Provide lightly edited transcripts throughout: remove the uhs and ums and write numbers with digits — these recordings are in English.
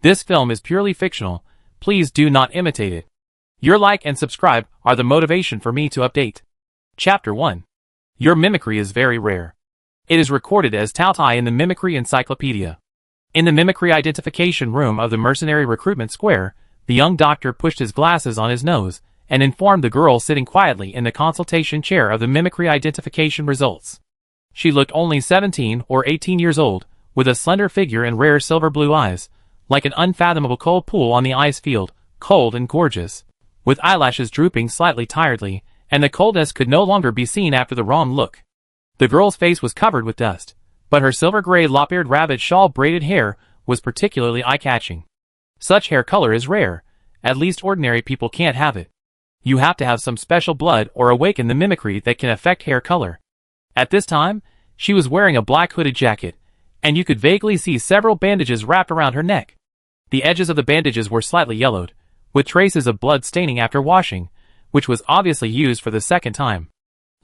This film is purely fictional. Please do not imitate it. Your like and subscribe are the motivation for me to update. Chapter 1. Your mimicry is very rare. It is recorded as Tautai in the Mimicry Encyclopedia. In the mimicry identification room of the mercenary recruitment square, the young doctor pushed his glasses on his nose and informed the girl sitting quietly in the consultation chair of the mimicry identification results. She looked only 17 or 18 years old, with a slender figure and rare silver blue eyes, like an unfathomable cold pool on the ice field, cold and gorgeous, with eyelashes drooping slightly tiredly, and the coldness could no longer be seen after the wrong look. The girl's face was covered with dust, but her silver-gray lop-eared rabbit shawl-braided hair was particularly eye-catching. Such hair color is rare. At least ordinary people can't have it. You have to have some special blood or awaken the mimicry that can affect hair color. At this time, she was wearing a black hooded jacket, and you could vaguely see several bandages wrapped around her neck. The edges of the bandages were slightly yellowed, with traces of blood staining after washing, which was obviously used for the second time.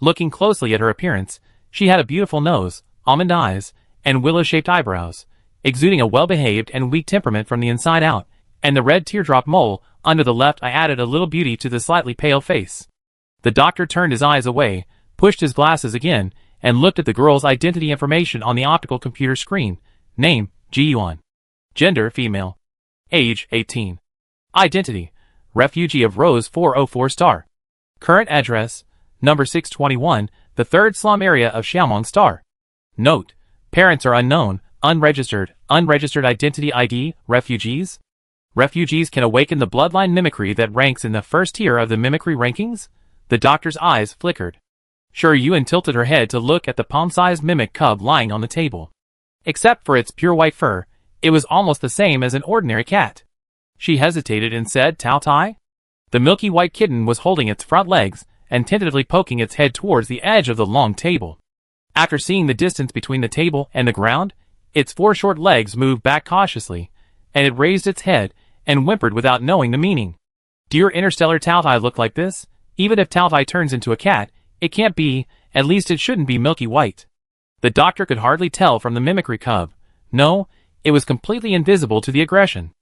Looking closely at her appearance, she had a beautiful nose, almond eyes, and willow-shaped eyebrows, exuding a well-behaved and weak temperament from the inside out, and the red teardrop mole under the left eye added a little beauty to the slightly pale face. The doctor turned his eyes away, pushed his glasses again, and looked at the girl's identity information on the optical computer screen. Name, Ji-Yuan. Gender, female. Age, 18. Identity, refugee of Rose 404 star. Current address, number 621, the 3rd slum area of Xiaomong star. Note, parents are unknown, unregistered identity ID, refugees. Refugees can awaken the bloodline mimicry that ranks in the first tier of the mimicry rankings? The doctor's eyes flickered. Yuan tilted her head to look at the palm-sized mimic cub lying on the table. Except for its pure white fur, it was almost the same as an ordinary cat. She hesitated and said, Tautai? The milky white kitten was holding its front legs and tentatively poking its head towards the edge of the long table. After seeing the distance between the table and the ground, its 4 short legs moved back cautiously, and it raised its head and whimpered without knowing the meaning. Do your interstellar Tautai look like this? Even if Tautai turns into a cat, it can't be, at least it shouldn't be milky white. The doctor could hardly tell from the mimicry cub. No, it was completely invisible to the aggression.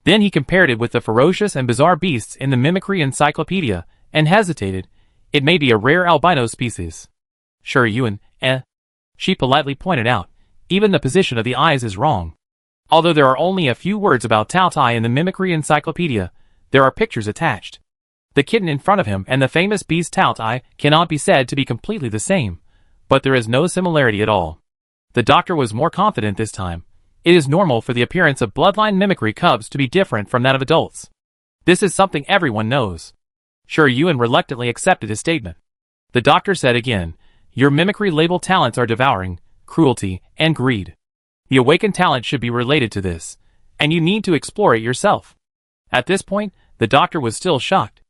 Then he compared it with the ferocious and bizarre beasts in the mimicry encyclopedia, and hesitated. It may be a rare albino species. Sure, Yuan, she politely pointed out. Even the position of the eyes is wrong. Although there are only a few words about Tautai in the mimicry encyclopedia, there are pictures attached. The kitten in front of him and the famous beast Tautai cannot be said to be completely the same, but there is no similarity at all. The doctor was more confident this time. It is normal for the appearance of bloodline mimicry cubs to be different from that of adults. This is something everyone knows. Yuan reluctantly accepted his statement. The doctor said again, your mimicry label talents are devouring, cruelty, and greed. The awakened talent should be related to this, and you need to explore it yourself. At this point, the doctor was still shocked.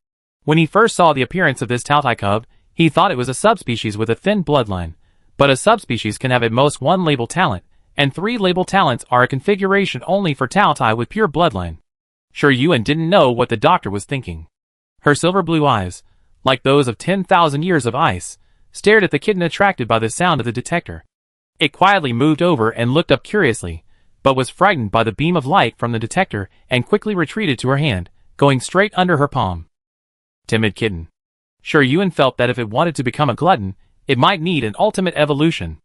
When he first saw the appearance of this Tautai cub, he thought it was a subspecies with a thin bloodline, but a subspecies can have at most 1 label talent, and 3 label talents are a configuration only for Tautai with pure bloodline. Yuan didn't know what the doctor was thinking. Her silver blue eyes, like those of 10,000 years of ice, stared at the kitten attracted by the sound of the detector. It quietly moved over and looked up curiously, but was frightened by the beam of light from the detector and quickly retreated to her hand, going straight under her palm. Timid kitten. Yuan felt that if it wanted to become a glutton, it might need an ultimate evolution.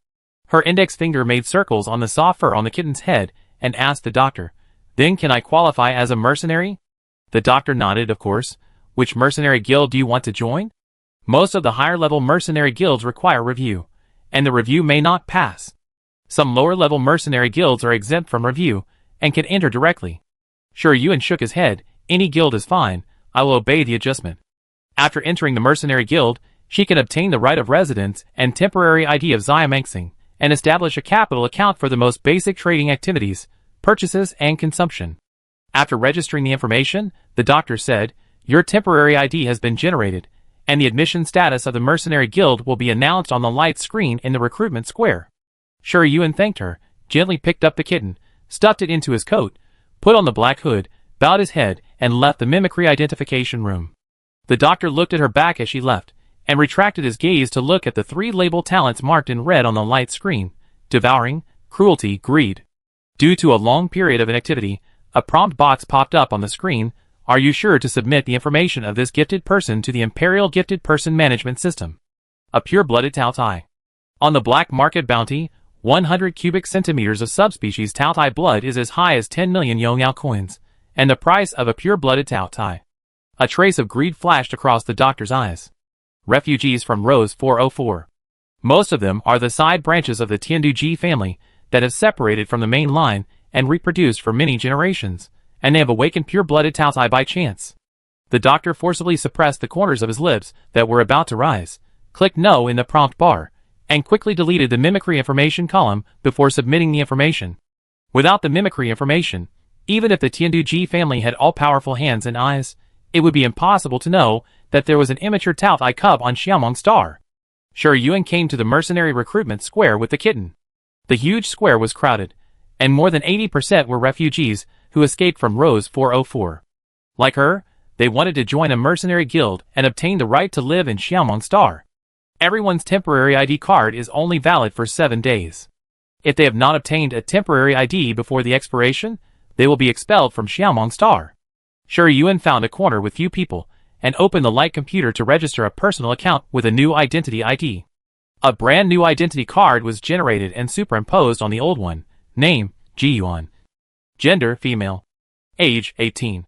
Her index finger made circles on the soft fur on the kitten's head and asked the doctor, then can I qualify as a mercenary? The doctor nodded, of course. Which mercenary guild do you want to join? Most of the higher-level mercenary guilds require review, and the review may not pass. Some lower-level mercenary guilds are exempt from review and can enter directly. Yuan shook his head. Any guild is fine. I will obey the adjustment. After entering the mercenary guild, she can obtain the right of residence and temporary ID of Xiamangsing, and establish a capital account for the most basic trading activities, purchases, and consumption. After registering the information, the doctor said, your temporary ID has been generated, and the admission status of the mercenary guild will be announced on the light screen in the recruitment square. Yuan thanked her, gently picked up the kitten, stuffed it into his coat, put on the black hood, bowed his head, and left the mimicry identification room. The doctor looked at her back as she left, and retracted his gaze to look at the 3 label talents marked in red on the light screen: devouring, cruelty, greed. Due to a long period of inactivity, A prompt box popped up on the screen. Are you sure to submit the information of this gifted person to the Imperial Gifted Person Management System? A pure-blooded Taotai. On the black market bounty, 100 cubic centimeters of subspecies Taotai blood is as high as 10 million Yongyao coins, and the price of a pure-blooded Taotai. A trace of greed flashed across the doctor's eyes. Refugees from Rose 404. Most of them are the side branches of the Tianduji family that have separated from the main line and reproduced for many generations, and they have awakened pure-blooded Taotai by chance. The doctor forcibly suppressed the corners of his lips that were about to rise, clicked no in the prompt bar, and quickly deleted the mimicry information column before submitting the information. Without the mimicry information, even if the Tianduji family had all-powerful hands and eyes, it would be impossible to know that there was an immature Taotai cub on Xiaomong Star. Sure Yuan came to the mercenary recruitment square with the kitten. The huge square was crowded, and more than 80% were refugees who escaped from Rose 404. Like her, they wanted to join a mercenary guild and obtain the right to live in Xiaomong Star. Everyone's temporary ID card is only valid for 7 days. If they have not obtained a temporary ID before the expiration, they will be expelled from Xiaomong Star. Sure Yuan found a corner with few people and opened the light computer to register a personal account with a new identity ID. A brand new identity card was generated and superimposed on the old one. Name, Ji Yuan. Gender, female. Age, 18.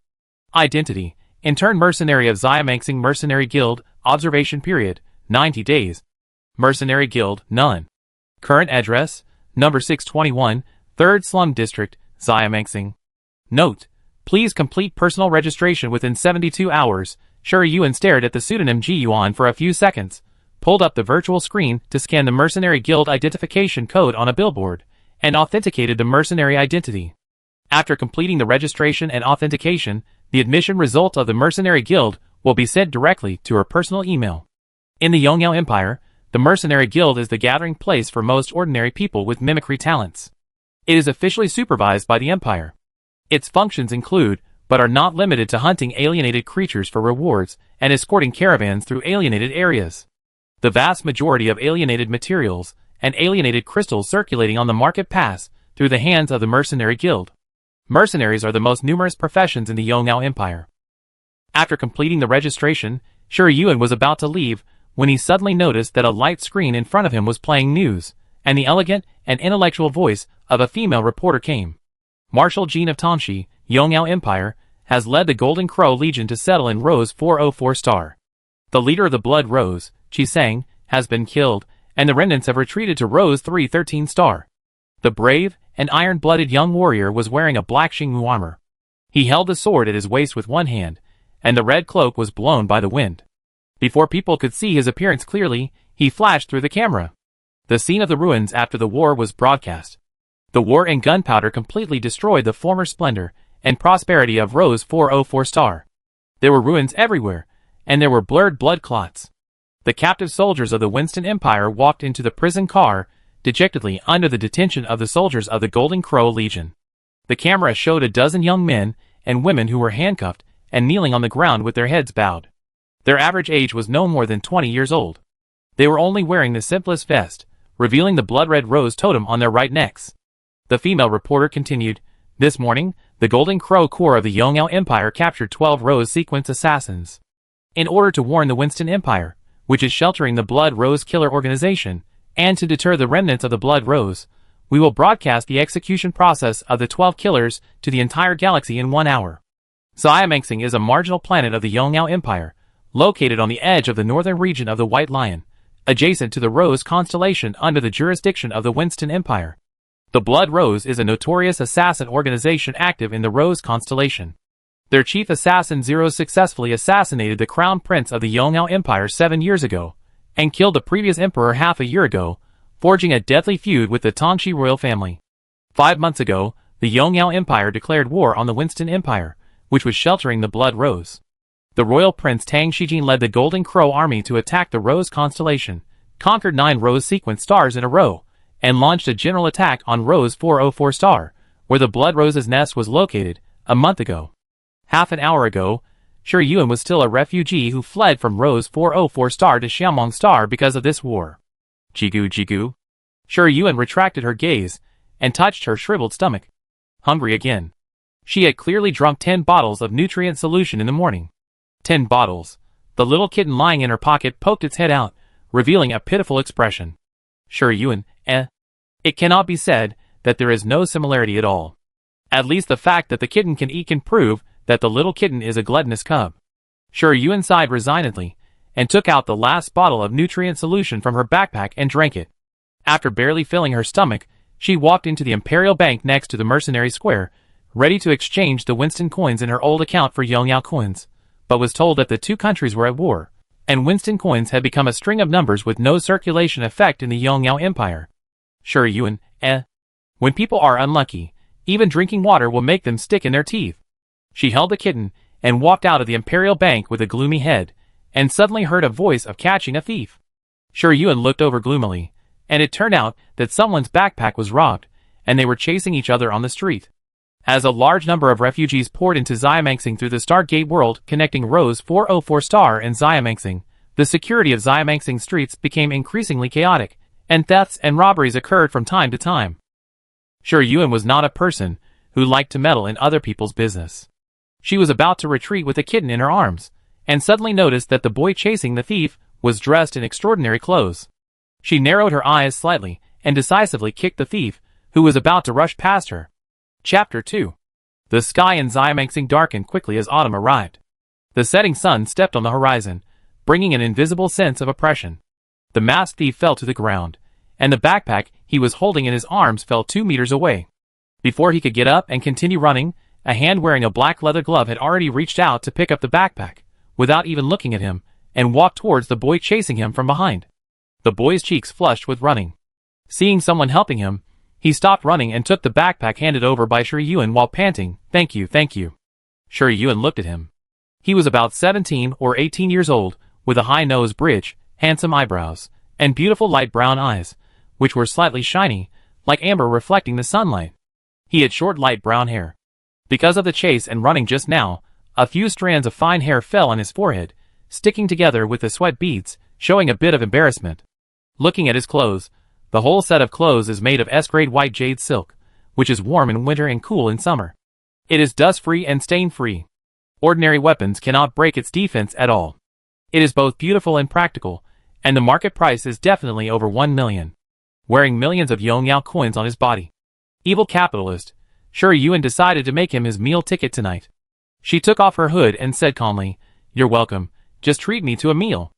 Identity, intern mercenary of Xiamangsing Mercenary Guild, observation period, 90 days. Mercenary Guild, none. Current address, number 621, 3rd Slum District, Xiamangsing. Note, please complete personal registration within 72 hours. Sure Yuan stared at the pseudonym Ji Yuan for a few seconds, pulled up the virtual screen to scan the Mercenary Guild identification code on a billboard, and authenticated the mercenary identity. After completing the registration and authentication, the admission result of the Mercenary Guild will be sent directly to her personal email. In the Yongyao Empire, the Mercenary Guild is the gathering place for most ordinary people with mimicry talents. It is officially supervised by the Empire. Its functions include, but are not limited to hunting alienated creatures for rewards and escorting caravans through alienated areas. The vast majority of alienated materials and alienated crystals circulating on the market pass through the hands of the Mercenary Guild. Mercenaries are the most numerous professions in the Yongyao Empire. After completing the registration, Sure Yuan was about to leave when he suddenly noticed that a light screen in front of him was playing news, and the elegant and intellectual voice of a female reporter came. Marshal Jean of Tanshi, Yongyao Empire, has led the Golden Crow Legion to settle in Rose 404 Star. The leader of the Blood Rose, Chi Sang, has been killed, and the remnants have retreated to Rose 313 Star. The brave and iron-blooded young warrior was wearing a black Xingmu armor. He held the sword at his waist with one hand, and the red cloak was blown by the wind. Before people could see his appearance clearly, he flashed through the camera. The scene of the ruins after the war was broadcast. The war and gunpowder completely destroyed the former splendor and prosperity of Rose 404 Star. There were ruins everywhere, and there were blurred blood clots. The captive soldiers of the Winston Empire walked into the prison car, dejectedly under the detention of the soldiers of the Golden Crow Legion. The camera showed a dozen young men and women who were handcuffed and kneeling on the ground with their heads bowed. Their average age was no more than 20 years old. They were only wearing the simplest vest, revealing the blood-red rose totem on their right necks. The female reporter continued, "This morning, the Golden Crow Corps of the Yongyao Empire captured 12 Rose Sequence assassins. In order to warn the Winston Empire, which is sheltering the Blood Rose Killer Organization, and to deter the remnants of the Blood Rose, we will broadcast the execution process of the 12 killers to the entire galaxy in 1 hour." Xiamangsing is a marginal planet of the Yongyao Empire, located on the edge of the northern region of the White Lion, adjacent to the Rose constellation under the jurisdiction of the Winston Empire. The Blood Rose is a notorious assassin organization active in the Rose constellation. Their chief assassin Zero successfully assassinated the crown prince of the Yongyao Empire 7 years ago, and killed the previous emperor half a year ago, forging a deadly feud with the Tanshi royal family. 5 months ago, the Yongyao Empire declared war on the Winston Empire, which was sheltering the Blood Rose. The royal prince Tang Shijin led the Golden Crow army to attack the Rose constellation, conquered 9 Rose sequence stars in a row, and launched a general attack on Rose 404 Star, where the Blood Rose's nest was located, a month ago. Half an hour ago, Sure Yuan was still a refugee who fled from Rose 404 Star to Xiaomong Star because of this war. Jigu. Sure Yuan retracted her gaze, and touched her shriveled stomach. Hungry again. She had clearly drunk 10 bottles of nutrient solution in the morning. 10 bottles. The little kitten lying in her pocket poked its head out, revealing a pitiful expression. Sure, Yuan, It cannot be said that there is no similarity at all. At least the fact that the kitten can eat can prove that the little kitten is a gluttonous cub. Sure, Yuan sighed resignedly, and took out the last bottle of nutrient solution from her backpack and drank it. After barely filling her stomach, she walked into the Imperial Bank next to the Mercenary Square, ready to exchange the Winston coins in her old account for Yongyao coins, but was told that the two countries were at war, and Winston coins had become a string of numbers with no circulation effect in the Yongyao Empire. Sure, Yuan, When people are unlucky, even drinking water will make them stick in their teeth. She held the kitten, and walked out of the Imperial Bank with a gloomy head, and suddenly heard a voice of catching a thief. Sure, Yuan looked over gloomily, and it turned out that someone's backpack was robbed, and they were chasing each other on the street. As a large number of refugees poured into Xiamangsing through the Stargate world connecting Rose 404 Star and Xiamangsing, the security of Xiamangsing streets became increasingly chaotic, and thefts and robberies occurred from time to time. Sure, Yuan was not a person who liked to meddle in other people's business. She was about to retreat with the kitten in her arms, and suddenly noticed that the boy chasing the thief was dressed in extraordinary clothes. She narrowed her eyes slightly and decisively kicked the thief, who was about to rush past her. Chapter 2. The sky in Xiamangsing darkened quickly as autumn arrived. The setting sun stepped on the horizon, bringing an invisible sense of oppression. The masked thief fell to the ground, and the backpack he was holding in his arms fell 2 meters away. Before he could get up and continue running, a hand wearing a black leather glove had already reached out to pick up the backpack, without even looking at him, and walked towards the boy chasing him from behind. The boy's cheeks flushed with running. Seeing someone helping him, he stopped running and took the backpack handed over by Sure Yuan while panting, "Thank you, thank you." Sure Yuan looked at him. He was about 17 or 18 years old, with a high nose bridge, handsome eyebrows, and beautiful light brown eyes, which were slightly shiny, like amber reflecting the sunlight. He had short light brown hair. Because of the chase and running just now, a few strands of fine hair fell on his forehead, sticking together with the sweat beads, showing a bit of embarrassment. Looking at his clothes, the whole set of clothes is made of S-grade white jade silk, which is warm in winter and cool in summer. It is dust-free and stain-free. Ordinary weapons cannot break its defense at all. It is both beautiful and practical, and the market price is definitely over 1 million. Wearing millions of Yongyao coins on his body. Evil capitalist. Sure Yuan decided to make him his meal ticket tonight. She took off her hood and said calmly, "You're welcome, just treat me to a meal."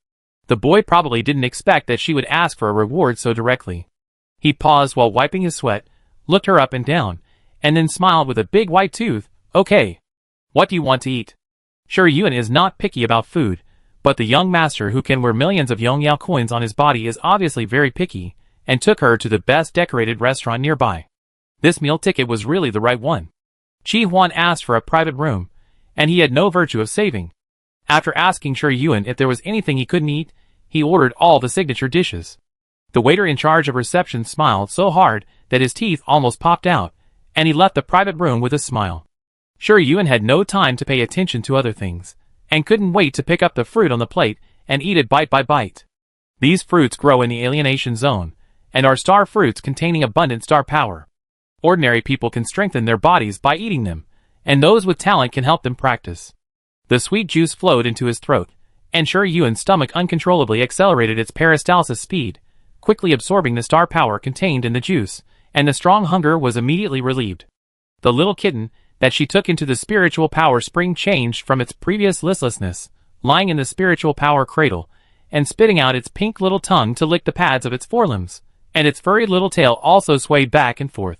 The boy probably didn't expect that she would ask for a reward so directly. He paused while wiping his sweat, looked her up and down, and then smiled with a big white tooth. "Okay. What do you want to eat?" Sure Yuan is not picky about food, but the young master who can wear millions of Yongyao coins on his body is obviously very picky, and took her to the best decorated restaurant nearby. This meal ticket was really the right one. Chi Huan asked for a private room, and he had no virtue of saving. After asking Sure Yuan if there was anything he couldn't eat, he ordered all the signature dishes. The waiter in charge of reception smiled so hard that his teeth almost popped out, and he left the private room with a smile. Sure Yuan had no time to pay attention to other things, and couldn't wait to pick up the fruit on the plate and eat it bite by bite. These fruits grow in the alienation zone, and are star fruits containing abundant star power. Ordinary people can strengthen their bodies by eating them, and those with talent can help them practice. The sweet juice flowed into his throat, and Sure Yuan's stomach uncontrollably accelerated its peristalsis speed, quickly absorbing the star power contained in the juice, and the strong hunger was immediately relieved. The little kitten that she took into the spiritual power spring changed from its previous listlessness, lying in the spiritual power cradle, and spitting out its pink little tongue to lick the pads of its forelimbs, and its furry little tail also swayed back and forth.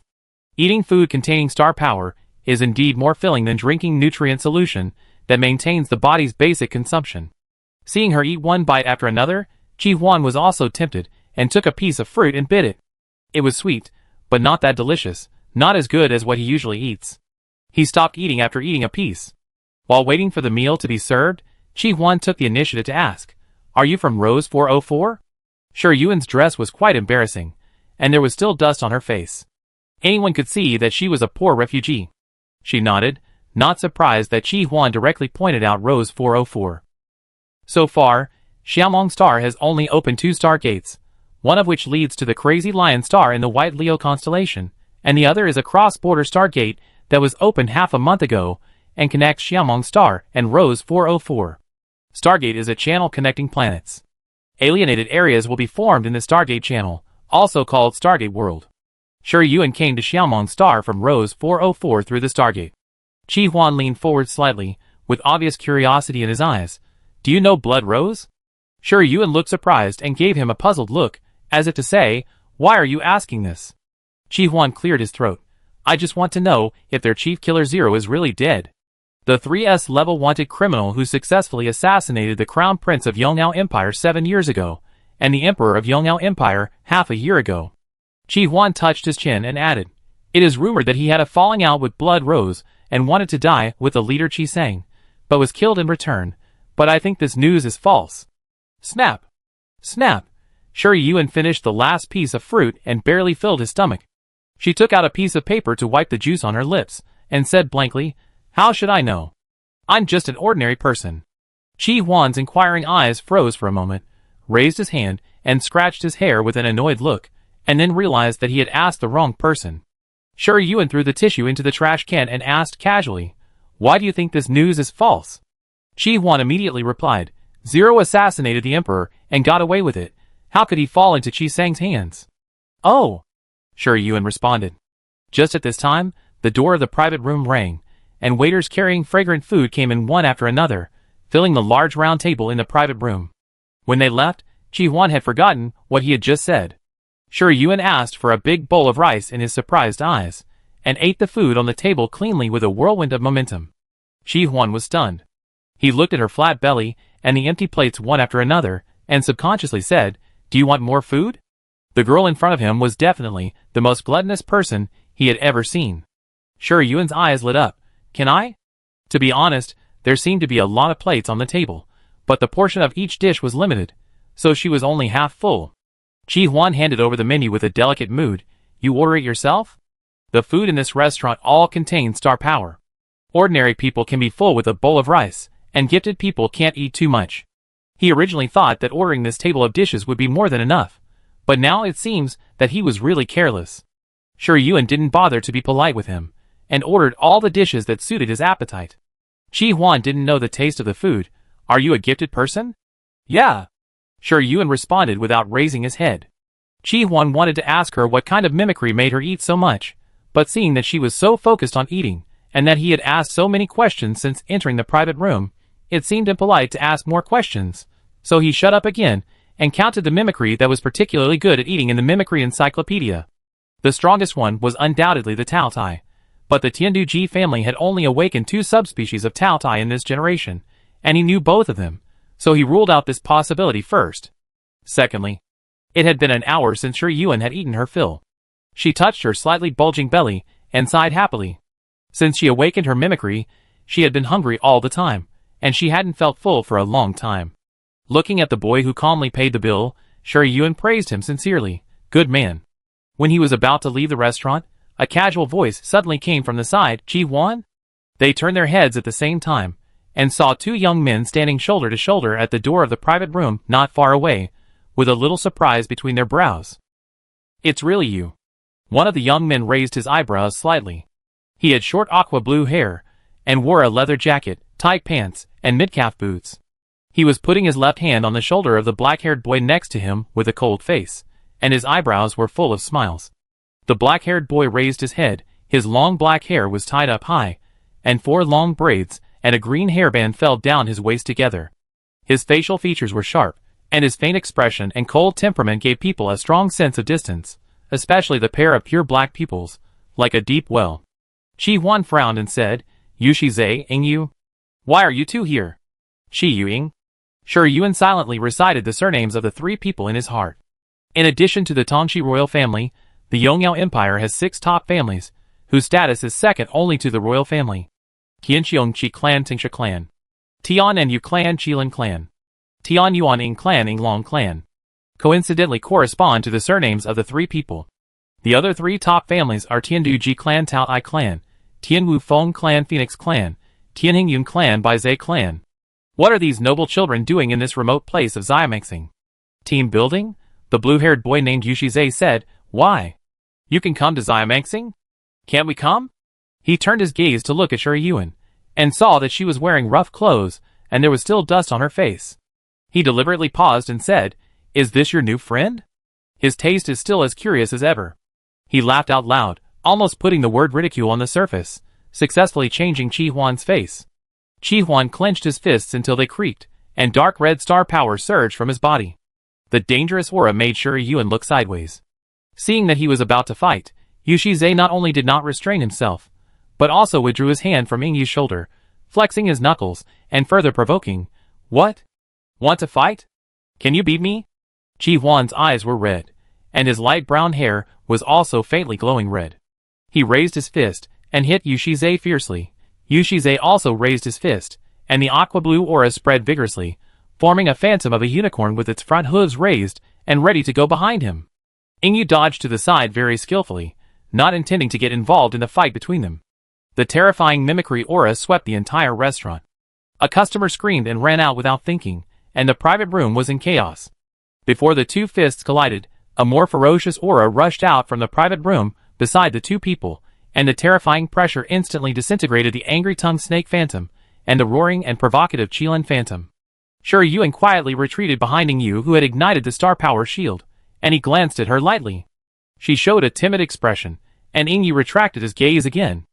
Eating food containing star power is indeed more filling than drinking nutrient solution that maintains the body's basic consumption. Seeing her eat one bite after another, Chi Huan was also tempted, and took a piece of fruit and bit it. It was sweet, but not that delicious, not as good as what he usually eats. He stopped eating after eating a piece. While waiting for the meal to be served, Chi Huan took the initiative to ask, "Are you from Rose 404? Sure Yuan's dress was quite embarrassing, and there was still dust on her face. Anyone could see that she was a poor refugee. She nodded, not surprised that Chi Huan directly pointed out Rose 404. So far, Xiaomong Star has only opened 2 star gates, one of which leads to the Crazy Lion Star in the White Leo constellation, and the other is a cross-border star gate that was opened half a month ago and connects Xiaomong Star and Rose 404. Stargate is a channel connecting planets. Alienated areas will be formed in the Stargate channel, also called Stargate World. Shi Yuan came to Xiaomong Star from Rose 404 through the Stargate. Qi Huan leaned forward slightly, with obvious curiosity in his eyes. Do you know Blood Rose? Shi Yuan looked surprised and gave him a puzzled look, as if to say, why are you asking this? Qi Huan cleared his throat. I just want to know if their chief killer Zero is really dead. The 3S level wanted criminal who successfully assassinated the crown prince of Yongnao Empire 7 years ago, and the emperor of Yongnao Empire half a year ago. Qi Huan touched his chin and added, it is rumored that he had a falling out with Blood Rose and wanted to die with the leader Qi Sang, but was killed in return. But I think this news is false. Snap! Snap! Shi Yuan finished the last piece of fruit and barely filled his stomach. She took out a piece of paper to wipe the juice on her lips, and said blankly, how should I know? I'm just an ordinary person. Qi Huan's inquiring eyes froze for a moment, raised his hand, and scratched his hair with an annoyed look, and then realized that he had asked the wrong person. Shi Yuan threw the tissue into the trash can and asked casually, why do you think this news is false? Qi Huan immediately replied, Zero assassinated the emperor and got away with it. How could he fall into Qi Sang's hands? Oh! Shi Yuan responded. Just at this time, the door of the private room rang, and waiters carrying fragrant food came in one after another, filling the large round table in the private room. When they left, Qi Huan had forgotten what he had just said. Shi Yuan asked for a big bowl of rice in his surprised eyes, and ate the food on the table cleanly with a whirlwind of momentum. Qi Huan was stunned. He looked at her flat belly and the empty plates one after another, and subconsciously said, do you want more food? The girl in front of him was definitely the most gluttonous person he had ever seen. Shi Yuan's eyes lit up. Can I? To be honest, there seemed to be a lot of plates on the table, but the portion of each dish was limited, so she was only half full. Qi Huan handed over the menu with a delicate mood. You order it yourself? The food in this restaurant all contains star power. Ordinary people can be full with a bowl of rice, and gifted people can't eat too much. He originally thought that ordering this table of dishes would be more than enough, but now it seems that he was really careless. Shi Yuan didn't bother to be polite with him, and ordered all the dishes that suited his appetite. Qi Huan didn't know the taste of the food. Are you a gifted person? Yeah. Shi Yuan responded without raising his head. Qi Huan wanted to ask her what kind of mimicry made her eat so much, but seeing that she was so focused on eating, and that he had asked so many questions since entering the private room, it seemed impolite to ask more questions, so he shut up again, and counted the mimicry that was particularly good at eating in the mimicry encyclopedia. The strongest one was undoubtedly the Tao Tai, but the Tianduji family had only awakened 2 subspecies of Tao Tai in this generation, and he knew both of them, so he ruled out this possibility first. Secondly, it had been an hour since Shi Yuan had eaten her fill. She touched her slightly bulging belly, and sighed happily. Since she awakened her mimicry, she had been hungry all the time, and she hadn't felt full for a long time. Looking at the boy who calmly paid the bill, Shi Yuan praised him sincerely. Good man. When he was about to leave the restaurant, a casual voice suddenly came from the side. Qi Huan? They turned their heads at the same time, and saw 2 young men standing shoulder to shoulder at the door of the private room not far away, with a little surprise between their brows. It's really you. One of the young men raised his eyebrows slightly. He had short aqua blue hair, and wore a leather jacket, tight pants, and mid-calf boots. He was putting his left hand on the shoulder of the black-haired boy next to him with a cold face, and his eyebrows were full of smiles. The black-haired boy raised his head, his long black hair was tied up high, and 4 long braids and a green hairband fell down his waist together. His facial features were sharp, and his faint expression and cold temperament gave people a strong sense of distance, especially the pair of pure black pupils, like a deep well. Qi Huan frowned and said, Yushi Zai Ing Yu? Why are you 2 here? Shi Yuing? Shi Yuan silently recited the surnames of the 3 people in his heart. In addition to the Tongxi royal family, the Yongnao Empire has 6 top families, whose status is second only to the royal family. Qianxiong Qi Clan Tingsha Clan. Tian and Yu Clan Qilin Clan. Tian Yuan Ing Clan Ing Long Clan. Coincidentally correspond to the surnames of the 3 people. The other 3 top families are Tianduji Clan Tao I Clan, Tianwu Feng Clan Phoenix Clan, Tianhingyun Clan Bai Zai Clan. What are these noble children doing in this remote place of Xiamexing? Team building? The blue-haired boy named Yushi Zai said, Why? You can come to Xiamexing? Can't we come? He turned his gaze to look at Yuan, and saw that she was wearing rough clothes, and there was still dust on her face. He deliberately paused and said, "Is this your new friend?" His taste is still as curious as ever. He laughed out loud, almost putting the word ridicule on the surface, successfully changing Chi Huan's face. Chi Huan clenched his fists until they creaked, and dark red star power surged from his body. The dangerous aura made Yuan look sideways. Seeing that he was about to fight, Yushizhe not only did not restrain himself, but also withdrew his hand from Yingyu's shoulder, flexing his knuckles, and further provoking, "What? Want to fight? Can you beat me?" Chi Huan's eyes were red, and his light brown hair was also faintly glowing red. He raised his fist, and hit Yushizhe fiercely. Yushizhe also raised his fist, and the aqua blue aura spread vigorously, forming a phantom of a unicorn with its front hooves raised and ready to go behind him. Yingyu dodged to the side very skillfully, not intending to get involved in the fight between them. The terrifying mimicry aura swept the entire restaurant. A customer screamed and ran out without thinking, and the private room was in chaos. Before the two fists collided, a more ferocious aura rushed out from the private room beside the two people, and the terrifying pressure instantly disintegrated the angry-tongued snake phantom and the roaring and provocative Qilin phantom. Yuan quietly retreated behind Yingyu, who had ignited the star power shield, and he glanced at her lightly. She showed a timid expression, and Yingyu retracted his gaze again.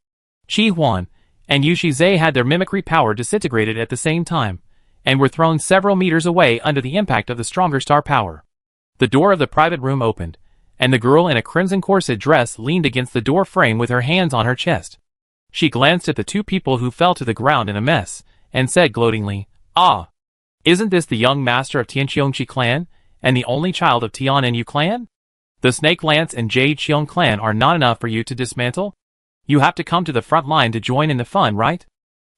Chi Huan and Yushizhe had their mimicry power disintegrated at the same time, and were thrown several meters away under the impact of the stronger star power. The door of the private room opened, and the girl in a crimson corset dress leaned against the door frame with her hands on her chest. She glanced at the two people who fell to the ground in a mess, and said gloatingly, "Ah! Isn't this the young master of Tianqiongqi clan, and the only child of Tian and Yu clan? The Snake Lance and Jade Qiong clan are not enough for you to dismantle? You have to come to the front line to join in the fun, right?"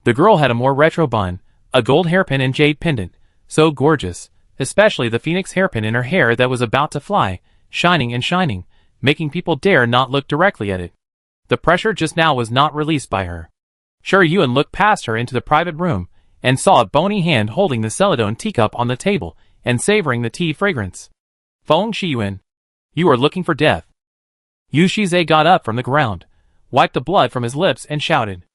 The girl had a more retro bun, a gold hairpin and jade pendant, so gorgeous, especially the phoenix hairpin in her hair that was about to fly, shining and shining, making people dare not look directly at it. The pressure just now was not released by her. Yuan looked past her into the private room, and saw a bony hand holding the celadone teacup on the table, and savoring the tea fragrance. "Feng Shiyuan, you are looking for death." Yushizhe got up from the ground, wiped the blood from his lips and shouted.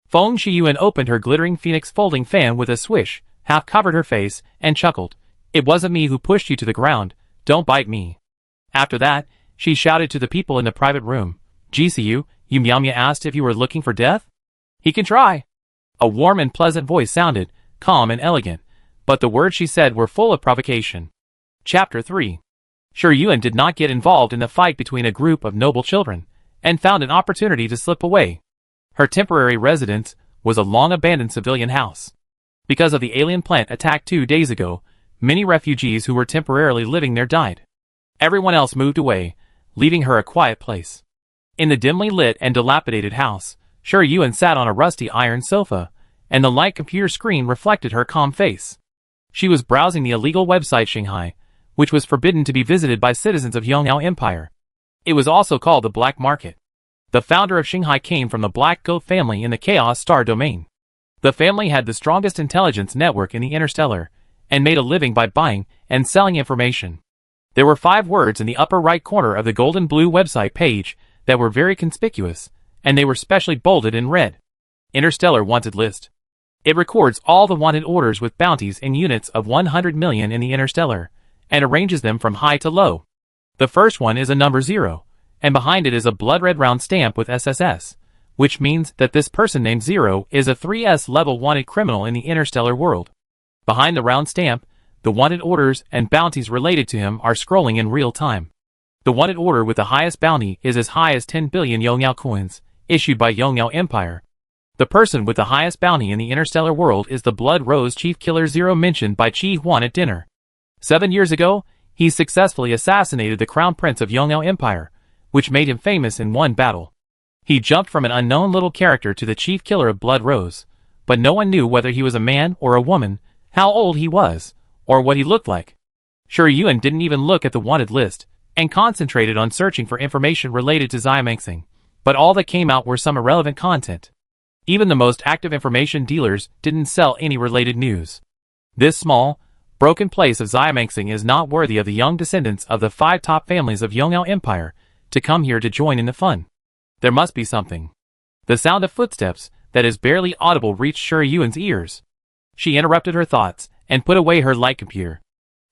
Feng Shiyuan opened her glittering phoenix folding fan with a swish, half covered her face, and chuckled. "It wasn't me who pushed you to the ground, don't bite me." After that, she shouted to the people in the private room, "GCU, Yumyamya asked if you were looking for death? He can try." A warm and pleasant voice sounded, calm and elegant, but the words she said were full of provocation. Chapter 3. Yuan did not get involved in the fight between a group of noble children, and found an opportunity to slip away. Her temporary residence was a long-abandoned civilian house. Because of the alien plant attack 2 days ago, many refugees who were temporarily living there died. Everyone else moved away, leaving her a quiet place. In the dimly lit and dilapidated house, Yuan sat on a rusty iron sofa, and the light computer screen reflected her calm face. She was browsing the illegal website Shanghai, which was forbidden to be visited by citizens of Yongyao Empire. It was also called the Black Market. The founder of Shanghai came from the Black Goat family in the Chaos Star domain. The family had the strongest intelligence network in the Interstellar, and made a living by buying and selling information. There were 5 words in the upper right corner of the golden blue website page that were very conspicuous, and they were specially bolded in red. Interstellar Wanted List. It records all the wanted orders with bounties in units of 100 million in the Interstellar, and arranges them from high to low. The first one is a number 0, and behind it is a blood-red round stamp with SSS, which means that this person named 0 is a 3S level wanted criminal in the interstellar world. Behind the round stamp, the wanted orders and bounties related to him are scrolling in real time. The wanted order with the highest bounty is as high as 10 billion Yongyao coins, issued by Yongyao Empire. The person with the highest bounty in the interstellar world is the Blood Rose Chief Killer 0 mentioned by Chi Huan at dinner. 7 years ago, he successfully assassinated the Crown Prince of Yongyao Empire, which made him famous in one battle. He jumped from an unknown little character to the Chief Killer of Blood Rose, but no one knew whether he was a man or a woman, how old he was, or what he looked like. Yuan didn't even look at the wanted list, and concentrated on searching for information related to Xiamaxing, but all that came out were some irrelevant content. Even the most active information dealers didn't sell any related news. This small, broken place of Xiamaxing is not worthy of the young descendants of the 5 top families of Yongyao Empire to come here to join in the fun. There must be something. The sound of footsteps, that is barely audible, reached Shuri-Yuan's ears. She interrupted her thoughts, and put away her light computer.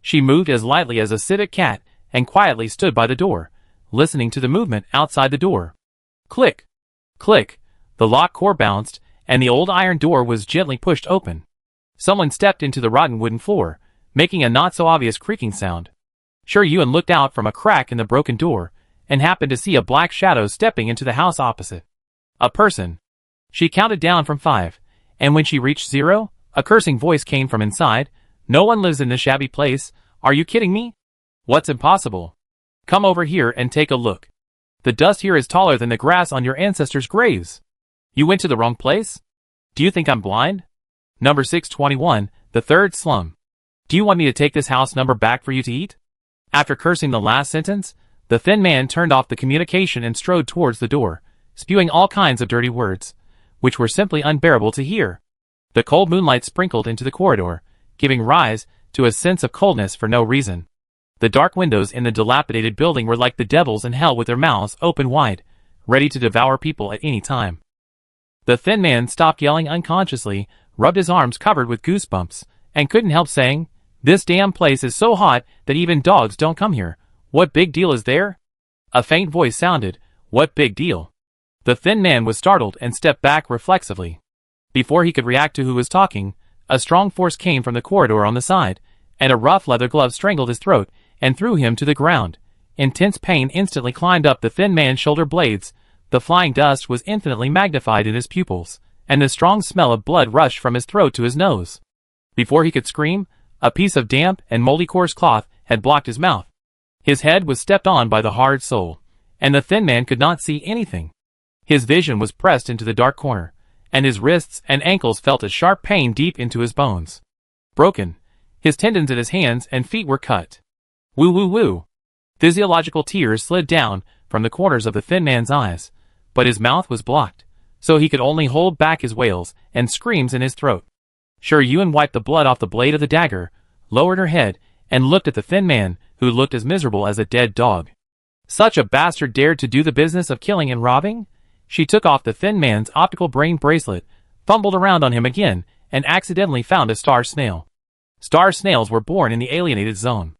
She moved as lightly as a civet cat, and quietly stood by the door, listening to the movement outside the door. Click! Click! The lock core bounced, and the old iron door was gently pushed open. Someone stepped into the rotten wooden floor, making a not-so-obvious creaking sound. Shuri-Yuan looked out from a crack in the broken door, and happened to see a black shadow stepping into the house opposite. A person. She counted down from 5, and when she reached 0, a cursing voice came from inside. No one lives in this shabby place. Are you kidding me? What's impossible? Come over here and take a look. The dust here is taller than the grass on your ancestors' graves. You went to the wrong place? Do you think I'm blind? Number 621, the third slum. Do you want me to take this house number back for you to eat? After cursing the last sentence, the thin man turned off the communication and strode towards the door, spewing all kinds of dirty words, which were simply unbearable to hear. The cold moonlight sprinkled into the corridor, giving rise to a sense of coldness for no reason. The dark windows in the dilapidated building were like the devils in hell, with their mouths open wide, ready to devour people at any time. The thin man stopped yelling unconsciously, rubbed his arms covered with goosebumps, and couldn't help saying, "This damn place is so hot that even dogs don't come here. What big deal is there?" A faint voice sounded, "What big deal?" The thin man was startled and stepped back reflexively. Before he could react to who was talking, a strong force came from the corridor on the side, and a rough leather glove strangled his throat and threw him to the ground. Intense pain instantly climbed up the thin man's shoulder blades. The flying dust was infinitely magnified in his pupils, and the strong smell of blood rushed from his throat to his nose. Before he could scream, a piece of damp and moldy coarse cloth had blocked his mouth. His head was stepped on by the hard sole, and the thin man could not see anything. His vision was pressed into the dark corner, and his wrists and ankles felt a sharp pain deep into his bones. Broken, his tendons in his hands and feet were cut. Woo woo woo. Physiological tears slid down from the corners of the thin man's eyes, but his mouth was blocked, so he could only hold back his wails and screams in his throat. Shuri-Yuan wiped the blood off the blade of the dagger, lowered her head, and looked at the thin man, who looked as miserable as a dead dog. Such a bastard dared to do the business of killing and robbing? She took off the thin man's optical brain bracelet, fumbled around on him again, and accidentally found a star snail. Star snails were born in the alienated zone.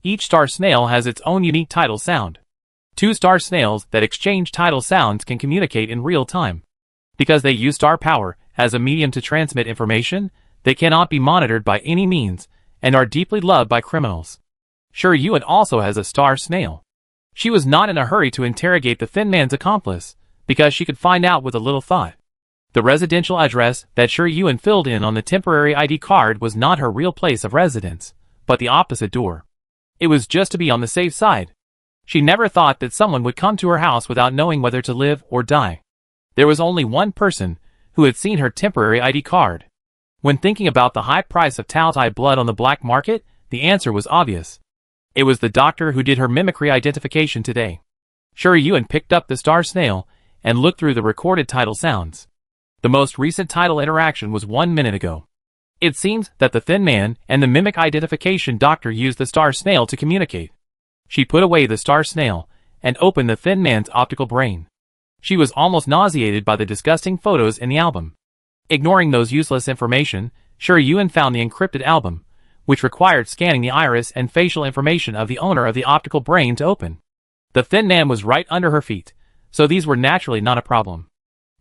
Each star snail has its own unique tidal sound. 2 star snails that exchange tidal sounds can communicate in real time. Because they use star power as a medium to transmit information, they cannot be monitored by any means, and are deeply loved by criminals. Shuri-Yuan also has a star snail. She was not in a hurry to interrogate the thin man's accomplice, because she could find out with a little thought. The residential address that Shuri-Yuan filled in on the temporary ID card was not her real place of residence, but the opposite door. It was just to be on the safe side. She never thought that someone would come to her house without knowing whether to live or die. There was only one person who had seen her temporary ID card. When thinking about the high price of Taotai blood on the black market, the answer was obvious. It was the doctor who did her mimicry identification today. Shuri-Yuan picked up the star snail and looked through the recorded tidal sounds. The most recent tidal interaction was 1 minute ago. It seems that the thin man and the mimic identification doctor used the star snail to communicate. She put away the star snail and opened the thin man's optical brain. She was almost nauseated by the disgusting photos in the album. Ignoring those useless information, Shuri-Yuan found the encrypted album, which required scanning the iris and facial information of the owner of the optical brain to open. The thin man was right under her feet, so these were naturally not a problem.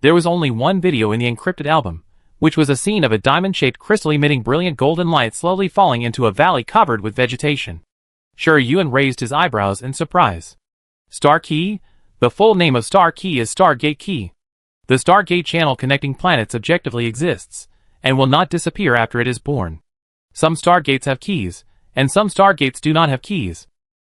There was only one video in the encrypted album, which was a scene of a diamond-shaped crystal emitting brilliant golden light slowly falling into a valley covered with vegetation. Shuri-Yuan raised his eyebrows in surprise. Star Key? The full name of Star Key is Stargate Key. The Stargate channel connecting planets objectively exists, and will not disappear after it is born. Some Stargates have keys, and some Stargates do not have keys.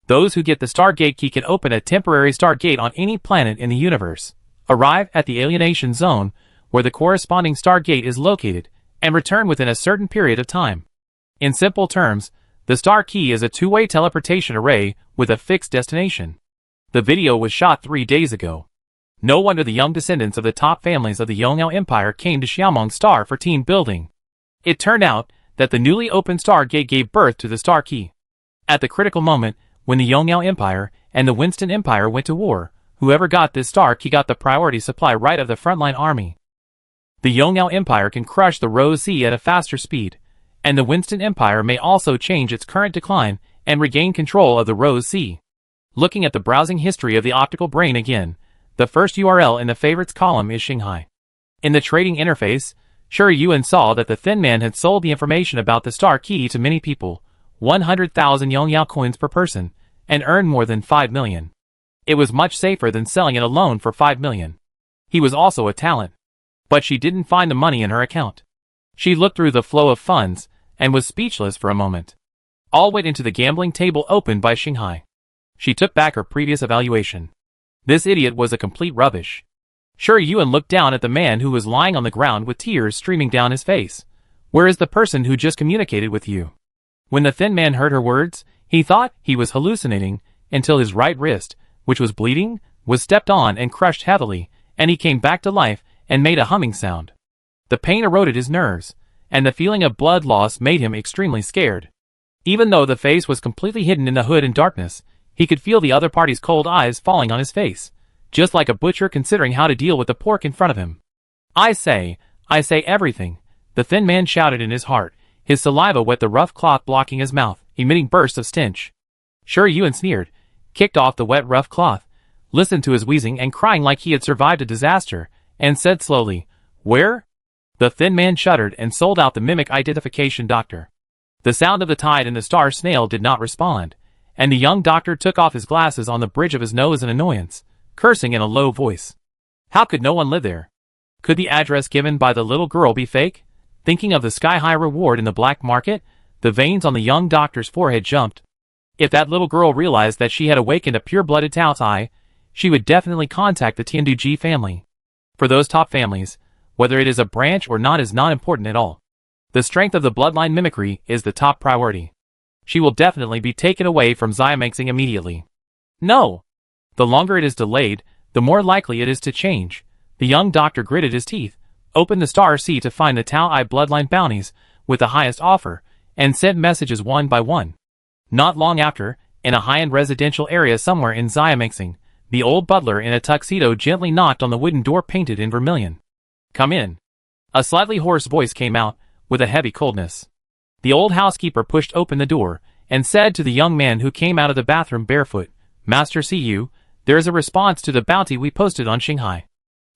Those who get the Stargate Key can open a temporary Stargate on any planet in the universe, arrive at the alienation zone, where the corresponding Stargate is located, and return within a certain period of time. In simple terms, the Star Key is a two-way teleportation array with a fixed destination. The video was shot 3 days ago. No wonder the young descendants of the top families of the Yongyao Empire came to Xiaomeng Star for team building. It turned out that the newly opened Stargate gave birth to the Star Key. At the critical moment, when the Yongyao Empire and the Winston Empire went to war, Whoever got this star key got the priority supply right of the frontline army. The Yongnao Empire can crush the Rose Sea at a faster speed, and the Winston Empire may also change its current decline and regain control of the Rose Sea. Looking at the browsing history of the optical brain again, the first URL in the favorites column is Shanghai. In the trading interface, Shi Yuan saw that the Thin Man had sold the information about the star key to many people, 100,000 Yongyao coins per person, and earned more than 5 million. It was much safer than selling it alone for 5 million. He was also a talent. But she didn't find the money in her account. She looked through the flow of funds, and was speechless for a moment. All went into the gambling table opened by Shanghai. She took back her previous evaluation. This idiot was a complete rubbish. Shi Yuan looked down at the man who was lying on the ground with tears streaming down his face. Where is the person who just communicated with you? When the Thin Man heard her words, he thought he was hallucinating, until his right wrist, which was bleeding, was stepped on and crushed heavily, and he came back to life and made a humming sound. The pain eroded his nerves, and the feeling of blood loss made him extremely scared. Even though the face was completely hidden in the hood and darkness, he could feel the other party's cold eyes falling on his face, just like a butcher considering how to deal with the pork in front of him. I say everything, the Thin Man shouted in his heart. His saliva wet the rough cloth blocking his mouth, emitting bursts of stench. Shi Yuan sneered, kicked off the wet rough cloth, listened to his wheezing and crying like he had survived a disaster, and said slowly, "Where?" The Thin Man shuddered and sold out the mimic identification doctor. The sound of the tide and the star snail did not respond, and the young doctor took off his glasses on the bridge of his nose in annoyance, cursing in a low voice. How could no one live there? Could the address given by the little girl be fake? Thinking of the sky-high reward in the black market, the veins on the young doctor's forehead jumped. If that little girl realized that she had awakened a pure-blooded Tao Tai, she would definitely contact the Tianduji family. For those top families, whether it is a branch or not is not important at all. The strength of the bloodline mimicry is the top priority. She will definitely be taken away from Xiamexing immediately. No! The longer it is delayed, the more likely it is to change. The young doctor gritted his teeth, opened the star C to find the Tao I bloodline bounties with the highest offer, and sent messages one by one. Not long after, in a high-end residential area somewhere in Xiamexing, the old butler in a tuxedo gently knocked on the wooden door painted in vermilion. "Come in." A slightly hoarse voice came out, with a heavy coldness. The old housekeeper pushed open the door, and said to the young man who came out of the bathroom barefoot, "Master Cu, there is a response to the bounty we posted on Shanghai."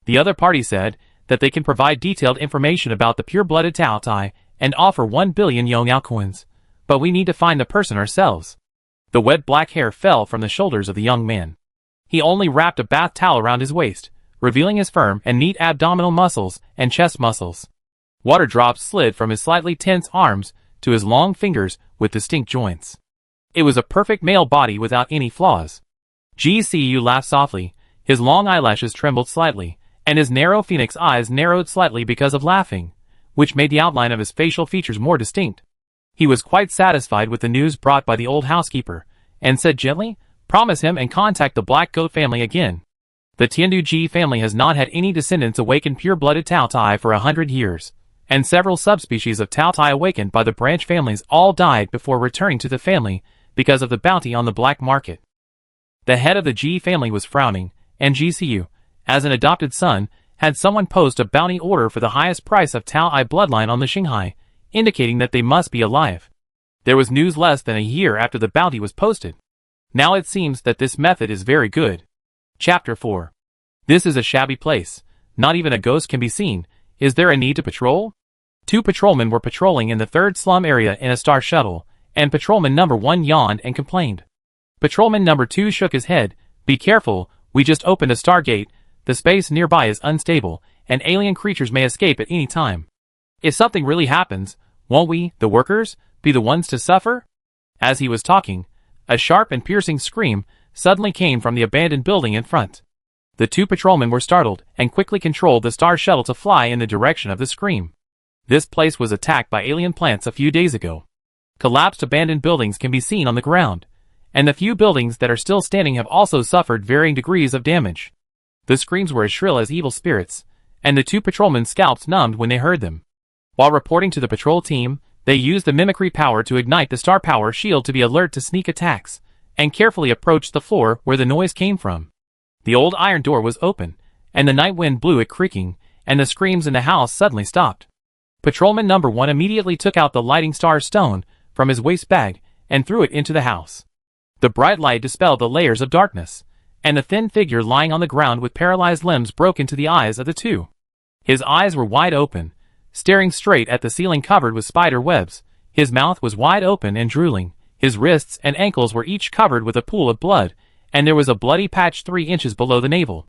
The other party said that they can provide detailed information about the pure-blooded Tao Tai and offer 1 billion Yongyao coins, but we need to find the person ourselves. The wet black hair fell from the shoulders of the young man. He only wrapped a bath towel around his waist, revealing his firm and neat abdominal muscles and chest muscles. Water drops slid from his slightly tense arms to his long fingers with distinct joints. It was a perfect male body without any flaws. GCU laughed softly, his long eyelashes trembled slightly, and his narrow phoenix eyes narrowed slightly because of laughing, which made the outline of his facial features more distinct. He was quite satisfied with the news brought by the old housekeeper, and said gently, "Promise him and contact the Black Goat family again. The Tianduji family has not had any descendants awaken pure-blooded Tao Tai for 100 years, and several subspecies of Tao Tai awakened by the branch families all died before returning to the family because of the bounty on the black market." The head of the G family was frowning, and GCU, as an adopted son, had someone post a bounty order for the highest price of Tao I bloodline on the Shanghai, indicating that they must be alive. There was news less than a year after the bounty was posted. Now it seems that this method is very good. Chapter 4. This is a shabby place. Not even a ghost can be seen. Is there a need to patrol? 2 patrolmen were patrolling in the 3rd slum area in a star shuttle, and patrolman number 1 yawned and complained. Patrolman number 2 shook his head. "Be careful, we just opened a stargate. The space nearby is unstable, and alien creatures may escape at any time. If something really happens, won't we, the workers, be the ones to suffer?" As he was talking, a sharp and piercing scream suddenly came from the abandoned building in front. The 2 patrolmen were startled and quickly controlled the star shuttle to fly in the direction of the scream. This place was attacked by alien plants a few days ago. Collapsed abandoned buildings can be seen on the ground, and the few buildings that are still standing have also suffered varying degrees of damage. The screams were as shrill as evil spirits, and the 2 patrolmen's scalps numbed when they heard them. While reporting to the patrol team, they used the mimicry power to ignite the star power shield to be alert to sneak attacks, and carefully approached the floor where the noise came from. The old iron door was open, and the night wind blew it creaking, and the screams in the house suddenly stopped. Patrolman number 1 immediately took out the lighting star stone from his waist bag and threw it into the house. The bright light dispelled the layers of darkness, and the thin figure lying on the ground with paralyzed limbs broke into the eyes of the two. His eyes were wide open, staring straight at the ceiling covered with spider webs. His mouth was wide open and drooling. His wrists and ankles were each covered with a pool of blood, and there was a bloody patch 3 inches below the navel.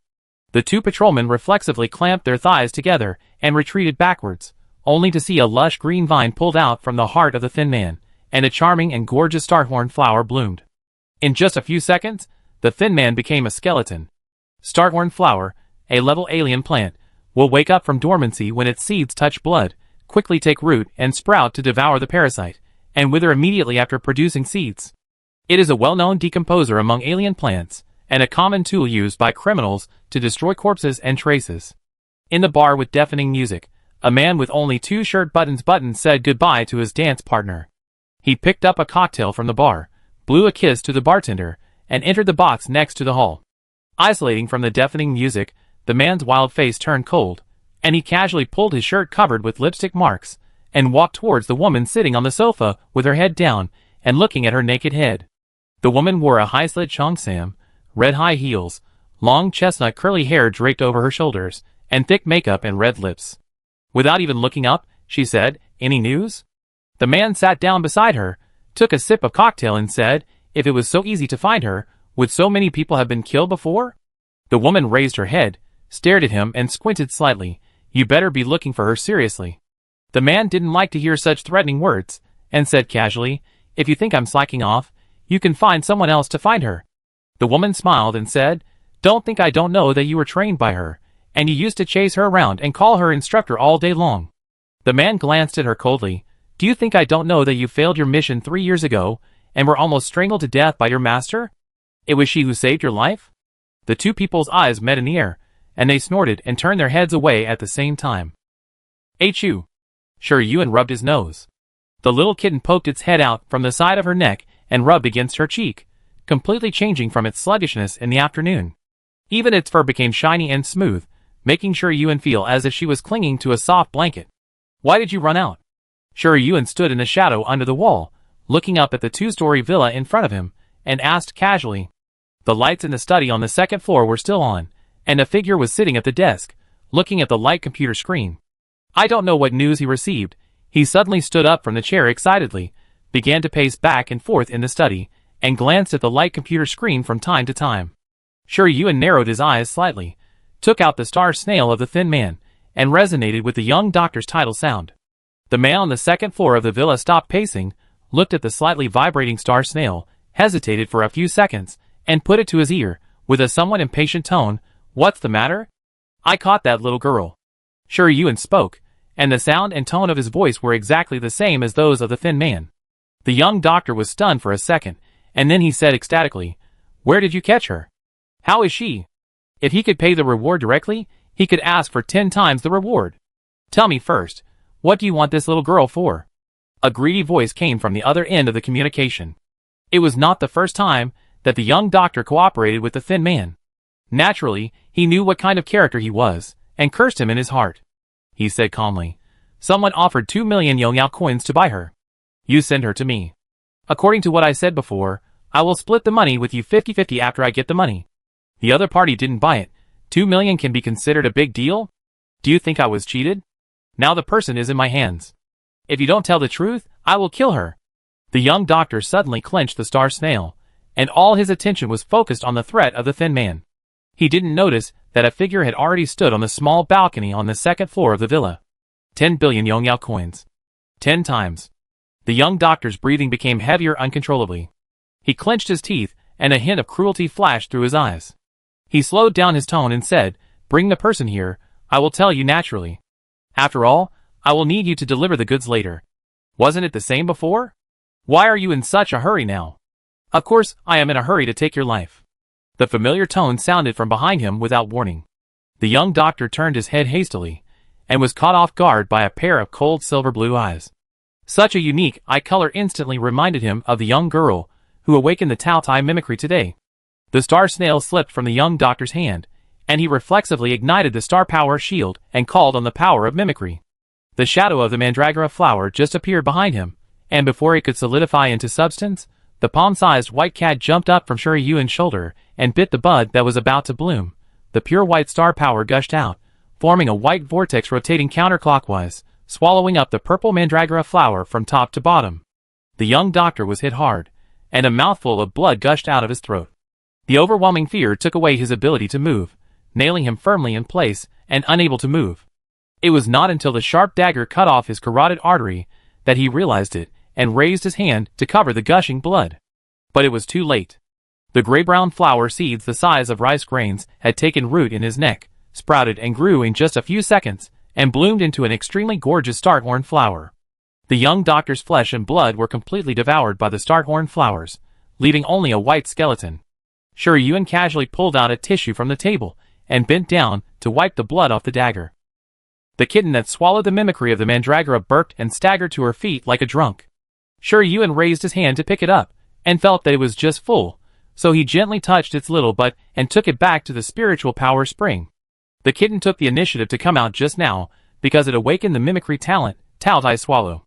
The two patrolmen reflexively clamped their thighs together and retreated backwards, only to see a lush green vine pulled out from the heart of the thin man, and a charming and gorgeous starthorn flower bloomed. In just a few seconds, the thin man became a skeleton. Starthorn flower, a level alien plant, will wake up from dormancy when its seeds touch blood, quickly take root and sprout to devour the parasite, and wither immediately after producing seeds. It is a well-known decomposer among alien plants, and a common tool used by criminals to destroy corpses and traces. In the bar with deafening music, a man with only 2 shirt buttons said goodbye to his dance partner. He picked up a cocktail from the bar, blew a kiss to the bartender, and entered the box next to the hall. Isolating from the deafening music, the man's wild face turned cold, and he casually pulled his shirt covered with lipstick marks, and walked towards the woman sitting on the sofa with her head down and looking at her naked head. The woman wore a high-slit cheongsam, red high heels, long chestnut curly hair draped over her shoulders, and thick makeup and red lips. Without even looking up, she said, "Any news?" The man sat down beside her, took a sip of cocktail and said, "If it was so easy to find her, would so many people have been killed before?" The woman raised her head, stared at him and squinted slightly. "You better be looking for her seriously." The man didn't like to hear such threatening words, and said casually, "If you think I'm slacking off, you can find someone else to find her." The woman smiled and said, "Don't think I don't know that you were trained by her, and you used to chase her around and call her instructor all day long." The man glanced at her coldly. "Do you think I don't know that you failed your mission 3 years ago, and were almost strangled to death by your master? It was she who saved your life?" The two people's eyes met in the air, and they snorted and turned their heads away at the same time. "H.U." Sure Yuan rubbed his nose. The little kitten poked its head out from the side of her neck and rubbed against her cheek, completely changing from its sluggishness in the afternoon. Even its fur became shiny and smooth, making Sure Yuan feel as if she was clinging to a soft blanket. "Why did you run out?" Sure Yuan stood in the shadow under the wall, looking up at the 2-story villa in front of him, and asked casually. The lights in the study on the 2nd floor were still on, and a figure was sitting at the desk, looking at the light computer screen. I don't know what news he received. He suddenly stood up from the chair excitedly, began to pace back and forth in the study, and glanced at the light computer screen from time to time. Sure Yuan narrowed his eyes slightly, took out the star snail of the thin man, and resonated with the young doctor's title sound. The man on the 2nd floor of the villa stopped pacing, looked at the slightly vibrating star snail, hesitated for a few seconds, and put it to his ear, with a somewhat impatient tone. "What's the matter?" "I caught that little girl." Sure Yuan spoke, and the sound and tone of his voice were exactly the same as those of the thin man. The young doctor was stunned for a second, and then he said ecstatically, "Where did you catch her? How is she?" If he could pay the reward directly, he could ask for 10 times the reward. "Tell me first, what do you want this little girl for?" A greedy voice came from the other end of the communication. It was not the first time that the young doctor cooperated with the thin man. Naturally, he knew what kind of character he was, and cursed him in his heart. He said calmly, "Someone offered 2 million Yongyao coins to buy her. You send her to me. According to what I said before, I will split the money with you 50-50 after I get the money. The other party didn't buy it. 2 million can be considered a big deal? Do you think I was cheated? Now the person is in my hands. If you don't tell the truth, I will kill her." The young doctor suddenly clenched the star snail, and all his attention was focused on the threat of the thin man. He didn't notice that a figure had already stood on the small balcony on the 2nd floor of the villa. 10 billion Yongyao coins. 10 times. The young doctor's breathing became heavier uncontrollably. He clenched his teeth, and a hint of cruelty flashed through his eyes. He slowed down his tone and said, "Bring the person here, I will tell you naturally. After all, I will need you to deliver the goods later. Wasn't it the same before? Why are you in such a hurry now?" "Of course, I am in a hurry to take your life." The familiar tone sounded from behind him without warning. The young doctor turned his head hastily, and was caught off guard by a pair of cold silver blue eyes. Such a unique eye color instantly reminded him of the young girl who awakened the Tao Tai mimicry today. The star snail slipped from the young doctor's hand, and he reflexively ignited the star power shield and called on the power of mimicry. The shadow of the mandragora flower just appeared behind him, and before it could solidify into substance, the palm-sized white cat jumped up from Yuan's shoulder and bit the bud that was about to bloom. The pure white star power gushed out, forming a white vortex rotating counterclockwise, swallowing up the purple mandragora flower from top to bottom. The young doctor was hit hard, and a mouthful of blood gushed out of his throat. The overwhelming fear took away his ability to move, nailing him firmly in place and unable to move. It was not until the sharp dagger cut off his carotid artery that he realized it and raised his hand to cover the gushing blood. But it was too late. The gray-brown flower seeds the size of rice grains had taken root in his neck, sprouted and grew in just a few seconds, and bloomed into an extremely gorgeous starthorn flower. The young doctor's flesh and blood were completely devoured by the starthorn flowers, leaving only a white skeleton. Yuan casually pulled out a tissue from the table and bent down to wipe the blood off the dagger. The kitten that swallowed the mimicry of the mandragora burped and staggered to her feet like a drunk. Yuan raised his hand to pick it up, and felt that it was just full, so he gently touched its little butt and took it back to the spiritual power spring. The kitten took the initiative to come out just now, because it awakened the mimicry talent, Taotai Swallow.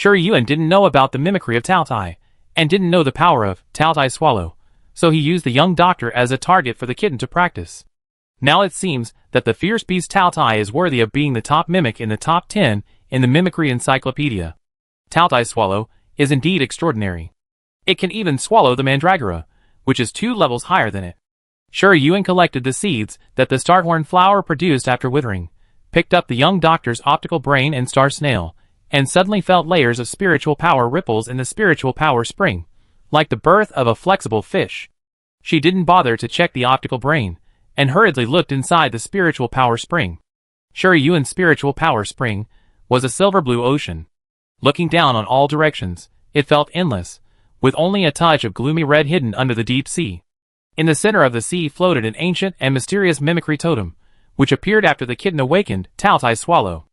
Yuan didn't know about the mimicry of Taotai, and didn't know the power of Taotai Swallow, so he used the young doctor as a target for the kitten to practice. Now it seems that the fierce beast Taotai is worthy of being the top mimic in the top 10 in the Mimicry Encyclopedia. Taotai Swallow is indeed extraordinary. It can even swallow the mandragora, which is 2 levels higher than it. Yuan collected the seeds that the starthorn flower produced after withering, picked up the young doctor's optical brain and star snail, and suddenly felt layers of spiritual power ripples in the spiritual power spring, like the birth of a flexible fish. She didn't bother to check the optical brain, and hurriedly looked inside the spiritual power spring. Yuan's spiritual power spring was a silver-blue ocean. Looking down on all directions, it felt endless, with only a touch of gloomy red hidden under the deep sea. In the center of the sea floated an ancient and mysterious mimicry totem, which appeared after the kitten awakened Taotai Swallow.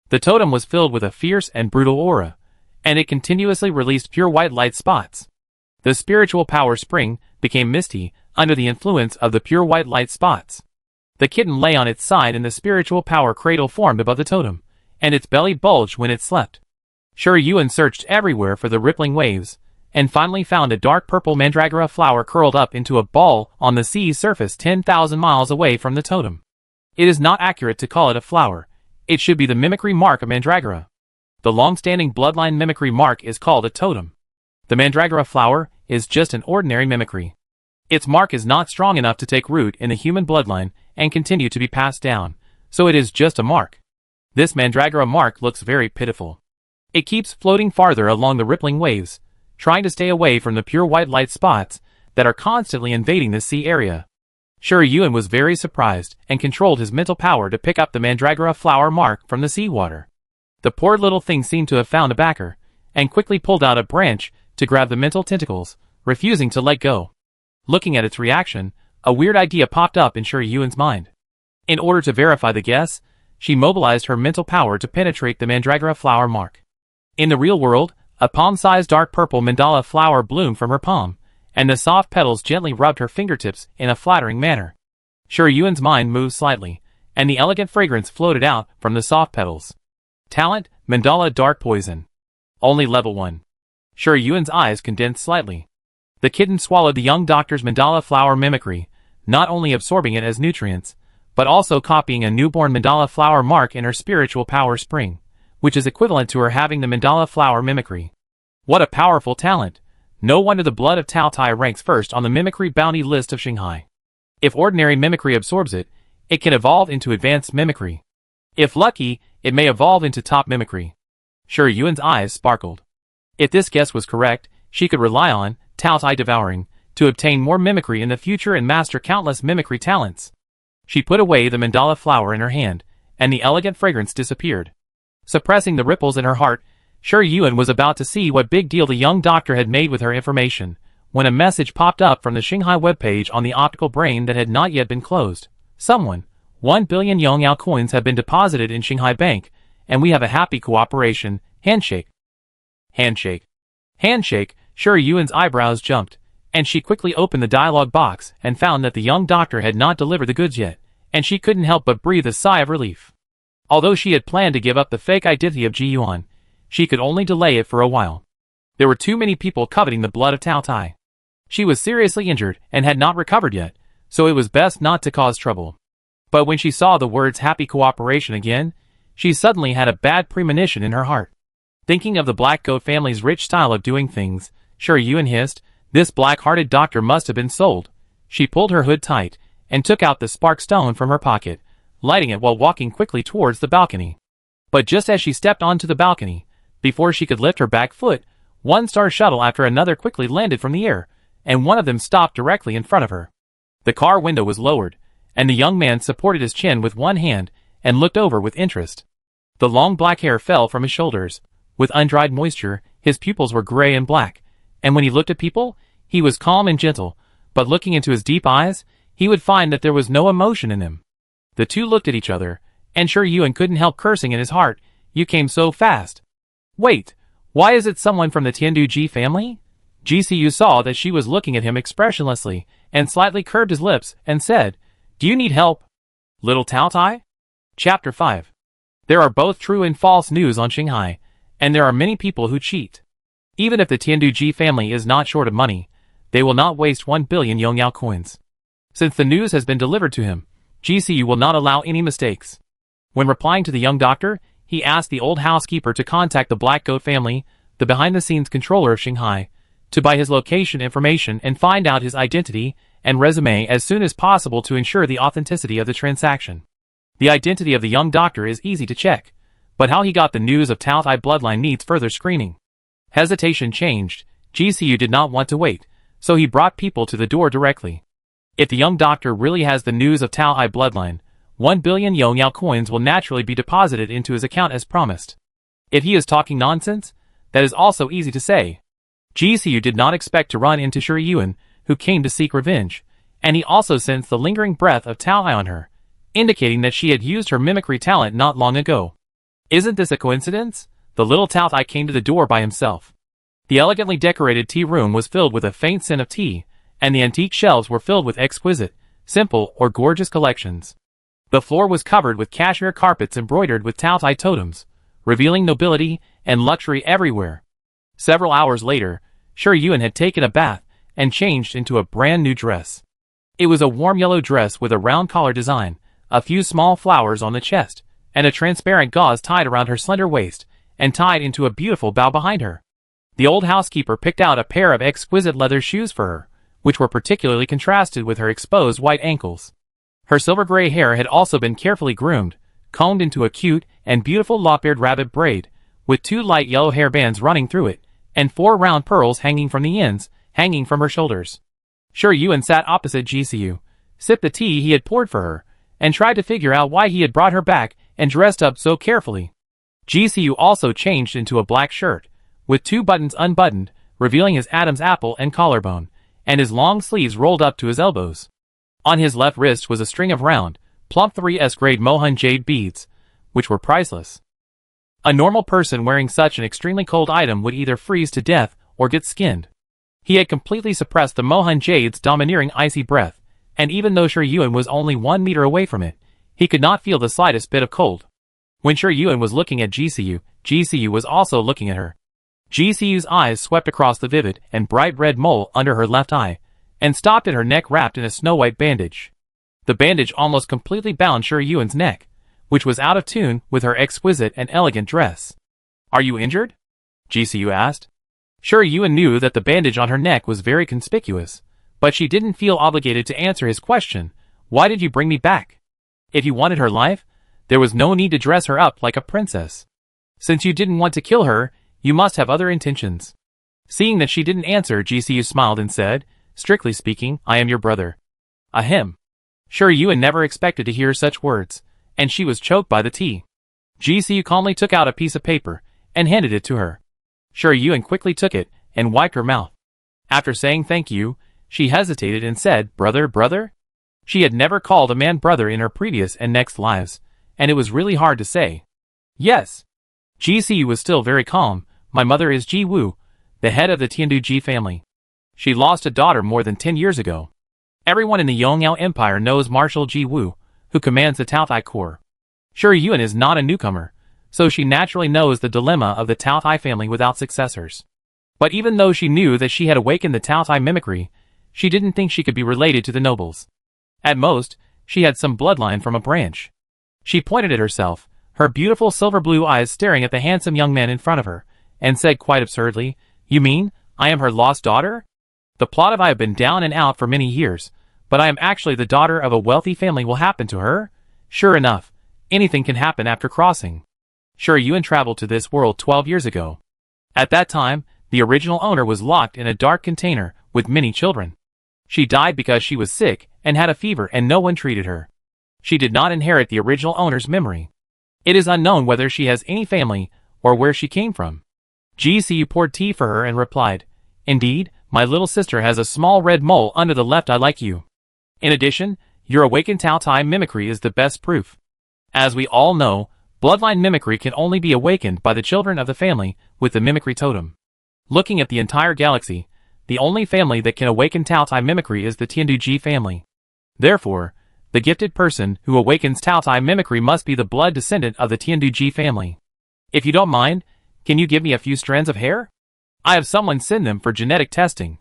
The totem was filled with a fierce and brutal aura, and it continuously released pure white light spots. The spiritual power spring became misty under the influence of the pure white light spots. The kitten lay on its side in the spiritual power cradle formed above the totem, and its belly bulged when it slept. Yuan searched everywhere for the rippling waves, and finally found a dark purple mandragora flower curled up into a ball on the sea's surface 10,000 miles away from the totem. It is not accurate to call it a flower. It should be the mimicry mark of mandragora. The long-standing bloodline mimicry mark is called a totem. The mandragora flower is just an ordinary mimicry. Its mark is not strong enough to take root in the human bloodline and continue to be passed down, so it is just a mark. This mandragora mark looks very pitiful. It keeps floating farther along the rippling waves, trying to stay away from the pure white light spots that are constantly invading the sea area. Yuan was very surprised and controlled his mental power to pick up the mandragora flower mark from the seawater. The poor little thing seemed to have found a backer, and quickly pulled out a branch to grab the mental tentacles, refusing to let go. Looking at its reaction, a weird idea popped up in Yuan's mind. In order to verify the guess, she mobilized her mental power to penetrate the mandragora flower mark. In the real world, a palm-sized dark purple mandala flower bloomed from her palm, and the soft petals gently rubbed her fingertips in a flattering manner. Yuan's mind moved slightly, and the elegant fragrance floated out from the soft petals. Talent, Mandala Dark Poison. Only level 1. Yuan's eyes condensed slightly. The kitten swallowed the young doctor's mandala flower mimicry, not only absorbing it as nutrients, but also copying a newborn mandala flower mark in her spiritual power spring, which is equivalent to her having the mandala flower mimicry. What a powerful talent! No wonder the blood of Taotai ranks first on the mimicry bounty list of Shanghai. If ordinary mimicry absorbs it, it can evolve into advanced mimicry. If lucky, it may evolve into top mimicry. Yuan's eyes sparkled. If this guess was correct, she could rely on Taotai devouring to obtain more mimicry in the future and master countless mimicry talents. She put away the mandala flower in her hand, and the elegant fragrance disappeared. Suppressing the ripples in her heart, Yuan was about to see what big deal the young doctor had made with her information, when a message popped up from the Shanghai webpage on the optical brain that had not yet been closed. Someone, 1 billion Yongyao coins have been deposited in Shanghai Bank, and we have a happy cooperation. Handshake. Handshake. Handshake. Yuan's eyebrows jumped, and she quickly opened the dialogue box and found that the young doctor had not delivered the goods yet, and she couldn't help but breathe a sigh of relief. Although she had planned to give up the fake identity of Ji Yuan, she could only delay it for a while. There were too many people coveting the blood of Tao Tai. She was seriously injured and had not recovered yet, so it was best not to cause trouble. But when she saw the words happy cooperation again, she suddenly had a bad premonition in her heart. Thinking of the Black Goat family's rich style of doing things, Sure Yuan hissed, this black-hearted doctor must have been sold. She pulled her hood tight and took out the spark stone from her pocket, lighting it while walking quickly towards the balcony. But just as she stepped onto the balcony, before she could lift her back foot, one star shuttle after another quickly landed from the air, and one of them stopped directly in front of her. The car window was lowered, and the young man supported his chin with one hand and looked over with interest. The long black hair fell from his shoulders. With undried moisture, his pupils were gray and black, and when he looked at people, he was calm and gentle, but looking into his deep eyes, he would find that there was no emotion in them. The two looked at each other, and Sure Yuan couldn't help cursing in his heart, you came so fast. Wait, why is it someone from the Tiandu Ji family? GCU saw that she was looking at him expressionlessly, and slightly curved his lips, and said, do you need help? Little Tao Tai? Chapter 5. There are both true and false news on Shanghai, and there are many people who cheat. Even if the Tiandu Ji family is not short of money, they will not waste 1 billion Yongyao coins. Since the news has been delivered to him, GCU will not allow any mistakes. When replying to the young doctor, he asked the old housekeeper to contact the Black Goat family, the behind-the-scenes controller of Shanghai, to buy his location information and find out his identity and resume as soon as possible to ensure the authenticity of the transaction. The identity of the young doctor is easy to check, but how he got the news of Tao Tai bloodline needs further screening. Hesitation changed. GCU did not want to wait, so he brought people to the door directly. If the young doctor really has the news of Tao Tai bloodline, 1 billion Yongyao coins will naturally be deposited into his account as promised. If he is talking nonsense, that is also easy to say. GCU did not expect to run into Sure Yuan, who came to seek revenge, and he also sensed the lingering breath of Tao Tai on her, indicating that she had used her mimicry talent not long ago. Isn't this a coincidence? The little Tao Tai came to the door by himself. The elegantly decorated tea room was filled with a faint scent of tea, and the antique shelves were filled with exquisite, simple, or gorgeous collections. The floor was covered with cashmere carpets embroidered with Tao Tai totems, revealing nobility and luxury everywhere. Several hours later, Sure Yuan had taken a bath and changed into a brand new dress. It was a warm yellow dress with a round collar design, a few small flowers on the chest, and a transparent gauze tied around her slender waist and tied into a beautiful bow behind her. The old housekeeper picked out a pair of exquisite leather shoes for her, which were particularly contrasted with her exposed white ankles. Her silver-gray hair had also been carefully groomed, combed into a cute and beautiful lop-eared rabbit braid, with 2 light yellow hair bands running through it, and 4 round pearls hanging from the ends, hanging from her shoulders. Sure Yuan sat opposite GCU, sipped the tea he had poured for her, and tried to figure out why he had brought her back and dressed up so carefully. GCU also changed into a black shirt, with 2 buttons unbuttoned, revealing his Adam's apple and collarbone, and his long sleeves rolled up to his elbows. On his left wrist was a string of round, plump 3S grade Mohun jade beads, which were priceless. A normal person wearing such an extremely cold item would either freeze to death or get skinned. He had completely suppressed the Mohun jade's domineering icy breath, and even though Sure Yuan was only 1 meter away from it, he could not feel the slightest bit of cold. When Sure Yuan was looking at GCU, GCU was also looking at her. GCU's eyes swept across the vivid and bright red mole under her left eye, and stopped at her neck wrapped in a snow-white bandage. The bandage almost completely bound Sure Yuan's neck, which was out of tune with her exquisite and elegant dress. Are you injured? GCU asked. Sure Yuan knew that the bandage on her neck was very conspicuous, but she didn't feel obligated to answer his question. Why did you bring me back? If you wanted her life, there was no need to dress her up like a princess. Since you didn't want to kill her, you must have other intentions. Seeing that she didn't answer, GCU smiled and said, strictly speaking, I am your brother. Ahem. Sure Yuan never expected to hear such words, and she was choked by the tea. GCU calmly took out a piece of paper and handed it to her. Sure Yuan quickly took it and wiped her mouth. After saying thank you, she hesitated and said, brother? She had never called a man brother in her previous and next lives, and it was really hard to say. Yes. GCU was still very calm. My mother is Ji Wu, the head of the Tiandu Ji family. She lost a daughter more than 10 years ago. Everyone in the Yongyao Empire knows Marshal Ji Wu, who commands the Taotai Corps. Shi Yuan is not a newcomer, so she naturally knows the dilemma of the Taotai family without successors. But even though she knew that she had awakened the Taotai mimicry, she didn't think she could be related to the nobles. At most, she had some bloodline from a branch. She pointed at herself, her beautiful silver blue eyes staring at the handsome young man in front of her, and said quite absurdly, "You mean, I am her lost daughter? The plot of I have been down and out for many years, but I am actually the daughter of a wealthy family will happen to her? Sure enough, anything can happen after crossing." Shi Yuan traveled to this world 12 years ago. At that time, the original owner was locked in a dark container with many children. She died because she was sick and had a fever and no one treated her. She did not inherit the original owner's memory. It is unknown whether she has any family or where she came from. GCU poured tea for her and replied, "Indeed, my little sister has a small red mole under the left eye like you. In addition, your awakened Taotai mimicry is the best proof. As we all know, bloodline mimicry can only be awakened by the children of the family with the mimicry totem. Looking at the entire galaxy, the only family that can awaken Taotai mimicry is the Tianduji family. Therefore, the gifted person who awakens Taotai mimicry must be the blood descendant of the Tianduji family. If you don't mind, can you give me a few strands of hair? I have someone send them for genetic testing."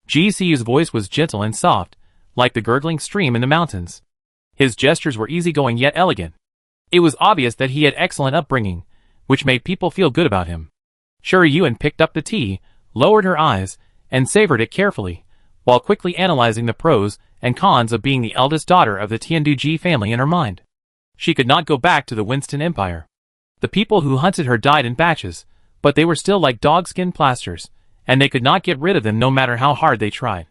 GCU's voice was gentle and soft, like the gurgling stream in the mountains. His gestures were easygoing yet elegant. It was obvious that he had excellent upbringing, which made people feel good about him. Shi Yuan picked up the tea, lowered her eyes, and savored it carefully, while quickly analyzing the pros and cons of being the eldest daughter of the Tianduji family in her mind. She could not go back to the Winston Empire. The people who hunted her died in batches, but they were still like dogskin plasters, and they could not get rid of them no matter how hard they tried.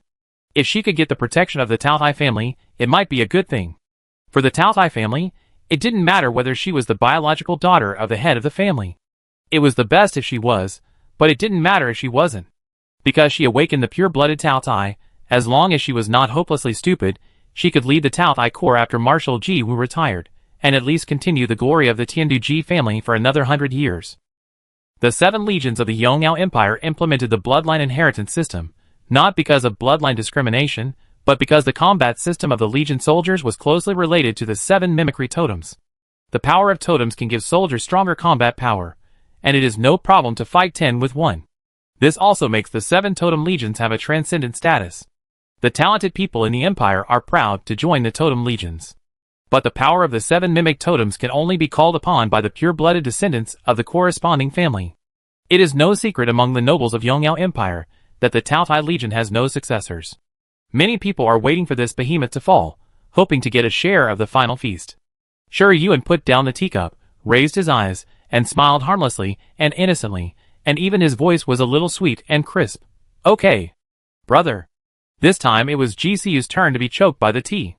If she could get the protection of the Taotai family, it might be a good thing. For the Taotai family, it didn't matter whether she was the biological daughter of the head of the family. It was the best if she was, but it didn't matter if she wasn't. Because she awakened the pure-blooded Taotai, as long as she was not hopelessly stupid, she could lead the Taotai Corps after Marshal Ji Wu retired, and at least continue the glory of the Tianduji family for another 100 years. The 7 legions of the Yongyao Empire implemented the bloodline inheritance system, not because of bloodline discrimination, but because the combat system of the legion soldiers was closely related to the 7 mimicry totems. The power of totems can give soldiers stronger combat power, and it is no problem to fight 10 with 1. This also makes the 7 totem legions have a transcendent status. The talented people in the empire are proud to join the totem legions. But the power of the 7 mimic totems can only be called upon by the pure-blooded descendants of the corresponding family. It is no secret among the nobles of Yongyao Empire that the Taotai Legion has no successors. Many people are waiting for this behemoth to fall, hoping to get a share of the final feast. Shi Yuan put down the teacup, raised his eyes, and smiled harmlessly and innocently, and even his voice was a little sweet and crisp. "Okay, brother." This time it was GCU's turn to be choked by the tea.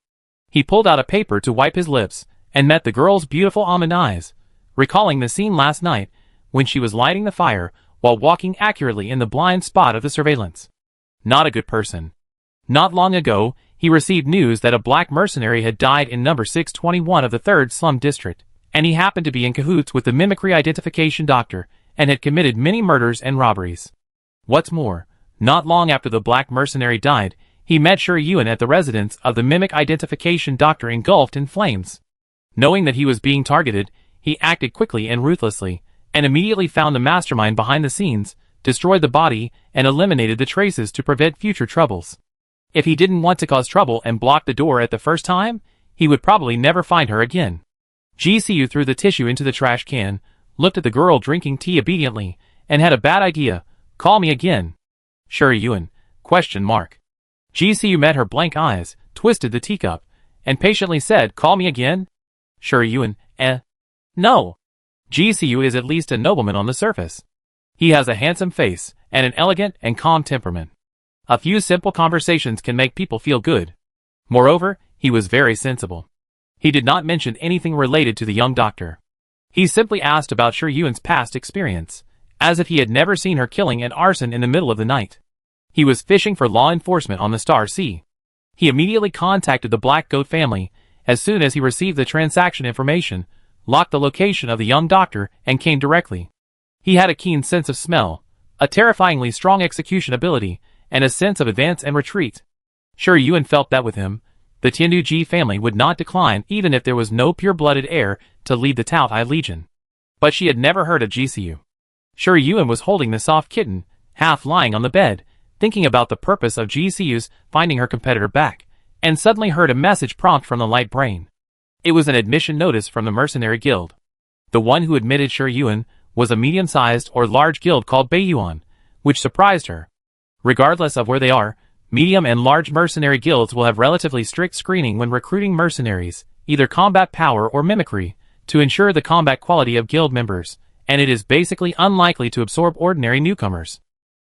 He pulled out a paper to wipe his lips, and met the girl's beautiful almond eyes, recalling the scene last night, when she was lighting the fire, while walking accurately in the blind spot of the surveillance. Not a good person. Not long ago, he received news that a black mercenary had died in number 621 of the 3rd Slum District, and he happened to be in cahoots with the mimicry identification doctor, and had committed many murders and robberies. What's more, not long after the black mercenary died, he met Shi Yuan at the residence of the mimic identification doctor engulfed in flames. Knowing that he was being targeted, he acted quickly and ruthlessly, and immediately found the mastermind behind the scenes, destroyed the body, and eliminated the traces to prevent future troubles. If he didn't want to cause trouble and block the door at the first time, he would probably never find her again. GCU threw the tissue into the trash can, looked at the girl drinking tea obediently, and had a bad idea. "Call me again." Shi Yuan, ? GCU met her blank eyes, twisted the teacup, and patiently said, "Call me again?" Shi Yuan, No. GCU is at least a nobleman on the surface. He has a handsome face, and an elegant and calm temperament. A few simple conversations can make people feel good. Moreover, he was very sensible. He did not mention anything related to the young doctor. He simply asked about Shi Yuan's past experience, as if he had never seen her killing and arson in the middle of the night. He was fishing for law enforcement on the Star Sea. He immediately contacted the Black Goat family as soon as he received the transaction information, locked the location of the young doctor, and came directly. He had a keen sense of smell, a terrifyingly strong execution ability, and a sense of advance and retreat. Sure, Yuan felt that with him, the Tianduji family would not decline even if there was no pure-blooded heir to lead the Taotai Legion. But she had never heard of GCU. Sure, Yuan was holding the soft kitten, half lying on the bed, thinking about the purpose of GCU's finding her competitor back, and suddenly heard a message prompt from the light brain. It was an admission notice from the mercenary guild. The one who admitted Sure Yuan was a medium-sized or large guild called Beiyuan, which surprised her. Regardless of where they are, medium and large mercenary guilds will have relatively strict screening when recruiting mercenaries, either combat power or mimicry, to ensure the combat quality of guild members, and it is basically unlikely to absorb ordinary newcomers.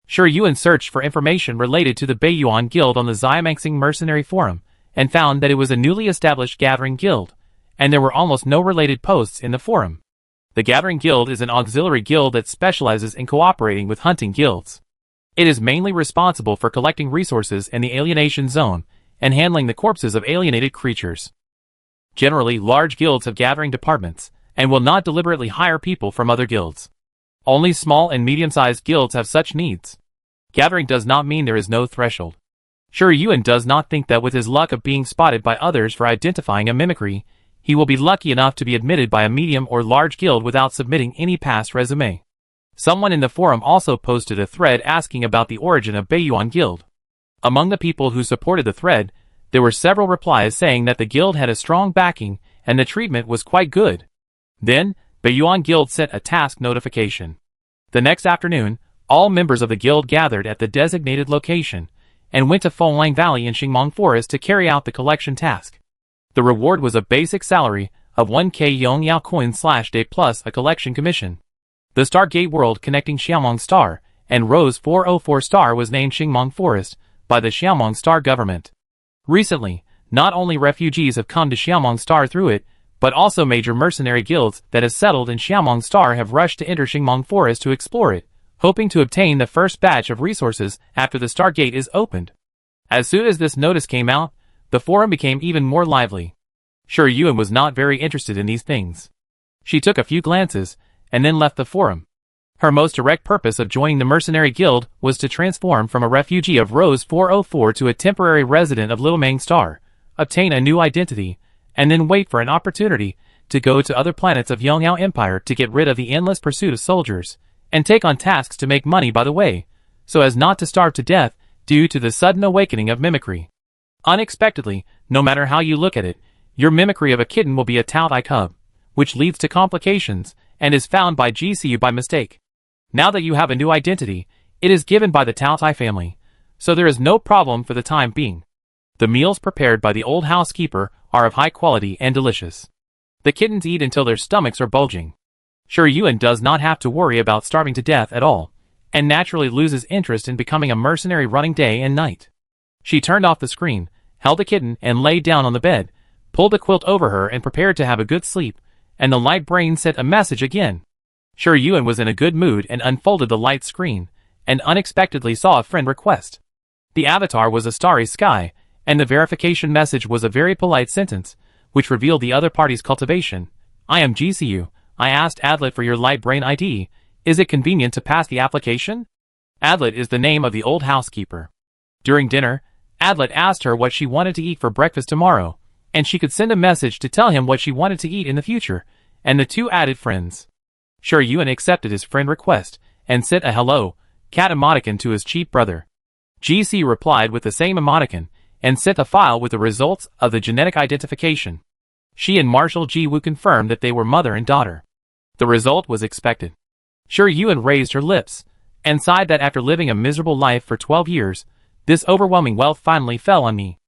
Sure Yuan searched for information related to the Beiyuan Guild on the Xiamangsing Mercenary Forum, and found that it was a newly established gathering guild, and there were almost no related posts in the forum. The Gathering Guild is an auxiliary guild that specializes in cooperating with hunting guilds. It is mainly responsible for collecting resources in the alienation zone and handling the corpses of alienated creatures. Generally, large guilds have gathering departments, and will not deliberately hire people from other guilds. Only small and medium-sized guilds have such needs. Gathering does not mean there is no threshold. Sure Yuan does not think that with his luck of being spotted by others for identifying a mimicry, he will be lucky enough to be admitted by a medium or large guild without submitting any past resume. Someone in the forum also posted a thread asking about the origin of Beiyuan Guild. Among the people who supported the thread, there were several replies saying that the guild had a strong backing and the treatment was quite good. Then, Beiyuan Guild sent a task notification. The next afternoon, all members of the guild gathered at the designated location and went to Fenglang Valley in Xingmang Forest to carry out the collection task. The reward was a basic salary of 1k Yongyao coin/day plus a collection commission. The Stargate World connecting Xiaomong Star and Rose 404 Star was named Xingmang Forest by the Xiaomong Star government. Recently, not only refugees have come to Xiaomong Star through it, but also major mercenary guilds that have settled in Xiaomong Star have rushed to enter Xingmang Forest to explore it, hoping to obtain the first batch of resources after the Stargate is opened. As soon as this notice came out, the forum became even more lively. Sure Yuan was not very interested in these things. She took a few glances, and then left the forum. Her most direct purpose of joining the mercenary guild was to transform from a refugee of Rose 404 to a temporary resident of Little Mang Star, obtain a new identity, and then wait for an opportunity to go to other planets of Yongyao Empire to get rid of the endless pursuit of soldiers, and take on tasks to make money by the way, so as not to starve to death due to the sudden awakening of mimicry. Unexpectedly, no matter how you look at it, your mimicry of a kitten will be a Taotai cub, which leads to complications, and is found by GCU by mistake. Now that you have a new identity, it is given by the Taotai family, so there is no problem for the time being. The meals prepared by the old housekeeper are of high quality and delicious. The kittens eat until their stomachs are bulging. Sure Yuan does not have to worry about starving to death at all, and naturally loses interest in becoming a mercenary running day and night. She turned off the screen, held the kitten and lay down on the bed, pulled the quilt over her and prepared to have a good sleep, and the light brain sent a message again. Sure Yuan was in a good mood and unfolded the light screen, and unexpectedly saw a friend request. The avatar was a starry sky, and the verification message was a very polite sentence, which revealed the other party's cultivation. I am GCU. I asked Adlet for your light brain ID. Is it convenient to pass the application? Adlet is the name of the old housekeeper. During dinner, Adlet asked her what she wanted to eat for breakfast tomorrow, and she could send a message to tell him what she wanted to eat in the future, and the two added friends. Sure Yuan accepted his friend request, and sent a hello, cat emoticon to his cheap brother. GC replied with the same emoticon, and sent a file with the results of the genetic identification. She and Marshal Ji Wu confirmed that they were mother and daughter. The result was expected. Sure Yuan raised her lips, and sighed that after living a miserable life for 12 years, this overwhelming wealth finally fell on me.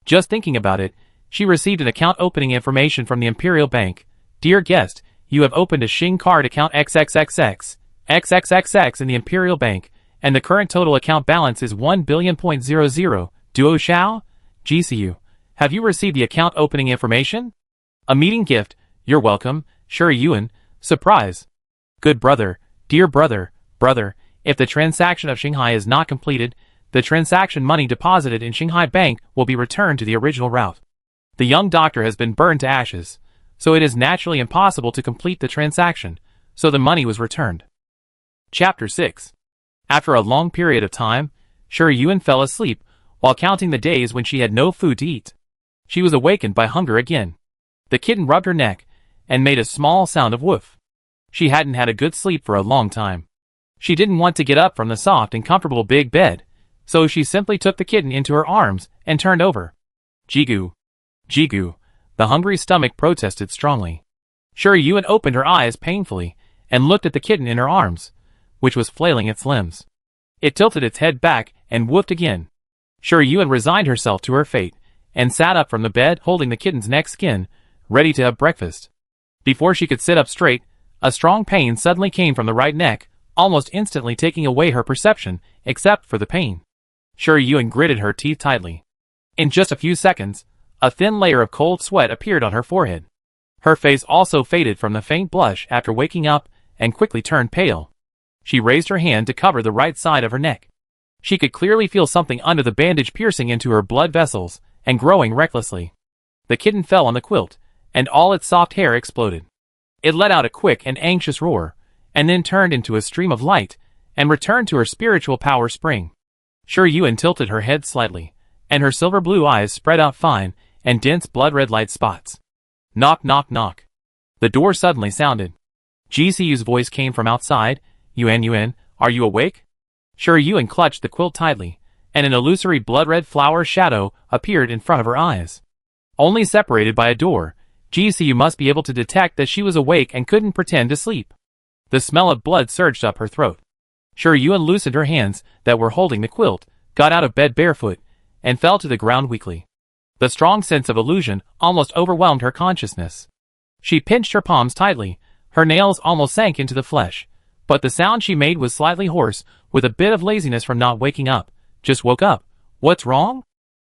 Just thinking about it, she received an account opening information from the Imperial Bank. Dear guest, you have opened a Xing card account XXXX in the Imperial Bank, and the current total account balance is 1 billion.00. Duo Xiao? GCU. Have you received the account opening information? A meeting gift. You're welcome. Sure Yuan. Surprise. Good brother. Dear brother. If the transaction of Shanghai is not completed, the transaction money deposited in Shanghai Bank will be returned to the original route. The young doctor has been burned to ashes, so it is naturally impossible to complete the transaction, so the money was returned. Chapter 6. After a long period of time, Shi Yuan fell asleep while counting the days when she had no food to eat. She was awakened by hunger again. The kitten rubbed her neck and made a small sound of woof. She hadn't had a good sleep for a long time. She didn't want to get up from the soft and comfortable big bed, so she simply took the kitten into her arms and turned over. Jigu. Jigu. The hungry stomach protested strongly. Shi Yuan opened her eyes painfully and looked at the kitten in her arms, which was flailing its limbs. It tilted its head back and woofed again. Shi Yuan resigned herself to her fate and sat up from the bed holding the kitten's neck skin, ready to have breakfast. Before she could sit up straight, a strong pain suddenly came from the right neck, almost instantly taking away her perception, except for the pain. Shi Yuan gritted her teeth tightly. In just a few seconds, a thin layer of cold sweat appeared on her forehead. Her face also faded from the faint blush after waking up and quickly turned pale. She raised her hand to cover the right side of her neck. She could clearly feel something under the bandage piercing into her blood vessels and growing recklessly. The kitten fell on the quilt, and all its soft hair exploded. It let out a quick and anxious roar, and then turned into a stream of light and returned to her spiritual power spring. Shi Yuan tilted her head slightly, and her silver blue eyes spread out fine and dense blood-red light spots. Knock, knock, knock. The door suddenly sounded. GCU's voice came from outside. Yuan, are you awake? Shi Yuan clutched the quilt tightly, and an illusory blood-red flower shadow appeared in front of her eyes. Only separated by a door, GCU must be able to detect that she was awake and couldn't pretend to sleep. The smell of blood surged up her throat. Shi Yuan loosened her hands that were holding the quilt, got out of bed barefoot, and fell to the ground weakly. The strong sense of illusion almost overwhelmed her consciousness. She pinched her palms tightly, her nails almost sank into the flesh, but the sound she made was slightly hoarse, with a bit of laziness from not waking up. Just woke up. What's wrong?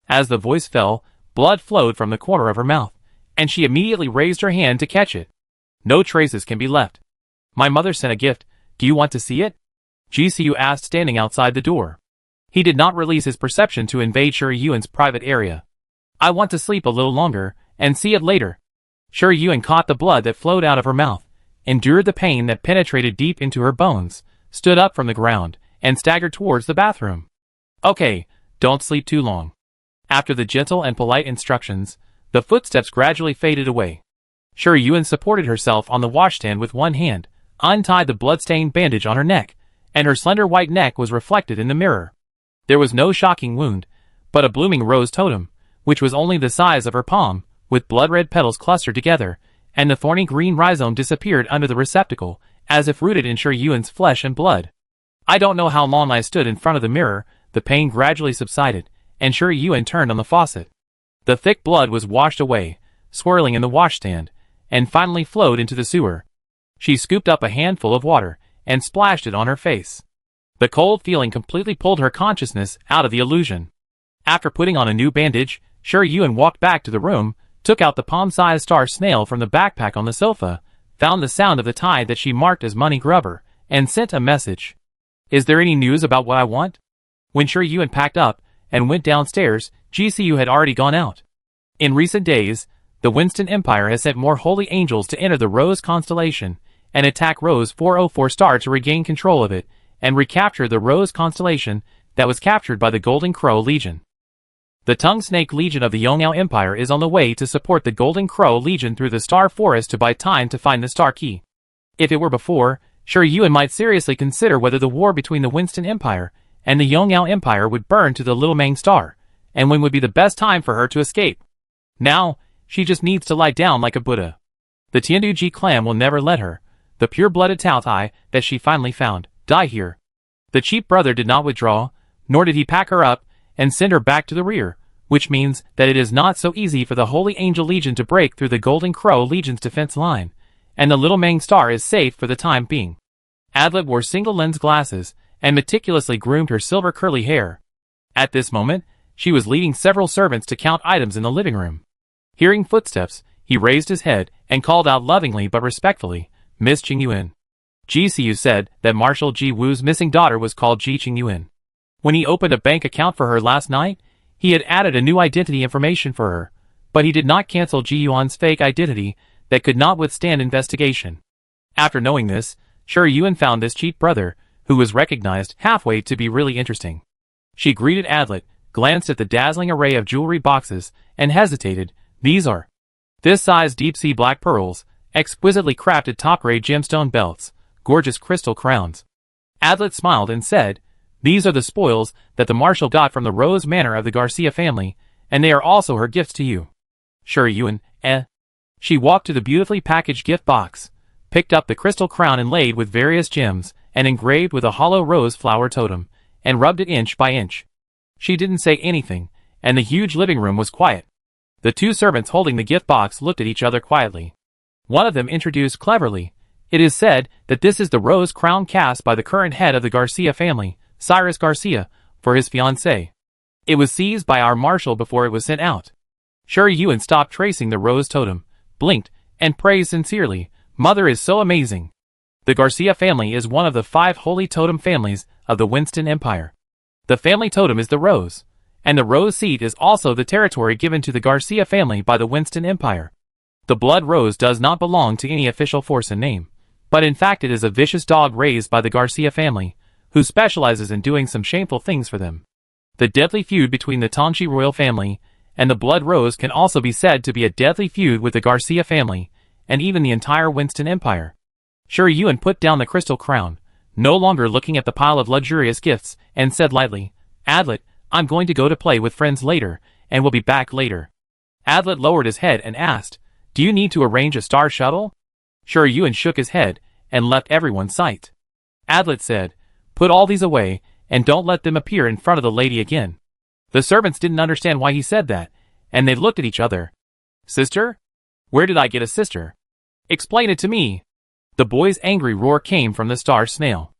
As the voice fell, blood flowed from the corner of her mouth, and she immediately raised her hand to catch it. No traces can be left. My mother sent a gift. Do you want to see it? GCU asked, standing outside the door. He did not release his perception to invade Shi Yuan's private area. I want to sleep a little longer and see it later. Shi Yuan caught the blood that flowed out of her mouth, endured the pain that penetrated deep into her bones, stood up from the ground, and staggered towards the bathroom. Okay, don't sleep too long. After the gentle and polite instructions, the footsteps gradually faded away. Shi Yuan supported herself on the washstand with one hand, untied the blood-stained bandage on her neck, and her slender white neck was reflected in the mirror. There was no shocking wound, but a blooming rose totem, which was only the size of her palm, with blood-red petals clustered together, and the thorny green rhizome disappeared under the receptacle, as if rooted in Shi Yuan's flesh and blood. I don't know how long I stood in front of the mirror. The pain gradually subsided, and Shi Yuan turned on the faucet. The thick blood was washed away, swirling in the washstand, and finally flowed into the sewer. She scooped up a handful of water and splashed it on her face. The cold feeling completely pulled her consciousness out of the illusion. After putting on a new bandage, Shi Yuan walked back to the room, took out the palm-sized star snail from the backpack on the sofa, found the sound of the tie that she marked as money grubber, and sent a message. Is there any news about what I want? When Shi Yuan packed up and went downstairs, GCU had already gone out. In recent days, the Winston Empire has sent more holy angels to enter the Rose constellation and attack Rose 404 star to regain control of it and recapture the Rose constellation that was captured by the Golden Crow Legion. The Tongue Snake Legion of the Yongyao Empire is on the way to support the Golden Crow Legion through the Star Forest to buy time to find the Star Key. If it were before, Shi Yuan might seriously consider whether the war between the Winston Empire and the Yongyao Empire would burn to the Little Mang Star, and when would be the best time for her to escape. Now, she just needs to lie down like a Buddha. The Tianduji clan will never let her, the pure-blooded Taotai that she finally found, die here. The cheap brother did not withdraw, nor did he pack her up and send her back to the rear, which means that it is not so easy for the Holy Angel Legion to break through the Golden Crow Legion's defense line, and the Little Mang Star is safe for the time being. Adlet wore single-lens glasses and meticulously groomed her silver curly hair. At this moment, she was leading several servants to count items in the living room. Hearing footsteps, he raised his head and called out lovingly but respectfully, Miss Qingyuan. GCU said that Marshal Ji Wu's missing daughter was called Ji Qingyuan. When he opened a bank account for her last night, he had added a new identity information for her, but he did not cancel Ji Yuan's fake identity that could not withstand investigation. After knowing this, Shi Yuan found this cheat brother, who was recognized halfway to be really interesting. She greeted Adlet, glanced at the dazzling array of jewelry boxes, and hesitated. These are this size deep-sea black pearls, exquisitely crafted top-grade gemstone belts, gorgeous crystal crowns. Adlet smiled and said, these are the spoils that the Marshal got from the Rose Manor of the Garcia family, and they are also her gifts to you. Sure, Yuan, She walked to the beautifully packaged gift box, picked up the crystal crown inlaid with various gems, and engraved with a hollow rose flower totem, and rubbed it inch by inch. She didn't say anything, and the huge living room was quiet. The two servants holding the gift box looked at each other quietly. One of them introduced cleverly, it is said that this is the rose crown cast by the current head of the Garcia family, Cyrus Garcia, for his fiancée. It was seized by our marshal before it was sent out. Sure Yuan stopped tracing the rose totem, blinked, and praised sincerely, Mother is so amazing. The Garcia family is one of the 5 holy totem families of the Winston Empire. The family totem is the rose, and the rose seed is also the territory given to the Garcia family by the Winston Empire. The blood rose does not belong to any official force and name, but in fact it is a vicious dog raised by the Garcia family, who specializes in doing some shameful things for them. The deadly feud between the Tonchi royal family and the blood rose can also be said to be a deadly feud with the Garcia family, and even the entire Winston Empire. Sure Yuan put down the crystal crown, no longer looking at the pile of luxurious gifts, and said lightly, Adlet, I'm going to go to play with friends later, and will be back later. Adlet lowered his head and asked, do you need to arrange a star shuttle? Sure Yuan shook his head, and left everyone's sight. Adlet said, put all these away, and don't let them appear in front of the lady again. The servants didn't understand why he said that, and they looked at each other. Sister? Where did I get a sister? Explain it to me. The boy's angry roar came from the star snail.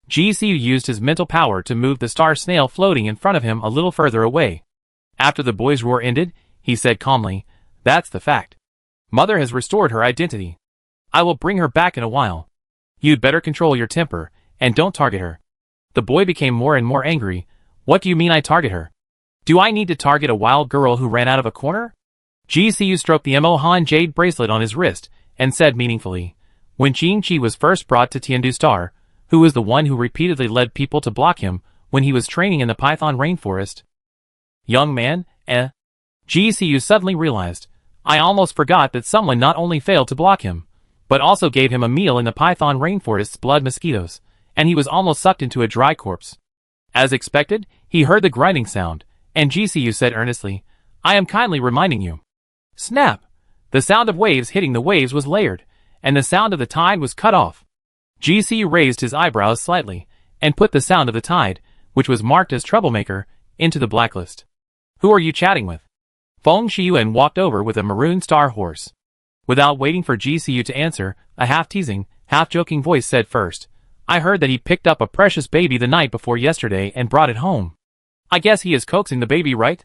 GCU used his mental power to move the star snail floating in front of him a little further away. After the boy's roar ended, he said calmly, that's the fact. Mother has restored her identity. I will bring her back in a while. You'd better control your temper, and don't target her. The boy became more and more angry. What do you mean I target her? Do I need to target a wild girl who ran out of a corner? GCU stroked the Mohan jade bracelet on his wrist, and said meaningfully, when Qin Chi was first brought to Tiandu Star, who was the one who repeatedly led people to block him when he was training in the Python rainforest? Young man, GCU suddenly realized, I almost forgot that someone not only failed to block him, but also gave him a meal in the Python rainforest's blood mosquitoes, and he was almost sucked into a dry corpse. As expected, he heard the grinding sound, and GCU said earnestly, I am kindly reminding you. Snap! The sound of waves hitting the waves was layered, and the sound of the tide was cut off. GCU raised his eyebrows slightly, and put the sound of the tide, which was marked as troublemaker, into the blacklist. Who are you chatting with? Feng Shiyuan walked over with a maroon star horse. Without waiting for GCU to answer, a half-teasing, half-joking voice said first, I heard that he picked up a precious baby the night before yesterday and brought it home. I guess he is coaxing the baby, right?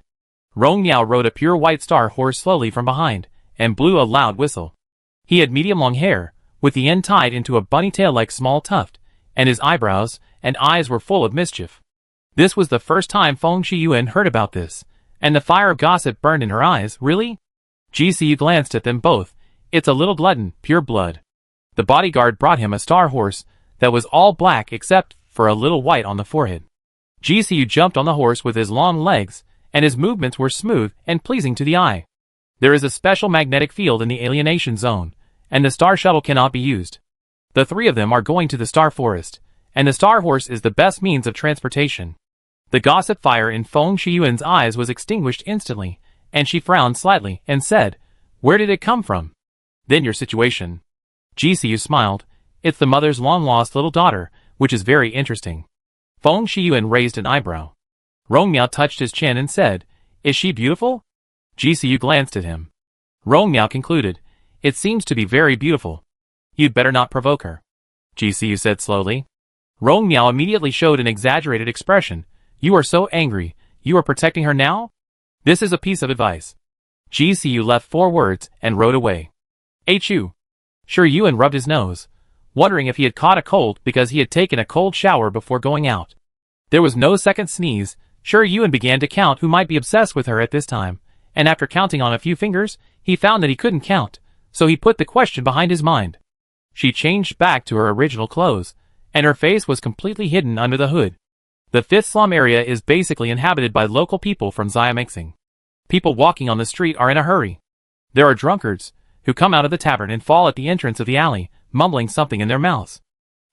Rong Miao rode a pure white star horse slowly from behind, and blew a loud whistle. He had medium-long hair, with the end tied into a bunny tail-like small tuft, and his eyebrows and eyes were full of mischief. This was the first time Feng Shiyuan heard about this, and the fire of gossip burned in her eyes. Really? GCU glanced at them both. It's a little glutton, pure blood. The bodyguard brought him a star horse that was all black except for a little white on the forehead. GCU jumped on the horse with his long legs, and his movements were smooth and pleasing to the eye. There is a special magnetic field in the alienation zone, and the star shuttle cannot be used. The 3 of them are going to the star forest, and the star horse is the best means of transportation. The gossip fire in Feng Shiyuan's eyes was extinguished instantly, and she frowned slightly and said, Where did it come from? Then your situation. GCU smiled. It's the mother's long-lost little daughter, which is very interesting. Feng Shiyuan raised an eyebrow. Rong Miao touched his chin and said, Is she beautiful? GCU glanced at him. Rong Miao concluded, It seems to be very beautiful. You'd better not provoke her. GCU said slowly. Rong Miao immediately showed an exaggerated expression. You are so angry, you are protecting her now? This is a piece of advice. GCU left 4 words and rode away. H.U. Sure Yuan rubbed his nose, wondering if he had caught a cold because he had taken a cold shower before going out. There was no second sneeze. Sure Yuan began to count who might be obsessed with her at this time, and after counting on a few fingers, he found that he couldn't count, so he put the question behind his mind. She changed back to her original clothes, and her face was completely hidden under the hood. The fifth slum area is basically inhabited by local people from Xiamixing. People walking on the street are in a hurry. There are drunkards, who come out of the tavern and fall at the entrance of the alley, mumbling something in their mouths.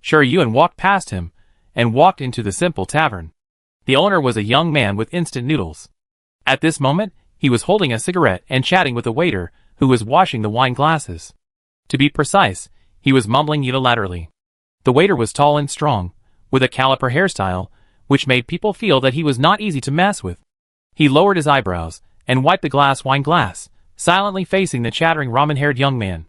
Shi Yuan walked past him, and walked into the simple tavern. The owner was a young man with instant noodles. At this moment, he was holding a cigarette and chatting with a waiter, who was washing the wine glasses. To be precise, he was mumbling unilaterally. The waiter was tall and strong, with a caliper hairstyle, which made people feel that he was not easy to mess with. He lowered his eyebrows, and wiped the wine glass, silently facing the chattering ramen-haired young man.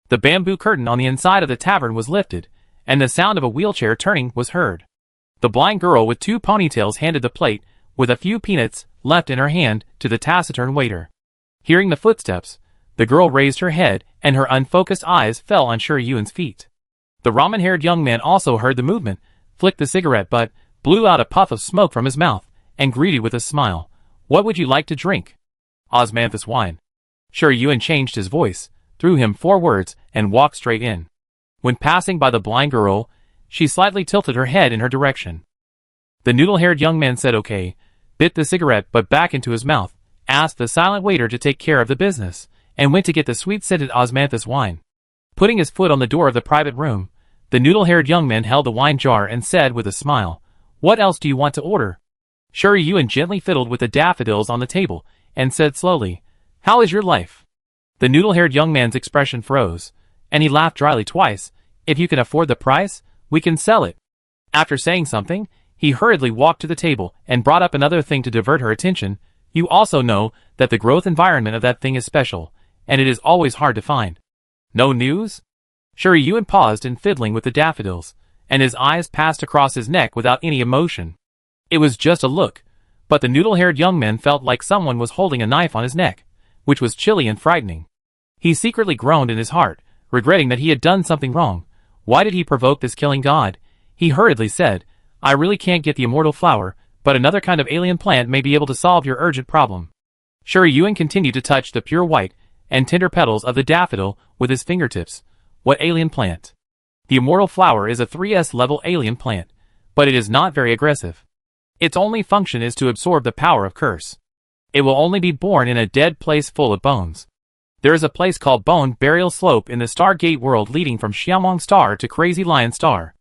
The bamboo curtain on the inside of the tavern was lifted, and the sound of a wheelchair turning was heard. The blind girl with 2 ponytails handed the plate, with a few peanuts left in her hand, to the taciturn waiter. Hearing the footsteps, the girl raised her head, and her unfocused eyes fell on Shi Yuan's feet. The ramen-haired young man also heard the movement, flicked the cigarette butt, blew out a puff of smoke from his mouth, and greeted with a smile. "What would you like to drink?" "Osmanthus wine." Shi Yuan changed his voice, threw him 4 words, and walked straight in. When passing by the blind girl, she slightly tilted her head in her direction. The noodle-haired young man said okay, bit the cigarette butt back into his mouth, asked the silent waiter to take care of the business, and went to get the sweet-scented osmanthus wine. Putting his foot on the door of the private room, the noodle-haired young man held the wine jar and said with a smile, "What else do you want to order?" Shi Yuan gently fiddled with the daffodils on the table, and said slowly, "How is your life?" The noodle-haired young man's expression froze, and he laughed dryly twice. "If you can afford the price, we can sell it." After saying something, he hurriedly walked to the table and brought up another thing to divert her attention. "You also know that the growth environment of that thing is special, and it is always hard to find." "No news?" Shi Yuan paused in fiddling with the daffodils, and his eyes passed across his neck without any emotion. It was just a look, but the noodle-haired young man felt like someone was holding a knife on his neck, which was chilly and frightening. He secretly groaned in his heart, regretting that he had done something wrong. Why did he provoke this killing god? He hurriedly said, "I really can't get the immortal flower, but another kind of alien plant may be able to solve your urgent problem." Shi Yuan continued to touch the pure white and tender petals of the daffodil with his fingertips. "What alien plant?" "The immortal flower is a 3S level alien plant, but it is not very aggressive. Its only function is to absorb the power of curse. It will only be born in a dead place full of bones. There is a place called Bone Burial Slope in the Stargate world leading from Xiaomong Star to Crazy Lion Star.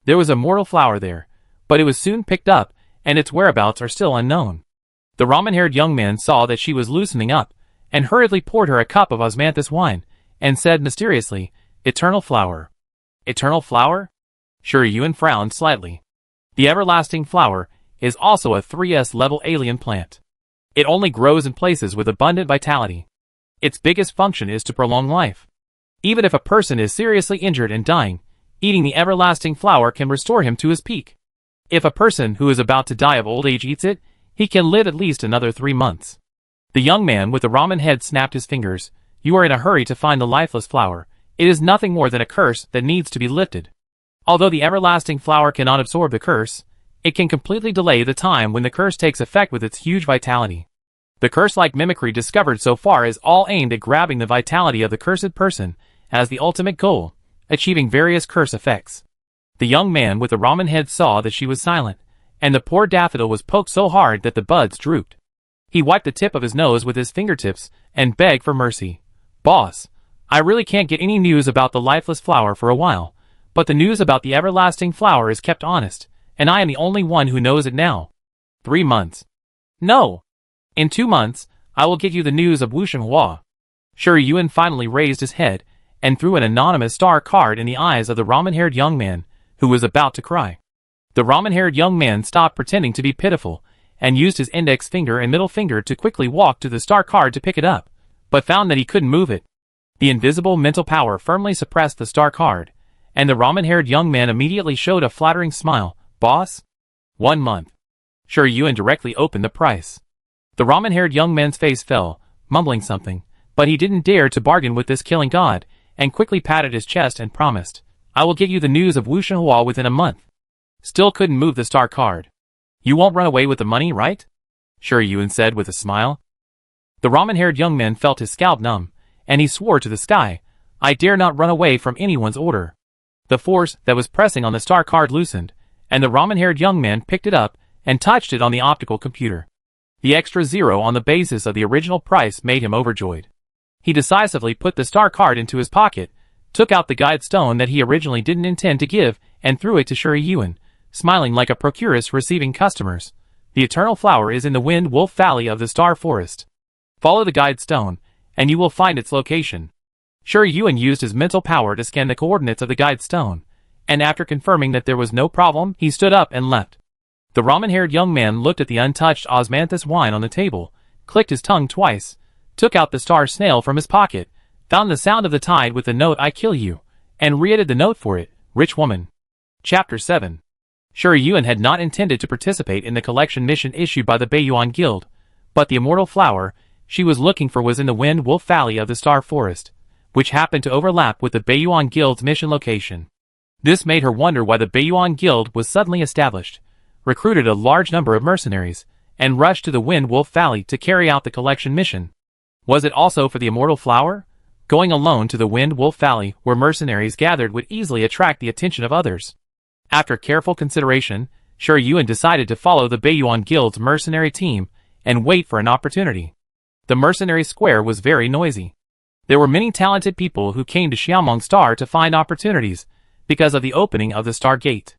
There was a mortal flower there, but it was soon picked up, and its whereabouts are still unknown." The ramen-haired young man saw that she was loosening up, and hurriedly poured her a cup of osmanthus wine, and said mysteriously, "Eternal flower." "Eternal flower?" Shi Yuan frowned slightly. "The everlasting flower is also a 3S level alien plant. It only grows in places with abundant vitality. Its biggest function is to prolong life. Even if a person is seriously injured and dying, eating the everlasting flower can restore him to his peak. If a person who is about to die of old age eats it, he can live at least another 3 months." The young man with the ramen head snapped his fingers. "You are in a hurry to find the lifeless flower. It is nothing more than a curse that needs to be lifted. Although the everlasting flower cannot absorb the curse, it can completely delay the time when the curse takes effect with its huge vitality. The curse-like mimicry discovered so far is all aimed at grabbing the vitality of the cursed person as the ultimate goal, achieving various curse effects." The young man with the ramen head saw that she was silent, and the poor daffodil was poked so hard that the buds drooped. He wiped the tip of his nose with his fingertips and begged for mercy. "Boss, I really can't get any news about the lifeless flower for a while, but the news about the everlasting flower is kept honest, and I am the only one who knows it now." 3 months. "No. In 2 months, I will get you the news of Wuxinghua." Shi Yuan finally raised his head and threw an anonymous star card in the eyes of the ramen-haired young man, who was about to cry. The ramen-haired young man stopped pretending to be pitiful, and used his index finger and middle finger to quickly walk to the star card to pick it up, but found that he couldn't move it. The invisible mental power firmly suppressed the star card, and the ramen-haired young man immediately showed a flattering smile. "Boss?" 1 month. Shi Yuan directly opened the price. The ramen-haired young man's face fell, mumbling something, but he didn't dare to bargain with this killing god, and quickly patted his chest and promised, "I will get you the news of Wuxinghua within a month." Still couldn't move the star card. "You won't run away with the money, right?" Shi Yuan said with a smile. The ramen-haired young man felt his scalp numb, and he swore to the sky, "I dare not run away from anyone's order." The force that was pressing on the star card loosened, and the ramen-haired young man picked it up and touched it on the optical computer. The extra zero on the basis of the original price made him overjoyed. He decisively put the star card into his pocket, took out the guide stone that he originally didn't intend to give, and threw it to Shuri-Yuan, smiling like a procuress receiving customers. The eternal flower is in the Wind Wolf Valley of the Star Forest. Follow the guide stone, and you will find its location. Shuri-Yuan used his mental power to scan the coordinates of the guide stone, and after confirming that there was no problem, he stood up and left. The ramen-haired young man looked at the untouched osmanthus wine on the table, clicked his tongue twice, took out the star snail from his pocket, found the sound of the tide with the note "I kill you," and re-edited the note for it, "Rich woman." Chapter 7. Shuri-Yuan had not intended to participate in the collection mission issued by the Beiyuan Guild, but the immortal flower she was looking for was in the Wind Wolf Valley of the Star Forest, which happened to overlap with the Beiyuan Guild's mission location. This made her wonder why the Beiyuan Guild was suddenly established, recruited a large number of mercenaries, and rushed to the Wind Wolf Valley to carry out the collection mission. Was it also for the immortal flower? Going alone to the Wind Wolf Valley where mercenaries gathered would easily attract the attention of others. After careful consideration, Shuri-Yuan decided to follow the Beiyuan Guild's mercenary team and wait for an opportunity. The mercenary square was very noisy. There were many talented people who came to Xiaomeng Star to find opportunities because of the opening of the Star Gate.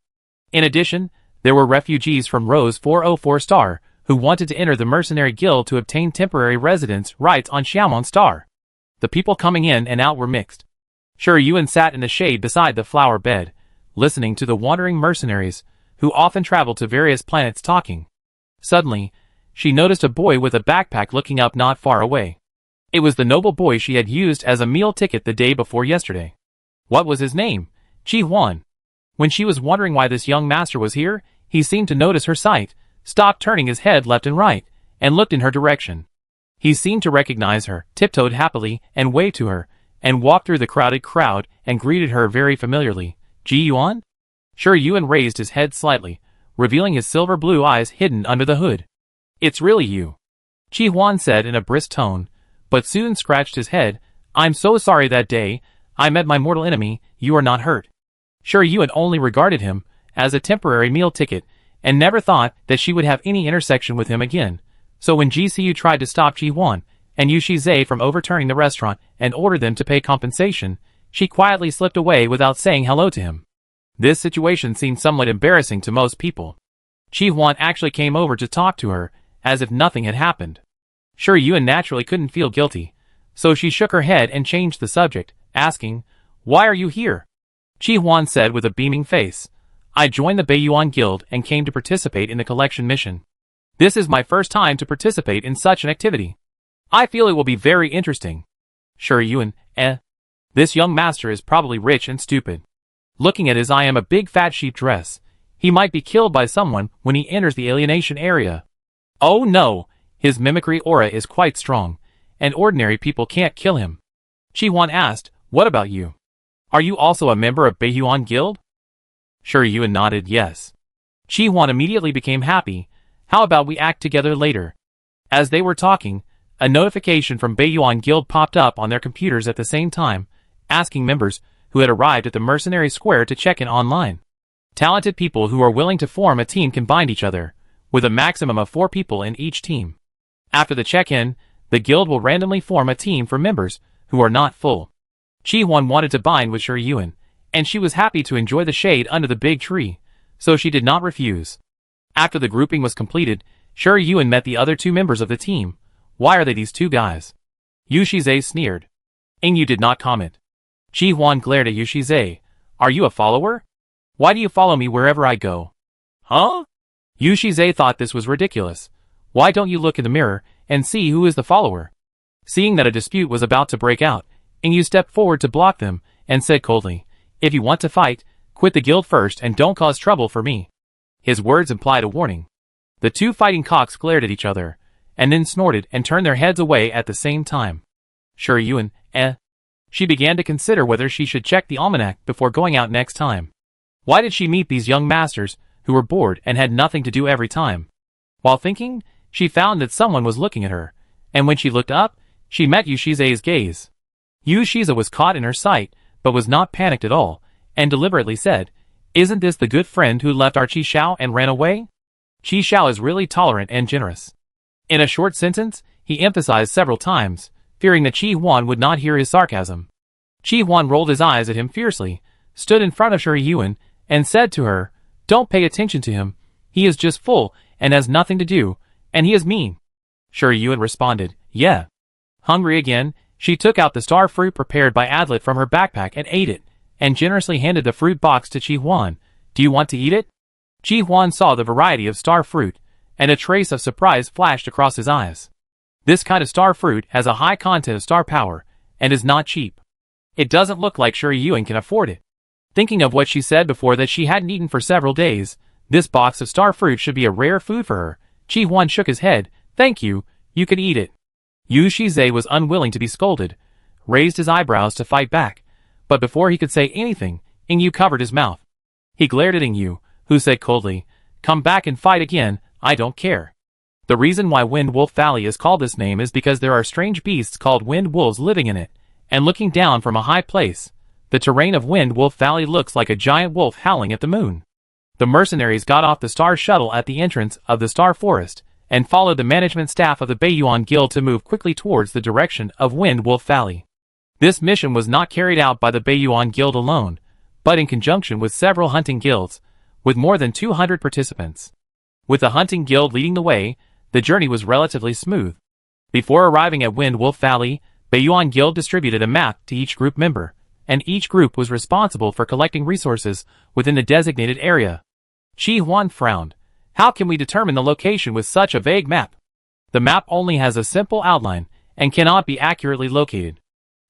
In addition, there were refugees from Rose 404 Star who wanted to enter the mercenary guild to obtain temporary residence rights on Xiaomeng Star. The people coming in and out were mixed. Shuri-Yuan sat in the shade beside the flower bed, listening to the wandering mercenaries, who often traveled to various planets talking. Suddenly, she noticed a boy with a backpack looking up not far away. It was the noble boy she had used as a meal ticket the day before yesterday. What was his name? Chi Huan. When she was wondering why this young master was here, he seemed to notice her sight, stopped turning his head left and right, and looked in her direction. He seemed to recognize her, tiptoed happily, and waved to her, and walked through the crowded crowd and greeted her very familiarly. Ji Yuan? Shuri-Yuan raised his head slightly, revealing his silver blue eyes hidden under the hood. It's really you. Chi Huan said in a brisk tone, but soon scratched his head. I'm so sorry that day I met my mortal enemy. You are not hurt. Shuri-Yuan only regarded him as a temporary meal ticket and never thought that she would have any intersection with him again. So when GCU tried to stop Chi Huan and Yu Shizhe from overturning the restaurant and ordered them to pay compensation, she quietly slipped away without saying hello to him. This situation seemed somewhat embarrassing to most people. Chi Huan actually came over to talk to her, as if nothing had happened. Shuri-Yuan naturally couldn't feel guilty, so she shook her head and changed the subject, asking, "Why are you here?" Chi Huan said with a beaming face, "I joined the Beiyuan Guild and came to participate in the collection mission. This is my first time to participate in such an activity. I feel it will be very interesting." Shuri-Yuan, This young master is probably rich and stupid. Looking at his I am a big fat sheep dress. He might be killed by someone when he enters the alienation area. Oh no, his mimicry aura is quite strong, and ordinary people can't kill him. Chi Huan asked, "What about you? Are you also a member of Beiyuan Guild?" Shuri-Yuan nodded yes. Chi Huan immediately became happy. "How about we act together later?" As they were talking, a notification from Beiyuan Guild popped up on their computers at the same time, asking members who had arrived at the Mercenary Square to check in online. Talented people who are willing to form a team can bind each other, with a maximum of 4 people in each team. After the check-in, the guild will randomly form a team for members who are not full. Chi Huan wanted to bind with Shuri-Yuan, and she was happy to enjoy the shade under the big tree, so she did not refuse. After the grouping was completed, Shuri-Yuan met the other 2 members of the team. Why are they these 2 guys? Yu Shizhe sneered. Ingyu did not comment. Chi Huan glared at Yu Shizhe. Are you a follower? Why do you follow me wherever I go? Huh? Yu Shizhe thought this was ridiculous. Why don't you look in the mirror and see who is the follower? Seeing that a dispute was about to break out, Ingyu stepped forward to block them and said coldly, "If you want to fight, quit the guild first and don't cause trouble for me." His words implied a warning. The 2 fighting cocks glared at each other, and then snorted and turned their heads away at the same time. Shuri-Yuan, She began to consider whether she should check the almanac before going out next time. Why did she meet these young masters, who were bored and had nothing to do every time? While thinking, she found that someone was looking at her, and when she looked up, she met Yu Shize's gaze. Yu Shize was caught in her sight, but was not panicked at all, and deliberately said, "Isn't this the good friend who left our Chi Xiao and ran away?" Qi Xiao is really tolerant and generous. In a short sentence, he emphasized several times, fearing that Qi Huan would not hear his sarcasm. Qi Huan rolled his eyes at him fiercely, stood in front of Shi Yuan, and said to her, "Don't pay attention to him. He is just full and has nothing to do, and he is mean." Shi Yuan responded, "Yeah." Hungry again, she took out the star fruit prepared by Adlet from her backpack and ate it, and generously handed the fruit box to Qi Huan. "Do you want to eat it?" Qi Huan saw the variety of star fruit, and a trace of surprise flashed across his eyes. This kind of star fruit has a high content of star power, and is not cheap. It doesn't look like Shi Yuan can afford it. Thinking of what she said before that she hadn't eaten for several days, this box of star fruit should be a rare food for her. Qi Huan shook his head. "Thank you, you can eat it." Yu Shizhe was unwilling to be scolded, raised his eyebrows to fight back, but before he could say anything, Ingyu covered his mouth. He glared at Ingyu, who said coldly, "Come back and fight again, I don't care." The reason why Wind Wolf Valley is called this name is because there are strange beasts called wind wolves living in it, and looking down from a high place, the terrain of Wind Wolf Valley looks like a giant wolf howling at the moon. The mercenaries got off the Star Shuttle at the entrance of the Star Forest, and followed the management staff of the Beiyuan Guild to move quickly towards the direction of Wind Wolf Valley. This mission was not carried out by the Beiyuan Guild alone, but in conjunction with several hunting guilds, with more than 200 participants. With the hunting guild leading the way, the journey was relatively smooth. Before arriving at Wind Wolf Valley, Beiyuan Guild distributed a map to each group member, and each group was responsible for collecting resources within the designated area. Qi Huan frowned. "How can we determine the location with such a vague map? The map only has a simple outline, and cannot be accurately located.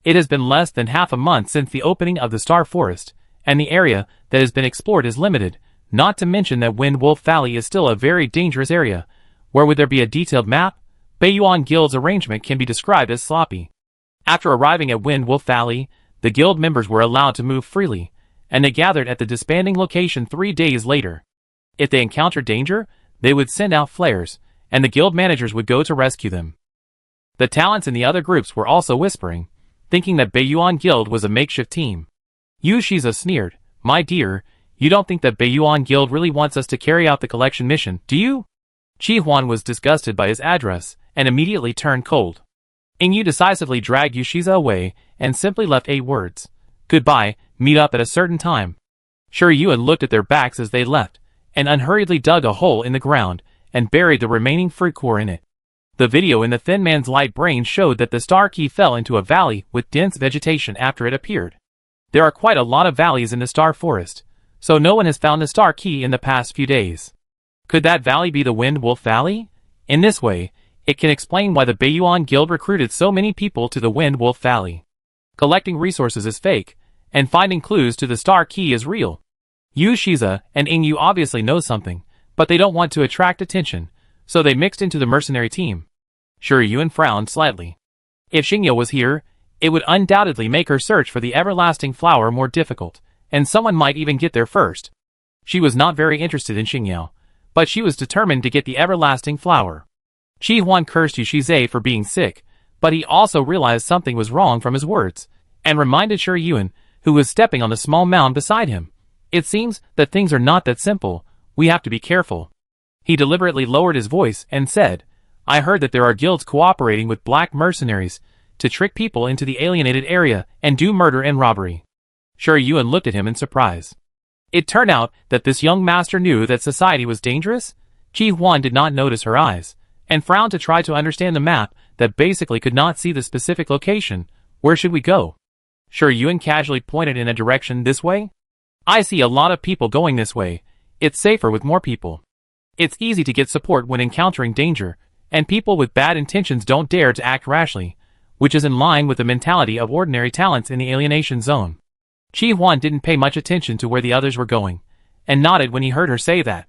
It has been less than half a month since the opening of the Star Forest, and the area that has been explored is limited, not to mention that Wind Wolf Valley is still a very dangerous area. Where would there be a detailed map? Beiyuan Guild's arrangement can be described as sloppy." After arriving at Wind Wolf Valley, the guild members were allowed to move freely, and they gathered at the disbanding location 3 days later. If they encountered danger, they would send out flares, and the guild managers would go to rescue them. The talents in the other groups were also whispering, thinking that Beiyuan Guild was a makeshift team. Yu Shiza sneered, "My dear, you don't think that Beiyuan Guild really wants us to carry out the collection mission, do you?" Qi Huan was disgusted by his address, and immediately turned cold. Ingyu decisively dragged Yu Shiza away, and simply left 8 words. "Goodbye, meet up at a certain time." Shi Yuan looked at their backs as they left, and unhurriedly dug a hole in the ground, and buried the remaining fruit core in it. The video in the thin man's light brain showed that the star key fell into a valley with dense vegetation after it appeared. There are quite a lot of valleys in the Star Forest, so no one has found the star key in the past few days. Could that valley be the Wind Wolf Valley? In this way, it can explain why the Beiyuan Guild recruited so many people to the Wind Wolf Valley. Collecting resources is fake, and finding clues to the star key is real. Yu Shiza and Ingyu obviously know something, but they don't want to attract attention, so they mixed into the mercenary team. Shi Yuan frowned slightly. If Xingyo was here, it would undoubtedly make her search for the everlasting flower more difficult, and someone might even get there first. She was not very interested in Xingyo, but she was determined to get the everlasting flower. Qi Huan cursed Yu Shize for being sick, but he also realized something was wrong from his words, and reminded Shi Yuan, who was stepping on the small mound beside him. "It seems that things are not that simple. We have to be careful." He deliberately lowered his voice and said, "I heard that there are guilds cooperating with black mercenaries to trick people into the alienated area and do murder and robbery." Shi Yuan looked at him in surprise. It turned out that this young master knew that society was dangerous. Qi Huan did not notice her eyes, and frowned to try to understand the map that basically could not see the specific location. "Where should we go?" Shi Yuan casually pointed in a direction this way. "I see a lot of people going this way. It's safer with more people. It's easy to get support when encountering danger, and people with bad intentions don't dare to act rashly, which is in line with the mentality of ordinary talents in the alienation zone." Qi Huan didn't pay much attention to where the others were going, and nodded when he heard her say that.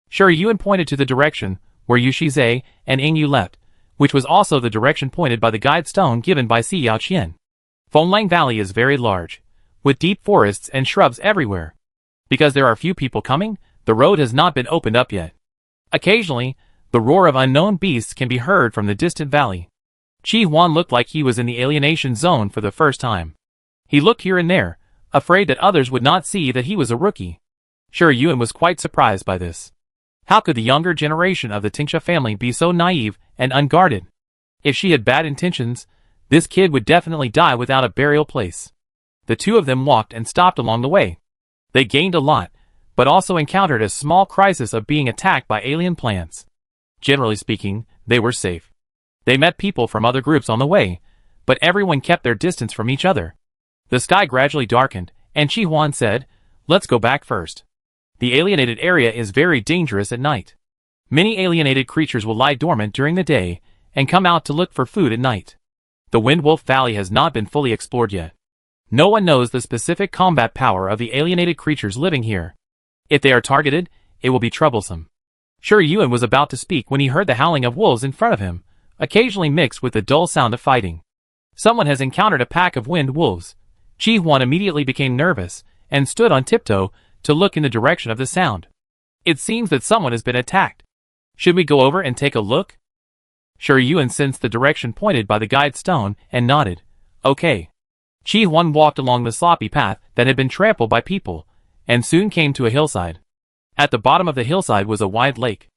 Shi Yuan pointed to the direction where Yu Shize and Ingyu left, which was also the direction pointed by the guide stone given by Si Yao Qian. Fenglang Valley is very large, with deep forests and shrubs everywhere. Because there are few people coming, the road has not been opened up yet. Occasionally, the roar of unknown beasts can be heard from the distant valley. Qi Huan looked like he was in the alienation zone for the first time. He looked here and there, afraid that others would not see that he was a rookie. Shi Yuan was quite surprised by this. How could the younger generation of the Tingsha family be so naive and unguarded? If she had bad intentions, this kid would definitely die without a burial place. The two of them walked and stopped along the way. They gained a lot, but also encountered a small crisis of being attacked by alien plants. Generally speaking, they were safe. They met people from other groups on the way, but everyone kept their distance from each other. The sky gradually darkened, and Chi Huan said, "Let's go back first. The alienated area is very dangerous at night. Many alienated creatures will lie dormant during the day and come out to look for food at night. The Wind Wolf Valley has not been fully explored yet. No one knows the specific combat power of the alienated creatures living here. If they are targeted, it will be troublesome." Sure Yuan was about to speak when he heard the howling of wolves in front of him, occasionally mixed with the dull sound of fighting. Someone has encountered a pack of wind wolves. Chi Huan immediately became nervous and stood on tiptoe to look in the direction of the sound. It seems that someone has been attacked. Should we go over and take a look? Sure Yuan sensed the direction pointed by the guide stone and nodded. Okay. Chi Huan walked along the sloppy path that had been trampled by people, and soon came to a hillside. At the bottom of the hillside was a wide lake.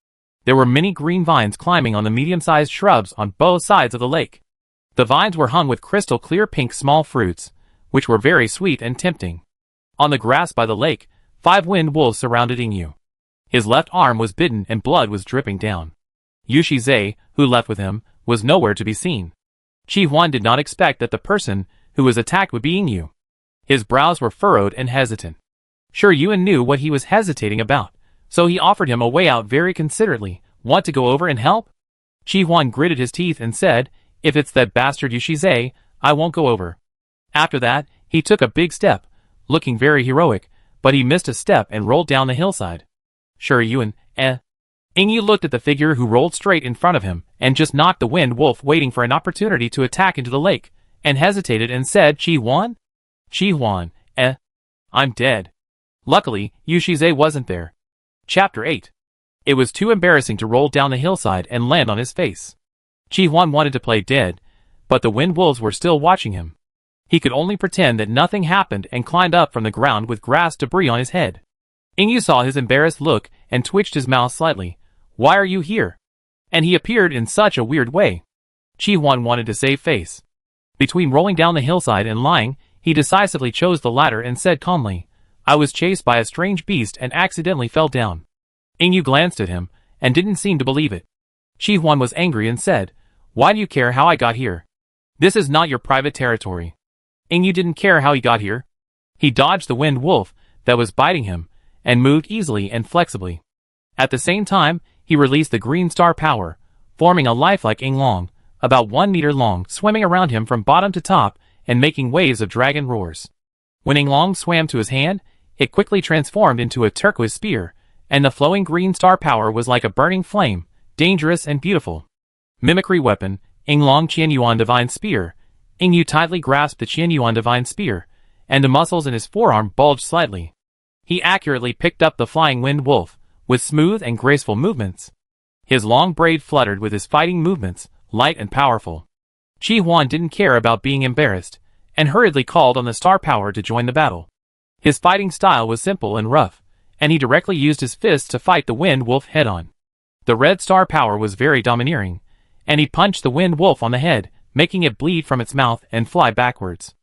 There were many green vines climbing on the medium-sized shrubs on both sides of the lake. The vines were hung with crystal clear pink small fruits, which were very sweet and tempting. On the grass by the lake, 5 wind wolves surrounded Yingyu. His left arm was bitten and blood was dripping down. Yushi Zhe, who left with him, was nowhere to be seen. Chi Huan did not expect that the person who was attacked would be Yingyu. His brows were furrowed and hesitant. Sure Yuan knew what he was hesitating about, so he offered him a way out very considerately. "Want to go over and help?" Chi Huan gritted his teeth and said, "If it's that bastard Yushi Zhe, I won't go over." After that, he took a big step, looking very heroic, but he missed a step and rolled down the hillside. Sure Yuan, Yingyu looked at the figure who rolled straight in front of him and just knocked the wind wolf waiting for an opportunity to attack into the lake, and hesitated and said, "Chi Huan? Chi Huan, I'm dead." Luckily, Yushi Zhe wasn't there. Chapter 8. It was too embarrassing to roll down the hillside and land on his face. Chi Huan wanted to play dead, but the wind wolves were still watching him. He could only pretend that nothing happened and climbed up from the ground with grass debris on his head. Yingyu saw his embarrassed look and twitched his mouth slightly. "Why are you here?" And he appeared in such a weird way. Chi Huan wanted to save face. Between rolling down the hillside and lying, he decisively chose the latter and said calmly, "I was chased by a strange beast and accidentally fell down." Yingyu glanced at him and didn't seem to believe it. Chi Huan was angry and said, "Why do you care how I got here? This is not your private territory." Yingyu didn't care how he got here. He dodged the wind wolf that was biting him and moved easily and flexibly. At the same time, he released the green star power, forming a lifelike Yinglong, about 1 meter long, swimming around him from bottom to top and making waves of dragon roars. When Yinglong swam to his hand, it quickly transformed into a turquoise spear, and the flowing green star power was like a burning flame, dangerous and beautiful. Mimicry weapon, Yinglong Qianyuan Divine Spear. Yingyu tightly grasped the Qianyuan Divine Spear, and the muscles in his forearm bulged slightly. He accurately picked up the flying wind wolf, with smooth and graceful movements. His long braid fluttered with his fighting movements, light and powerful. Chi Huan didn't care about being embarrassed, and hurriedly called on the star power to join the battle. His fighting style was simple and rough, and he directly used his fists to fight the wind wolf head-on. The red star power was very domineering, and he punched the wind wolf on the head, making it bleed from its mouth and fly backwards.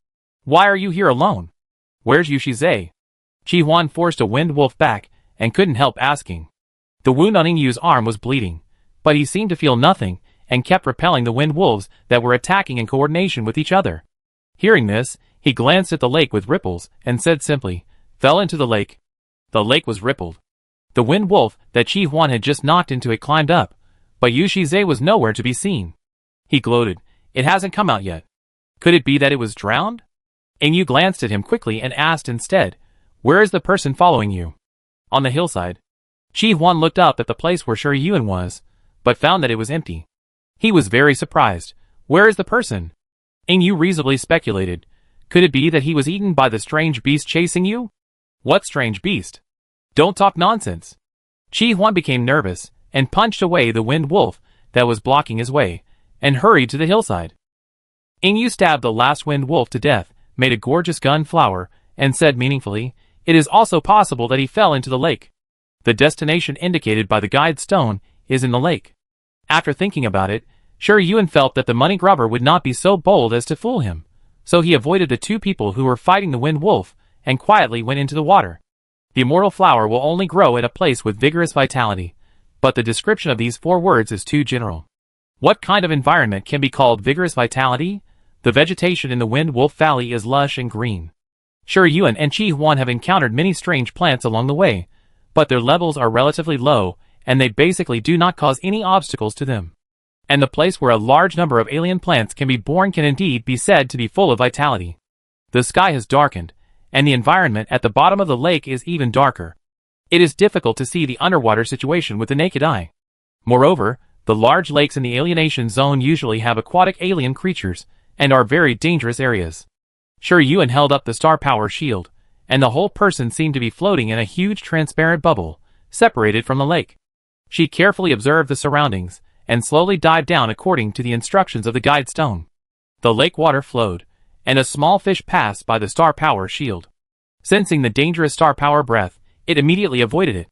"Why are you here alone? Where's Yushi Zhe?" Chi Huan forced a wind wolf back and couldn't help asking. The wound on Yingyu's arm was bleeding, but he seemed to feel nothing and kept repelling the wind wolves that were attacking in coordination with each other. Hearing this, he glanced at the lake with ripples and said simply, "Fell into the lake." The lake was rippled. The wind wolf that Chi Huan had just knocked into it climbed up, but Yushi Zhe was nowhere to be seen. He gloated, "It hasn't come out yet. Could it be that it was drowned?" Yingyu glanced at him quickly and asked instead, "Where is the person following you?" "On the hillside." Chi Huan looked up at the place where Shui Yuan was, but found that it was empty. He was very surprised. "Where is the person?" Yingyu reasonably speculated. Could it be that he was eaten by the strange beast chasing you? "What strange beast? Don't talk nonsense." Chi Huan became nervous and punched away the wind wolf that was blocking his way, and hurried to the hillside. Yingyu stabbed the last wind wolf to death, made a gorgeous gun flower, and said meaningfully, "It is also possible that he fell into the lake." The destination indicated by the guide stone is in the lake. After thinking about it, Yuen felt that the money grubber would not be so bold as to fool him, so he avoided the two people who were fighting the wind wolf and quietly went into the water. The immortal flower will only grow at a place with vigorous vitality, but the description of these 4 words is too general. What kind of environment can be called vigorous vitality? The vegetation in the Wind Wolf Valley is lush and green. Yuen and Chi Huan have encountered many strange plants along the way, but their levels are relatively low, and they basically do not cause any obstacles to them. And the place where a large number of alien plants can be born can indeed be said to be full of vitality. The sky has darkened, and the environment at the bottom of the lake is even darker. It is difficult to see the underwater situation with the naked eye. Moreover, the large lakes in the alienation zone usually have aquatic alien creatures, and are very dangerous areas. Yuen held up the star power shield, and the whole person seemed to be floating in a huge transparent bubble, separated from the lake. She carefully observed the surroundings, and slowly dived down according to the instructions of the guide stone. The lake water flowed, and a small fish passed by the star power shield. Sensing the dangerous star power breath, it immediately avoided it.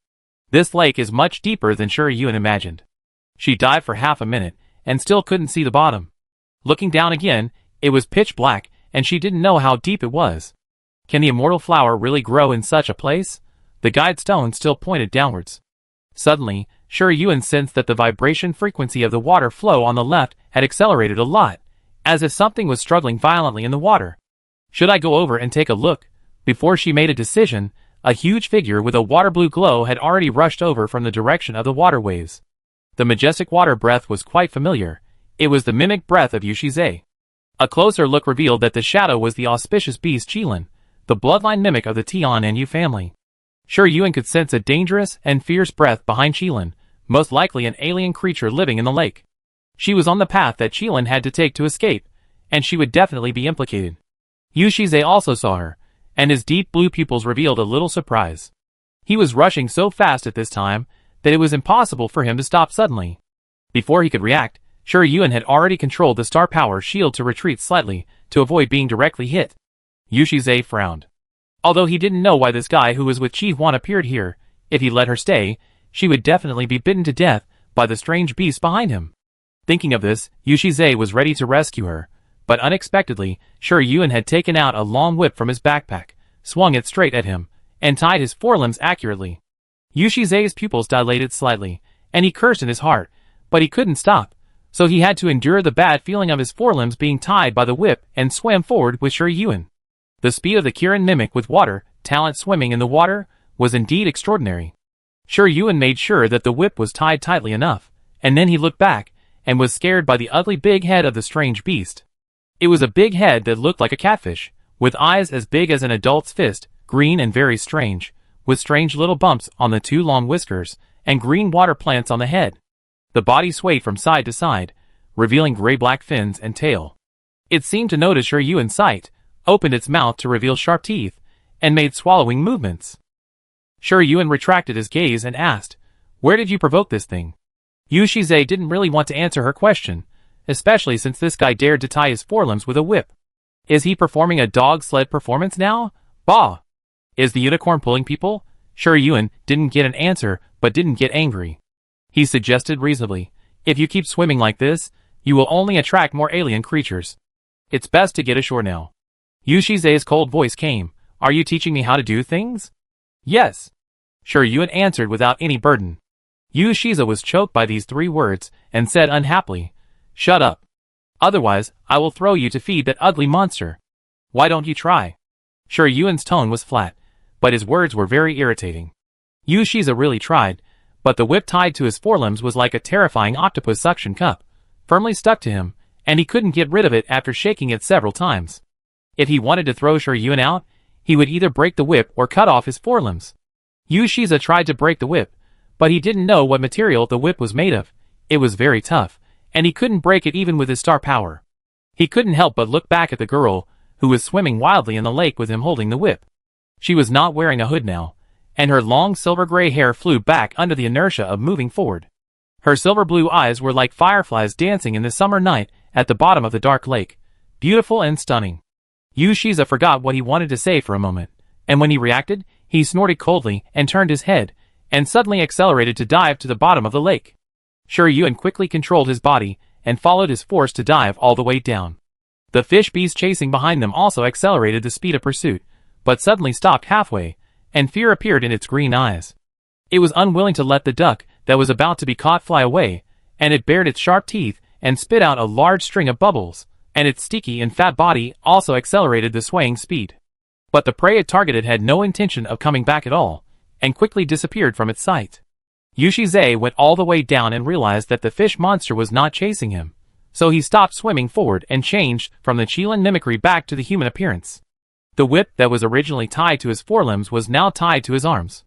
This lake is much deeper than Yuen imagined. She dived for half a minute, and still couldn't see the bottom. Looking down again, it was pitch black, and she didn't know how deep it was. Can the immortal flower really grow in such a place? The guide stone still pointed downwards. Suddenly, Yuen sensed that the vibration frequency of the water flow on the left had accelerated a lot, as if something was struggling violently in the water. Should I go over and take a look? Before she made a decision, a huge figure with a water blue glow had already rushed over from the direction of the water waves. The majestic water breath was quite familiar. It was the mimic breath of Yushize. A closer look revealed that the shadow was the auspicious beast Qilin, the bloodline mimic of the Tian and Yu family. Yuen could sense a dangerous and fierce breath behind Qilin, most likely an alien creature living in the lake. She was on the path that Qilin had to take to escape, and she would definitely be implicated. Yushize also saw her, and his deep blue pupils revealed a little surprise. He was rushing so fast at this time that it was impossible for him to stop suddenly. Before he could react, Yuen had already controlled the star power shield to retreat slightly to avoid being directly hit. Yushize frowned. Although he didn't know why this guy who was with Chi Huan appeared here, if he let her stay, she would definitely be bitten to death by the strange beast behind him. Thinking of this, Yushize was ready to rescue her, but unexpectedly, Yuen had taken out a long whip from his backpack, swung it straight at him, and tied his forelimbs accurately. Yushize's pupils dilated slightly, and he cursed in his heart, but he couldn't stop, so he had to endure the bad feeling of his forelimbs being tied by the whip and swam forward with Yuen. The speed of the Kirin mimic with water, talent swimming in the water, was indeed extraordinary. Yuen made sure that the whip was tied tightly enough, and then he looked back, and was scared by the ugly big head of the strange beast. It was a big head that looked like a catfish, with eyes as big as an adult's fist, green and very strange, with strange little bumps on the 2 long whiskers, and green water plants on the head. The body swayed from side to side, revealing gray-black fins and tail. It seemed to notice Yuen's sight, opened its mouth to reveal sharp teeth, and made swallowing movements. Yuen retracted his gaze and asked, "Where did you provoke this thing?" Yushize didn't really want to answer her question, especially since this guy dared to tie his forelimbs with a whip. Is he performing a dog sled performance now? Bah! Is the unicorn pulling people? Yuen didn't get an answer, but didn't get angry. He suggested reasonably, "If you keep swimming like this, you will only attract more alien creatures. It's best to get ashore now." Yushize's cold voice came, "Are you teaching me how to do things?" "Yes." Yuen answered without any burden. Yushize was choked by these 3 words, and said unhappily, "Shut up. Otherwise, I will throw you to feed that ugly monster. Why don't you try?" Yuen's tone was flat, but his words were very irritating. Yushize really tried, but the whip tied to his forelimbs was like a terrifying octopus suction cup, firmly stuck to him, and he couldn't get rid of it after shaking it several times. If he wanted to throw Yuen out, he would either break the whip or cut off his forelimbs. Yushize tried to break the whip, but he didn't know what material the whip was made of. It was very tough, and he couldn't break it even with his star power. He couldn't help but look back at the girl, who was swimming wildly in the lake with him holding the whip. She was not wearing a hood now, and her long silver-gray hair flew back under the inertia of moving forward. Her silver-blue eyes were like fireflies dancing in the summer night at the bottom of the dark lake, beautiful and stunning. Yushize forgot what he wanted to say for a moment, and when he reacted, he snorted coldly and turned his head, and suddenly accelerated to dive to the bottom of the lake. Yuan quickly controlled his body and followed his force to dive all the way down. The fish beast chasing behind them also accelerated the speed of pursuit, but suddenly stopped halfway, and fear appeared in its green eyes. It was unwilling to let the duck that was about to be caught fly away, and it bared its sharp teeth and spit out a large string of bubbles, and its sticky and fat body also accelerated the swaying speed. But the prey it targeted had no intention of coming back at all, and quickly disappeared from its sight. Yushizai went all the way down and realized that the fish monster was not chasing him, so he stopped swimming forward and changed from the Qilin mimicry back to the human appearance. The whip that was originally tied to his forelimbs was now tied to his arms.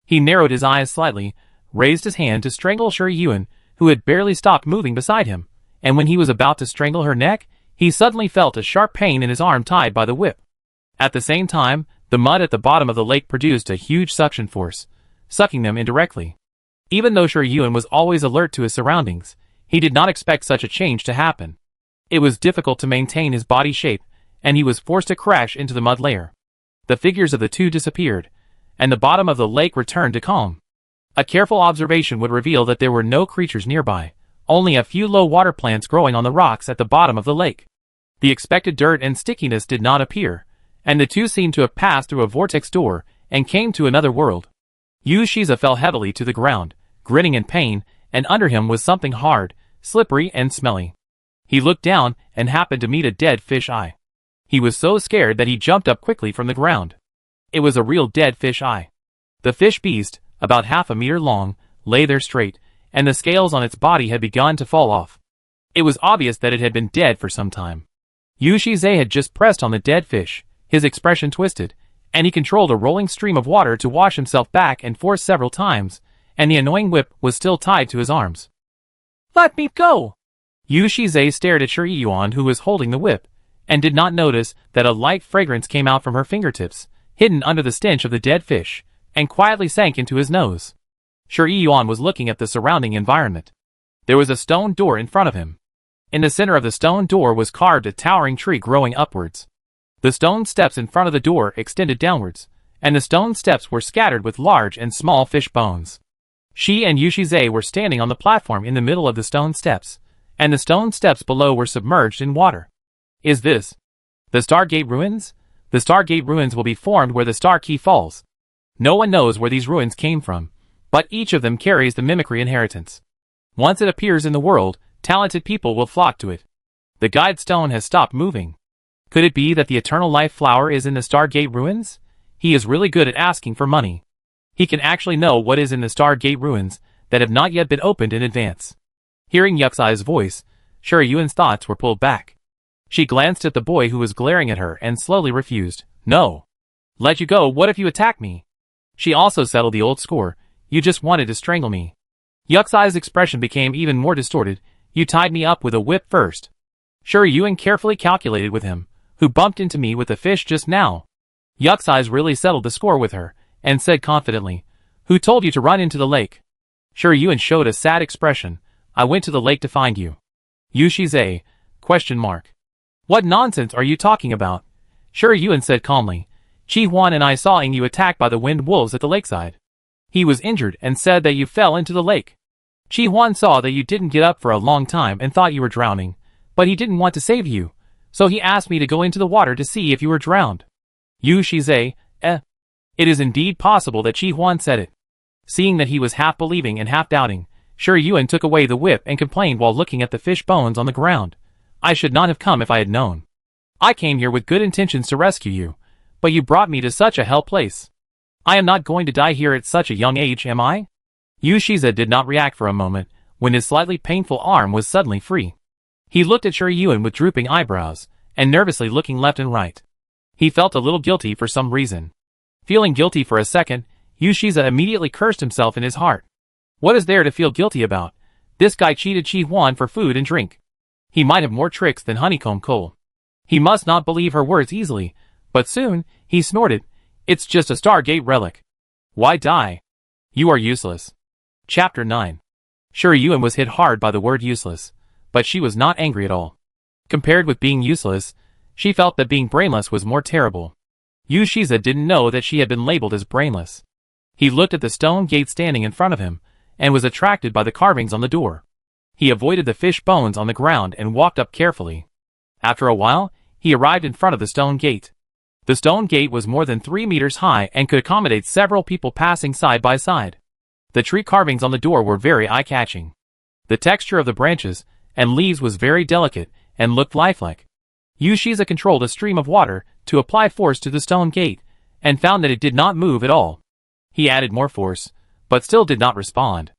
He narrowed his eyes slightly, raised his hand to strangle Yuan, who had barely stopped moving beside him, and when he was about to strangle her neck, he suddenly felt a sharp pain in his arm tied by the whip. At the same time, the mud at the bottom of the lake produced a huge suction force, sucking them indirectly. Even though Yuan was always alert to his surroundings, he did not expect such a change to happen. It was difficult to maintain his body shape, and he was forced to crash into the mud layer. The figures of the two disappeared, and the bottom of the lake returned to calm. A careful observation would reveal that there were no creatures nearby, only a few low water plants growing on the rocks at the bottom of the lake. The expected dirt and stickiness did not appear, and the two seemed to have passed through a vortex door and came to another world. Yu Shiza fell heavily to the ground, grinning in pain, and under him was something hard, slippery and smelly. He looked down and happened to meet a dead fish eye. He was so scared that he jumped up quickly from the ground. It was a real dead fish eye. The fish beast, about half a meter long, lay there straight, and the scales on its body had begun to fall off. It was obvious that it had been dead for some time. Yushizai had just pressed on the dead fish, his expression twisted, and he controlled a rolling stream of water to wash himself back and forth several times, and the annoying whip was still tied to his arms. "Let me go!" Yushizai stared at Yuan, who was holding the whip, and did not notice that a light fragrance came out from her fingertips, hidden under the stench of the dead fish, and quietly sank into his nose. Yuan was looking at the surrounding environment. There was a stone door in front of him. In the center of the stone door was carved a towering tree growing upwards. The stone steps in front of the door extended downwards, and the stone steps were scattered with large and small fish bones. She and Yushizai were standing on the platform in the middle of the stone steps, and the stone steps below were submerged in water. Is this the Stargate ruins? The Stargate ruins will be formed where the star key falls. No one knows where these ruins came from, but each of them carries the mimicry inheritance. Once it appears in the world, talented people will flock to it. The guide stone has stopped moving. Could it be that the eternal life flower is in the Stargate ruins? He is really good at asking for money. He can actually know what is in the Stargate ruins that have not yet been opened in advance. Hearing Yuxai's voice, Yuan's thoughts were pulled back. She glanced at the boy who was glaring at her and slowly refused. "No. Let you go, what if you attack me?" She also settled the old score. "You just wanted to strangle me." Yuxai's expression became even more distorted. "You tied me up with a whip first." Yuan carefully calculated with him, "Who bumped into me with the fish just now?" Yuxai's really settled the score with her, and said confidently, "Who told you to run into the lake?" Yuan showed a sad expression. "I went to the lake to find you." Yushizai? ? "What nonsense are you talking about?" Yuan said calmly. "Qi Huan and I saw you attacked by the wind wolves at the lakeside. He was injured and said that you fell into the lake. Qi Huan saw that you didn't get up for a long time and thought you were drowning, but he didn't want to save you, so he asked me to go into the water to see if you were drowned." Yushizai? It is indeed possible that Qi Huan said it. Seeing that he was half believing and half doubting, Yuan took away the whip and complained while looking at the fish bones on the ground. "I should not have come if I had known. I came here with good intentions to rescue you, but you brought me to such a hell place. I am not going to die here at such a young age, am I?" Yushiza did not react for a moment, when his slightly painful arm was suddenly free. He looked at Yuan with drooping eyebrows, and nervously looking left and right. He felt a little guilty for some reason. Feeling guilty for a second, Yushiza immediately cursed himself in his heart. What is there to feel guilty about? This guy cheated Qi Huan for food and drink. He might have more tricks than honeycomb coal. He must not believe her words easily, but soon, he snorted, "It's just a Stargate relic. Why die? You are useless." Chapter 9. Yuan was hit hard by the word useless, but she was not angry at all. Compared with being useless, she felt that being brainless was more terrible. Yushiza didn't know that she had been labeled as brainless. He looked at the stone gate standing in front of him, and was attracted by the carvings on the door. He avoided the fish bones on the ground and walked up carefully. After a while, he arrived in front of the stone gate. The stone gate was more than 3 meters high and could accommodate several people passing side by side. The tree carvings on the door were very eye-catching. The texture of the branches and leaves was very delicate and looked lifelike. Yushiza controlled a stream of water to apply force to the stone gate, and found that it did not move at all. He added more force, but still did not respond.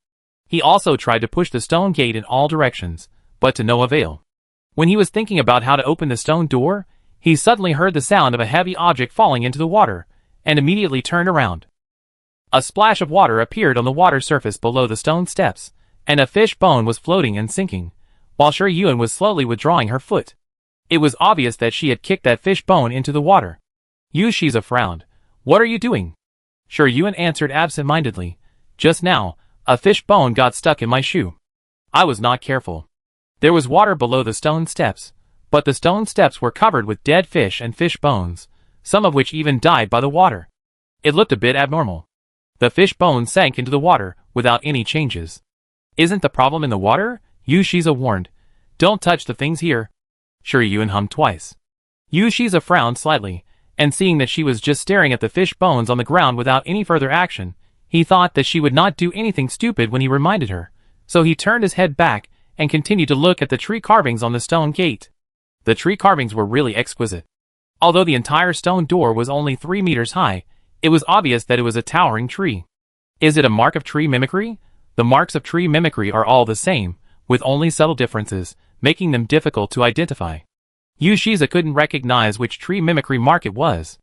He also tried to push the stone gate in all directions, but to no avail. When he was thinking about how to open the stone door, he suddenly heard the sound of a heavy object falling into the water, and immediately turned around. A splash of water appeared on the water surface below the stone steps, and a fish bone was floating and sinking, while Shi Yuan was slowly withdrawing her foot. It was obvious that she had kicked that fish bone into the water. Yushiza frowned. "What are you doing?" Shi Yuan answered absent-mindedly. "Just now, a fish bone got stuck in my shoe. I was not careful." There was water below the stone steps, but the stone steps were covered with dead fish and fish bones, some of which even died by the water. It looked a bit abnormal. The fish bones sank into the water without any changes. "Isn't the problem in the water?" Yushiza warned. "Don't touch the things here." Shi Yuan hummed twice. Yushiza frowned slightly, and seeing that she was just staring at the fish bones on the ground without any further action, he thought that she would not do anything stupid when he reminded her, so he turned his head back and continued to look at the tree carvings on the stone gate. The tree carvings were really exquisite. Although the entire stone door was only 3 meters high, it was obvious that it was a towering tree. Is it a mark of tree mimicry? The marks of tree mimicry are all the same, with only subtle differences, making them difficult to identify. Yushiza couldn't recognize which tree mimicry mark it was.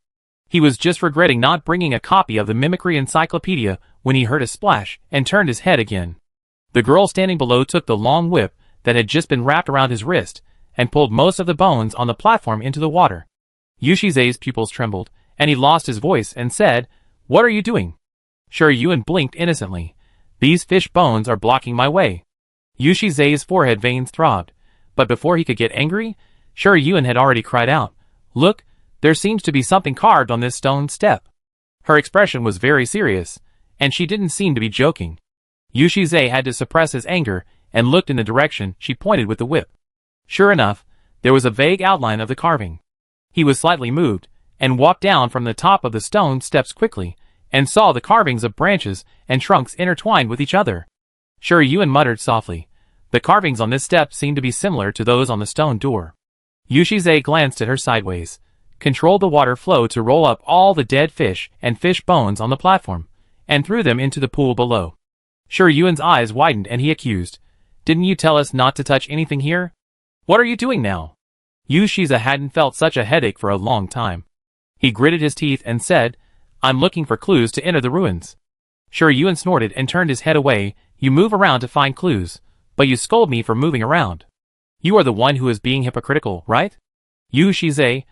He was just regretting not bringing a copy of the mimicry encyclopedia when he heard a splash and turned his head again. The girl standing below took the long whip that had just been wrapped around his wrist and pulled most of the bones on the platform into the water. Yushiza's pupils trembled, and he lost his voice and said, "What are you doing?" Shi Yuan blinked innocently. "These fish bones are blocking my way." Yushiza's forehead veins throbbed, but before he could get angry, Shi Yuan had already cried out, "Look, there seems to be something carved on this stone step." Her expression was very serious, and she didn't seem to be joking. Yushiza had to suppress his anger and looked in the direction she pointed with the whip. Sure enough, there was a vague outline of the carving. He was slightly moved, and walked down from the top of the stone steps quickly, and saw the carvings of branches and trunks intertwined with each other. Shi Yuan muttered softly. The carvings on this step seemed to be similar to those on the stone door. Yushiza glanced at her sideways, controlled the water flow to roll up all the dead fish and fish bones on the platform, and threw them into the pool below. Shi Yuan's eyes widened and he accused, "Didn't you tell us not to touch anything here? What are you doing now?" Yushiza hadn't felt such a headache for a long time. He gritted his teeth and said, "I'm looking for clues to enter the ruins." Shi Yuan snorted and turned his head away. "You move around to find clues, but you scold me for moving around. You are the one who is being hypocritical, right?" Yushiza,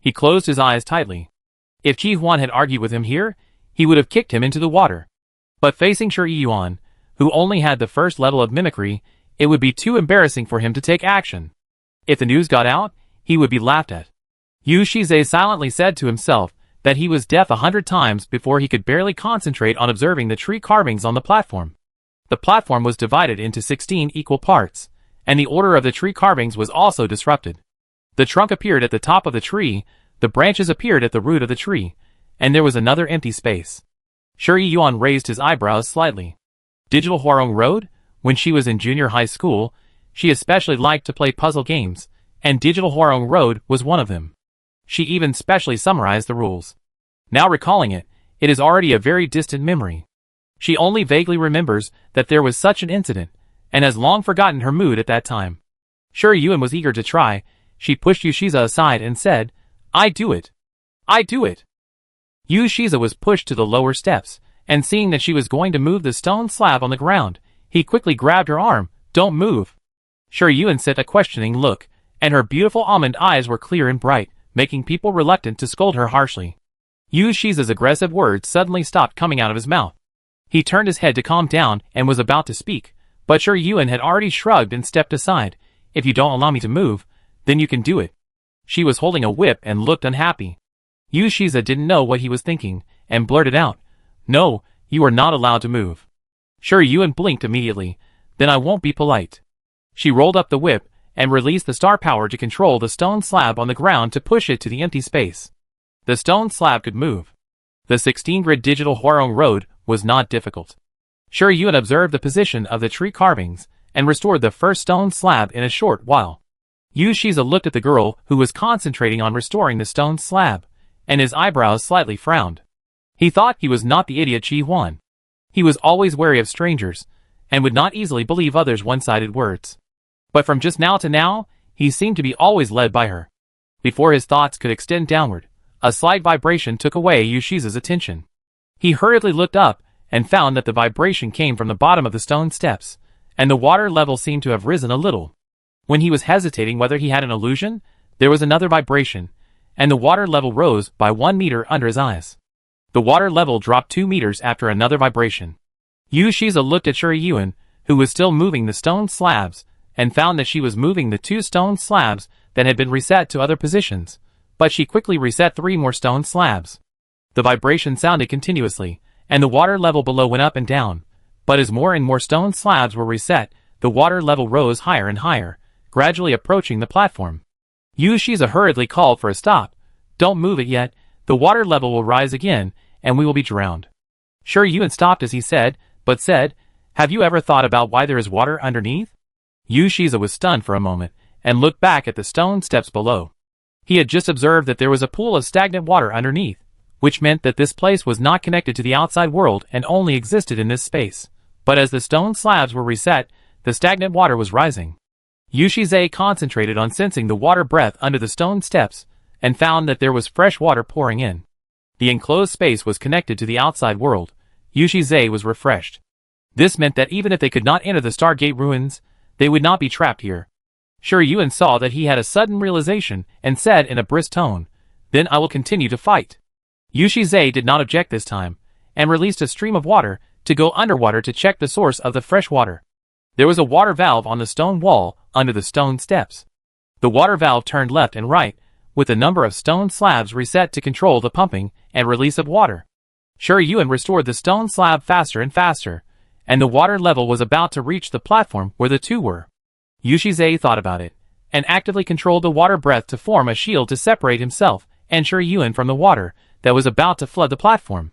He closed his eyes tightly. If Ji Huan had argued with him here, he would have kicked him into the water. But facing Shi Yuan, who only had the first level of mimicry, it would be too embarrassing for him to take action. If the news got out, he would be laughed at. Yushiza silently said to himself that he was deaf 100 times before he could barely concentrate on observing the tree carvings on the platform. The platform was divided into 16 equal parts, and the order of the tree carvings was also disrupted. The trunk appeared at the top of the tree, the branches appeared at the root of the tree, and there was another empty space. Shi Yuan raised his eyebrows slightly. Digital Huarong Road? When she was in junior high school, she especially liked to play puzzle games, and Digital Huarong Road was one of them. She even specially summarized the rules. Now recalling it, it is already a very distant memory. She only vaguely remembers that there was such an incident, and has long forgotten her mood at that time. Shi Yuan was eager to try. She pushed Yushiza aside and said, "I do it. I do it." Yushiza was pushed to the lower steps, and seeing that she was going to move the stone slab on the ground, he quickly grabbed her arm. "Don't move." Shi Yuan sent a questioning look, and her beautiful almond eyes were clear and bright, making people reluctant to scold her harshly. Yushiza's aggressive words suddenly stopped coming out of his mouth. He turned his head to calm down and was about to speak, but Shi Yuan had already shrugged and stepped aside. "If you don't allow me to move, then you can do it." She was holding a whip and looked unhappy. Yushiza didn't know what he was thinking, and blurted out, No, you are not allowed to move. Sure, Yuan blinked immediately. Then I won't be polite. She rolled up the whip and released the star power to control the stone slab on the ground to push it to the empty space. The stone slab could move. The 16-grid digital Huarong road was not difficult. Sure, Yuan observed the position of the tree carvings and restored the first stone slab in a short while. Yu Shiza looked at the girl who was concentrating on restoring the stone slab, and his eyebrows slightly frowned. He thought he was not the idiot Ji Huan. He was always wary of strangers, and would not easily believe others' one-sided words. But from just now to now, he seemed to be always led by her. Before his thoughts could extend downward, a slight vibration took away Yu Shiza's attention. He hurriedly looked up and found that the vibration came from the bottom of the stone steps, and the water level seemed to have risen a little. When he was hesitating whether he had an illusion, there was another vibration, and the water level rose by 1 meter under his eyes. The water level dropped 2 meters after another vibration. Yu Shiza looked at Shuri Yuan, who was still moving the stone slabs, and found that she was moving the 2 stone slabs that had been reset to other positions, but she quickly reset 3 more stone slabs. The vibration sounded continuously, and the water level below went up and down, but as more and more stone slabs were reset, the water level rose higher and higher, gradually approaching the platform. Yu Shiza hurriedly called for a stop. Don't move it yet, the water level will rise again, and we will be drowned. Sure, Yuan stopped as he said, but said, have you ever thought about why there is water underneath? Yu Shiza was stunned for a moment, and looked back at the stone steps below. He had just observed that there was a pool of stagnant water underneath, which meant that this place was not connected to the outside world and only existed in this space. But as the stone slabs were reset, the stagnant water was rising. Yu Shiza concentrated on sensing the water breath under the stone steps, and found that there was fresh water pouring in. The enclosed space was connected to the outside world. Yu Shiza was refreshed. This meant that even if they could not enter the Stargate ruins, they would not be trapped here. Sure, Yuan saw that he had a sudden realization and said in a brisk tone, then I will continue to fight. Yu Shiza did not object this time, and released a stream of water to go underwater to check the source of the fresh water. There was a water valve on the stone wall under the stone steps. The water valve turned left and right, with a number of stone slabs reset to control the pumping and release of water. Sure, Yuan restored the stone slab faster and faster, and the water level was about to reach the platform where the 2 were. Yu Shiza thought about it, and actively controlled the water breath to form a shield to separate himself and Sure Yuan from the water that was about to flood the platform.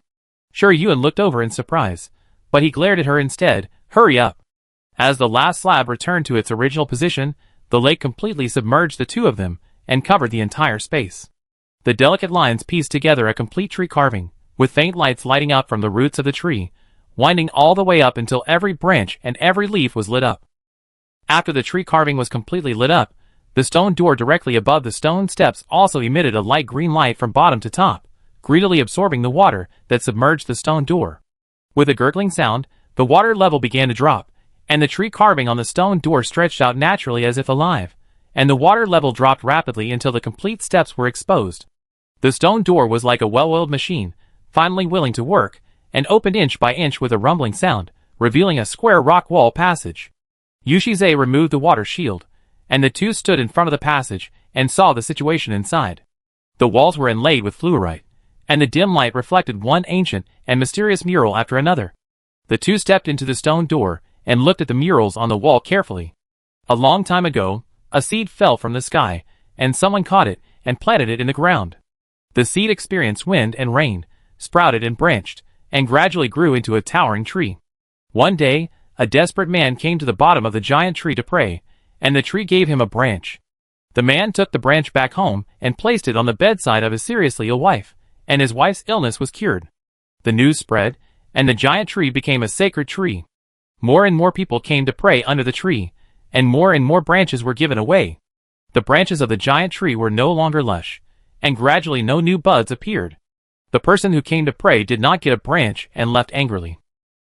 Sure Yuan looked over in surprise, but he glared at her instead. Hurry up. As the last slab returned to its original position, the lake completely submerged the 2 of them and covered the entire space. The delicate lines pieced together a complete tree carving, with faint lights lighting up from the roots of the tree, winding all the way up until every branch and every leaf was lit up. After the tree carving was completely lit up, the stone door directly above the stone steps also emitted a light green light from bottom to top, greedily absorbing the water that submerged the stone door. With a gurgling sound, the water level began to drop, and the tree carving on the stone door stretched out naturally as if alive, and the water level dropped rapidly until the complete steps were exposed. The stone door was like a well-oiled machine, finally willing to work, and opened inch by inch with a rumbling sound, revealing a square rock wall passage. Yu Shiza removed the water shield, and the 2 stood in front of the passage and saw the situation inside. The walls were inlaid with fluorite, and the dim light reflected one ancient and mysterious mural after another. The 2 stepped into the stone door and looked at the murals on the wall carefully. A long time ago, a seed fell from the sky, and someone caught it and planted it in the ground. The seed experienced wind and rain, sprouted and branched, and gradually grew into a towering tree. One day, a desperate man came to the bottom of the giant tree to pray, and the tree gave him a branch. The man took the branch back home and placed it on the bedside of his seriously ill wife, and his wife's illness was cured. The news spread, and the giant tree became a sacred tree. More and more people came to pray under the tree, and more branches were given away. The branches of the giant tree were no longer lush, and gradually no new buds appeared. The person who came to pray did not get a branch and left angrily.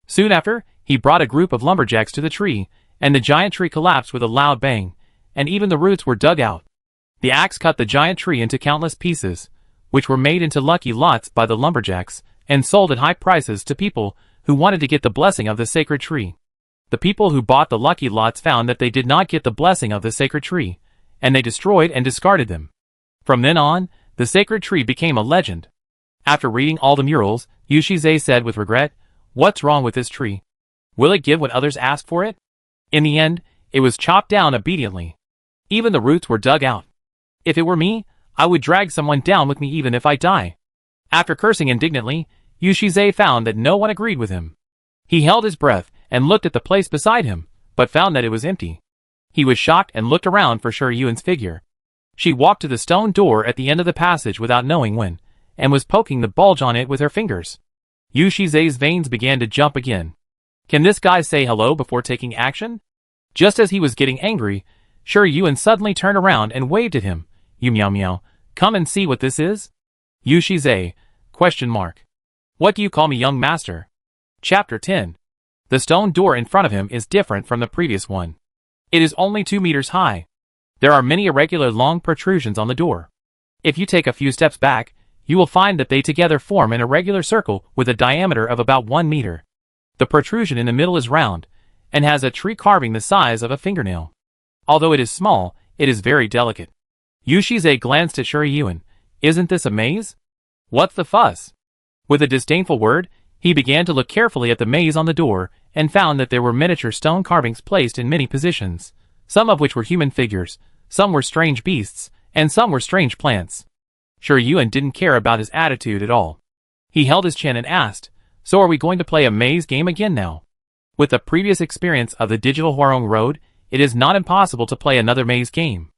Soon after, he brought a group of lumberjacks to the tree, and the giant tree collapsed with a loud bang, and even the roots were dug out. The axe cut the giant tree into countless pieces, which were made into lucky lots by the lumberjacks, and sold at high prices to people who wanted to get the blessing of the sacred tree. The people who bought the lucky lots found that they did not get the blessing of the sacred tree, and they destroyed and discarded them. From then on, the sacred tree became a legend. After reading all the murals, Yushize said with regret, "What's wrong with this tree? Will it give what others ask for it?" In the end, it was chopped down obediently. Even the roots were dug out. If it were me, I would drag someone down with me even if I die. After cursing indignantly, Yushize found that no one agreed with him. He held his breath and looked at the place beside him, but found that it was empty. He was shocked and looked around for Shiryuen's figure. She walked to the stone door at the end of the passage without knowing when, and was poking the bulge on it with her fingers. Yushize's veins began to jump again. Can this guy say hello before taking action? Just as he was getting angry, Shiryuen suddenly turned around and waved at him. "You meow meow, come and see what this is?" Yushize, ? What do you call me, young master? Chapter 10. The stone door in front of him is different from the previous one. It is only 2 meters high. There are many irregular long protrusions on the door. If you take a few steps back, you will find that they together form an irregular circle with a diameter of about 1 meter. The protrusion in the middle is round, and has a tree carving the size of a fingernail. Although it is small, it is very delicate. Yushize glanced at Shiryuen. "Isn't this a maze? What's the fuss?" With a disdainful word, he began to look carefully at the maze on the door, and found that there were miniature stone carvings placed in many positions, some of which were human figures, some were strange beasts, and some were strange plants. Shiryuen didn't care about his attitude at all. He held his chin and asked, "So are we going to play a maze game again now?" With the previous experience of the digital Huarong Road, it is not impossible to play another maze game.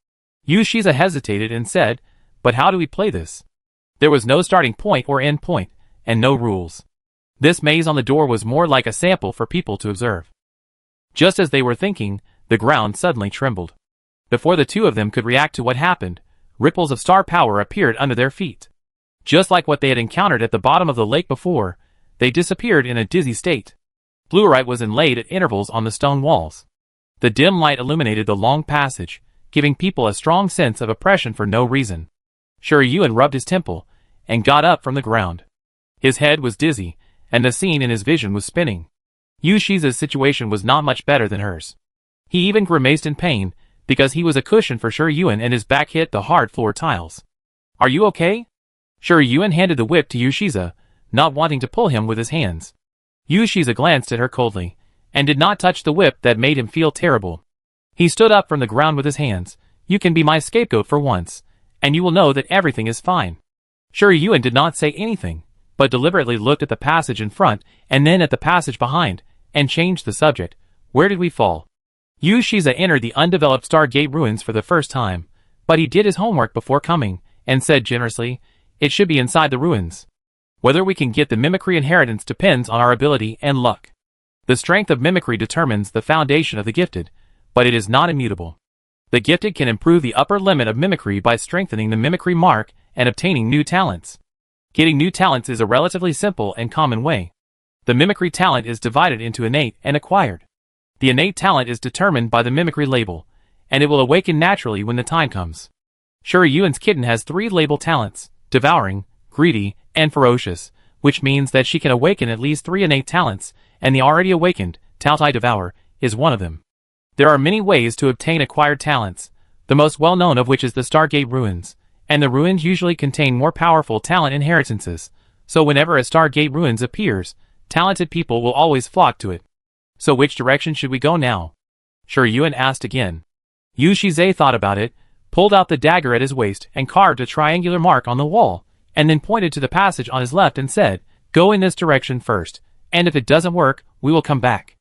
Yushize hesitated and said, "But how do we play this?" There was no starting point or end point, and no rules. This maze on the door was more like a sample for people to observe. Just as they were thinking, the ground suddenly trembled. Before the two of them could react to what happened, ripples of star power appeared under their feet. Just like what they had encountered at the bottom of the lake before, they disappeared in a dizzy state. Fluorite was inlaid at intervals on the stone walls. The dim light illuminated the long passage, giving people a strong sense of oppression for no reason. Shiryuen rubbed his temple, and got up from the ground. His head was dizzy, and the scene in his vision was spinning. Yushize's situation was not much better than hers. He even grimaced in pain, because he was a cushion for Shiryuen and his back hit the hard floor tiles. "Are you okay?" Shiryuen handed the whip to Yushize, not wanting to pull him with his hands. Yushize glanced at her coldly, and did not touch the whip that made him feel terrible. He stood up from the ground with his hands. "You can be my scapegoat for once, and you will know that everything is fine." Shiryuen did not say anything, but deliberately looked at the passage in front and then at the passage behind, and changed the subject. "Where did we fall?" Yushize entered the undeveloped Stargate ruins for the first time, but he did his homework before coming, and said generously, "It should be inside the ruins. Whether we can get the mimicry inheritance depends on our ability and luck. The strength of mimicry determines the foundation of the gifted, but it is not immutable. The gifted can improve the upper limit of mimicry by strengthening the mimicry mark and obtaining new talents. Getting new talents is a relatively simple and common way. The mimicry talent is divided into innate and acquired. The innate talent is determined by the mimicry label, and it will awaken naturally when the time comes. Shiryuen's kitten has 3 label talents: devouring, greedy, and ferocious, which means that she can awaken at least 3 innate talents, and the already awakened, Taotai Devour, is one of them. There are many ways to obtain acquired talents, the most well-known of which is the Stargate ruins, and the ruins usually contain more powerful talent inheritances, so whenever a Stargate ruins appears, talented people will always flock to it. "So which direction should we go now?" Shiryuen asked again. Yushize thought about it, pulled out the dagger at his waist and carved a triangular mark on the wall, and then pointed to the passage on his left and said, "Go in this direction first, and if it doesn't work, we will come back."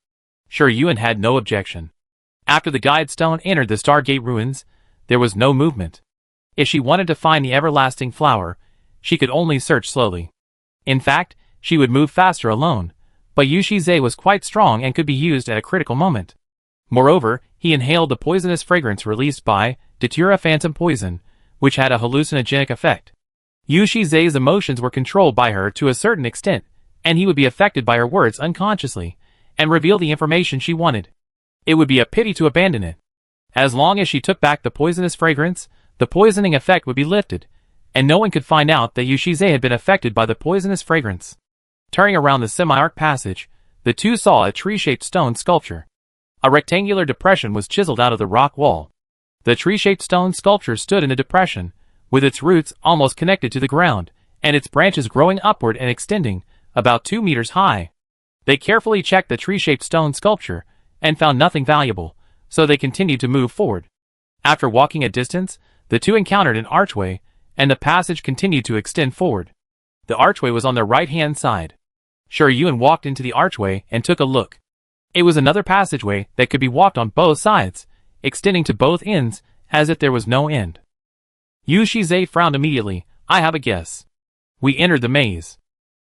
Shiryuen had no objection. After the guide stone entered the Stargate ruins, there was no movement. If she wanted to find the everlasting flower, she could only search slowly. In fact, she would move faster alone, but Yushize was quite strong and could be used at a critical moment. Moreover, he inhaled the poisonous fragrance released by Datura phantom poison, which had a hallucinogenic effect. Yushize's emotions were controlled by her to a certain extent, and he would be affected by her words unconsciously, and reveal the information she wanted. It would be a pity to abandon it. As long as she took back the poisonous fragrance, the poisoning effect would be lifted, and no one could find out that Yushize had been affected by the poisonous fragrance. Turning around the semi-arc passage, the two saw a tree-shaped stone sculpture. A rectangular depression was chiseled out of the rock wall. The tree-shaped stone sculpture stood in a depression, with its roots almost connected to the ground, and its branches growing upward and extending, about 2 meters high. They carefully checked the tree-shaped stone sculpture, and found nothing valuable, so they continued to move forward. After walking a distance, the two encountered an archway, and the passage continued to extend forward. The archway was on their right-hand side. Shuryuan walked into the archway and took a look. It was another passageway that could be walked on both sides, extending to both ends, as if there was no end. Yu Shize frowned immediately. I have a guess. We entered the maze.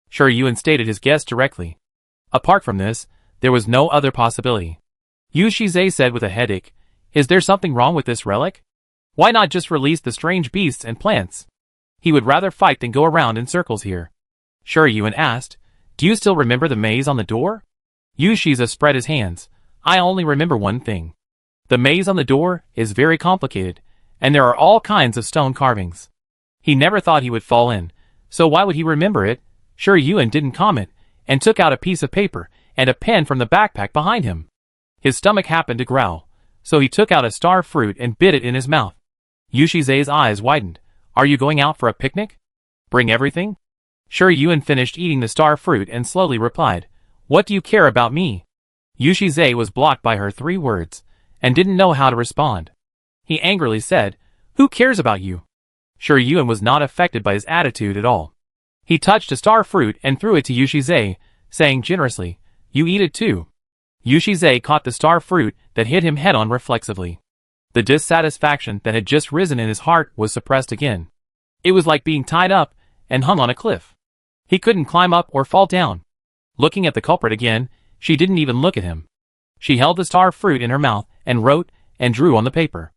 Shuryuan stated his guess directly. Apart from this, there was no other possibility. Yu Shize said with a headache, Is there something wrong with this relic? Why not just release the strange beasts and plants? He would rather fight than go around in circles here. Shuryuan asked, Do you still remember the maze on the door? Yu Shize spread his hands. I only remember one thing. The maze on the door is very complicated, and there are all kinds of stone carvings. He never thought he would fall in, so why would he remember it? Shuryuan didn't comment, and took out a piece of paper and a pen from the backpack behind him. His stomach happened to growl, so he took out a star fruit and bit it in his mouth. Yu Shize's eyes widened. Are you going out for a picnic? Bring everything? Shuryuan finished eating the star fruit and slowly replied, What do you care about me? Yu Shize was blocked by her 3 words, and didn't know how to respond. He angrily said, Who cares about you? Shuryuan was not affected by his attitude at all. He touched a star fruit and threw it to Yu Shize, saying generously, You eat it too. Yu Shize caught the star fruit that hit him head-on reflexively. The dissatisfaction that had just risen in his heart was suppressed again. It was like being tied up and hung on a cliff. He couldn't climb up or fall down. Looking at the culprit again, she didn't even look at him. She held the star fruit in her mouth and wrote and drew on the paper.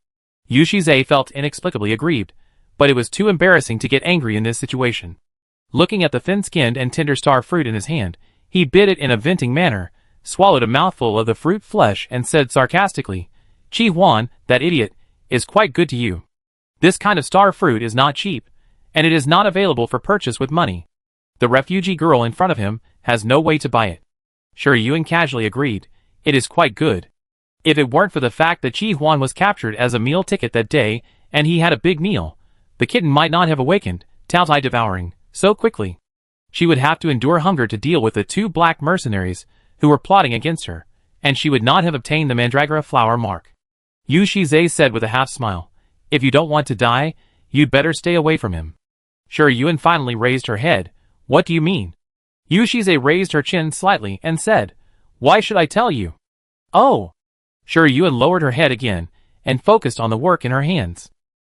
Yu Shize felt inexplicably aggrieved, but it was too embarrassing to get angry in this situation. Looking at the thin-skinned and tender star fruit in his hand, he bit it in a venting manner, swallowed a mouthful of the fruit flesh and said sarcastically, Chi Huan, that idiot, is quite good to you. This kind of star fruit is not cheap, and it is not available for purchase with money. The refugee girl in front of him has no way to buy it. Shuryuan casually agreed, It is quite good. If it weren't for the fact that Chi Huan was captured as a meal ticket that day, and he had a big meal, the kitten might not have awakened, Taotai devouring, so quickly. She would have to endure hunger to deal with the 2 black mercenaries who were plotting against her, and she would not have obtained the Mandragora flower mark. Yu Shize said with a half-smile, If you don't want to die, you'd better stay away from him. Shuryuan finally raised her head. What do you mean? Yu Shize raised her chin slightly and said, Why should I tell you? Oh! Shuryuan lowered her head again, and focused on the work in her hands.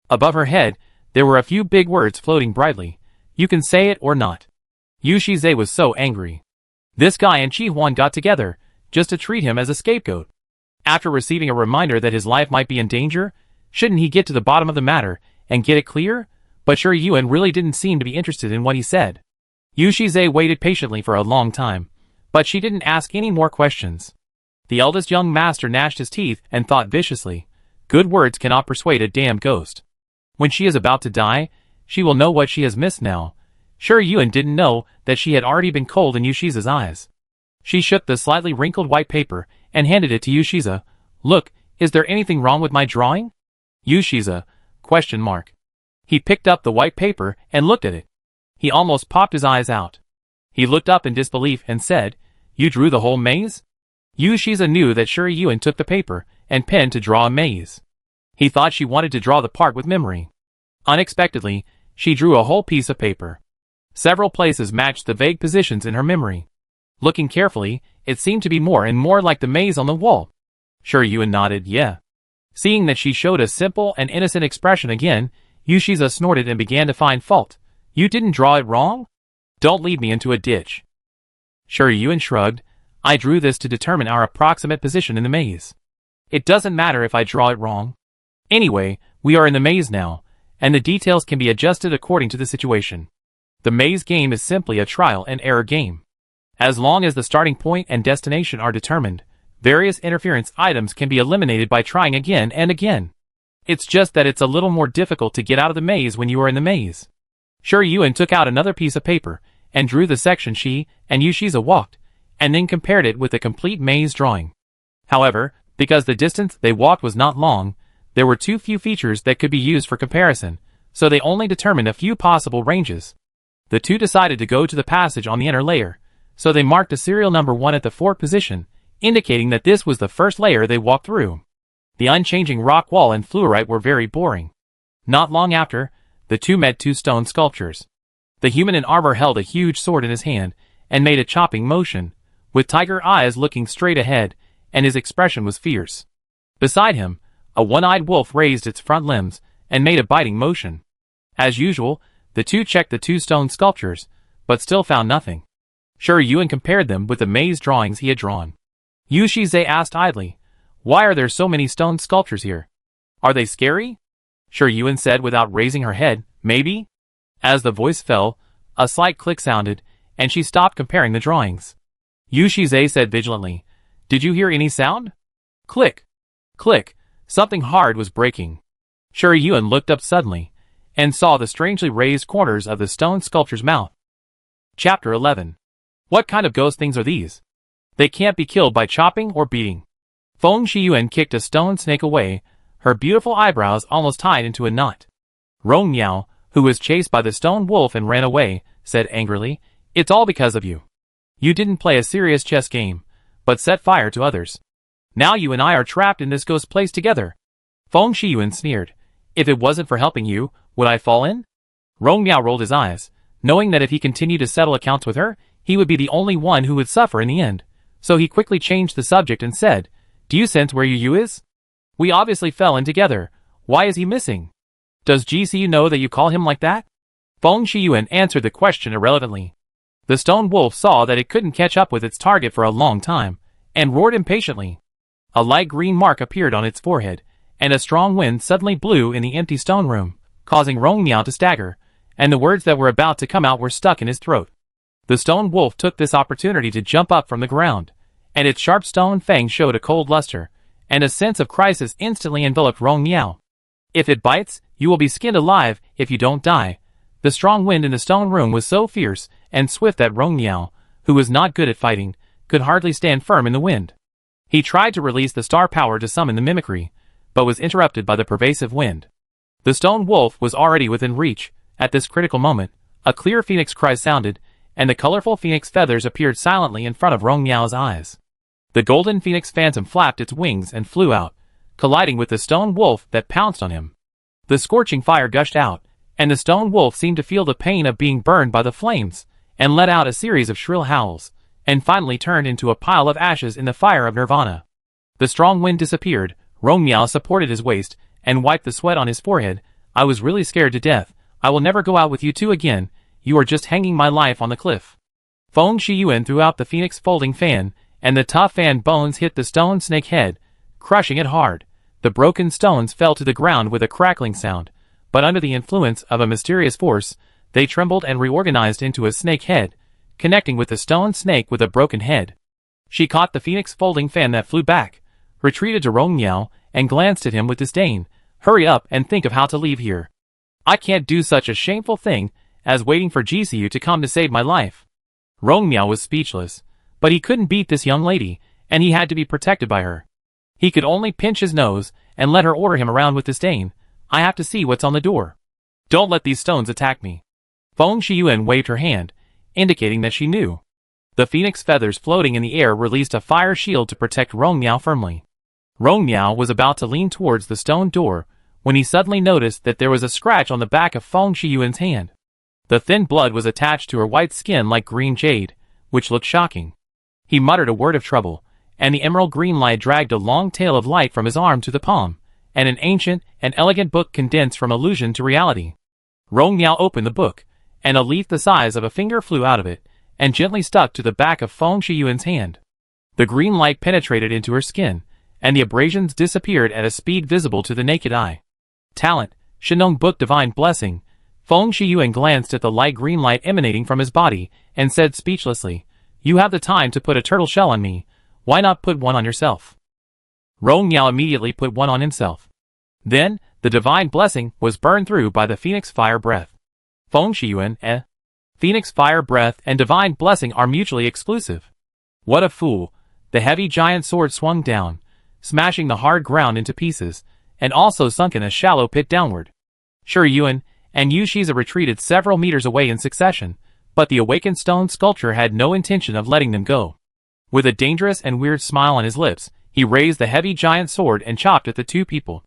Above her head, there were a few big words floating brightly. You can say it or not. Yu Shize was so angry. This guy and Chi Huan got together, just to treat him as a scapegoat. After receiving a reminder that his life might be in danger, shouldn't he get to the bottom of the matter, and get it clear? But Shuryuan really didn't seem to be interested in what he said. Yu Shize waited patiently for a long time, but she didn't ask any more questions. The eldest young master gnashed his teeth and thought viciously, Good words cannot persuade a damn ghost. When she is about to die, she will know what she has missed now. Shuryuan didn't know that she had already been cold in Yu Shize's eyes. She shook the slightly wrinkled white paper and handed it to Yu Shize. Look, is there anything wrong with my drawing? Yu Shize, ? He picked up the white paper and looked at it. He almost popped his eyes out. He looked up in disbelief and said, You drew the whole maze? Yu Shize knew that Shuryuan took the paper and pen to draw a maze. He thought she wanted to draw the part with memory. Unexpectedly, she drew a whole piece of paper. Several places matched the vague positions in her memory. Looking carefully, it seemed to be more and more like the maze on the wall. Shuryuan nodded, yeah. Seeing that she showed a simple and innocent expression again, Yu Shize snorted and began to find fault. You didn't draw it wrong? Don't lead me into a ditch. Shuryuan shrugged. I drew this to determine our approximate position in the maze. It doesn't matter if I draw it wrong. Anyway, we are in the maze now, and the details can be adjusted according to the situation. The maze game is simply a trial and error game. As long as the starting point and destination are determined, various interference items can be eliminated by trying again and again. It's just that it's a little more difficult to get out of the maze when you are in the maze. Shuryuan took out another piece of paper and drew the section she and Yu Shize walked, and then compared it with the complete maze drawing. However, because the distance they walked was not long, there were too few features that could be used for comparison, so they only determined a few possible ranges. The two decided to go to the passage on the inner layer, so they marked a serial number 1 at the fort position, indicating that this was the first layer they walked through. The unchanging rock wall and fluorite were very boring. Not long after, the two met two stone sculptures. The human in armor held a huge sword in his hand and made a chopping motion, with tiger eyes looking straight ahead, and his expression was fierce. Beside him, a one-eyed wolf raised its front limbs and made a biting motion. As usual, the two checked the two stone sculptures, but still found nothing. Sure Yuan compared them with the maze drawings he had drawn. Yu Shize asked idly, "Why are there so many stone sculptures here? Are they scary?" Sure Yuan said without raising her head, "Maybe?" As the voice fell, a slight click sounded, and she stopped comparing the drawings. Yu Shize said vigilantly, "Did you hear any sound?" Click. Click. Something hard was breaking. Sure Yuan looked up suddenly, and saw the strangely raised corners of the stone sculpture's mouth. Chapter 11. What kind of ghost things are these? They can't be killed by chopping or beating. Feng Shiyuan kicked a stone snake away, her beautiful eyebrows almost tied into a knot. Rong Miao, who was chased by the stone wolf and ran away, said angrily, "It's all because of you. You didn't play a serious chess game, but set fire to others. Now you and I are trapped in this ghost place together." Feng Shiyuan sneered, "If it wasn't for helping you, would I fall in?" Rong Miao rolled his eyes, knowing that if he continued to settle accounts with her, he would be the only one who would suffer in the end. So he quickly changed the subject and said, "Do you sense where Yu is? We obviously fell in together. Why is he missing? Does GCU know that you call him like that?" Feng Shiyuan answered the question irrelevantly. The stone wolf saw that it couldn't catch up with its target for a long time, and roared impatiently. A light green mark appeared on its forehead, and a strong wind suddenly blew in the empty stone room, causing Rong Miao to stagger, and the words that were about to come out were stuck in his throat. The stone wolf took this opportunity to jump up from the ground, and its sharp stone fangs showed a cold luster, and a sense of crisis instantly enveloped Rong Miao. "If it bites, you will be skinned alive if you don't die." The strong wind in the stone room was so fierce and swift that Rong Miao, who was not good at fighting, could hardly stand firm in the wind. He tried to release the star power to summon the mimicry, but was interrupted by the pervasive wind. The stone wolf was already within reach. At this critical moment, a clear phoenix cry sounded, and the colorful phoenix feathers appeared silently in front of Rong Miao's eyes. The golden phoenix phantom flapped its wings and flew out, colliding with the stone wolf that pounced on him. The scorching fire gushed out, and the stone wolf seemed to feel the pain of being burned by the flames, and let out a series of shrill howls, and finally turned into a pile of ashes in the fire of nirvana. The strong wind disappeared. Rong Miao supported his waist, and wiped the sweat on his forehead. "I was really scared to death. I will never go out with you two again. You are just hanging my life on the cliff." Feng Shiyuan threw out the phoenix folding fan, and the tough fan bones hit the stone snake head, crushing it hard. The broken stones fell to the ground with a crackling sound, but under the influence of a mysterious force, they trembled and reorganized into a snake head, connecting with the stone snake with a broken head. She caught the phoenix folding fan that flew back, retreated to Rong Miao, and glanced at him with disdain. "Hurry up and think of how to leave here. I can't do such a shameful thing as waiting for GCU to come to save my life." Rong Miao was speechless, but he couldn't beat this young lady, and he had to be protected by her. He could only pinch his nose and let her order him around with disdain. "I have to see what's on the door. Don't let these stones attack me." Feng Shiyuan waved her hand, indicating that she knew. The phoenix feathers floating in the air released a fire shield to protect Rong Miao firmly. Rong Miao was about to lean towards the stone door, when he suddenly noticed that there was a scratch on the back of Feng Shiyuan's hand. The thin blood was attached to her white skin like green jade, which looked shocking. He muttered a word of trouble, and the emerald green light dragged a long tail of light from his arm to the palm, and an ancient and elegant book condensed from illusion to reality. Rong Miao opened the book, and a leaf the size of a finger flew out of it, and gently stuck to the back of Feng Shiyuan's hand. The green light penetrated into her skin, and the abrasions disappeared at a speed visible to the naked eye. Talent, Shenong Book Divine Blessing. Feng Shiyuan glanced at the light green light emanating from his body, and said speechlessly, "You have the time to put a turtle shell on me. Why not put one on yourself?" Rong Miao immediately put one on himself. Then, the divine blessing was burned through by the phoenix fire breath. Feng Shiyuan, Phoenix fire breath and divine blessing are mutually exclusive. What a fool. The heavy giant sword swung down, smashing the hard ground into pieces, and also sunk in a shallow pit downward. Sure Yuan and Yushiza retreated several meters away in succession, but the awakened stone sculpture had no intention of letting them go. With a dangerous and weird smile on his lips, he raised the heavy giant sword and chopped at the two people.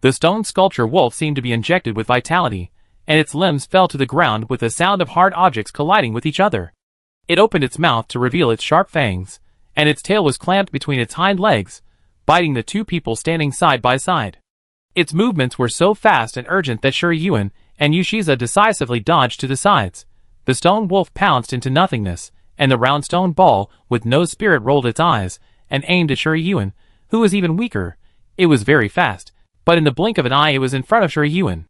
The stone sculpture wolf seemed to be injected with vitality, and its limbs fell to the ground with the sound of hard objects colliding with each other. It opened its mouth to reveal its sharp fangs, and its tail was clamped between its hind legs, biting the two people standing side by side. Its movements were so fast and urgent that Shiryuan and Yushiza decisively dodged to the sides. The stone wolf pounced into nothingness, and the round stone ball with no spirit rolled its eyes and aimed at Shiryuan, who was even weaker. It was very fast, but in the blink of an eye it was in front of Shiryuan.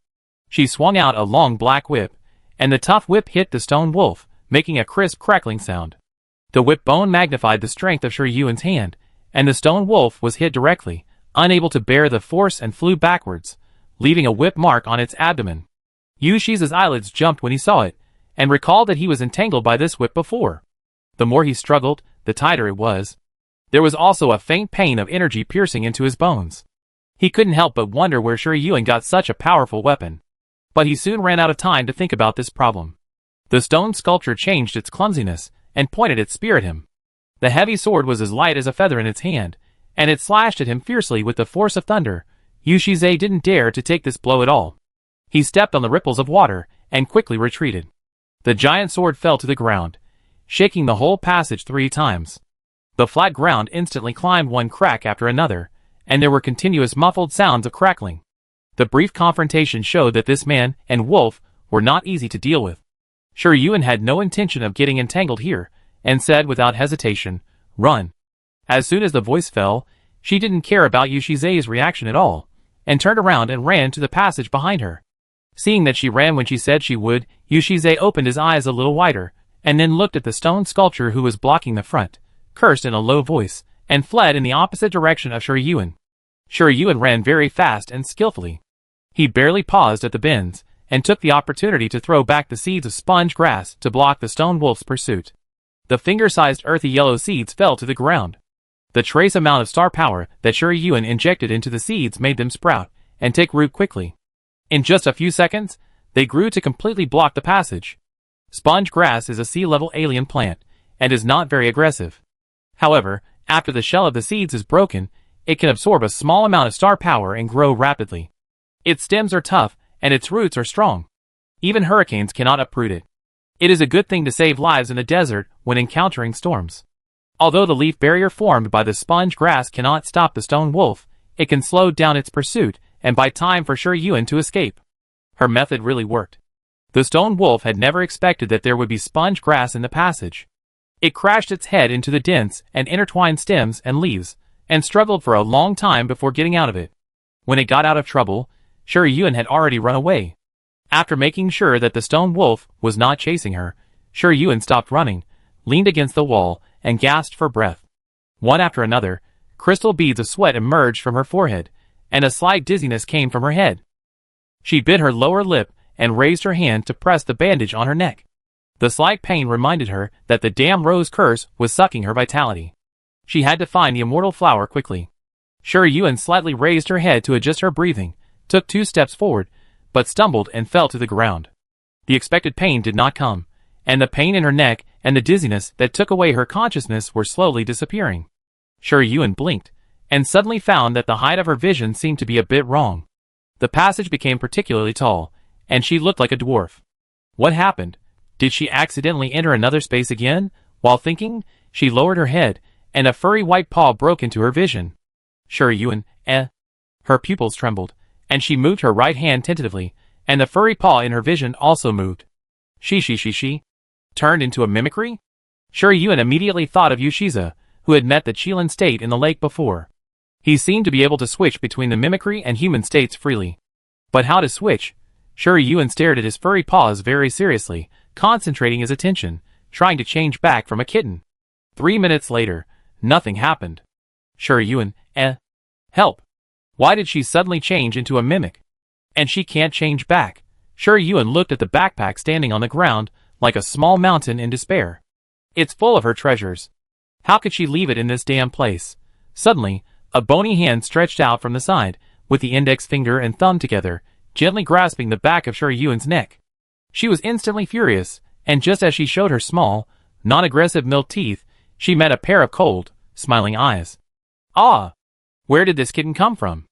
She swung out a long black whip, and the tough whip hit the stone wolf, making a crisp crackling sound. The whip bone magnified the strength of Shiryuan's hand, and the stone wolf was hit directly, unable to bear the force, and flew backwards, leaving a whip mark on its abdomen. Yushiza's eyelids jumped when he saw it, and recalled that he was entangled by this whip before. The more he struggled, the tighter it was. There was also a faint pain of energy piercing into his bones. He couldn't help but wonder where Shiryuan got such a powerful weapon. But he soon ran out of time to think about this problem. The stone sculpture changed its clumsiness, and pointed its spear at him. The heavy sword was as light as a feather in its hand, and it slashed at him fiercely with the force of thunder. Yushiza didn't dare to take this blow at all. He stepped on the ripples of water, and quickly retreated. The giant sword fell to the ground, shaking the whole passage 3 times. The flat ground instantly climbed one crack after another, and there were continuous muffled sounds of crackling. The brief confrontation showed that this man and wolf were not easy to deal with. Shiryuan had no intention of getting entangled here, and said without hesitation, "Run." As soon as the voice fell, she didn't care about Yushiza's reaction at all, and turned around and ran to the passage behind her. Seeing that she ran when she said she would, Yushiza opened his eyes a little wider, and then looked at the stone sculpture who was blocking the front, cursed in a low voice, and fled in the opposite direction of Shiryuan. Shiryuan ran very fast and skillfully. He barely paused at the bends, and took the opportunity to throw back the seeds of sponge grass to block the stone wolf's pursuit. The finger-sized earthy yellow seeds fell to the ground. The trace amount of star power that Shiryuan injected into the seeds made them sprout and take root quickly. In just a few seconds, they grew to completely block the passage. Sponge grass is a sea-level alien plant, and is not very aggressive. However, after the shell of the seeds is broken, it can absorb a small amount of star power and grow rapidly. Its stems are tough, and its roots are strong. Even hurricanes cannot uproot it. It is a good thing to save lives in the desert when encountering storms. Although the leaf barrier formed by the sponge grass cannot stop the stone wolf, it can slow down its pursuit and buy time for Shiryuan to escape. Her method really worked. The stone wolf had never expected that there would be sponge grass in the passage. It crashed its head into the dense and intertwined stems and leaves, and struggled for a long time before getting out of it. When it got out of trouble, Shiryuan had already run away. After making sure that the stone wolf was not chasing her, Shiryuan stopped running, leaned against the wall, and gasped for breath. One after another, crystal beads of sweat emerged from her forehead, and a slight dizziness came from her head. She bit her lower lip and raised her hand to press the bandage on her neck. The slight pain reminded her that the damn rose curse was sucking her vitality. She had to find the immortal flower quickly. Shiryuan slightly raised her head to adjust her breathing, took 2 steps forward, but stumbled and fell to the ground. The expected pain did not come, and the pain in her neck and the dizziness that took away her consciousness were slowly disappearing. Shiryuan blinked, and suddenly found that the height of her vision seemed to be a bit wrong. The passage became particularly tall, and she looked like a dwarf. What happened? Did she accidentally enter another space again? While thinking, she lowered her head, and a furry white paw broke into her vision. Shiryuan, Her pupils trembled, and she moved her right hand tentatively, and the furry paw in her vision also moved. She turned into a mimicry? Shiryuan immediately thought of Yushiza, who had met the Chilan state in the lake before. He seemed to be able to switch between the mimicry and human states freely. But how to switch? Shiryuan stared at his furry paws very seriously, concentrating his attention, trying to change back from a kitten. 3 minutes later, nothing happened. Shiryuan, help. Why did she suddenly change into a mimic? And she can't change back. Shiryuan looked at the backpack standing on the ground, like a small mountain in despair. It's full of her treasures. How could she leave it in this damn place? Suddenly, a bony hand stretched out from the side, with the index finger and thumb together, gently grasping the back of Sure Yuan's neck. She was instantly furious, and just as she showed her small, non-aggressive milk teeth, she met a pair of cold, smiling eyes. Ah! Where did this kitten come from?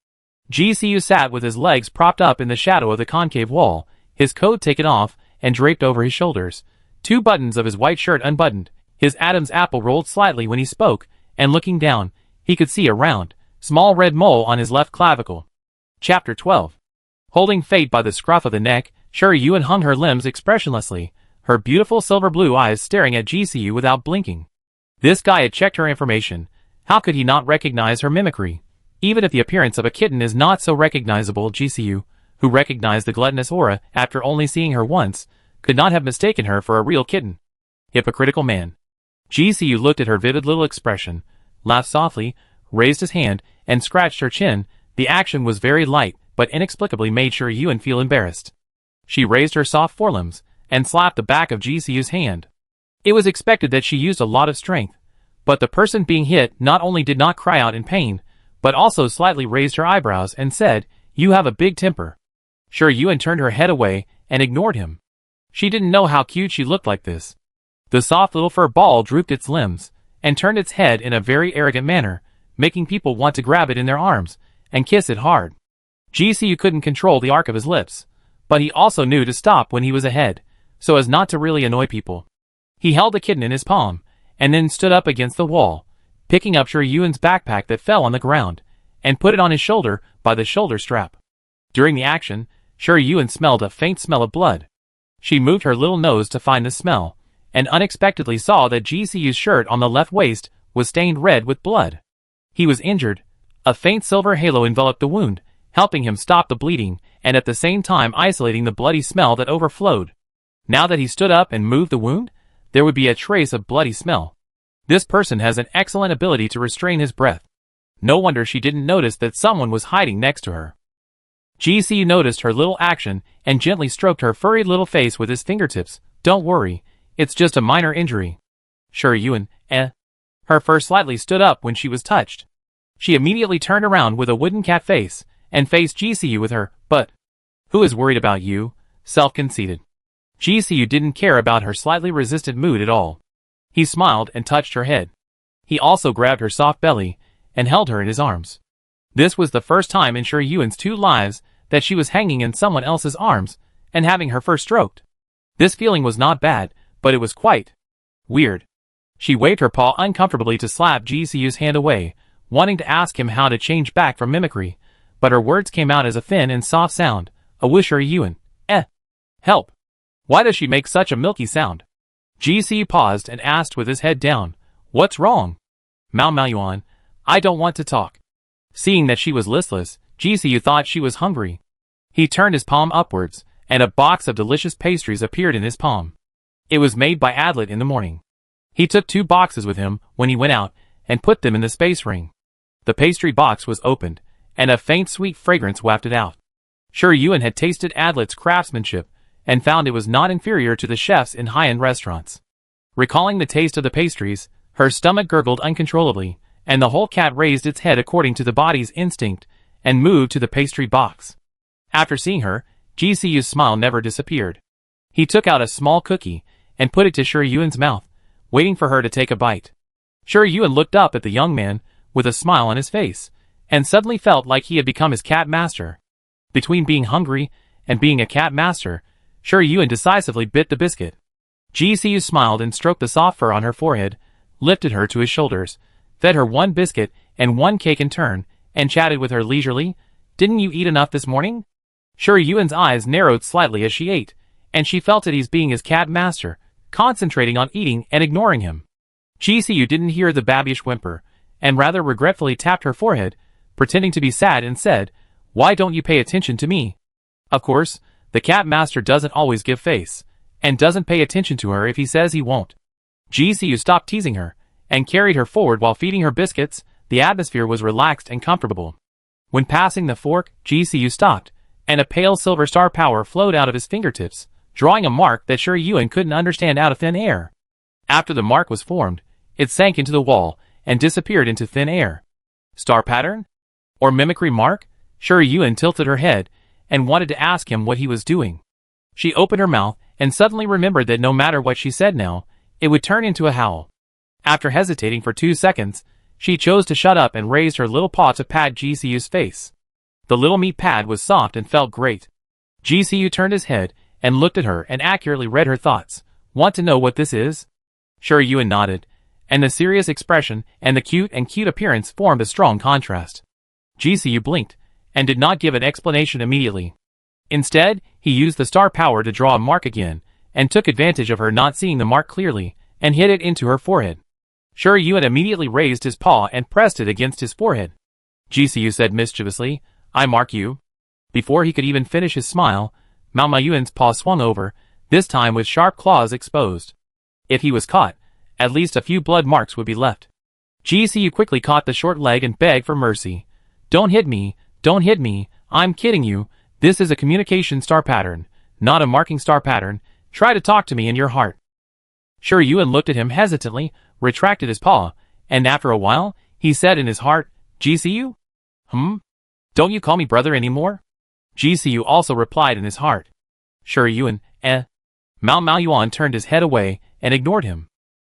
GCU sat with his legs propped up in the shadow of the concave wall, his coat taken off and draped over his shoulders, 2 buttons of his white shirt unbuttoned, his Adam's apple rolled slightly when he spoke, and looking down, he could see a round, small red mole on his left clavicle. Chapter 12. Holding fate by the scruff of the neck, Sure Yuan hung her limbs expressionlessly, her beautiful silver blue eyes staring at GCU without blinking. This guy had checked her information. How could he not recognize her mimicry? Even if the appearance of a kitten is not so recognizable, GCU, who recognized the gluttonous aura after only seeing her once, could not have mistaken her for a real kitten. Hypocritical man. GCU looked at her vivid little expression, laughed softly, raised his hand, and scratched her chin. The action was very light, but inexplicably made Sure Yuan feel embarrassed. She raised her soft forelimbs, and slapped the back of GCU's hand. It was expected that she used a lot of strength, but the person being hit not only did not cry out in pain, but also slightly raised her eyebrows and said, "You have a big temper." Sure Yuan turned her head away and ignored him. She didn't know how cute she looked like this. The soft little fur ball drooped its limbs, and turned its head in a very arrogant manner, making people want to grab it in their arms, and kiss it hard. GCU couldn't control the arc of his lips, but he also knew to stop when he was ahead, so as not to really annoy people. He held the kitten in his palm, and then stood up against the wall, picking up Sure Yuan's backpack that fell on the ground, and put it on his shoulder by the shoulder strap. During the action, Sure Yuan smelled a faint smell of blood. She moved her little nose to find the smell, and unexpectedly saw that GCU's shirt on the left waist was stained red with blood. He was injured. A faint silver halo enveloped the wound, helping him stop the bleeding, and at the same time isolating the bloody smell that overflowed. Now that he stood up and moved the wound, there would be a trace of bloody smell. This person has an excellent ability to restrain his breath. No wonder she didn't notice that someone was hiding next to her. GCU noticed her little action and gently stroked her furry little face with his fingertips. "Don't worry, it's just a minor injury." Sure Yuan, Her fur slightly stood up when she was touched. She immediately turned around with a wooden cat face, and faced GCU with her, "But who is worried about you?" self-conceited. GCU didn't care about her slightly resistant mood at all. He smiled and touched her head. He also grabbed her soft belly, and held her in his arms. This was the first time in Sure Yuan's 2 lives that she was hanging in someone else's arms, and having her fur stroked. This feeling was not bad, but it was quite weird. She waved her paw uncomfortably to slap GCU's hand away, wanting to ask him how to change back from mimicry, but her words came out as a thin and soft sound. Sure Yuan, help. Why does she make such a milky sound? GCU paused and asked with his head down, "What's wrong?" Mao Yuan, "I don't want to talk." Seeing that she was listless, GCU thought she was hungry. He turned his palm upwards, and a box of delicious pastries appeared in his palm. It was made by Adlet in the morning. He took 2 boxes with him when he went out, and put them in the space ring. The pastry box was opened, and a faint sweet fragrance wafted out. Sure Yuan had tasted Adlet's craftsmanship, and found it was not inferior to the chefs in high-end restaurants. Recalling the taste of the pastries, her stomach gurgled uncontrollably, and the whole cat raised its head according to the body's instinct, and moved to the pastry box. After seeing her, GCU's smile never disappeared. He took out a small cookie, and put it to Sure Yuan's mouth, waiting for her to take a bite. Sure Yuan looked up at the young man, with a smile on his face, and suddenly felt like he had become his cat master. Between being hungry, and being a cat master, Sure Yuan decisively bit the biscuit. GCU smiled and stroked the soft fur on her forehead, lifted her to his shoulders, fed her 1 biscuit and 1 cake in turn, and chatted with her leisurely. "Didn't you eat enough this morning?" Sure Yuan's eyes narrowed slightly as she ate, and she felt at ease being his cat master, concentrating on eating and ignoring him. GCU didn't hear the babyish whimper, and rather regretfully tapped her forehead, pretending to be sad, and said, "Why don't you pay attention to me?" Of course, the cat master doesn't always give face, and doesn't pay attention to her if he says he won't. GCU stopped teasing her, and carried her forward while feeding her biscuits. The atmosphere was relaxed and comfortable. When passing the fork, GCU stopped, and a pale silver star power flowed out of his fingertips, drawing a mark that Sure Yuan couldn't understand out of thin air. After the mark was formed, it sank into the wall, and disappeared into thin air. Star pattern? Or mimicry mark? Sure Yuan tilted her head, and wanted to ask him what he was doing. She opened her mouth and suddenly remembered that no matter what she said now, it would turn into a howl. After hesitating for 2 seconds, she chose to shut up and raised her little paw to pat GCU's face. The little meat pad was soft and felt great. GCU turned his head and looked at her and accurately read her thoughts. Want to know what this is? Shuryuan nodded, and the serious expression and the cute appearance formed a strong contrast. GCU blinked, and did not give an explanation immediately. Instead, he used the star power to draw a mark again, and took advantage of her not seeing the mark clearly, and hit it into her forehead. Shuryuan immediately raised his paw and pressed it against his forehead. GCU said mischievously, I mark you. Before he could even finish his smile, Mao Mayuan's paw swung over, this time with sharp claws exposed. If he was caught, at least a few blood marks would be left. GCU quickly caught the short leg and begged for mercy. Don't hit me, I'm kidding you, this is a communication star pattern, not a marking star pattern, try to talk to me in your heart. Shuryuan looked at him hesitantly, retracted his paw, and after a while, he said in his heart, GCU? Don't you call me brother anymore? GCU also replied in his heart. Shuryuan, Mao Mayuan turned his head away and ignored him.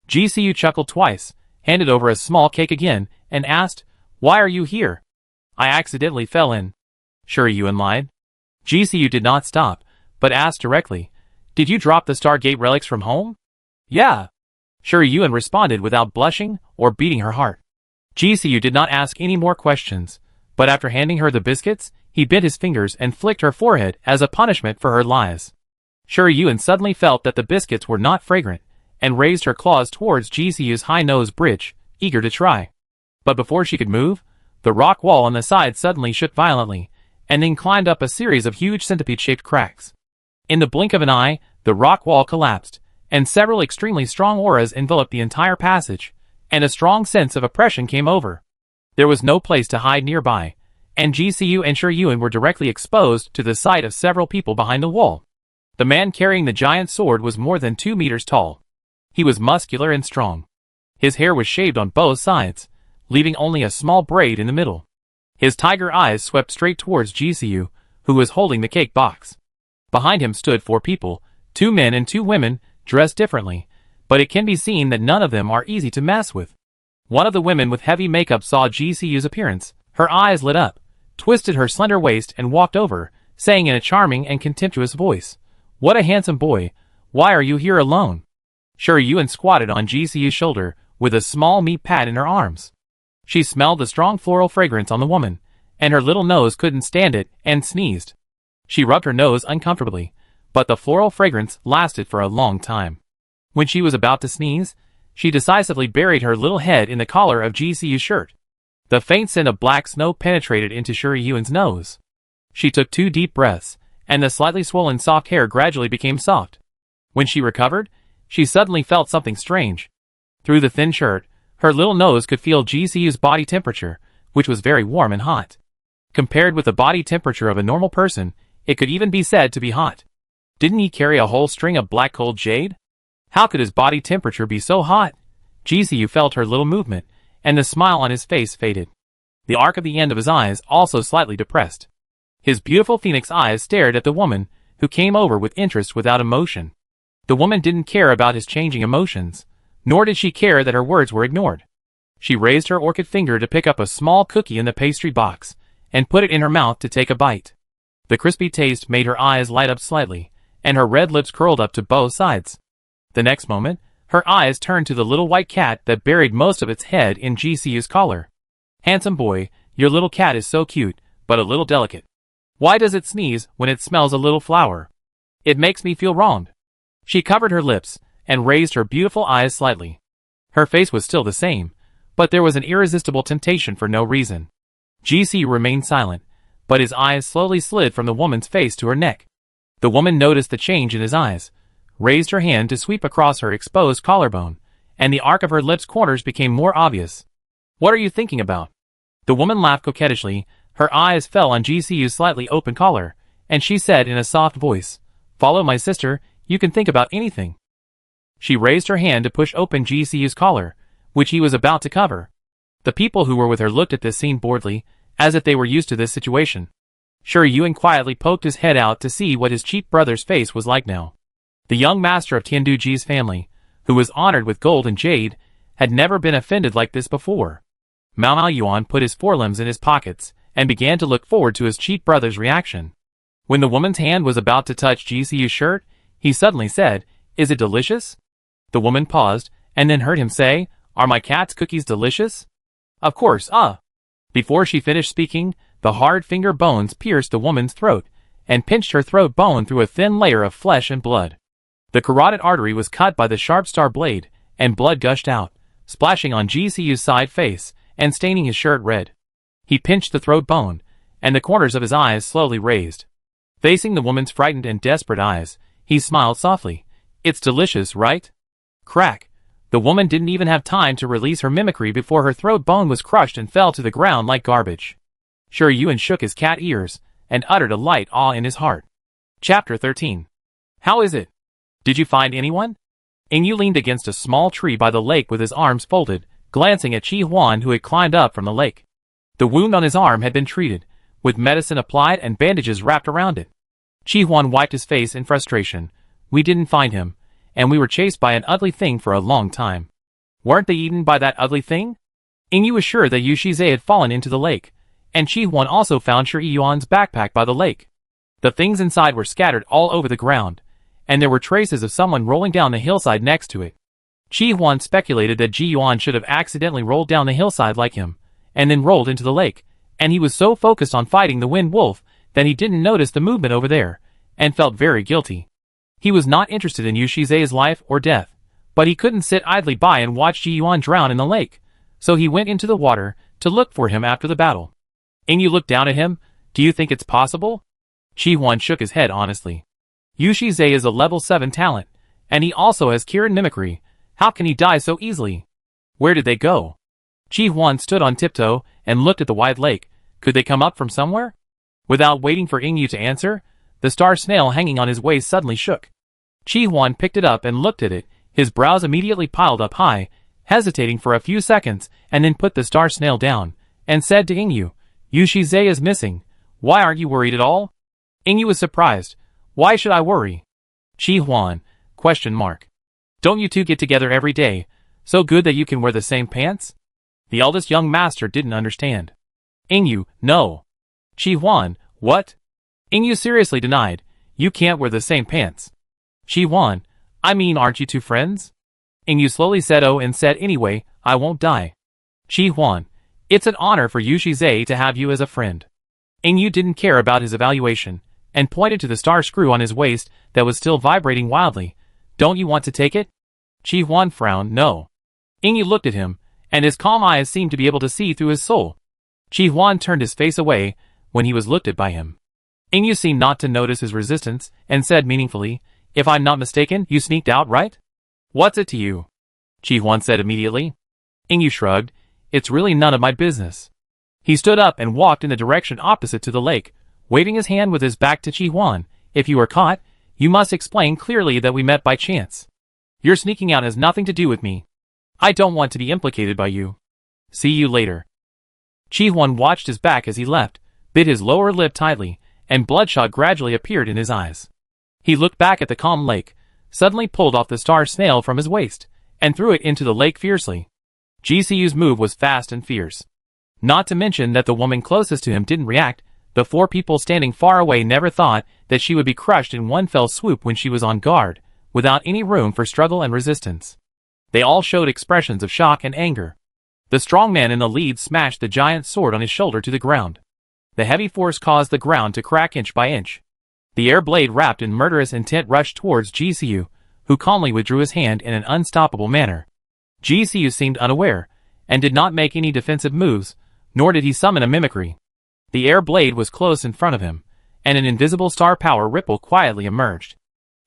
GCU chuckled twice, handed over a small cake again, and asked, Why are you here? I accidentally fell in. Shuryuan lied. GCU did not stop, but asked directly, Did you drop the Stargate relics from home? Yeah. Shuryuan responded without blushing or beating her heart. GCU did not ask any more questions, but after handing her the biscuits, he bit his fingers and flicked her forehead as a punishment for her lies. Shuryuan suddenly felt that the biscuits were not fragrant, and raised her claws towards GCU's high nose bridge, eager to try. But before she could move, the rock wall on the side suddenly shook violently, and then climbed up a series of huge centipede-shaped cracks. In the blink of an eye, the rock wall collapsed, and several extremely strong auras enveloped the entire passage, and a strong sense of oppression came over. There was no place to hide nearby, and GCU and Shuryuan were directly exposed to the sight of several people behind the wall. The man carrying the giant sword was more than 2 meters tall. He was muscular and strong. His hair was shaved on both sides, leaving only a small braid in the middle. His tiger eyes swept straight towards GCU, who was holding the cake box. Behind him stood 4 people, 2 men and 2 women, dressed differently, but it can be seen that none of them are easy to mess with. One of the women with heavy makeup saw GCU's appearance. Her eyes lit up, twisted her slender waist and walked over, saying in a charming and contemptuous voice, What a handsome boy, why are you here alone? Shuryuan squatted on GCU's shoulder, with a small meat pad in her arms. She smelled the strong floral fragrance on the woman, and her little nose couldn't stand it, and sneezed. She rubbed her nose uncomfortably, but the floral fragrance lasted for a long time. When she was about to sneeze, she decisively buried her little head in the collar of GCU's shirt. The faint scent of black snow penetrated into Shuryuan's nose. She took 2 deep breaths, and the slightly swollen soft hair gradually became soft. When she recovered, she suddenly felt something strange. Through the thin shirt, her little nose could feel GCU's body temperature, which was very warm and hot. Compared with the body temperature of a normal person, it could even be said to be hot. Didn't he carry a whole string of black gold jade? How could his body temperature be so hot? GCU felt her little movement, and the smile on his face faded. The arc of the end of his eyes also slightly depressed. His beautiful phoenix eyes stared at the woman, who came over with interest without emotion. The woman didn't care about his changing emotions, nor did she care that her words were ignored. She raised her orchid finger to pick up a small cookie in the pastry box, and put it in her mouth to take a bite. The crispy taste made her eyes light up slightly, and her red lips curled up to both sides. The next moment, her eyes turned to the little white cat that buried most of its head in GCU's collar. Handsome boy, your little cat is so cute, but a little delicate. Why does it sneeze when it smells a little flower? It makes me feel wronged. She covered her lips, and raised her beautiful eyes slightly. Her face was still the same, but there was an irresistible temptation for no reason. GCU remained silent, but his eyes slowly slid from the woman's face to her neck. The woman noticed the change in his eyes, raised her hand to sweep across her exposed collarbone, and the arc of her lips' corners became more obvious. What are you thinking about? The woman laughed coquettishly, her eyes fell on GCU's slightly open collar, and she said in a soft voice, Follow my sister, you can think about anything. She raised her hand to push open GCU's collar, which he was about to cover. The people who were with her looked at this scene boredly, as if they were used to this situation. Sure Yuan quietly poked his head out to see what his cheap brother's face was like now. The young master of Tianduji's family, who was honored with gold and jade, had never been offended like this before. Mao Yuan put his forelimbs in his pockets and began to look forward to his cheap brother's reaction. When the woman's hand was about to touch GCU's shirt, he suddenly said, "Is it delicious?" The woman paused, and then heard him say, "Are my cat's cookies delicious?" "Of course, Before she finished speaking, the hard finger bones pierced the woman's throat, and pinched her throat bone through a thin layer of flesh and blood. The carotid artery was cut by the sharp star blade, and blood gushed out, splashing on GCU's side face, and staining his shirt red. He pinched the throat bone, and the corners of his eyes slowly raised. Facing the woman's frightened and desperate eyes, he smiled softly. "It's delicious, right?" Crack! The woman didn't even have time to release her mimicry before her throat bone was crushed and fell to the ground like garbage. Sure Yuan shook his cat ears, and uttered a light awe in his heart. Chapter 13. How is it? Did you find anyone? Ingyu leaned against a small tree by the lake with his arms folded, glancing at Chi Huan who had climbed up from the lake. The wound on his arm had been treated, with medicine applied and bandages wrapped around it. Chi Huan wiped his face in frustration. "We didn't find him, and we were chased by an ugly thing for a long time." "Weren't they eaten by that ugly thing?" Ingyu was sure that Yu Shize had fallen into the lake, and Chi Huan also found Shi Yuan's backpack by the lake. The things inside were scattered all over the ground, and there were traces of someone rolling down the hillside next to it. Chi Huan speculated that Ji Yuan should have accidentally rolled down the hillside like him, and then rolled into the lake, and he was so focused on fighting the wind wolf that he didn't notice the movement over there, and felt very guilty. He was not interested in Yu Shize's life or death, but he couldn't sit idly by and watch Ji Yuan drown in the lake, so he went into the water to look for him after the battle. Ingyu looked down at him. "Do you think it's possible?" Chi Huan shook his head honestly. Yu Shize is a level 7 talent, and he also has Kirin mimicry. How can he die so easily? Where did they go? Chi Huan stood on tiptoe and looked at the wide lake. Could they come up from somewhere? Without waiting for Ingyu to answer, the star snail hanging on his waist suddenly shook. Chi Huan picked it up and looked at it. His brows immediately piled up high, hesitating for a few seconds, and then put the star snail down, and said to Ingyu, "Yu Shize is missing. Why aren't you worried at all?" Ingyu was surprised. "Why should I worry?" Chi Huan, ? Don't you two get together every day, so good that you can wear the same pants? The eldest young master didn't understand. Ingyu, no. Chi Huan, what? Ingyu seriously denied. You can't wear the same pants. Chi Huan, I mean, aren't you two friends? Ingyu slowly said, "Oh," and said, "Anyway, I won't die." Chi Huan, it's an honor for Yu Shize to have you as a friend. Ingyu didn't care about his evaluation, and pointed to the star screw on his waist that was still vibrating wildly. "Don't you want to take it?" Chi Huan frowned. "No." Ingyu looked at him, and his calm eyes seemed to be able to see through his soul. Chi Huan turned his face away when he was looked at by him. Ingyu seemed not to notice his resistance, and said meaningfully, "If I'm not mistaken, you sneaked out, right?" "What's it to you?" Chi Huan said immediately. Ingyu shrugged. "It's really none of my business." He stood up and walked in the direction opposite to the lake, waving his hand with his back to Chi Huan. "If you are caught, you must explain clearly that we met by chance. Your sneaking out has nothing to do with me. I don't want to be implicated by you. See you later." Chi Huan watched his back as he left, bit his lower lip tightly, and bloodshot gradually appeared in his eyes. He looked back at the calm lake, suddenly pulled off the star snail from his waist, and threw it into the lake fiercely. GCU's move was fast and fierce. Not to mention that the woman closest to him didn't react. The 4 people standing far away never thought that she would be crushed in one fell swoop when she was on guard, without any room for struggle and resistance. They all showed expressions of shock and anger. The strong man in the lead smashed the giant sword on his shoulder to the ground. The heavy force caused the ground to crack inch by inch. The air blade wrapped in murderous intent rushed towards GCU, who calmly withdrew his hand in an unstoppable manner. GCU seemed unaware, and did not make any defensive moves, nor did he summon a mimicry. The air blade was close in front of him, and an invisible star power ripple quietly emerged.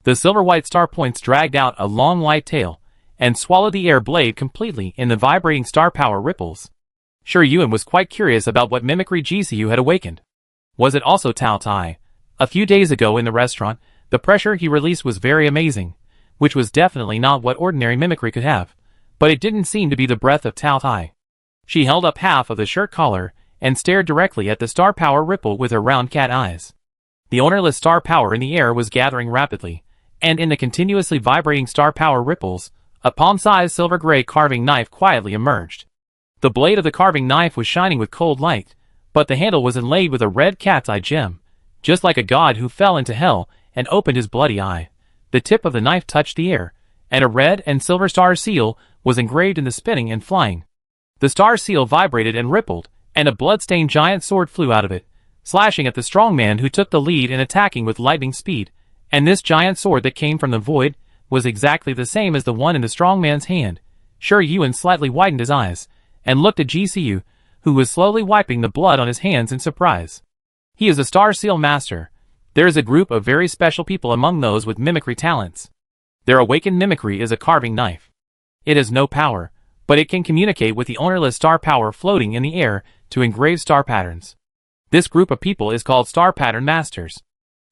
The silver-white star points dragged out a long white tail, and swallowed the air blade completely in the vibrating star power ripples. Sure Yuan was quite curious about what mimicry GCU had awakened. Was it also Tao Tai? A few days ago in the restaurant, the pressure he released was very amazing, which was definitely not what ordinary mimicry could have, but it didn't seem to be the breath of Tao Tai. She held up half of the shirt collar, and stared directly at the star power ripple with her round cat eyes. The ownerless star power in the air was gathering rapidly, and in the continuously vibrating star power ripples, a palm-sized silver-gray carving knife quietly emerged. The blade of the carving knife was shining with cold light, but the handle was inlaid with a red cat's eye gem, just like a god who fell into hell and opened his bloody eye. The tip of the knife touched the air, and a red and silver star seal was engraved in the spinning and flying. The star seal vibrated and rippled, and a blood-stained giant sword flew out of it, slashing at the strong man who took the lead in attacking with lightning speed. And this giant sword that came from the void was exactly the same as the one in the strong man's hand. Sure Yuan slightly widened his eyes, and looked at GCU, who was slowly wiping the blood on his hands in surprise. He is a Star Seal Master. There is a group of very special people among those with mimicry talents. Their awakened mimicry is a carving knife. It has no power, but it can communicate with the ownerless star power floating in the air to engrave star patterns. This group of people is called Star Pattern Masters.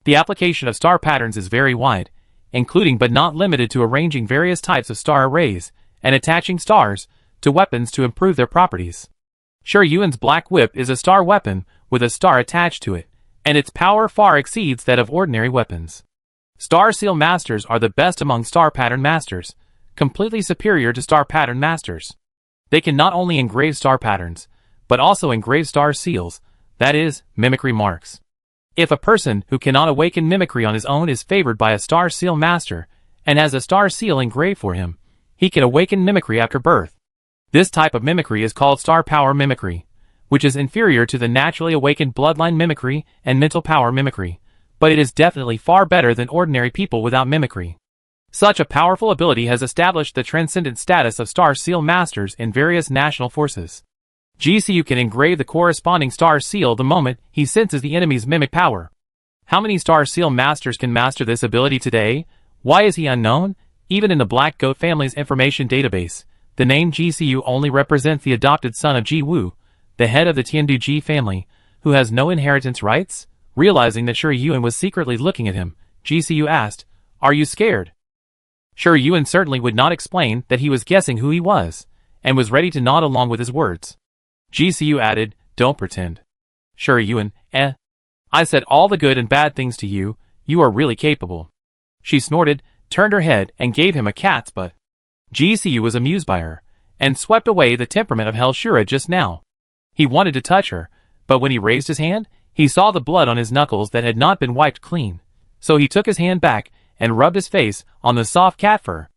The application of star patterns is very wide, including but not limited to arranging various types of star arrays and attaching stars to weapons to improve their properties. Sure Yuan's black whip is a star weapon with a star attached to it, and its power far exceeds that of ordinary weapons. Star Seal Masters are the best among Star Pattern Masters, completely superior to Star Pattern Masters. They can not only engrave star patterns, but also engrave star seals, that is, mimicry marks. If a person who cannot awaken mimicry on his own is favored by a Star Seal Master, and has a star seal engraved for him, he can awaken mimicry after birth. This type of mimicry is called Star Power Mimicry, which is inferior to the naturally awakened bloodline mimicry and mental power mimicry, but it is definitely far better than ordinary people without mimicry. Such a powerful ability has established the transcendent status of Star Seal Masters in various national forces. GCU can engrave the corresponding Star Seal the moment he senses the enemy's mimic power. How many Star Seal Masters can master this ability today? Why is he unknown? Even in the Black Goat family's information database, the name GCU only represents the adopted son of Ji Wu, the head of the Tiandu Ji family, who has no inheritance rights. Realizing that Shi Yuan was secretly looking at him, GCU asked, "Are you scared?" Shi Yuan certainly would not explain that he was guessing who he was, and was ready to nod along with his words. GCU added, "Don't pretend." Shi Yuan, I said all the good and bad things to you, you are really capable. She snorted, turned her head, and gave him a cat's butt. GCU was amused by her, and swept away the temperament of Helshura just now. He wanted to touch her, but when he raised his hand, he saw the blood on his knuckles that had not been wiped clean, so he took his hand back and rubbed his face on the soft cat fur.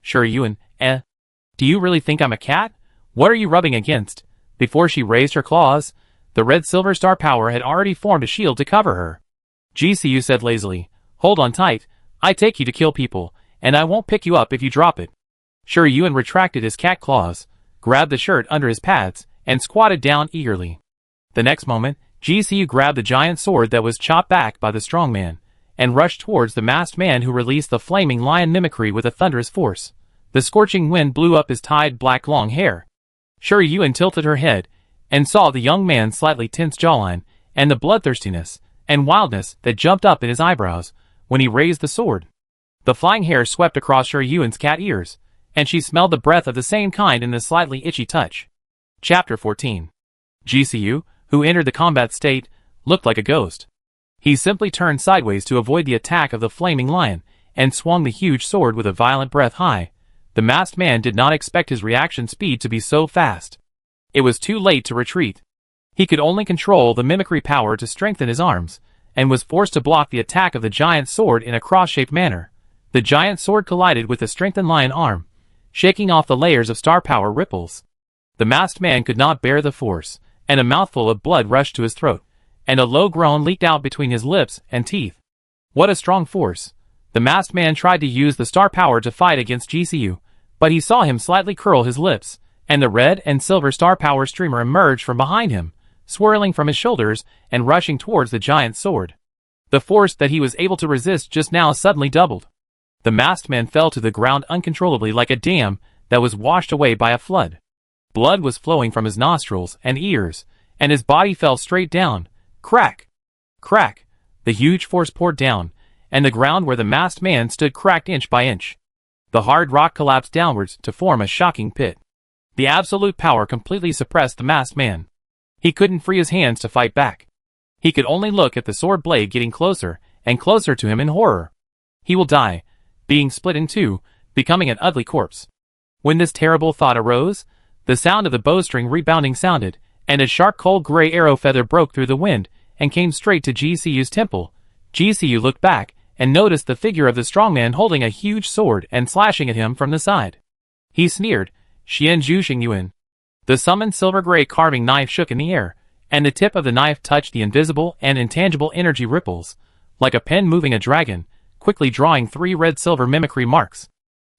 Shi Yuan, do you really think I'm a cat? What are you rubbing against? Before she raised her claws, the red silver star power had already formed a shield to cover her. GCU said lazily, "Hold on tight, I take you to kill people, and I won't pick you up if you drop it." Shi Yuan retracted his cat claws, grabbed the shirt under his pads, and squatted down eagerly. The next moment, GCU grabbed the giant sword that was chopped back by the strong man, and rushed towards the masked man who released the flaming lion mimicry with a thunderous force. The scorching wind blew up his tied black long hair. Shi Yuan tilted her head, and saw the young man's slightly tense jawline, and the bloodthirstiness and wildness that jumped up in his eyebrows when he raised the sword. The flying hair swept across Shi Yuan's cat ears, and she smelled the breath of the same kind in the slightly itchy touch. Chapter 14. GCU, who entered the combat state, looked like a ghost. He simply turned sideways to avoid the attack of the flaming lion, and swung the huge sword with a violent breath high. The masked man did not expect his reaction speed to be so fast. It was too late to retreat. He could only control the mimicry power to strengthen his arms, and was forced to block the attack of the giant sword in a cross-shaped manner. The giant sword collided with the strengthened lion arm, shaking off the layers of star power ripples. The masked man could not bear the force, and a mouthful of blood rushed to his throat, and a low groan leaked out between his lips and teeth. What a strong force! The masked man tried to use the star power to fight against GCU, but he saw him slightly curl his lips, and the red and silver star power streamer emerged from behind him, swirling from his shoulders and rushing towards the giant sword. The force that he was able to resist just now suddenly doubled. The masked man fell to the ground uncontrollably like a dam that was washed away by a flood. Blood was flowing from his nostrils and ears, and his body fell straight down. Crack! Crack! The huge force poured down, and the ground where the masked man stood cracked inch by inch. The hard rock collapsed downwards to form a shocking pit. The absolute power completely suppressed the masked man. He couldn't free his hands to fight back. He could only look at the sword blade getting closer and closer to him in horror. He will die, being split in two, becoming an ugly corpse. When this terrible thought arose, the sound of the bowstring rebounding sounded, and a sharp cold gray arrow feather broke through the wind and came straight to GCU's temple. GCU looked back and noticed the figure of the strong man holding a huge sword and slashing at him from the side. He sneered, "Xian Zhu Xingyuan." The summoned silver-gray carving knife shook in the air, and the tip of the knife touched the invisible and intangible energy ripples, like a pen moving a dragon, quickly drawing 3 red-silver mimicry marks.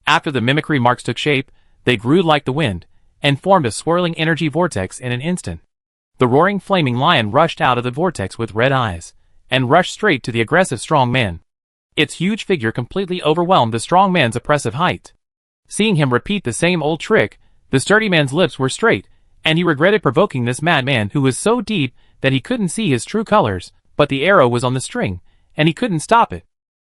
After the mimicry marks took shape, they grew like the wind, and formed a swirling energy vortex in an instant. The roaring flaming lion rushed out of the vortex with red eyes, and rushed straight to the aggressive strong man. Its huge figure completely overwhelmed the strong man's oppressive height. Seeing him repeat the same old trick, the sturdy man's lips were straight, and he regretted provoking this madman who was so deep that he couldn't see his true colors, but the arrow was on the string, and he couldn't stop it.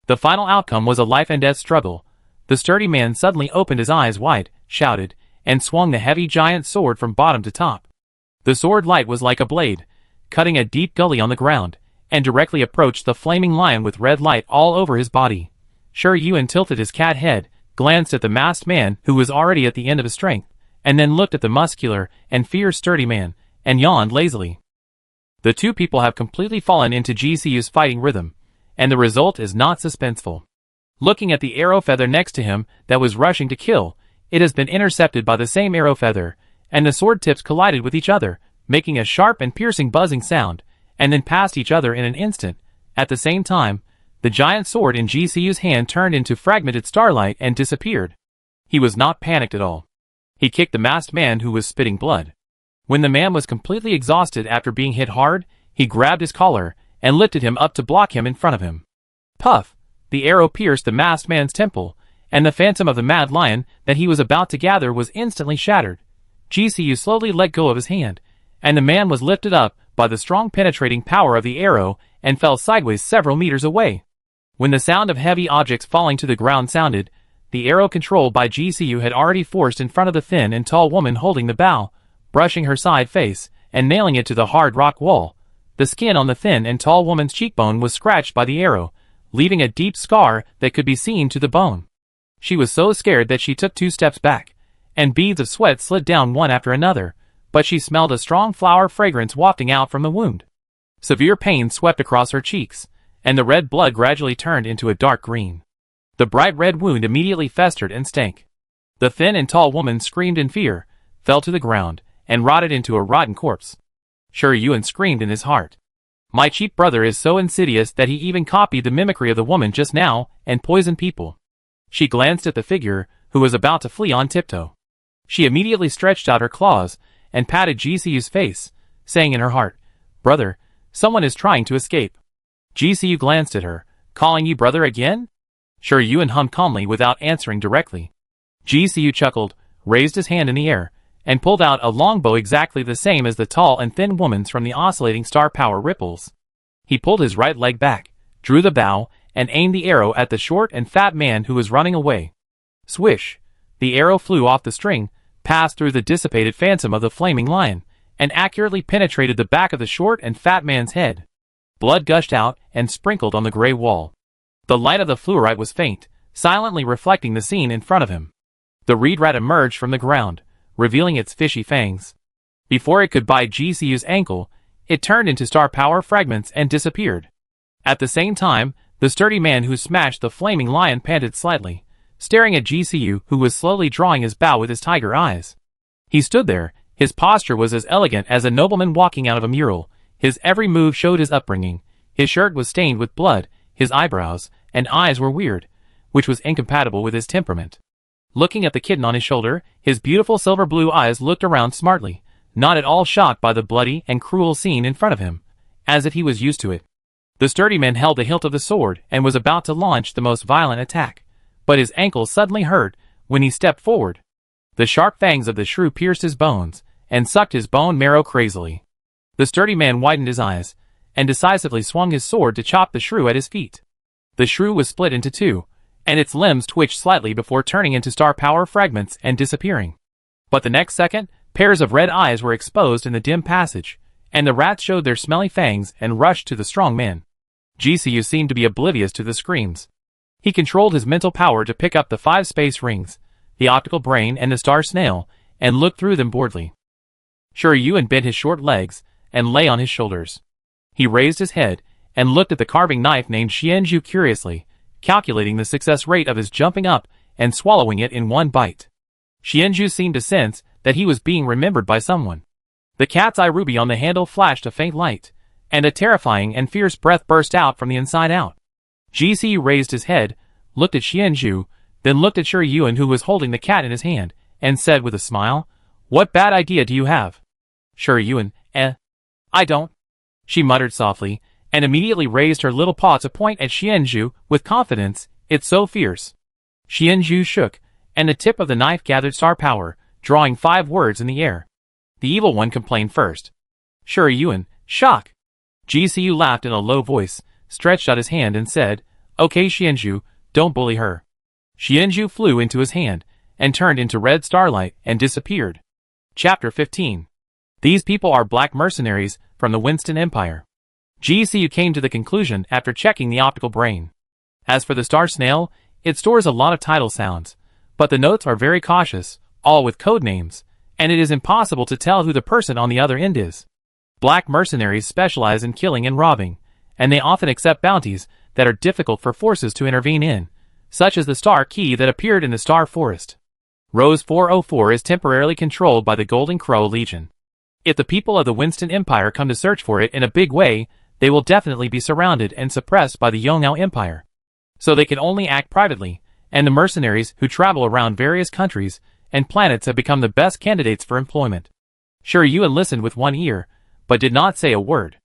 The final outcome was a life-and-death struggle. The sturdy man suddenly opened his eyes wide, shouted, and swung the heavy giant sword from bottom to top. The sword light was like a blade, cutting a deep gully on the ground, and directly approached the flaming lion with red light all over his body. Shi Yuan tilted his cat head, glanced at the masked man who was already at the end of his strength, and then looked at the muscular and fierce sturdy man, and yawned lazily. The two people have completely fallen into GCU's fighting rhythm, and the result is not suspenseful. Looking at the arrow feather next to him that was rushing to kill, it has been intercepted by the same arrow feather, and the sword tips collided with each other, making a sharp and piercing buzzing sound, and then passed each other in an instant. At the same time, the giant sword in GCU's hand turned into fragmented starlight and disappeared. He was not panicked at all. He kicked the masked man who was spitting blood. When the man was completely exhausted after being hit hard, he grabbed his collar and lifted him up to block him in front of him. Puff! The arrow pierced the masked man's temple, and the phantom of the mad lion that he was about to gather was instantly shattered. GCU slowly let go of his hand, and the man was lifted up by the strong penetrating power of the arrow and fell sideways several meters away. When the sound of heavy objects falling to the ground sounded, the arrow controlled by GCU had already forced in front of the thin and tall woman holding the bow, brushing her side face and nailing it to the hard rock wall. The skin on the thin and tall woman's cheekbone was scratched by the arrow, leaving a deep scar that could be seen to the bone. She was so scared that she took 2 steps back, and beads of sweat slid down one after another, but she smelled a strong flower fragrance wafting out from the wound. Severe pain swept across her cheeks, and the red blood gradually turned into a dark green. The bright red wound immediately festered and stank. The thin and tall woman screamed in fear, fell to the ground, and rotted into a rotten corpse. Shi Yuan screamed in his heart. My cheap brother is so insidious that he even copied the mimicry of the woman just now and poisoned people. She glanced at the figure, who was about to flee on tiptoe. She immediately stretched out her claws and patted GCU's face, saying in her heart, "Brother, someone is trying to escape." GCU glanced at her, "Calling you brother again?" Shi Yuan hummed calmly without answering directly. GCU chuckled, raised his hand in the air, and pulled out a longbow exactly the same as the tall and thin woman's from the oscillating star power ripples. He pulled his right leg back, drew the bow, and aimed the arrow at the short and fat man who was running away. Swish! The arrow flew off the string, passed through the dissipated phantom of the flaming lion, and accurately penetrated the back of the short and fat man's head. Blood gushed out and sprinkled on the gray wall. The light of the fluorite was faint, silently reflecting the scene in front of him. The reed rat emerged from the ground, revealing its fishy fangs. Before it could bite GCU's ankle, it turned into star power fragments and disappeared. At the same time, the sturdy man who smashed the flaming lion panted slightly, staring at GCU who was slowly drawing his bow with his tiger eyes. He stood there, his posture was as elegant as a nobleman walking out of a mural, his every move showed his upbringing, his shirt was stained with blood, his eyebrows and eyes were weird, which was incompatible with his temperament. Looking at the kitten on his shoulder, his beautiful silver blue eyes looked around smartly, not at all shocked by the bloody and cruel scene in front of him, as if he was used to it. The sturdy man held the hilt of the sword and was about to launch the most violent attack, but his ankle suddenly hurt when he stepped forward. The sharp fangs of the shrew pierced his bones and sucked his bone marrow crazily. The sturdy man widened his eyes and decisively swung his sword to chop the shrew at his feet. The shrew was split into 2, and its limbs twitched slightly before turning into star power fragments and disappearing. But the next second, pairs of red eyes were exposed in the dim passage, and the rats showed their smelly fangs and rushed to the strong man. GCU seemed to be oblivious to the screams. He controlled his mental power to pick up the 5 space rings, the optical brain and the star snail, and looked through them boredly. Yuan bent his short legs and lay on his shoulders. He raised his head and looked at the carving knife named Xianzhu curiously, calculating the success rate of his jumping up and swallowing it in one bite. Xianzhu seemed to sense that he was being remembered by someone. The cat's eye ruby on the handle flashed a faint light, and a terrifying and fierce breath burst out from the inside out. GCU raised his head, looked at Xianzhu, then looked at Yuan who was holding the cat in his hand, and said with a smile, "What bad idea do you have?" Yuan, I don't. She muttered softly, and immediately raised her little paw to point at Xianzhu with confidence. "It's so fierce." Xianzhu shook, and the tip of the knife gathered star power, drawing 5 words in the air. The evil one complained first. Yuan, shock. GCU laughed in a low voice, stretched out his hand and said, "Okay Xianzhu, don't bully her." Xianzhu flew into his hand, and turned into red starlight and disappeared. Chapter 15. These people are black mercenaries from the Winston Empire. GCU came to the conclusion after checking the optical brain. As for the star snail, it stores a lot of tidal sounds, but the notes are very cautious, all with code names, and it is impossible to tell who the person on the other end is. Black mercenaries specialize in killing and robbing, and they often accept bounties that are difficult for forces to intervene in, such as the star key that appeared in the Star Forest. Rose 404 is temporarily controlled by the Golden Crow Legion. If the people of the Winston Empire come to search for it in a big way, they will definitely be surrounded and suppressed by the Yongao Empire. So they can only act privately, and the mercenaries who travel around various countries and planets have become the best candidates for employment. Yuan listened with one ear, but did not say a word.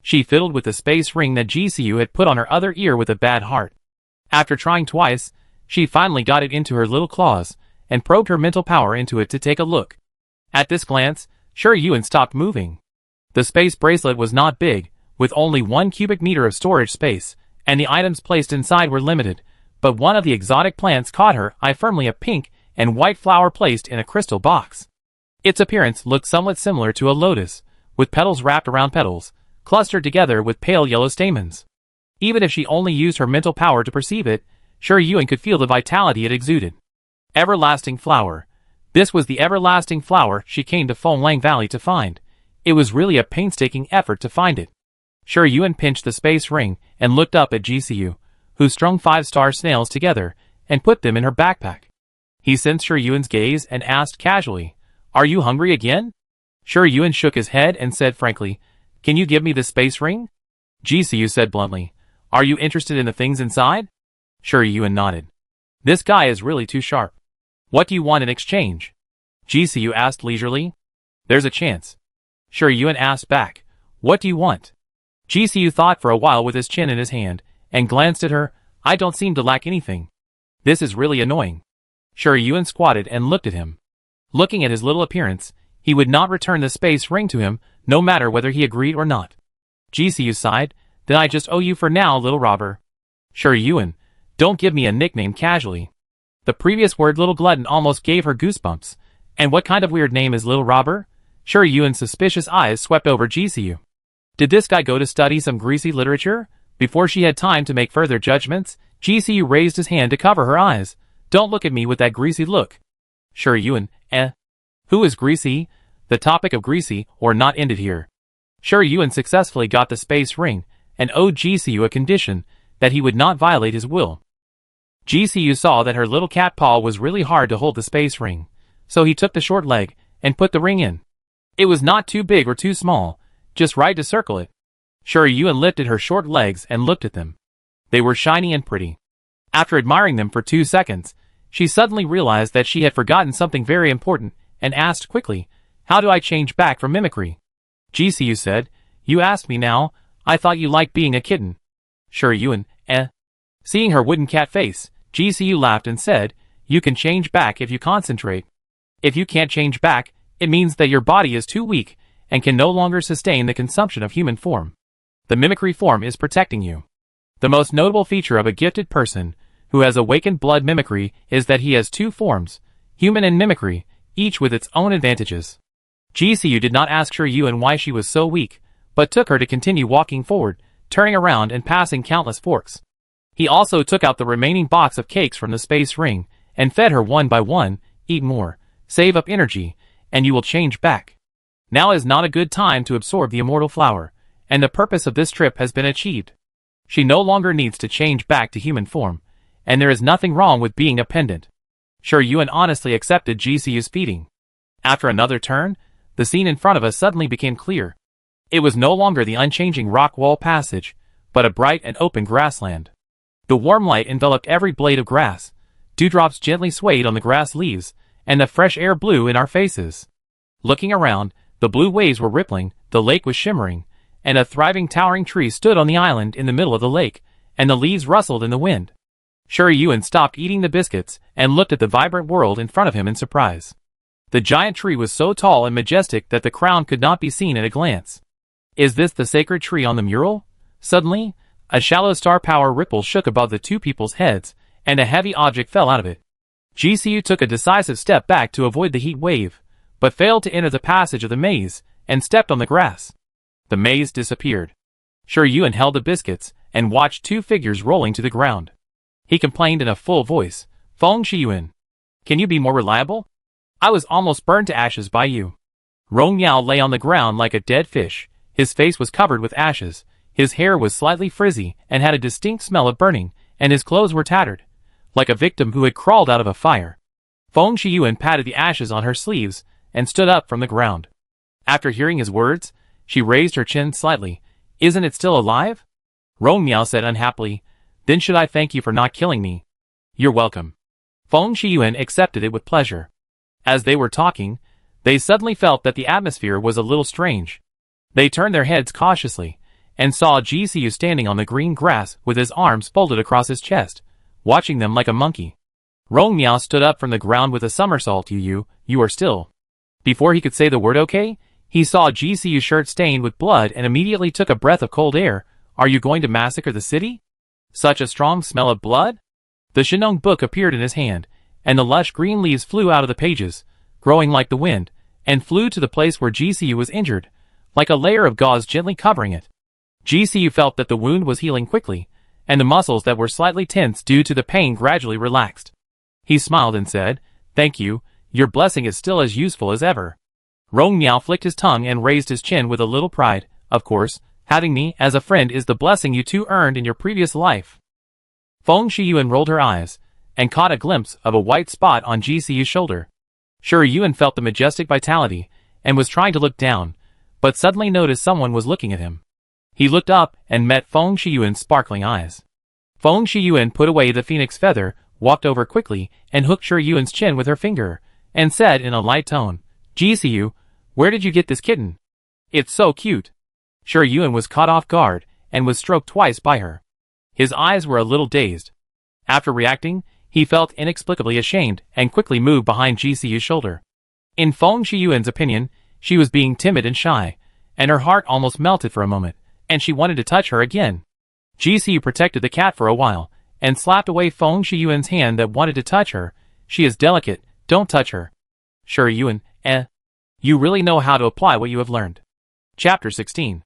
She fiddled with the space ring that GCU had put on her other ear with a bad heart. After trying twice, she finally got it into her little claws, and probed her mental power into it to take a look. At this glance, Yuan stopped moving. The space bracelet was not big, with only 1 cubic meter of storage space, and the items placed inside were limited, but one of the exotic plants caught her eye firmly, a pink and white flower placed in a crystal box. Its appearance looked somewhat similar to a lotus, with petals wrapped around petals, clustered together with pale yellow stamens. Even if she only used her mental power to perceive it, Yuan could feel the vitality it exuded. Everlasting flower. This was the everlasting flower she came to Fenglang Valley to find. It was really a painstaking effort to find it. Yuan pinched the space ring and looked up at GCU, who strung 5 star snails together and put them in her backpack. He sensed Yuan's gaze and asked casually, "Are you hungry again?" Yuan shook his head and said frankly, "Can you give me the space ring?" GCU said bluntly, "Are you interested in the things inside?" Yuan nodded. "This guy is really too sharp. What do you want in exchange?" GCU asked leisurely. "There's a chance." Yuan asked back, "What do you want?" GCU thought for a while with his chin in his hand, and glanced at her. "I don't seem to lack anything. This is really annoying." Yuan squatted and looked at him. Looking at his little appearance, he would not return the space ring to him, no matter whether he agreed or not. GCU sighed, "Then I just owe you for now, little robber." Yuan, don't give me a nickname casually. The previous word little glutton almost gave her goosebumps. And what kind of weird name is little robber? Yuan's suspicious eyes swept over GCU. Did this guy go to study some greasy literature? Before she had time to make further judgments, GCU raised his hand to cover her eyes. "Don't look at me with that greasy look." Yuan, Who is greasy? The topic of greasy or not ended here. Yuan successfully got the space ring, and owed GCU a condition that he would not violate his will. GCU saw that her little cat paw was really hard to hold the space ring, so he took the short leg and put the ring in. It was not too big or too small, just right to circle it. Yuan lifted her short legs and looked at them. They were shiny and pretty. After admiring them for 2 seconds, she suddenly realized that she had forgotten something very important and asked quickly, "How do I change back from mimicry?" GCU said, "You asked me now. I thought you liked being a kitten." Yuan, Seeing her wooden cat face, GCU laughed and said, "You can change back if you concentrate. If you can't change back, it means that your body is too weak and can no longer sustain the consumption of human form. The mimicry form is protecting you." The most notable feature of a gifted person who has awakened blood mimicry is that he has 2 forms, human and mimicry, each with its own advantages. GCU did not ask Shiryuan why she was so weak, but took her to continue walking forward, turning around and passing countless forks. He also took out the remaining box of cakes from the space ring, and fed her one by one. Eat more, save up energy, and you will change back. Now is not a good time to absorb the immortal flower, and the purpose of this trip has been achieved. She no longer needs to change back to human form, and there is nothing wrong with being a pendant. Shiryuan honestly accepted GCU's feeding. After another turn, the scene in front of us suddenly became clear. It was no longer the unchanging rock wall passage, but a bright and open grassland. The warm light enveloped every blade of grass, dewdrops gently swayed on the grass leaves, and the fresh air blew in our faces. Looking around, the blue waves were rippling, the lake was shimmering, and a thriving towering tree stood on the island in the middle of the lake, and the leaves rustled in the wind. Shiryuan stopped eating the biscuits and looked at the vibrant world in front of him in surprise. The giant tree was so tall and majestic that the crown could not be seen at a glance. Is this the sacred tree on the mural? Suddenly, a shallow star power ripple shook above the two people's heads, and a heavy object fell out of it. GCU took a decisive step back to avoid the heat wave, but failed to enter the passage of the maze, and stepped on the grass. The maze disappeared. Shiryuan held the biscuits, and watched two figures rolling to the ground. He complained in a full voice, "Feng Shiyuan, can you be more reliable? I was almost burned to ashes by you." Rong Yao lay on the ground like a dead fish. His face was covered with ashes, his hair was slightly frizzy and had a distinct smell of burning, and his clothes were tattered, like a victim who had crawled out of a fire. Feng Shiyuan patted the ashes on her sleeves and stood up from the ground. After hearing his words, she raised her chin slightly. "Isn't it still alive?" Rong Yao said unhappily, "Then should I thank you for not killing me?" "You're welcome." Feng Shiyuan accepted it with pleasure. As they were talking, they suddenly felt that the atmosphere was a little strange. They turned their heads cautiously, and saw GCU standing on the green grass with his arms folded across his chest, watching them like a monkey. Rong Miao stood up from the ground with a somersault. You are still. Before he could say the word okay, he saw GCU's shirt stained with blood and immediately took a breath of cold air. "Are you going to massacre the city? Such a strong smell of blood?" The Shinong book appeared in his hand, and the lush green leaves flew out of the pages, growing like the wind, and flew to the place where GCU was injured, like a layer of gauze gently covering it. GCU felt that the wound was healing quickly, and the muscles that were slightly tense due to the pain gradually relaxed. He smiled and said, "Thank you, your blessing is still as useful as ever." Rong Miao flicked his tongue and raised his chin with a little pride. "Of course, having me as a friend is the blessing you two earned in your previous life." Feng Shiyuan rolled her eyes, and caught a glimpse of a white spot on GCU's shoulder. Shiryuan felt the majestic vitality, and was trying to look down, but suddenly noticed someone was looking at him. He looked up and met Feng Shiyuan's sparkling eyes. Feng Shiyuan put away the phoenix feather, walked over quickly, and hooked Shiryuan's chin with her finger, and said in a light tone, "GCU, where did you get this kitten? It's so cute." Shiryuan was caught off guard, and was stroked twice by her. His eyes were a little dazed. After reacting, he felt inexplicably ashamed, and quickly moved behind GCU's shoulder. In Feng Shiyuan's opinion, she was being timid and shy, and her heart almost melted for a moment, and she wanted to touch her again. GCU protected the cat for a while, and slapped away Feng Shiyuan's hand that wanted to touch her. "She is delicate, don't touch her." Shiryuan, You really know how to apply what you have learned. Chapter 16.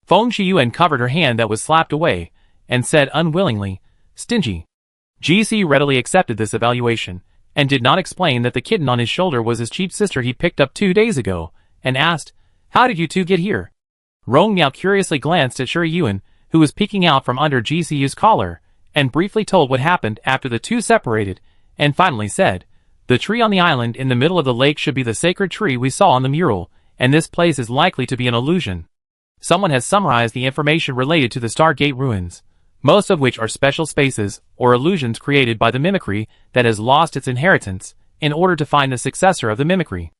Feng Shiyuan covered her hand that was slapped away, and said unwillingly, "Stingy." GC readily accepted this evaluation, and did not explain that the kitten on his shoulder was his cheap sister he picked up 2 days ago, and asked, "How did you two get here?" Rong Miao curiously glanced at Shiryuan, who was peeking out from under GCU's collar, and briefly told what happened after the two separated, and finally said, "The tree on the island in the middle of the lake should be the sacred tree we saw on the mural, and this place is likely to be an illusion. Someone has summarized the information related to the Stargate ruins, most of which are special spaces or illusions created by the mimicry that has lost its inheritance, in order to find the successor of the mimicry.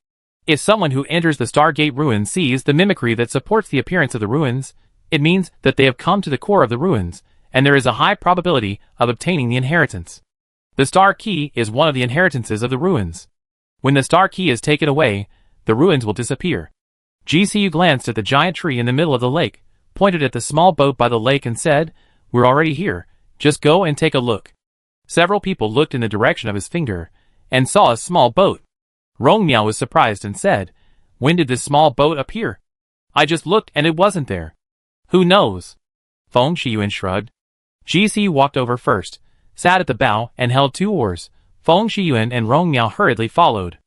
If someone who enters the Stargate ruins sees the mimicry that supports the appearance of the ruins, it means that they have come to the core of the ruins, and there is a high probability of obtaining the inheritance. The star key is one of the inheritances of the ruins. When the star key is taken away, the ruins will disappear." GCU glanced at the giant tree in the middle of the lake, pointed at the small boat by the lake and said, "We're already here, just go and take a look." Several people looked in the direction of his finger, and saw a small boat. Rong Miao was surprised and said, When did this small boat appear? I just looked and it wasn't there. Who knows? Feng Shiyuan shrugged. GCU walked over first, sat at the bow, and held 2 oars. Feng Shiyuan and Rong Miao hurriedly followed.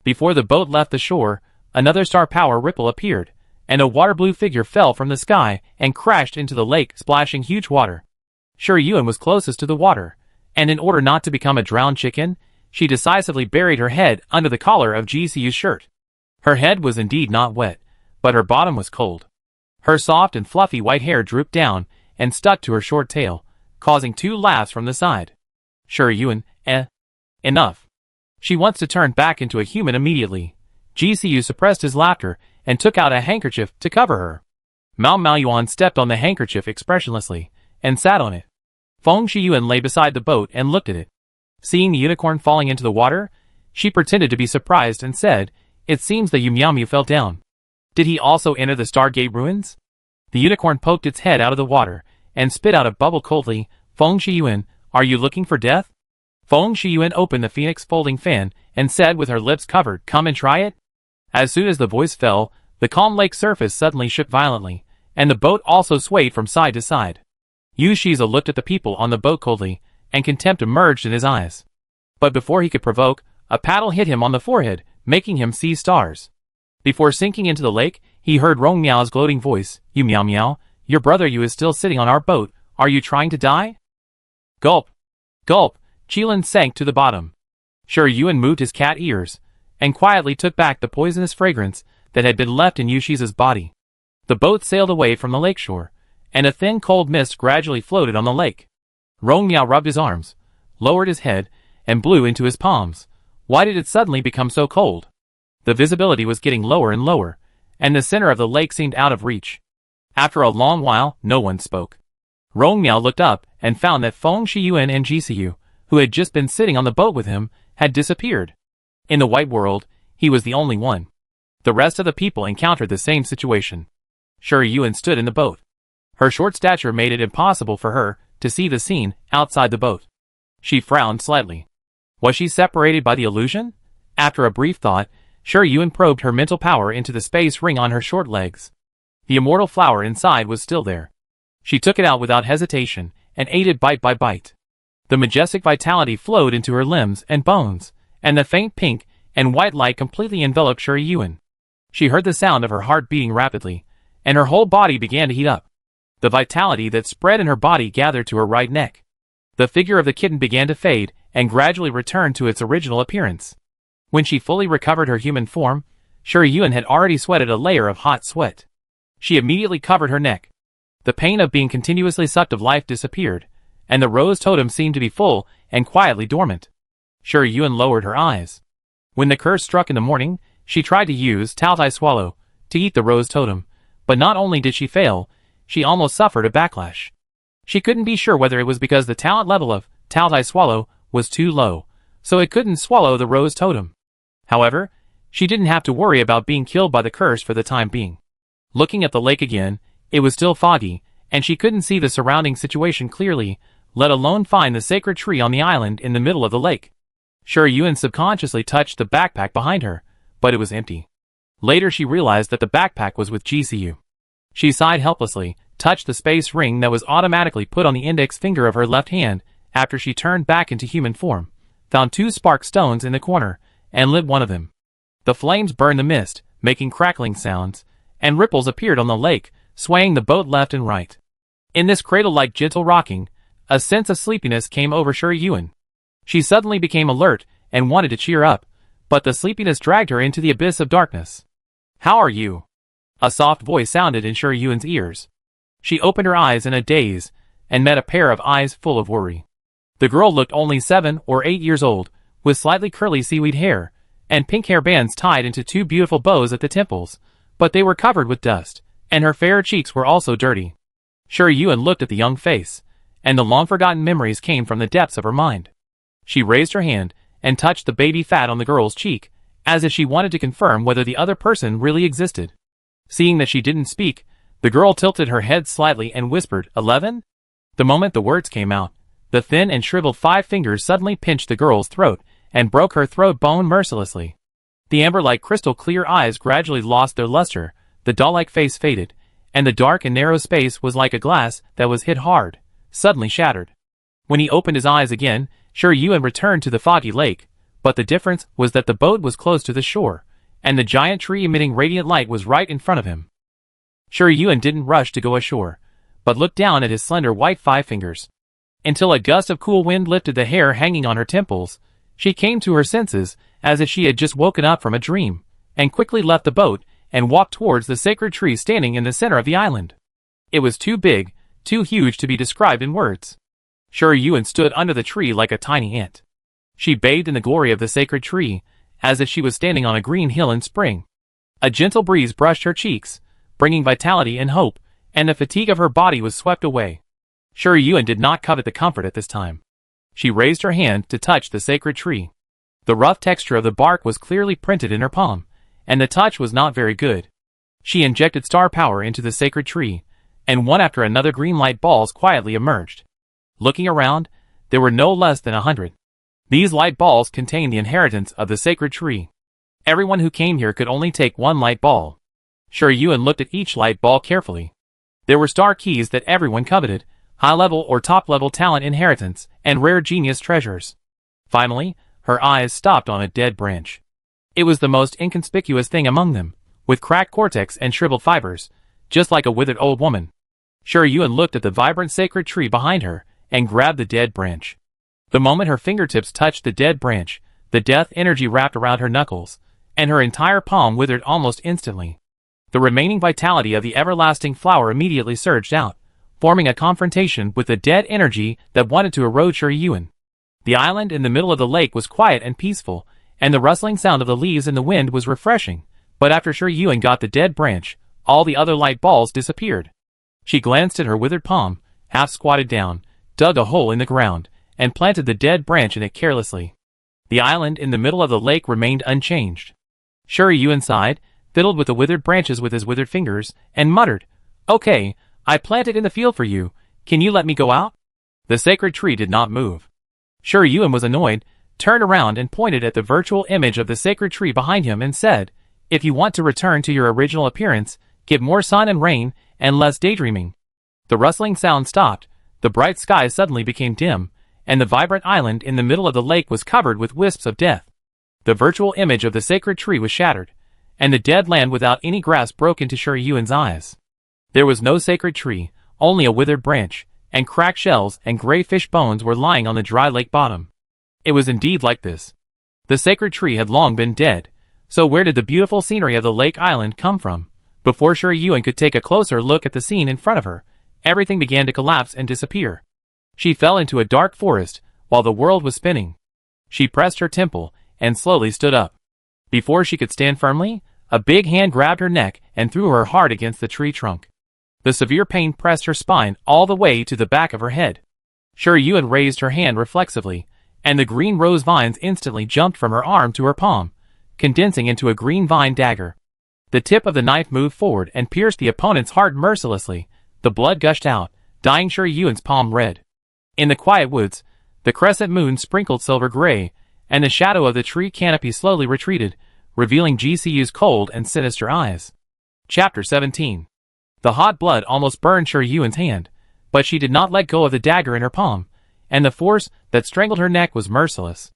Before the boat left the shore, another star power ripple appeared, and a water blue figure fell from the sky and crashed into the lake, splashing huge water. Shi Yuan was closest to the water, and in order not to become a drowned chicken, she decisively buried her head under the collar of GCU's shirt. Her head was indeed not wet, but her bottom was cold. Her soft and fluffy white hair drooped down and stuck to her short tail, causing 2 laughs from the side. Shi Yuan, enough. She wants to turn back into a human immediately. GCU suppressed his laughter and took out a handkerchief to cover her. Mao Maoyuan stepped on the handkerchief expressionlessly and sat on it. Feng Shiyuan lay beside the boat and looked at it. Seeing the unicorn falling into the water, she pretended to be surprised and said, "It seems the Yumyamu fell down. Did he also enter the Stargate ruins?" The unicorn poked its head out of the water and spit out a bubble coldly. "Feng Shiyuan, are you looking for death?" Feng Shiyuan opened the phoenix folding fan and said with her lips covered, "Come and try it." As soon as the voice fell, the calm lake surface suddenly shook violently, and the boat also swayed from side to side. Yu Shiza looked at the people on the boat coldly, and contempt emerged in his eyes. But before he could provoke, a paddle hit him on the forehead, making him see stars. Before sinking into the lake, he heard Rong Miao's gloating voice, "You Miao Miao, your brother Yu is still sitting on our boat. Are you trying to die?" Gulp! Gulp! Qilin sank to the bottom. Shi Yuan moved his cat ears, and quietly took back the poisonous fragrance that had been left in Yu Shiza's body. The boat sailed away from the lakeshore, and a thin cold mist gradually floated on the lake. Rong Miao rubbed his arms, lowered his head, and blew into his palms. Why did it suddenly become so cold? The visibility was getting lower and lower, and the center of the lake seemed out of reach. After a long while, no one spoke. Rong Miao looked up and found that Feng Shiyuan and GCU, who had just been sitting on the boat with him, had disappeared. In the white world, he was the only one. The rest of the people encountered the same situation. Shi Yuan stood in the boat. Her short stature made it impossible for her to see the scene outside the boat. She frowned slightly. Was she separated by the illusion? After a brief thought, Shi Yuan probed her mental power into the space ring on her short legs. The immortal flower inside was still there. She took it out without hesitation and ate it bite by bite. The majestic vitality flowed into her limbs and bones, and the faint pink and white light completely enveloped Shi Yuan. She heard the sound of her heart beating rapidly, and her whole body began to heat up. The vitality that spread in her body gathered to her right neck. The figure of the kitten began to fade and gradually returned to its original appearance. When she fully recovered her human form, Shi Yuan had already sweated a layer of hot sweat. She immediately covered her neck. The pain of being continuously sucked of life disappeared, and the rose totem seemed to be full and quietly dormant. Shi Yuan lowered her eyes. When the curse struck in the morning, she tried to use Taotai Swallow to eat the rose totem, but not only did she fail, she almost suffered a backlash. She couldn't be sure whether it was because the talent level of Taotai Swallow was too low, so it couldn't swallow the rose totem. However, she didn't have to worry about being killed by the curse for the time being. Looking at the lake again, it was still foggy, and she couldn't see the surrounding situation clearly, let alone find the sacred tree on the island in the middle of the lake. Shi Yuan subconsciously touched the backpack behind her, but it was empty. Later she realized that the backpack was with GCU. She sighed helplessly, touched the space ring that was automatically put on the index finger of her left hand after she turned back into human form, found 2 spark stones in the corner, and lit one of them. The flames burned the mist, making crackling sounds, and ripples appeared on the lake, swaying the boat left and right. In this cradle-like gentle rocking, a sense of sleepiness came over Shi Yuan. She suddenly became alert and wanted to cheer up, but the sleepiness dragged her into the abyss of darkness. "How are you?" A soft voice sounded in Shi Yuan's ears. She opened her eyes in a daze and met a pair of eyes full of worry. The girl looked only 7 or 8 years old, with slightly curly seaweed hair, and pink hair bands tied into 2 beautiful bows at the temples, but they were covered with dust, and her fair cheeks were also dirty. Shi Yuan looked at the young face, and the long-forgotten memories came from the depths of her mind. She raised her hand and touched the baby fat on the girl's cheek, as if she wanted to confirm whether the other person really existed. Seeing that she didn't speak, the girl tilted her head slightly and whispered, 11? The moment the words came out, the thin and shriveled 5 fingers suddenly pinched the girl's throat and broke her throat bone mercilessly. The amber-like crystal-clear eyes gradually lost their luster, the doll-like face faded, and the dark and narrow space was like a glass that was hit hard, suddenly shattered. When he opened his eyes again, Sure Yuan returned to the foggy lake, but the difference was that the boat was close to the shore, and the giant tree emitting radiant light was right in front of him. Sure Yuan didn't rush to go ashore, but looked down at his slender white 5 fingers. Until a gust of cool wind lifted the hair hanging on her temples, she came to her senses as if she had just woken up from a dream, and quickly left the boat and walked towards the sacred tree standing in the center of the island. It was too big, too huge to be described in words. Sure Yuan stood under the tree like a tiny ant. She bathed in the glory of the sacred tree, as if she was standing on a green hill in spring. A gentle breeze brushed her cheeks, bringing vitality and hope, and the fatigue of her body was swept away. Sure Yuan did not covet the comfort at this time. She raised her hand to touch the sacred tree. The rough texture of the bark was clearly printed in her palm, and the touch was not very good. She injected star power into the sacred tree, and one after another green light balls quietly emerged. Looking around, there were no less than 100. These light balls contained the inheritance of the sacred tree. Everyone who came here could only take one light ball. Sure Yuan looked at each light ball carefully. There were star keys that everyone coveted, high-level or top-level talent inheritance, and rare genius treasures. Finally, her eyes stopped on a dead branch. It was the most inconspicuous thing among them, with cracked cortex and shriveled fibers, just like a withered old woman. Sure Yuan looked at the vibrant sacred tree behind her, and grabbed the dead branch. The moment her fingertips touched the dead branch, the death energy wrapped around her knuckles, and her entire palm withered almost instantly. The remaining vitality of the everlasting flower immediately surged out, forming a confrontation with the dead energy that wanted to erode Sure Yuan. The island in the middle of the lake was quiet and peaceful, and the rustling sound of the leaves in the wind was refreshing, but after Sure Yuan got the dead branch, all the other light balls disappeared. She glanced at her withered palm, half squatted down, dug a hole in the ground, and planted the dead branch in it carelessly. The island in the middle of the lake remained unchanged. Sure Yuan sighed, fiddled with the withered branches with his withered fingers, and muttered, "Okay, I planted in the field for you. Can you let me go out?" The sacred tree did not move. Sure Yuan was annoyed, turned around and pointed at the virtual image of the sacred tree behind him and said, "If you want to return to your original appearance, give more sun and rain, and less daydreaming." The rustling sound stopped, the bright sky suddenly became dim, and the vibrant island in the middle of the lake was covered with wisps of death. The virtual image of the sacred tree was shattered, and the dead land without any grass broke into Sure Yuan's eyes. There was no sacred tree, only a withered branch, and cracked shells and gray fish bones were lying on the dry lake bottom. It was indeed like this. The sacred tree had long been dead, so where did the beautiful scenery of the lake island come from? Before Sure Yuan could take a closer look at the scene in front of her, everything began to collapse and disappear. She fell into a dark forest, while the world was spinning. She pressed her temple, and slowly stood up. Before she could stand firmly, a big hand grabbed her neck and threw her hard against the tree trunk. The severe pain pressed her spine all the way to the back of her head. Sure Yuan raised her hand reflexively, and the green rose vines instantly jumped from her arm to her palm, condensing into a green vine dagger. The tip of the knife moved forward and pierced the opponent's heart mercilessly. The blood gushed out, dyeing Sure Yuan's palm red. In the quiet woods, the crescent moon sprinkled silver gray, and the shadow of the tree canopy slowly retreated, revealing GCU's cold and sinister eyes. Chapter 17. The hot blood almost burned Sure Yuan's hand, but she did not let go of the dagger in her palm, and the force that strangled her neck was merciless.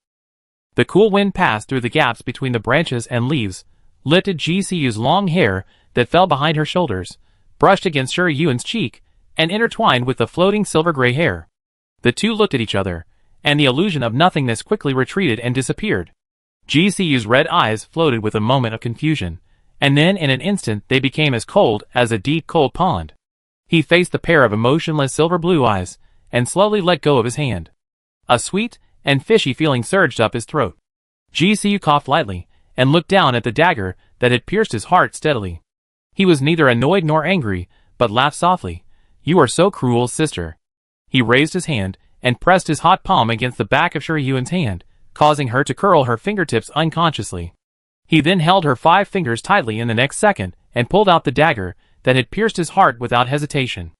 The cool wind passed through the gaps between the branches and leaves, lifted GCU's long hair that fell behind her shoulders, brushed against Sure Yuan's cheek, and intertwined with the floating silver-gray hair. The two looked at each other, and the illusion of nothingness quickly retreated and disappeared. GCU's red eyes floated with a moment of confusion, and then in an instant they became as cold as a deep cold pond. He faced the pair of emotionless silver-blue eyes, and slowly let go of his hand. A sweet and fishy feeling surged up his throat. GCU coughed lightly, and looked down at the dagger that had pierced his heart steadily. He was neither annoyed nor angry, but laughed softly. "You are so cruel, sister." He raised his hand, and pressed his hot palm against the back of Sure Yuan's hand, causing her to curl her fingertips unconsciously. He then held her 5 fingers tightly in the next second, and pulled out the dagger that had pierced his heart without hesitation.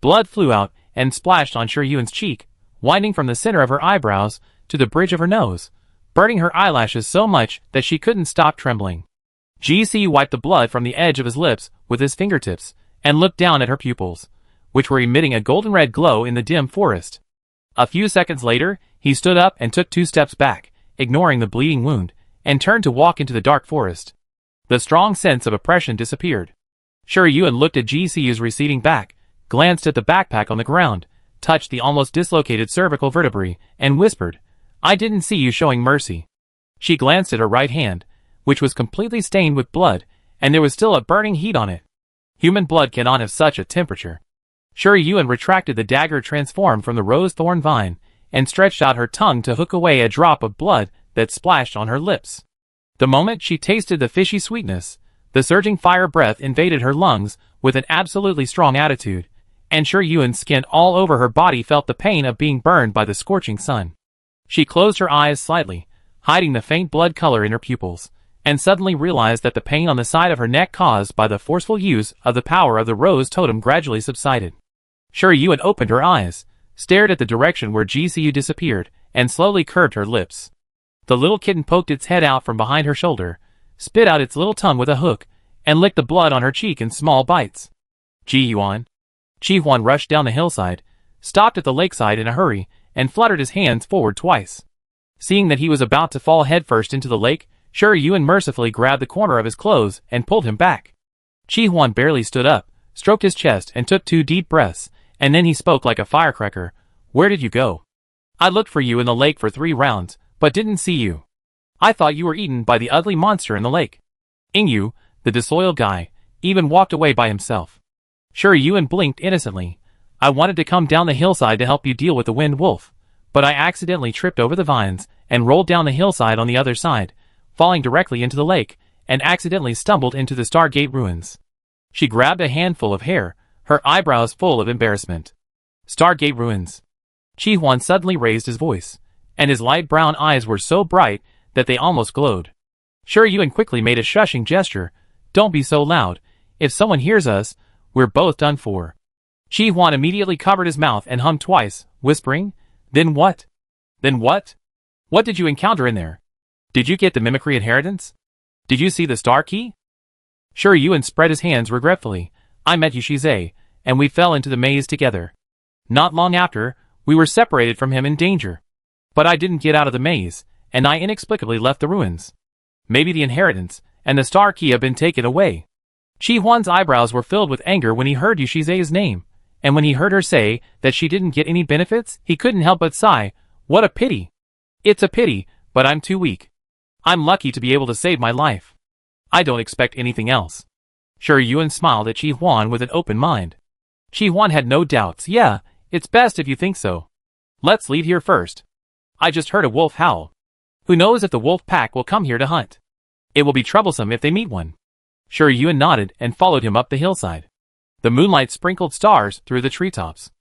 Blood flew out, and splashed on Sure Yuan's cheek, winding from the center of her eyebrows to the bridge of her nose, burning her eyelashes so much that she couldn't stop trembling. GC wiped the blood from the edge of his lips with his fingertips and looked down at her pupils, which were emitting a golden red glow in the dim forest. A few seconds later, he stood up and took 2 steps back, ignoring the bleeding wound, and turned to walk into the dark forest. The strong sense of oppression disappeared. Yuan looked at GCU's receding back, glanced at the backpack on the ground, touched the almost dislocated cervical vertebrae, and whispered, "I didn't see you showing mercy." She glanced at her right hand, which was completely stained with blood, and there was still a burning heat on it. Human blood cannot have such a temperature. Yuan retracted the dagger transformed from the rose thorn vine, and stretched out her tongue to hook away a drop of blood that splashed on her lips. The moment she tasted the fishy sweetness, the surging fire breath invaded her lungs with an absolutely strong attitude, and Yuan's skin all over her body felt the pain of being burned by the scorching sun. She closed her eyes slightly, hiding the faint blood color in her pupils, and suddenly realized that the pain on the side of her neck caused by the forceful use of the power of the rose totem gradually subsided. Yuan opened her eyes, stared at the direction where GCU disappeared, and slowly curved her lips. The little kitten poked its head out from behind her shoulder, spit out its little tongue with a hook, and licked the blood on her cheek in small bites. Ji-Yuan. Ji-Huan rushed down the hillside, stopped at the lakeside in a hurry, and fluttered his hands forward twice. Seeing that he was about to fall headfirst into the lake, Yuan mercifully grabbed the corner of his clothes and pulled him back. Ji-Huan barely stood up, stroked his chest and took 2 deep breaths, and then he spoke like a firecracker. "Where did you go? I looked for you in the lake for 3 rounds, but didn't see you. I thought you were eaten by the ugly monster in the lake." Ingyu, the disloyal guy, even walked away by himself. Yuan blinked innocently. "I wanted to come down the hillside to help you deal with the wind wolf, but I accidentally tripped over the vines and rolled down the hillside on the other side, falling directly into the lake, and accidentally stumbled into the Stargate ruins." She grabbed a handful of hair, her eyebrows full of embarrassment. "Stargate ruins." Ji-Huan suddenly raised his voice, and his light brown eyes were so bright that they almost glowed. Yuan quickly made a shushing gesture. "Don't be so loud. If someone hears us, we're both done for." Ji-Huan immediately covered his mouth and hummed twice, whispering, "Then what? Then what? What did you encounter in there? Did you get the mimicry inheritance? Did you see the star key?" Yuan spread his hands regretfully. "I met Yushize, and we fell into the maze together. Not long after, we were separated from him in danger. But I didn't get out of the maze, and I inexplicably left the ruins. Maybe the inheritance and the star key have been taken away." Ji-Huan's eyebrows were filled with anger when he heard Yushize's name, and when he heard her say that she didn't get any benefits, he couldn't help but sigh. "What a pity. It's a pity, but I'm too weak. I'm lucky to be able to save my life. I don't expect anything else." Yuan smiled at Ji-Huan with an open mind. Ji-Huan had no doubts. "Yeah, it's best if you think so. Let's leave here first. I just heard a wolf howl. Who knows if the wolf pack will come here to hunt? It will be troublesome if they meet one." Yuan nodded and followed him up the hillside. The moonlight sprinkled stars through the treetops.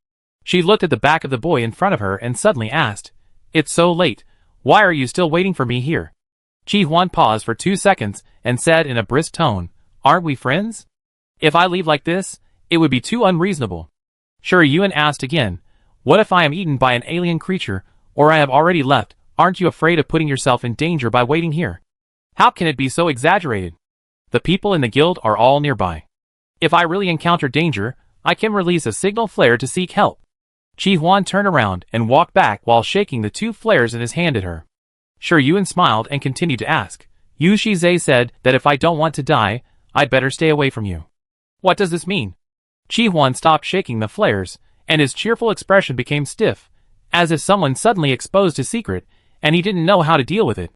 She looked at the back of the boy in front of her and suddenly asked, "It's so late. Why are you still waiting for me here?" Ji-Huan paused for 2 seconds and said in a brisk tone, "Aren't we friends? If I leave like this, it would be too unreasonable." Yuan asked again, "What if I am eaten by an alien creature, or I have already left? Aren't you afraid of putting yourself in danger by waiting here? How can it be so exaggerated? The people in the guild are all nearby. If I really encounter danger, I can release a signal flare to seek help." Ji-Huan turned around and walked back while shaking the 2 flares in his hand at her. Yuan smiled and continued to ask, "Yushize said that if I don't want to die, I'd better stay away from you. What does this mean?" Ji-Huan stopped shaking the flares, and his cheerful expression became stiff, as if someone suddenly exposed his secret, and he didn't know how to deal with it.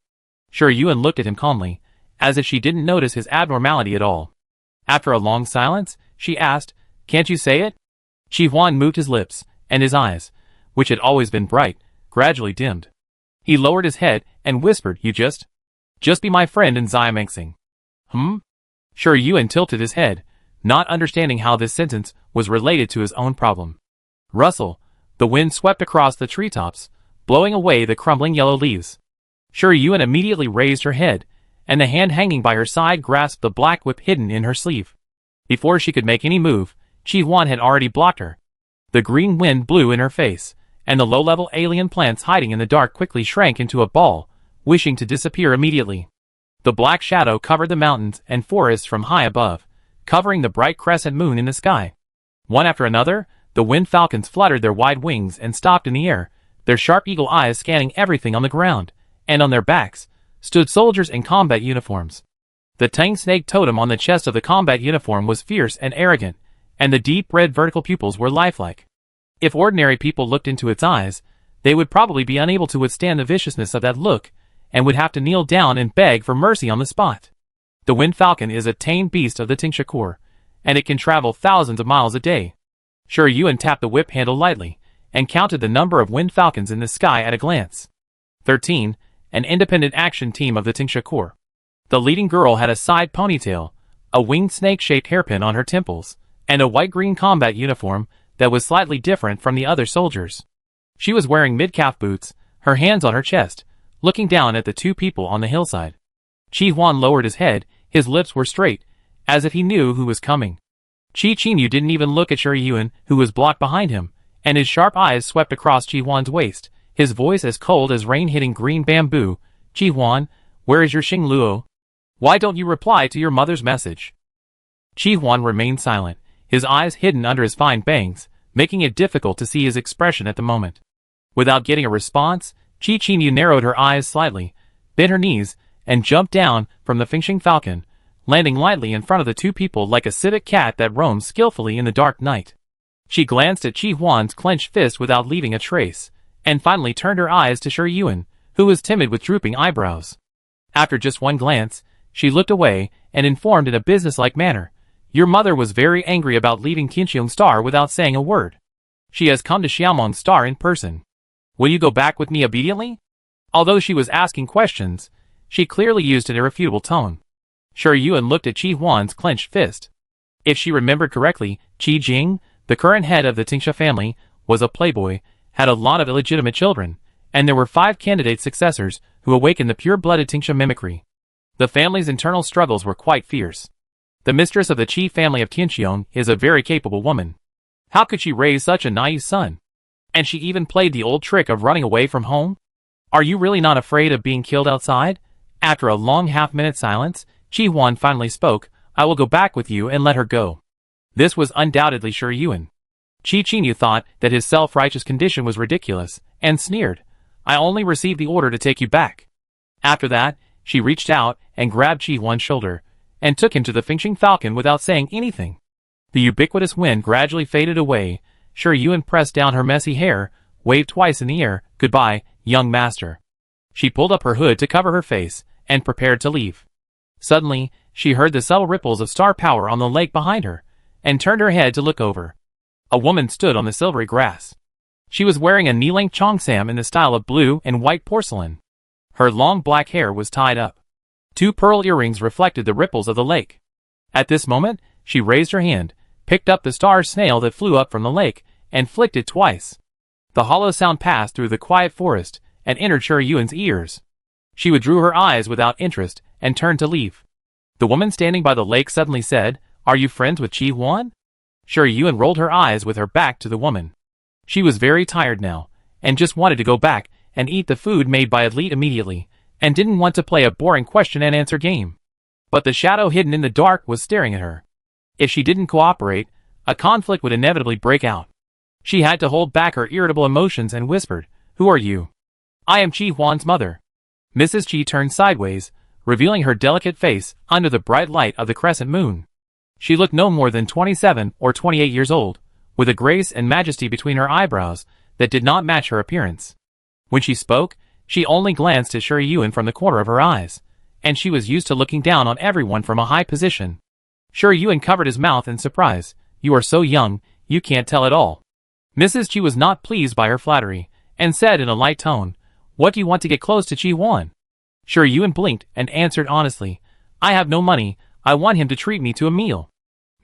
Yuan looked at him calmly, as if she didn't notice his abnormality at all. After a long silence, she asked, "Can't you say it?" Ji-Huan moved his lips, and his eyes, which had always been bright, gradually dimmed. He lowered his head and whispered, "You just be my friend and Xiamexing." Yuan tilted his head, not understanding how this sentence was related to his own problem. Rustle, the wind swept across the treetops, blowing away the crumbling yellow leaves. Yuan immediately raised her head, and the hand hanging by her side grasped the black whip hidden in her sleeve. Before she could make any move, Ji-Huan had already blocked her. The green wind blew in her face, and the low-level alien plants hiding in the dark quickly shrank into a ball, wishing to disappear immediately. The black shadow covered the mountains and forests from high above, covering the bright crescent moon in the sky. One after another, the wind falcons fluttered their wide wings and stopped in the air, their sharp eagle eyes scanning everything on the ground, and on their backs stood soldiers in combat uniforms. The tang snake totem on the chest of the combat uniform was fierce and arrogant, and the deep red vertical pupils were lifelike. If ordinary people looked into its eyes, they would probably be unable to withstand the viciousness of that look, and would have to kneel down and beg for mercy on the spot. The wind falcon is a tame beast of the tingsha, and it can travel thousands of miles a day. Sure Yuan tapped the whip handle lightly, and counted the number of wind falcons in the sky at a glance. 13, an independent action team of the tingsha. The leading girl had a side ponytail, a winged snake-shaped hairpin on her temples, and a white-green combat uniform that was slightly different from the other soldiers. She was wearing mid-calf boots, her hands on her chest, looking down at the two people on the hillside. Chi Huan lowered his head, his lips were straight, as if he knew who was coming. Chi Qinyu didn't even look at Sure Yuan, who was blocked behind him, and his sharp eyes swept across Chi Huan's waist, his voice as cold as rain hitting green bamboo. Chi Huan, where is your Xing Luo? Why don't you reply to your mother's message? Chi Huan remained silent, his eyes hidden under his fine bangs, making it difficult to see his expression at the moment. Without getting a response, Chi Qinyu narrowed her eyes slightly, bent her knees, and jumped down from the Fingxing falcon, landing lightly in front of the two people like a civet cat that roams skillfully in the dark night. She glanced at Chi Huan's clenched fist without leaving a trace, and finally turned her eyes to Sure Yuan, who was timid with drooping eyebrows. After just one glance, she looked away and informed in a businesslike manner, "Your mother was very angry about leaving Qinqiang Star without saying a word. She has come to Xiaomong Star in person. Will you go back with me immediately?" Although she was asking questions, she clearly used an irrefutable tone. Sure Yuan looked at Chi Huan's clenched fist. If she remembered correctly, Qi Jing, the current head of the Tingsha family, was a playboy, had a lot of illegitimate children, and there were 5 candidate successors who awakened the pure-blooded Tingsha mimicry. The family's internal struggles were quite fierce. The mistress of the Qi family of Qinqiang is a very capable woman. How could she raise such a naive son? And she even played the old trick of running away from home? Are you really not afraid of being killed outside? After a long half-minute silence, Chi Huan finally spoke, "I will go back with you and let her go." This was undoubtedly Sure Yuan. Chi Qinyu thought that his self-righteous condition was ridiculous, and sneered, "I only received the order to take you back." After that, she reached out and grabbed Chi Huan's shoulder, and took him to the Fingxing falcon without saying anything. The ubiquitous wind gradually faded away. Sure Yuan pressed down her messy hair, waved twice in the air, "Goodbye, young master." She pulled up her hood to cover her face, and prepared to leave. Suddenly, she heard the subtle ripples of star power on the lake behind her, and turned her head to look over. A woman stood on the silvery grass. She was wearing a knee-length cheongsam in the style of blue and white porcelain. Her long black hair was tied up. 2 pearl earrings reflected the ripples of the lake. At this moment, she raised her hand, picked up the star snail that flew up from the lake, and flicked it twice. The hollow sound passed through the quiet forest, and entered Sure Yuan's ears. She withdrew her eyes without interest, and turned to leave. The woman standing by the lake suddenly said, "Are you friends with Chi Huan?" Sure Yuan rolled her eyes with her back to the woman. She was very tired now, and just wanted to go back and eat the food made by Elite immediately, and didn't want to play a boring question-and-answer game. But the shadow hidden in the dark was staring at her. If she didn't cooperate, a conflict would inevitably break out. She had to hold back her irritable emotions and whispered, "Who are you?" "I am Chi Huan's mother." Mrs. Qi turned sideways, revealing her delicate face under the bright light of the crescent moon. She looked no more than 27 or 28 years old, with a grace and majesty between her eyebrows that did not match her appearance. When she spoke, she only glanced at Sure Yuan from the corner of her eyes, and she was used to looking down on everyone from a high position. Sure Yuan covered his mouth in surprise. "You are so young, you can't tell at all." Mrs. Qi was not pleased by her flattery, and said in a light tone, "What do you want to get close to Chi Huan?" Sure Yuan blinked and answered honestly, "I have no money, I want him to treat me to a meal."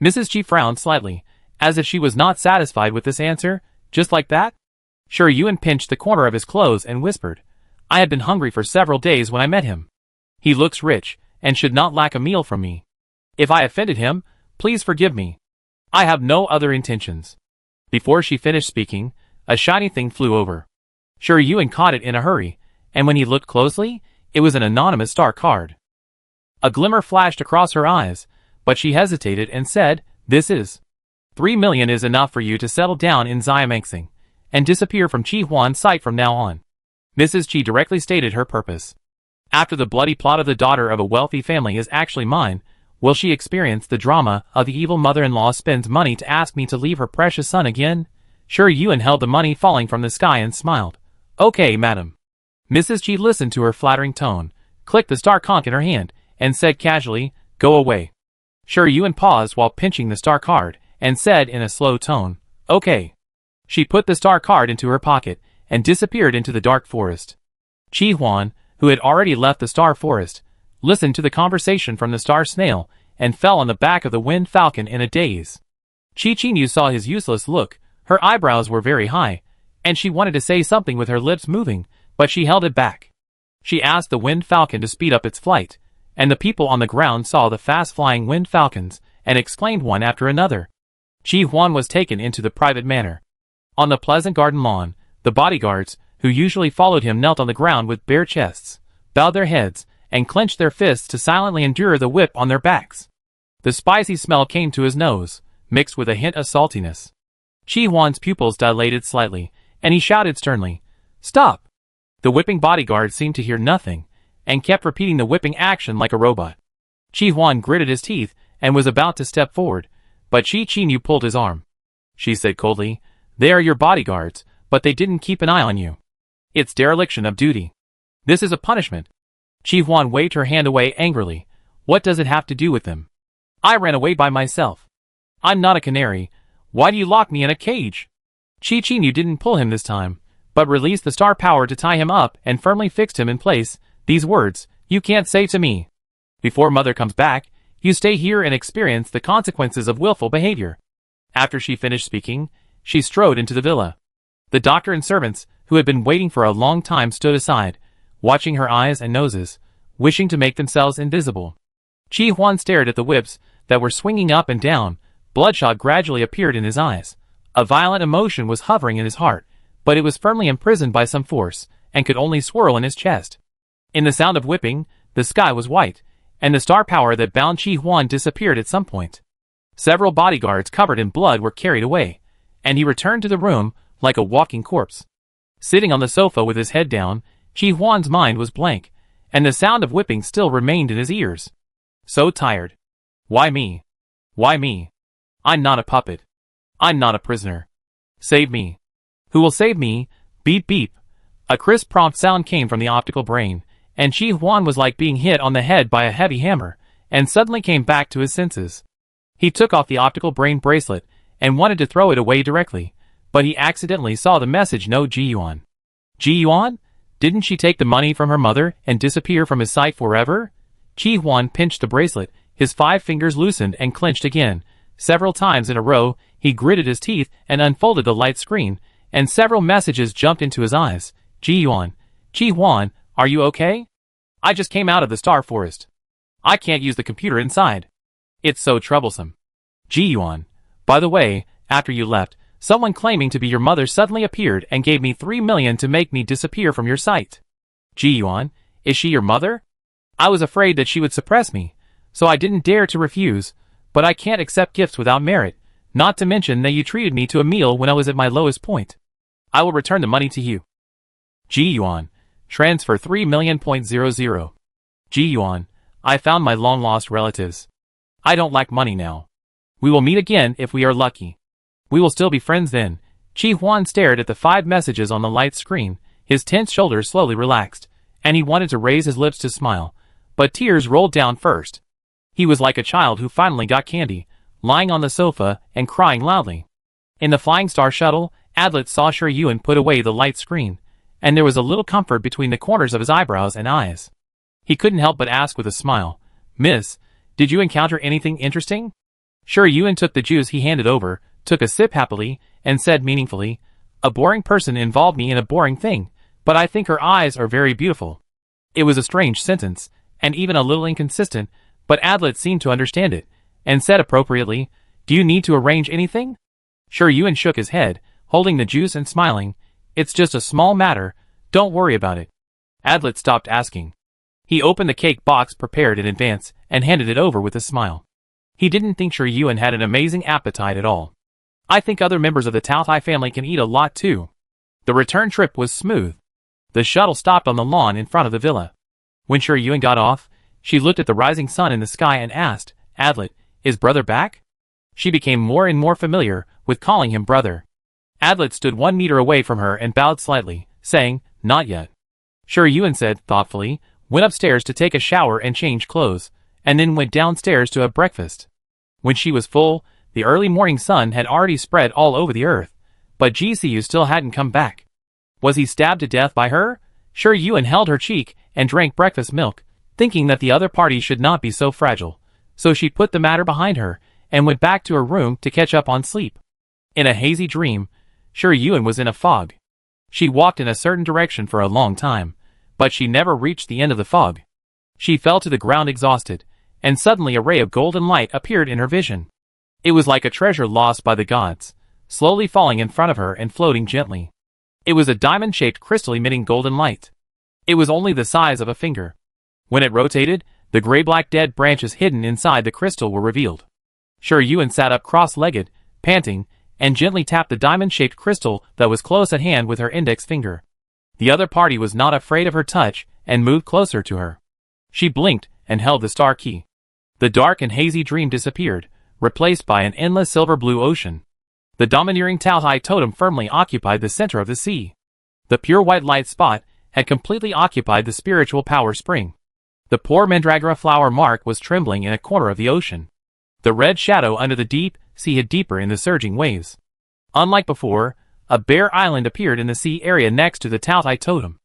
Mrs. Qi frowned slightly, as if she was not satisfied with this answer. "Just like that?" Sure Yuan pinched the corner of his clothes and whispered, "I had been hungry for several days when I met him. He looks rich, and should not lack a meal from me. If I offended him, please forgive me. I have no other intentions." Before she finished speaking, a shiny thing flew over. Sure Yuan caught it in a hurry, and when he looked closely, It was an anonymous star card. A glimmer flashed across her eyes, but she hesitated and said, "This is 3 million is enough for you to settle down in Xiamaxing and disappear from Chi Huan's sight from now on." Mrs. Chi directly stated her purpose. After the bloody plot of the daughter of a wealthy family is actually mine, will she experience the drama of the evil mother-in-law spends money to ask me to leave her precious son again? Sure Yuan held the money falling from the sky and smiled. "Okay, madam." Mrs. Chi listened to her flattering tone, clicked the star conch in her hand, and said casually, "Go away." Sure Yuan paused while pinching the star card, and said in a slow tone, "Okay." She put the star card into her pocket, and disappeared into the dark forest. Chi Huan, who had already left the star forest, listened to the conversation from the star snail, and fell on the back of the wind falcon in a daze. Chi Qinyu saw his useless look, her eyebrows were very high, and she wanted to say something with her lips moving, but she held it back. She asked the wind falcon to speed up its flight, and the people on the ground saw the fast-flying wind falcons, and exclaimed one after another. Chi Huan was taken into the private manor. On the pleasant garden lawn, the bodyguards, who usually followed him, knelt on the ground with bare chests, bowed their heads, and clenched their fists to silently endure the whip on their backs. The spicy smell came to his nose, mixed with a hint of saltiness. Chi Huan's pupils dilated slightly, and he shouted sternly, "Stop!" The whipping bodyguard seemed to hear nothing, and kept repeating the whipping action like a robot. Chi Huan gritted his teeth, and was about to step forward, but Chi Qinyu pulled his arm. She said coldly, "They are your bodyguards, but they didn't keep an eye on you. It's dereliction of duty. This is a punishment." Chi Huan waved her hand away angrily. "What does it have to do with them? I ran away by myself. I'm not a canary. Why do you lock me in a cage?" Chi Qinyu didn't pull him this time, but released the star power to tie him up and firmly fixed him in place. These words, "You can't say to me. Before mother comes back, you stay here and experience the consequences of willful behavior." After she finished speaking, she strode into the villa. The doctor and servants, who had been waiting for a long time, stood aside, watching her eyes and noses, wishing to make themselves invisible. Chi Huan stared at the whips that were swinging up and down. Bloodshot gradually appeared in his eyes. A violent emotion was hovering in his heart, but it was firmly imprisoned by some force, and could only swirl in his chest. In the sound of whipping, the sky was white, and the star power that bound Chi Huan disappeared at some point. Several bodyguards covered in blood were carried away, and he returned to the room like a walking corpse. Sitting on the sofa with his head down, Chi Huan's mind was blank, and the sound of whipping still remained in his ears. So tired. Why me? Why me? I'm not a puppet. I'm not a prisoner. Save me. Who will save me? Beep beep. A crisp prompt sound came from the optical brain, and Chi Huan was like being hit on the head by a heavy hammer, and suddenly came back to his senses. He took off the optical brain bracelet, and wanted to throw it away directly, but he accidentally saw the message "No Ji Yuan." Ji Yuan? Didn't she take the money from her mother and disappear from his sight forever? Chi Huan pinched the bracelet, his 5 fingers loosened and clenched again. Several times in a row, he gritted his teeth and unfolded the light screen, and several messages jumped into his eyes. Ji Yuan. Chi Huan, are you okay? I just came out of the star forest. I can't use the computer inside. It's so troublesome. Ji Yuan. By the way, after you left, someone claiming to be your mother suddenly appeared and gave me 3 million to make me disappear from your sight. Ji Yuan, is she your mother? I was afraid that she would suppress me, so I didn't dare to refuse, but I can't accept gifts without merit, not to mention that you treated me to a meal when I was at my lowest point. I will return the money to you. Ji Yuan, transfer 3 million.00. Ji Yuan, I found my long-lost relatives. I don't lack money now. We will meet again if we are lucky. We will still be friends then. Chi Huan stared at the 5 messages on the light screen, his tense shoulders slowly relaxed, and he wanted to raise his lips to smile, but tears rolled down first. He was like a child who finally got candy, lying on the sofa and crying loudly. In the Flying Star shuttle, Adlet saw Sher Yuan put away the light screen, and there was a little comfort between the corners of his eyebrows and eyes. He couldn't help but ask with a smile, "Miss, did you encounter anything interesting?" Sher Yuan took the juice he handed over, took a sip happily, and said meaningfully, "A boring person involved me in a boring thing, but I think her eyes are very beautiful." It was a strange sentence, and even a little inconsistent, but Adlet seemed to understand it, and said appropriately, "Do you need to arrange anything?" Sher Yuan shook his head, holding the juice and smiling, "It's just a small matter, don't worry about it." Adlet stopped asking. He opened the cake box prepared in advance and handed it over with a smile. He didn't think Sure Yuan had an amazing appetite at all. I think other members of the Tao Tai family can eat a lot too. The return trip was smooth. The shuttle stopped on the lawn in front of the villa. When Sure Yuan got off, she looked at the rising sun in the sky and asked, Adlet, is brother back? She became more and more familiar with calling him brother. Adlet stood 1 meter away from her and bowed slightly, saying, not yet. Sure Yuan said, thoughtfully, went upstairs to take a shower and change clothes, and then went downstairs to have breakfast. When she was full, the early morning sun had already spread all over the earth, but GCU still hadn't come back. Was he stabbed to death by her? Sure Yuan held her cheek and drank breakfast milk, thinking that the other party should not be so fragile, so she put the matter behind her and went back to her room to catch up on sleep. In a hazy dream, Sure Yuan was in a fog. She walked in a certain direction for a long time, but she never reached the end of the fog. She fell to the ground exhausted, and suddenly a ray of golden light appeared in her vision. It was like a treasure lost by the gods, slowly falling in front of her and floating gently. It was a diamond-shaped crystal emitting golden light. It was only the size of a finger. When it rotated, the gray-black dead branches hidden inside the crystal were revealed. Sure Yuan sat up cross-legged, panting, and gently tapped the diamond-shaped crystal that was close at hand with her index finger. The other party was not afraid of her touch and moved closer to her. She blinked and held the star key. The dark and hazy dream disappeared, replaced by an endless silver-blue ocean. The domineering Tao Tai totem firmly occupied the center of the sea. The pure white light spot had completely occupied the spiritual power spring. The poor mandragora flower mark was trembling in a corner of the ocean. The red shadow under the deep sea hid deeper in the surging waves. Unlike before, a bare island appeared in the sea area next to the Tao Tai totem.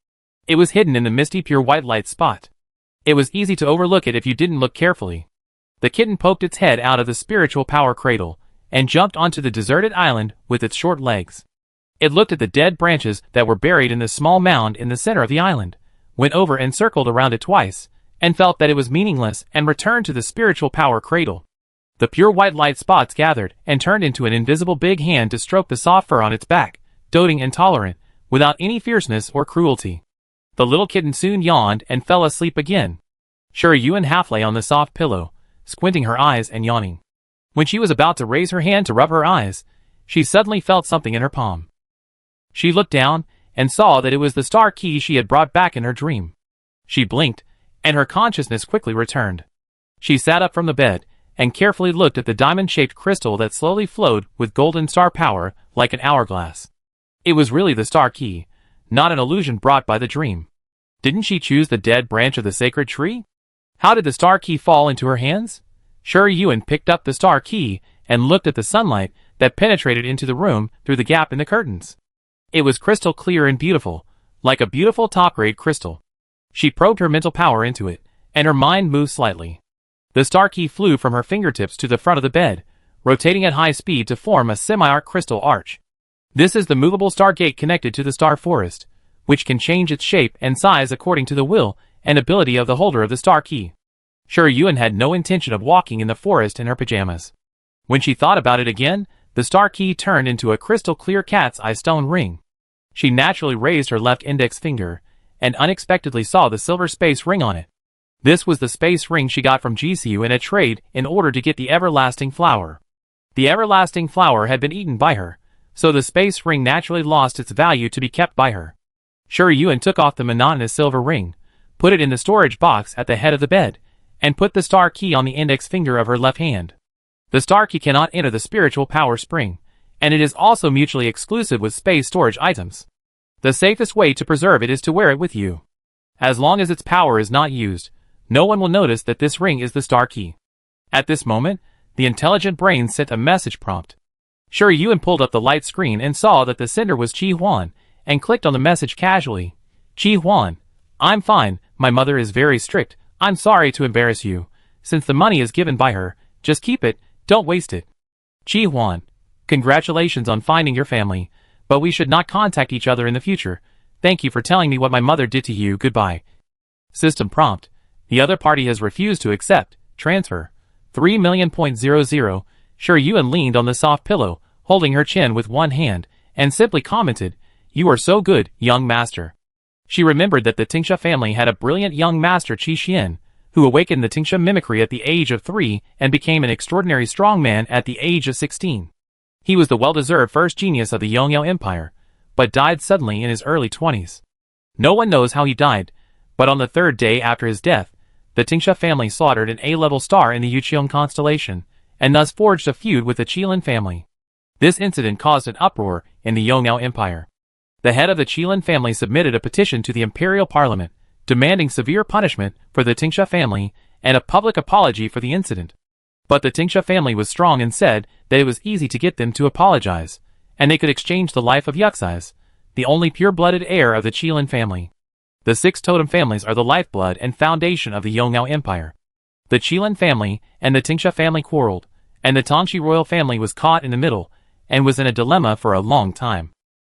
It was hidden in the misty pure white light spot. It was easy to overlook it if you didn't look carefully. The kitten poked its head out of the spiritual power cradle and jumped onto the deserted island with its short legs. It looked at the dead branches that were buried in the small mound in the center of the island, went over and circled around it twice, and felt that it was meaningless and returned to the spiritual power cradle. The pure white light spots gathered and turned into an invisible big hand to stroke the soft fur on its back, doting and tolerant, without any fierceness or cruelty. The little kitten soon yawned and fell asleep again. Sure Yuan half lay on the soft pillow, squinting her eyes and yawning. When she was about to raise her hand to rub her eyes, she suddenly felt something in her palm. She looked down and saw that it was the star key she had brought back in her dream. She blinked, and her consciousness quickly returned. She sat up from the bed and carefully looked at the diamond-shaped crystal that slowly flowed with golden star power like an hourglass. It was really the star key, not an illusion brought by the dream. Didn't she choose the dead branch of the sacred tree? How did the star key fall into her hands? Sure Yuan picked up the star key and looked at the sunlight that penetrated into the room through the gap in the curtains. It was crystal clear and beautiful, like a beautiful top-grade crystal. She probed her mental power into it, and her mind moved slightly. The star key flew from her fingertips to the front of the bed, rotating at high speed to form a semi-arc crystal arch. This is the movable star gate connected to the star forest, which can change its shape and size according to the will and ability of the holder of the star key. Sure Yuan had no intention of walking in the forest in her pajamas. When she thought about it again, the star key turned into a crystal-clear cat's eye stone ring. She naturally raised her left index finger, and unexpectedly saw the silver space ring on it. This was the space ring she got from GCU in a trade in order to get the everlasting flower. The everlasting flower had been eaten by her, so the space ring naturally lost its value to be kept by her. Sure Yuan took off the monotonous silver ring, put it in the storage box at the head of the bed, and put the star key on the index finger of her left hand. The star key cannot enter the spiritual power spring, and it is also mutually exclusive with space storage items. The safest way to preserve it is to wear it with you. As long as its power is not used, no one will notice that this ring is the star key. At this moment, the intelligent brain sent a message prompt. Sure Yuan pulled up the light screen and saw that the sender was Chi Huan, and clicked on the message casually. Chi Huan, I'm fine, my mother is very strict, I'm sorry to embarrass you. Since the money is given by her, just keep it, don't waste it. Chi Huan, congratulations on finding your family, but we should not contact each other in the future. Thank you for telling me what my mother did to you, goodbye. System prompt. The other party has refused to accept. Transfer. 3,000,000. Sure Yuan leaned on the soft pillow, holding her chin with one hand, and simply commented, You are so good, young master. She remembered that the Tingsha family had a brilliant young master Qi Xian, who awakened the Tingsha mimicry at the age of 3 and became an extraordinary strongman at the age of 16. He was the well-deserved first genius of the Yongyao Empire, but died suddenly in his early 20s. No one knows how he died, but on the third day after his death, the Tingsha family slaughtered an A-level star in the Yuqiong constellation, and thus forged a feud with the Qilin family. This incident caused an uproar in the Yongyao Empire. The head of the Qilin family submitted a petition to the imperial parliament, demanding severe punishment for the Tingsha family and a public apology for the incident. But the Tingsha family was strong and said that it was easy to get them to apologize, and they could exchange the life of Yuxize, the only pure-blooded heir of the Qilin family. The 6 totem families are the lifeblood and foundation of the Yongyao Empire. The Qilin family and the Tingsha family quarreled, and the Tongxi royal family was caught in the middle and was in a dilemma for a long time.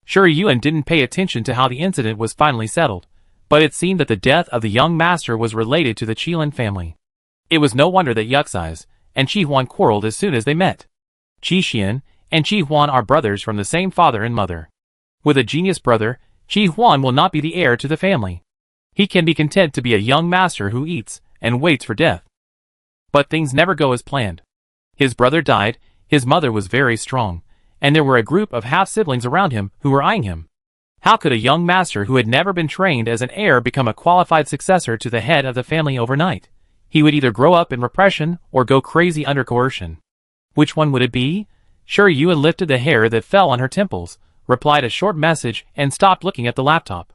Shi Yuan didn't pay attention to how the incident was finally settled, but it seemed that the death of the young master was related to the Qilin family. It was no wonder that Yuxize and Qi Huan quarreled as soon as they met. Qi Xian and Qi Huan are brothers from the same father and mother. With a genius brother, Qi Huan will not be the heir to the family. He can be content to be a young master who eats and waits for death. But things never go as planned. His brother died, his mother was very strong, and there were a group of half-siblings around him who were eyeing him. How could a young master who had never been trained as an heir become a qualified successor to the head of the family overnight? He would either grow up in repression or go crazy under coercion. Which one would it be? Shi Yuan lifted the hair that fell on her temples, replied a short message, and stopped looking at the laptop.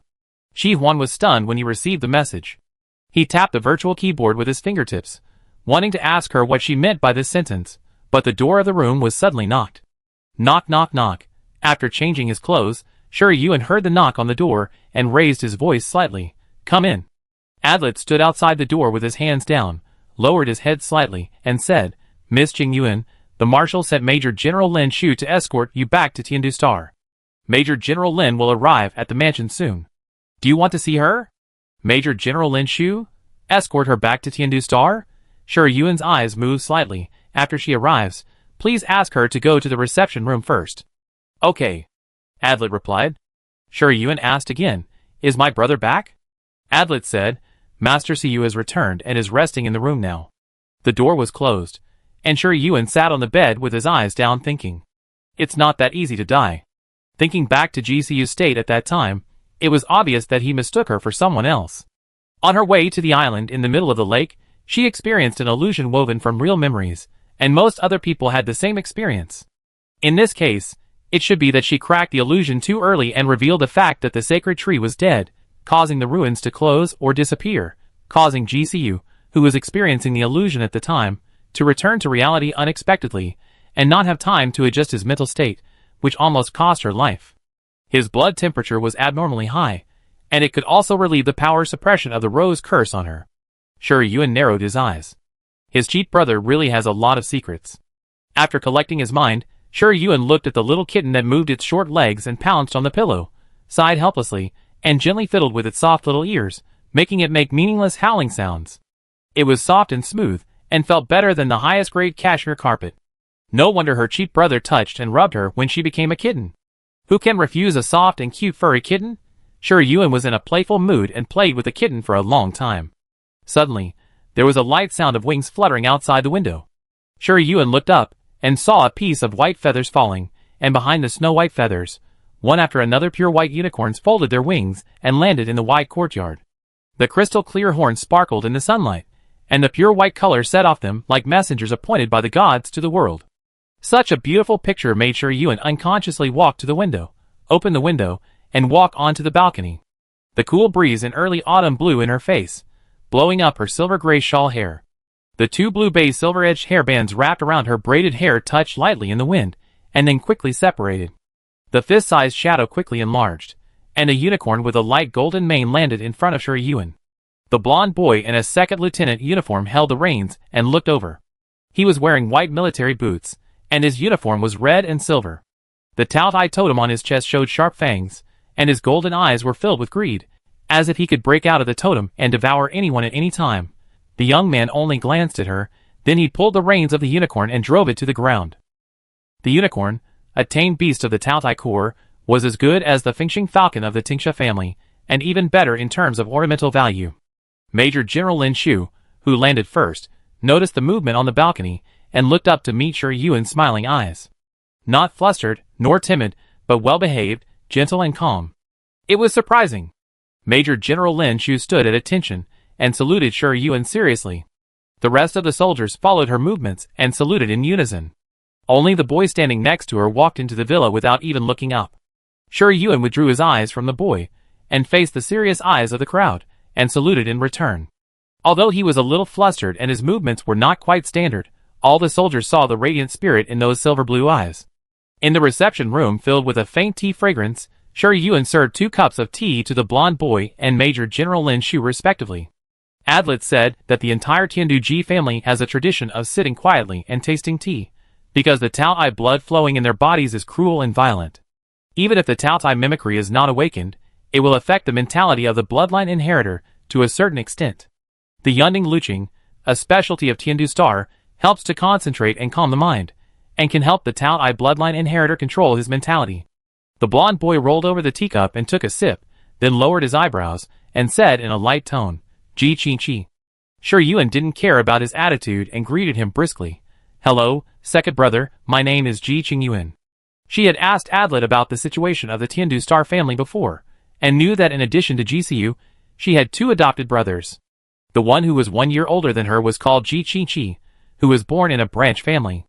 Qi Huan was stunned when he received the message. He tapped the virtual keyboard with his fingertips, wanting to ask her what she meant by this sentence, but the door of the room was suddenly knocked. Knock, knock, knock. After changing his clothes, Shi Yuan heard the knock on the door and raised his voice slightly. Come in. Adlet stood outside the door with his hands down, lowered his head slightly, and said, Miss Jing Yuan, the Marshal sent Major General Lin Shu to escort you back to Tiandu Star. Major General Lin will arrive at the mansion soon. Do you want to see her? Major General Lin Shu? Escort her back to Tiandu Star? Shi Yuan's eyes moved slightly. After she arrives, please ask her to go to the reception room first. Okay. Adlet replied. Shi Yuan asked again, Is my brother back? Adlet said, Master Siyu has returned and is resting in the room now. The door was closed, and Shi Yuan sat on the bed with his eyes down thinking. It's not that easy to die. Thinking back to Siyu's state at that time, it was obvious that he mistook her for someone else. On her way to the island in the middle of the lake, she experienced an illusion woven from real memories, and most other people had the same experience. In this case, it should be that she cracked the illusion too early and revealed the fact that the sacred tree was dead, causing the ruins to close or disappear, causing Siyu, who was experiencing the illusion at the time, to return to reality unexpectedly, and not have time to adjust his mental state, which almost cost her life. His blood temperature was abnormally high, and it could also relieve the power suppression of the rose curse on her. Shi Yuan narrowed his eyes. His cheat brother really has a lot of secrets. After collecting his mind, Shi Yuan looked at the little kitten that moved its short legs and pounced on the pillow, sighed helplessly, and gently fiddled with its soft little ears, making it make meaningless howling sounds. It was soft and smooth, and felt better than the highest-grade cashmere carpet. No wonder her cheat brother touched and rubbed her when she became a kitten. Who can refuse a soft and cute furry kitten? Shi Yuan was in a playful mood and played with the kitten for a long time. Suddenly, there was a light sound of wings fluttering outside the window. Shi Yuan looked up and saw a piece of white feathers falling, and behind the snow-white feathers, one after another pure white unicorns folded their wings and landed in the white courtyard. The crystal-clear horns sparkled in the sunlight, and the pure white color set off them like messengers appointed by the gods to the world. Such a beautiful picture made Shi Yuan unconsciously walk to the window, open the window, and walk onto the balcony. The cool breeze in early autumn blew in her face, blowing up her silver-gray shawl hair. The 2 blue bay silver-edged hairbands wrapped around her braided hair touched lightly in the wind, and then quickly separated. The fist-sized shadow quickly enlarged, and a unicorn with a light golden mane landed in front of Shi Yuan. The blonde boy in a second lieutenant uniform held the reins and looked over. He was wearing white military boots, and his uniform was red and silver. The Taotai totem on his chest showed sharp fangs, and his golden eyes were filled with greed, as if he could break out of the totem and devour anyone at any time. The young man only glanced at her, then he pulled the reins of the unicorn and drove it to the ground. The unicorn, a tame beast of the Taotai Corps, was as good as the Fengxing falcon of the Tingsha family, and even better in terms of ornamental value. Major General Lin Shu, who landed first, noticed the movement on the balcony and looked up to meet Shi Yuan's smiling eyes. Not flustered, nor timid, but well-behaved, gentle and calm. It was surprising. Major General Lin Shu stood at attention and saluted Shi Yuan seriously. The rest of the soldiers followed her movements and saluted in unison. Only the boy standing next to her walked into the villa without even looking up. Shi Yuan withdrew his eyes from the boy and faced the serious eyes of the crowd and saluted in return. Although he was a little flustered and his movements were not quite standard, all the soldiers saw the radiant spirit in those silver-blue eyes. In the reception room filled with a faint tea fragrance, Shi Yuan served 2 cups of tea to the blonde boy and Major General Lin Shu respectively. Adlet said that the entire Tianduji family has a tradition of sitting quietly and tasting tea, because the Taotai blood flowing in their bodies is cruel and violent. Even if the Taotai mimicry is not awakened, it will affect the mentality of the bloodline inheritor to a certain extent. The Yunding Luqing, a specialty of Tiandu Star, helps to concentrate and calm the mind, and can help the Taotai bloodline inheritor control his mentality. The blonde boy rolled over the teacup and took a sip, then lowered his eyebrows, and said in a light tone, "Ji Qi Qi." Shi Yuan didn't care about his attitude and greeted him briskly. "Hello, second brother, my name is Ji Qingyuan." She had asked Adlet about the situation of the Tiandu Star family before, and knew that in addition to Jisiu, she had 2 adopted brothers. The one who was 1 year older than her was called Ji Qi Qi, who was born in a branch family.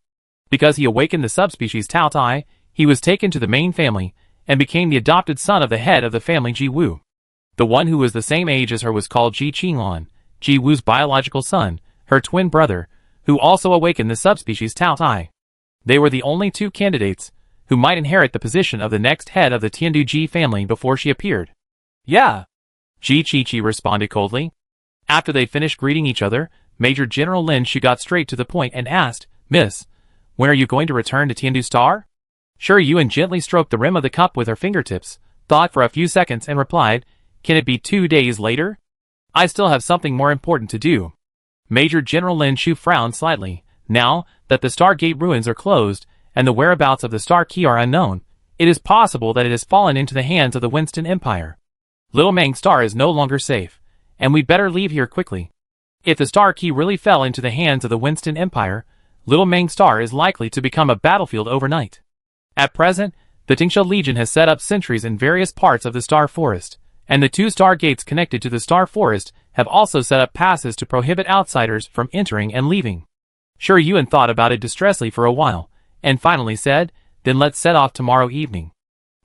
Because he awakened the subspecies Taotai, he was taken to the main family, and became the adopted son of the head of the family Ji Wu. The one who was the same age as her was called Ji Qinglan, Ji Wu's biological son, her twin brother, who also awakened the subspecies Taotai. They were the only 2 candidates who might inherit the position of the next head of the Tianduji family before she appeared. "Yeah," Ji Qi Qi responded coldly. After they finished greeting each other, Major General Lin Shu got straight to the point and asked, "Miss, when are you going to return to Tiandu Star?" Shi Yuan gently stroked the rim of the cup with her fingertips, thought for a few seconds and replied, "Can it be 2 days later? I still have something more important to do." Major General Lin Shu frowned slightly. Now that the Stargate ruins are closed and the whereabouts of the Star Key are unknown, it is possible that it has fallen into the hands of the Winston Empire. Little Mang Star is no longer safe, and we'd better leave here quickly. If the Star Key really fell into the hands of the Winston Empire, Little Mang Star is likely to become a battlefield overnight. At present, the Tingsha Legion has set up sentries in various parts of the Star Forest, and the 2 Star Gates connected to the Star Forest have also set up passes to prohibit outsiders from entering and leaving. Shi Yuan thought about it distressfully for a while, and finally said, "Then let's set off tomorrow evening.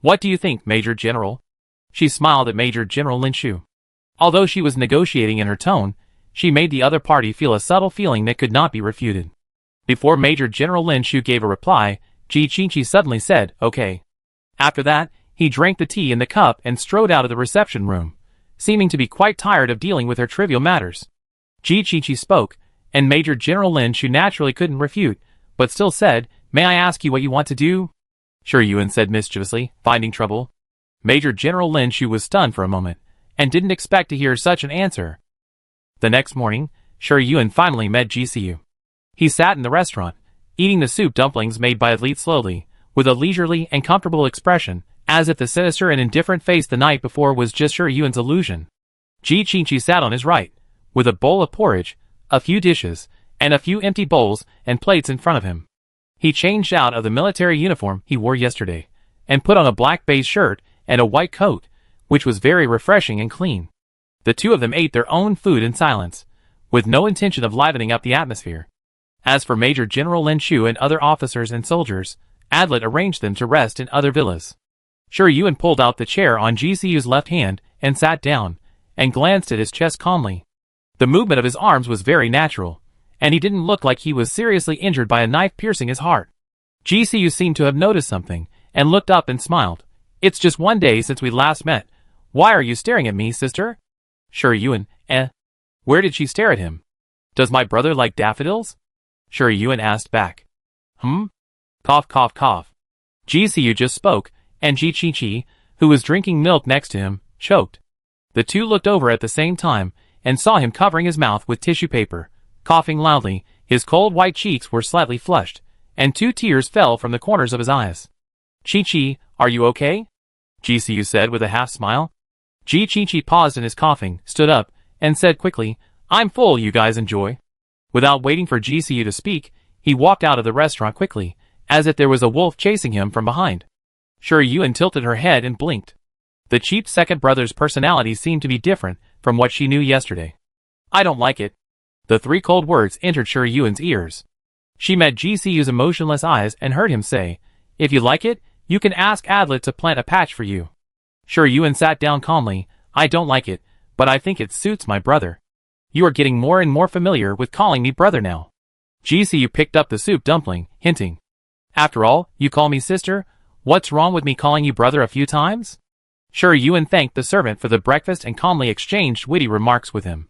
What do you think, Major General?" She smiled at Major General Lin Shu. Although she was negotiating in her tone, she made the other party feel a subtle feeling that could not be refuted. Before Major General Lin Shu gave a reply, Ji Qi Qi suddenly said, "Okay." After that, he drank the tea in the cup and strode out of the reception room, seeming to be quite tired of dealing with her trivial matters. Ji Qi Qi spoke, and Major General Lin Shu naturally couldn't refute, but still said, "May I ask you what you want to do?" Shi Yuan said mischievously, finding trouble. Major General Lin Shu was stunned for a moment, and didn't expect to hear such an answer. The next morning, Shi Yuan finally met Jisiu. He sat in the restaurant, eating the soup dumplings made by Elite slowly, with a leisurely and comfortable expression, as if the sinister and indifferent face the night before was just Shi Yuan's illusion. Ji Qi Qi sat on his right, with a bowl of porridge, a few dishes, and a few empty bowls and plates in front of him. He changed out of the military uniform he wore yesterday, and put on a black baize shirt and a white coat, which was very refreshing and clean. The 2 of them ate their own food in silence, with no intention of livening up the atmosphere. As for Major General Lin Shu and other officers and soldiers, Adlet arranged them to rest in other villas. Shi Yuan pulled out the chair on Jisiu's left hand and sat down, and glanced at his chest calmly. The movement of his arms was very natural, and he didn't look like he was seriously injured by a knife piercing his heart. Jisiu seemed to have noticed something, and looked up and smiled. "It's just 1 day since we last met. Why are you staring at me, sister?" Shi Yuan, Where did she stare at him? "Does my brother like daffodils?" Shi Yuan asked back. Cough, cough, cough. Jisiu just spoke, and Ji Qi Qi, who was drinking milk next to him, choked. The 2 looked over at the same time, and saw him covering his mouth with tissue paper, coughing loudly. His cold white cheeks were slightly flushed, and 2 tears fell from the corners of his eyes. "Qi Qi, are you okay?" Jisiu said with a half smile. Ji Qingqi paused in his coughing, stood up, and said quickly, I'm full, you guys enjoy. Without waiting for Ji Siyu to speak, he walked out of the restaurant quickly, as if there was a wolf chasing him from behind. Sure Yuan tilted her head and blinked. The cheap second brother's personality seemed to be different from what she knew yesterday. I don't like it. The three cold words entered Sure Yuan's ears. She met Ji Siyu's emotionless eyes and heard him say, if you like it, you can ask Adlet to plant a patch for you. Sure Yuan sat down calmly, I don't like it, but I think it suits my brother. You are getting more and more familiar with calling me brother now. Ji Siyu picked up the soup dumpling, hinting. After all, you call me sister, what's wrong with me calling you brother a few times? Sure Yuan thanked the servant for the breakfast and calmly exchanged witty remarks with him.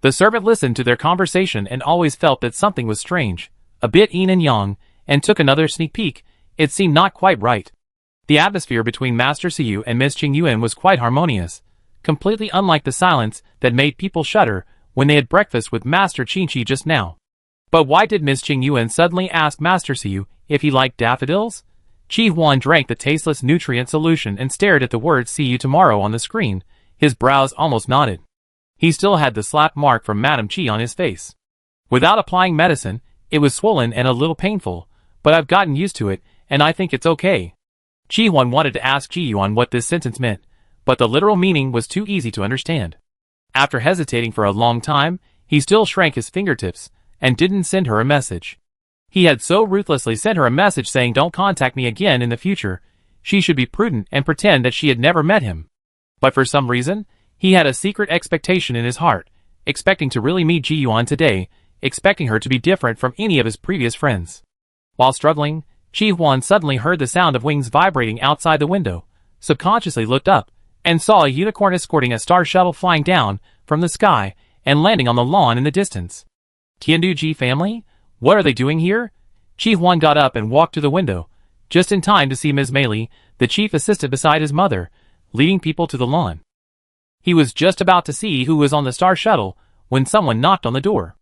The servant listened to their conversation and always felt that something was strange, a bit yin and yang, and took another sneak peek. It seemed not quite right. The atmosphere between Master Siyu and Miss Qing Yuan was quite harmonious, completely unlike the silence that made people shudder when they had breakfast with Master Qingqi just now. But why did Miss Qing Yuan suddenly ask Master Siyu if he liked daffodils? Qi Huan drank the tasteless nutrient solution and stared at the words "see you tomorrow" on the screen, his brows almost knotted. He still had the slap mark from Madame Qi on his face. Without applying medicine, it was swollen and a little painful, but I've gotten used to it, and I think it's okay. Qi Huan wanted to ask Qi Yuan what this sentence meant, but the literal meaning was too easy to understand. After hesitating for a long time, he still shrank his fingertips, and didn't send her a message. He had so ruthlessly sent her a message saying don't contact me again in the future, she should be prudent and pretend that she had never met him. But for some reason, he had a secret expectation in his heart, expecting to really meet Ji Yuan today, expecting her to be different from any of his previous friends. While struggling, Qi Huan suddenly heard the sound of wings vibrating outside the window, subconsciously looked up, and saw a unicorn escorting a star shuttle flying down from the sky and landing on the lawn in the distance. Tiandu-ji family? What are they doing here? Qi Huan got up and walked to the window, just in time to see Ms. Meili, the chief assistant beside his mother, leading people to the lawn. He was just about to see who was on the star shuttle when someone knocked on the door.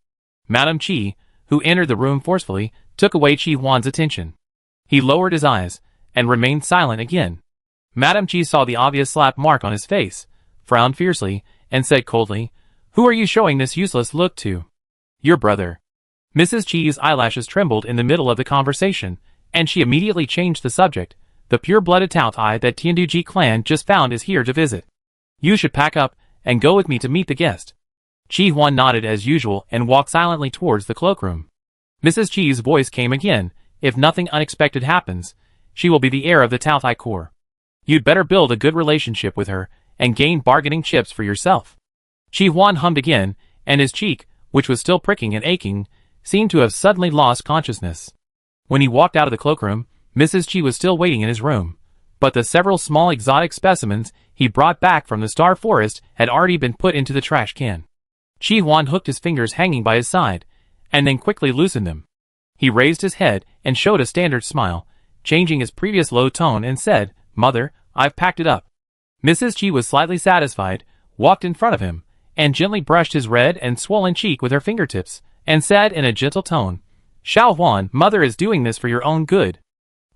Madame Qi, who entered the room forcefully, took away Qi Huan's attention. He lowered his eyes and remained silent again. Madame Qi saw the obvious slap mark on his face, frowned fiercely, and said coldly, "Who are you showing this useless look to?" "Your brother." Mrs. Qi's eyelashes trembled in the middle of the conversation, and she immediately changed the subject. "The pure-blooded Taotai that Tiandu-ji clan just found is here to visit. You should pack up and go with me to meet the guest." Qi Huan nodded as usual and walked silently towards the cloakroom. Mrs. Qi's voice came again, "If nothing unexpected happens, she will be the heir of the Taotai core. You'd better build a good relationship with her and gain bargaining chips for yourself." Qi Huan hummed again, and his cheek, which was still pricking and aching, seemed to have suddenly lost consciousness. When he walked out of the cloakroom, Mrs. Qi was still waiting in his room, but the several small exotic specimens he brought back from the Star Forest had already been put into the trash can. Qi Huan hooked his fingers hanging by his side, and then quickly loosened them. He raised his head and showed a standard smile, changing his previous low tone and said, "Mother, I've packed it up." Mrs. Qi was slightly satisfied, walked in front of him, and gently brushed his red and swollen cheek with her fingertips, and said in a gentle tone, "Xiao Huan, mother is doing this for your own good.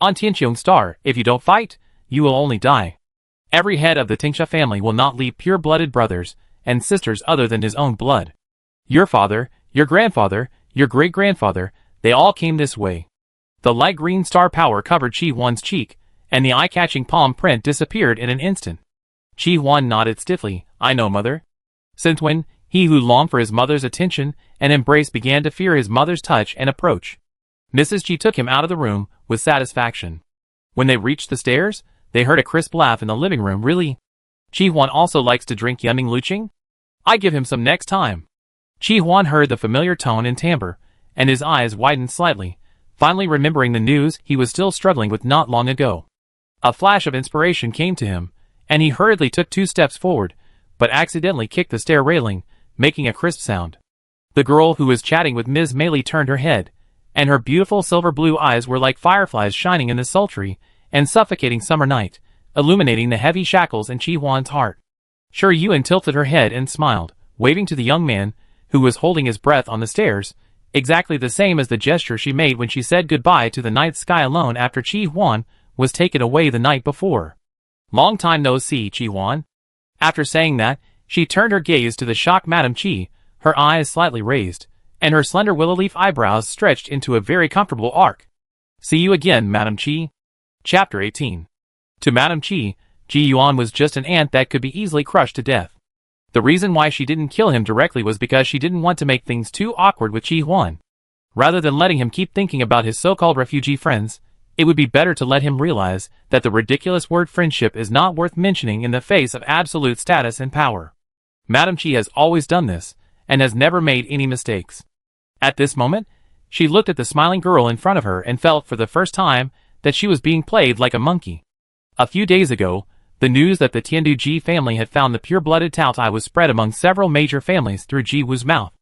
On Tianqiong Star, if you don't fight, you will only die. Every head of the Tingsha family will not leave pure-blooded brothers and sisters other than his own blood. Your father, your grandfather, your great-grandfather, they all came this way." The light green star power covered Qi Huan's cheek, and the eye-catching palm print disappeared in an instant. Qi Huan nodded stiffly, "I know, mother." Since when, he who longed for his mother's attention and embrace began to fear his mother's touch and approach. Mrs. Qi took him out of the room with satisfaction. When they reached the stairs, they heard a crisp laugh in the living room. "Really? Qi Huan also likes to drink Yuming Luqing? I give him some next time." Qi Huan heard the familiar tone and timbre, and his eyes widened slightly, finally remembering the news he was still struggling with not long ago. A flash of inspiration came to him, and he hurriedly took 2 steps forward, but accidentally kicked the stair railing, making a crisp sound. The girl who was chatting with Ms. Meili turned her head, and her beautiful silver-blue eyes were like fireflies shining in the sultry and suffocating summer night, illuminating the heavy shackles in Qi Huan's heart. Sure Yuan tilted her head and smiled, waving to the young man, who was holding his breath on the stairs, exactly the same as the gesture she made when she said goodbye to the night sky alone after Qi Huan was taken away the night before. "Long time no see, Qi Huan." After saying that, she turned her gaze to the shocked Madame Chi, her eyes slightly raised, and her slender willow-leaf eyebrows stretched into a very comfortable arc. See you again, Madame Chi. Chapter 18. To Madame Chi, Ji Yuan was just an ant that could be easily crushed to death. The reason why she didn't kill him directly was because she didn't want to make things too awkward with Ji Huan. Rather than letting him keep thinking about his so-called refugee friends, it would be better to let him realize that the ridiculous word friendship is not worth mentioning in the face of absolute status and power. Madame Chi has always done this, and has never made any mistakes. At this moment, she looked at the smiling girl in front of her and felt for the first time that she was being played like a monkey. A few days ago, the news that the Tiandu Ji family had found the pure-blooded Tao Tai was spread among several major families through Ji Wu's mouth.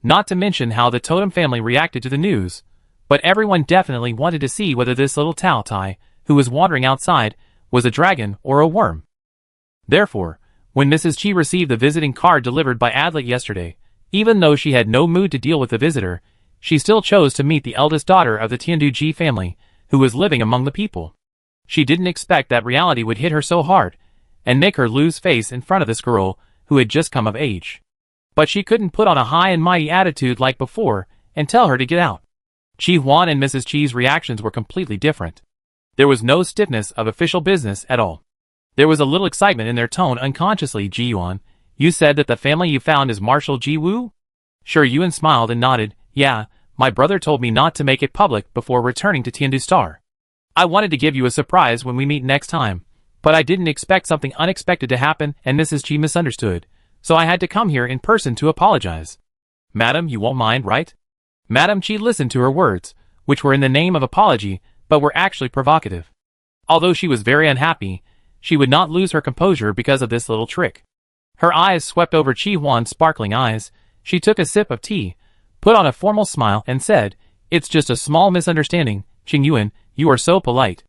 Not to mention how the totem family reacted to the news, but everyone definitely wanted to see whether this little Tao Tai, who was wandering outside, was a dragon or a worm. Therefore, when Mrs. Chi received the visiting card delivered by Adlet yesterday, even though she had no mood to deal with the visitor, she still chose to meet the eldest daughter of the Tiandu Ji family, who was living among the people. She didn't expect that reality would hit her so hard, and make her lose face in front of this girl, who had just come of age. But she couldn't put on a high and mighty attitude like before, and tell her to get out. Ji Huan and Mrs. Chi's reactions were completely different. There was no stiffness of official business at all. There was a little excitement in their tone unconsciously. Ji Yuan, you said that the family you found is Marshal Ji Wu? Sure Yuan smiled and nodded. Yeah, my brother told me not to make it public before returning to Tiandu Star. I wanted to give you a surprise when we meet next time, but I didn't expect something unexpected to happen and Mrs. Chi misunderstood, so I had to come here in person to apologize. Madam, you won't mind, right? Madame Chi listened to her words, which were in the name of apology, but were actually provocative. Although she was very unhappy, she would not lose her composure because of this little trick. Her eyes swept over Ji Huan's sparkling eyes. She took a sip of tea, put on a formal smile, and said, "It's just a small misunderstanding, Qing Yuan, you are so polite."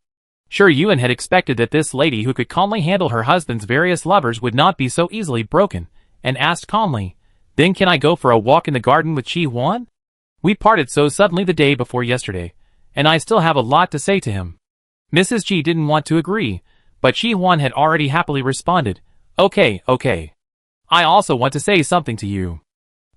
Sure Yuan had expected that this lady who could calmly handle her husband's various lovers would not be so easily broken, and asked calmly, "Then can I go for a walk in the garden with Ji Huan? We parted so suddenly the day before yesterday, and I still have a lot to say to him." Mrs. Ji didn't want to agree, but Ji Huan had already happily responded, Okay. I also want to say something to you."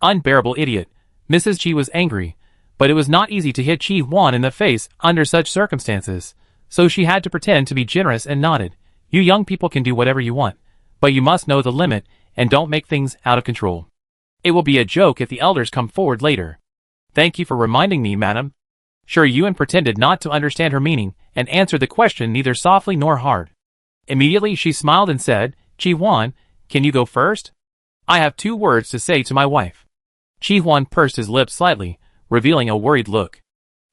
Unbearable idiot. Mrs. Ji was angry, but it was not easy to hit Ji Huan in the face under such circumstances, so she had to pretend to be generous and nodded. "You young people can do whatever you want, but you must know the limit and don't make things out of control. It will be a joke if the elders come forward later." "Thank you for reminding me, madam." Sure Yuan pretended not to understand her meaning and answered the question neither softly nor hard. Immediately she smiled and said, "Ji Huan, can you go first? I have 2 words to say to my wife." Ji Huan pursed his lips slightly, revealing a worried look.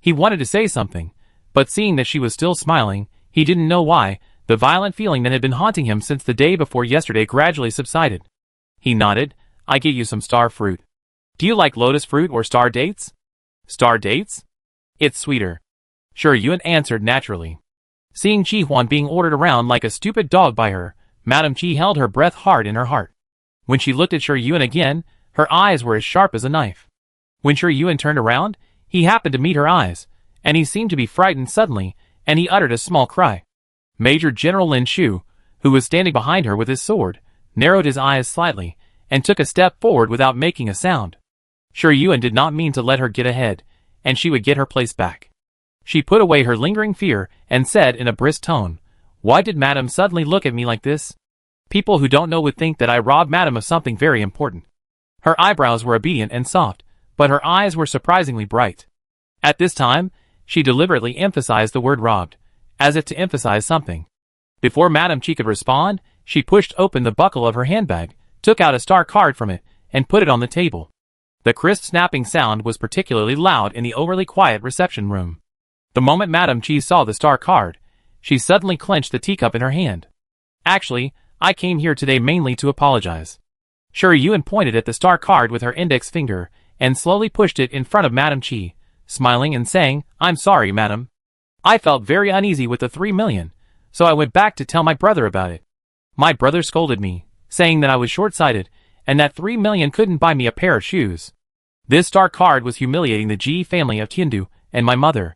He wanted to say something, but seeing that she was still smiling, he didn't know why. The violent feeling that had been haunting him since the day before yesterday gradually subsided. He nodded. "I get you some star fruit. Do you like lotus fruit or star dates?" "Star dates? It's sweeter." Sure Yuan answered naturally. Seeing Ji Huan being ordered around like a stupid dog by her, Madame Chi held her breath hard in her heart. When she looked at Sure Yuan again, her eyes were as sharp as a knife. When Sure Yuan turned around, he happened to meet her eyes, and he seemed to be frightened suddenly, and he uttered a small cry. Major General Lin Shu, who was standing behind her with his sword, narrowed his eyes slightly, and took a step forward without making a sound. Sure Yuan did not mean to let her get ahead, and she would get her place back. She put away her lingering fear and said in a brisk tone, "Why did Madame suddenly look at me like this? People who don't know would think that I robbed Madame of something very important." Her eyebrows were obedient and soft, but her eyes were surprisingly bright. At this time, she deliberately emphasized the word robbed, as if to emphasize something. Before Madame Chi could respond, she pushed open the buckle of her handbag, took out a star card from it, and put it on the table. The crisp snapping sound was particularly loud in the overly quiet reception room. The moment Madame Chi saw the star card, she suddenly clenched the teacup in her hand. "Actually, I came here today mainly to apologize." Sure Yuan pointed at the star card with her index finger, and slowly pushed it in front of Madame Chi, smiling and saying, "I'm sorry, madam. I felt very uneasy with the 3 million, so I went back to tell my brother about it. My brother scolded me, saying that I was short-sighted, and that 3 million couldn't buy me a pair of shoes. This star card was humiliating the Ji family of Tiandu and my mother.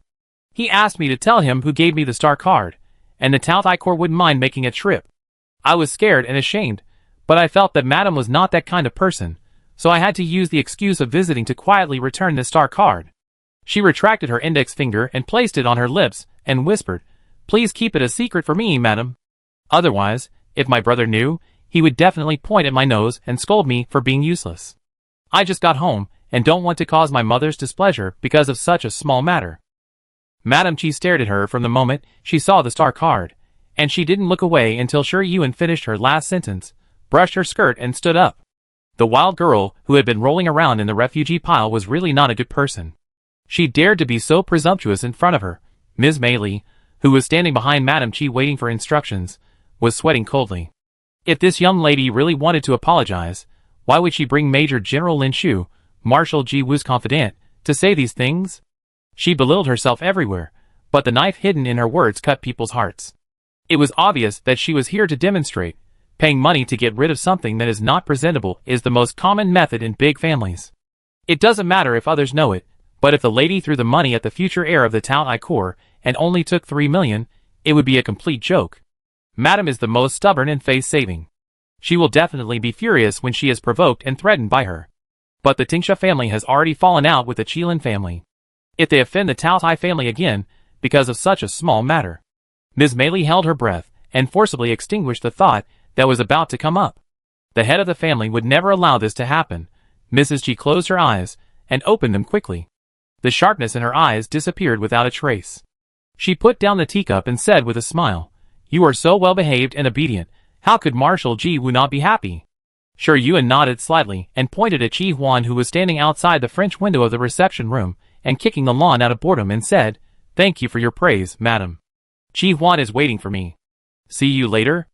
He asked me to tell him who gave me the star card, and the Tao Tai Corps wouldn't mind making a trip. I was scared and ashamed, But I felt that Madam was not that kind of person, so I had to use the excuse of visiting to quietly return the star card. She retracted her index finger and placed it on her lips, and whispered, "Please keep it a secret for me, madam. Otherwise, if my brother knew, he would definitely point at my nose and scold me for being useless. I just got home, and don't want to cause my mother's displeasure because of such a small matter." Madam Chi stared at her from the moment she saw the star card, and she didn't look away until Shi Yuan finished her last sentence, brushed her skirt and stood up. The wild girl who had been rolling around in the refugee pile was really not a good person. She dared to be so presumptuous in front of her. Ms. Mei Li, who was standing behind Madam Chi waiting for instructions, was sweating coldly. If this young lady really wanted to apologize, why would she bring Major General Lin Shu, Marshal Ji Wu's confidant, to say these things? She belittled herself everywhere, but the knife hidden in her words cut people's hearts. It was obvious that she was here to demonstrate. Paying money to get rid of something that is not presentable is the most common method in big families. It doesn't matter if others know it, but if the lady threw the money at the future heir of the Tao I Corps and only took 3 million, it would be a complete joke. Madam is the most stubborn and face-saving. She will definitely be furious when she is provoked and threatened by her. But the Tingsha family has already fallen out with the Qilin family. If they offend the Tao Tai family again, because of such a small matter. Ms. Mei Li held her breath and forcibly extinguished the thought that was about to come up. The head of the family would never allow this to happen. Mrs. G closed her eyes and opened them quickly. The sharpness in her eyes disappeared without a trace. She put down the teacup and said with a smile, "You are so well-behaved and obedient, how could Marshal Ji Wu not be happy?" Shi Yuan nodded slightly and pointed at Qi Huan, who was standing outside the French window of the reception room and kicking the lawn out of boredom, and said, "Thank you for your praise, madam. Qi Huan is waiting for me. See you later?"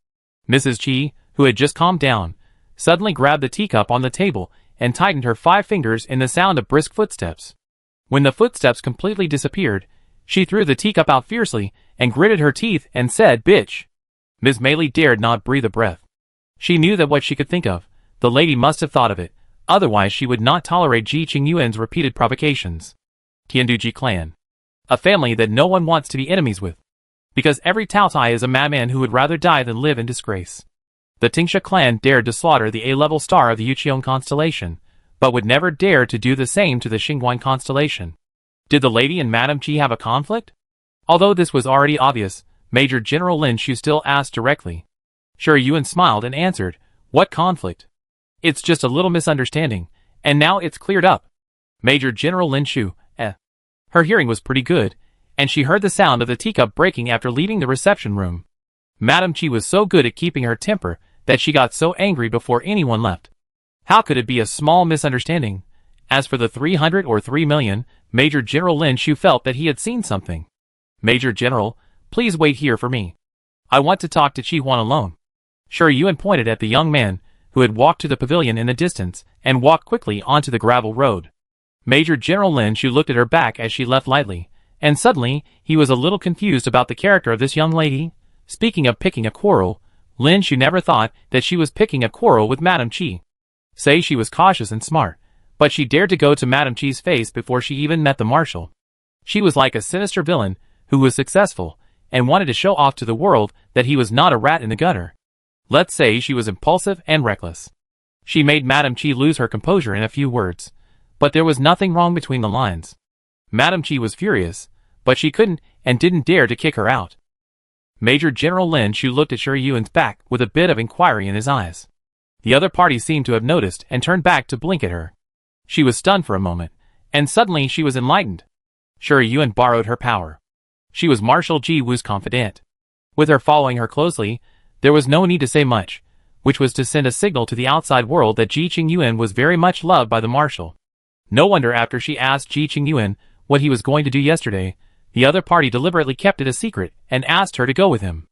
Mrs. Qi, who had just calmed down, suddenly grabbed the teacup on the table and tightened her 5 fingers in the sound of brisk footsteps. When the footsteps completely disappeared, she threw the teacup out fiercely and gritted her teeth and said, "Bitch." Ms. Mei Li dared not breathe a breath. She knew that what she could think of, the lady must have thought of it, otherwise she would not tolerate Ji Qingyuan's repeated provocations. Tianduji clan. A family that no one wants to be enemies with. Because every Taotai is a madman who would rather die than live in disgrace. The Tingsha clan dared to slaughter the A-level star of the Yuqiong constellation, but would never dare to do the same to the Xingguan constellation. Did the lady and Madame Qi have a conflict? Although this was already obvious, Major General Lin Shu still asked directly. Shi Yuan smiled and answered, "What conflict? It's just a little misunderstanding, and now it's cleared up." Major General Lin Shu, Her hearing was pretty good, and she heard the sound of the teacup breaking after leaving the reception room. Madame Qi was so good at keeping her temper that she got so angry before anyone left. How could it be a small misunderstanding? As for the 300 or 3 million, Major General Lin Shu felt that he had seen something. "Major General, please wait here for me. I want to talk to Qi Huan alone." Shi Yuan pointed at the young man, who had walked to the pavilion in the distance, and walked quickly onto the gravel road. Major General Lin Shu looked at her back as she left lightly, and suddenly, he was a little confused about the character of this young lady. Speaking of picking a quarrel, Lin Shu never thought that she was picking a quarrel with Madame Qi. Say she was cautious and smart, but she dared to go to Madame Qi's face before she even met the marshal. She was like a sinister villain, who was successful, and wanted to show off to the world that he was not a rat in the gutter. Let's say she was impulsive and reckless. She made Madame Qi lose her composure in a few words, but there was nothing wrong between the lines. Madame Qi was furious, but she couldn't and didn't dare to kick her out. Major General Lin Shu looked at Shi Yuan's back with a bit of inquiry in his eyes. The other party seemed to have noticed and turned back to blink at her. She was stunned for a moment, and suddenly she was enlightened. Shi Yuan borrowed her power. She was Marshal Ji Wu's confidant. With her following her closely, there was no need to say much, which was to send a signal to the outside world that Ji Qingyuan was very much loved by the marshal. No wonder after she asked Ji Qingyuan what he was going to do yesterday, the other party deliberately kept it a secret and asked her to go with him.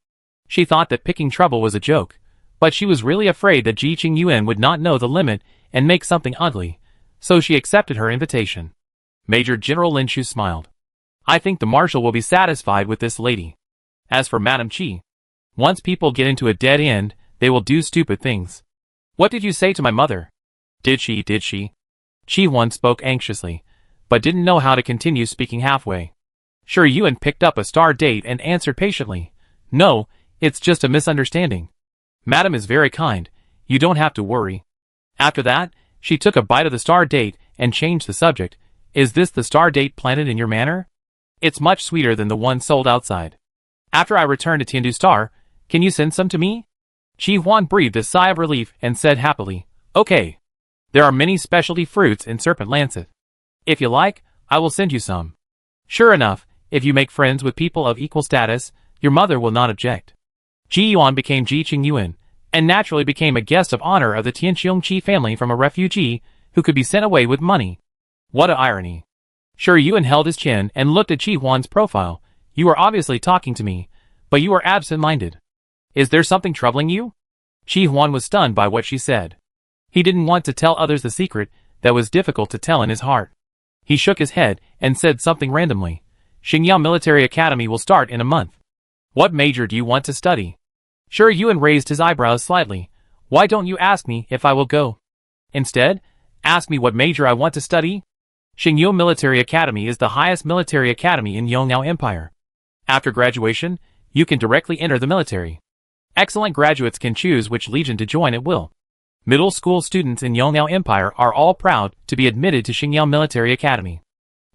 She thought that picking trouble was a joke, but she was really afraid that Ji Qingyuan would not know the limit and make something ugly, so she accepted her invitation. Major General Lin Shu smiled. "I think the marshal will be satisfied with this lady. As for Madame Qi, once people get into a dead end, they will do stupid things. What did you say to my mother?" Did she? Qi Huan spoke anxiously, but didn't know how to continue speaking halfway. Shi Yuan picked up a star date and answered patiently, "No, it's just a misunderstanding. Madam is very kind, You don't have to worry. After that, she took a bite of the star date and changed the subject. Is this the star date planted in your manor? It's much sweeter than the one sold outside. After I return to Tiandu Star, can you send some to me? Chi Huan breathed a sigh of relief and said happily, Okay. There are many specialty fruits in Serpent Lancet. If you like, I will send you some. Sure enough, if you make friends with people of equal status, your mother will not object. Ji Yuan became Ji Qingyuan, and naturally became a guest of honor of the Tianqiongqi family from a refugee who could be sent away with money. What a irony. Sure, Yuan held his chin and looked at Chi Huan's profile. You are obviously talking to me, but you are absent-minded. Is there something troubling you? Chi Huan was stunned by what she said. He didn't want to tell others the secret that was difficult to tell in his heart. He shook his head and said something randomly. Xingyao Military Academy will start in a month. What major do you want to study? Sure, Yuan raised his eyebrows slightly. Why don't you ask me if I will go? Instead, ask me what major I want to study? Xingyao Military Academy is the highest military academy in Yongnao Empire. After graduation, you can directly enter the military. Excellent graduates can choose which legion to join at will. Middle school students in Yongnao Empire are all proud to be admitted to Xingyao Military Academy.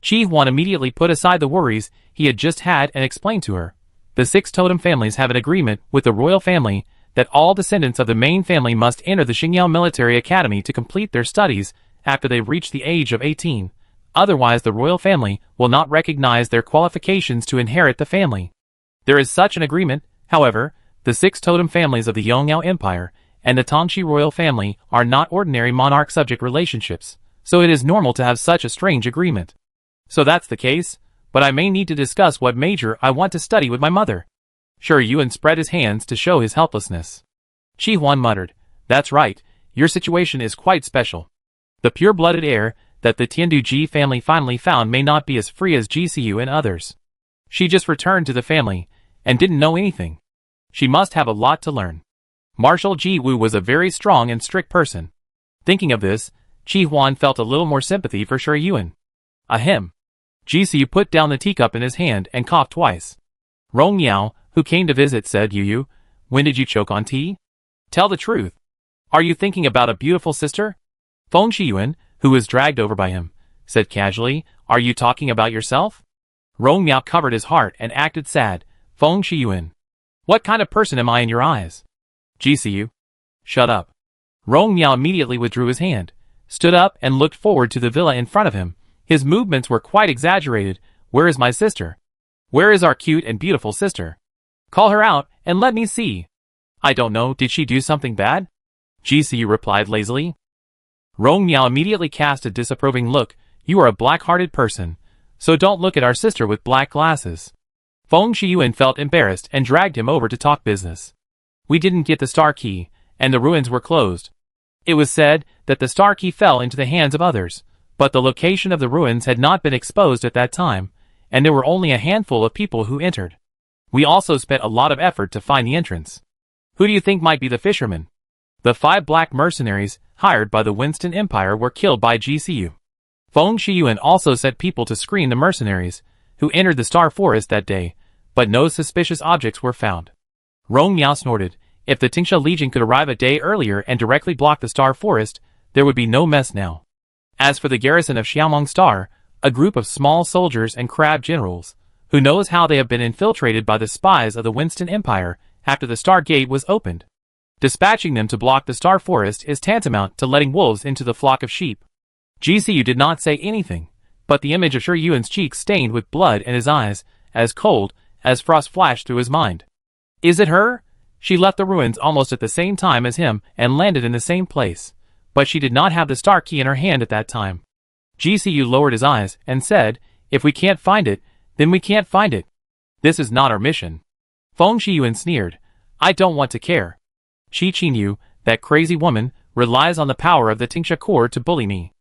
Chi Huan immediately put aside the worries he had just had and explained to her. The 6 totem families have an agreement with the royal family that all descendants of the main family must enter the Xingyao Military Academy to complete their studies after they reach the age of 18. Otherwise, the royal family will not recognize their qualifications to inherit the family. There is such an agreement, however. The 6 totem families of the Yongnao Empire and the Tongxi royal family are not ordinary monarch-subject relationships, so it is normal to have such a strange agreement. So that's the case, but I may need to discuss what major I want to study with my mother. Sure, Yuan spread his hands to show his helplessness. Chi Huan muttered, That's right, your situation is quite special. The pure-blooded heir that the Tiandu Ji family finally found may not be as free as GCU and others. She just returned to the family and didn't know anything. She must have a lot to learn. Marshal Ji Wu was a very strong and strict person. Thinking of this, Chi Huan felt a little more sympathy for Shi Yuan. Ahem. GCU put down the teacup in his hand and coughed twice. Rong Yao, who came to visit, said, Yu, when did you choke on tea? Tell the truth. Are you thinking about a beautiful sister? Feng Shiyuan, who was dragged over by him, said casually, Are you talking about yourself? Rong Yao covered his heart and acted sad. Feng Shiyuan. What kind of person am I in your eyes? GCU. Shut up. Rong Yao immediately withdrew his hand, stood up and looked forward to the villa in front of him. His movements were quite exaggerated. Where is my sister? Where is our cute and beautiful sister? Call her out and let me see. I don't know, did she do something bad? GCU replied lazily. Rong Yao immediately cast a disapproving look. You are a black-hearted person, so don't look at our sister with black glasses. Feng Shiyuan felt embarrassed and dragged him over to talk business. We didn't get the star key, and the ruins were closed. It was said that the star key fell into the hands of others, but the location of the ruins had not been exposed at that time, and there were only a handful of people who entered. We also spent a lot of effort to find the entrance. Who do you think might be the fishermen? The 5 black mercenaries hired by the Winston Empire were killed by GCU. Feng Shiyuan also sent people to screen the mercenaries who entered the Star Forest that day, but no suspicious objects were found. Rong Yao snorted. If the Tingsha Legion could arrive a day earlier and directly block the Star Forest, there would be no mess now. As for the garrison of Xiaomong Star, a group of small soldiers and crab generals, who knows how they have been infiltrated by the spies of the Winston Empire after the Star Gate was opened. Dispatching them to block the Star Forest is tantamount to letting wolves into the flock of sheep. GCU did not say anything, but the image of Shi Yuan's cheeks stained with blood and his eyes, as cold as frost, flashed through his mind. Is it her? She left the ruins almost at the same time as him and landed in the same place, but she did not have the star key in her hand at that time. GCU lowered his eyes and said, If we can't find it, then we can't find it. This is not our mission. Feng Shiyuan sneered. I don't want to care. Shi Qinyu, that crazy woman, relies on the power of the Tingsha Core to bully me.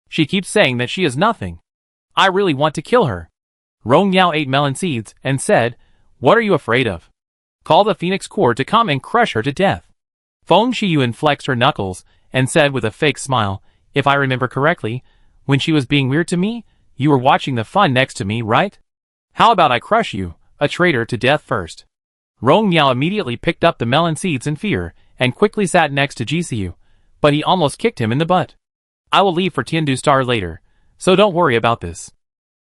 She keeps saying that she is nothing. I really want to kill her. Rong Yao ate melon seeds and said, What are you afraid of? Call the Phoenix Core to come and crush her to death. Feng Shiyuan flexed her knuckles and said with a fake smile, If I remember correctly, when she was being weird to me, you were watching the fun next to me, right? How about I crush you, a traitor, to death first? Rong Yao immediately picked up the melon seeds in fear and quickly sat next to GCU, but he almost kicked him in the butt. I will leave for Tiandu Star later, so don't worry about this.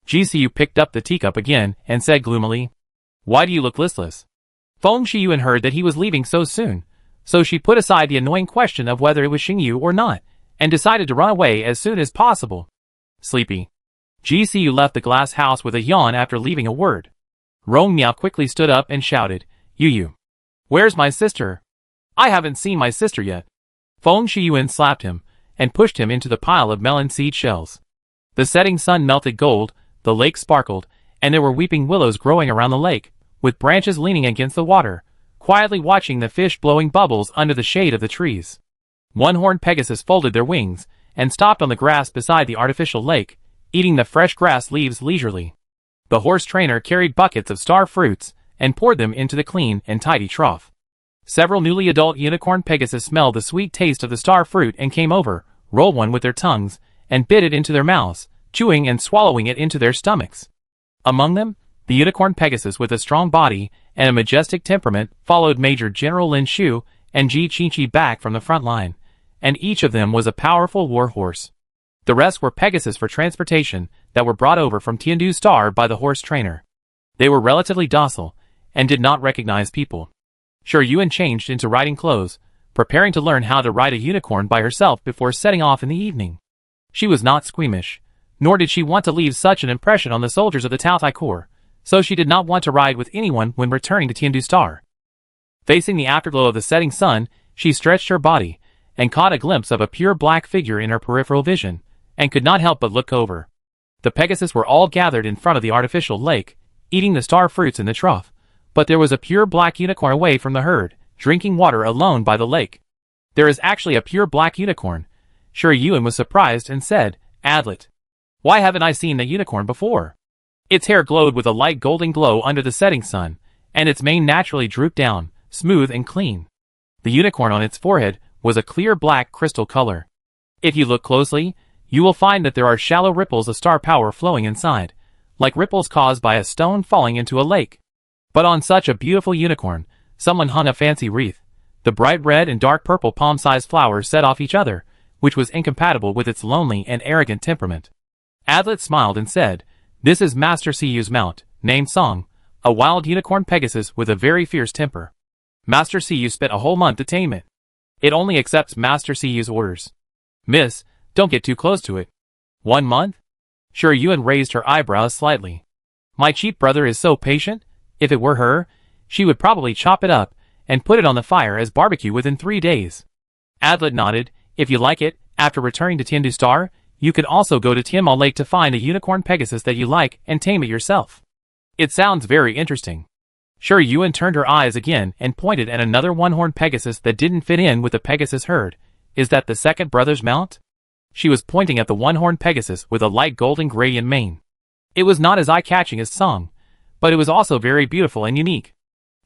GCU picked up the teacup again and said gloomily, Why do you look listless? Feng Shiyuan heard that he was leaving so soon, so she put aside the annoying question of whether it was Xingyu or not, and decided to run away as soon as possible. Sleepy. GCU left the glass house with a yawn after leaving a word. Rong Miao quickly stood up and shouted, Yu. Where's my sister? I haven't seen my sister yet. Feng Shiyuan slapped him, and pushed him into the pile of melon seed shells. The setting sun melted gold, the lake sparkled, and there were weeping willows growing around the lake, with branches leaning against the water, quietly watching the fish blowing bubbles under the shade of the trees. One-horned Pegasus folded their wings, and stopped on the grass beside the artificial lake, eating the fresh grass leaves leisurely. The horse trainer carried buckets of star fruits, and poured them into the clean and tidy trough. Several newly adult unicorn Pegasus smelled the sweet taste of the star fruit and came over, rolled one with their tongues, and bit it into their mouths, chewing and swallowing it into their stomachs. Among them, the unicorn Pegasus with a strong body and a majestic temperament followed Major General Lin Shu and Ji Qingqi back from the front line, and each of them was a powerful war horse. The rest were Pegasus for transportation that were brought over from Tiandu Star by the horse trainer. They were relatively docile, and did not recognize people. Sure Yuan changed into riding clothes, preparing to learn how to ride a unicorn by herself before setting off in the evening. She was not squeamish, nor did she want to leave such an impression on the soldiers of the Taotai Corps, so she did not want to ride with anyone when returning to Tiandu Star. Facing the afterglow of the setting sun, she stretched her body, and caught a glimpse of a pure black figure in her peripheral vision, and could not help but look over. The Pegasus were all gathered in front of the artificial lake, eating the star fruits in the trough, but there was a pure black unicorn away from the herd, drinking water alone by the lake. There is actually a pure black unicorn. Sure Yuan was surprised and said, Adlet. Why haven't I seen the unicorn before? Its hair glowed with a light golden glow under the setting sun, and its mane naturally drooped down, smooth and clean. The unicorn on its forehead was a clear black crystal color. If you look closely, you will find that there are shallow ripples of star power flowing inside, like ripples caused by a stone falling into a lake. But on such a beautiful unicorn, someone hung a fancy wreath. The bright red and dark purple palm-sized flowers set off each other, which was incompatible with its lonely and arrogant temperament. Adlet smiled and said, This is Master Ciyu's mount, named Song, a wild unicorn Pegasus with a very fierce temper. Master Ciyu spent a whole month to tame it. It only accepts Master Ciyu's orders. Miss, don't get too close to it. 1 month? Sure Yuan raised her eyebrows slightly. My cheap brother is so patient. If it were her, she would probably chop it up and put it on the fire as barbecue within 3 days. Adlet nodded. If you like it, after returning to Tiandu Star, you could also go to Tianma Lake to find a unicorn Pegasus that you like and tame it yourself. It sounds very interesting. Sure Yuan turned her eyes again and pointed at another one-horned Pegasus that didn't fit in with the Pegasus herd. Is that the second brother's mount? She was pointing at the one-horned Pegasus with a light golden gray in mane. It was not as eye-catching as Song, but it was also very beautiful and unique.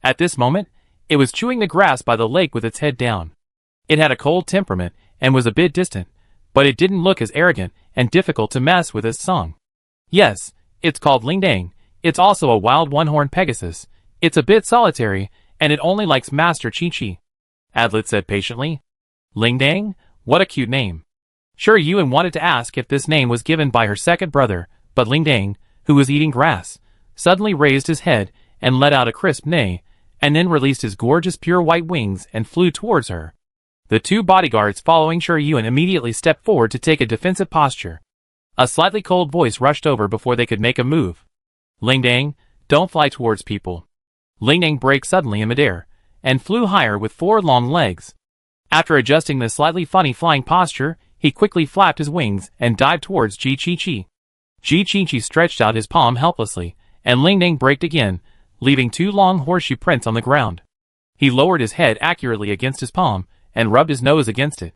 At this moment, it was chewing the grass by the lake with its head down. It had a cold temperament and was a bit distant, but it didn't look as arrogant and difficult to mess with as Song. Yes, it's called Lingdang. It's also a wild one-horned Pegasus. It's a bit solitary, and it only likes Master Qingqi. Adlet said patiently. Lingdang? What a cute name. Sure Yuan wanted to ask if this name was given by her second brother, but Lingdang, who was eating grass, suddenly raised his head and let out a crisp neigh, and then released his gorgeous pure white wings and flew towards her. The 2 bodyguards following Sure Yuan immediately stepped forward to take a defensive posture. A slightly cold voice rushed over before they could make a move. Lingdang, don't fly towards people. Lingdang braked suddenly in midair, and flew higher with 4 long legs. After adjusting the slightly funny flying posture, he quickly flapped his wings and dived towards Ji Qingqi. Ji Qingqi stretched out his palm helplessly, and Lingdang braked again, leaving 2 long horseshoe prints on the ground. He lowered his head accurately against his palm, and rubbed his nose against it.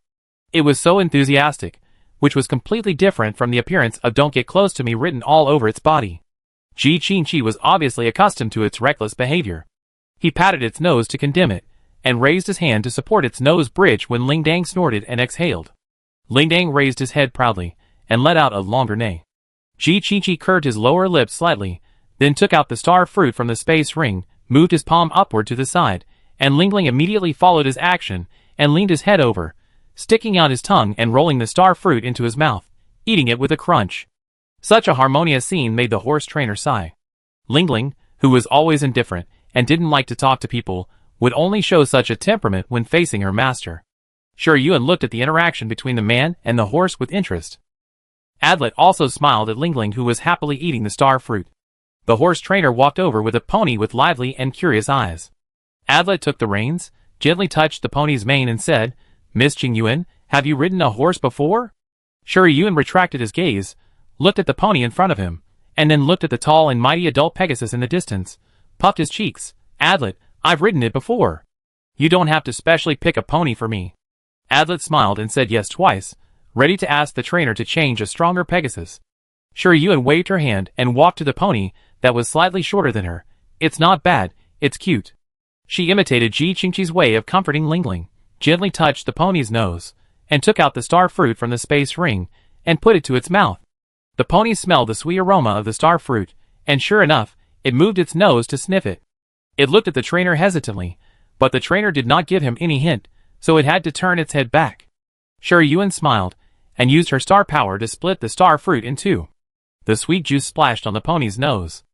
It was so enthusiastic, which was completely different from the appearance of "Don't get close to me" written all over its body. Ji Qingqi was obviously accustomed to its reckless behavior. He patted its nose to condemn it, and raised his hand to support its nose bridge when Lingdang snorted and exhaled. Lingdang raised his head proudly, and let out a longer neigh. Ji Qingqi curved his lower lip slightly, then took out the star fruit from the space ring, moved his palm upward to the side, and Lingling immediately followed his action, and leaned his head over, sticking out his tongue and rolling the star fruit into his mouth, eating it with a crunch. Such a harmonious scene made the horse trainer sigh. Lingling, who was always indifferent and didn't like to talk to people, would only show such a temperament when facing her master. Sure Yuan looked at the interaction between the man and the horse with interest. Adlet also smiled at Lingling, who was happily eating the star fruit. The horse trainer walked over with a pony with lively and curious eyes. Adlet took the reins, gently touched the pony's mane and said, "Miss Qingyuan, have you ridden a horse before?" Sure Yuan retracted his gaze, looked at the pony in front of him, and then looked at the tall and mighty adult Pegasus in the distance, puffed his cheeks. "Adlet, I've ridden it before. You don't have to specially pick a pony for me." Adlet smiled and said yes twice, ready to ask the trainer to change a stronger Pegasus. Sure Yuan waved her hand and walked to the pony that was slightly shorter than her. "It's not bad, it's cute." She imitated Ji Qingqi's way of comforting Lingling, gently touched the pony's nose, and took out the star fruit from the space ring and put it to its mouth. The pony smelled the sweet aroma of the star fruit, and sure enough, it moved its nose to sniff it. It looked at the trainer hesitantly, but the trainer did not give him any hint, so it had to turn its head back. Sure Yuan smiled, and used her star power to split the star fruit in two. The sweet juice splashed on the pony's nose.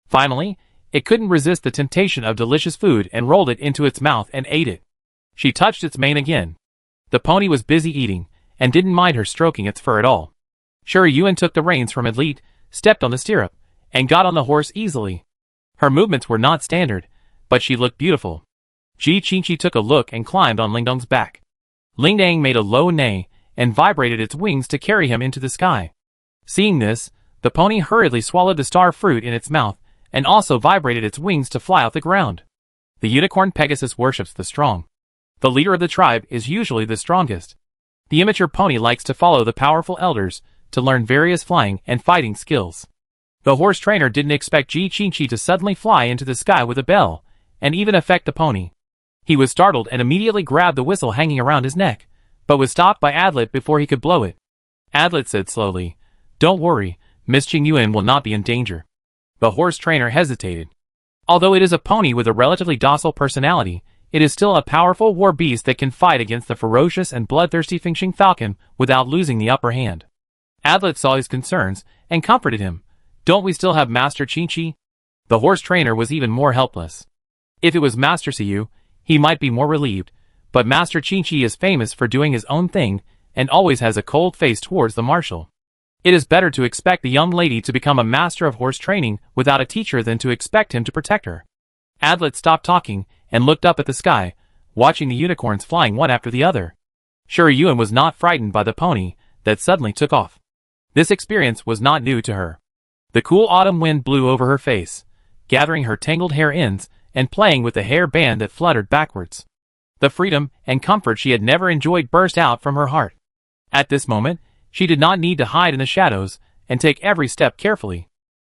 Finally, it couldn't resist the temptation of delicious food and rolled it into its mouth and ate it. She touched its mane again. The pony was busy eating, and didn't mind her stroking its fur at all. Sure Yuan took the reins from Adlet, stepped on the stirrup, and got on the horse easily. Her movements were not standard, but she looked beautiful. Ji Qingqi took a look and climbed on Lingdong's back. Lingdang made a low neigh, and vibrated its wings to carry him into the sky. Seeing this, the pony hurriedly swallowed the star fruit in its mouth, and also vibrated its wings to fly off the ground. The unicorn Pegasus worships the strong. The leader of the tribe is usually the strongest. The immature pony likes to follow the powerful elders to learn various flying and fighting skills. The horse trainer didn't expect Ji Qingqi to suddenly fly into the sky with a bell, and even affect the pony. He was startled and immediately grabbed the whistle hanging around his neck, but was stopped by Adlet before he could blow it. Adlet said slowly, "Don't worry, Miss Qingyuan will not be in danger." The horse trainer hesitated. Although it is a pony with a relatively docile personality, it is still a powerful war beast that can fight against the ferocious and bloodthirsty Fengxing falcon without losing the upper hand. Adlet saw his concerns and comforted him. "Don't we still have Master Qingqi?" The horse trainer was even more helpless. If it was Master Siyu, he might be more relieved, but Master Qingqi is famous for doing his own thing and always has a cold face towards the marshal. It is better to expect the young lady to become a master of horse training without a teacher than to expect him to protect her. Adlet stopped talking and looked up at the sky, watching the unicorns flying one after the other. Sure Yuan was not frightened by the pony that suddenly took off. This experience was not new to her. The cool autumn wind blew over her face, gathering her tangled hair ends and playing with the hair band that fluttered backwards. The freedom and comfort she had never enjoyed burst out from her heart. At this moment, she did not need to hide in the shadows and take every step carefully.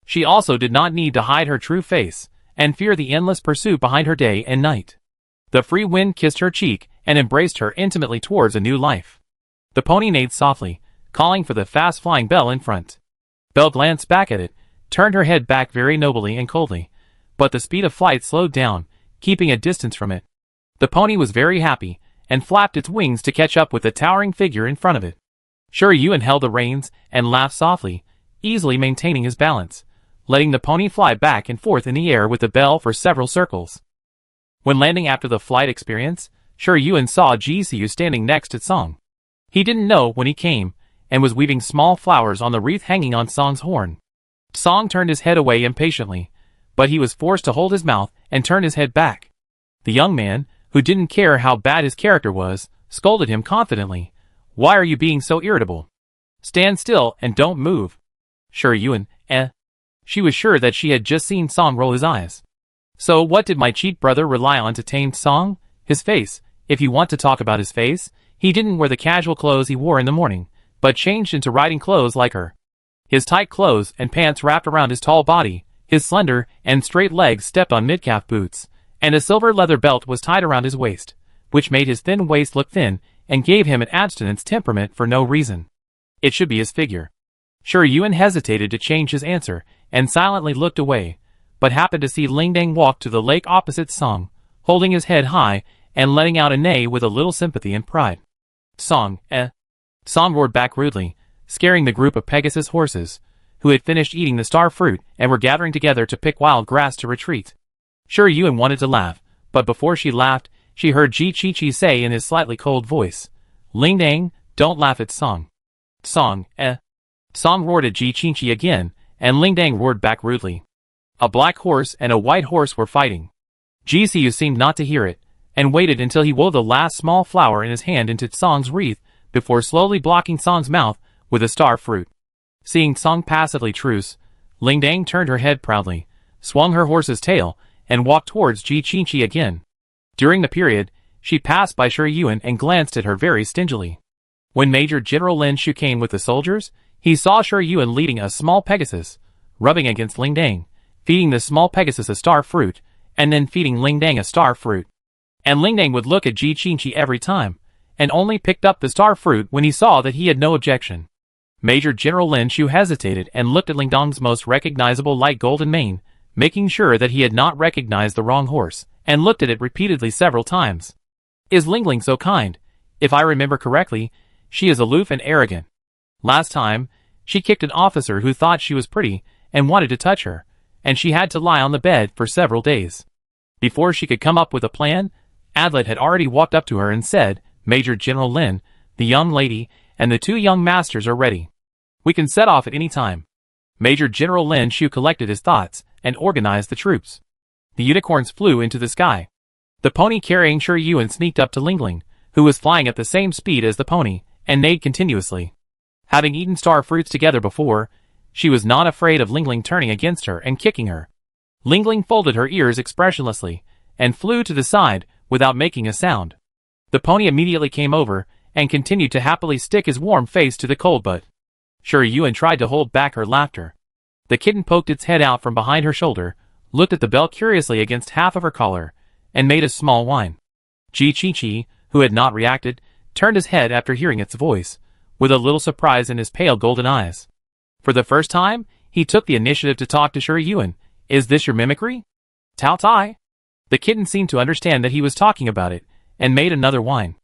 She also did not need to hide her true face and fear the endless pursuit behind her day and night. The free wind kissed her cheek and embraced her intimately towards a new life. The pony neighed softly, calling for the fast-flying Belle in front. Belle glanced back at it, turned her head back very nobly and coldly, but the speed of flight slowed down, keeping a distance from it. The pony was very happy, and flapped its wings to catch up with the towering figure in front of it. Sure Yuan held the reins and laughed softly, easily maintaining his balance, letting the pony fly back and forth in the air with the Belle for several circles. When landing after the flight experience, Sure Yuan saw Ji Siyu standing next to Song. He didn't know when he came, and was weaving small flowers on the wreath hanging on Song's horn. Song turned his head away impatiently, but he was forced to hold his mouth and turn his head back. The young man, who didn't care how bad his character was, scolded him confidently. "Why are you being so irritable? Stand still and don't move." Sure Yuan, She was sure that she had just seen Song roll his eyes. So what did my cheat brother rely on to tame Song? His face. If you want to talk about his face, he didn't wear the casual clothes he wore in the morning, but changed into riding clothes like her. His tight clothes and pants wrapped around his tall body, his slender and straight legs stepped on mid-calf boots, and a silver leather belt was tied around his waist, which made his thin waist look thin and gave him an abstinence temperament for no reason. It should be his figure. Sure Yuan hesitated to change his answer and silently looked away, but happened to see Lingdang walk to the lake opposite Song, holding his head high and letting out a neigh with a little sympathy and pride. Song, eh? Song roared back rudely, scaring the group of Pegasus horses, who had finished eating the star fruit and were gathering together to pick wild grass to retreat. Sure Yuan wanted to laugh, but before she laughed, she heard Ji Chi say in his slightly cold voice, "Ling Dang, don't laugh at Song." Song, eh? Song roared at Ji Chi again, and Ling Dang roared back rudely. A black horse and a white horse were fighting. Ji Siu seemed not to hear it, and waited until he wove the last small flower in his hand into Song's wreath, before slowly blocking Song's mouth with a star fruit. Seeing Song passively truce, Ling Dang turned her head proudly, swung her horse's tail, and walked towards Ji Chi again. During the period, she passed by Shi Yuan and glanced at her very stingily. When Major General Lin Shu came with the soldiers, he saw Shi Yuan leading a small Pegasus, rubbing against Ling Dang, feeding the small Pegasus a star fruit, and then feeding Ling Dang a star fruit. And Ling Dang would look at Ji Chi every time, and only picked up the star fruit when he saw that he had no objection. Major General Lin Shu hesitated and looked at Ling Dang's most recognizable light golden mane, making sure that he had not recognized the wrong horse, and looked at it repeatedly several times. Is Ling Ling so kind? If I remember correctly, she is aloof and arrogant. Last time, she kicked an officer who thought she was pretty and wanted to touch her, and she had to lie on the bed for several days. Before she could come up with a plan, Adlet had already walked up to her and said, "Major General Lin, the young lady, and the 2 young masters are ready. We can set off at any time." Major General Lin Shu collected his thoughts and organized the troops. The unicorns flew into the sky. The pony carrying Shi Yuan sneaked up to Ling Ling, who was flying at the same speed as the pony, and neighed continuously. Having eaten star fruits together before, she was not afraid of Ling Ling turning against her and kicking her. Ling Ling folded her ears expressionlessly, and flew to the side without making a sound. The pony immediately came over, and continued to happily stick his warm face to the cold butt. Shi Yuan tried to hold back her laughter. The kitten poked its head out from behind her shoulder, looked at the belt curiously against half of her collar, and made a small whine. Ji Chi, who had not reacted, turned his head after hearing its voice, with a little surprise in his pale golden eyes. For the first time, he took the initiative to talk to Shi Yuan. "Is this your mimicry?" "Tao Tai." The kitten seemed to understand that he was talking about it, and made another whine.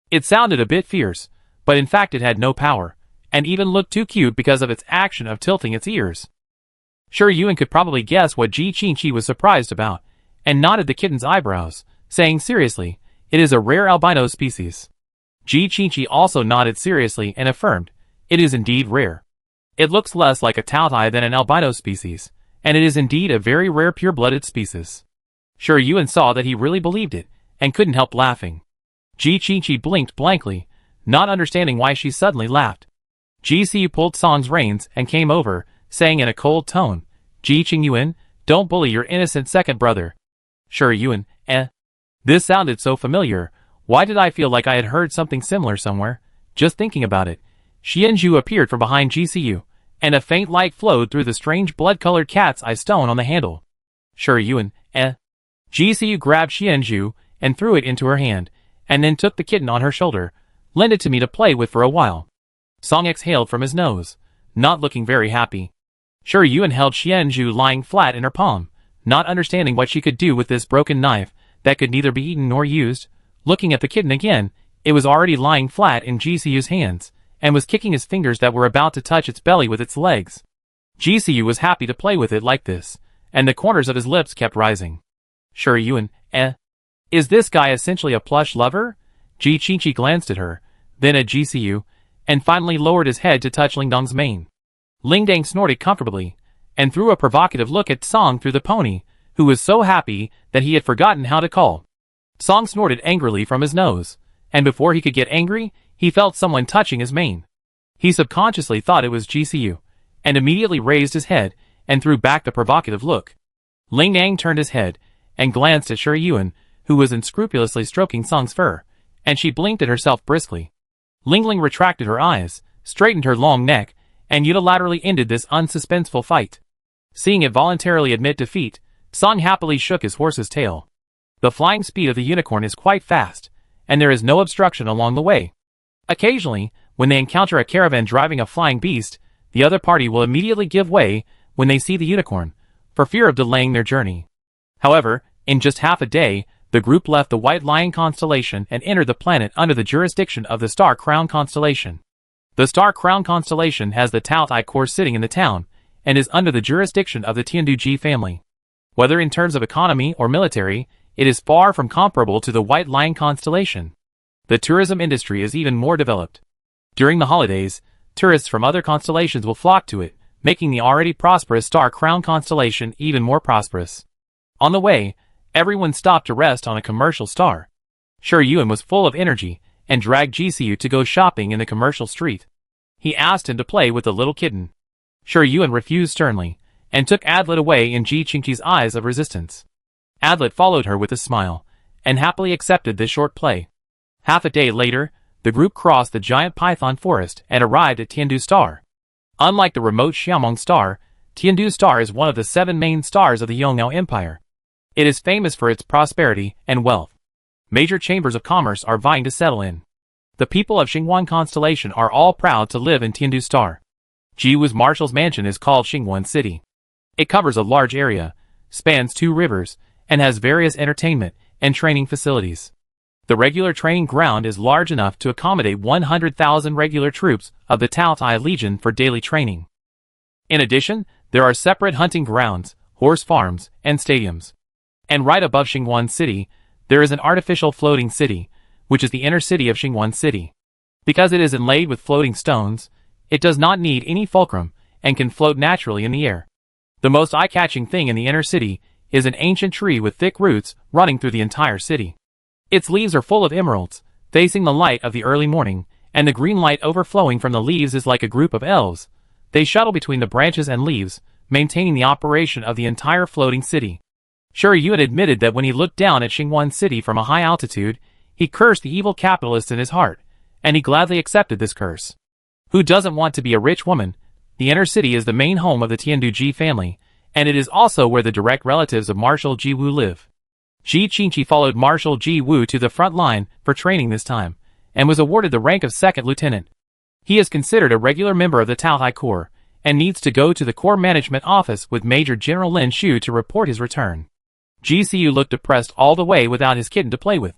It sounded a bit fierce, but in fact it had no power, and even looked too cute because of its action of tilting its ears. Shi Yuan could probably guess what Ji Chi was surprised about, and nodded the kitten's eyebrows, saying seriously, "It is a rare albino species." Ji Chi also nodded seriously and affirmed, "It is indeed rare. It looks less like a Taotai than an albino species, and it is indeed a very rare pure-blooded species." Shi Yuan saw that he really believed it, and couldn't help laughing. Ji Chi blinked blankly, not understanding why she suddenly laughed. Ji Siu pulled Song's reins and came over, saying in a cold tone, "Ji Yuan, don't bully your innocent second brother." Shi Yuan, eh? This sounded so familiar. Why did I feel like I had heard something similar somewhere? Just thinking about it. Xianzhu appeared from behind Ji Siu, and a faint light flowed through the strange blood-colored cat's eye stone on the handle. Shi Yuan, eh? Ji Siu grabbed Xianzhu and threw it into her hand, and then took the kitten on her shoulder, lent it to me to play with for a while. Song exhaled from his nose, not looking very happy. Shi Yuan held Xianzhu lying flat in her palm, not understanding what she could do with this broken knife that could neither be eaten nor used. Looking at the kitten again, it was already lying flat in Ji Siu's hands, and was kicking his fingers that were about to touch its belly with its legs. Ji Siu was happy to play with it like this, and the corners of his lips kept rising. Shi Yuan, eh? Is this guy essentially a plush lover? Ji Chi glanced at her, then at Ji Siu, and finally lowered his head to touch Ling Dang's mane. Ling Dang snorted comfortably, and threw a provocative look at Song through the pony, who was so happy that he had forgotten how to call. Song snorted angrily from his nose, and before he could get angry, he felt someone touching his mane. He subconsciously thought it was Ji Siu, and immediately raised his head, and threw back the provocative look. Ling Dang turned his head, and glanced at Shi Yuan, who was unscrupulously stroking Song's fur, and she blinked at herself briskly. Ling Ling retracted her eyes, straightened her long neck, and unilaterally ended this unsuspenseful fight. Seeing it voluntarily admit defeat, Song happily shook his horse's tail. The flying speed of the unicorn is quite fast, and there is no obstruction along the way. Occasionally, when they encounter a caravan driving a flying beast, the other party will immediately give way when they see the unicorn, for fear of delaying their journey. However, in just half a day, The group left the White Lion constellation and entered the planet under the jurisdiction of the Star Crown constellation. The Star Crown constellation has the Tao Tai core sitting in the town, and is under the jurisdiction of the Tianduji family. Whether in terms of economy or military, it is far from comparable to the White Lion constellation. The tourism industry is even more developed. During the holidays, tourists from other constellations will flock to it, making the already prosperous Star Crown constellation even more prosperous. On the way, everyone stopped to rest on a commercial star. Yuan was full of energy and dragged Jisoo to go shopping in the commercial street. He asked him to play with the little kitten. Yuan refused sternly, and took Adlet away in Ji Qingqi's eyes of resistance. Adlet followed her with a smile, and happily accepted this short play. Half a day later, the group crossed the giant python forest and arrived at Tiandu Star. Unlike the remote Xiaomeng Star, Tiandu Star is one of the 7 main stars of the Yongnao Empire. It is famous for its prosperity and wealth. Major chambers of commerce are vying to settle in. The people of Xingwan constellation are all proud to live in Tiandu Star. Ji Wu's marshal's mansion is called Xingwan City. It covers a large area, spans 2 rivers, and has various entertainment and training facilities. The regular training ground is large enough to accommodate 100,000 regular troops of the Tao Tai Legion for daily training. In addition, there are separate hunting grounds, horse farms, and stadiums. And right above Xingwan City, there is an artificial floating city, which is the inner city of Xingwan City. Because it is inlaid with floating stones, it does not need any fulcrum and can float naturally in the air. The most eye-catching thing in the inner city is an ancient tree with thick roots running through the entire city. Its leaves are full of emeralds, facing the light of the early morning, and the green light overflowing from the leaves is like a group of elves. They shuttle between the branches and leaves, maintaining the operation of the entire floating city. Yuan admitted that when he looked down at Xingwan City from a high altitude, he cursed the evil capitalists in his heart, and he gladly accepted this curse. Who doesn't want to be a rich woman? The inner city is the main home of the Tianduji family, and it is also where the direct relatives of Marshal Ji Wu live. Ji Qingqi followed Marshal Ji Wu to the front line for training this time, and was awarded the rank of 2nd lieutenant. He is considered a regular member of the Tao Tai Corps, and needs to go to the Corps Management Office with Major General Lin Shu to report his return. Jisoo looked depressed all the way without his kitten to play with.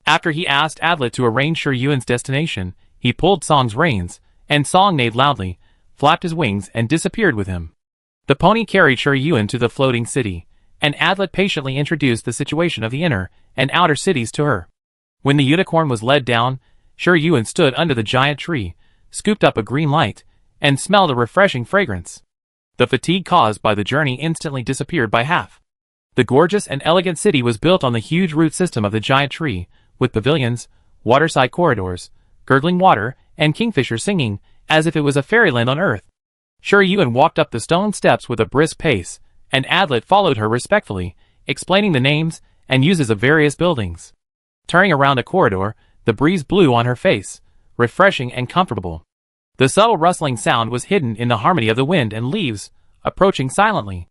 After he asked Adlet to arrange Yuan's destination, he pulled Song's reins, and Song neighed loudly, flapped his wings and disappeared with him. The pony carried Yuan to the floating city, and Adlet patiently introduced the situation of the inner and outer cities to her. When the unicorn was led down, Yuan stood under the giant tree, scooped up a green light, and smelled a refreshing fragrance. The fatigue caused by the journey instantly disappeared by half. The gorgeous and elegant city was built on the huge root system of the giant tree, with pavilions, waterside corridors, gurgling water, and kingfishers singing, as if it was a fairyland on earth. Yuan walked up the stone steps with a brisk pace, and Adlet followed her respectfully, explaining the names and uses of various buildings. Turning around a corridor, the breeze blew on her face, refreshing and comfortable. The subtle rustling sound was hidden in the harmony of the wind and leaves, approaching silently.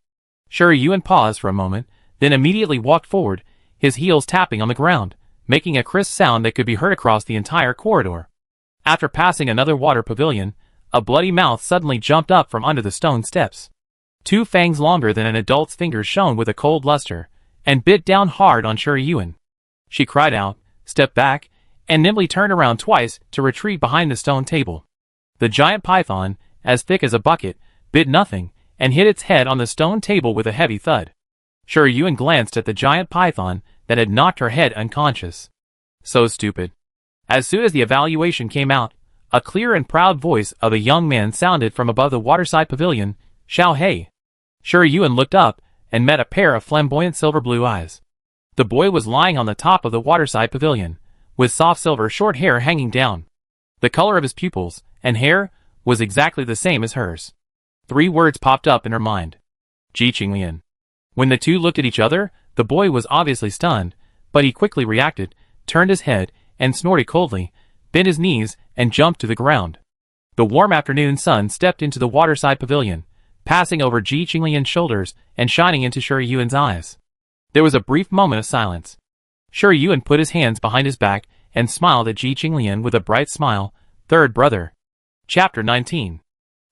Yuan paused for a moment, then immediately walked forward, his heels tapping on the ground, making a crisp sound that could be heard across the entire corridor. After passing another water pavilion, a bloody mouth suddenly jumped up from under the stone steps. 2 fangs longer than an adult's fingers shone with a cold luster, and bit down hard on Yuan. She cried out, stepped back, and nimbly turned around twice to retreat behind the stone table. The giant python, as thick as a bucket, bit nothing, and hit its head on the stone table with a heavy thud. Yuan glanced at the giant python that had knocked her head unconscious. So stupid. As soon as the evaluation came out, a clear and proud voice of a young man sounded from above the waterside pavilion, "Xiao Hei." Yuan looked up and met a pair of flamboyant silver blue eyes. The boy was lying on the top of the waterside pavilion, with soft silver short hair hanging down. The color of his pupils and hair was exactly the same as hers. 3 words popped up in her mind. Ji Qinglian. When the two looked at each other, the boy was obviously stunned, but he quickly reacted, turned his head, and snorted coldly, bent his knees, and jumped to the ground. The warm afternoon sun stepped into the waterside pavilion, passing over Ji Qinglian's shoulders and shining into Yuan's eyes. There was a brief moment of silence. Yuan put his hands behind his back and smiled at Ji Qinglian with a bright smile. Third brother. Chapter 19.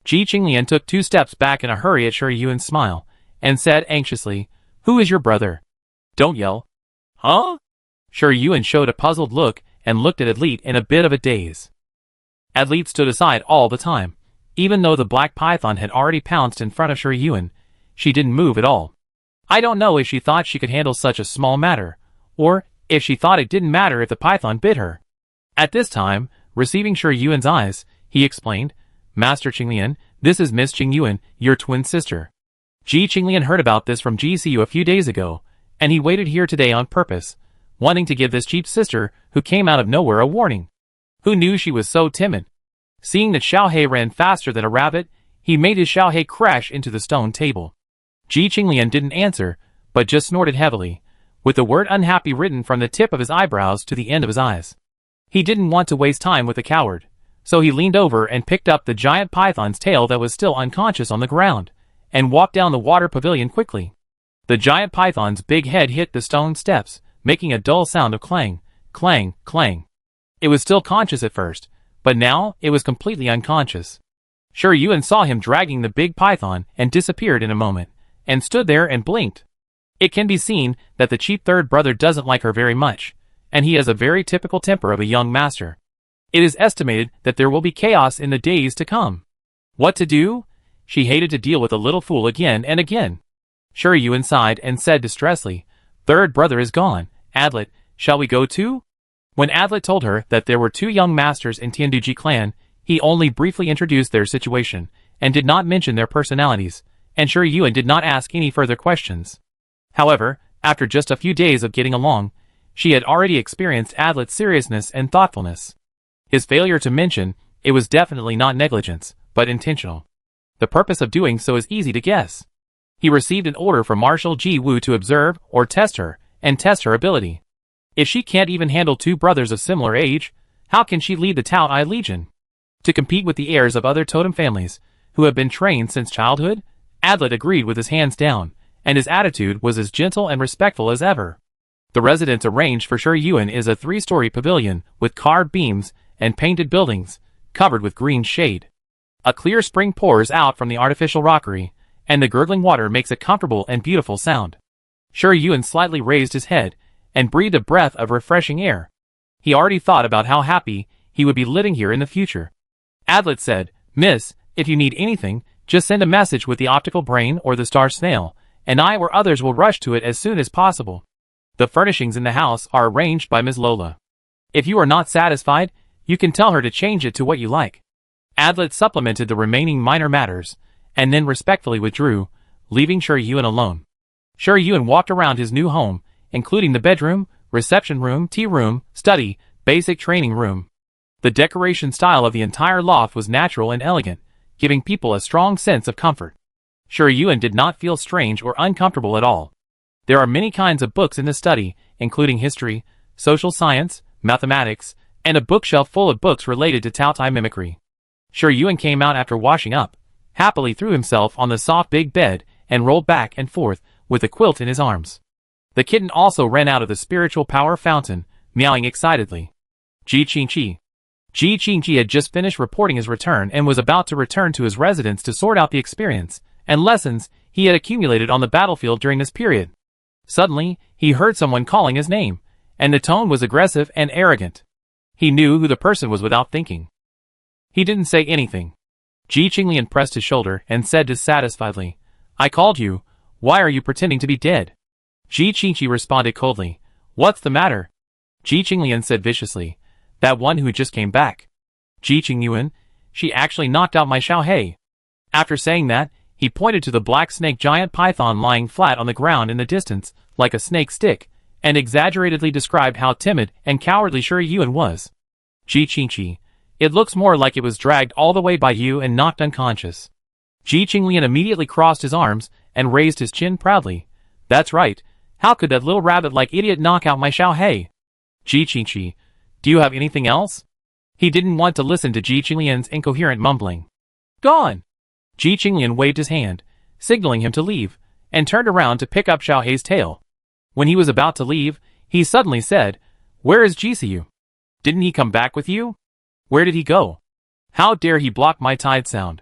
Ji Qinglian took 2 steps back in a hurry at Yuan's smile, and said anxiously, "Who is your brother? Don't yell." "Huh?" Sure Yuan showed a puzzled look and looked at Athlete in a bit of a daze. Athlete stood aside all the time. Even though the black python had already pounced in front of Sure Yuan, she didn't move at all. I don't know if she thought she could handle such a small matter, or if she thought it didn't matter if the python bit her. At this time, receiving Sure Yuan's eyes, he explained, Master Qinglian, this is Miss Qingyuan, your twin sister. Ji Qinglian heard about this from GCU a few days ago, and he waited here today on purpose, wanting to give this cheap sister who came out of nowhere a warning. Who knew she was so timid? Seeing that Xiaohei ran faster than a rabbit, he made his Xiaohei crash into the stone table. Ji Qinglian didn't answer, but just snorted heavily, with the word unhappy written from the tip of his eyebrows to the end of his eyes. He didn't want to waste time with the coward, so he leaned over and picked up the giant python's tail that was still unconscious on the ground, and walked down the water pavilion quickly. The giant python's big head hit the stone steps, making a dull sound of clang, clang, clang. It was still conscious at first, but now it was completely unconscious. Sure Yuan saw him dragging the big python and disappeared in a moment, and stood there and blinked. It can be seen that the cheap third brother doesn't like her very much, and he has a very typical temper of a young master. It is estimated that there will be chaos in the days to come. What to do? She hated to deal with the little fool again and again. Sure Yuan sighed and said distressfully, Third brother is gone. Adlet, shall we go too? When Adlet told her that there were 2 young masters in Tianduji clan, he only briefly introduced their situation, and did not mention their personalities, and Sure Yuan did not ask any further questions. However, after just a few days of getting along, she had already experienced Adlet's seriousness and thoughtfulness. His failure to mention, it was definitely not negligence, but intentional. The purpose of doing so is easy to guess. He received an order from Marshal Ji Wu to observe or test her, and test her ability. If she can't even handle 2 brothers of similar age, how can she lead the Tao Ai Legion? To compete with the heirs of other totem families, who have been trained since childhood? Adlet agreed with his hands down, and his attitude was as gentle and respectful as ever. The residence arranged for Sure Yuan is a 3-story pavilion with carved beams and painted buildings, covered with green shade. A clear spring pours out from the artificial rockery, and the gurgling water makes a comfortable and beautiful sound. Sure Yuan slightly raised his head, and breathed a breath of refreshing air. He already thought about how happy he would be living here in the future. Adlet said, Miss, if you need anything, just send a message with the optical brain or the star snail, and I or others will rush to it as soon as possible. The furnishings in the house are arranged by Ms. Lola. If you are not satisfied, you can tell her to change it to what you like. Adlet supplemented the remaining minor matters, and then respectfully withdrew, leaving Sure Yuan alone. Sure Yuan walked around his new home, including the bedroom, reception room, tea room, study, basic training room. The decoration style of the entire loft was natural and elegant, giving people a strong sense of comfort. Sure Yuan did not feel strange or uncomfortable at all. There are many kinds of books in the study, including history, social science, mathematics, and a bookshelf full of books related to Tao Tai mimicry. Sure Yuan came out after washing up, happily threw himself on the soft big bed, and rolled back and forth, with the quilt in his arms. The kitten also ran out of the spiritual power fountain, meowing excitedly. Ji Qingqi had just finished reporting his return and was about to return to his residence to sort out the experience and lessons he had accumulated on the battlefield during this period. Suddenly, he heard someone calling his name, and the tone was aggressive and arrogant. He knew who the person was without thinking. He didn't say anything. Ji Qinglian pressed his shoulder and said dissatisfiedly, I called you. Why are you pretending to be dead? Ji Qingqi responded coldly. What's the matter? Ji Qinglian said viciously. That one who just came back. Ji Qingyuan, she actually knocked out my Xiaohei. After saying that, he pointed to the black snake giant python lying flat on the ground in the distance, like a snake stick, and exaggeratedly described how timid and cowardly Sure Yuan was. Ji Qingqi, it looks more like it was dragged all the way by you and knocked unconscious. Ji Qinglian immediately crossed his arms and raised his chin proudly. That's right. How could that little rabbit-like idiot knock out my Xiaohei? Ji Qingqi, do you have anything else? He didn't want to listen to Ji Qinglian's incoherent mumbling. Gone! Ji Qinglian waved his hand, signaling him to leave, and turned around to pick up Xiaohei's tail. When he was about to leave, he suddenly said, Where is Jisiu? Didn't he come back with you? Where did he go? How dare he block my tide sound?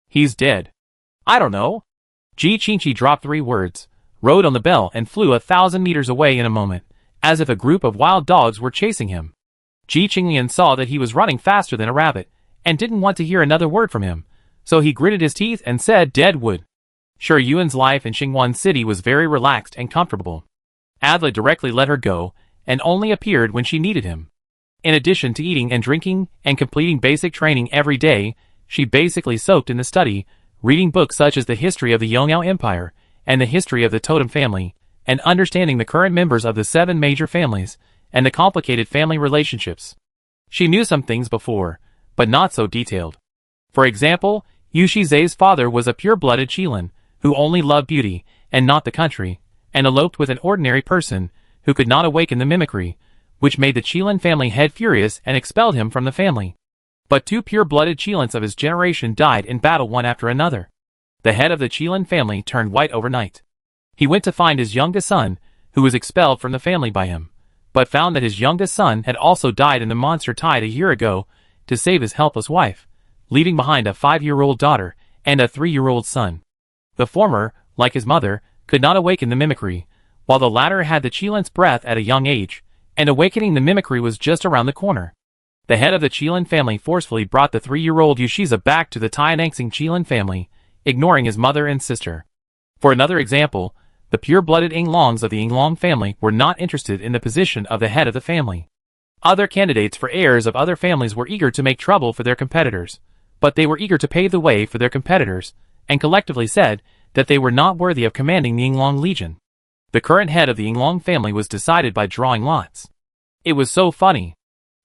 He's dead. I don't know. Ji Qingqi dropped 3 words, rode on the bell and flew 1,000 meters away in a moment, as if a group of wild dogs were chasing him. Ji Qingyuan saw that he was running faster than a rabbit, and didn't want to hear another word from him, so he gritted his teeth and said, "Dead wood." Shi Yuan's life in Xingwan City was very relaxed and comfortable. Adlet directly let her go, and only appeared when she needed him. In addition to eating and drinking and completing basic training every day, she basically soaked in the study, reading books such as the history of the Yongyao Empire and the history of the Totem family, and understanding the current members of the 7 major families and the complicated family relationships. She knew some things before, but not so detailed. For example, Yu Shizai's father was a pure-blooded Qilin, who only loved beauty and not the country, and eloped with an ordinary person who could not awaken the mimicry, which made the Qilin family head furious and expelled him from the family. But 2 pure-blooded Qilins of his generation died in battle one after another. The head of the Qilin family turned white overnight. He went to find his youngest son, who was expelled from the family by him, but found that his youngest son had also died in the monster tide a year ago to save his helpless wife, leaving behind a 5-year-old daughter and a 3-year-old son. The former, like his mother, could not awaken the mimicry, while the latter had the Qilin's breath at a young age, and awakening the mimicry was just around the corner. The head of the Qilin family forcefully brought the 3-year-old Yushiza back to the Taianangsing Qilin family, ignoring his mother and sister. For another example, the pure-blooded Yinglongs of the Yinglong family were not interested in the position of the head of the family. Other candidates for heirs of other families were eager to make trouble for their competitors, but they were eager to pave the way for their competitors, and collectively said that they were not worthy of commanding the Yinglong Legion. The current head of the Yinglong family was decided by drawing lots. It was so funny.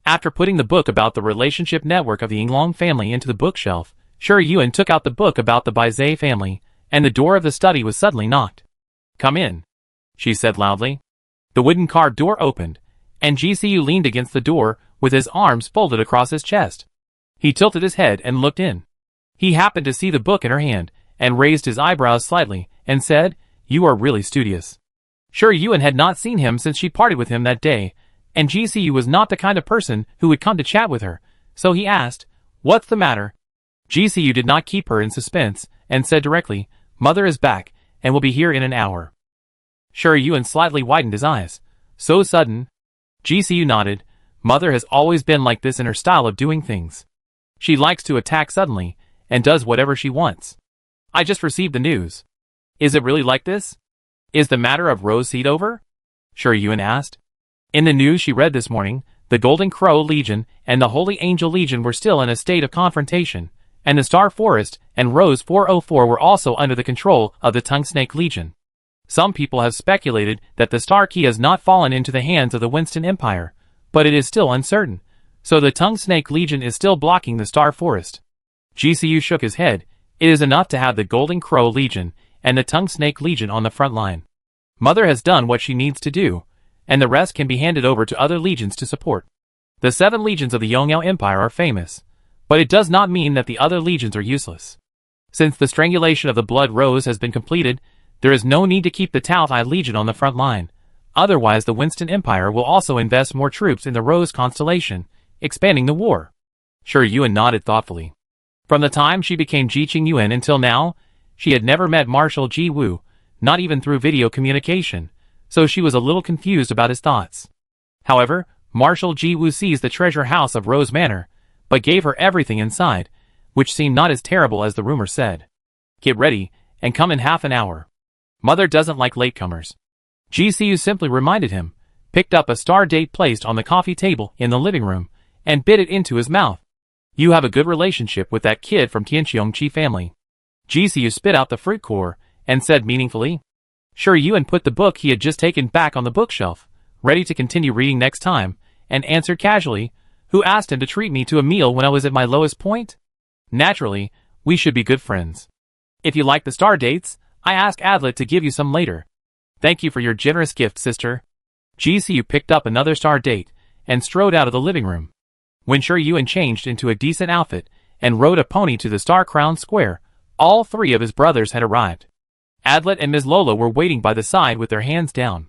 After putting the book about the relationship network of the Yinglong family into the bookshelf, Shi Yuan took out the book about the Baizhe family, and the door of the study was suddenly knocked. "Come in," she said loudly. The wooden car door opened, and GCU leaned against the door with his arms folded across his chest. He tilted his head and looked in. He happened to see the book in her hand, and raised his eyebrows slightly, and said, "You are really studious." Shi Yuan had not seen him since she parted with him that day, and GCU was not the kind of person who would come to chat with her, so he asked, "What's the matter?" GCU did not keep her in suspense, and said directly, "Mother is back, and will be here in an hour." Shi Yuan slightly widened his eyes. "So sudden?" GCU nodded. "Mother has always been like this in her style of doing things. She likes to attack suddenly, and does whatever she wants. I just received the news." "Is it really like this? Is the matter of Rose Seed over?" Shi Yuan asked. In the news she read this morning, the Golden Crow Legion and the Holy Angel Legion were still in a state of confrontation, and the Star Forest and Rose 404 were also under the control of the Tongue Snake Legion. Some people have speculated that the Star Key has not fallen into the hands of the Winston Empire, but it is still uncertain, so the Tongue Snake Legion is still blocking the Star Forest. GCU shook his head. It is enough to have the Golden Crow Legion and the Tongue Snake Legion on the front line. Mother has done what she needs to do, and the rest can be handed over to other legions to support. The 7 legions of the Yongyao Empire are famous, but it does not mean that the other legions are useless. Since the strangulation of the Blood Rose has been completed, there is no need to keep the Taotai Legion on the front line. Otherwise the Winston Empire will also invest more troops in the Rose constellation, expanding the war. Shi Yuan nodded thoughtfully. From the time she became Ji Qingyuan until now, she had never met Marshal Ji Wu, not even through video communication, so she was a little confused about his thoughts. However, Marshal Ji Wu seized the treasure house of Rose Manor, but gave her everything inside, which seemed not as terrible as the rumor said. "Get ready, and come in half an hour. Mother doesn't like latecomers." GCU simply reminded him, picked up a star date placed on the coffee table in the living room, and bit it into his mouth. "You have a good relationship with that kid from Tianqiongqi family." GCU spit out the fruit core, and said meaningfully. Shi Yuan put the book he had just taken back on the bookshelf, ready to continue reading next time, and answered casually, "Who asked him to treat me to a meal when I was at my lowest point? Naturally, we should be good friends. If you like the star dates, I ask Adlet to give you some later. Thank you for your generous gift, sister." GCU picked up another star date, and strode out of the living room. When Shi Yuan changed into a decent outfit, and rode a pony to the star-crowned square, all 3 of his brothers had arrived. Adlet and Ms. Lola were waiting by the side with their hands down.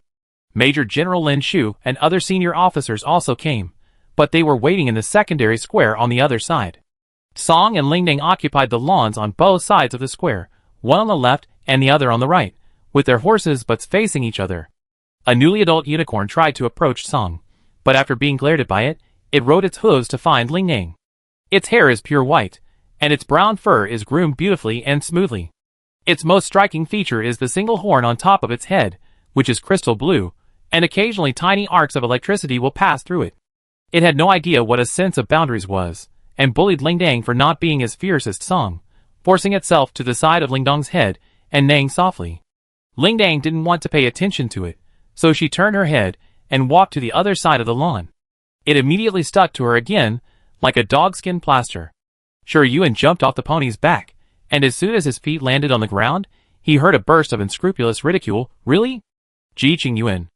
Major General Lin Shu and other senior officers also came, but they were waiting in the secondary square on the other side. Song and Lingning occupied the lawns on both sides of the square, one on the left and the other on the right, with their horses butts facing each other. A newly adult unicorn tried to approach Song, but after being glared at by it, it rode its hooves to find Ling Yang. Its hair is pure white, and its brown fur is groomed beautifully and smoothly. Its most striking feature is the single horn on top of its head, which is crystal blue, and occasionally tiny arcs of electricity will pass through it. It had no idea what a sense of boundaries was, and bullied Ling Dang for not being as fierce as Song, forcing itself to the side of Ling Dong's head and neighing softly. Ling Dang didn't want to pay attention to it, so she turned her head and walked to the other side of the lawn. It immediately stuck to her again, like a dogskin plaster. Sure Yuan jumped off the pony's back, and as soon as his feet landed on the ground, he heard a burst of unscrupulous ridicule. Really? Ji Qing Yuan.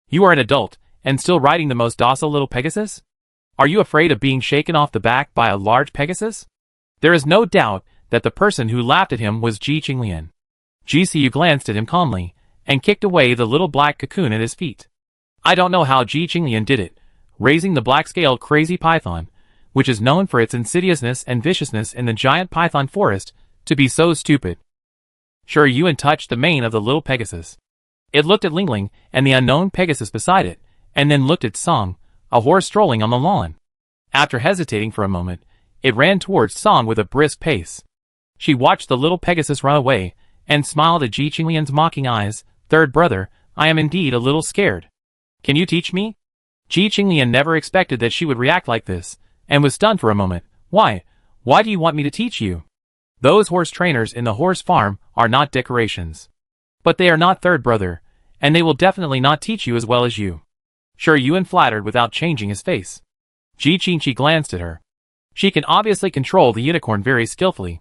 You are an adult, and still riding the most docile little Pegasus? Are you afraid of being shaken off the back by a large Pegasus? There is no doubt that the person who laughed at him was Ji Qinglian. Ji Xiu glanced at him calmly, and kicked away the little black cocoon at his feet. I don't know how Ji Qinglian did it, raising the black-scaled crazy python, which is known for its insidiousness and viciousness in the giant python forest, to be so stupid. Sure Yuan touched the mane of the little Pegasus. It looked at Ling Ling and the unknown Pegasus beside it, and then looked at Song, a horse strolling on the lawn. After hesitating for a moment, it ran towards Song with a brisk pace. She watched the little Pegasus run away, and smiled at Ji Qinglian's mocking eyes. Third brother, I am indeed a little scared. Can you teach me? Ji Qinglian never expected that she would react like this, and was stunned for a moment. Why do you want me to teach you? Those horse trainers in the horse farm are not decorations. But they are not third brother, and they will definitely not teach you as well as you. Sure Yuan flattered without changing his face. Ji Qingqi glanced at her. She can obviously control the unicorn very skillfully.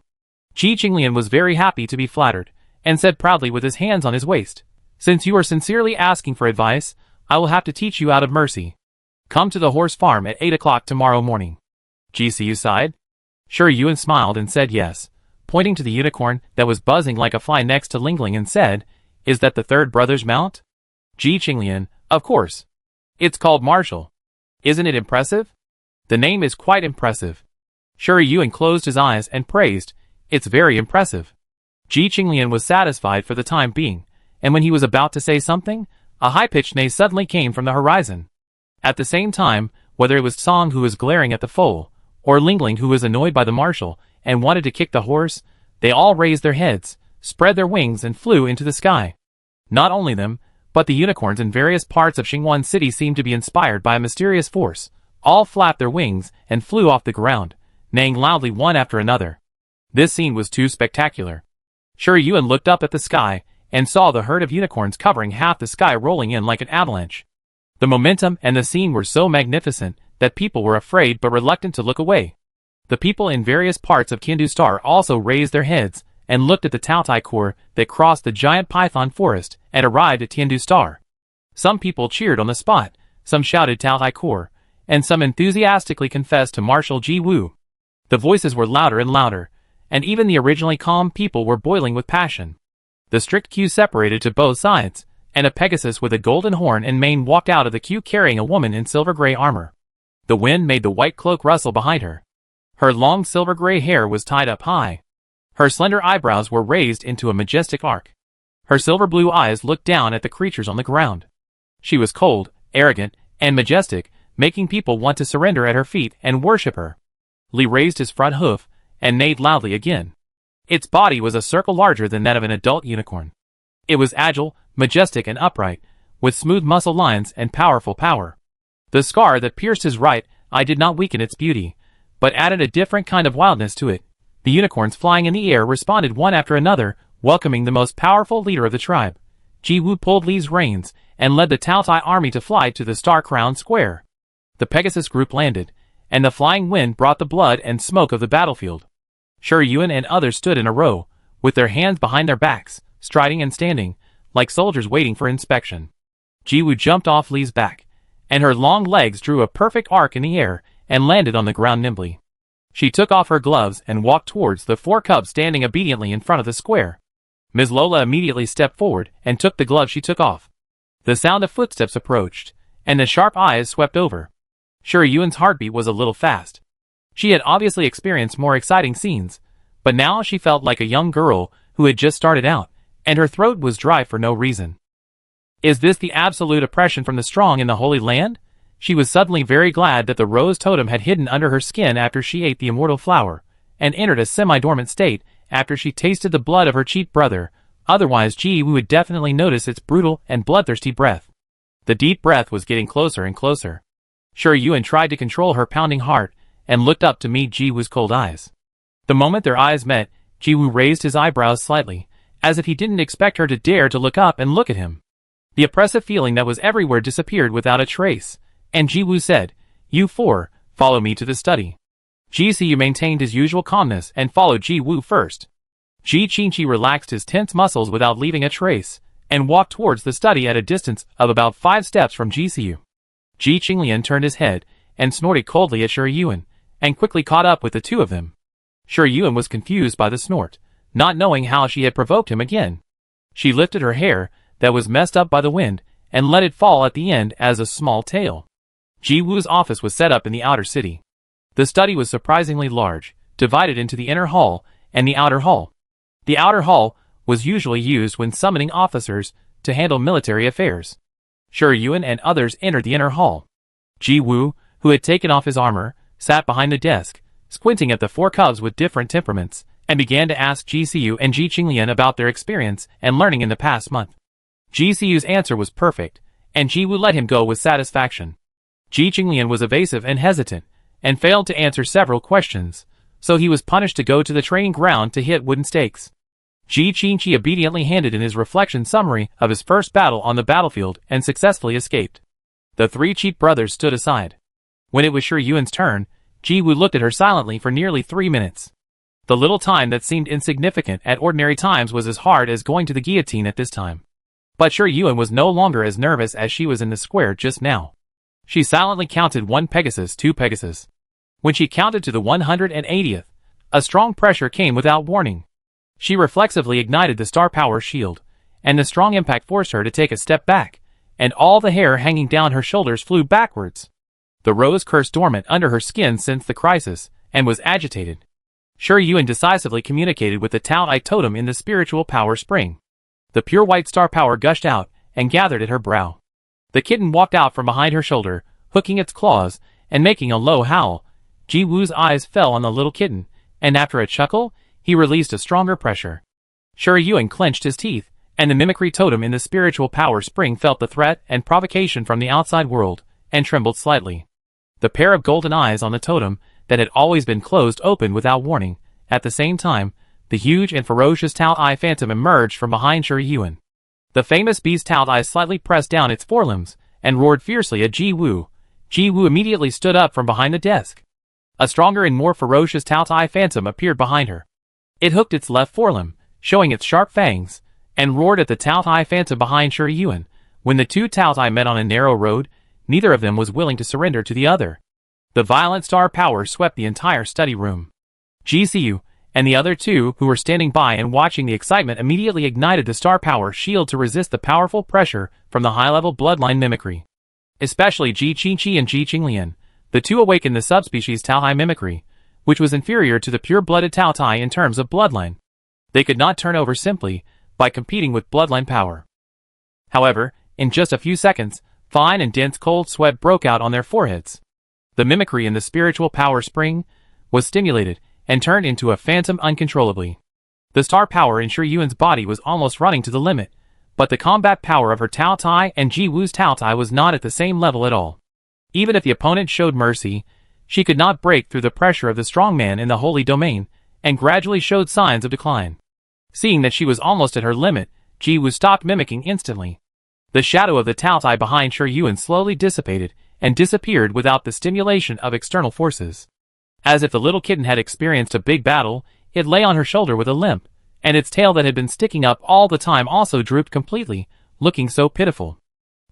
Ji Qinglian was very happy to be flattered, and said proudly with his hands on his waist, Since you are sincerely asking for advice, I will have to teach you out of mercy. Come to the horse farm at 8 o'clock tomorrow morning. Ji Xiu sighed. Sure Yuan smiled and said yes, pointing to the unicorn that was buzzing like a fly next to Ling Ling and said, Is that the third brother's mount? Ji Qinglian, of course. It's called Marshall. Isn't it impressive? The name is quite impressive. Sure Yuan closed his eyes and praised, It's very impressive. Ji Qinglian was satisfied for the time being, and when he was about to say something, a high-pitched neigh suddenly came from the horizon. At the same time, whether it was Song who was glaring at the foal, or Ling Ling who was annoyed by the marshal and wanted to kick the horse, they all raised their heads, spread their wings and flew into the sky. Not only them, but the unicorns in various parts of Xingwan City seemed to be inspired by a mysterious force. All flapped their wings and flew off the ground, neighing loudly one after another. This scene was too spectacular. Sure Yuan looked up at the sky and saw the herd of unicorns covering half the sky rolling in like an avalanche. The momentum and the scene were so magnificent that people were afraid but reluctant to look away. The people in various parts of Kindu Star also raised their heads and looked at the Taotai Corps that crossed the giant python forest and arrived at Tiandu Star. Some people cheered on the spot, some shouted Taotai Corps, and some enthusiastically confessed to Marshal Ji Wu. The voices were louder and louder, and even the originally calm people were boiling with passion. The strict queue separated to both sides, and a Pegasus with a golden horn and mane walked out of the queue carrying a woman in silver-gray armor. The wind made the white cloak rustle behind her. Her long silver-gray hair was tied up high. Her slender eyebrows were raised into a majestic arc. Her silver-blue eyes looked down at the creatures on the ground. She was cold, arrogant, and majestic, making people want to surrender at her feet and worship her. Li raised his front hoof and neighed loudly again. Its body was a circle larger than that of an adult unicorn. It was agile, majestic, and upright, with smooth muscle lines and powerful power. The scar that pierced his right eye did not weaken its beauty, but added a different kind of wildness to it. The unicorns flying in the air responded one after another, welcoming the most powerful leader of the tribe. Ji Wu pulled Li's reins and led the Taotai army to fly to the star-crowned square. The Pegasus group landed, and the flying wind brought the blood and smoke of the battlefield. Sure Yuan and others stood in a row, with their hands behind their backs, striding and standing, like soldiers waiting for inspection. Ji Wu jumped off Li's back, and her long legs drew a perfect arc in the air and landed on the ground nimbly. She took off her gloves and walked towards the 4 cubs standing obediently in front of the square. Ms. Lola immediately stepped forward and took the glove she took off. The sound of footsteps approached, and the sharp eyes swept over. Sure Yuan's heartbeat was a little fast. She had obviously experienced more exciting scenes, but now she felt like a young girl who had just started out, and her throat was dry for no reason. Is this the absolute oppression from the strong in the Holy Land? She was suddenly very glad that the rose totem had hidden under her skin after she ate the immortal flower, and entered a semi-dormant state after she tasted the blood of her cheat brother, otherwise Ji Wu would definitely notice its brutal and bloodthirsty breath. The deep breath was getting closer and closer. Shi Yuan tried to control her pounding heart, and looked up to meet Ji Wu's cold eyes. The moment their eyes met, Ji Wu raised his eyebrows slightly, as if he didn't expect her to dare to look up and look at him. The oppressive feeling that was everywhere disappeared without a trace, and Ji Wu said, "You four, follow me to the study." Ji Xiu maintained his usual calmness and followed Ji Wu first. Ji Qingqi relaxed his tense muscles without leaving a trace, and walked towards the study at a distance of about 5 steps from Ji Xiu. Ji Qinglian turned his head, and snorted coldly at Shi Yuan, and quickly caught up with the two of them. Shi Yuan was confused by the snort, not knowing how she had provoked him again. She lifted her hair, that was messed up by the wind, and let it fall at the end as a small tail. Ji Wu's office was set up in the outer city. The study was surprisingly large, divided into the inner hall and the outer hall. The outer hall was usually used when summoning officers to handle military affairs. Shi Yuan and others entered the inner hall. Ji Wu, who had taken off his armor, sat behind the desk, squinting at the 4 cubs with different temperaments, and began to ask Ji Xiu and Ji Qinglian about their experience and learning in the past month. Ji Xiu's answer was perfect, and Ji Wu let him go with satisfaction. Ji Qinglian was evasive and hesitant, and failed to answer several questions, so he was punished to go to the training ground to hit wooden stakes. Ji Qingqi obediently handed in his reflection summary of his first battle on the battlefield and successfully escaped. The 3 cheat brothers stood aside. When it was Shi Yuan's turn, Ji Wu looked at her silently for nearly 3 minutes. The little time that seemed insignificant at ordinary times was as hard as going to the guillotine at this time. But Shi Yuan was no longer as nervous as she was in the square just now. She silently counted 1 Pegasus, 2 Pegasus. When she counted to the 180th, a strong pressure came without warning. She reflexively ignited the star power shield, and the strong impact forced her to take a step back, and all the hair hanging down her shoulders flew backwards. The rose cursed dormant under her skin since the crisis, and was agitated. Shi Yuan decisively communicated with the Tao I totem in the spiritual power spring. The pure white star power gushed out, and gathered at her brow. The kitten walked out from behind her shoulder, hooking its claws, and making a low howl. Ji Wu's eyes fell on the little kitten, and after a chuckle, he released a stronger pressure. Shi Yuan clenched his teeth, and the mimicry totem in the spiritual power spring felt the threat and provocation from the outside world, and trembled slightly. The pair of golden eyes on the totem, that had always been closed, opened without warning. At the same time, the huge and ferocious Tao I phantom emerged from behind Shi Yuan. The famous beast Tao I slightly pressed down its forelimbs, and roared fiercely at Ji Wu. Ji Wu immediately stood up from behind the desk. A stronger and more ferocious Tao I phantom appeared behind her. It hooked its left forelimb, showing its sharp fangs, and roared at the Tao I phantom behind Shi Yuan. When the 2 Tao I met on a narrow road, neither of them was willing to surrender to the other. The violent star power swept the entire study room. Ji Xiu and the other 2 who were standing by and watching the excitement immediately ignited the star power shield to resist the powerful pressure from the high-level bloodline mimicry. Especially Ji Qingqi and Ji Qinglian, the 2 awakened the subspecies Tao I mimicry, which was inferior to the pure-blooded Tao Tai in terms of bloodline. They could not turn over simply by competing with bloodline power. However, in just a few seconds, fine and dense cold sweat broke out on their foreheads. The mimicry in the spiritual power spring was stimulated and turned into a phantom uncontrollably. The star power in Shi Yuan's body was almost running to the limit, but the combat power of her Tao Tai and Ji Wu's Tao Tai was not at the same level at all. Even if the opponent showed mercy, she could not break through the pressure of the strong man in the holy domain, and gradually showed signs of decline. Seeing that she was almost at her limit, Ji Wu stopped mimicking instantly. The shadow of the Tao Tai behind Shi Yuan slowly dissipated, and disappeared without the stimulation of external forces. As if the little kitten had experienced a big battle, it lay on her shoulder with a limp, and its tail that had been sticking up all the time also drooped completely, looking so pitiful.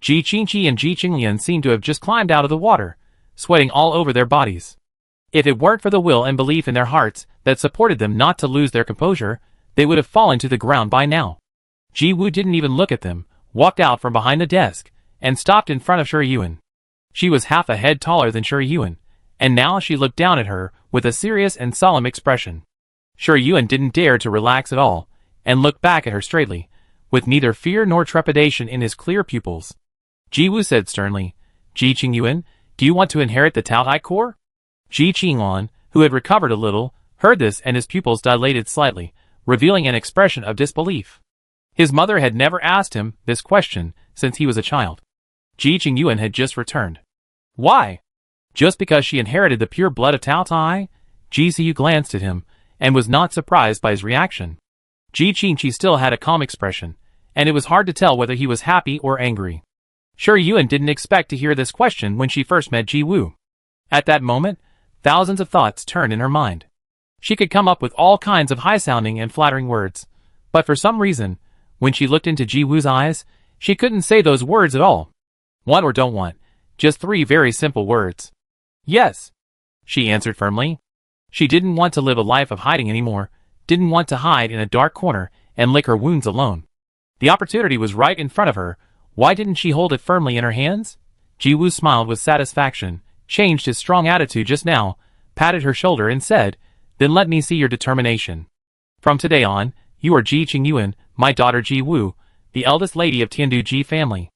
Ji Qingqi and Ji Qinglian seemed to have just climbed out of the water, sweating all over their bodies. If it weren't for the will and belief in their hearts that supported them not to lose their composure, they would have fallen to the ground by now. Ji Wu didn't even look at them, walked out from behind the desk, and stopped in front of Shi Yuan. She was half a head taller than Shi Yuan, and now she looked down at her with a serious and solemn expression. Shi Yuan didn't dare to relax at all, and looked back at her straightly, with neither fear nor trepidation in his clear pupils. Ji Wu said sternly, "Ji Qingyuan, do you want to inherit the Taotai core?" Ji Qinglan, who had recovered a little, heard this and his pupils dilated slightly, revealing an expression of disbelief. His mother had never asked him this question since he was a child. Ji Qingyuan had just returned. Why? Just because she inherited the pure blood of Tao Tai? Ji Xiu glanced at him, and was not surprised by his reaction. Ji Qingqi still had a calm expression, and it was hard to tell whether he was happy or angry. Sure Yuan didn't expect to hear this question when she first met Ji Wu. At that moment, thousands of thoughts turned in her mind. She could come up with all kinds of high-sounding and flattering words, but for some reason, when she looked into Ji Wu's eyes, she couldn't say those words at all. Want or don't want, just 3 very simple words. Yes, she answered firmly. She didn't want to live a life of hiding anymore, didn't want to hide in a dark corner and lick her wounds alone. The opportunity was right in front of her. Why didn't she hold it firmly in her hands? Ji Wu smiled with satisfaction, changed his strong attitude just now, patted her shoulder and said, "Then let me see your determination. From today on, you are Ji Qingyuan, my daughter Ji Wu, the eldest lady of Tiandu Ji family.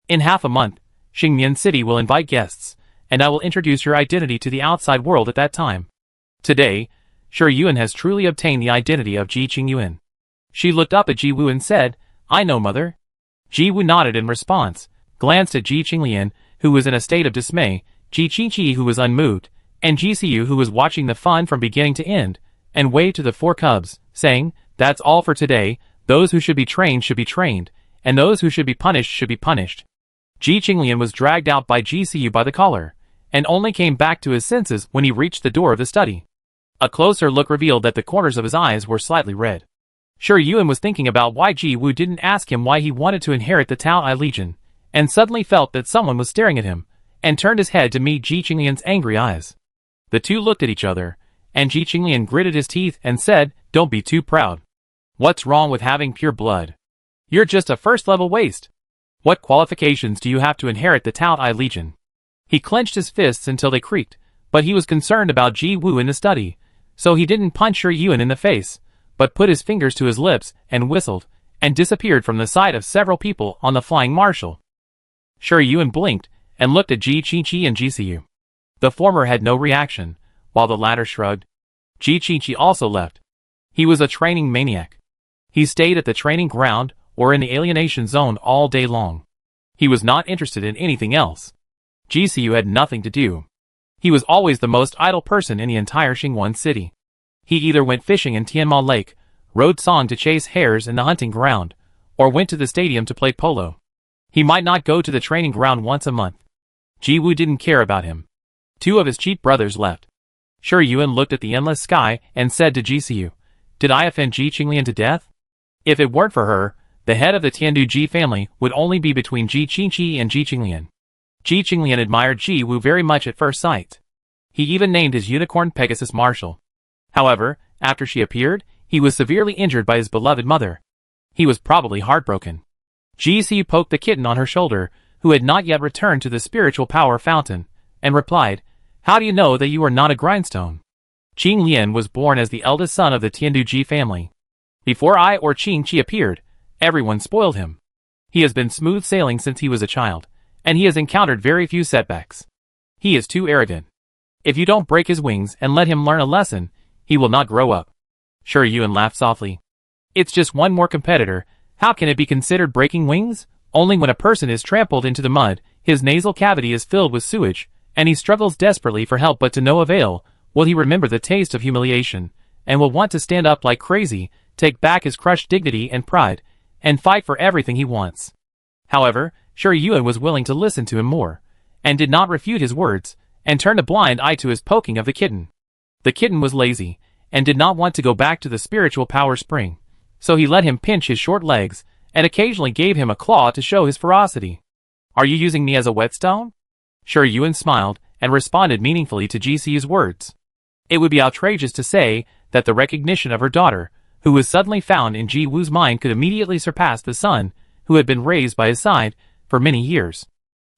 In half a month, Xingmian City will invite guests, and I will introduce your identity to the outside world at that time. Today, Shi Yuan has truly obtained the identity of Ji Qingyuan." She looked up at Ji Wu and said, "I know, mother." Ji Wu nodded in response, glanced at Ji Qinglian, who was in a state of dismay, Ji Qingqi who was unmoved, and Ji Xiu who was watching the fun from beginning to end, and waved to the 4 cubs, saying, "That's all for today. Those who should be trained, and those who should be punished should be punished." Ji Qinglian was dragged out by Ji Xiu by the collar, and only came back to his senses when he reached the door of the study. A closer look revealed that the corners of his eyes were slightly red. Shi Yuan was thinking about why Ji Wu didn't ask him why he wanted to inherit the Tao I Legion, and suddenly felt that someone was staring at him, and turned his head to meet Ji Qinglian's angry eyes. The two looked at each other, and Ji Qinglian gritted his teeth and said, "Don't be too proud. What's wrong with having pure blood? You're just a first-level waste. What qualifications do you have to inherit the Tao I Legion?" He clenched his fists until they creaked, but he was concerned about Ji Wu in the study, so he didn't punch Shi Yuan in the face, but put his fingers to his lips and whistled, and disappeared from the sight of several people on the flying marshal. Shi Yuan blinked and looked at Ji Qingqi and Ji Xiu. The former had no reaction, while the latter shrugged. Ji Qingqi also left. He was a training maniac. He stayed at the training ground or in the alienation zone all day long. He was not interested in anything else. Ji Xiu had nothing to do. He was always the most idle person in the entire Xingwan city. He either went fishing in Tianma Lake, rode Song to chase hares in the hunting ground, or went to the stadium to play polo. He might not go to the training ground once a month. Ji Wu didn't care about him. 2 of his cheat brothers left. Shi Yuan looked at the endless sky and said to Ji Xiu, "Did I offend Ji Qinglian to death? If it weren't for her, the head of the Tiandu Ji family would only be between Ji Qingqi and Ji Qinglian." Ji Qinglian admired Ji Wu very much at first sight. He even named his unicorn Pegasus Marshal. However, after she appeared, he was severely injured by his beloved mother. He was probably heartbroken. Ji Xiu poked the kitten on her shoulder, who had not yet returned to the spiritual power fountain, and replied, "How do you know that you are not a grindstone?" Qing Lian was born as the eldest son of the Tiandu Ji family. Before I or Qing Qi appeared, everyone spoiled him. He has been smooth sailing since he was a child, and he has encountered very few setbacks. He is too arrogant. If you don't break his wings and let him learn a lesson, he will not grow up. Shi Yuan laughed softly. It's just one more competitor. How can it be considered breaking wings? Only when a person is trampled into the mud, his nasal cavity is filled with sewage, and he struggles desperately for help but to no avail, will he remember the taste of humiliation, and will want to stand up like crazy, take back his crushed dignity and pride, and fight for everything he wants. However, Shi Yuan was willing to listen to him more, and did not refute his words, and turned a blind eye to his poking of the kitten. The kitten was lazy, and did not want to go back to the spiritual power spring, so he let him pinch his short legs, and occasionally gave him a claw to show his ferocity. "Are you using me as a whetstone?" Shi Yuan smiled, and responded meaningfully to Ji Xiu's words. It would be outrageous to say that the recognition of her daughter, who was suddenly found in Ji Wu's mind, could immediately surpass the son, who had been raised by his side for many years.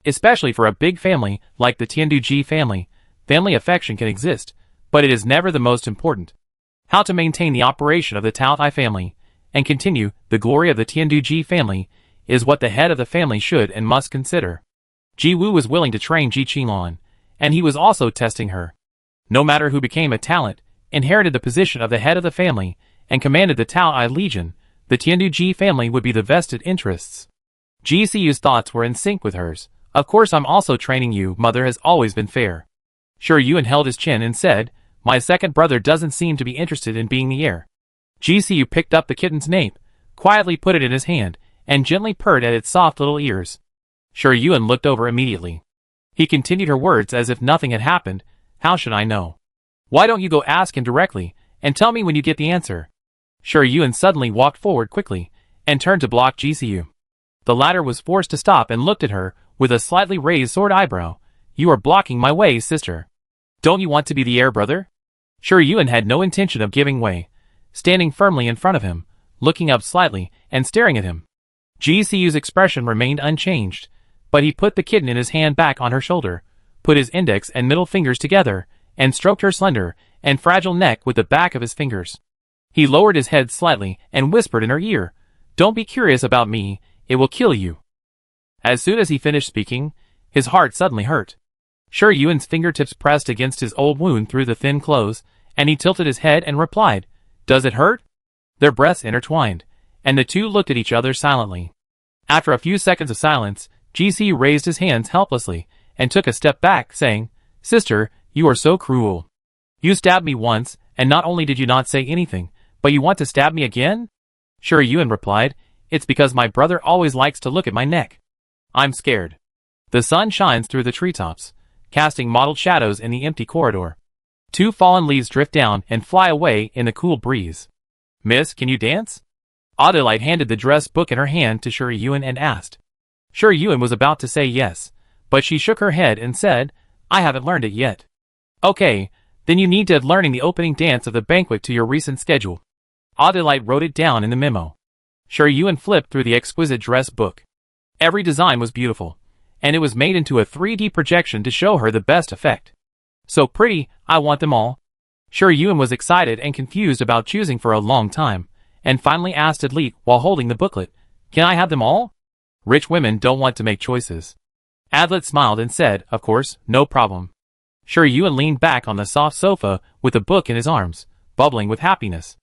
Especially for a big family like the Tiandu Ji family, family affection can exist, but it is never the most important. How to maintain the operation of the Tao Tai family, and continue, the glory of the Tianduji family is what the head of the family should and must consider. Ji Wu was willing to train Ji Qinglan, and he was also testing her. No matter who became a talent, inherited the position of the head of the family, and commanded the Tao Ai Legion, the Tianduji family would be the vested interests. Ji Siyu's thoughts were in sync with hers. Of course I'm also training you, mother has always been fair. Shi Yuan held his chin and said, my second brother doesn't seem to be interested in being the heir. Ji Siyu picked up the kitten's nape, quietly put it in his hand, and gently purred at its soft little ears. Shi Yuan looked over immediately. He continued her words as if nothing had happened. How should I know? Why don't you go ask him directly, and tell me when you get the answer? Shi Yuan suddenly walked forward quickly, and turned to block Ji Siyu. The latter was forced to stop and looked at her, with a slightly raised sword eyebrow. You are blocking my way, sister. Don't you want to be the heir, brother? Shi Yuan had no intention of giving way, standing firmly in front of him, looking up slightly, and staring at him. Ji Siyu's expression remained unchanged, but he put the kitten in his hand back on her shoulder, put his index and middle fingers together, and stroked her slender and fragile neck with the back of his fingers. He lowered his head slightly and whispered in her ear, don't be curious about me, it will kill you. As soon as he finished speaking, his heart suddenly hurt. Shi Yuan's fingertips pressed against his old wound through the thin clothes, and he tilted his head and replied, does it hurt? Their breaths intertwined, and the two looked at each other silently. After a few seconds of silence, Ji Siyu raised his hands helplessly, and took a step back, saying, sister, you are so cruel. You stabbed me once, and not only did you not say anything, but you want to stab me again? Shi Yuan replied, it's because my brother always likes to look at my neck. I'm scared. The sun shines through the treetops, casting mottled shadows in the empty corridor. Two fallen leaves drift down and fly away in the cool breeze. Miss, can you dance? Adelaide handed the dress book in her hand to Shi Yuan and asked. Shi Yuan was about to say yes, but she shook her head and said, I haven't learned it yet. Okay, then you need to add learning the opening dance of the banquet to your recent schedule. Adelaide wrote it down in the memo. Shi Yuan flipped through the exquisite dress book. Every design was beautiful, and it was made into a 3D projection to show her the best effect. So pretty, I want them all. Shi Yuan was excited and confused about choosing for a long time, and finally asked Adelaide while holding the booklet, can I have them all? Rich women don't want to make choices. Adelaide smiled and said, of course, no problem. Shi Yuan leaned back on the soft sofa with the book in his arms, bubbling with happiness.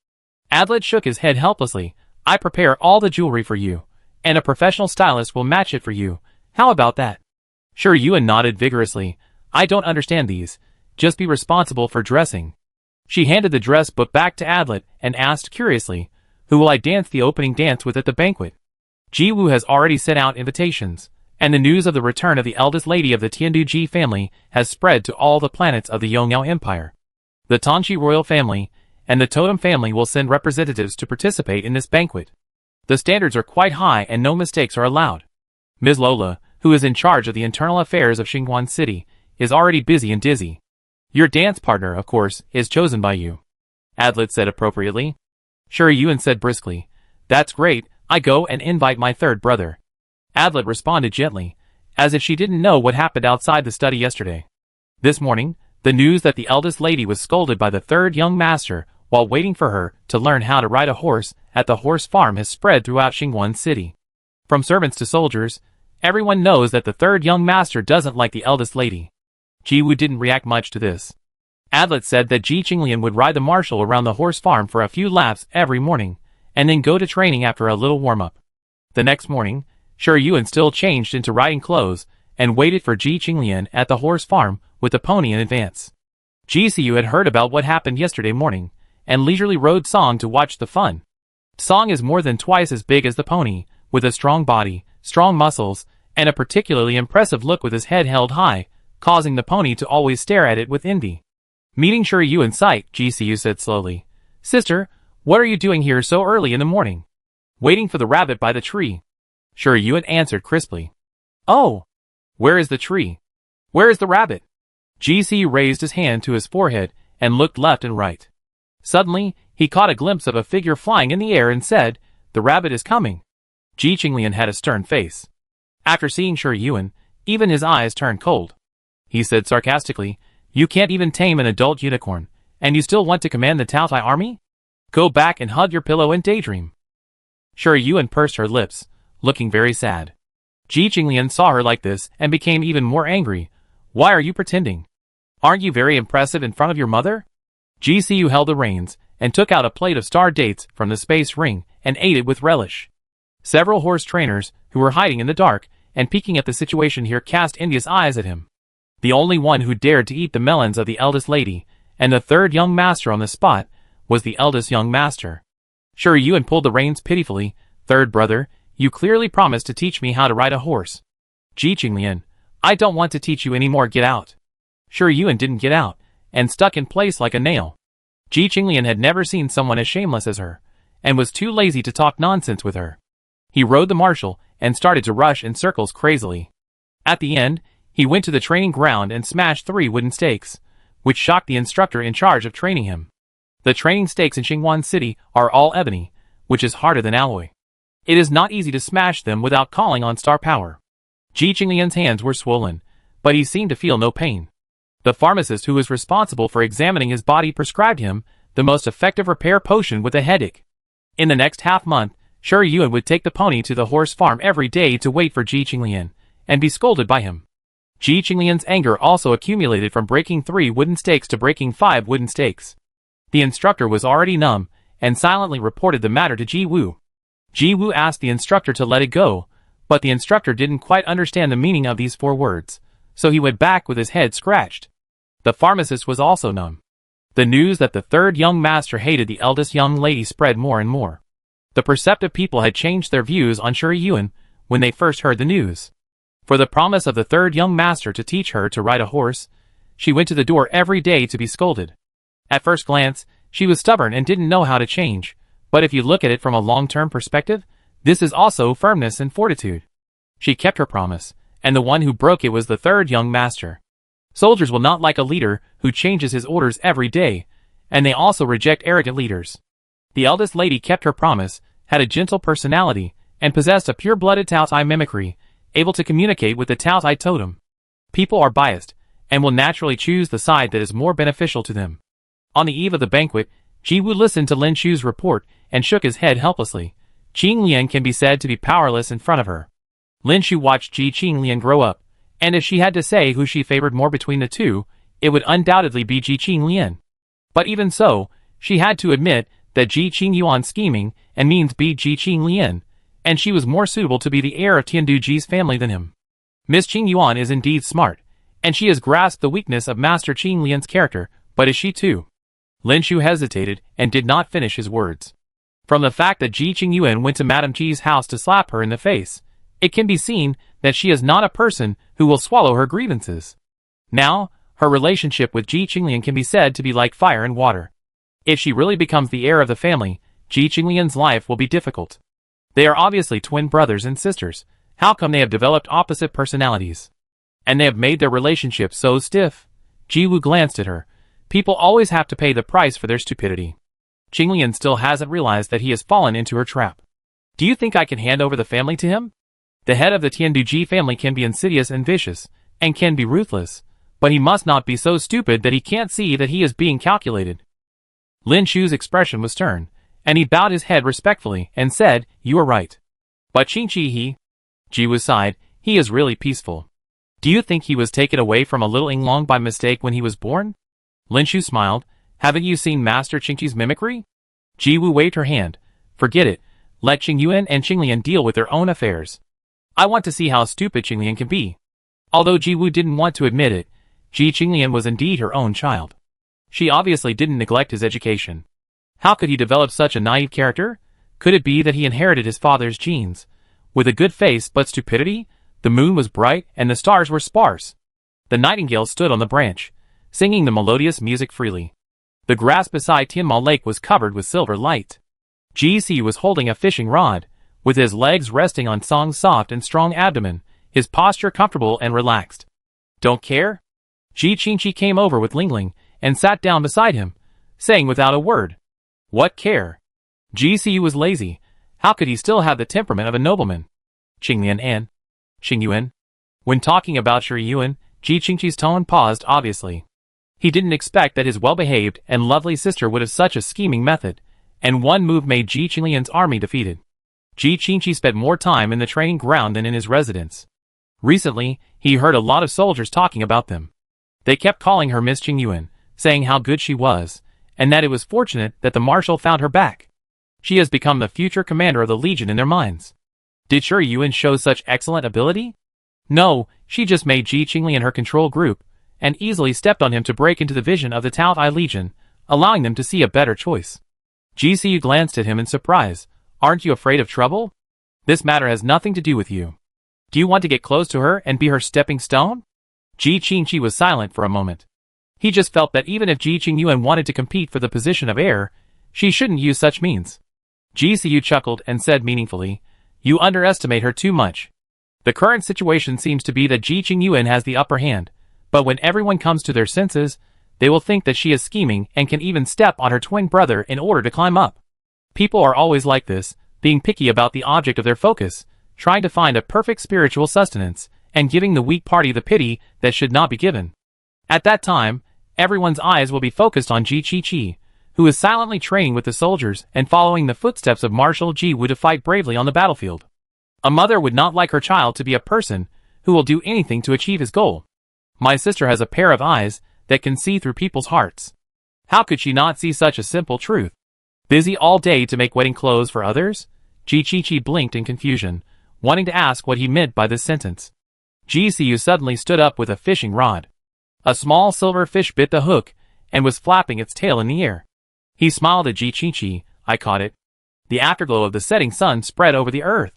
Adelaide shook his head helplessly. I prepare all the jewelry for you, and a professional stylist will match it for you. How about that? Shi Yuan nodded vigorously. I don't understand these. Just be responsible for dressing. She handed the dress book back to Adelaide and asked curiously, who will I dance the opening dance with at the banquet? Ji Wu has already sent out invitations, and the news of the return of the eldest lady of the Tianduji family has spread to all the planets of the Yongyao Empire. The Tongxi royal family and the Totem family will send representatives to participate in this banquet. The standards are quite high and no mistakes are allowed. Ms. Lola, who is in charge of the internal affairs of Xingguan City, is already busy and dizzy. Your dance partner, of course, is chosen by you. Adelaide said appropriately. Shi Yuan said briskly, that's great, I go and invite my third brother. Adelaide responded gently, as if she didn't know what happened outside the study yesterday. This morning, the news that the eldest lady was scolded by the third young master while waiting for her to learn how to ride a horse at the horse farm has spread throughout Xingguan City. From servants to soldiers, everyone knows that the third young master doesn't like the eldest lady. Ji Wu didn't react much to this. Adelaide said that Ji Qinglian would ride the marshal around the horse farm for a few laps every morning, and then go to training after a little warm-up. The next morning, Shi Yuan still changed into riding clothes, and waited for Ji Qinglian at the horse farm with the pony in advance. Ji Siyu had heard about what happened yesterday morning, and leisurely rode Song to watch the fun. Song is more than twice as big as the pony, with a strong body, strong muscles, and a particularly impressive look with his head held high, causing the pony to always stare at it with envy. Meeting Shi Yuan in sight, Ji Siyu said slowly, Sister, what are you doing here so early in the morning? Waiting for the rabbit by the tree. Shi Yuan answered crisply. Oh! Where is the tree? Where is the rabbit? Ji Siyu raised his hand to his forehead and looked left and right. Suddenly, he caught a glimpse of a figure flying in the air and said, the rabbit is coming. Ji Qinglian had a stern face. After seeing Shi Yuan, even his eyes turned cold. He said sarcastically, you can't even tame an adult unicorn, and you still want to command the Taotai army? Go back and hug your pillow and daydream. Sure Yuan pursed her lips, looking very sad. Ji Qinglian saw her like this and became even more angry. Why are you pretending? Aren't you very impressive in front of your mother? Ji Siyu held the reins and took out a plate of star dates from the space ring and ate it with relish. Several horse trainers, who were hiding in the dark and peeking at the situation here, cast envious eyes at him. The only one who dared to eat the melons of the eldest lady, and the third young master on the spot, was the eldest young master. Sure Yuan pulled the reins pitifully. Third brother, you clearly promised to teach me how to ride a horse. Ji Qinglian, I don't want to teach you anymore, get out. Sure Yuan didn't get out, and stuck in place like a nail. Ji Qinglian had never seen someone as shameless as her, and was too lazy to talk nonsense with her. He rode the marshal, and started to rush in circles crazily. At the end, he went to the training ground and smashed 3 wooden stakes, which shocked the instructor in charge of training him. The training stakes in Xinghuan City are all ebony, which is harder than alloy. It is not easy to smash them without calling on star power. Ji Qinglian's hands were swollen, but he seemed to feel no pain. The pharmacist who was responsible for examining his body prescribed him the most effective repair potion with a headache. In the next half-month, Sure Yuan would take the pony to the horse farm every day to wait for Ji Qinglian, and be scolded by him. Ji Qinglian's anger also accumulated from breaking 3 wooden stakes to breaking 5 wooden stakes. The instructor was already numb, and silently reported the matter to Ji Wu. Ji Wu asked the instructor to let it go, but the instructor didn't quite understand the meaning of these 4 words, so he went back with his head scratched. The pharmacist was also numb. The news that the third young master hated the eldest young lady spread more and more. The perceptive people had changed their views on Sure Yuan when they first heard the news. For the promise of the third young master to teach her to ride a horse, she went to the door every day to be scolded. At first glance, she was stubborn and didn't know how to change, but if you look at it from a long-term perspective, this is also firmness and fortitude. She kept her promise, and the one who broke it was the third young master. Soldiers will not like a leader who changes his orders every day, and they also reject arrogant leaders. The eldest lady kept her promise, had a gentle personality, and possessed a pure-blooded Tao Tai mimicry, able to communicate with the Tao Tai totem. People are biased, and will naturally choose the side that is more beneficial to them. On the eve of the banquet, Ji Wu listened to Lin Shu's report and shook his head helplessly. Qinglian can be said to be powerless in front of her. Lin Shu watched Ji Qinglian grow up, and if she had to say who she favored more between the two, it would undoubtedly be Ji Qinglian. But even so, she had to admit that Ji Qingyuan's scheming and means beat Ji Qinglian, and she was more suitable to be the heir of Tianduji's family than him. Miss Qingyuan is indeed smart, and she has grasped the weakness of Master Qinglian's character, but is she too? Lin Shu hesitated and did not finish his words. From the fact that Ji Qingyuan went to Madame Ji's house to slap her in the face, it can be seen that she is not a person who will swallow her grievances. Now, her relationship with Ji Qinglian can be said to be like fire and water. If she really becomes the heir of the family, Ji Qinglian's life will be difficult. They are obviously twin brothers and sisters. How come they have developed opposite personalities? And they have made their relationship so stiff? Ji Wu glanced at her. People always have to pay the price for their stupidity. Qinglian still hasn't realized that he has fallen into her trap. Do you think I can hand over the family to him? The head of the Tianduji family can be insidious and vicious, and can be ruthless, but he must not be so stupid that he can't see that he is being calculated. Lin Shu's expression was stern, and he bowed his head respectfully and said, "You are right. But Qingqi Ji Wu sighed, he is really peaceful. Do you think he was taken away from a little Yinglong by mistake when he was born?" Lin Shu smiled. Haven't you seen Master Qingqi's mimicry? Ji Wu waved her hand. Forget it. Let Qingyuan and Qinglian deal with their own affairs. I want to see how stupid Qinglian can be. Although Ji Wu didn't want to admit it, Ji Qinglian was indeed her own child. She obviously didn't neglect his education. How could he develop such a naive character? Could it be that he inherited his father's genes? With a good face but stupidity, the moon was bright and the stars were sparse. The nightingale stood on the branch, singing the melodious music freely. The grass beside Tianma Lake was covered with silver light. Ji Si was holding a fishing rod, with his legs resting on Song's soft and strong abdomen, his posture comfortable and relaxed. Don't care? Ji Qingqi came over with Lingling, and sat down beside him, saying without a word, "What care?" Ji Si was lazy. How could he still have the temperament of a nobleman? Qinglian and Qingyuan. When talking about Sure Yuan, Ji Qingqi's tone paused obviously. He didn't expect that his well-behaved and lovely sister would have such a scheming method, and one move made Ji Qinglian's army defeated. Ji Qingqi spent more time in the training ground than in his residence. Recently, he heard a lot of soldiers talking about them. They kept calling her Miss Qingyuan, saying how good she was, and that it was fortunate that the marshal found her back. She has become the future commander of the Legion in their minds. Did Shi Yuan show such excellent ability? No, she just made Ji Qinglian her control group, and easily stepped on him to break into the vision of the Taotai Legion, allowing them to see a better choice. Ji Siyu glanced at him in surprise. Aren't you afraid of trouble? This matter has nothing to do with you. Do you want to get close to her and be her stepping stone? Ji Qingqi was silent for a moment. He just felt that even if Ji Qingyuan wanted to compete for the position of heir, she shouldn't use such means. Ji Siyu chuckled and said meaningfully, "You underestimate her too much. The current situation seems to be that Ji Qingyuan has the upper hand, but when everyone comes to their senses, they will think that she is scheming and can even step on her twin brother in order to climb up. People are always like this, being picky about the object of their focus, trying to find a perfect spiritual sustenance, and giving the weak party the pity that should not be given. At that time, everyone's eyes will be focused on Ji Qingqi, who is silently training with the soldiers and following the footsteps of Marshal Ji Wu to fight bravely on the battlefield. A mother would not like her child to be a person who will do anything to achieve his goal. My sister has a pair of eyes that can see through people's hearts. How could she not see such a simple truth? Busy all day to make wedding clothes for others?" Ji Qingqi blinked in confusion, wanting to ask what he meant by this sentence. Ji Siyu suddenly stood up with a fishing rod. A small silver fish bit the hook and was flapping its tail in the air. He smiled at Ji Qingqi. "I caught it." The afterglow of the setting sun spread over the earth.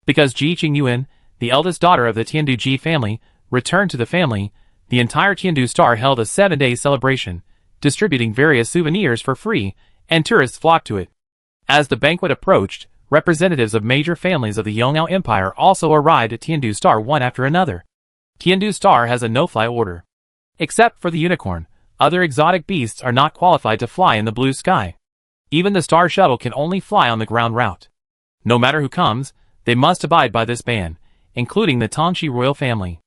Because Ji Qingyuan, the eldest daughter of the Tiandu Ji family, returned to the family, the entire Tiandu Star held a 7-day celebration, distributing various souvenirs for free, and tourists flocked to it. As the banquet approached, representatives of major families of the Yongnao Empire also arrived at Tiandu Star one after another. Tiandu Star has a no-fly order. Except for the unicorn, other exotic beasts are not qualified to fly in the blue sky. Even the Star Shuttle can only fly on the ground route. No matter who comes, they must abide by this ban, including the Tongxi royal family.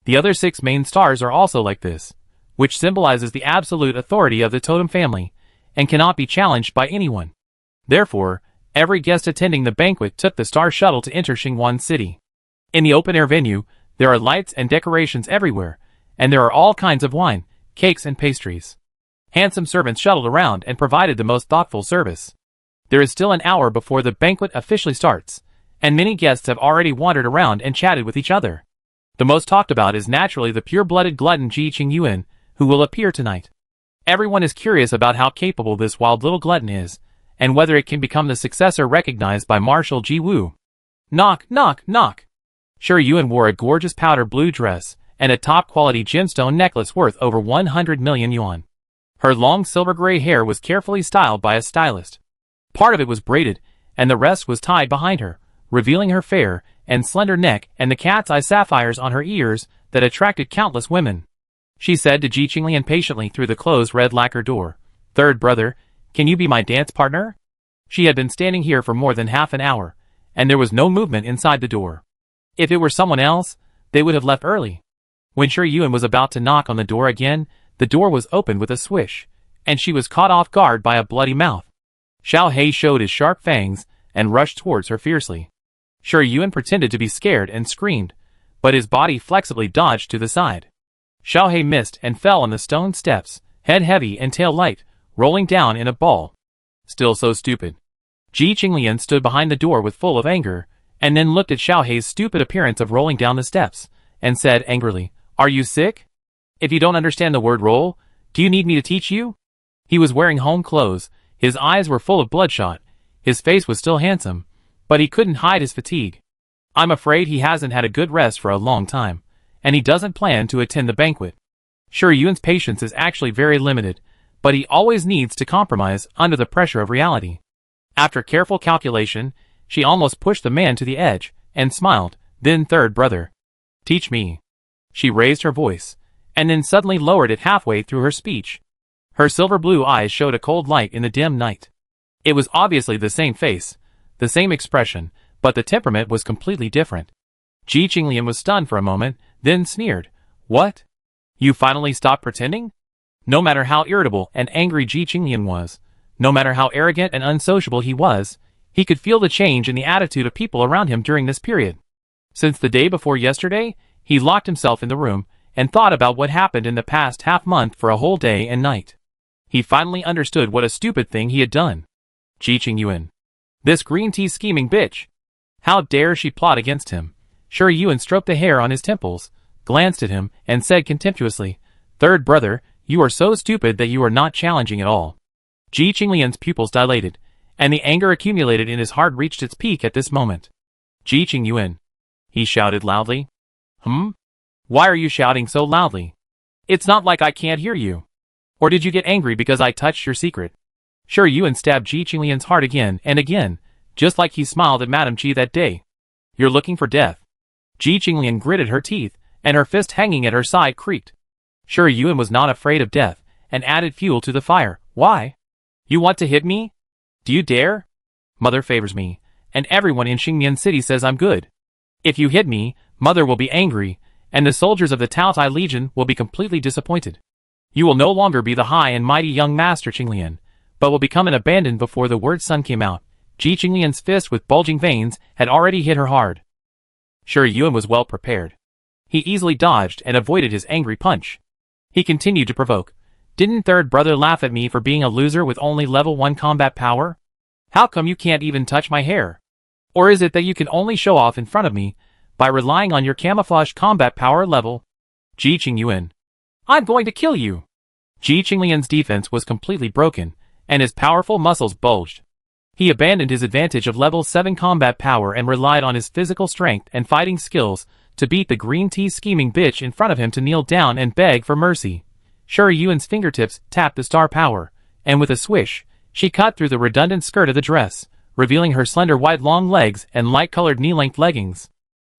The other 6 main stars are also like this, which symbolizes the absolute authority of the totem family, and cannot be challenged by anyone. Therefore, every guest attending the banquet took the Star Shuttle to enter Xingwan City. In the open-air venue, there are lights and decorations everywhere, and there are all kinds of wine, cakes and pastries. Handsome servants shuttled around and provided the most thoughtful service. There is still an hour before the banquet officially starts, and many guests have already wandered around and chatted with each other. The most talked about is naturally the pure-blooded glutton Ji Qingyuan, who will appear tonight. Everyone is curious about how capable this wild little glutton is, and whether it can become the successor recognized by Marshal Ji Wu. Knock, knock, knock. Shi Yuan wore a gorgeous powder blue dress and a top-quality gemstone necklace worth over 100 million yuan. Her long silver-gray hair was carefully styled by a stylist. Part of it was braided, and the rest was tied behind her, revealing her fair and slender neck and the cat's eye sapphires on her ears that attracted countless women. She said to Ji Qinglian patiently through the closed red lacquer door, "Third brother, can you be my dance partner?" She had been standing here for more than half an hour, and there was no movement inside the door. If it were someone else, they would have left early. When Shi Yuan was about to knock on the door again, the door was opened with a swish, and she was caught off guard by a bloody mouth. Xiao He showed his sharp fangs and rushed towards her fiercely. Shi Yuan pretended to be scared and screamed, but his body flexibly dodged to the side. Xiao He missed and fell on the stone steps, head heavy and tail light, rolling down in a ball. Still so stupid. Ji Qinglian stood behind the door with full of anger, and then looked at Xiao He's stupid appearance of rolling down the steps, and said angrily, "Are you sick? If you don't understand the word roll, do you need me to teach you?" He was wearing home clothes, his eyes were full of bloodshot, his face was still handsome, but he couldn't hide his fatigue. I'm afraid he hasn't had a good rest for a long time, and he doesn't plan to attend the banquet. Shi Yuan's patience is actually very limited, but he always needs to compromise under the pressure of reality. After careful calculation, she almost pushed the man to the edge, and smiled, "Then third brother. Teach me." She raised her voice, and then suddenly lowered it halfway through her speech. Her silver blue eyes showed a cold light in the dim night. It was obviously the same face, the same expression, but the temperament was completely different. Ji Qinglian was stunned for a moment, then sneered, "What? You finally stopped pretending?" No matter how irritable and angry Ji Qinglian was, no matter how arrogant and unsociable he was, He could feel the change in the attitude of people around him during this period. Since the day before yesterday, he locked himself in the room and thought about what happened in the past half-month for a whole day and night. He finally understood what a stupid thing he had done. Ji Qingyuan. This green tea scheming bitch. How dare she plot against him? Shi Yuan stroked the hair on his temples, glanced at him, and said contemptuously, "Third brother, you are so stupid that you are not challenging at all." Ji Qinglian's pupils dilated, and the anger accumulated in his heart reached its peak at this moment. "Ji Qingyuan," he shouted loudly. Why are you shouting so loudly? It's not like I can't hear you. Or did you get angry because I touched your secret?" Shi Yuan stabbed Ji Qinglian's heart again and again, just like he smiled at Madame Ji that day. "You're looking for death." Ji Qinglian gritted her teeth, and her fist hanging at her side creaked. Shi Yuan was not afraid of death, and added fuel to the fire. "Why? You want to hit me? Do you dare? Mother favors me, and everyone in Xingmian City says I'm good. If you hit me, Mother will be angry, and the soldiers of the Taotai Legion will be completely disappointed. You will no longer be the high and mighty young master Qinglian, but will become an abandoned." Before the word "son" came out, Ji Qinglian's fist with bulging veins had already hit her hard. Shi Yuan was well prepared. He easily dodged and avoided his angry punch. He continued to provoke. "Didn't third brother laugh at me for being a loser with only level 1 combat power? How come you can't even touch my hair? Or is it that you can only show off in front of me by relying on your camouflage combat power level?" Ji Qingyuan. "I'm going to kill you." Ji Qinglian's defense was completely broken, and his powerful muscles bulged. He abandoned his advantage of level 7 combat power and relied on his physical strength and fighting skills to beat the green tea scheming bitch in front of him to kneel down and beg for mercy. Shi Yuan's fingertips tapped the star power, and with a swish, she cut through the redundant skirt of the dress, revealing her slender white long legs and light-colored knee-length leggings.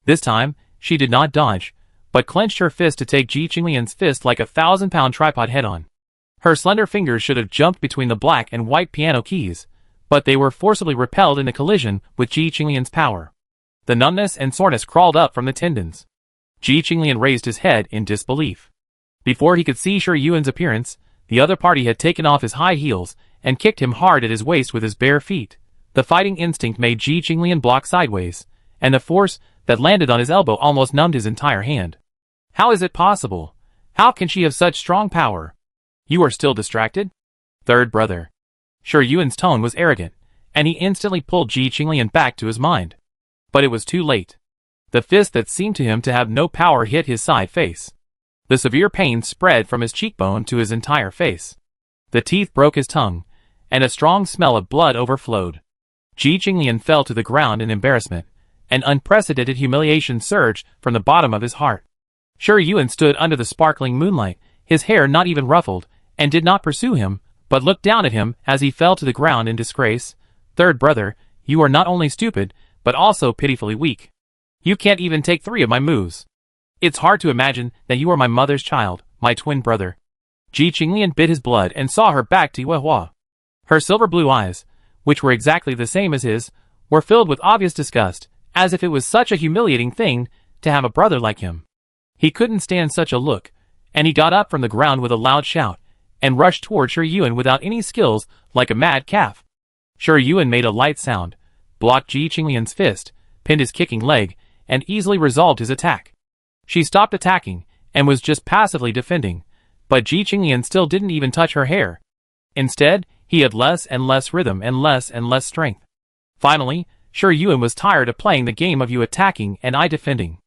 This time, she did not dodge, but clenched her fist to take Ji Qinglian's fist like a 1,000-pound tripod head-on. Her slender fingers should have jumped between the black and white piano keys, but they were forcibly repelled in the collision with Ji Qinglian's power. The numbness and soreness crawled up from the tendons. Ji Qinglian raised his head in disbelief. Before he could see Shi Yuan's appearance, the other party had taken off his high heels and kicked him hard at his waist with his bare feet. The fighting instinct made Ji Qinglian block sideways, and the force that landed on his elbow almost numbed his entire hand. "How is it possible? How can she have such strong power? You are still distracted? Third brother." Shi Yuan's tone was arrogant, and he instantly pulled Ji Qinglian back to his mind. But it was too late. The fist that seemed to him to have no power hit his side face. The severe pain spread from his cheekbone to his entire face. The teeth broke his tongue, and a strong smell of blood overflowed. Ji Qinglian fell to the ground in embarrassment, and unprecedented humiliation surged from the bottom of his heart. Shi Yuan stood under the sparkling moonlight, his hair not even ruffled, and did not pursue him, but looked down at him as he fell to the ground in disgrace. "Third brother, you are not only stupid, but also pitifully weak. You can't even take 3 of my moves. It's hard to imagine that you are my mother's child, my twin brother." Ji Qinglian bit his blood and saw her back to Yuehua. Her silver blue eyes, which were exactly the same as his, were filled with obvious disgust, as if it was such a humiliating thing to have a brother like him. He couldn't stand such a look, and he got up from the ground with a loud shout, and rushed toward Shi Yuan without any skills, like a mad calf. Shi Yuan made a light sound, blocked Ji Qinglian's fist, pinned his kicking leg, and easily resolved his attack. She stopped attacking, and was just passively defending, but Ji Qinglian still didn't even touch her hair. Instead, he had less and less rhythm and less strength. Finally, Shi Yuan was tired of playing the game of you attacking and I defending.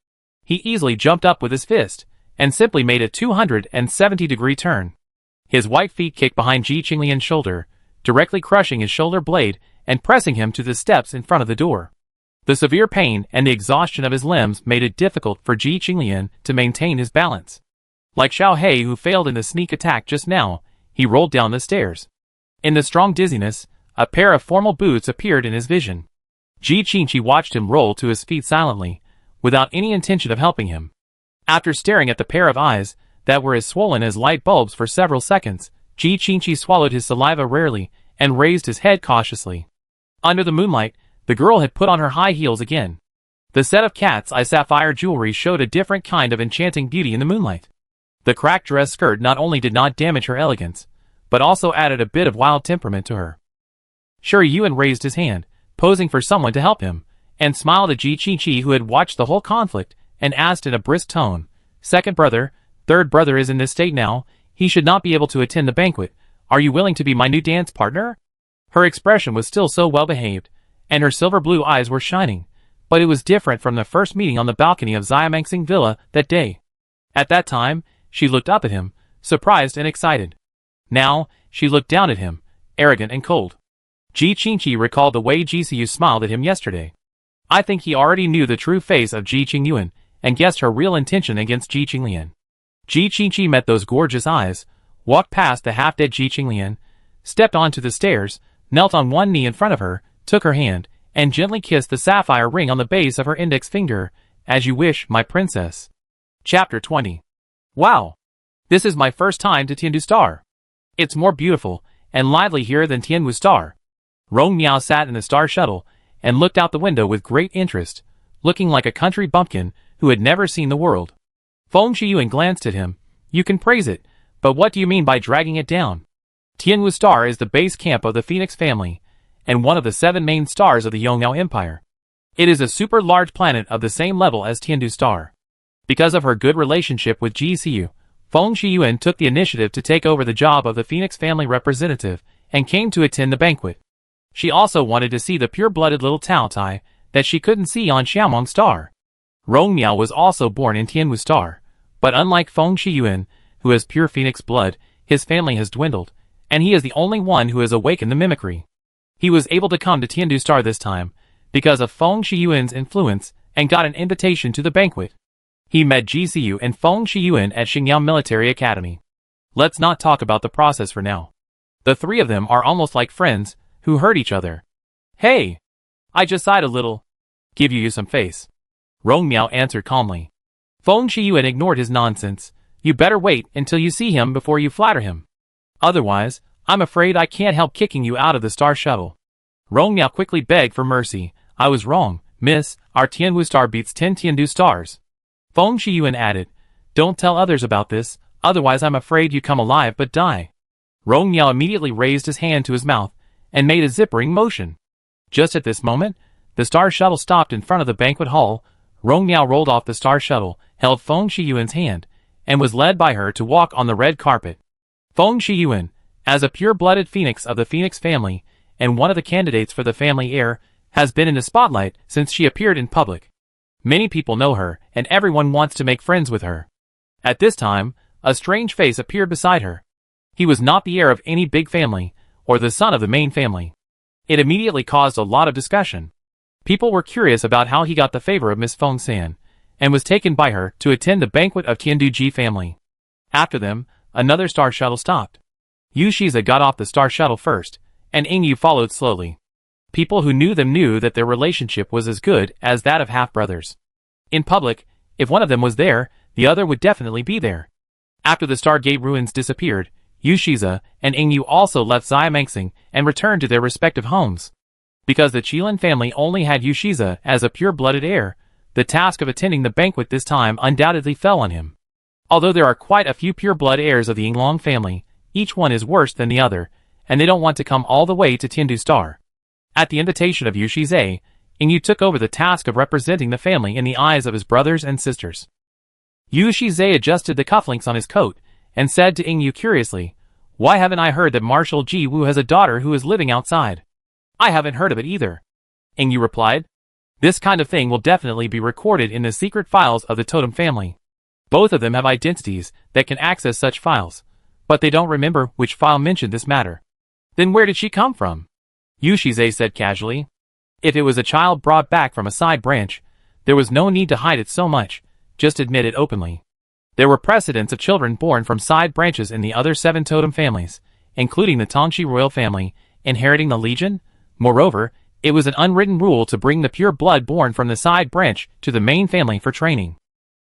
He easily jumped up with his fist, and simply made a 270-degree turn. His white feet kicked behind Ji Qinglian's shoulder, directly crushing his shoulder blade and pressing him to the steps in front of the door. The severe pain and the exhaustion of his limbs made it difficult for Ji Qinglian to maintain his balance. Like Xiao He, who failed in the sneak attack just now, he rolled down the stairs. In the strong dizziness, a pair of formal boots appeared in his vision. Ji Qinchi watched him roll to his feet silently, without any intention of helping him. After staring at the pair of eyes that were as swollen as light bulbs for several seconds, Ji Qinchi swallowed his saliva rarely and raised his head cautiously. Under the moonlight, the girl had put on her high heels again. The set of cat's eye sapphire jewelry showed a different kind of enchanting beauty in the moonlight. The cracked dress skirt not only did not damage her elegance, but also added a bit of wild temperament to her. Shi Yuan raised his hand, posing for someone to help him, and smiled at Ji Qingqi, who had watched the whole conflict, and asked in a brisk tone, "Second brother, third brother is in this state now, he should not be able to attend the banquet. Are you willing to be my new dance partner?" Her expression was still so well behaved, and her silver blue eyes were shining, but it was different from the first meeting on the balcony of Xiamangsing Villa that day. At that time, she looked up at him, surprised and excited. Now, she looked down at him, arrogant and cold. Ji Qingqi recalled the way Ji Siyu smiled at him yesterday. I think he already knew the true face of Ji Qingyuan, and guessed her real intention against Ji Qinglian. Ji Qingqi met those gorgeous eyes, walked past the half-dead Ji Qinglian, stepped onto the stairs, knelt on one knee in front of her, took her hand, and gently kissed the sapphire ring on the base of her index finger. "As you wish, my princess." Chapter 20. Wow! This is my first time to Tiandu Star. It's more beautiful and lively here than Tianwu Star. Rong Miao sat in the Star Shuttle and looked out the window with great interest, looking like a country bumpkin who had never seen the world. Feng Shiyuan glanced at him. "You can praise it, but what do you mean by dragging it down?" Tianwu Star is the base camp of the Phoenix family, and one of the 7 main stars of the Yongnao Empire. It is a super large planet of the same level as Tiandu Star. Because of her good relationship with Ji Siyu, Feng Shiyuan took the initiative to take over the job of the Phoenix family representative, and came to attend the banquet. She also wanted to see the pure-blooded little Tao Tai that she couldn't see on Xiaomong Star. Rong Miao was also born in Tianwu Star, but unlike Feng Shiyuan, who has pure Phoenix blood, his family has dwindled, and he is the only one who has awakened the mimicry. He was able to come to Tiandu Star this time, because of Feng Shiyuan's influence, and got an invitation to the banquet. He met Ji Siyu and Feng Shiyuan at Xingyao Military Academy. Let's not talk about the process for now. The 3 of them are almost like friends, who hurt each other. "Hey! I just sighed a little. Give you some face." Rong Miao answered calmly. Feng Shiyuan ignored his nonsense. "You better wait until you see him before you flatter him. Otherwise, I'm afraid I can't help kicking you out of the Star Shuttle." Rong Miao quickly begged for mercy. "I was wrong, miss. Our Tianwu Star beats 10 Tiandu Stars." Feng Shiyuan added, "Don't tell others about this, otherwise I'm afraid you come alive but die." Rong Miao immediately raised his hand to his mouth, and made a zippering motion. Just at this moment, the Star Shuttle stopped in front of the banquet hall. Rong Miao rolled off the Star Shuttle, held Feng Shiyuan's hand, and was led by her to walk on the red carpet. Feng Shiyuan, as a pure-blooded phoenix of the Phoenix family, and one of the candidates for the family heir, has been in the spotlight since she appeared in public. Many people know her, and everyone wants to make friends with her. At this time, a strange face appeared beside her. He was not the heir of any big family, or the son of the main family. It immediately caused a lot of discussion. People were curious about how he got the favor of Miss Feng San, and was taken by her to attend the banquet of Tiandu Ji family. After them, another Star Shuttle stopped. Yu Shiza got off the Star Shuttle first, and Ingyu followed slowly. People who knew them knew that their relationship was as good as that of half-brothers. In public, if one of them was there, the other would definitely be there. After the Stargate ruins disappeared, Yu Shiza and Ingyu also left Xiamangsing and returned to their respective homes. Because the Qilin family only had Yu Shiza as a pure-blooded heir, the task of attending the banquet this time undoubtedly fell on him. Although there are quite a few pure-blood heirs of the Yinglong family, each one is worse than the other, and they don't want to come all the way to Tiandu Star. At the invitation of Yu Shiza, Ingyu took over the task of representing the family in the eyes of his brothers and sisters. Yu Shiza adjusted the cufflinks on his coat, and said to Ingyu curiously, "Why haven't I heard that Marshal Ji Wu has a daughter who is living outside?" "I haven't heard of it either," Ingyu replied. "This kind of thing will definitely be recorded in the secret files of the Totem family. Both of them have identities that can access such files, but they don't remember which file mentioned this matter." "Then where did she come from?" Yu Shiza said casually. "If it was a child brought back from a side branch, there was no need to hide it so much, just admit it openly. There were precedents of children born from side branches in the other 7 totem families, including the Tongxi royal family, inheriting the Legion. Moreover, it was an unwritten rule to bring the pure blood born from the side branch to the main family for training.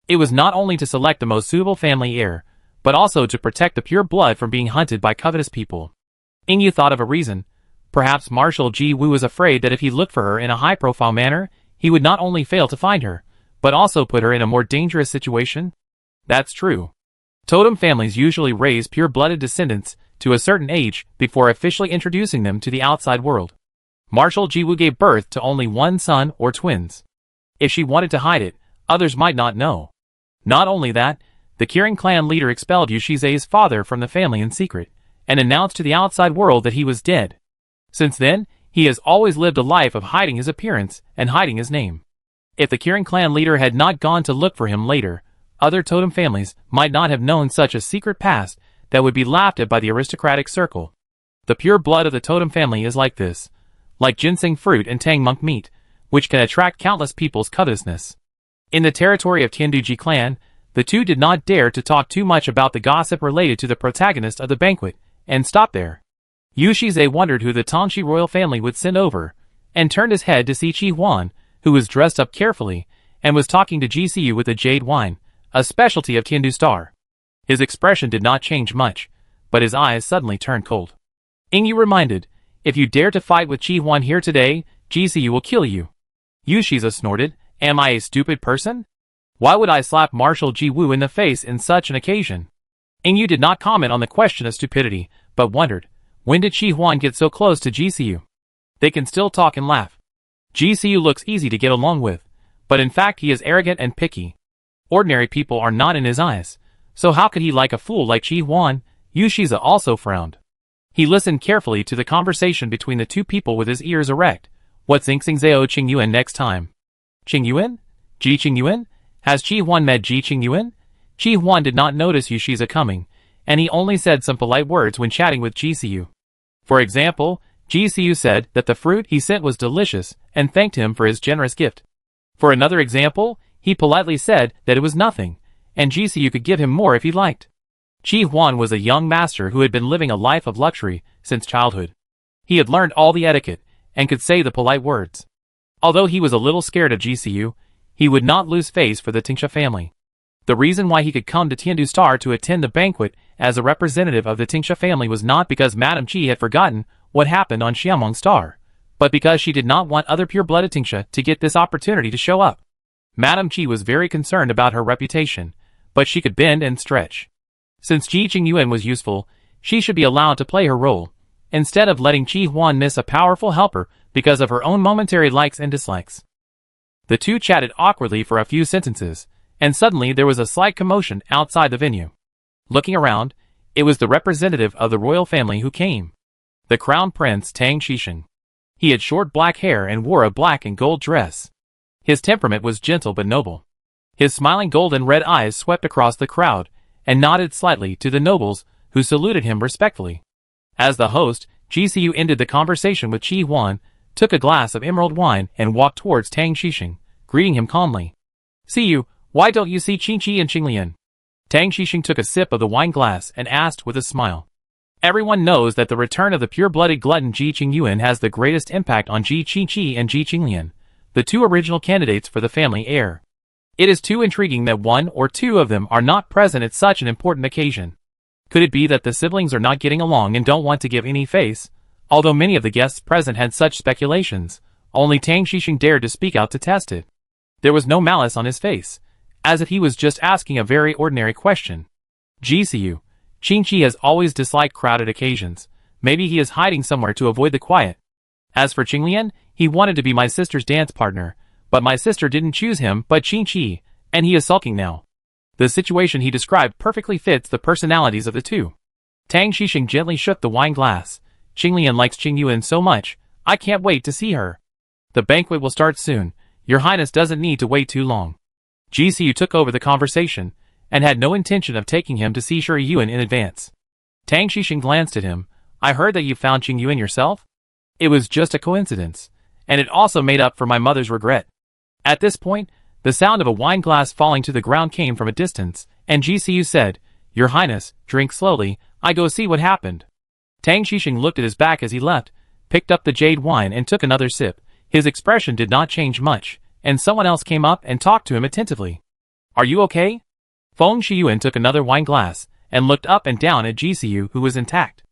It was not only to select the most suitable family heir, but also to protect the pure blood from being hunted by covetous people." Ingyu thought of a reason. Perhaps Marshal Ji Wu was afraid that if he looked for her in a high-profile manner, he would not only fail to find her, but also put her in a more dangerous situation? That's true. Totem families usually raise pure-blooded descendants to a certain age before officially introducing them to the outside world. Marshal Jiwoo gave birth to only one son or twins. If she wanted to hide it, others might not know. Not only that, the Kirin clan leader expelled Yushize's father from the family in secret, and announced to the outside world that he was dead. Since then, he has always lived a life of hiding his appearance and hiding his name. If the Kirin clan leader had not gone to look for him later, other totem families might not have known such a secret past that would be laughed at by the aristocratic circle. The pure blood of the totem family is like this, like ginseng fruit and tang monk meat, which can attract countless people's covetousness. In the territory of Tianduji clan, the two did not dare to talk too much about the gossip related to the protagonist of the banquet, and stopped there. Yushize wondered who the Tongshi royal family would send over, and turned his head to see Chi Huan, who was dressed up carefully, and was talking to GCU with a jade wine, a specialty of Tiandu Star. His expression did not change much, but his eyes suddenly turned cold. Ingyu reminded, if you dare to fight with Chi Huan here today, GCU will kill you. Yushize snorted, am I a stupid person? Why would I slap Marshal Jiwoo in the face in such an occasion? Ingyu did not comment on the question of stupidity, but wondered, when did Chi Huan get so close to GCU? They can still talk and laugh. GCU looks easy to get along with, but in fact he is arrogant and picky. Ordinary people are not in his eyes, so how could he like a fool like Chi Huan? Yushize also frowned. He listened carefully to the conversation between the two people with his ears erect. What's Xingzao Qingyuan next time? Qingyuan? Ji Qingyuan? Has Chi Huan met Ji Qingyuan? Chi Huan did not notice Yushize coming, and he only said some polite words when chatting with GCU. For example, GCU said that the fruit he sent was delicious and thanked him for his generous gift. For another example, he politely said that it was nothing, and GCU could give him more if he liked. Chi Huan was a young master who had been living a life of luxury since childhood. He had learned all the etiquette, and could say the polite words. Although he was a little scared of GCU, he would not lose face for the Tingsha family. The reason why he could come to Tiandu Star to attend the banquet as a representative of the Tingsha family was not because Madame Qi had forgotten what happened on Xiaomeng Star, but because she did not want other pure-blooded Tingsha to get this opportunity to show up. Madame Qi was very concerned about her reputation, but she could bend and stretch. Since Ji Qingyuan was useful, she should be allowed to play her role, instead of letting Chi Huan miss a powerful helper because of her own momentary likes and dislikes. The two chatted awkwardly for a few sentences, and suddenly there was a slight commotion outside the venue. Looking around, it was the representative of the royal family who came. The crown prince Tang Xisheng. He had short black hair and wore a black and gold dress. His temperament was gentle but noble. His smiling golden red eyes swept across the crowd, and nodded slightly to the nobles, who saluted him respectfully. As the host, GCU ended the conversation with Chi Huan, took a glass of emerald wine and walked towards Tang Xisheng, greeting him calmly. See you, why don't you see Qingqi and Qinglian? Tang Xisheng took a sip of the wine glass and asked with a smile. Everyone knows that the return of the pure-blooded glutton Ji Qingyuan has the greatest impact on Ji Qingqi and Ji Qinglian, the two original candidates for the family heir. It is too intriguing that one or two of them are not present at such an important occasion. Could it be that the siblings are not getting along and don't want to give any face? Although many of the guests present had such speculations, only Tang Xisheng dared to speak out to test it. There was no malice on his face, as if he was just asking a very ordinary question. GCU, Qingqi has always disliked crowded occasions. Maybe he is hiding somewhere to avoid the quiet. As for Qinglian, he wanted to be my sister's dance partner, but my sister didn't choose him but Qingqi, and he is sulking now. The situation he described perfectly fits the personalities of the two. Tang Xisheng gently shook the wine glass. Qinglian likes Qingyuan so much, I can't wait to see her. The banquet will start soon. Your Highness doesn't need to wait too long. GCU took over the conversation, and had no intention of taking him to see Shuriyuan in advance. Tang Xisheng glanced at him. I heard that you found Qingyuan yourself? It was just a coincidence, and it also made up for my mother's regret. At this point, the sound of a wine glass falling to the ground came from a distance, and GCU said, Your Highness, drink slowly, I go see what happened. Tang Xisheng looked at his back as he left, picked up the jade wine and took another sip. His expression did not change much, and someone else came up and talked to him attentively. Are you okay? Feng Shiyuan took another wine glass, and looked up and down at GCU who was intact.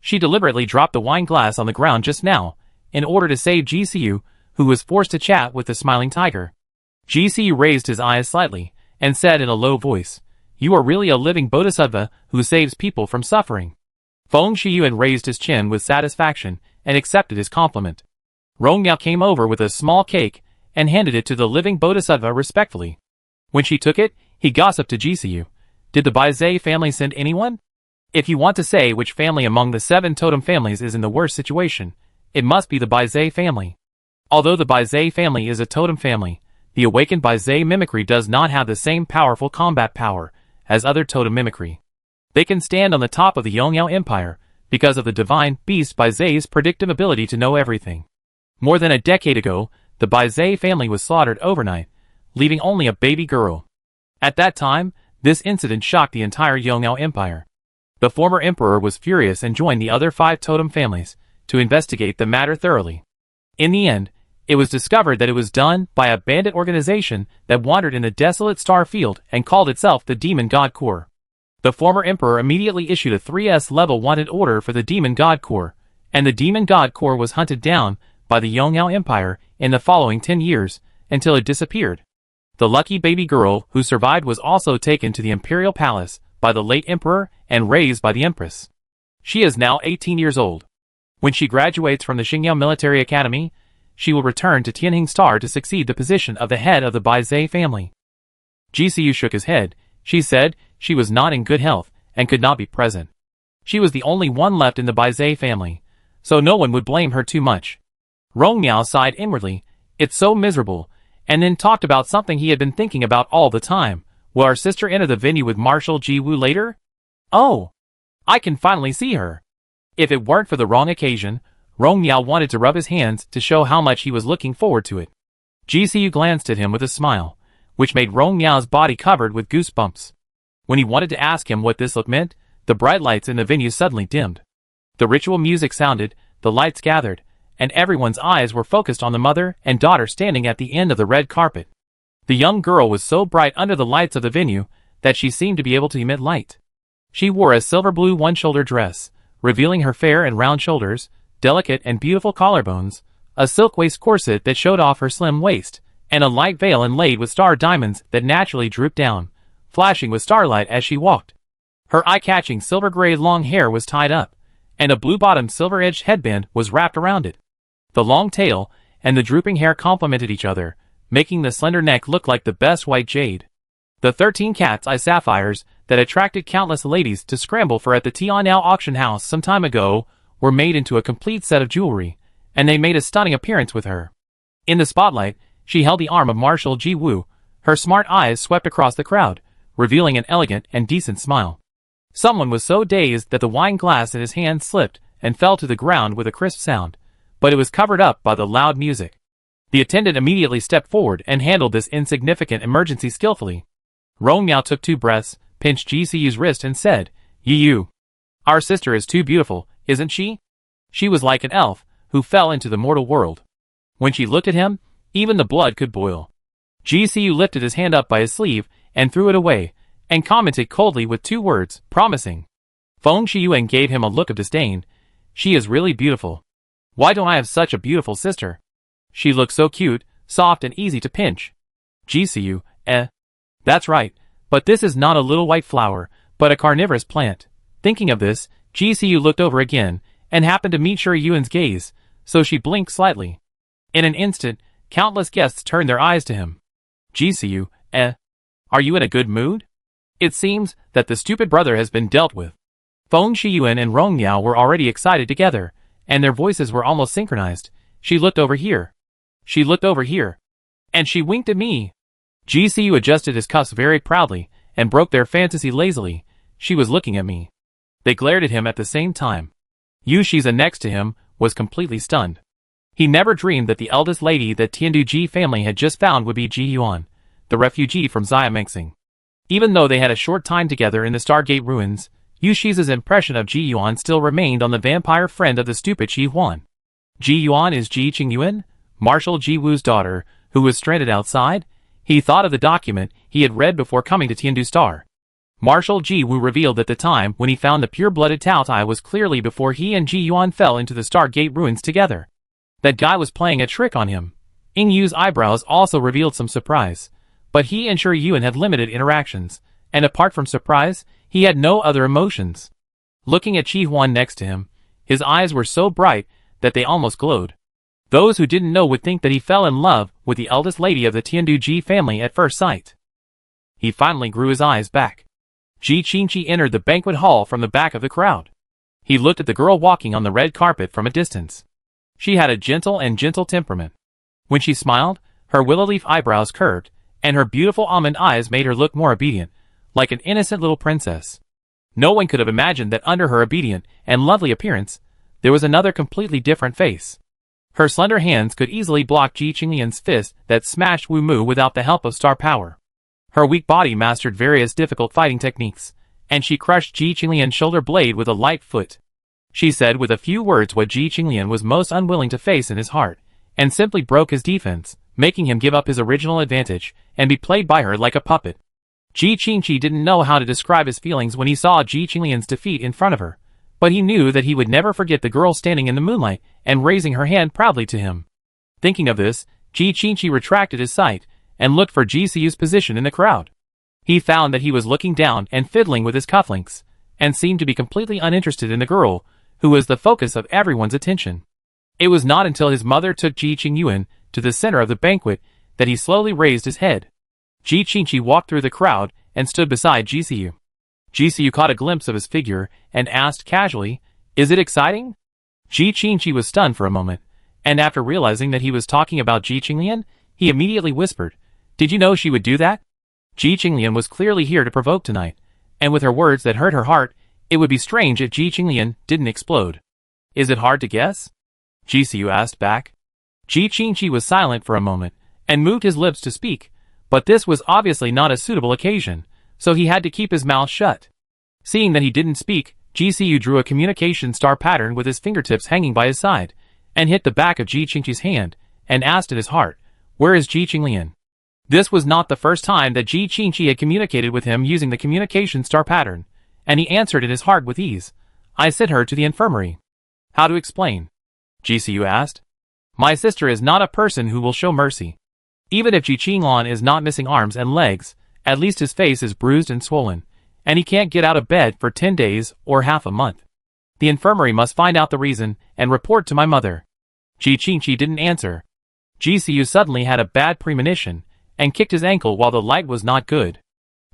She deliberately dropped the wine glass on the ground just now, in order to save GCU, who was forced to chat with the smiling tiger. GCU raised his eyes slightly, and said in a low voice, You are really a living bodhisattva who saves people from suffering. Feng Shiyuan raised his chin with satisfaction, and accepted his compliment. Rong Yao came over with a small cake and handed it to the living bodhisattva respectfully. When she took it, he gossiped to Jisoo. Did the Baizai family send anyone? If you want to say which family among the 7 totem families is in the worst situation, it must be the Baizai family. Although the Baizai family is a totem family, the awakened Baizai mimicry does not have the same powerful combat power as other totem mimicry. They can stand on the top of the Yongyao Empire because of the divine beast Baizai's predictive ability to know everything. More than a decade ago, the Baizai family was slaughtered overnight, leaving only a baby girl. At that time, this incident shocked the entire Yongyao Empire. The former emperor was furious and joined the other 5 totem families to investigate the matter thoroughly. In the end, it was discovered that it was done by a bandit organization that wandered in the desolate star field and called itself the Demon God Corps. The former emperor immediately issued a 3S level wanted order for the Demon God Corps, and the Demon God Corps was hunted down by the Yongyao Empire in the following 10 years, until it disappeared. The lucky baby girl who survived was also taken to the imperial palace by the late emperor and raised by the empress. She is now 18 years old. When she graduates from the Xingyao Military Academy, she will return to Tianjing Star to succeed the position of the head of the Baizai family. Jisoo shook his head. She said she was not in good health and could not be present. She was the only one left in the Baizai family, so no one would blame her too much. Rong Miao sighed inwardly. It's so miserable, and then talked about something he had been thinking about all the time. Will our sister enter the venue with Marshal Ji Wu later? Oh, I can finally see her. If it weren't for the wrong occasion, Rong Miao wanted to rub his hands to show how much he was looking forward to it. Jisoo glanced at him with a smile, which made Rong Miao's body covered with goosebumps. When he wanted to ask him what this look meant, the bright lights in the venue suddenly dimmed. The ritual music sounded, the lights gathered, and everyone's eyes were focused on the mother and daughter standing at the end of the red carpet. The young girl was so bright under the lights of the venue that she seemed to be able to emit light. She wore a silver blue one-shoulder dress, revealing her fair and round shoulders, delicate and beautiful collarbones, a silk waist corset that showed off her slim waist, and a light veil inlaid with star diamonds that naturally drooped down, flashing with starlight as she walked. Her eye-catching silver-gray long hair was tied up, and a blue-bottomed silver-edged headband was wrapped around it. The long tail and the drooping hair complemented each other, making the slender neck look like the best white jade. The 13 cat's eye sapphires that attracted countless ladies to scramble for at the Tianjin auction house some time ago were made into a complete set of jewelry, and they made a stunning appearance with her. In the spotlight, she held the arm of Marshal Ji Wu. Her smart eyes swept across the crowd, revealing an elegant and decent smile. Someone was so dazed that the wine glass in his hand slipped and fell to the ground with a crisp sound, but it was covered up by the loud music. The attendant immediately stepped forward and handled this insignificant emergency skillfully. Rong Miao took 2 breaths, pinched Jisoo's wrist and said, "Yu, our sister is too beautiful, isn't she?" She was like an elf who fell into the mortal world. When she looked at him, even the blood could boil. Jisoo lifted his hand up by his sleeve and threw it away, and commented coldly with 2 words, promising. Feng Shiyuan gave him a look of disdain. She is really beautiful. Why don't I have such a beautiful sister? She looks so cute, soft and easy to pinch. Jisoo, that's right, but this is not a little white flower, but a carnivorous plant. Thinking of this, Jisoo looked over again, and happened to meet Shi Yuan's gaze, so she blinked slightly. In an instant, countless guests turned their eyes to him. Jisoo, are you in a good mood? It seems that the stupid brother has been dealt with. Feng Shiyuan and Rong Miao were already excited together, and their voices were almost synchronized. She looked over here. She looked over here. And she winked at me. Jisoo adjusted his cuffs very proudly, and broke their fantasy lazily. She was looking at me. They glared at him at the same time. Yu Shiza next to him was completely stunned. He never dreamed that the eldest lady that Tiandu Ji family had just found would be Ji Yuan, the refugee from Xiamengxing. Even though they had a short time together in the Stargate ruins, Yu Shiza's impression of Ji Yuan still remained on the vampire friend of the stupid Ji Huan. Ji Yuan is Ji Qingyuan, Marshal Ji Wu's daughter, who was stranded outside. He thought of the document he had read before coming to Tiandu Star. Marshal Ji Wu revealed that the time when he found the pure-blooded Tao Tai was clearly before he and Ji Yuan fell into the Stargate ruins together. That guy was playing a trick on him. Ying Yu's eyebrows also revealed some surprise. But he and Shi Yuan had limited interactions, and apart from surprise, he had no other emotions. Looking at Qi Huan next to him, his eyes were so bright that they almost glowed. Those who didn't know would think that he fell in love with the eldest lady of the Tianduji family at first sight. He finally grew his eyes back. Ji Qingqi entered the banquet hall from the back of the crowd. He looked at the girl walking on the red carpet from a distance. She had a gentle temperament. When she smiled, her willow leaf eyebrows curved, and her beautiful almond eyes made her look more obedient, like an innocent little princess. No one could have imagined that under her obedient and lovely appearance, there was another completely different face. Her slender hands could easily block Ji Qinglian's fist that smashed Wu Mu without the help of star power. Her weak body mastered various difficult fighting techniques, and she crushed Ji Qinglian's shoulder blade with a light foot. She said with a few words what Ji Qinglian was most unwilling to face in his heart, and simply broke his defense, making him give up his original advantage and be played by her like a puppet. Ji Qingqi didn't know how to describe his feelings when he saw Ji Qinglian's defeat in front of her, but he knew that he would never forget the girl standing in the moonlight and raising her hand proudly to him. Thinking of this, Ji Qingqi retracted his sight and looked for Ji Siyu's position in the crowd. He found that he was looking down and fiddling with his cufflinks, and seemed to be completely uninterested in the girl, who was the focus of everyone's attention. It was not until his mother took Ji Qingyuan to the center of the banquet that he slowly raised his head. Ji Qingqi walked through the crowd and stood beside Ji Siyu. Ji Siyu caught a glimpse of his figure and asked casually, "Is it exciting?" Ji Qingqi was stunned for a moment, and after realizing that he was talking about Ji Qinglian, he immediately whispered, "Did you know she would do that?" Ji Qinglian was clearly here to provoke tonight, and with her words that hurt her heart, it would be strange if Ji Qinglian didn't explode. "Is it hard to guess?" Ji Siyu asked back. Ji Qingqi was silent for a moment, and moved his lips to speak, but this was obviously not a suitable occasion, so he had to keep his mouth shut. Seeing that he didn't speak, Ji Siyu drew a communication star pattern with his fingertips hanging by his side, and hit the back of Ji Qingqi's hand, and asked in his heart, "Where is Ji Qinglian?" This was not the first time that Ji Qingqi had communicated with him using the communication star pattern, and he answered in his heart with ease, "I sent her to the infirmary." "How to explain?" Ji Siyu asked. "My sister is not a person who will show mercy. Even if Ji Qinglian is not missing arms and legs, at least his face is bruised and swollen, and he can't get out of bed for 10 days or half a month. The infirmary must find out the reason and report to my mother." Ji Qingqi didn't answer. Ji Siyu suddenly had a bad premonition, and kicked his ankle while the light was not good.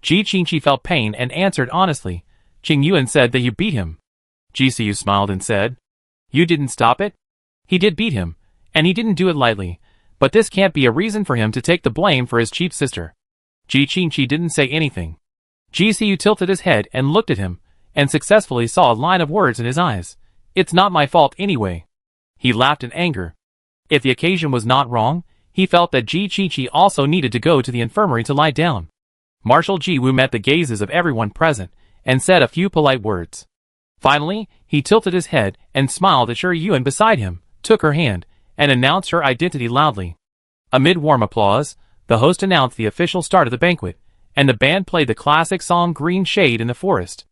Ji Qingqi felt pain and answered honestly, "Qingyuan said that you beat him." Ji Siyu smiled and said, "You didn't stop it?" "He did beat him, and he didn't do it lightly, but this can't be a reason for him to take the blame for his cheap sister." Ji Qingqi didn't say anything. Ji Siyu tilted his head and looked at him, and successfully saw a line of words in his eyes. "It's not my fault anyway." He laughed in anger. If the occasion was not wrong, he felt that Ji Qingqi also needed to go to the infirmary to lie down. Marshal Ji Wu met the gazes of everyone present, and said a few polite words. Finally, he tilted his head and smiled at Shi Yuan beside him, took her hand, and announced her identity loudly. Amid warm applause, the host announced the official start of the banquet, and the band played the classic song Green Shade in the Forest.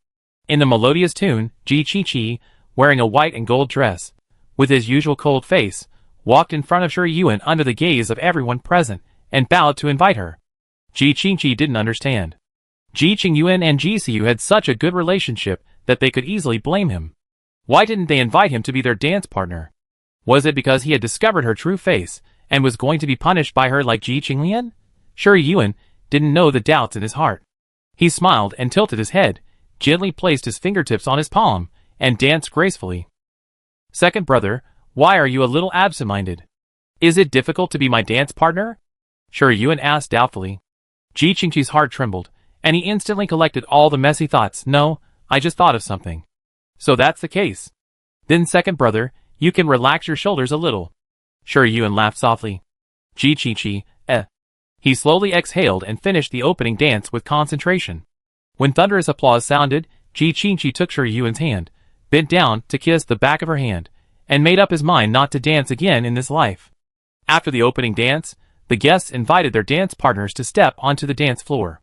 In the melodious tune, Ji Qingqi, wearing a white and gold dress, with his usual cold face, walked in front of Shi Yuan under the gaze of everyone present, and bowed to invite her. Ji Qingqi didn't understand. Ji Qingyuan and Ji Siyu had such a good relationship that they could easily blame him. Why didn't they invite him to be their dance partner? Was it because he had discovered her true face, and was going to be punished by her like Ji Qinglian? Shi Yuan didn't know the doubts in his heart. He smiled and tilted his head, gently placed his fingertips on his palm, and danced gracefully. "Second brother, why are you a little absent-minded? Is it difficult to be my dance partner?" Shi Yuan asked doubtfully. Ji Qingqi's heart trembled, and he instantly collected all the messy thoughts. "No, I just thought of something." "So that's the case. Then second brother, you can relax your shoulders a little." Shi Yuan laughed softly. Ji Qingqi, He slowly exhaled and finished the opening dance with concentration. When thunderous applause sounded, Ji Qingqi took Shi Yuan's hand, bent down to kiss the back of her hand, and made up his mind not to dance again in this life. After the opening dance, the guests invited their dance partners to step onto the dance floor.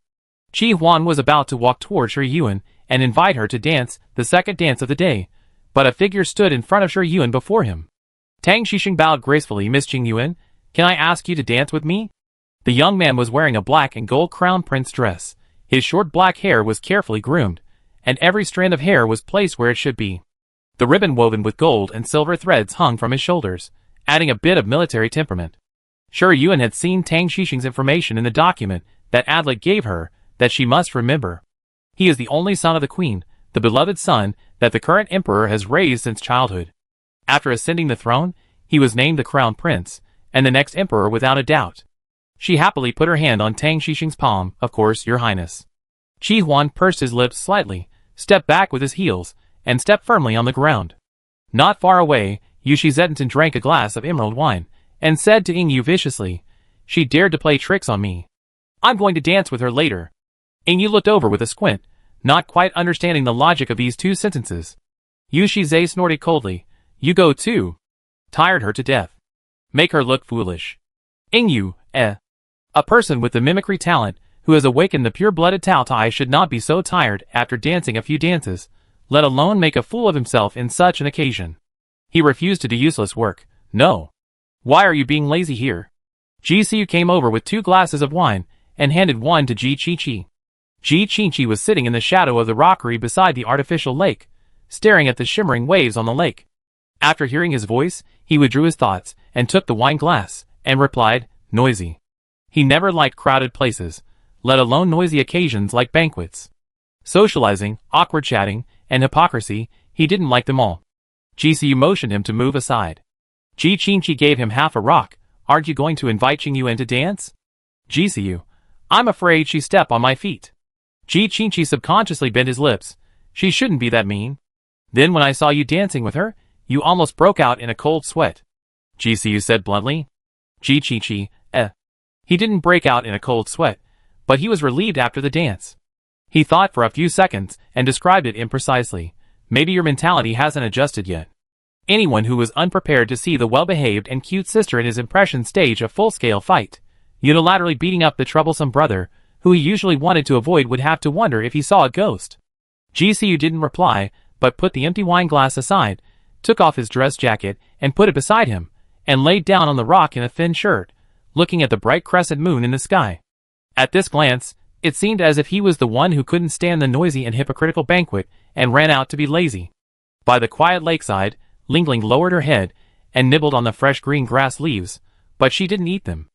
Qi Huan was about to walk toward Shi Yuan and invite her to dance the second dance of the day, but a figure stood in front of Shi Yuan before him. Tang Xixing bowed gracefully. "Miss Qingyuan, can I ask you to dance with me?" The young man was wearing a black and gold crown prince dress. His short black hair was carefully groomed, and every strand of hair was placed where it should be. The ribbon woven with gold and silver threads hung from his shoulders, adding a bit of military temperament. Sure, Yuan had seen Tang Xixing's information in the document that Adlik gave her, that she must remember. He is the only son of the queen, the beloved son that the current emperor has raised since childhood. After ascending the throne, he was named the crown prince, and the next emperor without a doubt. She happily put her hand on Tang Xixing's palm. Of course, your highness. Qi Huan pursed his lips slightly, stepped back with his heels, and stepped firmly on the ground. Not far away, Yushi Zettington drank a glass of emerald wine, and said to Yingyu viciously, "She dared to play tricks on me. I'm going to dance with her later." Yingyu looked over with a squint, not quite understanding the logic of these two sentences. Yushi Zhe snorted coldly, "You go too." Tired her to death. Make her look foolish. Yingyu, a person with the mimicry talent, who has awakened the pure-blooded Tao Tai should not be so tired after dancing a few dances, let alone make a fool of himself in such an occasion. He refused to do useless work. No. Why are you being lazy here? Ji Xiu came over with 2 glasses of wine, and handed one to Ji Qingqi. Ji Qingqi was sitting in the shadow of the rockery beside the artificial lake, staring at the shimmering waves on the lake. After hearing his voice, he withdrew his thoughts, and took the wine glass, and replied, "Noisy." He never liked crowded places, let alone noisy occasions like banquets. Socializing, awkward chatting, and hypocrisy, he didn't like them all. Ji Xiu motioned him to move aside. Ji Qingqi gave him half a rock. "Aren't you going to invite Qing Yuan to dance?" Ji Xiu, "I'm afraid she stepped on my feet." Ji Qingqi subconsciously bent his lips. "She shouldn't be that mean. Then when I saw you dancing with her, you almost broke out in a cold sweat." Ji Xiu said bluntly. Ji Qingqi, He didn't break out in a cold sweat, but he was relieved after the dance. He thought for a few seconds and described it imprecisely. "Maybe your mentality hasn't adjusted yet." Anyone who was unprepared to see the well-behaved and cute sister in his impression stage a full-scale fight, unilaterally beating up the troublesome brother, who he usually wanted to avoid, would have to wonder if he saw a ghost. Ji Xiu didn't reply, but put the empty wine glass aside, took off his dress jacket and put it beside him, and laid down on the rock in a thin shirt, looking at the bright crescent moon in the sky. At this glance, it seemed as if he was the one who couldn't stand the noisy and hypocritical banquet and ran out to be lazy. By the quiet lakeside, Lingling lowered her head and nibbled on the fresh green grass leaves, but she didn't eat them.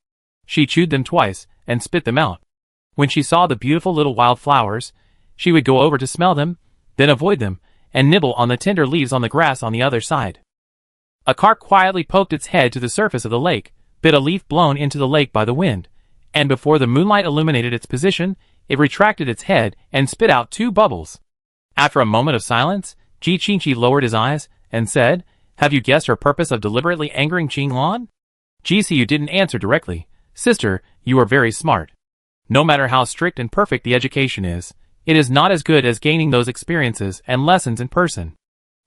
She chewed them twice and spit them out. When she saw the beautiful little wild flowers, she would go over to smell them, then avoid them, and nibble on the tender leaves on the grass on the other side. A carp quietly poked its head to the surface of the lake, bit a leaf blown into the lake by the wind, and before the moonlight illuminated its position, it retracted its head and spit out 2 bubbles. After a moment of silence, Ji Qingqi lowered his eyes and said, "Have you guessed her purpose of deliberately angering Qing Lan?" Ji Xiu didn't answer directly. "Sister, you are very smart. No matter how strict and perfect the education is, it is not as good as gaining those experiences and lessons in person.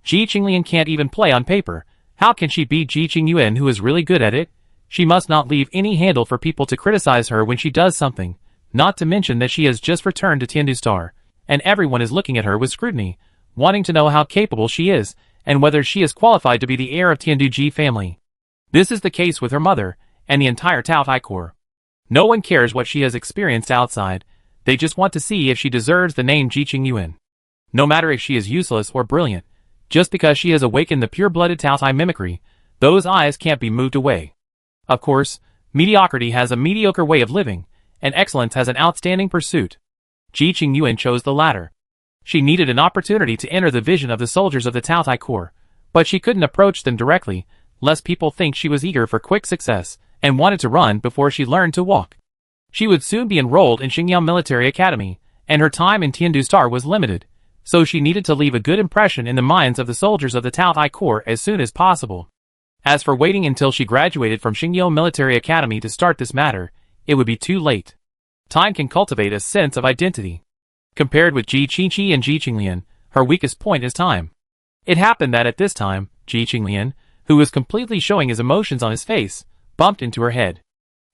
Ji Qinglian can't even play on paper. How can she beat Ji Qingyuan, who is really good at it? She must not leave any handle for people to criticize her when she does something, not to mention that she has just returned to Tiandu Star, and everyone is looking at her with scrutiny, wanting to know how capable she is, and whether she is qualified to be the heir of Tiandu Ji family. This is the case with her mother, and the entire Tao Tai Corps. No one cares what she has experienced outside, they just want to see if she deserves the name Ji Qingyuan. No matter if she is useless or brilliant, just because she has awakened the pure-blooded Tao Tai mimicry, those eyes can't be moved away. Of course, mediocrity has a mediocre way of living, and excellence has an outstanding pursuit. Ji Qingyuan chose the latter. She needed an opportunity to enter the vision of the soldiers of the Tao Tai Corps, but she couldn't approach them directly, lest people think she was eager for quick success, and wanted to run before she learned to walk. She would soon be enrolled in Xingyao Military Academy, and her time in Tiandu Star was limited, so she needed to leave a good impression in the minds of the soldiers of the Tao Tai Corps as soon as possible. As for waiting until she graduated from Xingyao Military Academy to start this matter, it would be too late. Time can cultivate a sense of identity. Compared with Ji Qingqi and Ji Qinglian, her weakest point is time. It happened that at this time, Ji Qinglian, who was completely showing his emotions on his face, bumped into her head.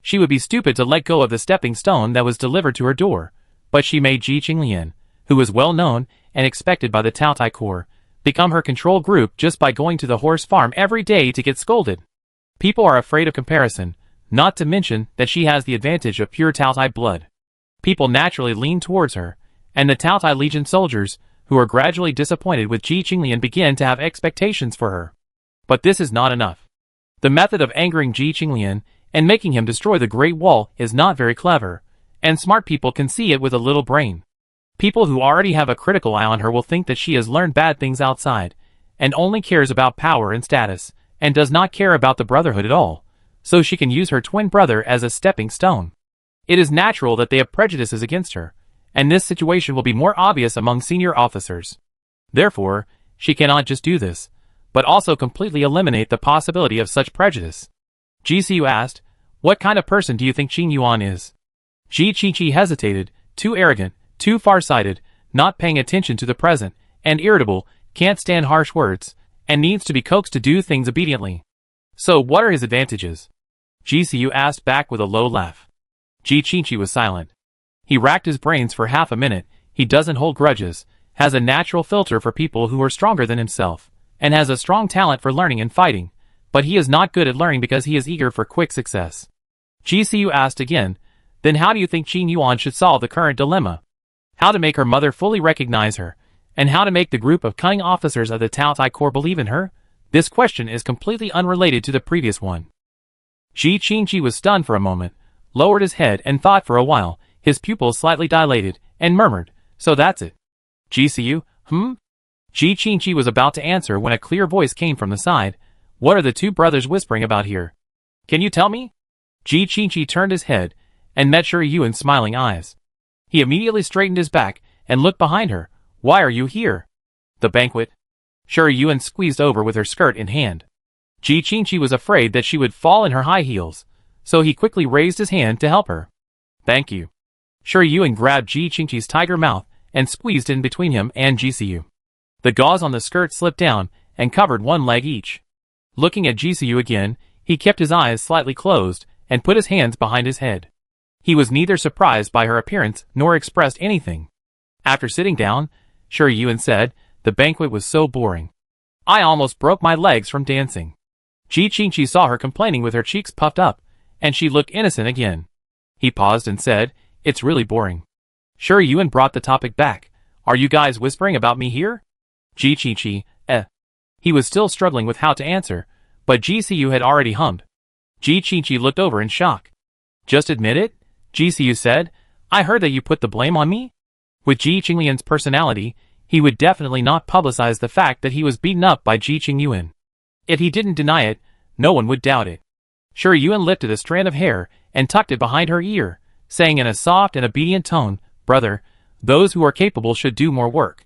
She would be stupid to let go of the stepping stone that was delivered to her door, but she made Ji Qinglian, who was well known and expected by the Tao Tai Corps, become her control group just by going to the horse farm every day to get scolded. People are afraid of comparison, not to mention that she has the advantage of pure Tao Tai blood. People naturally lean towards her, and the Tao Tai Legion soldiers, who are gradually disappointed with Ji Qinglian, begin to have expectations for her. But this is not enough. The method of angering Ji Qinglian and making him destroy the Great Wall is not very clever, and smart people can see it with a little brain. People who already have a critical eye on her will think that she has learned bad things outside, and only cares about power and status, and does not care about the brotherhood at all, so she can use her twin brother as a stepping stone. It is natural that they have prejudices against her, and this situation will be more obvious among senior officers. Therefore, she cannot just do this, but also completely eliminate the possibility of such prejudice. GCU asked, "What kind of person do you think Qin Yuan is?" Ji Qiqi hesitated, too arrogant, too far-sighted, not paying attention to the present, and irritable, can't stand harsh words, and needs to be coaxed to do things obediently. So what are his advantages? GCU asked back with a low laugh. Ji Qiqi was silent. He racked his brains for half a minute. He doesn't hold grudges, has a natural filter for people who are stronger than himself, and has a strong talent for learning and fighting, but he is not good at learning because he is eager for quick success. GCU asked again, "Then how do you think Qin Yuan should solve the current dilemma? How to make her mother fully recognize her, and how to make the group of cunning officers of the Tao Tai Corps believe in her?" This question is completely unrelated to the previous one. Ji Qingqi was stunned for a moment, lowered his head and thought for a while, his pupils slightly dilated, and murmured, "So that's it." GCU, Ji Qingqi was about to answer when a clear voice came from the side. "What are the two brothers whispering about here? Can you tell me?" Ji Qingqi turned his head, and met Shi Yuan's smiling eyes. He immediately straightened his back, and looked behind her. "Why are you here?" "The banquet." Shi Yuan squeezed over with her skirt in hand. Ji Qingqi was afraid that she would fall in her high heels, so he quickly raised his hand to help her. "Thank you." Shi Yuan grabbed Ji Qingqi's tiger mouth, and squeezed in between him and GCU. The gauze on the skirt slipped down, and covered one leg each. Looking at GCU again, he kept his eyes slightly closed, and put his hands behind his head. He was neither surprised by her appearance, nor expressed anything. After sitting down, Shi Yuan said, "The banquet was so boring. I almost broke my legs from dancing." Ji Qingqi saw her complaining with her cheeks puffed up, and she looked innocent again. He paused and said, "It's really boring." Shi Yuan brought the topic back. "Are you guys whispering about me here?" Ji Qingqi, He was still struggling with how to answer, but GCU had already hummed. Ji Qingqi looked over in shock. "Just admit it?" GCU said. "I heard that you put the blame on me?" With Ji Qinglian's personality, he would definitely not publicize the fact that he was beaten up by Ji Qingyuan. If he didn't deny it, no one would doubt it. Shi Yuan lifted a strand of hair and tucked it behind her ear, saying in a soft and obedient tone, "Brother, those who are capable should do more work."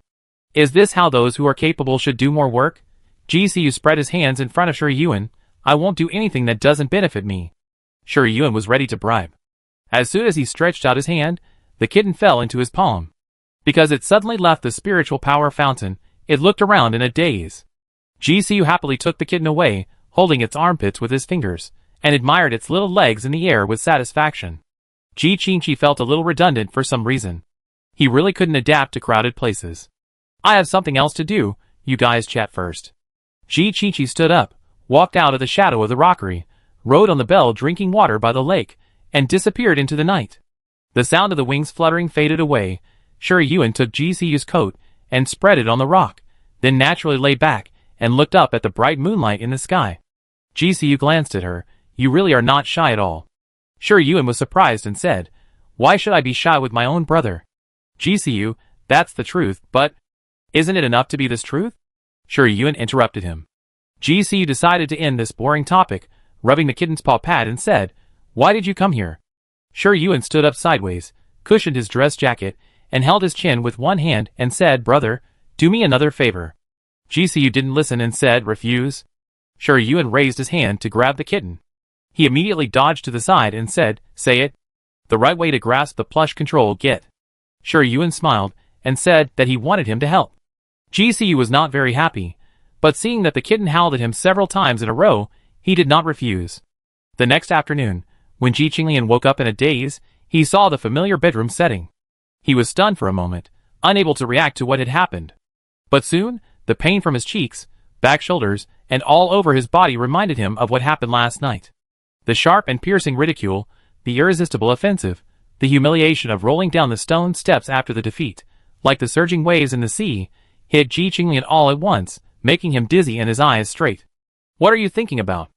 "Is this how those who are capable should do more work?" GCU spread his hands in front of Shi Yuan. "I won't do anything that doesn't benefit me." Shi Yuan was ready to bribe. As soon as he stretched out his hand, the kitten fell into his palm. Because it suddenly left the spiritual power fountain, it looked around in a daze. GCU happily took the kitten away, holding its armpits with his fingers, and admired its little legs in the air with satisfaction. Ji Qingqi felt a little redundant for some reason. He really couldn't adapt to crowded places. "I have something else to do, you guys chat first." Ji Qingqi stood up, walked out of the shadow of the rockery, rode on the bell drinking water by the lake, and disappeared into the night. The sound of the wings fluttering faded away. Shi Yuan took GCU's coat and spread it on the rock, then naturally lay back and looked up at the bright moonlight in the sky. GCU glanced at her. "You really are not shy at all." Shi Yuan was surprised and said, "Why should I be shy with my own brother?" GCU, "That's the truth, but isn't it enough to be this truth?" Shi Yuan interrupted him. GCU decided to end this boring topic, rubbing the kitten's paw pad and said, "Why did you come here?" Shi Yuan stood up sideways, cushioned his dress jacket, and held his chin with one hand and said, "Brother, do me another favor." GCU didn't listen and said, "Refuse." Shi Yuan raised his hand to grab the kitten. He immediately dodged to the side and said, "Say it." The right way to grasp the plush control get. Shi Yuan smiled and said that he wanted him to help. GCU was not very happy, but seeing that the kitten howled at him several times in a row, he did not refuse. The next afternoon, when Ji Qinglian woke up in a daze, he saw the familiar bedroom setting. He was stunned for a moment, unable to react to what had happened. But soon, the pain from his cheeks, back, shoulders, and all over his body reminded him of what happened last night. The sharp and piercing ridicule, the irresistible offensive, the humiliation of rolling down the stone steps after the defeat, like the surging waves in the sea, hit Ji Qinglian all at once, making him dizzy and his eyes straight. "What are you thinking about?"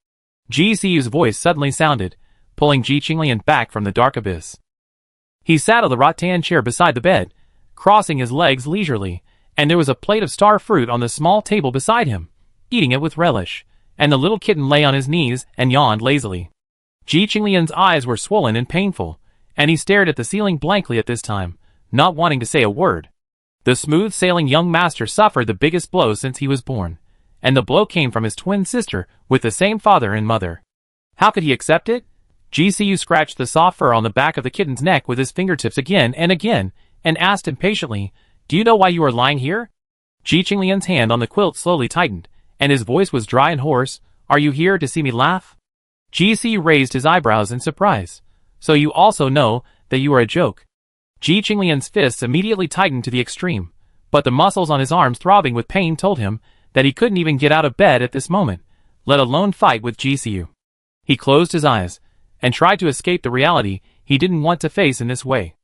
Ji Siyu's voice suddenly sounded, pulling Ji Qinglian back from the dark abyss. He sat on the rattan chair beside the bed, crossing his legs leisurely, and there was a plate of star fruit on the small table beside him, eating it with relish, and the little kitten lay on his knees and yawned lazily. Ji Qinglian's eyes were swollen and painful, and he stared at the ceiling blankly at this time, not wanting to say a word. The smooth-sailing young master suffered the biggest blow since he was born, and the blow came from his twin sister with the same father and mother. How could he accept it? Ji Siyu scratched the soft fur on the back of the kitten's neck with his fingertips again, and asked impatiently, "Do you know why you are lying here?" Ji Qinglian's hand on the quilt slowly tightened, and his voice was dry and hoarse. "Are you here to see me laugh?" Ji Siyu raised his eyebrows in surprise. "So you also know that you are a joke?" Ji Qinglian's fists immediately tightened to the extreme, but the muscles on his arms throbbing with pain told him that he couldn't even get out of bed at this moment, let alone fight with Ji Siyu. He closed his eyes, and tried to escape the reality he didn't want to face in this way.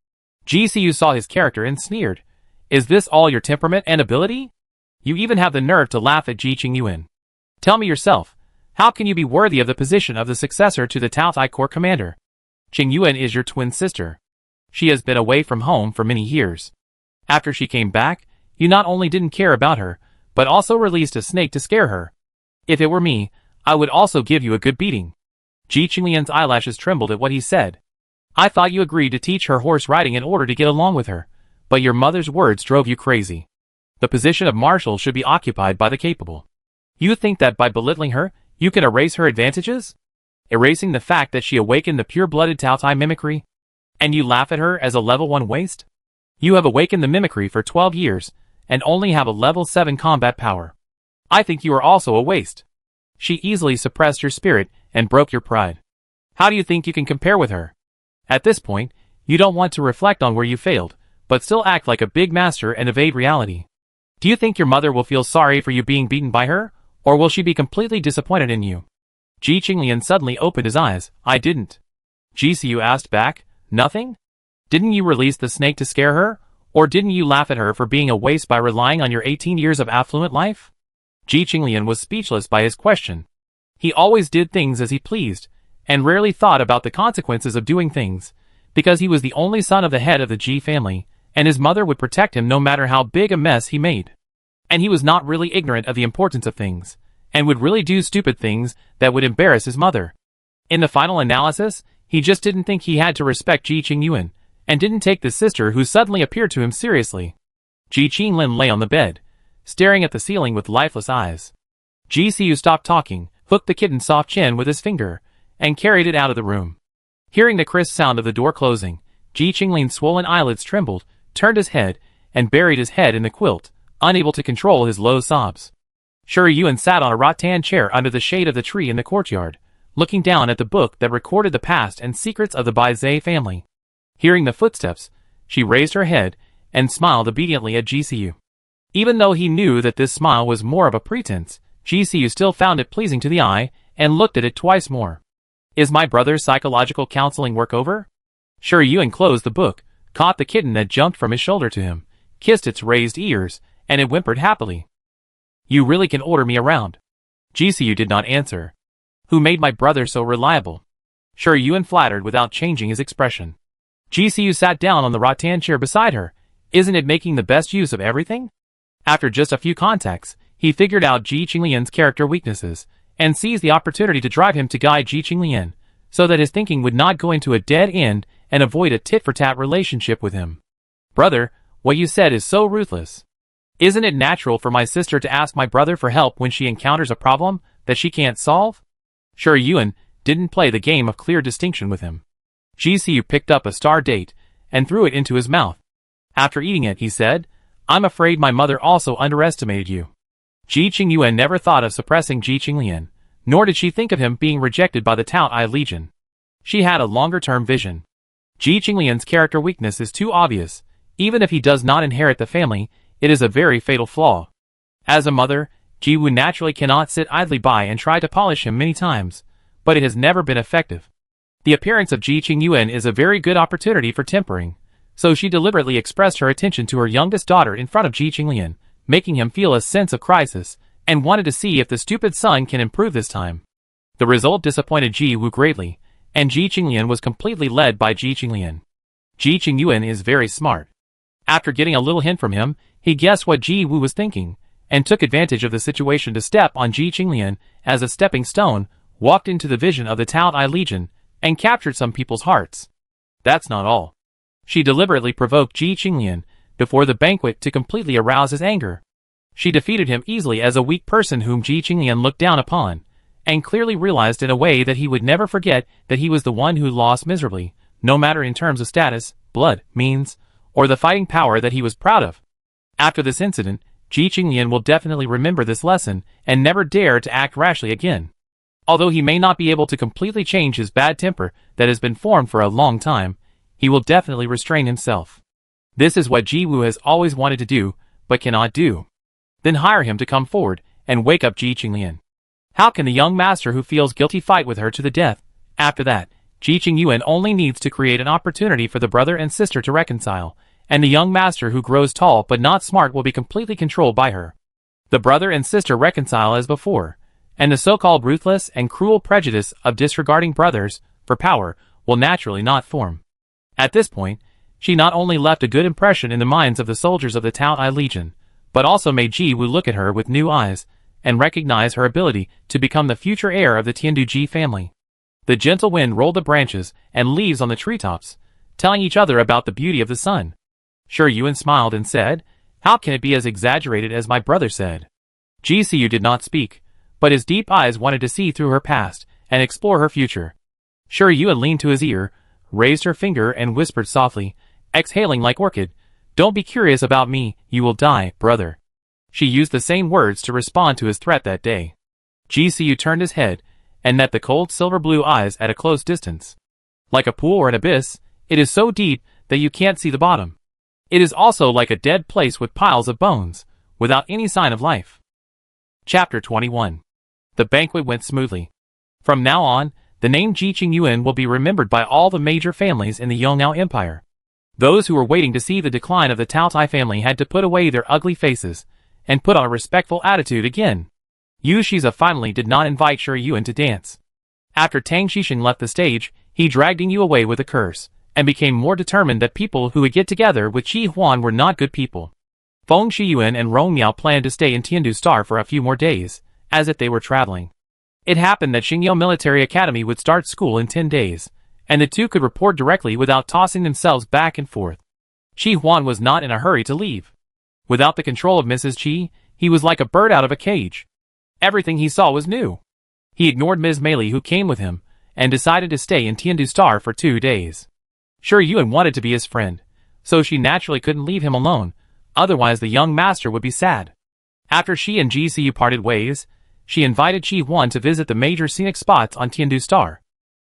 Ji Siyu saw his character and sneered. "Is this all your temperament and ability? You even have the nerve to laugh at Ji Qingyuan. Tell me yourself, how can you be worthy of the position of the successor to the Tao Tai Corps commander? Qingyuan is your twin sister. She has been away from home for many years. After she came back, you not only didn't care about her, but also released a snake to scare her. If it were me, I would also give you a good beating." Ji Qinglian's eyelashes trembled at what he said. "I thought you agreed to teach her horse riding in order to get along with her, but your mother's words drove you crazy. The position of marshal should be occupied by the capable. You think that by belittling her, you can erase her advantages? Erasing the fact that she awakened the pure-blooded Tao Tai mimicry? And you laugh at her as a level 1 waste? You have awakened the mimicry for 12 years, and only have a level 7 combat power. I think you are also a waste. She easily suppressed your spirit and broke your pride. How do you think you can compare with her? At this point, you don't want to reflect on where you failed, but still act like a big master and evade reality. Do you think your mother will feel sorry for you being beaten by her, or will she be completely disappointed in you?" Ji Qinglian suddenly opened his eyes. "I didn't." Ji Siyu asked back, "Nothing? Didn't you release the snake to scare her, or didn't you laugh at her for being a waste by relying on your 18 years of affluent life?" Ji Qinglian was speechless by his question. He always did things as he pleased, and rarely thought about the consequences of doing things, because he was the only son of the head of the Ji family, and his mother would protect him no matter how big a mess he made. And he was not really ignorant of the importance of things, and would really do stupid things that would embarrass his mother. In the final analysis, he just didn't think he had to respect Ji Qingyuan, and didn't take the sister who suddenly appeared to him seriously. Ji Qinglin lay on the bed, staring at the ceiling with lifeless eyes. Ji Siyu stopped talking, hooked the kitten's soft chin with his finger, and carried it out of the room. Hearing the crisp sound of the door closing, Ji Qinglin's swollen eyelids trembled, turned his head, and buried his head in the quilt, unable to control his low sobs. Shi Yuan sat on a rattan chair under the shade of the tree in the courtyard, looking down at the book that recorded the past and secrets of the Baizhe family. Hearing the footsteps, she raised her head, and smiled obediently at Ji Siyu. Even though he knew that this smile was more of a pretense, Ji Siyu still found it pleasing to the eye, and looked at it twice more. "Is my brother's psychological counseling work over?" Shi Yuan closed the book, caught the kitten that jumped from his shoulder to him, kissed its raised ears, and it whimpered happily. "You really can order me around." Ji Siyu did not answer. "Who made my brother so reliable?" Shi Yuan flattered without changing his expression. Ji Siyu sat down on the rattan chair beside her. "Isn't it making the best use of everything?" After just a few contacts, he figured out Ji Qinglian's character weaknesses, and seized the opportunity to drive him to guide Ji Qinglian, so that his thinking would not go into a dead end and avoid a tit-for-tat relationship with him. "Brother, what you said is so ruthless. Isn't it natural for my sister to ask my brother for help when she encounters a problem that she can't solve?" Shi Yuan didn't play the game of clear distinction with him. Ji Siyu picked up a star date, and threw it into his mouth. After eating it, he said, "I'm afraid my mother also underestimated you." Ji Qingyuan never thought of suppressing Ji Qinglian, nor did she think of him being rejected by the Tao Tai Legion. She had a longer-term vision. Ji Qinglian's character weakness is too obvious. Even if he does not inherit the family, it is a very fatal flaw. As a mother, Ji Wu naturally cannot sit idly by and try to polish him many times, but it has never been effective. The appearance of Ji Qingyuan is a very good opportunity for tempering, so she deliberately expressed her attention to her youngest daughter in front of Ji Qinglian, making him feel a sense of crisis, and wanted to see if the stupid son can improve this time. The result disappointed Ji Wu greatly, and Ji Qinglian was completely led by Ji Qinglian. Ji Qingyuan is very smart. After getting a little hint from him, he guessed what Ji Wu was thinking, and took advantage of the situation to step on Ji Qinglian as a stepping stone, walked into the vision of the Tao Tai Legion, and captured some people's hearts. That's not all. She deliberately provoked Ji Qinglian before the banquet to completely arouse his anger. She defeated him easily as a weak person whom Ji Qinglian looked down upon, and clearly realized in a way that he would never forget that he was the one who lost miserably, no matter in terms of status, blood, means, or the fighting power that he was proud of. After this incident, Ji Qinglian will definitely remember this lesson and never dare to act rashly again. Although he may not be able to completely change his bad temper that has been formed for a long time, he will definitely restrain himself. This is what Ji Wu has always wanted to do, but cannot do. Then hire him to come forward and wake up Ji Qinglian. How can the young master who feels guilty fight with her to the death? After that, Ji Qingyuan only needs to create an opportunity for the brother and sister to reconcile, and the young master who grows tall but not smart will be completely controlled by her. The brother and sister reconcile as before, and the so-called ruthless and cruel prejudice of disregarding brothers for power will naturally not form. At this point, she not only left a good impression in the minds of the soldiers of the Tao Tai Legion, but also made Ji Wu look at her with new eyes, and recognize her ability to become the future heir of the Tiandu Ji family. The gentle wind rolled the branches and leaves on the treetops, telling each other about the beauty of the sun. Shi Yuan smiled and said, "How can it be as exaggerated as my brother said?" Ji Siyu did not speak, but his deep eyes wanted to see through her past and explore her future. Shi Yuan leaned to his ear, raised her finger and whispered softly, exhaling like orchid, "Don't be curious about me, you will die, brother." She used the same words to respond to his threat that day. Ji Siyu turned his head and met the cold silver-blue eyes at a close distance. Like a pool or an abyss, it is so deep that you can't see the bottom. It is also like a dead place with piles of bones, without any sign of life. Chapter 21. The banquet went smoothly. From now on, the name Ji Qingyuan will be remembered by all the major families in the Yongnao Empire. Those who were waiting to see the decline of the Tao Tai family had to put away their ugly faces and put on a respectful attitude again. Yu Shiza finally did not invite Shi Yuan to dance. After Tang Xixing left the stage, he dragged Yu away with a curse, and became more determined that people who would get together with Qi Huan were not good people. Feng Shiyuan and Rong Miao planned to stay in Tiandu Star for a few more days, as if they were traveling. It happened that Xingyou Military Academy would start school in 10 days, and the two could report directly without tossing themselves back and forth. Qi Huan was not in a hurry to leave. Without the control of Mrs. Qi, he was like a bird out of a cage. Everything he saw was new. He ignored Ms. Meili who came with him, and decided to stay in Tiandu Star for 2 days. Shi Yuan wanted to be his friend, so she naturally couldn't leave him alone, otherwise the young master would be sad. After she and Ji Siyu parted ways, she invited Qi Huan to visit the major scenic spots on Tiandu Star.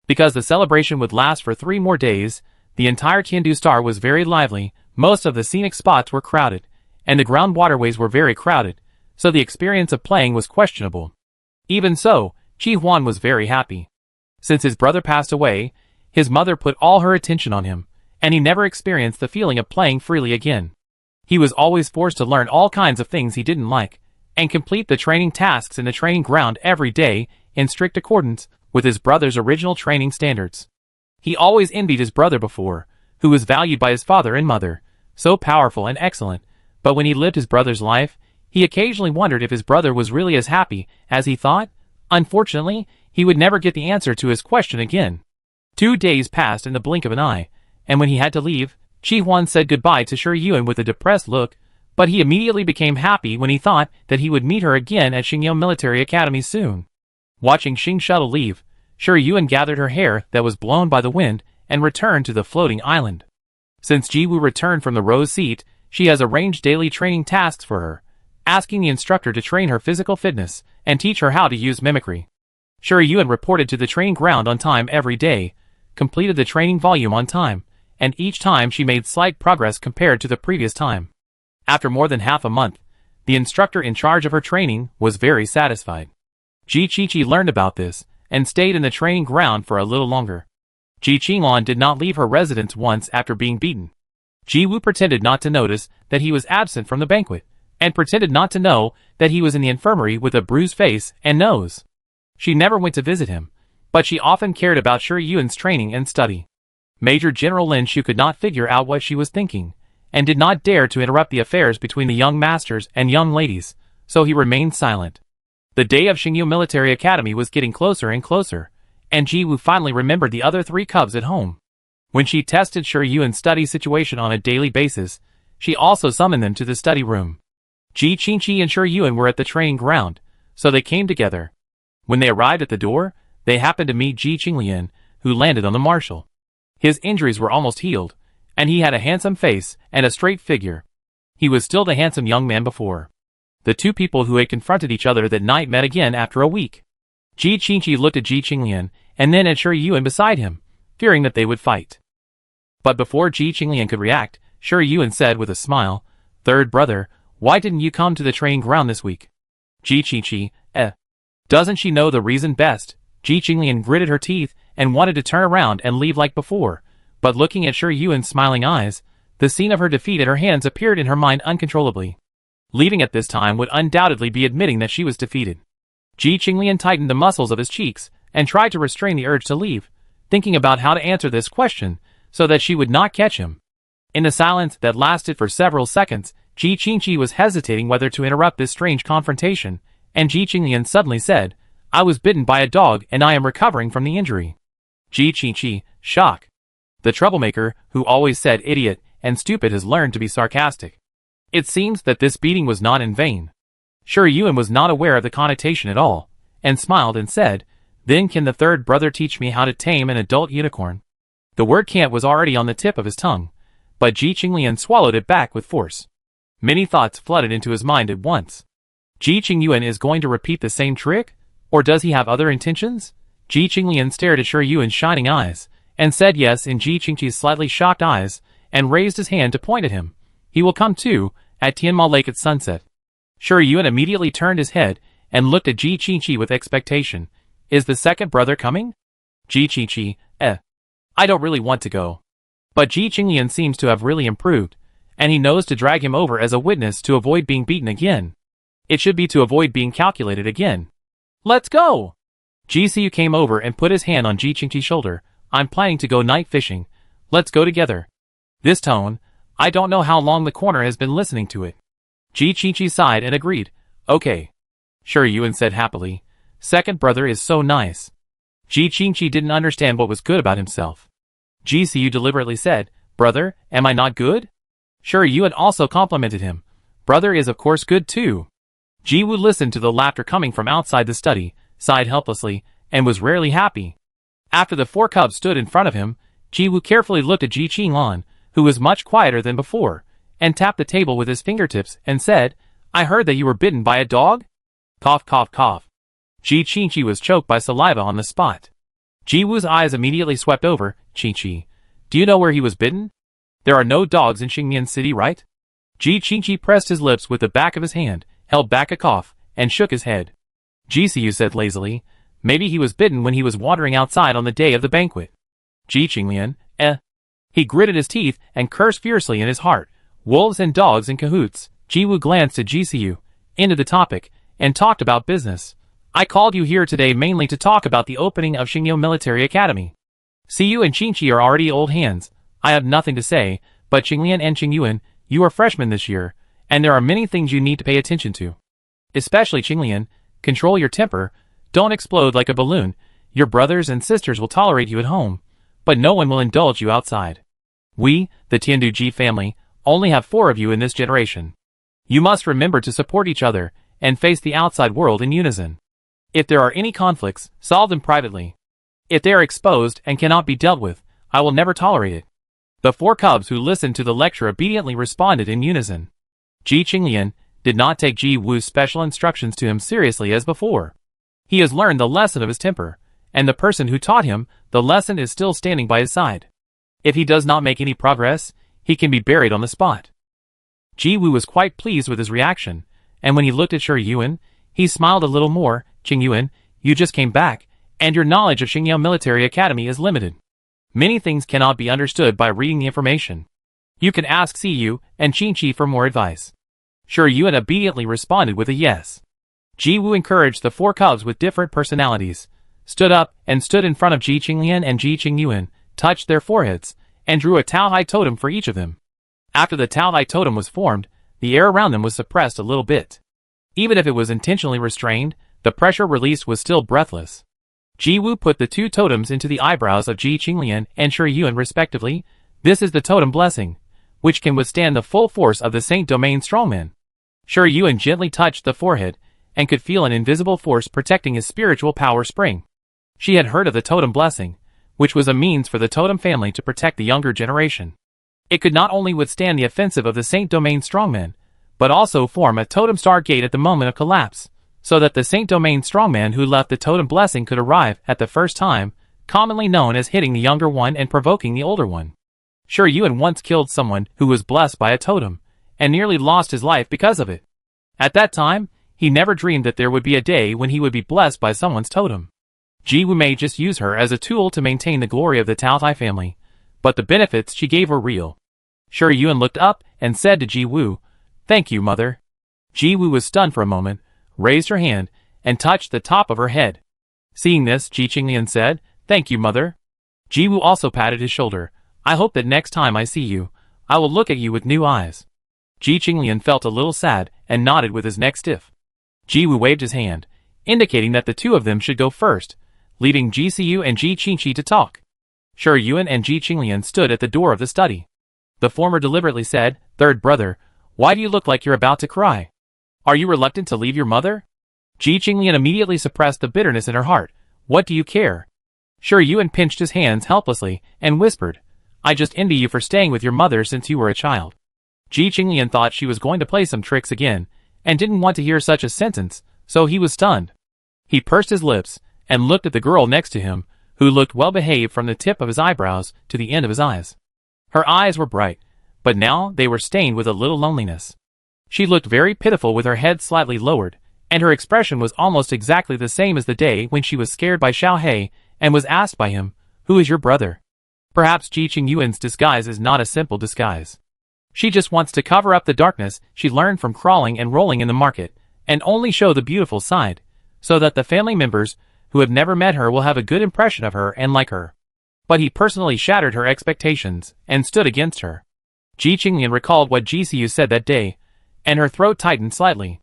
Because the celebration would last for 3 more days, the entire Tiandu Star was very lively, most of the scenic spots were crowded, and the ground waterways were very crowded, so the experience of playing was questionable. Even so, Qi Huan was very happy. Since his brother passed away, his mother put all her attention on him, and he never experienced the feeling of playing freely again. He was always forced to learn all kinds of things he didn't like, and complete the training tasks in the training ground every day in strict accordance with his brother's original training standards. He always envied his brother before, who was valued by his father and mother, so powerful and excellent, but when he lived his brother's life, he occasionally wondered if his brother was really as happy as he thought. Unfortunately, he would never get the answer to his question again. 2 days passed in the blink of an eye, and when he had to leave, Qi Huan said goodbye to Shi Yuan with a depressed look, but he immediately became happy when he thought that he would meet her again at Xingyou Military Academy soon. Watching Xing Shuttle leave, Shi Yuan gathered her hair that was blown by the wind and returned to the floating island. Since Ji Wu returned from the rose seat, she has arranged daily training tasks for her, asking the instructor to train her physical fitness and teach her how to use mimicry. Shi Yuan reported to the training ground on time every day, completed the training volume on time, and each time she made slight progress compared to the previous time. After more than half a month, the instructor in charge of her training was very satisfied. Ji Qiqi learned about this and stayed in the training ground for a little longer. Ji Qinglan did not leave her residence once after being beaten. Ji Wu pretended not to notice that he was absent from the banquet, and pretended not to know that he was in the infirmary with a bruised face and nose. She never went to visit him, but she often cared about Shi Yuan's training and study. Major General Lin Shu could not figure out what she was thinking, and did not dare to interrupt the affairs between the young masters and young ladies, so he remained silent. The day of Xingyu Military Academy was getting closer and closer, and Ji Wu finally remembered the other 3 cubs at home. When she tested Shi Yuan's study situation on a daily basis, she also summoned them to the study room. Ji Qingqi and Shi Yuan were at the training ground, so they came together. When they arrived at the door, they happened to meet Ji Qinglian, who landed on the marshal. His injuries were almost healed, and he had a handsome face and a straight figure. He was still the handsome young man before. The 2 people who had confronted each other that night met again after a week. Ji Qingqi looked at Ji Qinglian, and then at Shi Yuan beside him, fearing that they would fight. But before Ji Qinglian could react, Shi Yuan said with a smile, "Third brother, why didn't you come to the training ground this week?" Ji Qingqi, Doesn't she know the reason best? Ji Qinglian gritted her teeth and wanted to turn around and leave like before, but looking at Shi Yuan's smiling eyes, the scene of her defeat at her hands appeared in her mind uncontrollably. Leaving at this time would undoubtedly be admitting that she was defeated. Ji Qinglian tightened the muscles of his cheeks and tried to restrain the urge to leave, thinking about how to answer this question so that she would not catch him. In the silence that lasted for several seconds, Ji Qingqi was hesitating whether to interrupt this strange confrontation, and Ji Qinglian suddenly said, "I was bitten by a dog and I am recovering from the injury." Ji Qingqi, shock. The troublemaker, who always said idiot and stupid, has learned to be sarcastic. It seems that this beating was not in vain. Shi Yuan was not aware of the connotation at all, and smiled and said, "Then can the third brother teach me how to tame an adult unicorn?" The word can't was already on the tip of his tongue, but Ji Qinglian swallowed it back with force. Many thoughts flooded into his mind at once. Ji Qingyuan is going to repeat the same trick? Or does he have other intentions? Ji Qinglian stared at Shi Yuan's shining eyes, and said yes in Ji Qingqi's slightly shocked eyes, and raised his hand to point at him. He will come too, at Tianma Lake at sunset. Shi Yuan immediately turned his head, and looked at Ji Qingqi with expectation. Is the second brother coming? Ji Qingqi, I don't really want to go. But Ji Qinglian seems to have really improved, and he knows to drag him over as a witness to avoid being beaten again. It should be to avoid being calculated again. Let's go! Ji Siyu came over and put his hand on Ji Qingqi's shoulder. I'm planning to go night fishing. Let's go together. This tone, I don't know how long the corner has been listening to it. Ji Qingqi sighed and agreed. Okay. Shi Yuan said happily. Second brother is so nice. Ji Qingqi didn't understand what was good about himself. Ji Siyu deliberately said, Brother, am I not good? Shi Yuan also complimented him. Brother is of course good too. Ji Wu listened to the laughter coming from outside the study, sighed helplessly, and was rarely happy. After the 4 cubs stood in front of him, Ji Wu carefully looked at Ji Qinglan, who was much quieter than before, and tapped the table with his fingertips and said, I heard that you were bitten by a dog? Cough cough cough. Ji Qingqi was choked by saliva on the spot. Ji Wu's eyes immediately swept over. Qingqi, do you know where he was bitten? There are no dogs in Xingmian City, right? Ji Qingqi pressed his lips with the back of his hand, held back a cough, and shook his head. Ji Siyu said lazily, maybe he was bitten when he was wandering outside on the day of the banquet. Ji Qinglian, He gritted his teeth and cursed fiercely in his heart. Wolves and dogs in cahoots. Ji Wu glanced at Ji Siyu, ended the topic, and talked about business. I called you here today mainly to talk about the opening of Xingyu Military Academy. Siyu and Qingqi are already old hands. I have nothing to say, but Qinglian and Qingyuan, you are freshmen this year, and there are many things you need to pay attention to. Especially Qinglian, control your temper, don't explode like a balloon. Your brothers and sisters will tolerate you at home, but no one will indulge you outside. We, the Tianduji family, only have 4 of you in this generation. You must remember to support each other, and face the outside world in unison. If there are any conflicts, solve them privately. If they are exposed and cannot be dealt with, I will never tolerate it. The 4 cubs who listened to the lecture obediently responded in unison. Ji Qinglian did not take Ji Wu's special instructions to him seriously as before. He has learned the lesson of his temper, and the person who taught him the lesson is still standing by his side. If he does not make any progress, he can be buried on the spot. Ji Wu was quite pleased with his reaction, and when he looked at Shi Yuan, he smiled a little more. Qingyuan, you just came back, and your knowledge of Xingyu Military Academy is limited. Many things cannot be understood by reading the information. You can ask Siyu and Qingqi for more advice. Shi Yuan obediently responded with a yes. Ji Woo encouraged the 4 cubs with different personalities, stood up and stood in front of Ji Qinglian and Ji Qingyuan, touched their foreheads, and drew a Taohai totem for each of them. After the Taohai totem was formed, the air around them was suppressed a little bit. Even if it was intentionally restrained, the pressure released was still breathless. Ji Woo put the 2 totems into the eyebrows of Ji Qinglian and Shi Yuan respectively. This is the totem blessing, which can withstand the full force of the Saint Domain strongman. Shi Yuan gently touched the forehead, and could feel an invisible force protecting his spiritual power spring. She had heard of the totem blessing, which was a means for the totem family to protect the younger generation. It could not only withstand the offensive of the Saint Domain strongman, but also form a totem star gate at the moment of collapse, so that the Saint Domain strongman who left the totem blessing could arrive at the first time, commonly known as hitting the younger one and provoking the older one. Shi Yuan once killed someone who was blessed by a totem, and nearly lost his life because of it. At that time, he never dreamed that there would be a day when he would be blessed by someone's totem. Ji Woo may just use her as a tool to maintain the glory of the Taohai family, but the benefits she gave were real. Shi Yuan looked up and said to Ji Woo, "Thank you, mother." Ji Woo was stunned for a moment, raised her hand, and touched the top of her head. Seeing this, Ji Qinglian said, "Thank you, mother." Ji Woo also patted his shoulder. "I hope that next time I see you, I will look at you with new eyes." Ji Qinglian felt a little sad and nodded with his neck stiff. Ji Woo waved his hand, indicating that the 2 of them should go first, leaving Ji Siyu and Ji Qinqi to talk. Shi Yuan and Ji Qinglian stood at the door of the study. The former deliberately said, "Third brother, why do you look like you're about to cry? Are you reluctant to leave your mother?" Ji Qinglian immediately suppressed the bitterness in her heart. "What do you care?" Shi Yuan pinched his hands helplessly and whispered, "I just envy you for staying with your mother since you were a child." Ji Qinglian thought she was going to play some tricks again, and didn't want to hear such a sentence, so he was stunned. He pursed his lips, and looked at the girl next to him, who looked well behaved from the tip of his eyebrows to the end of his eyes. Her eyes were bright, but now they were stained with a little loneliness. She looked very pitiful with her head slightly lowered, and her expression was almost exactly the same as the day when she was scared by Xiao He, and was asked by him, "Who is your brother?" Perhaps Ji Qingyuan's disguise is not a simple disguise. She just wants to cover up the darkness she learned from crawling and rolling in the market, and only show the beautiful side, so that the family members who have never met her will have a good impression of her and like her. But he personally shattered her expectations, and stood against her. Ji Qinglian recalled what Ji Siyu said that day, and her throat tightened slightly.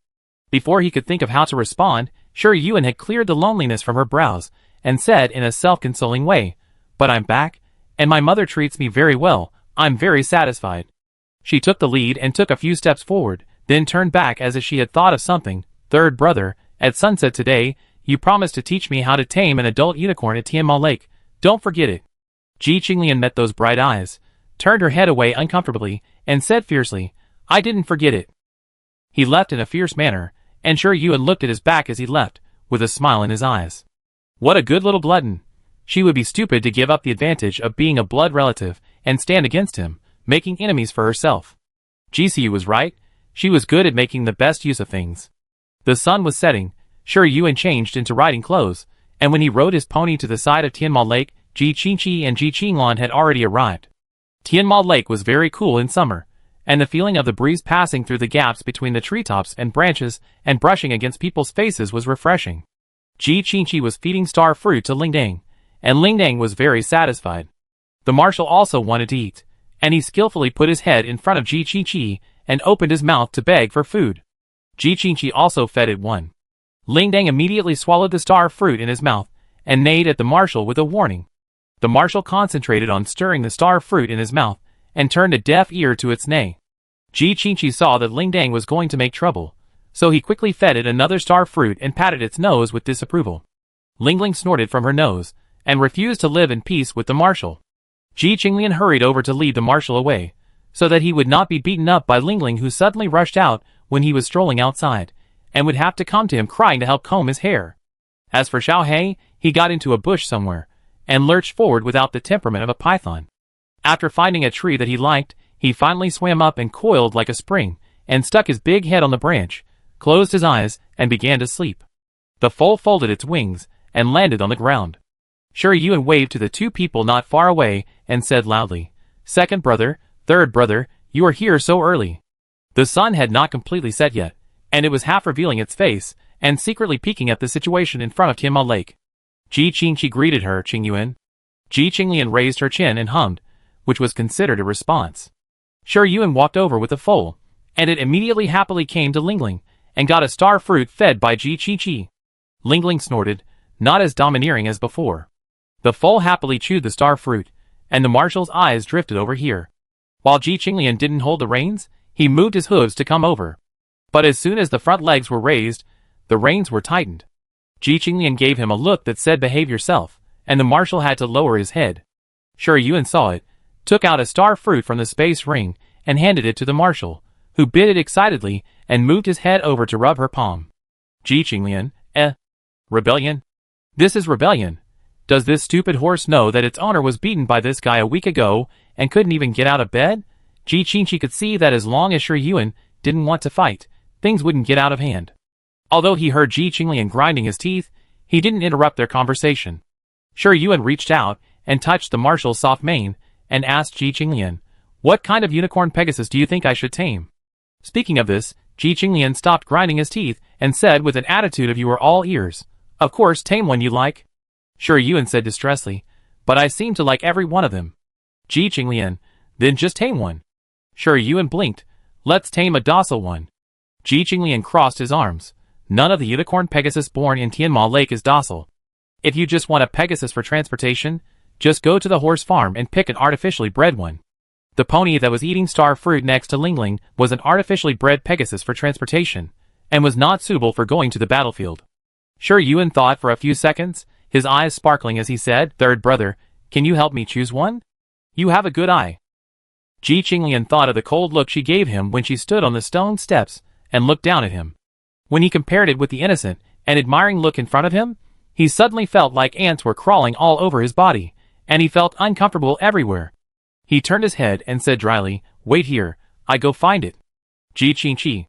Before he could think of how to respond, Shi Yuan had cleared the loneliness from her brows, and said in a self-consoling way, "But I'm back, and my mother treats me very well, I'm very satisfied." She took the lead and took a few steps forward, then turned back as if she had thought of something. "Third brother, at sunset today, you promised to teach me how to tame an adult unicorn at Tianma Lake. Don't forget it." Ji Qinglian met those bright eyes, turned her head away uncomfortably, and said fiercely, "I didn't forget it." He left in a fierce manner, and Shi Yuan looked at his back as he left, with a smile in his eyes. What a good little glutton. She would be stupid to give up the advantage of being a blood relative, and stand against him, making enemies for herself. Ji Siyu was right, she was good at making the best use of things. The sun was setting, Shi Yuan changed into riding clothes, and when he rode his pony to the side of Tianma Lake, Ji Qinqi and Ji Qinglong had already arrived. Tianma Lake was very cool in summer, and the feeling of the breeze passing through the gaps between the treetops and branches and brushing against people's faces was refreshing. Ji Qinqi was feeding star fruit to Lingdang, and Lingdang was very satisfied. The marshal also wanted to eat, and he skillfully put his head in front of Ji Qinqi and opened his mouth to beg for food. Ji Qinqi also fed it one. Lingdang immediately swallowed the star fruit in his mouth, and neighed at the marshal with a warning. The marshal concentrated on stirring the star fruit in his mouth, and turned a deaf ear to its neigh. Ji Qinqi saw that Lingdang was going to make trouble, so he quickly fed it another star fruit and patted its nose with disapproval. Lingling snorted from her nose, and refused to live in peace with the marshal. Ji Qinglian hurried over to lead the marshal away, so that he would not be beaten up by Lingling, who suddenly rushed out when he was strolling outside, and would have to come to him crying to help comb his hair. As for Xiao He, he got into a bush somewhere, and lurched forward without the temperament of a python. After finding a tree that he liked, he finally swam up and coiled like a spring, and stuck his big head on the branch, closed his eyes, and began to sleep. The foal folded its wings, and landed on the ground. Shi Yuan waved to the 2 people not far away, and said loudly, "Second brother, third brother, you are here so early." The sun had not completely set yet, and it was half revealing its face, and secretly peeking at the situation in front of Tianma Lake. Ji Qingqi greeted her, Qingyuan. Ji Qinglian raised her chin and hummed, which was considered a response. Shi Yuan walked over with a foal, and it immediately happily came to Lingling, and got a star fruit fed by Ji Qingqi. Lingling snorted, not as domineering as before. The foal happily chewed the star fruit, and the marshal's eyes drifted over here. While Ji Qinglian didn't hold the reins, he moved his hooves to come over. But as soon as the front legs were raised, the reins were tightened. Ji Qinglian gave him a look that said behave yourself, and the marshal had to lower his head. Shi Yuan saw it, took out a star fruit from the space ring, and handed it to the marshal, who bit it excitedly and moved his head over to rub her palm. Ji Qinglian, rebellion? This is rebellion. Does this stupid horse know that its owner was beaten by this guy a week ago and couldn't even get out of bed? Ji Qingqi could see that as long as Shi Yuan didn't want to fight, things wouldn't get out of hand. Although he heard Ji Qinglian grinding his teeth, he didn't interrupt their conversation. Shi Yuan reached out and touched the marshal's soft mane and asked Ji Qinglian, "What kind of unicorn Pegasus do you think I should tame?" Speaking of this, Ji Qinglian stopped grinding his teeth and said with an attitude of you are all ears, "Of course, tame one you like." Shi Yuan said distressfully, "But I seem to like every one of them." Ji Qinglian, "Then just tame one." Shi Yuan blinked, "Let's tame a docile one." Ji Qinglian crossed his arms. None of the unicorn Pegasus born in Tianma Lake is docile. If you just want a Pegasus for transportation, just go to the horse farm and pick an artificially bred one. The pony that was eating star fruit next to Lingling was an artificially bred Pegasus for transportation, and was not suitable for going to the battlefield. Shi Yuan thought for a few seconds, his eyes sparkling as he said, "Third brother, can you help me choose one? You have a good eye." Ji Qinglian thought of the cold look she gave him when she stood on the stone steps and looked down at him. When he compared it with the innocent and admiring look in front of him, he suddenly felt like ants were crawling all over his body, and he felt uncomfortable everywhere. He turned his head and said dryly, "Wait here, I go find it." Ji Qingqi,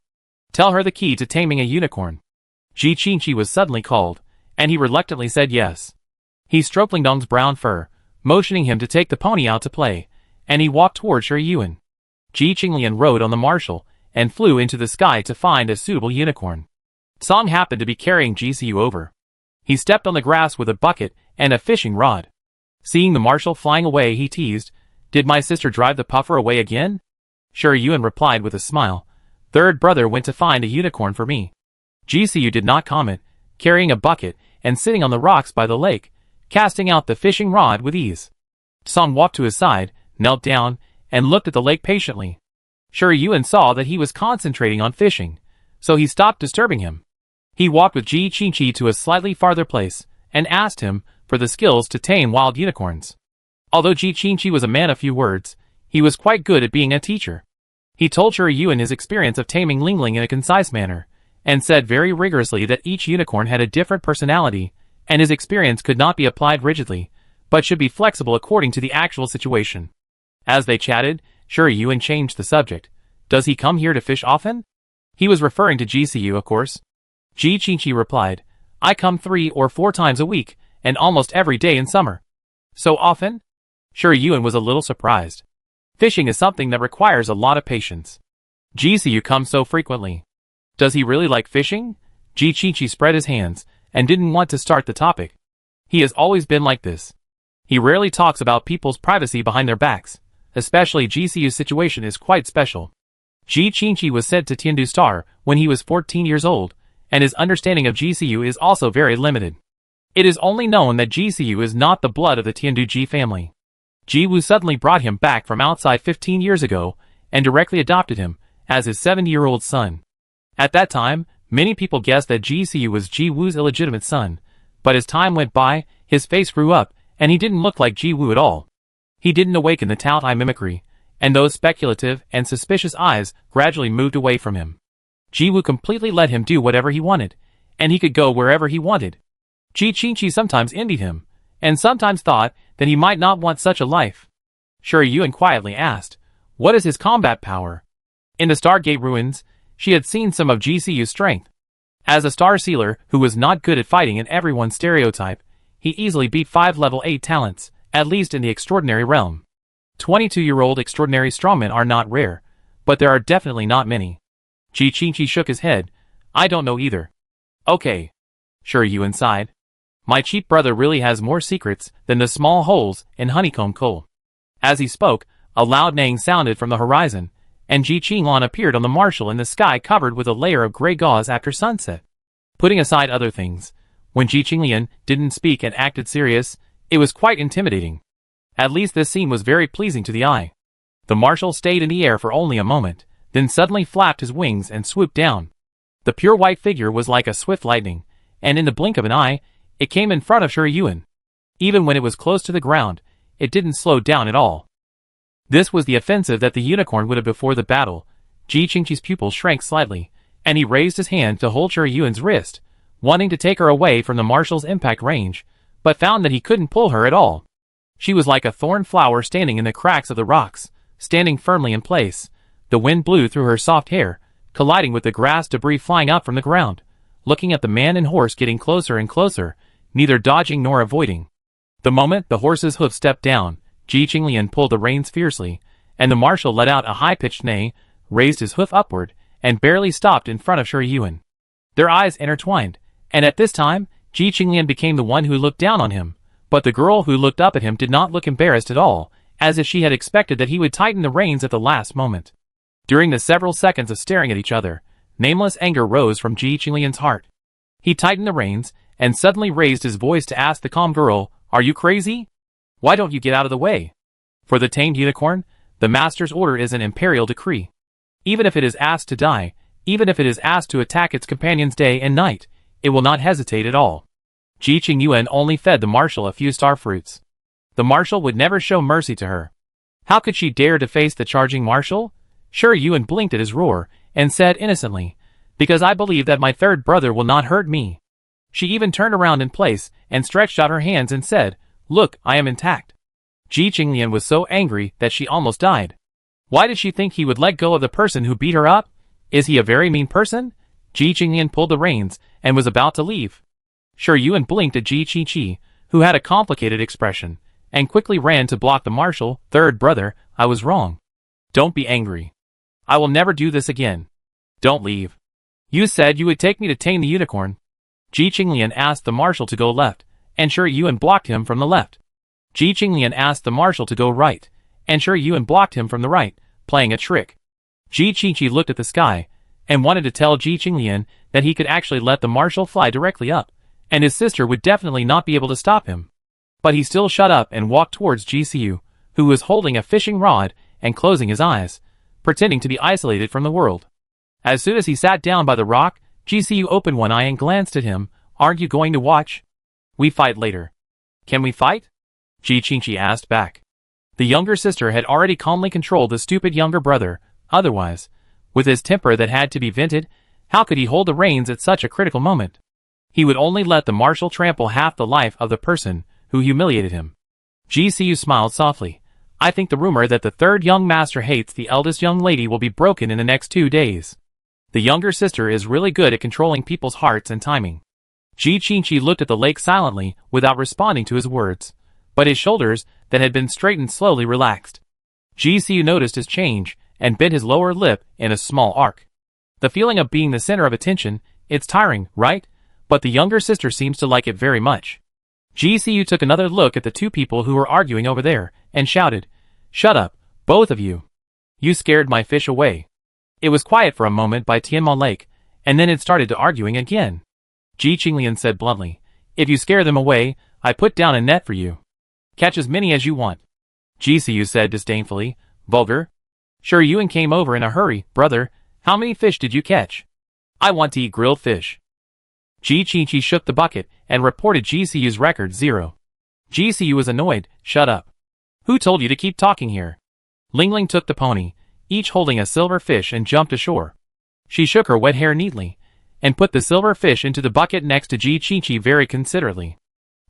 tell her the key to taming a unicorn. Ji Qingqi was suddenly called, and he reluctantly said yes. He stroked Lingdong's brown fur, motioning him to take the pony out to play, and he walked toward Shi Yuan. Ji Qinglian rode on the marshal, and flew into the sky to find a suitable unicorn. Song happened to be carrying Jisoo over. He stepped on the grass with a bucket and a fishing rod. Seeing the marshal flying away, he teased, "Did my sister drive the puffer away again?" Shi Yuan replied with a smile, "Third brother went to find a unicorn for me." Jisoo did not comment, carrying a bucket and sitting on the rocks by the lake, casting out the fishing rod with ease. Song walked to his side, knelt down, and looked at the lake patiently. Shi Yuan saw that he was concentrating on fishing, so he stopped disturbing him. He walked with Ji Qingqi to a slightly farther place, and asked him for the skills to tame wild unicorns. Although Ji Qingqi was a man of few words, he was quite good at being a teacher. He told Shi Yuan his experience of taming Lingling in a concise manner, and said very rigorously that each unicorn had a different personality, and his experience could not be applied rigidly, but should be flexible according to the actual situation. As they chatted, Shi Yuan changed the subject. "Does he come here to fish often?" He was referring to Jisoo, of course. Ji Qingqi replied, "I come 3 or 4 times a week, and almost every day in summer." "So often?" Shi Yuan was a little surprised. Fishing is something that requires a lot of patience. Jisoo comes so frequently. Does he really like fishing? Ji Qingqi spread his hands, and didn't want to start the topic. He has always been like this. He rarely talks about people's privacy behind their backs. Especially Jisoo's situation is quite special. Ji Qingqi was sent to Tiandu Star when he was 14 years old, and his understanding of Jisoo is also very limited. It is only known that Jisoo is not the blood of the Tiandu Ji family. Ji Wu suddenly brought him back from outside 15 years ago, and directly adopted him as his 7-year-old son. At that time, many people guessed that Jisoo was Ji Wu's illegitimate son, but as time went by, his face grew up, and he didn't look like Ji Wu at all. He didn't awaken the Tout eye mimicry, and those speculative and suspicious eyes gradually moved away from him. Ji Wu completely let him do whatever he wanted, and he could go wherever he wanted. Ji Qingqi sometimes envied him, and sometimes thought that he might not want such a life. Shi Yuan quietly asked, "What is his combat power?" In the Stargate ruins, she had seen some of Jisoo's strength. As a star sealer who was not good at fighting in everyone's stereotype, he easily beat 5 level 8 talents, at least in the extraordinary realm. 22-year-old extraordinary strongmen are not rare, but there are definitely not many. Ji Qingqi shook his head. "I don't know either." Okay. Sure, Yuan sighed. My cheap brother really has more secrets than the small holes in honeycomb coal. As he spoke, a loud neighing sounded from the horizon, and Ji Qinglan appeared on the marshal in the sky covered with a layer of gray gauze after sunset. Putting aside other things, when Ji Qinglian didn't speak and acted serious, it was quite intimidating. At least this scene was very pleasing to the eye. The marshal stayed in the air for only a moment, then suddenly flapped his wings and swooped down. The pure white figure was like a swift lightning, and in the blink of an eye, it came in front of Shi Yuan. Even when it was close to the ground, it didn't slow down at all. This was the offensive that the unicorn would have before the battle. Ji Qingqi's pupil shrank slightly, and he raised his hand to hold Shi Yuan's wrist, wanting to take her away from the marshal's impact range, but found that he couldn't pull her at all. She was like a thorn flower standing in the cracks of the rocks, standing firmly in place. The wind blew through her soft hair, colliding with the grass debris flying up from the ground, looking at the man and horse getting closer and closer, neither dodging nor avoiding. The moment the horse's hoof stepped down, Ji Qinglian pulled the reins fiercely, and the marshal let out a high-pitched neigh, raised his hoof upward, and barely stopped in front of Shi Yuan. Their eyes intertwined, and at this time, Ji Qinglian became the one who looked down on him, but the girl who looked up at him did not look embarrassed at all, as if she had expected that he would tighten the reins at the last moment. During the several seconds of staring at each other, nameless anger rose from Ji Qinglian's heart. He tightened the reins, and suddenly raised his voice to ask the calm girl, "Are you crazy? Why don't you get out of the way?" For the tamed unicorn, the master's order is an imperial decree. Even if it is asked to die, even if it is asked to attack its companions day and night, it will not hesitate at all. Ji Qingyuan only fed the marshal a few star fruits. The marshal would never show mercy to her. How could she dare to face the charging marshal? Shi Yuan blinked at his roar, and said innocently, "Because I believe that my third brother will not hurt me." She even turned around in place, and stretched out her hands and said, "Look, I am intact." Ji Qinglian was so angry that she almost died. Why did she think he would let go of the person who beat her up? Is he a very mean person? Ji Qinglian pulled the reins, and was about to leave. Shi Yuan blinked at Ji Qi, who had a complicated expression, and quickly ran to block the marshal. "Third brother, I was wrong. Don't be angry. I will never do this again. Don't leave. You said you would take me to tame the unicorn." Ji Qinglian asked the marshal to go left, and Shi Yuan blocked him from the left. Ji Qinglian asked the marshal to go right, and Shi Yuan blocked him from the right, playing a trick. Ji Qi looked at the sky, and wanted to tell Ji Qinglian that he could actually let the marshal fly directly up, and his sister would definitely not be able to stop him. But he still shut up and walked towards Ji Xiu, who was holding a fishing rod and closing his eyes, pretending to be isolated from the world. As soon as he sat down by the rock, Ji Xiu opened one eye and glanced at him. "Aren't you going to watch? We fight later." "Can we fight?" Ji Qingqi asked back. The younger sister had already calmly controlled the stupid younger brother. Otherwise, with his temper that had to be vented, how could he hold the reins at such a critical moment? He would only let the marshal trample half the life of the person who humiliated him. Ji Xiu smiled softly. "I think the rumor that the third young master hates the eldest young lady will be broken in the next 2 days. The younger sister is really good at controlling people's hearts and timing." Ji Qingqi looked at the lake silently without responding to his words, but his shoulders that had been straightened slowly relaxed. Ji Xiu noticed his change and bit his lower lip in a small arc. The feeling of being the center of attention, it's tiring, right? But the younger sister seems to like it very much. Ji Xiu took another look at the two people who were arguing over there, and shouted, "Shut up, both of you. You scared my fish away." It was quiet for a moment by Tianma Lake, and then it started to arguing again. Ji Qinglian said bluntly, "If you scare them away, I put down a net for you. Catch as many as you want." Ji Xiu said disdainfully, "Vulgar." Shi Yuan came over in a hurry. "Brother, how many fish did you catch? I want to eat grilled fish." Ji Qingqi shook the bucket and reported Ji Xiu's record 0. Ji Xiu was annoyed. "Shut up. Who told you to keep talking here?" Lingling took the pony, each holding a silver fish, and jumped ashore. She shook her wet hair neatly, and put the silver fish into the bucket next to Ji Qingqi very considerately.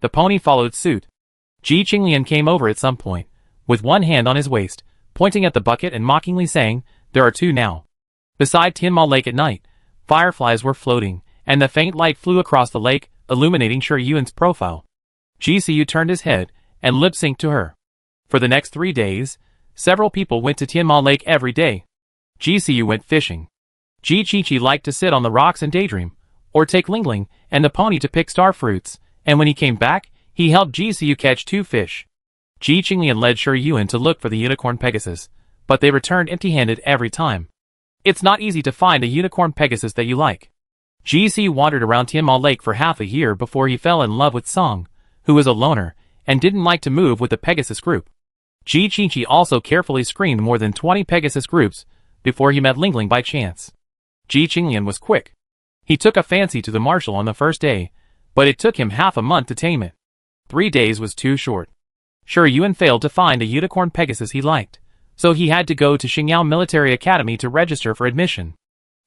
The pony followed suit. Ji Qinglian came over at some point, with one hand on his waist, pointing at the bucket and mockingly saying, "There are 2 now." Beside Tianma Lake at night, fireflies were floating, and the faint light flew across the lake, illuminating Shi Yuan's profile. Ji Xiu turned his head, and lip-synced to her. For the next 3 days, several people went to Tianma Lake every day. Ji Xiu went fishing. Ji Qingqi liked to sit on the rocks and daydream, or take Lingling and the pony to pick star fruits, and when he came back, he helped Jisoo catch 2 fish. Ji Qinglian led Shi Yuan to look for the unicorn Pegasus, but they returned empty-handed every time. It's not easy to find a unicorn Pegasus that you like. Jisoo wandered around Tianma Lake for half a year before he fell in love with Song, who was a loner, and didn't like to move with the Pegasus group. Ji Qingqi also carefully screened more than 20 Pegasus groups before he met Lingling by chance. Ji Qinglian was quick. He took a fancy to the marshal on the first day, but it took him half a month to tame it. 3 days was too short. Shi Yuan failed to find a unicorn Pegasus he liked, so he had to go to Xingyao Military Academy to register for admission.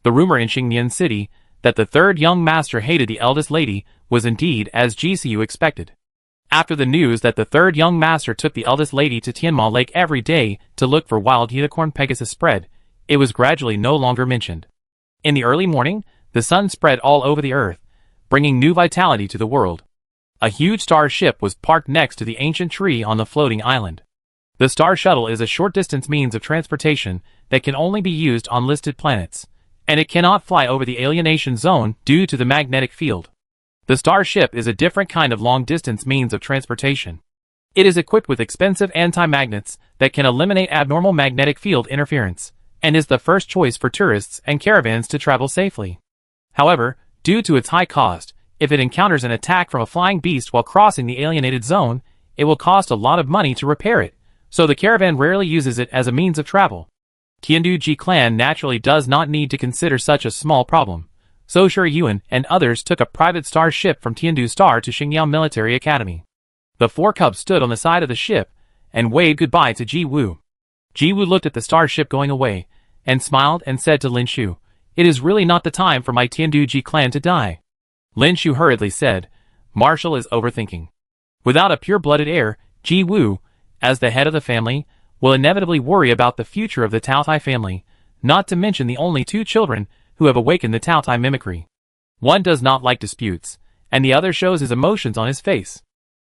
The rumor in Xingnian City that the third young master hated the eldest lady was indeed as Jisoo expected. After the news that the third young master took the eldest lady to Tianma Lake every day to look for wild unicorn Pegasus spread, it was gradually no longer mentioned. In the early morning, the sun spread all over the earth, bringing new vitality to the world. A huge star ship was parked next to the ancient tree on the floating island. The Star Shuttle is a short-distance means of transportation that can only be used on listed planets, and it cannot fly over the alienation zone due to the magnetic field. The Star Ship is a different kind of long-distance means of transportation. It is equipped with expensive anti-magnets that can eliminate abnormal magnetic field interference, and is the first choice for tourists and caravans to travel safely. However, due to its high cost, if it encounters an attack from a flying beast while crossing the alienated zone, it will cost a lot of money to repair it, so the caravan rarely uses it as a means of travel. Tiandu-ji clan naturally does not need to consider such a small problem, so Shi Yuan and others took a private star ship from Tiandu Star to Xingyao Military Academy. The 4 cubs stood on the side of the ship and waved goodbye to Ji Wu. Ji Wu looked at the star ship going away, and smiled and said to Lin Shu, "It is really not the time for my Tiandu-ji clan to die." Lin Shu hurriedly said, "Marshal is overthinking. Without a pure-blooded heir, Ji Wu, as the head of the family, will inevitably worry about the future of the Taotai family, not to mention the only 2 children who have awakened the Taotai mimicry. One does not like disputes, and the other shows his emotions on his face.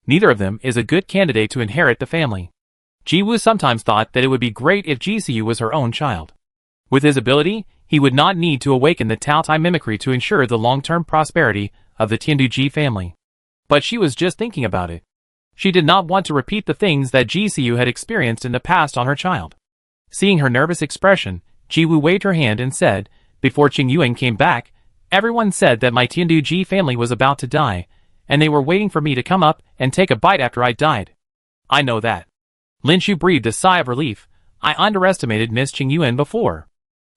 Neither of them is a good candidate to inherit the family." Ji Wu sometimes thought that it would be great if Jisoo was her own child. With his ability, he would not need to awaken the Taotai mimicry to ensure the long-term prosperity of the Tiandu-ji family. But she was just thinking about it. She did not want to repeat the things that Jisoo had experienced in the past on her child. Seeing her nervous expression, Ji Wu waved her hand and said, "Before Qing Yuan came back, everyone said that my Tiandu-ji family was about to die, and they were waiting for me to come up and take a bite after I died. I know that." Lin Shu breathed a sigh of relief. "I underestimated Miss Qing Yuan before.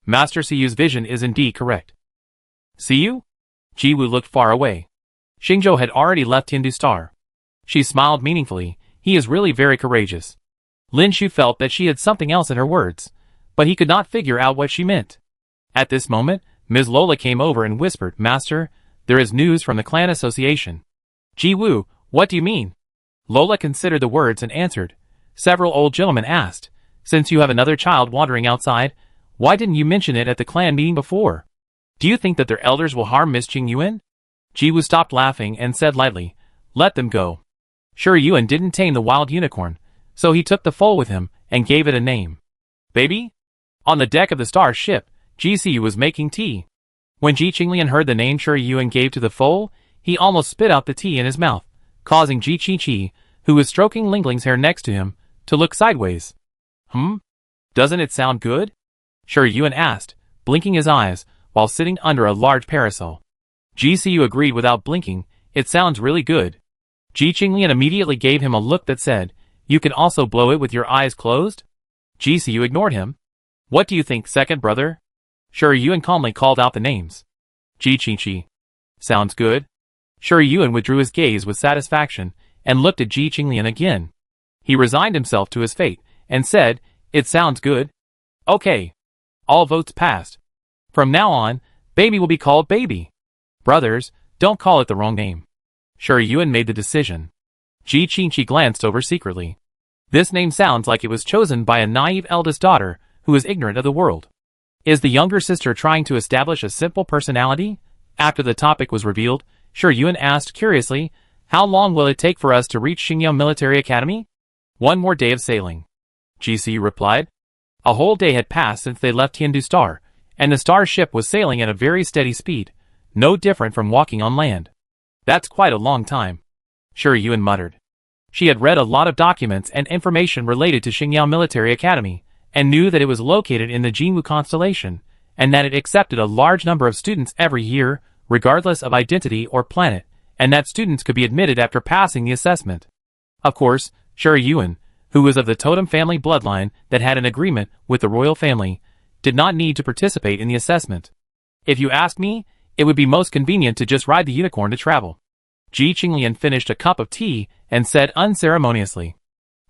Master Siyu's vision is indeed correct." "Siyu?" Ji Wu looked far away. Xingzhou had already left Tiandu Star. She smiled meaningfully. "He is really very courageous." Lin Shu felt that she had something else in her words, but he could not figure out what she meant. At this moment, Ms. Lola came over and whispered, "Master, there is news from the clan association." "Ji Wu, what do you mean?" Lola considered the words and answered. Several old gentlemen asked, "Since you have another child wandering outside, why didn't you mention it at the clan meeting before? Do you think that their elders will harm Miss Qing Yuan?" Ji Wu stopped laughing and said lightly, "Let them go." Shi Yuan didn't tame the wild unicorn, so he took the foal with him and gave it a name. "Baby?" On the deck of the star ship, Jisoo was making tea. When Ji Qinglian heard the name Shi Yuan gave to the foal, he almost spit out the tea in his mouth, causing Ji Qi, who was stroking Lingling's hair next to him, to look sideways. Doesn't it sound good?" Shi Yuan asked, blinking his eyes, while sitting under a large parasol. Jisoo agreed without blinking, "It sounds really good." Ji Qinglian immediately gave him a look that said, "You can also blow it with your eyes closed?" Jisoo ignored him. "What do you think, second brother?" Shi Yuan calmly called out the names. Ji Qi. "Sounds good." Shi Yuan withdrew his gaze with satisfaction, and looked at Ji Qinglian again. He resigned himself to his fate, and said, "It sounds good." "Okay." All votes passed. From now on, baby will be called baby. Brothers, don't call it the wrong name. Shi Yuan made the decision. Ji Qinqi glanced over secretly. This name sounds like it was chosen by a naive eldest daughter who is ignorant of the world. Is the younger sister trying to establish a simple personality? After the topic was revealed, Shi Yuan asked curiously, "How long will it take for us to reach Xingyao Military Academy?" "1 more day of sailing," Jisoo replied. A whole day had passed since they left Tiandu Star, and the star ship was sailing at a very steady speed, No different from walking on land. That's quite a long time. Shi Yuan muttered. She had read a lot of documents and information related to Xingyao Military Academy, and knew that it was located in the Jinwu constellation, and that it accepted a large number of students every year, regardless of identity or planet, and that students could be admitted after passing the assessment. Of course, Shi Yuan, who was of the totem family bloodline that had an agreement with the royal family, did not need to participate in the assessment. If you ask me, it would be most convenient to just ride the unicorn to travel. Ji Qinglian finished a cup of tea and said unceremoniously.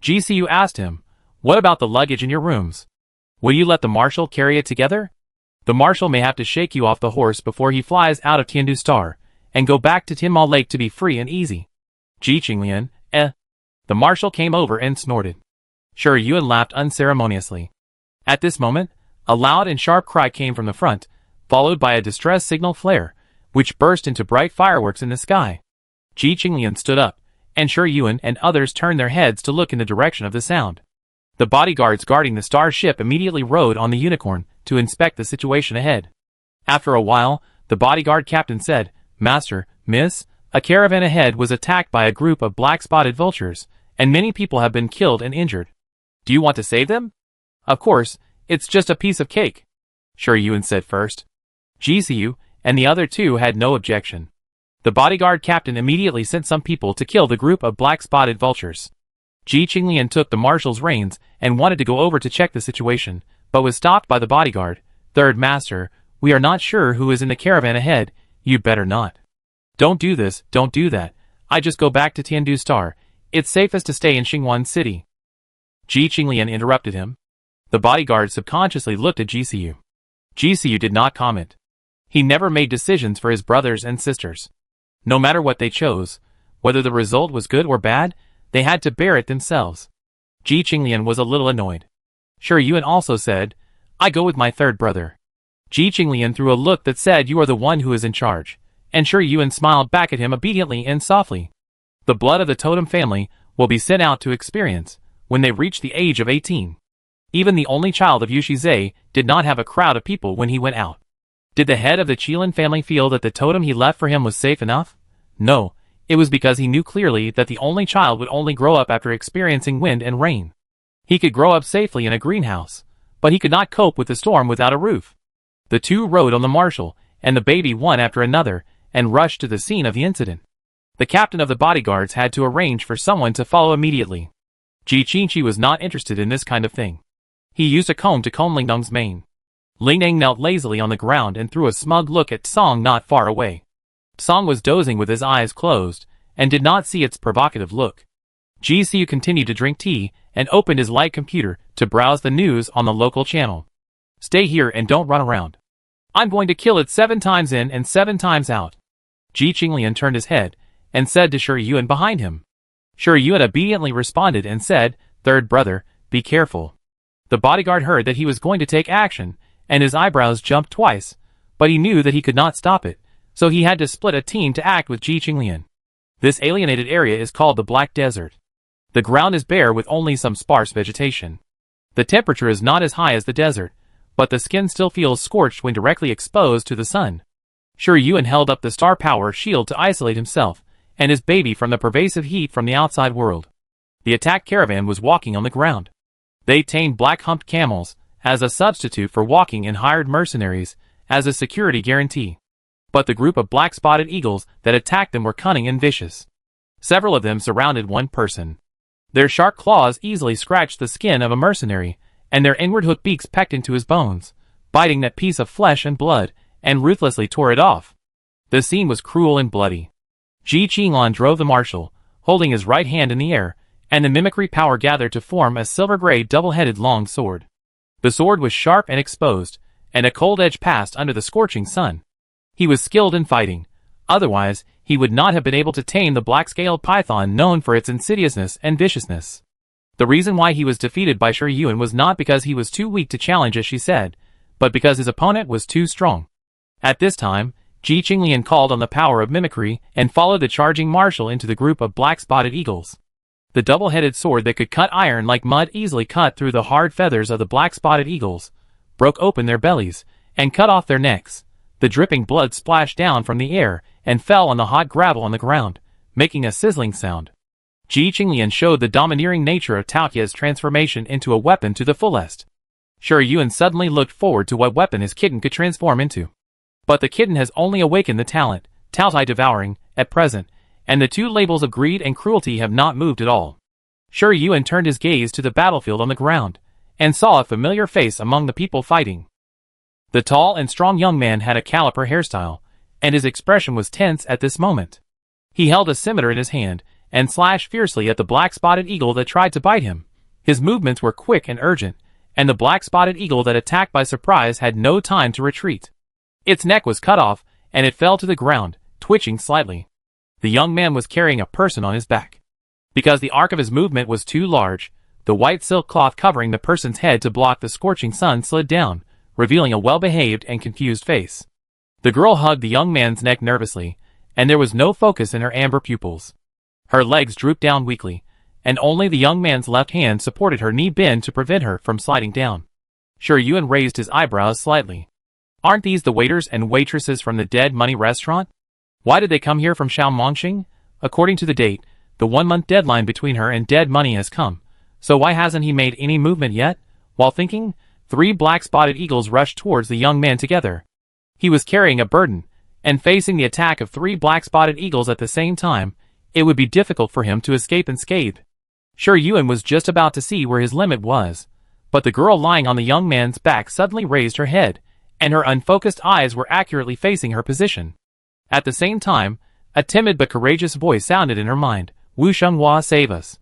GCU asked him, "What about the luggage in your rooms? Will you let the marshal carry it together? The marshal may have to shake you off the horse before he flies out of Tiandu Star, and go back to Tinmao Lake to be free and easy." Ji Qinglian, The marshal came over and snorted. Shi Yuan laughed unceremoniously. At this moment, a loud and sharp cry came from the front, followed by a distress signal flare, which burst into bright fireworks in the sky. Ji Qinglian stood up, and Shi Yuan and others turned their heads to look in the direction of the sound. The bodyguards guarding the star ship immediately rode on the unicorn to inspect the situation ahead. After a while, the bodyguard captain said, "Master, Miss, a caravan ahead was attacked by a group of black-spotted vultures, and many people have been killed and injured. Do you want to save them?" "Of course, it's just a piece of cake," Shi Yuan said first. GCU and the other two had no objection. The bodyguard captain immediately sent some people to kill the group of black-spotted vultures. Ji Qinglian took the marshal's reins and wanted to go over to check the situation, but was stopped by the bodyguard. "Third master, we are not sure who is in the caravan ahead. You better not. Don't do this, don't do that. I just go back to Tiandu Star. It's safest to stay in Xingwan City." Ji Qinglian interrupted him. The bodyguard subconsciously looked at GCU. GCU did not comment. He never made decisions for his brothers and sisters. No matter what they chose, whether the result was good or bad, they had to bear it themselves. Ji Qinglian was a little annoyed. Shi Yuan also said, "I go with my third brother." Ji Qinglian threw a look that said, "You are the one who is in charge," and Shi Yuan smiled back at him obediently and softly. The blood of the totem family will be sent out to experience when they reach the age of 18. Even the only child of Yushizhe did not have a crowd of people when he went out. Did the head of the Qilin family feel that the totem he left for him was safe enough? No, it was because he knew clearly that the only child would only grow up after experiencing wind and rain. He could grow up safely in a greenhouse, but he could not cope with the storm without a roof. The two rode on the marshal and the baby one after another and rushed to the scene of the incident. The captain of the bodyguards had to arrange for someone to follow immediately. Ji Qinchi was not interested in this kind of thing. He used a comb to comb Lingdong's mane. Lingdong knelt lazily on the ground and threw a smug look at Song not far away. Song was dozing with his eyes closed, and did not see its provocative look. GCU continued to drink tea, and opened his light computer to browse the news on the local channel. "Stay here and don't run around. I'm going to kill it 7 times in and 7 times out." Ji Qinglian turned his head, and said to Shi Yuan behind him. Shi Yuan obediently responded and said, "Third brother, be careful." The bodyguard heard that he was going to take action, and his eyebrows jumped twice, but he knew that he could not stop it, so he had to split a team to act with Ji Qinglian. This alienated area is called the Black Desert. The ground is bare with only some sparse vegetation. The temperature is not as high as the desert, but the skin still feels scorched when directly exposed to the sun. Shi Yuan held up the star power shield to isolate himself and his baby from the pervasive heat from the outside world. The attack caravan was walking on the ground. They tamed black-humped camels as a substitute for walking and hired mercenaries as a security guarantee. But the group of black-spotted eagles that attacked them were cunning and vicious. Several of them surrounded one person. Their sharp claws easily scratched the skin of a mercenary, and their inward-hooked beaks pecked into his bones, biting that piece of flesh and blood, and ruthlessly tore it off. The scene was cruel and bloody. Ji Qinglian drove the marshal, holding his right hand in the air, and the mimicry power gathered to form a silver-gray double-headed long sword. The sword was sharp and exposed, and a cold edge passed under the scorching sun. He was skilled in fighting. Otherwise, he would not have been able to tame the black-scaled python known for its insidiousness and viciousness. The reason why he was defeated by Shi Yuan was not because he was too weak to challenge as she said, but because his opponent was too strong. At this time, Ji Qinglian called on the power of mimicry and followed the charging marshal into the group of black-spotted eagles. The double-headed sword that could cut iron like mud easily cut through the hard feathers of the black-spotted eagles, broke open their bellies, and cut off their necks. The dripping blood splashed down from the air and fell on the hot gravel on the ground, making a sizzling sound. Ji Qinglian showed the domineering nature of Tao Ke's transformation into a weapon to the fullest. Shi Yuan suddenly looked forward to what weapon his kitten could transform into. But the kitten has only awakened the talent, Tao Tai devouring, at present, and the two labels of greed and cruelty have not moved at all. Shi Yuan turned his gaze to the battlefield on the ground, and saw a familiar face among the people fighting. The tall and strong young man had a caliper hairstyle, and his expression was tense at this moment. He held a scimitar in his hand, and slashed fiercely at the black-spotted eagle that tried to bite him. His movements were quick and urgent, and the black-spotted eagle that attacked by surprise had no time to retreat. Its neck was cut off, and it fell to the ground, twitching slightly. The young man was carrying a person on his back. Because the arc of his movement was too large, the white silk cloth covering the person's head to block the scorching sun slid down, revealing a well-behaved and confused face. The girl hugged the young man's neck nervously, and there was no focus in her amber pupils. Her legs drooped down weakly, and only the young man's left hand supported her knee bend to prevent her from sliding down. Shi Yuan raised his eyebrows slightly. Aren't these the waiters and waitresses from the Dead Money restaurant? Why did they come here from Shaomonxing? According to the date, the 1-month deadline between her and Dead Money has come, so why hasn't he made any movement yet? While thinking, 3 black-spotted eagles rushed towards the young man together. He was carrying a burden, and facing the attack of 3 black-spotted eagles at the same time, it would be difficult for him to escape unscathed. Shi Yuan was just about to see where his limit was, but the girl lying on the young man's back suddenly raised her head, and her unfocused eyes were accurately facing her position. At the same time, a timid but courageous voice sounded in her mind, "Wu Shenghua, save us."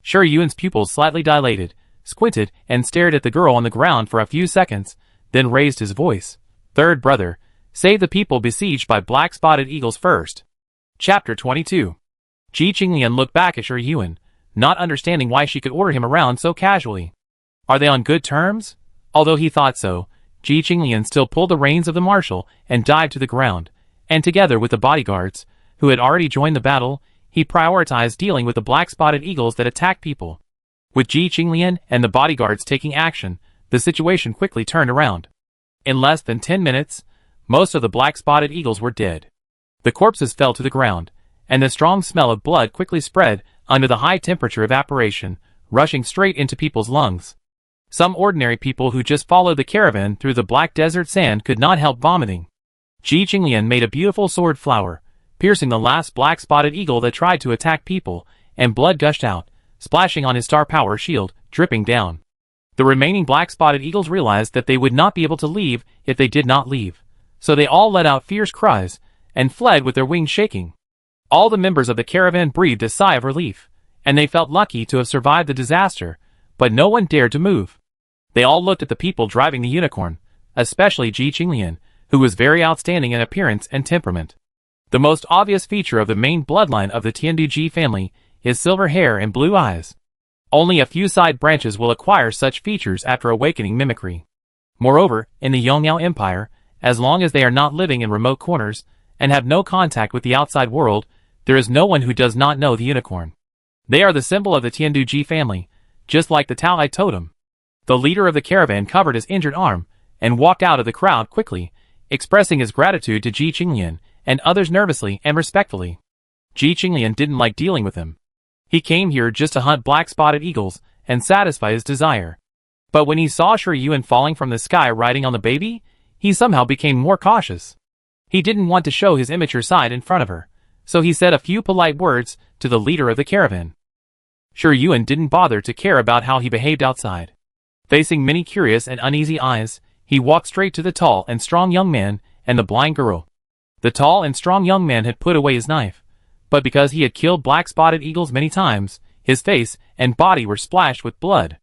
Shi Yuan's pupils slightly dilated, squinted, and stared at the girl on the ground for a few seconds, then raised his voice. "Third brother, save the people besieged by black-spotted eagles first." Chapter 22. Ji Qinglian looked back at Shi Yuan, not understanding why she could order him around so casually. Are they on good terms? Although he thought so, Ji Qinglian still pulled the reins of the marshal and dived to the ground, and together with the bodyguards, who had already joined the battle, he prioritized dealing with the black-spotted eagles that attacked people. With Ji Qinglian and the bodyguards taking action, the situation quickly turned around. In less than 10 minutes, most of the black-spotted eagles were dead. The corpses fell to the ground, and the strong smell of blood quickly spread under the high temperature evaporation, rushing straight into people's lungs. Some ordinary people who just followed the caravan through the black desert sand could not help vomiting. Ji Qinglian made a beautiful sword flower, piercing the last black-spotted eagle that tried to attack people, and blood gushed out, splashing on his star power shield, dripping down. The remaining black-spotted eagles realized that they would not be able to leave if they did not leave, so they all let out fierce cries, and fled with their wings shaking. All the members of the caravan breathed a sigh of relief, and they felt lucky to have survived the disaster, but no one dared to move. They all looked at the people driving the unicorn, especially Ji Qinglian, who was very outstanding in appearance and temperament. The most obvious feature of the main bloodline of the Tianduji family is silver hair and blue eyes. Only a few side branches will acquire such features after awakening mimicry. Moreover, in the Yongyao Empire, as long as they are not living in remote corners, and have no contact with the outside world, there is no one who does not know the unicorn. They are the symbol of the Tianduji family, just like the Taoai totem. The leader of the caravan covered his injured arm, and walked out of the crowd quickly, expressing his gratitude to Ji Qinglian, and others nervously and respectfully. Ji Qinglian didn't like dealing with him. He came here just to hunt black-spotted eagles, and satisfy his desire. But when he saw Shi Yuan falling from the sky riding on the baby, he somehow became more cautious. He didn't want to show his immature side in front of her, so he said a few polite words to the leader of the caravan. Shi Yuan didn't bother to care about how he behaved outside. Facing many curious and uneasy eyes, he walked straight to the tall and strong young man and the blind girl. The tall and strong young man had put away his knife, but because he had killed black-spotted eagles many times, his face and body were splashed with blood.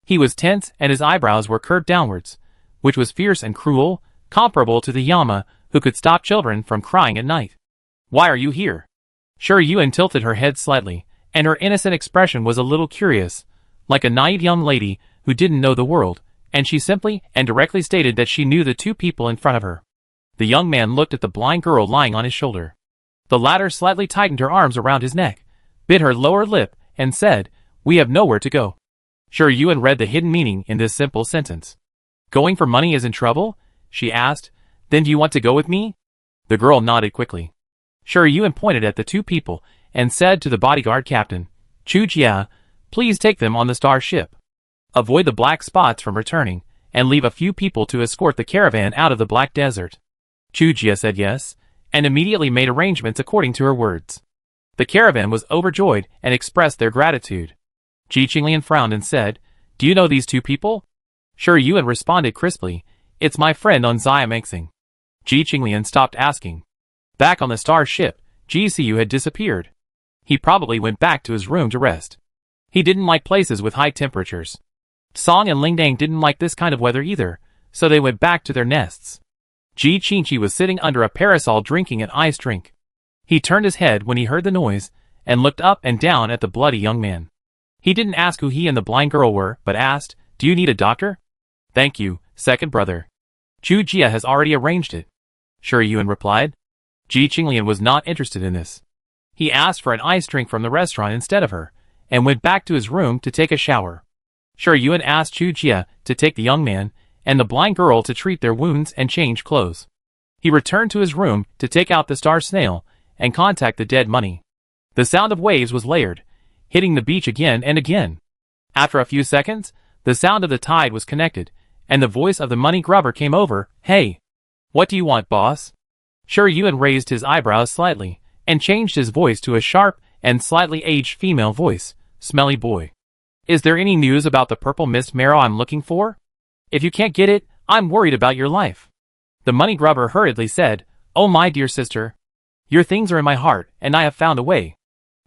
He was tense and his eyebrows were curved downwards, which was fierce and cruel, comparable to the Yama who could stop children from crying at night. "Why are you here?" Shi Yuan tilted her head slightly, and her innocent expression was a little curious, like a naive young lady who didn't know the world, and she simply and directly stated that she knew the two people in front of her. The young man looked at the blind girl lying on his shoulder. The latter slightly tightened her arms around his neck, bit her lower lip, and said, "We have nowhere to go." Shi Yuan read the hidden meaning in this simple sentence. "Going for money is in trouble?" she asked, Then do you want to go with me? The girl nodded quickly. Sure Yuan pointed at the two people and said to the bodyguard captain, Chujia, please take them on the star ship. Avoid the black spots from returning, and leave a few people to escort the caravan out of the black desert. Chujia said yes, and immediately made arrangements according to her words. The caravan was overjoyed and expressed their gratitude. Ji Qinglian frowned and said, Do you know these two people? Sure Yuan responded crisply, It's my friend on Xiamexing. Ji Qinglian stopped asking. Back on the star ship, Ji Siyu had disappeared. He probably went back to his room to rest. He didn't like places with high temperatures. Song and Lingdang didn't like this kind of weather either, so they went back to their nests. Ji Qingqi was sitting under a parasol drinking an ice drink. He turned his head when he heard the noise, and looked up and down at the bloody young man. He didn't ask who he and the blind girl were, but asked, Do you need a doctor? Thank you, second brother. Chu Jia has already arranged it. Sure Yuan replied. Ji Qinglian was not interested in this. He asked for an ice drink from the restaurant instead of her, and went back to his room to take a shower. Sure Yuan asked Chu Jia to take the young man and the blind girl to treat their wounds and change clothes. He returned to his room to take out the star snail and contact the dead money. The sound of waves was layered, hitting the beach again and again. After a few seconds, the sound of the tide was connected, and the voice of the money grubber came over, Hey! What do you want, boss? Sure Yuan raised his eyebrows slightly, and changed his voice to a sharp and slightly aged female voice, Smelly boy. Is there any news about the purple mist marrow I'm looking for? If you can't get it, I'm worried about your life. The money grubber hurriedly said, Oh my dear sister. Your things are in my heart, and I have found a way.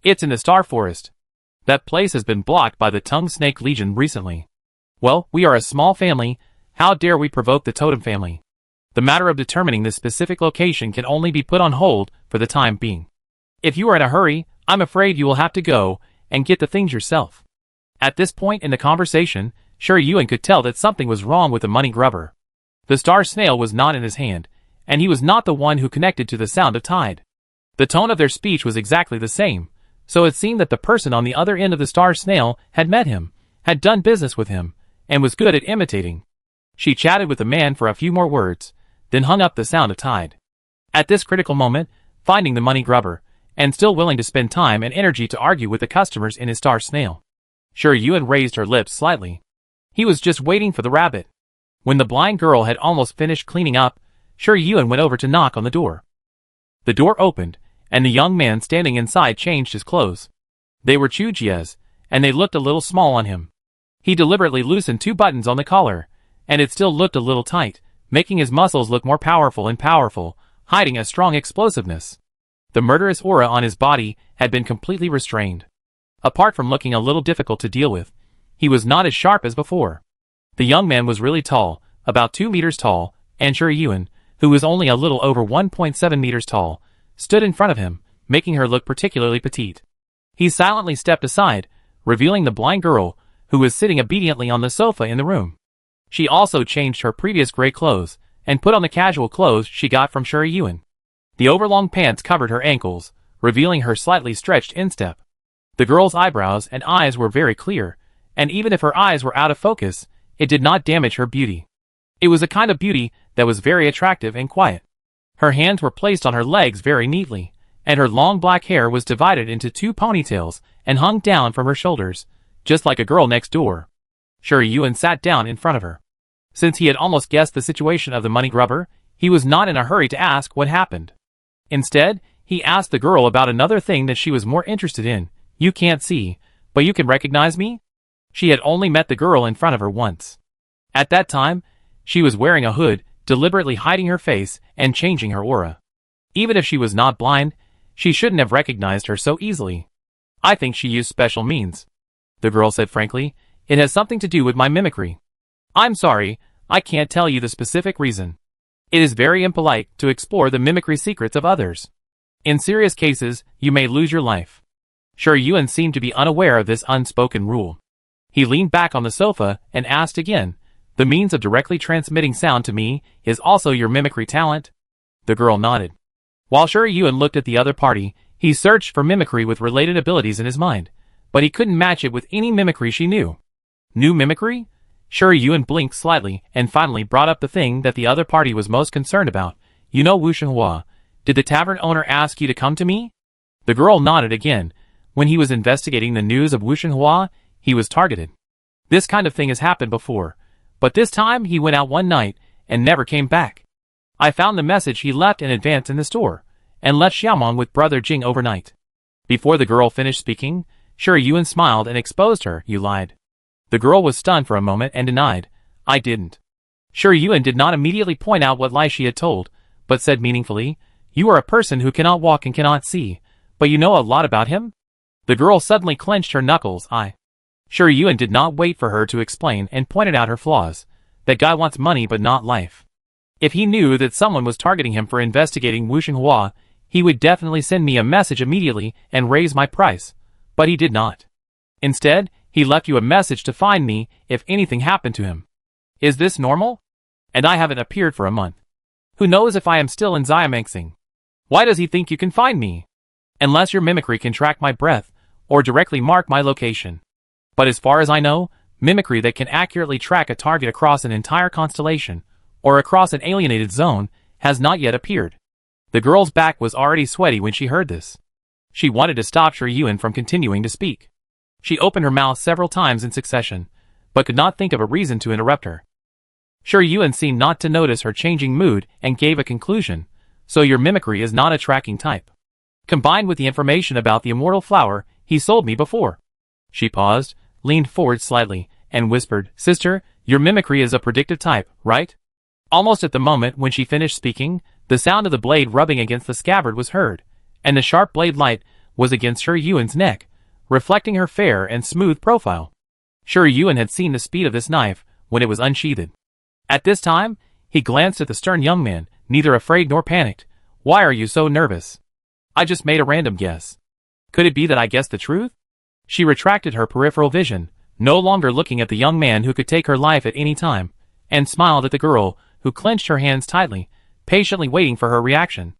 It's in the Star Forest. That place has been blocked by the Tongue Snake Legion recently. Well, we are a small family, how dare we provoke the totem family? The matter of determining the specific location can only be put on hold for the time being. If you are in a hurry, I'm afraid you will have to go and get the things yourself. At this point in the conversation, Sure Yuan could tell that something was wrong with the money grubber. The star snail was not in his hand, and he was not the one who connected to the sound of tide. The tone of their speech was exactly the same, so it seemed that the person on the other end of the star snail had met him, had done business with him, and was good at imitating. She chatted with the man for a few more words, then hung up the sound of tide. At this critical moment, finding the money grubber, and still willing to spend time and energy to argue with the customers in his star snail, Sure Yuan raised her lips slightly. He was just waiting for the rabbit. When the blind girl had almost finished cleaning up, Sure Yuan went over to knock on the door. The door opened, and the young man standing inside changed his clothes. They were Chu Jia's, and they looked a little small on him. He deliberately loosened 2 buttons on the collar, and it still looked a little tight, making his muscles look more powerful, hiding a strong explosiveness. The murderous aura on his body had been completely restrained. Apart from looking a little difficult to deal with, he was not as sharp as before. The young man was really tall, about 2 meters tall, and Sure Yuan, who was only a little over 1.7 meters tall, stood in front of him, making her look particularly petite. He silently stepped aside, revealing the blind girl, who was sitting obediently on the sofa in the room. She also changed her previous gray clothes, and put on the casual clothes she got from Sure Yuan. The overlong pants covered her ankles, revealing her slightly stretched instep. The girl's eyebrows and eyes were very clear, and even if her eyes were out of focus, it did not damage her beauty. It was a kind of beauty that was very attractive and quiet. Her hands were placed on her legs very neatly, and her long black hair was divided into 2 ponytails and hung down from her shoulders, just like a girl next door. Sure Yuan sat down in front of her. Since he had almost guessed the situation of the money grubber, he was not in a hurry to ask what happened. Instead, he asked the girl about another thing that she was more interested in. You can't see, but you can recognize me? She had only met the girl in front of her once. At that time, she was wearing a hood, deliberately hiding her face and changing her aura. Even if she was not blind, she shouldn't have recognized her so easily. I think she used special means. The girl said frankly, It has something to do with my mimicry. I'm sorry, I can't tell you the specific reason. It is very impolite to explore the mimicry secrets of others. In serious cases, you may lose your life. Sure Yuan seemed to be unaware of this unspoken rule. He leaned back on the sofa and asked again, The means of directly transmitting sound to me is also your mimicry talent? The girl nodded. While Sure Yuan looked at the other party, he searched for mimicry with related abilities in his mind, but he couldn't match it with any mimicry she knew. New mimicry? Sure Yuan blinked slightly and finally brought up the thing that the other party was most concerned about. You know Wu Shenhua, did the tavern owner ask you to come to me? The girl nodded again. When he was investigating the news of Wu Shenhua, he was targeted. This kind of thing has happened before, but this time he went out one night and never came back. I found the message he left in advance in the store, and left Xiaomong with brother Jing overnight. Before the girl finished speaking, Sure Yuan smiled and exposed her. You lied. The girl was stunned for a moment and denied. I didn't. Sure Yuan did not immediately point out what lie she had told, but said meaningfully, you are a person who cannot walk and cannot see, but you know a lot about him? The girl suddenly clenched her knuckles. Sure Yuan did not wait for her to explain and pointed out her flaws. That guy wants money but not life. If he knew that someone was targeting him for investigating Wu Shenhua, he would definitely send me a message immediately and raise my price. But he did not. Instead, he left you a message to find me if anything happened to him. Is this normal? And I haven't appeared for a month. Who knows if I am still in Xiaomengxing? Why does he think you can find me? Unless your mimicry can track my breath, or directly mark my location. But as far as I know, mimicry that can accurately track a target across an entire constellation, or across an alienated zone, has not yet appeared. The girl's back was already sweaty when she heard this. She wanted to stop Sure Yuan from continuing to speak. She opened her mouth several times in succession, but could not think of a reason to interrupt her. Sure Yuan seemed not to notice her changing mood and gave a conclusion. So your mimicry is not a tracking type. Combined with the information about the immortal flower he sold me before. She paused, leaned forward slightly, and whispered, Sister, your mimicry is a predictive type, right? Almost at the moment when she finished speaking, the sound of the blade rubbing against the scabbard was heard, and the sharp blade light was against Sure Yuan's neck, reflecting her fair and smooth profile. Sure Yuan had seen the speed of this knife when it was unsheathed. At this time, he glanced at the stern young man, neither afraid nor panicked. Why are you so nervous? I just made a random guess. Could it be that I guessed the truth? She retracted her peripheral vision, no longer looking at the young man who could take her life at any time, and smiled at the girl, who clenched her hands tightly, patiently waiting for her reaction.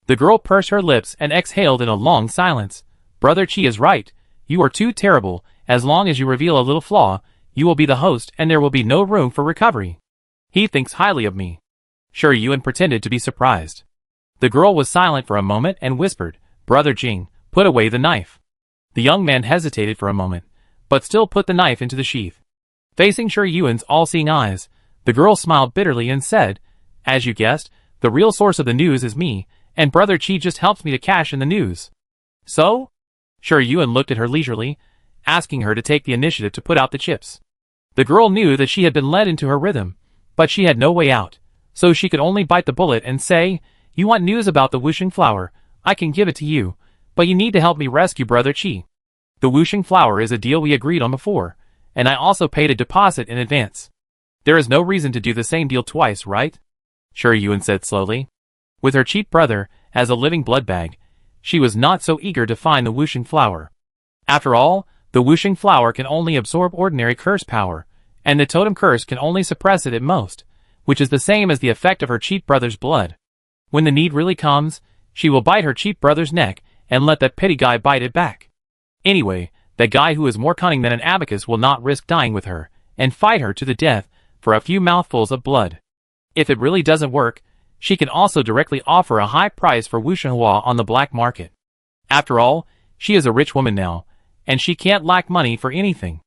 The girl pursed her lips and exhaled in a long silence. Brother Qi is right. You are too terrible. As long as you reveal a little flaw, you will be the host and there will be no room for recovery. He thinks highly of me. Sure Yuan pretended to be surprised. The girl was silent for a moment and whispered, Brother Jing, put away the knife. The young man hesitated for a moment, but still put the knife into the sheath. Facing Sure Yuan's all-seeing eyes, the girl smiled bitterly and said, As you guessed, the real source of the news is me, and Brother Qi just helps me to cash in the news. So? Sure Yuan looked at her leisurely, asking her to take the initiative to put out the chips. The girl knew that she had been led into her rhythm, but she had no way out, so she could only bite the bullet and say, You want news about the Wuxing flower? I can give it to you, but you need to help me rescue Brother Qi. The Wuxing flower is a deal we agreed on before, and I also paid a deposit in advance. There is no reason to do the same deal twice, right? Sure Yuan said slowly. With her cheap brother as a living blood bag, she was not so eager to find the Wuxing flower. After all, the Wuxing flower can only absorb ordinary curse power, and the totem curse can only suppress it at most, which is the same as the effect of her cheap brother's blood. When the need really comes, she will bite her cheap brother's neck and let that petty guy bite it back. Anyway, that guy who is more cunning than an abacus will not risk dying with her and fight her to the death for a few mouthfuls of blood. If it really doesn't work, she can also directly offer a high price for Wu Shenhua on the black market. After all, she is a rich woman now, and she can't lack money for anything.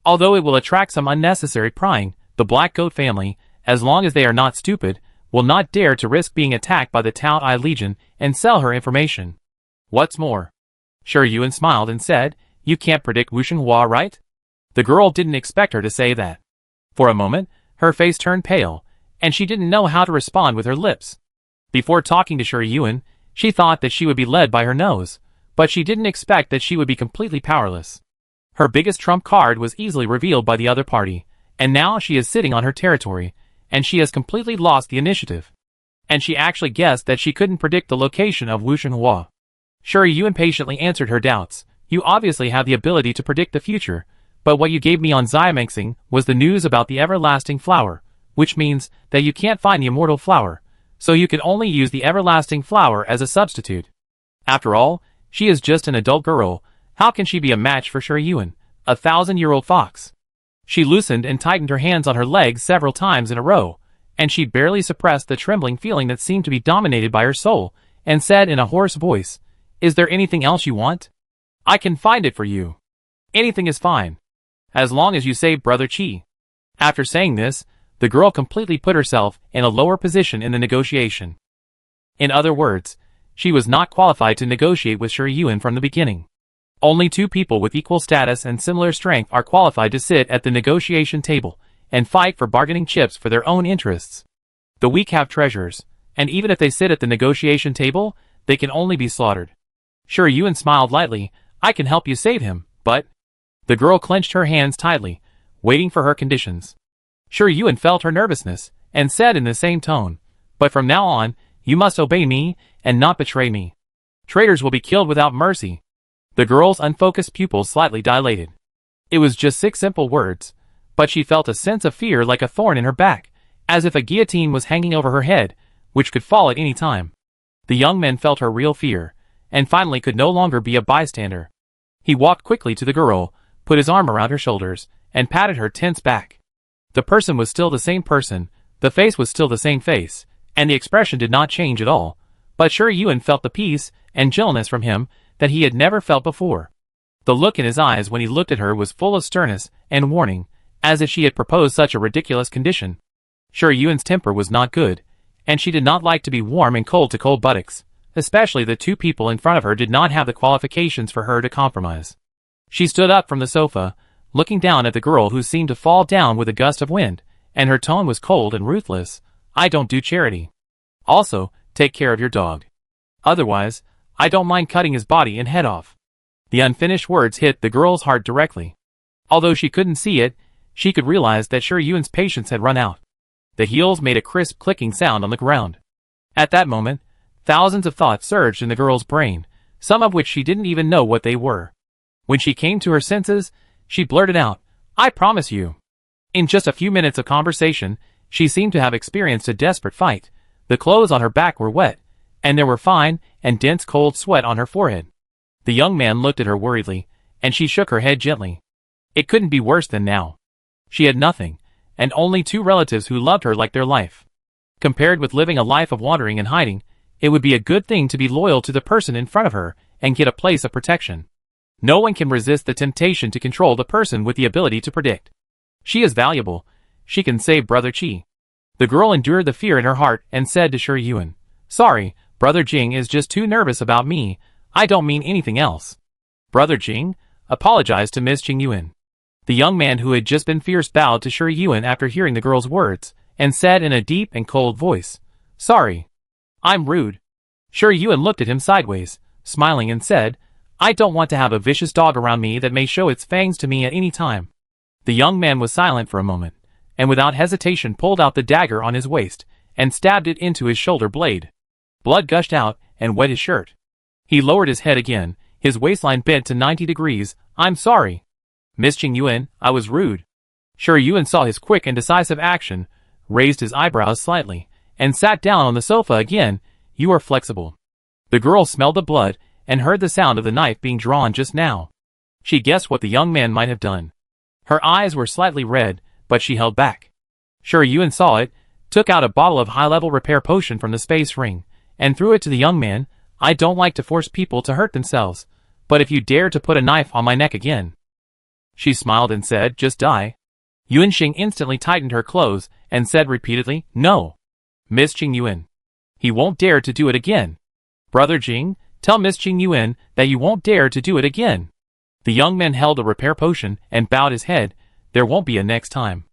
Although it will attract some unnecessary prying, the Black Goat family, as long as they are not stupid, will not dare to risk being attacked by the Tao Ai Legion and sell her information. What's more? Sure Yuan smiled and said, You can't predict Wu Shenhua, right? The girl didn't expect her to say that. For a moment, her face turned pale, and she didn't know how to respond with her lips. Before talking to Sure Yuan, she thought that she would be led by her nose, but she didn't expect that she would be completely powerless. Her biggest trump card was easily revealed by the other party, and now she is sitting on her territory, and she has completely lost the initiative. And she actually guessed that she couldn't predict the location of Wu Shenhua. Sure Yuan patiently answered her doubts. You obviously have the ability to predict the future, but what you gave me on Xiaomengxing was the news about the everlasting flower, which means that you can't find the immortal flower, so you can only use the everlasting flower as a substitute. After all, she is just an adult girl. How can she be a match for Sure Yuan, a 1,000-year-old fox? She loosened and tightened her hands on her legs several times in a row, and she barely suppressed the trembling feeling that seemed to be dominated by her soul, and said in a hoarse voice, "Is there anything else you want? I can find it for you. Anything is fine. As long as you save Brother Chi." After saying this, the girl completely put herself in a lower position in the negotiation. In other words, she was not qualified to negotiate with Shi Yuan from the beginning. Only two people with equal status and similar strength are qualified to sit at the negotiation table and fight for bargaining chips for their own interests. The weak have treasures, and even if they sit at the negotiation table, they can only be slaughtered. Shi Yuan smiled lightly. "I can help you save him, but..." The girl clenched her hands tightly, waiting for her conditions. Shi Yuan felt her nervousness, and said in the same tone, "But from now on, you must obey me, and not betray me. Traitors will be killed without mercy." The girl's unfocused pupils slightly dilated. It was just 6 simple words, but she felt a sense of fear like a thorn in her back, as if a guillotine was hanging over her head, which could fall at any time. The young man felt her real fear, and finally could no longer be a bystander. He walked quickly to the girl, put his arm around her shoulders, and patted her tense back. The person was still the same person, the face was still the same face, and the expression did not change at all, but Shi Yuan felt the peace and gentleness from him that he had never felt before. The look in his eyes when he looked at her was full of sternness and warning, as if she had proposed such a ridiculous condition. Shi Yuan's temper was not good, and she did not like to be warm and cold to cold buttocks, especially the two people in front of her did not have the qualifications for her to compromise. She stood up from the sofa, looking down at the girl who seemed to fall down with a gust of wind, and her tone was cold and ruthless. "I don't do charity. Also, take care of your dog. Otherwise, I don't mind cutting his body and head off." The unfinished words hit the girl's heart directly. Although she couldn't see it, she could realize that Shi Yuan's patience had run out. The heels made a crisp clicking sound on the ground. At that moment, thousands of thoughts surged in the girl's brain, some of which she didn't even know what they were. When she came to her senses, she blurted out, "I promise you." In just a few minutes of conversation, she seemed to have experienced a desperate fight. The clothes on her back were wet, and there were fine and dense cold sweat on her forehead. The young man looked at her worriedly, and she shook her head gently. It couldn't be worse than now. She had nothing, and only 2 relatives who loved her like their life. Compared with living a life of wandering and hiding, it would be a good thing to be loyal to the person in front of her and get a place of protection. No one can resist the temptation to control the person with the ability to predict. She is valuable. She can save Brother Chi. The girl endured the fear in her heart and said to Shi Yuan, "Sorry, Brother Jing is just too nervous about me. I don't mean anything else." "Brother Jing?" apologized to Miss Jing Yuan. The young man who had just been fierce bowed to Shi Yuan after hearing the girl's words, and said in a deep and cold voice, "Sorry. I'm rude." Shi Yuan looked at him sideways, smiling and said, "I don't want to have a vicious dog around me that may show its fangs to me at any time." The young man was silent for a moment, and without hesitation pulled out the dagger on his waist, and stabbed it into his shoulder blade. Blood gushed out, and wet his shirt. He lowered his head again, his waistline bent to 90 degrees. "I'm sorry, Miss Jing Yuan, I was rude." Shi Yuan saw his quick and decisive action, raised his eyebrows slightly, and sat down on the sofa again. "You are flexible." The girl smelled the blood, and heard the sound of the knife being drawn just now. She guessed what the young man might have done. Her eyes were slightly red, but she held back. Shi Yuan saw it, took out a bottle of high-level repair potion from the space ring, and threw it to the young man. "I don't like to force people to hurt themselves, but if you dare to put a knife on my neck again..." She smiled and said, "Just die." Yuan Xing instantly tightened her clothes, and said repeatedly, "No, Miss Jing Yuan. He won't dare to do it again. Brother Jing, tell Miss Jing Yuan that you won't dare to do it again." The young man held a repair potion, and bowed his head. "There won't be a next time."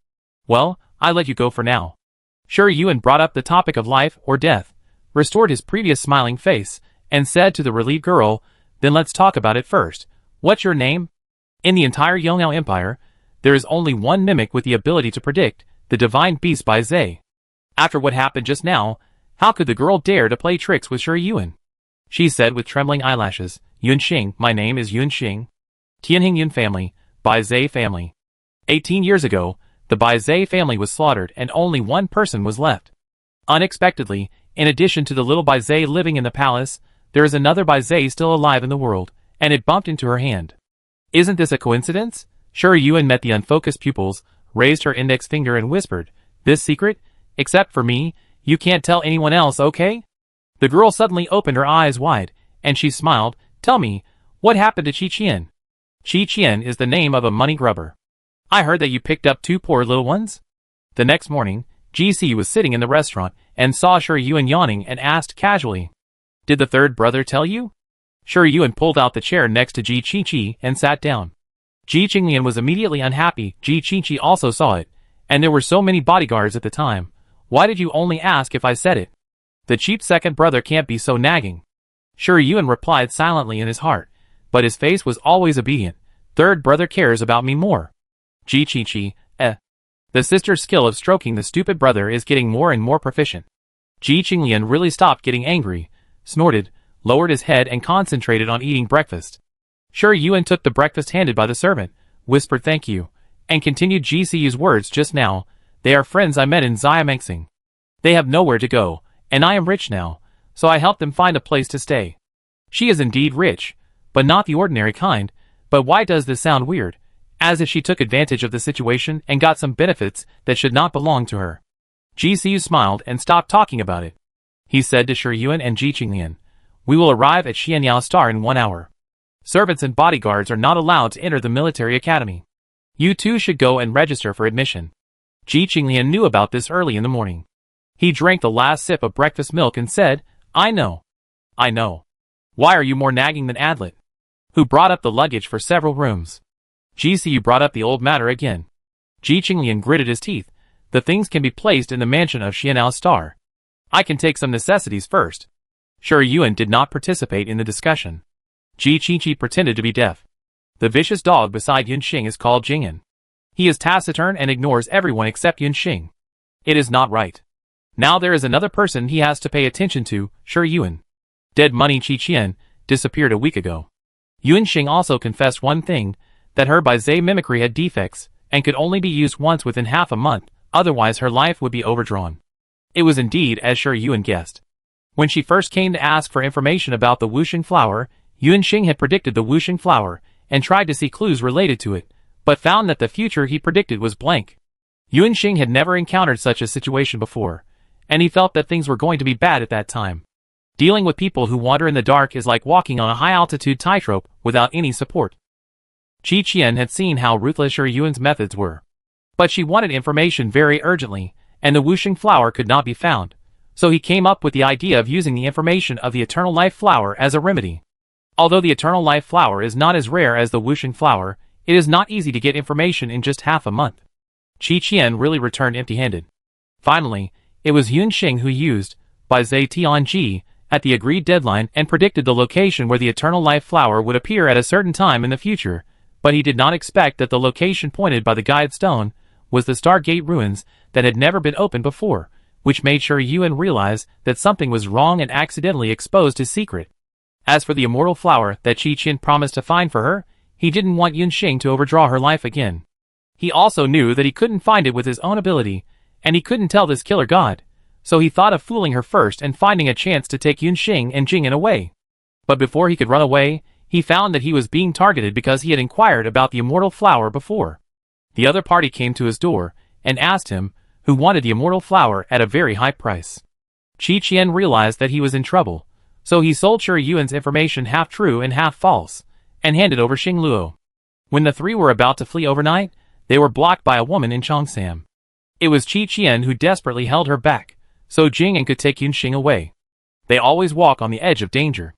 "Well, I let you go for now." Shi Yuan brought up the topic of life or death, restored his previous smiling face, and said to the relieved girl, "Then let's talk about it first. What's your name?" In the entire Yongnao Empire, there is only one mimic with the ability to predict, the divine beast Bai Zhe. After what happened just now, how could the girl dare to play tricks with Shi Yuan? She said with trembling eyelashes, "Yuan Xing, my name is Yuan Xing. Tianhing Yun family, Bai Zhe family." 18 years ago, the Bai Zhe family was slaughtered and only one person was left. Unexpectedly, in addition to the little Bai Zhe living in the palace, there is another Bai Zhe still alive in the world, and it bumped into her hand. Isn't this a coincidence? Shi Yuan met the unfocused pupils, raised her index finger and whispered, "This secret? Except for me, you can't tell anyone else, okay?" The girl suddenly opened her eyes wide, and she smiled. "Tell me, what happened to Qi Qian?" Qi Qian is the name of a money grubber. I heard that you picked up 2 poor little ones? The next morning, GC was sitting in the restaurant and saw Shi Yuan yawning and asked casually, "Did the third brother tell you?" Shi Yuan pulled out the chair next to Ji Qingqi and sat down. Ji Qinglian was immediately unhappy. Ji Qingqi also saw it, and there were so many bodyguards at the time. "Why did you only ask if I said it? The cheap second brother can't be so nagging." Shi Yuan replied silently in his heart, but his face was always obedient. "Third brother cares about me more." Ji Qingqi, The sister's skill of stroking the stupid brother is getting more and more proficient. Ji Qinglian really stopped getting angry, snorted, lowered his head and concentrated on eating breakfast. Shi Yuan took the breakfast handed by the servant, whispered thank you, and continued GCU's words just now. "They are friends I met in Xiamengsing. They have nowhere to go, and I am rich now, so I helped them find a place to stay." She is indeed rich, but not the ordinary kind. But why does this sound weird? As if she took advantage of the situation and got some benefits that should not belong to her. GCU smiled and stopped talking about it. He said to Shi Yuan and Ji Qinglian, "We will arrive at Xianyao Star in 1 hour. Servants and bodyguards are not allowed to enter the military academy. You two should go and register for admission." Ji Qinglian knew about this early in the morning. He drank the last sip of breakfast milk and said, "I know. I know. Why are you more nagging than Adlet, who brought up the luggage for several rooms?" GCU brought up the old matter again. Ji Qinglian gritted his teeth. "The things can be placed in the mansion of Xianyao Star. I can take some necessities first." Shi Yuan did not participate in the discussion. Ji Qingqi pretended to be deaf. The vicious dog beside Yunxing is called Jingyan. He is taciturn and ignores everyone except Yunxing. It is not right. Now there is another person he has to pay attention to, Shi Yuan. Dead money Qi Qian disappeared a week ago. Yunxing also confessed one thing, that her Baizhe mimicry had defects, and could only be used once within half a month, otherwise her life would be overdrawn. It was indeed as Shi Yuan guessed. When she first came to ask for information about the Wuxing flower, Yunxing had predicted the Wuxing flower, and tried to see clues related to it, but found that the future he predicted was blank. Yunxing had never encountered such a situation before, and he felt that things were going to be bad at that time. Dealing with people who wander in the dark is like walking on a high-altitude tightrope without any support. Qi Qian had seen how ruthless Shi Yuan's methods were. But she wanted information very urgently, and the Wuxing flower could not be found, so he came up with the idea of using the information of the Eternal Life flower as a remedy. Although the Eternal Life flower is not as rare as the Wuxing flower, it is not easy to get information in just half a month. Qi Qian really returned empty-handed. Finally, it was Yunxing who used, by Zai Tianji, at the agreed deadline and predicted the location where the Eternal Life flower would appear at a certain time in the future, but he did not expect that the location pointed by the guide stone was the Stargate ruins that had never been opened before, which made Shi Yuan realize that something was wrong and accidentally exposed his secret. As for the immortal flower that Qi Qian promised to find for her, he didn't want Yunxing to overdraw her life again. He also knew that he couldn't find it with his own ability, and he couldn't tell this killer god, so he thought of fooling her first and finding a chance to take Yunxing and Jingyan away. But before he could run away, he found that he was being targeted because he had inquired about the immortal flower before. The other party came to his door and asked him, who wanted the immortal flower at a very high price. Qi Qian realized that he was in trouble, so he sold Shi Yuan's information half true and half false, and handed over Xing Luo. When the three were about to flee overnight, they were blocked by a woman in Chongsam. It was Qi Qian who desperately held her back, so Jingyan could take Yunxing away. They always walk on the edge of danger.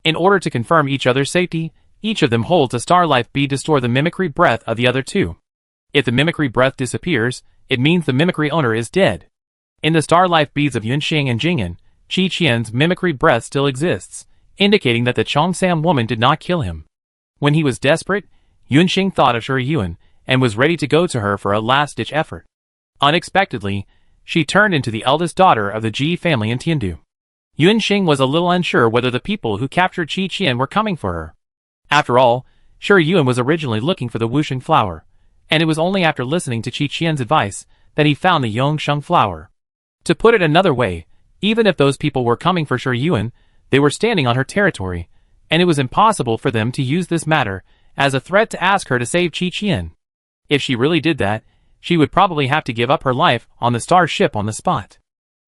In order to confirm each other's safety, each of them holds a star life bead to store the mimicry breath of the other two. If the mimicry breath disappears, it means the mimicry owner is dead. In the star life beads of Yunxing and Jingyan, Qi Qian's mimicry breath still exists, indicating that the Chongsam woman did not kill him. When he was desperate, Yunxing thought of Shi Yuan, and was ready to go to her for a last-ditch effort. Unexpectedly, she turned into the eldest daughter of the Ji family in Tiandu. Yunxing was a little unsure whether the people who captured Qi Qian were coming for her. After all, Shi Yuan was originally looking for the Wuxing flower, and it was only after listening to Qi Qian's advice that he found the Yongsheng flower. To put it another way, even if those people were coming for Shi Yuan, they were standing on her territory, and it was impossible for them to use this matter as a threat to ask her to save Qi Qian. If she really did that, she would probably have to give up her life on the star ship on the spot.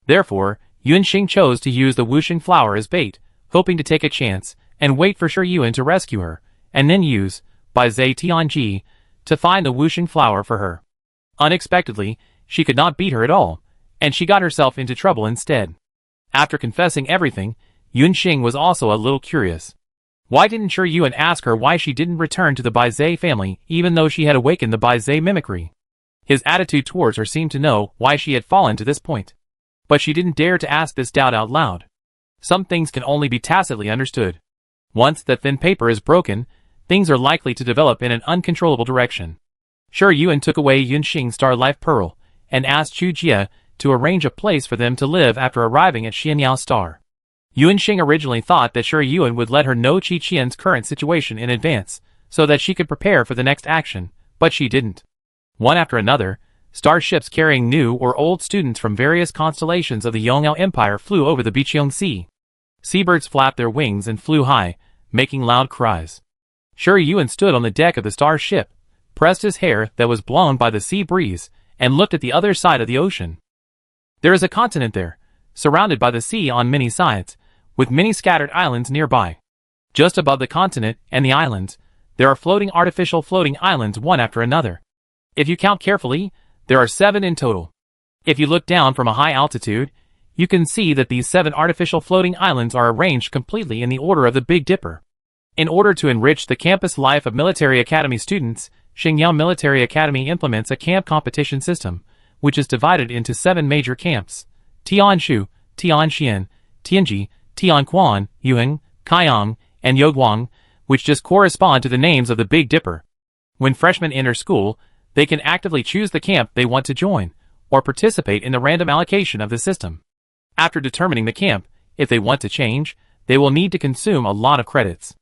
Therefore, Yunxing chose to use the Wuxing flower as bait, hoping to take a chance and wait for Shi Yuan to rescue her, and then use, by Zai Tianji, to find the Wuxing flower for her. Unexpectedly, she could not beat her at all, and she got herself into trouble instead. After confessing everything, Yunxing was also a little curious. Why didn't Shi Yuan ask her why she didn't return to the Bai Zai family even though she had awakened the Bai Zai mimicry? His attitude towards her seemed to know why she had fallen to this point. But she didn't dare to ask this doubt out loud. Some things can only be tacitly understood. Once that thin paper is broken, things are likely to develop in an uncontrollable direction. Shi Yuan took away Yunxing's Star Life Pearl and asked Chu Jie to arrange a place for them to live after arriving at Xianyao Star. Yunxing originally thought that Shi Yuan would let her know Qi Qian's current situation in advance, so that she could prepare for the next action, but she didn't. One after another, starships carrying new or old students from various constellations of the Yongyao Empire flew over the Biqiong Sea. Seabirds flapped their wings and flew high, making loud cries. Shi Yuan stood on the deck of the starship, pressed his hair that was blown by the sea breeze, and looked at the other side of the ocean. There is a continent there, surrounded by the sea on many sides, with many scattered islands nearby. Just above the continent and the islands, there are artificial floating islands one after another. If you count carefully, there are 7 in total. If you look down from a high altitude, you can see that these 7 artificial floating islands are arranged completely in the order of the Big Dipper. In order to enrich the campus life of military academy students, Xingyao Military Academy implements a camp competition system, which is divided into 7 major camps: Tianshu, Tianxian, Tianji, Tianquan, Yuheng, Kaiyang, and Yoguang, which just correspond to the names of the Big Dipper. When freshmen enter school, they can actively choose the camp they want to join, or participate in the random allocation of the system. After determining the camp, if they want to change, they will need to consume a lot of credits.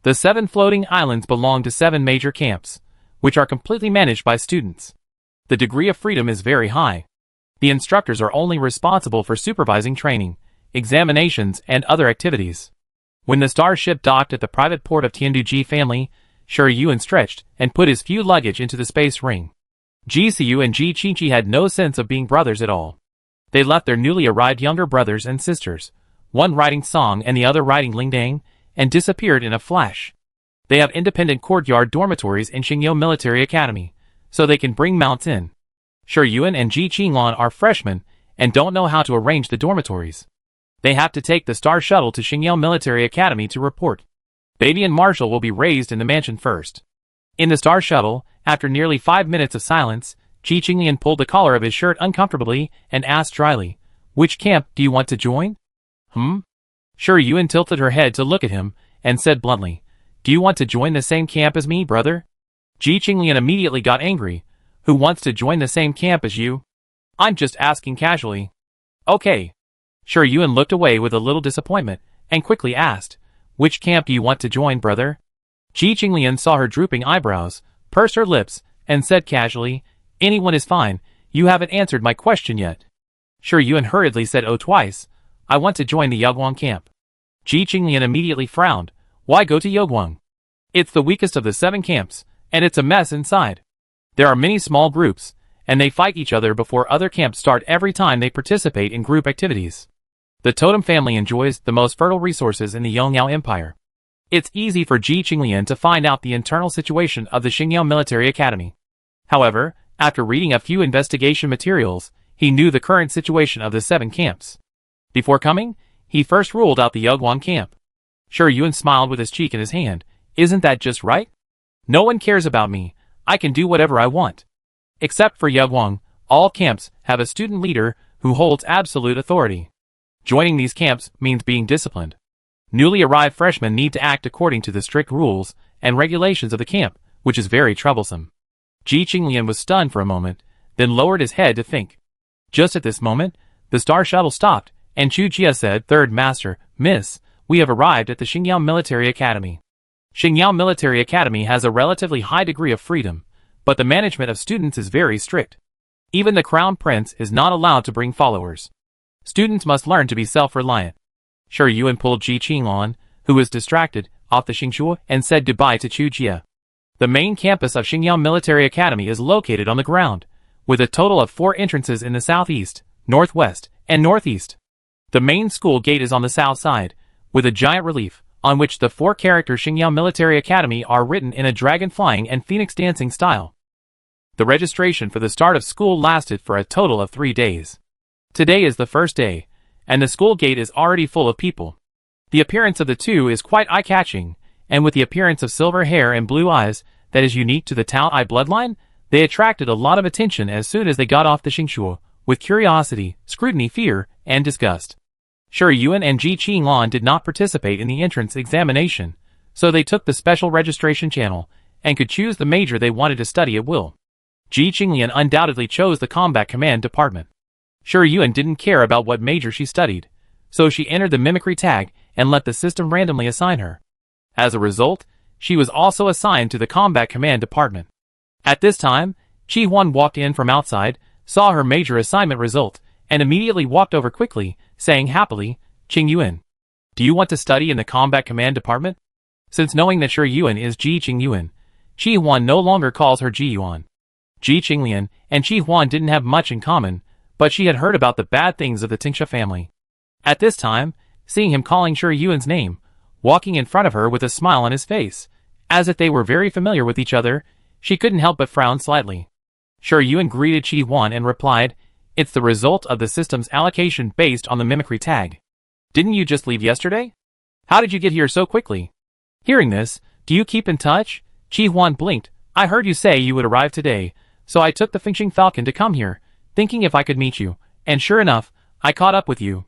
The 7 floating islands belong to 7 major camps, which are completely managed by students. The degree of freedom is very high. The instructors are only responsible for supervising training, examinations, and other activities. When the starship docked at the private port of Tianduji family, Shi Yuan stretched and put his few luggage into the space ring. Ji Siyu and Ji Qingqi had no sense of being brothers at all. They left their newly arrived younger brothers and sisters, one riding Song and the other riding Lingdang, and disappeared in a flash. They have independent courtyard dormitories in Xingyao Military Academy, so they can bring mounts in. Shi Yuan and Ji Qinglan are freshmen and don't know how to arrange the dormitories. They have to take the Star Shuttle to Xingyao Military Academy to report. Baby and Marshall will be raised in the mansion first. In the Star Shuttle, after nearly 5 minutes of silence, Ji Qinglian pulled the collar of his shirt uncomfortably and asked dryly, "Which camp do you want to join?" Shi Yuan tilted her head to look at him, and said bluntly, "Do you want to join the same camp as me, brother?" Ji Qinglian immediately got angry. "Who wants to join the same camp as you?" "I'm just asking casually." "Okay." Shi Yuan looked away with a little disappointment, and quickly asked, "Which camp do you want to join, brother?" Ji Qinglian saw her drooping eyebrows, pursed her lips, and said casually, "Anyone is fine, you haven't answered my question yet." Shi Yuan hurriedly said "Oh" twice. "I want to join the Yoguang camp." Ji Qinglian immediately frowned. "Why go to Yoguang? It's the weakest of the 7 camps, and it's a mess inside. There are many small groups, and they fight each other before other camps start every time they participate in group activities. The Totem family enjoys the most fertile resources in the Yongyao Empire. It's easy for Ji Qinglian to find out the internal situation of the Xingyao Military Academy. However, after reading a few investigation materials, he knew the current situation of the 7 camps. Before coming, he first ruled out the Yoguang camp. Shi Yuan smiled with his cheek in his hand. "Isn't that just right? No one cares about me. I can do whatever I want. Except for Yoguang, all camps have a student leader who holds absolute authority. Joining these camps means being disciplined. Newly arrived freshmen need to act according to the strict rules and regulations of the camp, which is very troublesome." Ji Qinglian was stunned for a moment, then lowered his head to think. Just at this moment, the Star Shuttle stopped, and Chu Jie said, "Third Master, Miss, we have arrived at the Xingyao Military Academy." Xingyao Military Academy has a relatively high degree of freedom, but the management of students is very strict. Even the Crown Prince is not allowed to bring followers. Students must learn to be self-reliant. Shi Yuan pulled Ji Qinglan, who was distracted, off the Xingshua and said goodbye to Chu Jie. The main campus of Xingyang Military Academy is located on the ground, with a total of 4 entrances in the southeast, northwest, and northeast. The main school gate is on the south side, with a giant relief, on which the 4 characters Xingyang Military Academy are written in a dragon flying and phoenix dancing style. The registration for the start of school lasted for a total of 3 days. Today is the first day, and the school gate is already full of people. The appearance of the two is quite eye-catching, and with the appearance of silver hair and blue eyes that is unique to the Tao Ai bloodline, they attracted a lot of attention as soon as they got off the Xingshuo, with curiosity, scrutiny, fear, and disgust. Shi Yuan and Ji Qinglan did not participate in the entrance examination, so they took the special registration channel, and could choose the major they wanted to study at will. Ji Qinglian undoubtedly chose the Combat Command Department. Shi Yuan didn't care about what major she studied, so she entered the mimicry tag and let the system randomly assign her. As a result, she was also assigned to the Combat Command Department. At this time, Qi Huan walked in from outside, saw her major assignment result, and immediately walked over quickly, saying happily, "Qing Yuan, do you want to study in the Combat Command Department?" Since knowing that Shi Yuan is Ji Qing Yuan, Qi Huan no longer calls her Ji Yuan. Ji Qinglian and Qi Huan didn't have much in common, but she had heard about the bad things of the Tingsha family. At this time, seeing him calling Shi Yuan's name, walking in front of her with a smile on his face, as if they were very familiar with each other, she couldn't help but frown slightly. Shi Yuan greeted Qi Huan and replied, "It's the result of the system's allocation based on the mimicry tag. Didn't you just leave yesterday? How did you get here so quickly?" Hearing this, "Do you keep in touch?" Qi Huan blinked. "I heard you say you would arrive today, so I took the Fengxing Falcon to come here, thinking if I could meet you, and sure enough, I caught up with you.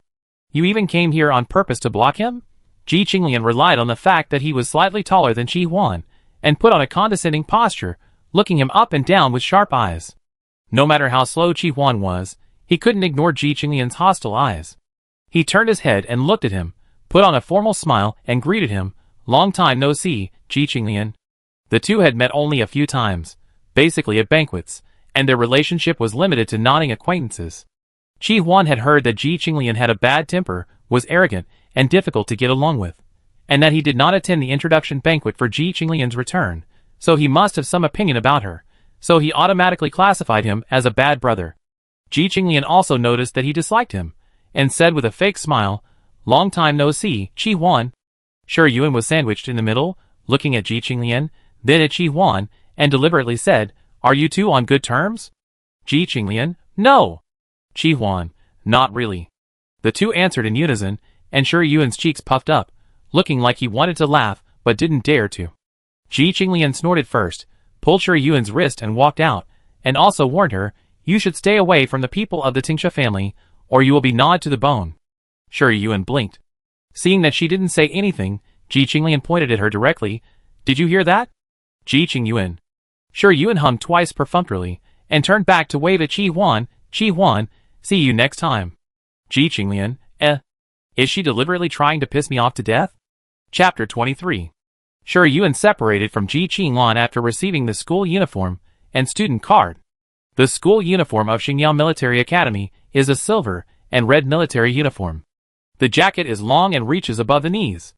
You even came here on purpose to block him?" Ji Qinglian relied on the fact that he was slightly taller than Qi Huan, and put on a condescending posture, looking him up and down with sharp eyes. No matter how slow Qi Huan was, he couldn't ignore Ji Qinglian's hostile eyes. He turned his head and looked at him, put on a formal smile and greeted him, "Long time no see, Ji Qinglian." The two had met only a few times, basically at banquets, and their relationship was limited to nodding acquaintances. Qi Huan had heard that Ji Qinglian had a bad temper, was arrogant, and difficult to get along with, and that he did not attend the introduction banquet for Ji Qinglian's return, so he must have some opinion about her, so he automatically classified him as a bad brother. Ji Qinglian also noticed that he disliked him, and said with a fake smile, "Long time no see, Qi Huan." Shi Yuan was sandwiched in the middle, looking at Ji Qinglian, then at Qi Huan, and deliberately said, "Are you two on good terms?" Ji Qinglian, "No." Qi Huan, "Not really." The two answered in unison, and Shi Yuan's cheeks puffed up, looking like he wanted to laugh, but didn't dare to. Ji Qinglian snorted first, pulled Shi Yuan's wrist and walked out, and also warned her, "You should stay away from the people of the Tingsha family, or you will be gnawed to the bone." Shi Yuan blinked. Seeing that she didn't say anything, Ji Qinglian pointed at her directly, "Did you hear that?" Ji Qing Yuan. Shi Yuan hummed twice perfunctorily, and turned back to wave at Qi Huan. "Qi Huan, see you next time." Ji Qinglian, Is she deliberately trying to piss me off to death? Chapter 23. Shi Yuan separated from Ji Qinglan after receiving the school uniform and student card. The school uniform of Xingyang Military Academy is a silver and red military uniform. The jacket is long and reaches above the knees.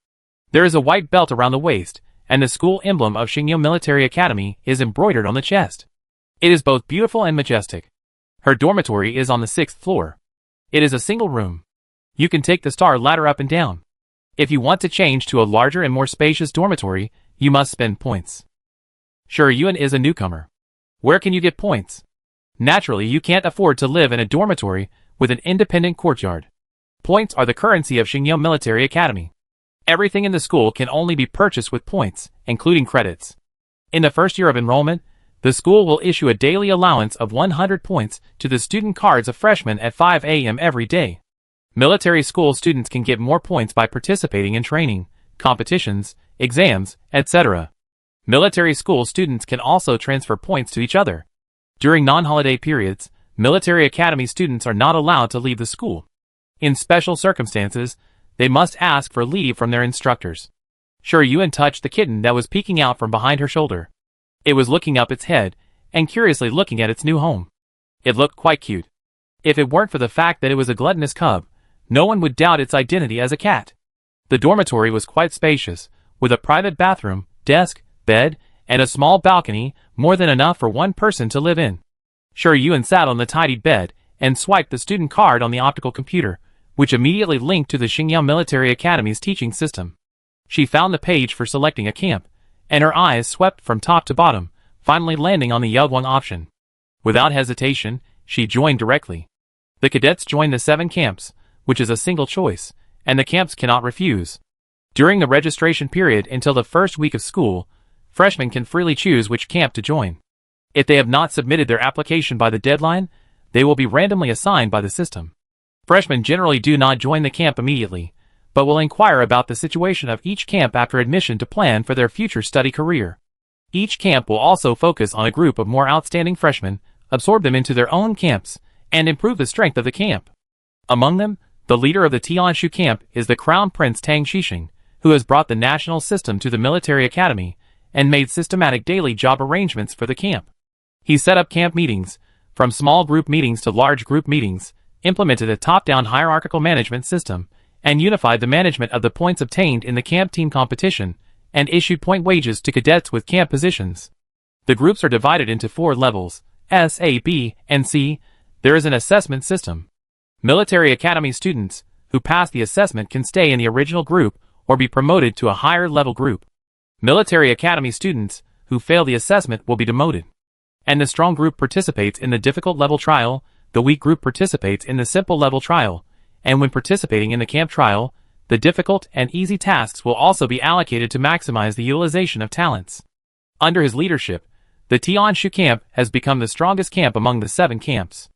There is a white belt around the waist, and the school emblem of Xingyang Military Academy is embroidered on the chest. It is both beautiful and majestic. Her dormitory is on the 6th floor. It is a single room. You can take the star ladder up and down. If you want to change to a larger and more spacious dormitory, you must spend points. Shi Yuan is a newcomer. Where can you get points? Naturally, you can't afford to live in a dormitory with an independent courtyard. Points are the currency of Xingyang Military Academy. Everything in the school can only be purchased with points, including credits. In the first year of enrollment, the school will issue a daily allowance of 100 points to the student cards of freshmen at 5 a.m. every day. Military school students can get more points by participating in training, competitions, exams, etc. Military school students can also transfer points to each other. During non-holiday periods, military academy students are not allowed to leave the school. In special circumstances, they must ask for leave from their instructors. Shi Yuan touched the kitten that was peeking out from behind her shoulder. It was looking up its head and curiously looking at its new home. It looked quite cute. If it weren't for the fact that it was a gluttonous cub, no one would doubt its identity as a cat. The dormitory was quite spacious, with a private bathroom, desk, bed, and a small balcony, more than enough for one person to live in. Sure Yuen sat on the tidied bed and swiped the student card on the optical computer, which immediately linked to the Xingyao Military Academy's teaching system. She found the page for selecting a camp, and her eyes swept from top to bottom, finally landing on the Yaoguang option. Without hesitation, she joined directly. The cadets joined the 7 camps, which is a single choice, and the camps cannot refuse. During the registration period until the first week of school, freshmen can freely choose which camp to join. If they have not submitted their application by the deadline, they will be randomly assigned by the system. Freshmen generally do not join the camp immediately, but will inquire about the situation of each camp after admission to plan for their future study career. Each camp will also focus on a group of more outstanding freshmen, absorb them into their own camps, and improve the strength of the camp. Among them, the leader of the Tianshu camp is the Crown Prince Tang Xixing, who has brought the national system to the military academy and made systematic daily job arrangements for the camp. He set up camp meetings, from small group meetings to large group meetings, implemented a top-down hierarchical management system, and unified the management of the points obtained in the camp team competition, and issued point wages to cadets with camp positions. The groups are divided into 4 levels, S, A, B, and C. There is an assessment system. Military academy students who pass the assessment can stay in the original group or be promoted to a higher level group. Military academy students who fail the assessment will be demoted. And the strong group participates in the difficult level trial, the weak group participates in the simple level trial, and when participating in the camp trial, the difficult and easy tasks will also be allocated to maximize the utilization of talents. Under his leadership, the Tianshu camp has become the strongest camp among the 7 camps.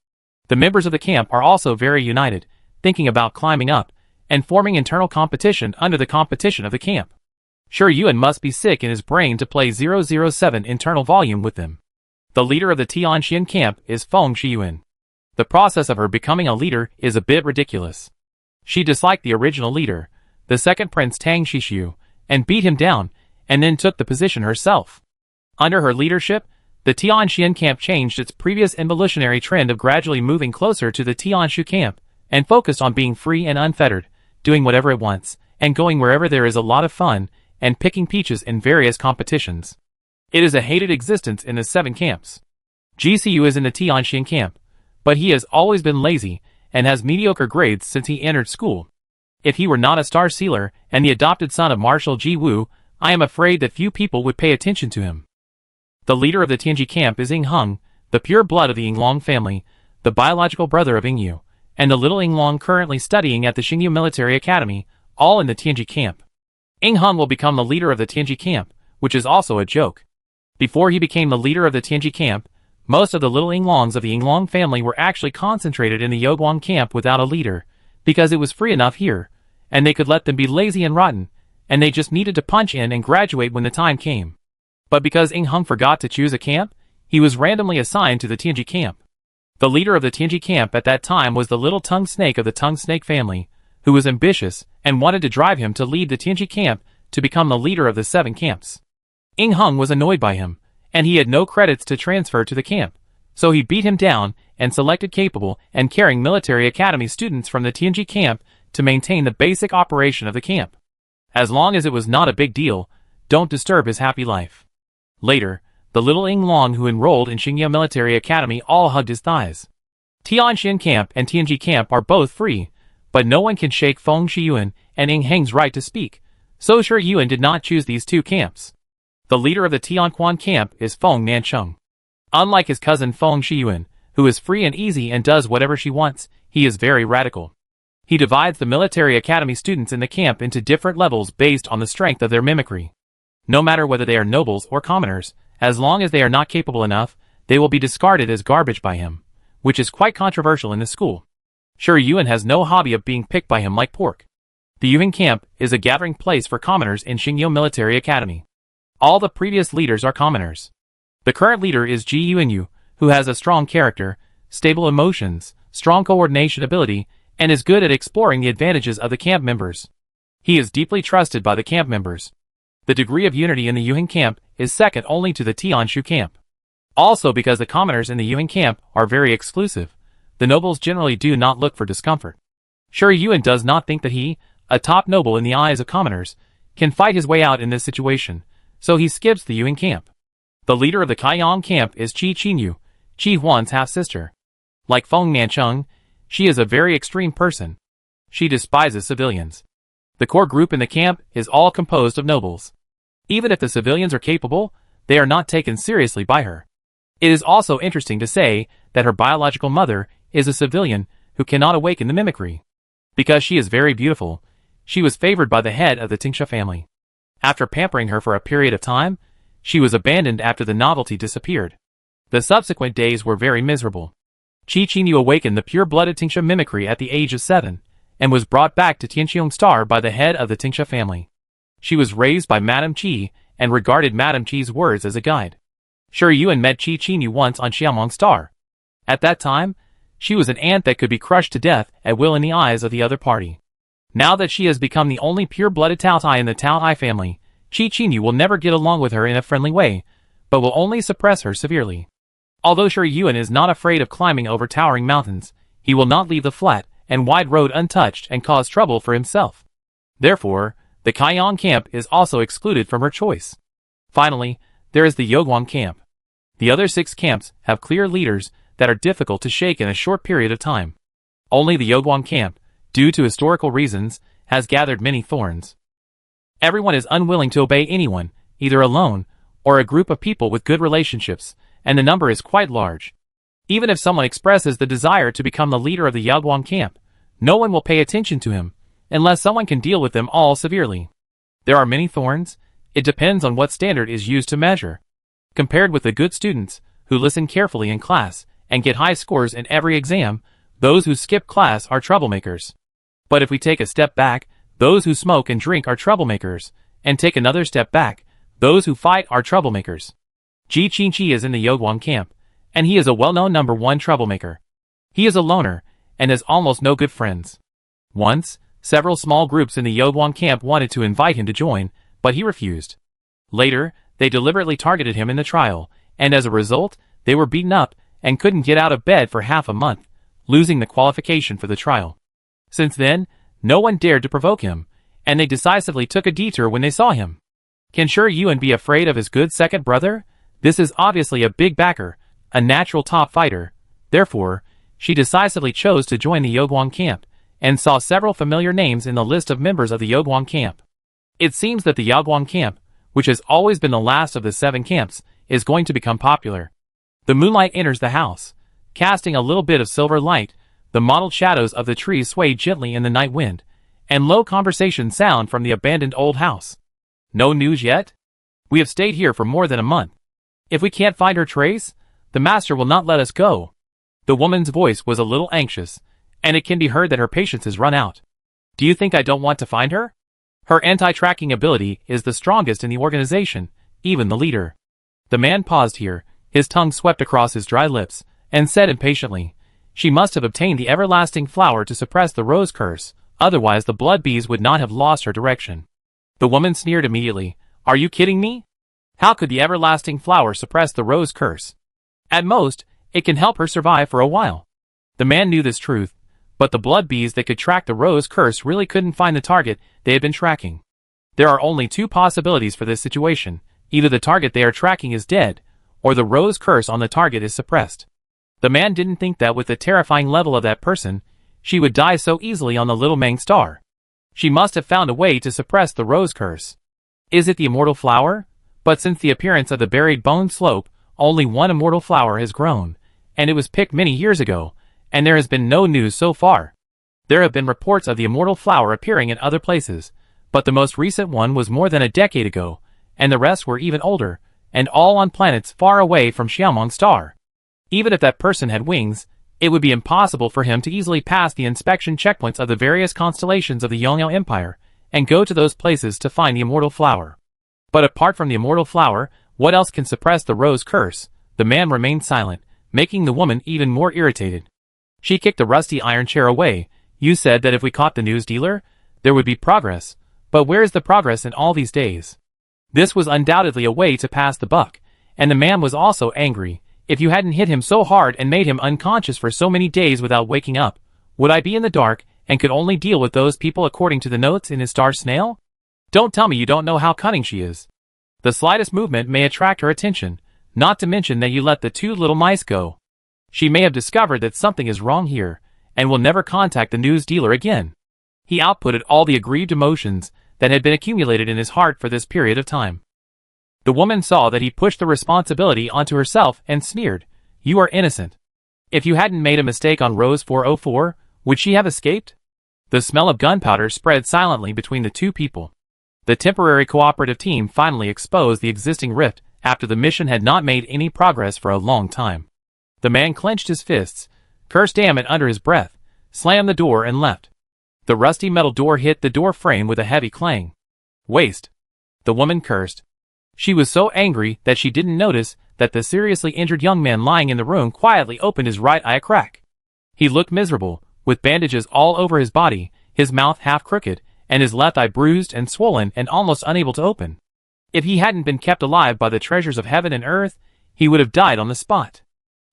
The members of the camp are also very united, thinking about climbing up, and forming internal competition under the competition of the camp. Sure Yuen must be sick in his brain to play 007 internal volume with them. The leader of the Tianxian camp is Feng Shiyuan. The process of her becoming a leader is a bit ridiculous. She disliked the original leader, the second prince Tang Xixu, and beat him down, and then took the position herself. Under her leadership, the Tianxian camp changed its previous evolutionary trend of gradually moving closer to the Tianshu camp, and focused on being free and unfettered, doing whatever it wants, and going wherever there is a lot of fun, and picking peaches in various competitions. It is a hated existence in the 7 camps. GCU is in the Tianxian camp, but he has always been lazy, and has mediocre grades since he entered school. If he were not a star sealer and the adopted son of Marshal Ji Wu, I am afraid that few people would pay attention to him. The leader of the Tianji camp is Ying Heng, the pure blood of the Yinglong family, the biological brother of Ying Yu, and the little Yinglong currently studying at the Xingyu Military Academy, all in the Tianji camp. Ying Heng will become the leader of the Tianji camp, which is also a joke. Before he became the leader of the Tianji camp, most of the little Yinglongs of the Yinglong family were actually concentrated in the Yaoguang camp without a leader, because it was free enough here, and they could let them be lazy and rotten, and they just needed to punch in and graduate when the time came. But because Ying Heng forgot to choose a camp, he was randomly assigned to the Tianji camp. The leader of the Tianji camp at that time was the little tongue snake of the tongue snake family, who was ambitious and wanted to drive him to lead the Tianji camp to become the leader of the 7 camps. Ying Heng was annoyed by him, and he had no credits to transfer to the camp, so he beat him down and selected capable and caring military academy students from the Tianji camp to maintain the basic operation of the camp. As long as it was not a big deal, don't disturb his happy life. Later, the little Yinglong who enrolled in Xingye Military Academy all hugged his thighs. Tianxian camp and Tianji camp are both free, but no one can shake Feng Shiyuan and Ying Heng's right to speak, so Sure Yuan did not choose these 2 camps. The leader of the Tianquan camp is Feng Nancheng. Unlike his cousin Feng Shiyuan, who is free and easy and does whatever she wants, he is very radical. He divides the military academy students in the camp into different levels based on the strength of their mimicry. No matter whether they are nobles or commoners, as long as they are not capable enough, they will be discarded as garbage by him, which is quite controversial in the school. Sure Yuan has no hobby of being picked by him like pork. The Yuan camp is a gathering place for commoners in Xingyo Military Academy. All the previous leaders are commoners. The current leader is Ji Yuanyu, who has a strong character, stable emotions, strong coordination ability, and is good at exploring the advantages of the camp members. He is deeply trusted by the camp members. The degree of unity in the Yuan camp is second only to the Tianshu camp. Also because the commoners in the Yuan camp are very exclusive, the nobles generally do not look for discomfort. Sure Yuan does not think that he, a top noble in the eyes of commoners, can fight his way out in this situation, so he skips the Yuan camp. The leader of the Kaiyang camp is Qi Qinyu, Qi Huan's half-sister. Like Feng Nancheng, she is a very extreme person. She despises civilians. The core group in the camp is all composed of nobles. Even if the civilians are capable, they are not taken seriously by her. It is also interesting to say that her biological mother is a civilian who cannot awaken the mimicry. Because she is very beautiful, she was favored by the head of the Tingsha family. After pampering her for a period of time, she was abandoned after the novelty disappeared. The subsequent days were very miserable. Qi Qinyu awakened the pure-blooded Tingsha mimicry at the age of 7, and was brought back to Tianqiong Star by the head of the Tingsha family. She was raised by Madame Qi, and regarded Madame Qi's words as a guide. Shi Yuan met Qi Qinyu once on Xiaomong Star. At that time, she was an ant that could be crushed to death at will in the eyes of the other party. Now that she has become the only pure-blooded Taotai in the Taotai family, Qi Qinyu will never get along with her in a friendly way, but will only suppress her severely. Although Shi Yuan is not afraid of climbing over towering mountains, he will not leave the flat and wide road untouched and cause trouble for himself. Therefore, the Kaiyang camp is also excluded from her choice. Finally, there is the Yoguang camp. The other 6 camps have clear leaders that are difficult to shake in a short period of time. Only the Yoguang camp, due to historical reasons, has gathered many thorns. Everyone is unwilling to obey anyone, either alone, or a group of people with good relationships, and the number is quite large. Even if someone expresses the desire to become the leader of the Yaoguang camp, no one will pay attention to him, unless someone can deal with them all severely. There are many thorns. It depends on what standard is used to measure. Compared with the good students, who listen carefully in class, and get high scores in every exam, those who skip class are troublemakers. But if we take a step back, those who smoke and drink are troublemakers, and take another step back, those who fight are troublemakers. Qi Qinqi is in the Yoguang camp, and he is a well-known number 1 troublemaker. He is a loner, and has almost no good friends. Once, several small groups in the Yoguang camp wanted to invite him to join, but he refused. Later, they deliberately targeted him in the trial, and as a result, they were beaten up, and couldn't get out of bed for half a month, losing the qualification for the trial. Since then, no one dared to provoke him, and they decisively took a detour when they saw him. Can Shi Yuan be afraid of his good second brother? This is obviously a big backer, a natural top fighter. Therefore, she decisively chose to join the Yoguang camp, and saw several familiar names in the list of members of the Yoguang camp. It seems that the Yaoguang camp, which has always been the last of the 7 camps, is going to become popular. The moonlight enters the house, casting a little bit of silver light. The mottled shadows of the trees sway gently in the night wind, and low conversations sound from the abandoned old house. No news yet? We have stayed here for more than a month. If we can't find her trace, the master will not let us go. The woman's voice was a little anxious, and it can be heard that her patience has run out. Do you think I don't want to find her? Her anti-tracking ability is the strongest in the organization, even the leader. The man paused here, his tongue swept across his dry lips, and said impatiently, "She must have obtained the everlasting flower to suppress the rose curse, otherwise the blood bees would not have lost her direction." The woman sneered immediately. "Are you kidding me? How could the everlasting flower suppress the rose curse? At most, it can help her survive for a while." The man knew this truth, but the blood bees that could track the rose curse really couldn't find the target they had been tracking. There are only 2 possibilities for this situation. Either the target they are tracking is dead, or the rose curse on the target is suppressed. The man didn't think that with the terrifying level of that person, she would die so easily on the Little Mang star. She must have found a way to suppress the rose curse. Is it the immortal flower? But since the appearance of the buried bone slope, only one immortal flower has grown, and it was picked many years ago, and there has been no news so far. There have been reports of the immortal flower appearing in other places, but the most recent one was more than a decade ago, and the rest were even older, and all on planets far away from Xiaomong star. Even if that person had wings, it would be impossible for him to easily pass the inspection checkpoints of the various constellations of the Yongyao Empire, and go to those places to find the immortal flower. But apart from the immortal flower, what else can suppress the rose curse? The man remained silent, making the woman even more irritated. She kicked the rusty iron chair away. "You said that if we caught the news dealer, there would be progress. But where is the progress in all these days?" This was undoubtedly a way to pass the buck, and the man was also angry. "If you hadn't hit him so hard and made him unconscious for so many days without waking up, would I be in the dark and could only deal with those people according to the notes in his star snail? Don't tell me you don't know how cunning she is. The slightest movement may attract her attention, Not to mention that you let the 2 little mice go. She may have discovered that something is wrong here, and will never contact the news dealer again. He outputted all the aggrieved emotions that had been accumulated in his heart for this period of time. The woman saw that he pushed the responsibility onto herself and sneered, "You are innocent. If you hadn't made a mistake on Rose 404, would she have escaped?" The smell of gunpowder spread silently between the 2 people. The temporary cooperative team finally exposed the existing rift after the mission had not made any progress for a long time. The man clenched his fists, cursed damn it under his breath, slammed the door and left. The rusty metal door hit the door frame with a heavy clang. "Waste," the woman cursed. She was so angry that she didn't notice that the seriously injured young man lying in the room quietly opened his right eye a crack. He looked miserable, with bandages all over his body, his mouth half crooked, and his left eye bruised and swollen and almost unable to open. If he hadn't been kept alive by the treasures of heaven and earth, he would have died on the spot.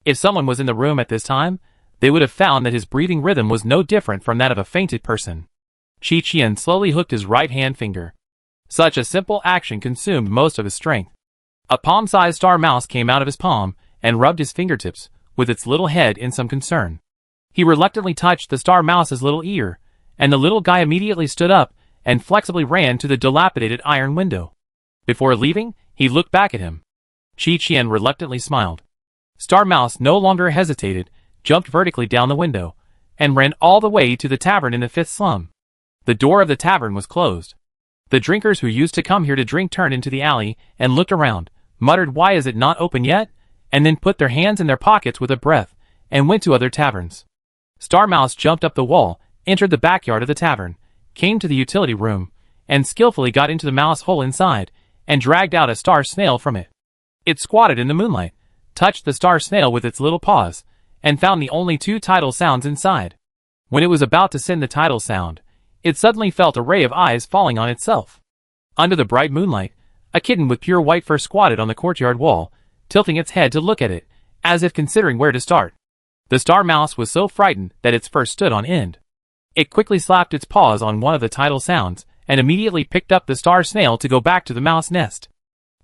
If someone was in the room at this time, they would have found that his breathing rhythm was no different from that of a fainted person. Qi Qian slowly hooked his right hand finger. Such a simple action consumed most of his strength. A palm-sized star mouse came out of his palm and rubbed his fingertips, with its little head in some concern. He reluctantly touched the star mouse's little ear, and the little guy immediately stood up and flexibly ran to the dilapidated iron window. Before leaving, he looked back at him. Qi Qian reluctantly smiled. Star Mouse no longer hesitated, jumped vertically down the window, and ran all the way to the tavern in the 5th slum. The door of the tavern was closed. The drinkers who used to come here to drink turned into the alley and looked around, muttered "Why is it not open yet?" and then put their hands in their pockets with a breath, and went to other taverns. Star Mouse jumped up the wall, entered the backyard of the tavern, came to the utility room, and skillfully got into the mouse hole inside, and dragged out a star snail from it. It squatted in the moonlight, touched the star snail with its little paws, and found the only 2 tidal sounds inside. When it was about to send the tidal sound, it suddenly felt a ray of eyes falling on itself. Under the bright moonlight, a kitten with pure white fur squatted on the courtyard wall, tilting its head to look at it, as if considering where to start. The star mouse was so frightened that its fur stood on end. It quickly slapped its paws on one of the tidal sounds, and immediately picked up the star snail to go back to the mouse nest.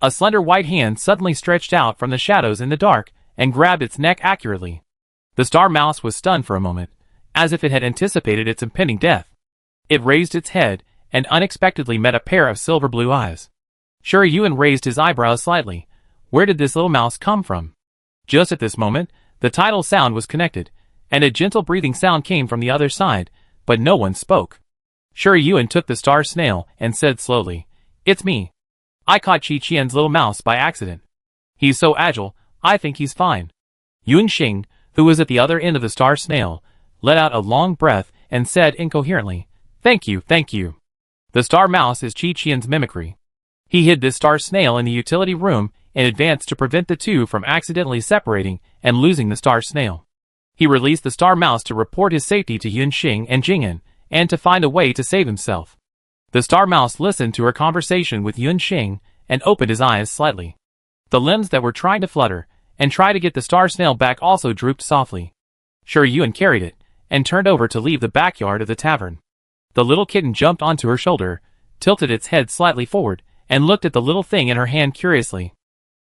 A slender white hand suddenly stretched out from the shadows in the dark, and grabbed its neck accurately. The star mouse was stunned for a moment, as if it had anticipated its impending death. It raised its head, and unexpectedly met a pair of silver blue eyes. Shuri Yuan raised his eyebrows slightly. Where did this little mouse come from? Just at this moment, the tidal sound was connected, and a gentle breathing sound came from the other side, but no one spoke. Shuri Yuan took the star snail and said slowly, "It's me. I caught Qi Qian's little mouse by accident. He's so agile, I think he's fine." Yun Xing, who was at the other end of the star snail, let out a long breath and said incoherently, "Thank you, thank you." The star mouse is Qi Qian's mimicry. He hid this star snail in the utility room in advance to prevent the 2 from accidentally separating and losing the star snail. He released the star mouse to report his safety to Yun Xing and Jing'an, and to find a way to save himself. The star mouse listened to her conversation with Yun Xing and opened his eyes slightly. The limbs that were trying to flutter and try to get the star snail back also drooped softly. Shuri Yuan carried it and turned over to leave the backyard of the tavern. The little kitten jumped onto her shoulder, tilted its head slightly forward, and looked at the little thing in her hand curiously.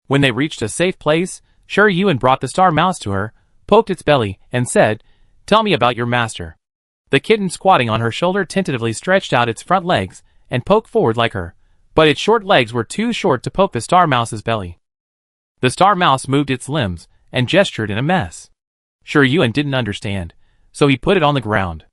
When they reached a safe place, Shuri Yuan brought the star mouse to her, poked its belly, and said, "Tell me about your master." The kitten squatting on her shoulder tentatively stretched out its front legs and poked forward like her, but its short legs were too short to poke the star mouse's belly. The star mouse moved its limbs and gestured in a mess. Shuri Yuan didn't understand, so he put it on the ground.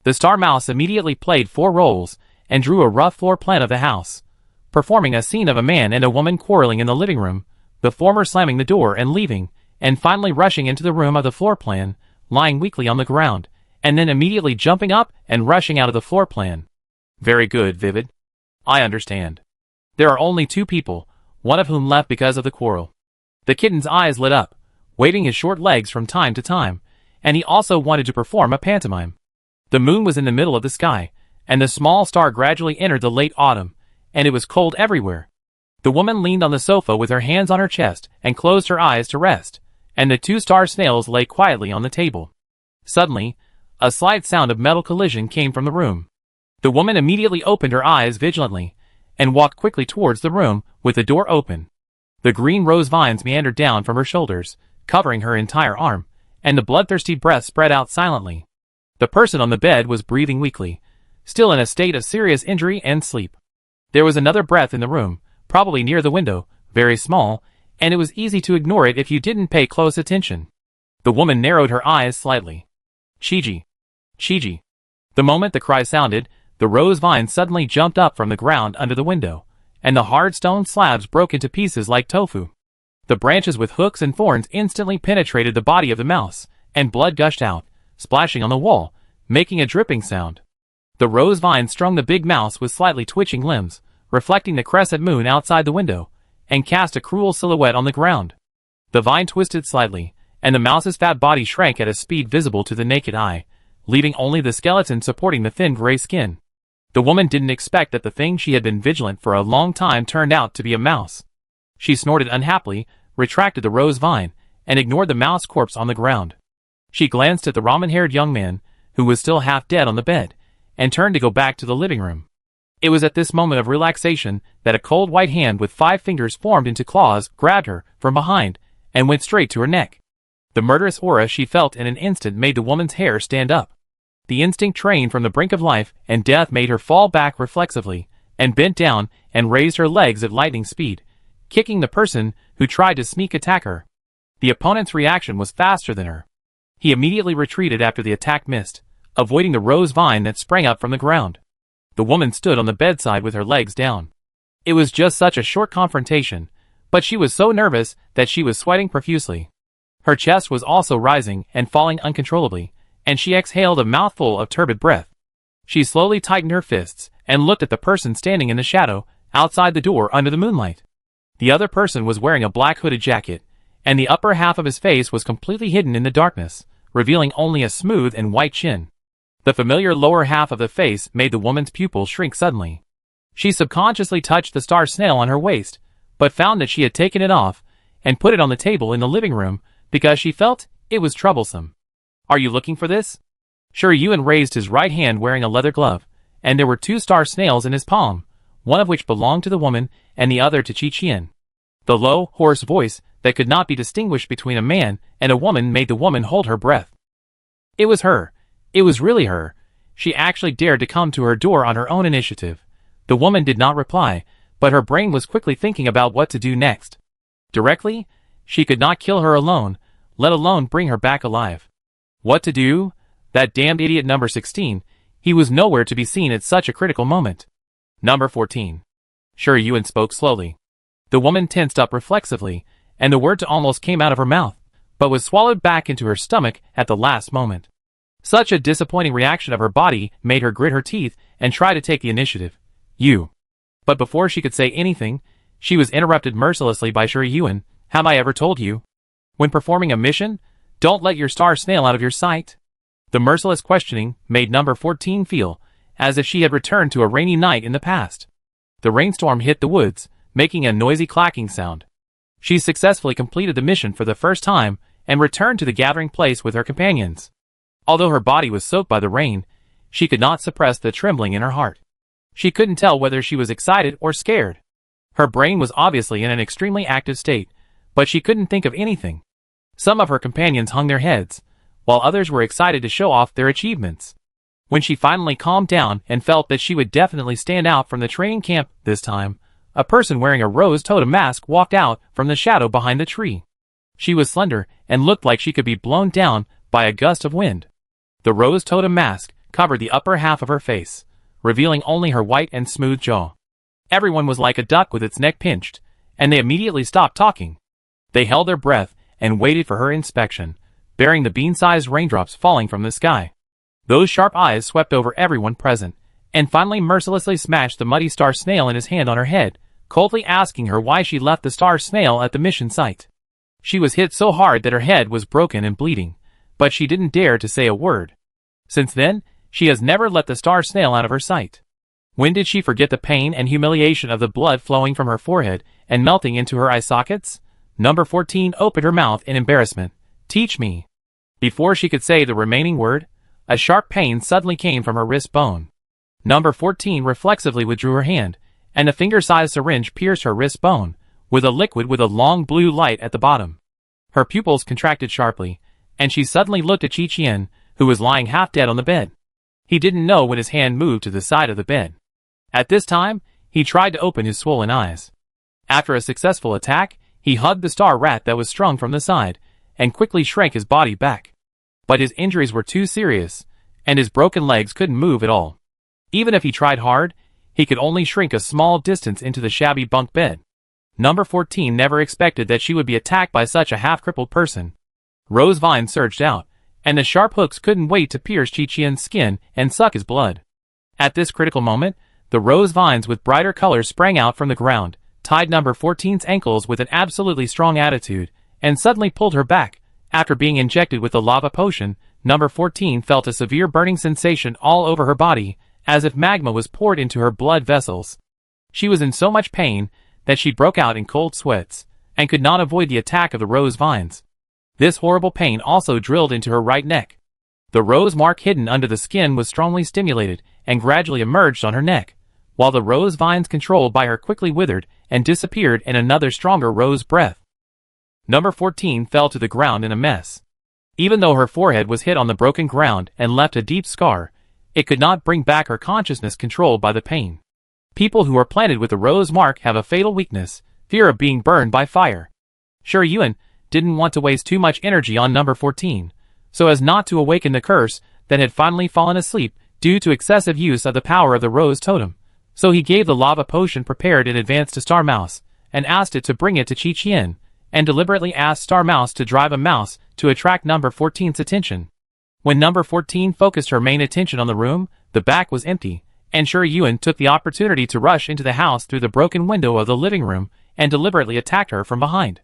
The star mouse immediately played 4 roles and drew a rough floor plan of the house, performing a scene of a man and a woman quarreling in the living room, the former slamming the door and leaving, and finally rushing into the room of the floor plan, lying weakly on the ground, and then immediately jumping up and rushing out of the floor plan. Very good, Vivid. I understand. There are only 2 people, one of whom left because of the quarrel. The kitten's eyes lit up, waving his short legs from time to time, and he also wanted to perform a pantomime. The moon was in the middle of the sky, and the small star gradually entered the late autumn, and it was cold everywhere. The woman leaned on the sofa with her hands on her chest and closed her eyes to rest, and the 2 star snails lay quietly on the table. Suddenly, a slight sound of metal collision came from the room. The woman immediately opened her eyes vigilantly, and walked quickly towards the room with the door open. The green rose vines meandered down from her shoulders, covering her entire arm, and the bloodthirsty breath spread out silently. The person on the bed was breathing weakly, still in a state of serious injury and sleep. There was another breath in the room, probably near the window, very small, and it was easy to ignore it if you didn't pay close attention. The woman narrowed her eyes slightly. Chiji. Chiji. The moment the cry sounded, the rose vine suddenly jumped up from the ground under the window, and the hard stone slabs broke into pieces like tofu. The branches with hooks and thorns instantly penetrated the body of the mouse, and blood gushed out, splashing on the wall, making a dripping sound. The rose vine strung the big mouse with slightly twitching limbs, reflecting the crescent moon outside the window, and cast a cruel silhouette on the ground. The vine twisted slightly, and the mouse's fat body shrank at a speed visible to the naked eye, leaving only the skeleton supporting the thin gray skin. The woman didn't expect that the thing she had been vigilant for a long time turned out to be a mouse. She snorted unhappily, retracted the rose vine, and ignored the mouse corpse on the ground. She glanced at the ramen-haired young man, who was still half dead on the bed, and turned to go back to the living room. It was at this moment of relaxation that a cold white hand with 5 fingers formed into claws grabbed her from behind and went straight to her neck. The murderous aura she felt in an instant made the woman's hair stand up. The instinct trained from the brink of life and death made her fall back reflexively, and bent down and raised her legs at lightning speed, kicking the person who tried to sneak attack her. The opponent's reaction was faster than her. He immediately retreated after the attack missed, avoiding the rose vine that sprang up from the ground. The woman stood on the bedside with her legs down. It was just such a short confrontation, but she was so nervous that she was sweating profusely. Her chest was also rising and falling uncontrollably, and she exhaled a mouthful of turbid breath. She slowly tightened her fists and looked at the person standing in the shadow outside the door under the moonlight. The other person was wearing a black hooded jacket, and the upper half of his face was completely hidden in the darkness, revealing only a smooth and white chin. The familiar lower half of the face made the woman's pupils shrink suddenly. She subconsciously touched the star snail on her waist, but found that she had taken it off and put it on the table in the living room because she felt it was troublesome. "Are you looking for this?" Shiryu raised his right hand wearing a leather glove, and there were 2 star snails in his palm, one of which belonged to the woman and the other to Qiqian. The low, hoarse voice that could not be distinguished between a man and a woman made the woman hold her breath. It was her. It was really her. She actually dared to come to her door on her own initiative. The woman did not reply, but her brain was quickly thinking about what to do next. Directly, she could not kill her alone, let alone bring her back alive. What to do? That damned idiot number 16, he was nowhere to be seen at such a critical moment. Number 14. Shiryu spoke slowly. The woman tensed up reflexively, and the words almost came out of her mouth, but was swallowed back into her stomach at the last moment. Such a disappointing reaction of her body made her grit her teeth and try to take the initiative. "You." But before she could say anything, she was interrupted mercilessly by Shiryu. "Have I ever told you? When performing a mission, don't let your star snail out of your sight." The merciless questioning made number 14 feel as if she had returned to a rainy night in the past. The rainstorm hit the woods, making a noisy clacking sound. She successfully completed the mission for the first time and returned to the gathering place with her companions. Although her body was soaked by the rain, she could not suppress the trembling in her heart. She couldn't tell whether she was excited or scared. Her brain was obviously in an extremely active state, but she couldn't think of anything. Some of her companions hung their heads, while others were excited to show off their achievements. When she finally calmed down and felt that she would definitely stand out from the training camp this time, a person wearing a rose totem mask walked out from the shadow behind the tree. She was slender and looked like she could be blown down by a gust of wind. The rose totem mask covered the upper half of her face, revealing only her white and smooth jaw. Everyone was like a duck with its neck pinched, and they immediately stopped talking. They held their breath and waited for her inspection, bearing the bean-sized raindrops falling from the sky. Those sharp eyes swept over everyone present, and finally mercilessly smashed the muddy star snail in his hand on her head, coldly asking her why she left the star snail at the mission site. She was hit so hard that her head was broken and bleeding, but she didn't dare to say a word. Since then, she has never let the star snail out of her sight. When did she forget the pain and humiliation of the blood flowing from her forehead and melting into her eye sockets? Number 14 opened her mouth in embarrassment. "Teach me." Before she could say the remaining word, a sharp pain suddenly came from her wrist bone. Number 14 reflexively withdrew her hand, and a finger-sized syringe pierced her wrist bone, with a liquid with a long blue light at the bottom. Her pupils contracted sharply, and she suddenly looked at Qi, who was lying half dead on the bed. He didn't know when his hand moved to the side of the bed. At this time, he tried to open his swollen eyes. After a successful attack, he hugged the star rat that was strung from the side, and quickly shrank his body back. But his injuries were too serious, and his broken legs couldn't move at all. Even if he tried hard, he could only shrink a small distance into the shabby bunk bed. Number 14 never expected that she would be attacked by such a half-crippled person. Rose vines surged out, and the sharp hooks couldn't wait to pierce Qi's skin and suck his blood. At this critical moment, the rose vines with brighter colors sprang out from the ground, tied number 14's ankles with an absolutely strong attitude, and suddenly pulled her back. After being injected with the lava potion, number 14 felt a severe burning sensation all over her body, as if magma was poured into her blood vessels. She was in so much pain that she broke out in cold sweats, and could not avoid the attack of the rose vines. This horrible pain also drilled into her right neck. The rose mark hidden under the skin was strongly stimulated, and gradually emerged on her neck, while the rose vines controlled by her quickly withered and disappeared in another stronger rose breath. Number 14 fell to the ground in a mess. Even though her forehead was hit on the broken ground and left a deep scar, it could not bring back her consciousness controlled by the pain. People who are planted with the rose mark have a fatal weakness, fear of being burned by fire. Sure, Yuan didn't want to waste too much energy on number 14, so as not to awaken the curse that had finally fallen asleep due to excessive use of the power of the rose totem. So he gave the lava potion prepared in advance to Star Mouse, and asked it to bring it to Qi, and deliberately asked Star Mouse to drive a mouse to attract number 14's attention. When number 14 focused her main attention on the room, the back was empty, and Sure Yuan took the opportunity to rush into the house through the broken window of the living room and deliberately attacked her from behind.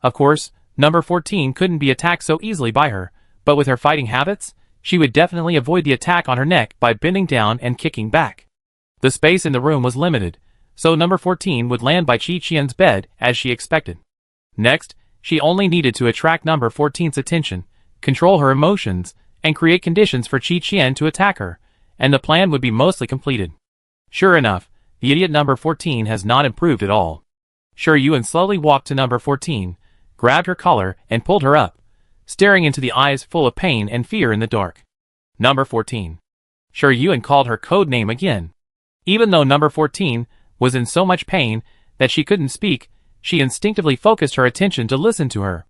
Of course, number 14 couldn't be attacked so easily by her, but with her fighting habits, she would definitely avoid the attack on her neck by bending down and kicking back. The space in the room was limited, so number 14 would land by Qi's bed as she expected. Next, she only needed to attract number 14's attention, control her emotions, and create conditions for Qi to attack her, and the plan would be mostly completed. Sure enough, the idiot number 14 has not improved at all. Sure Yuan slowly walked to number 14, grabbed her collar, and pulled her up, staring into the eyes full of pain and fear in the dark. Number 14. Sure Yuan called her code name again. Even though number 14 was in so much pain that she couldn't speak, she instinctively focused her attention to listen to her.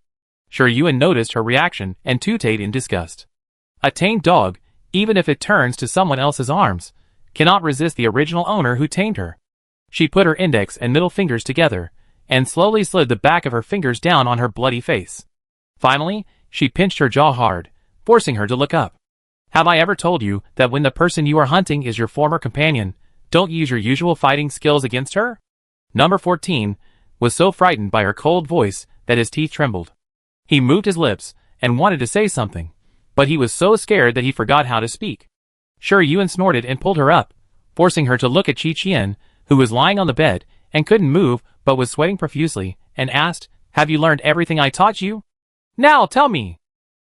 Sure Yuan noticed her reaction and tooted in disgust. A tamed dog, even if it turns to someone else's arms, cannot resist the original owner who tamed her. She put her index and middle fingers together, and slowly slid the back of her fingers down on her bloody face. Finally, she pinched her jaw hard, forcing her to look up. Have I ever told you that when the person you are hunting is your former companion, don't use your usual fighting skills against her? Number 14 was so frightened by her cold voice that his teeth trembled. He moved his lips and wanted to say something, but he was so scared that he forgot how to speak. Sure Yuan snorted and pulled her up, forcing her to look at Qi, who was lying on the bed and couldn't move but was sweating profusely, and asked, "Have you learned everything I taught you? Now tell me,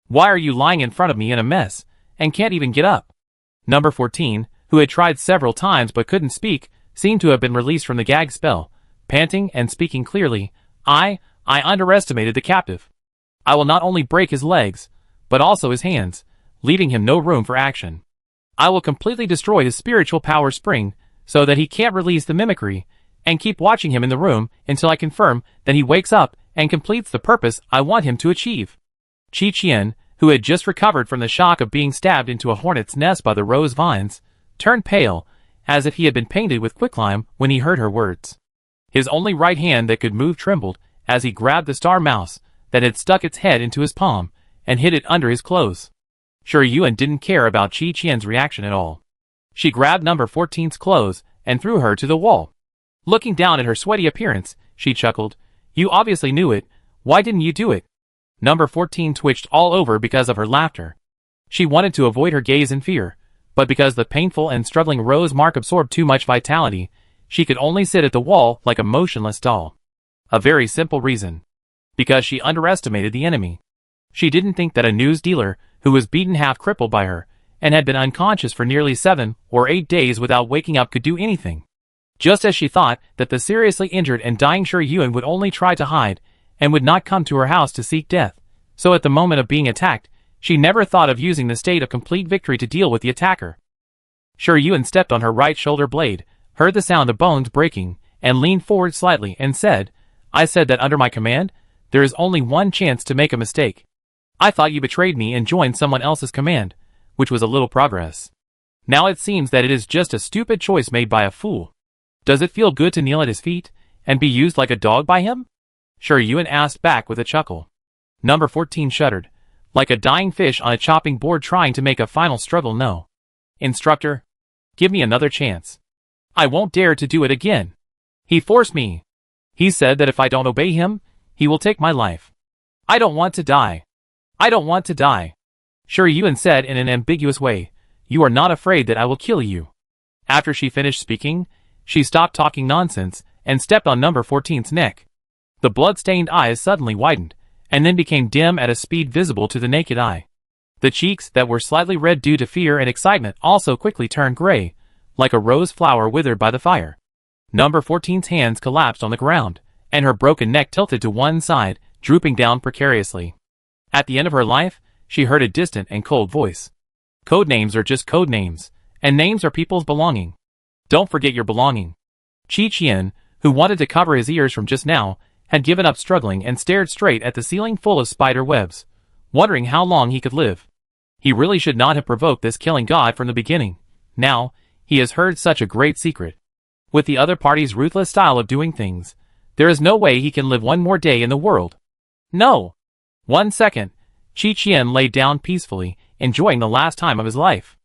why are you lying in front of me in a mess and can't even get up?" Number 14, who had tried several times but couldn't speak, seemed to have been released from the gag spell, panting and speaking clearly. I underestimated the captive. I will not only break his legs, but also his hands, leaving him no room for action. I will completely destroy his spiritual power spring, so that he can't release the mimicry, and keep watching him in the room until I confirm that he wakes up and completes the purpose I want him to achieve. Qi, who had just recovered from the shock of being stabbed into a hornet's nest by the rose vines, turned pale, as if he had been painted with quicklime when he heard her words. His only right hand that could move trembled as he grabbed the star mouse that had stuck its head into his palm and hid it under his clothes. Sure Yuan didn't care about Qi's reaction at all. She grabbed number 14's clothes and threw her to the wall. Looking down at her sweaty appearance, she chuckled, "You obviously knew it. Why didn't you do it?" Number 14 twitched all over because of her laughter. She wanted to avoid her gaze in fear, but because the painful and struggling rose mark absorbed too much vitality, she could only sit at the wall like a motionless doll. A very simple reason. Because she underestimated the enemy. She didn't think that a news dealer, who was beaten half crippled by her, and had been unconscious for nearly 7 or 8 days without waking up, could do anything. Just as she thought that the seriously injured and dying Shi Yuan would only try to hide, and would not come to her house to seek death, so at the moment of being attacked, she never thought of using the state of complete victory to deal with the attacker. Shi Yuan stepped on her right shoulder blade, heard the sound of bones breaking, and leaned forward slightly and said, "I said that under my command, there is only one chance to make a mistake. I thought you betrayed me and joined someone else's command, which was a little progress. Now it seems that it is just a stupid choice made by a fool. Does it feel good to kneel at his feet, and be used like a dog by him?" Shi Yuan asked back with a chuckle. Number 14 shuddered, like a dying fish on a chopping board trying to make a final struggle. "No. Instructor, give me another chance. I won't dare to do it again. He forced me. He said that if I don't obey him, he will take my life. I don't want to die. I don't want to die." Shi Yuan said in an ambiguous way, "You are not afraid that I will kill you?" After she finished speaking, she stopped talking nonsense and stepped on number 14's neck. The blood-stained eyes suddenly widened, and then became dim at a speed visible to the naked eye. The cheeks that were slightly red due to fear and excitement also quickly turned gray, like a rose flower withered by the fire. Number 14's hands collapsed on the ground, and her broken neck tilted to one side, drooping down precariously. At the end of her life, she heard a distant and cold voice. "Code names are just code names, and names are people's belonging. Don't forget your belonging." Qi Qian, who wanted to cover his ears from just now, had given up struggling and stared straight at the ceiling full of spider webs, wondering how long he could live. He really should not have provoked this killing god from the beginning. Now, he has heard such a great secret. With the other party's ruthless style of doing things, there is no way he can live one more day in the world. No! 1 second, Qi Qian lay down peacefully, enjoying the last time of his life.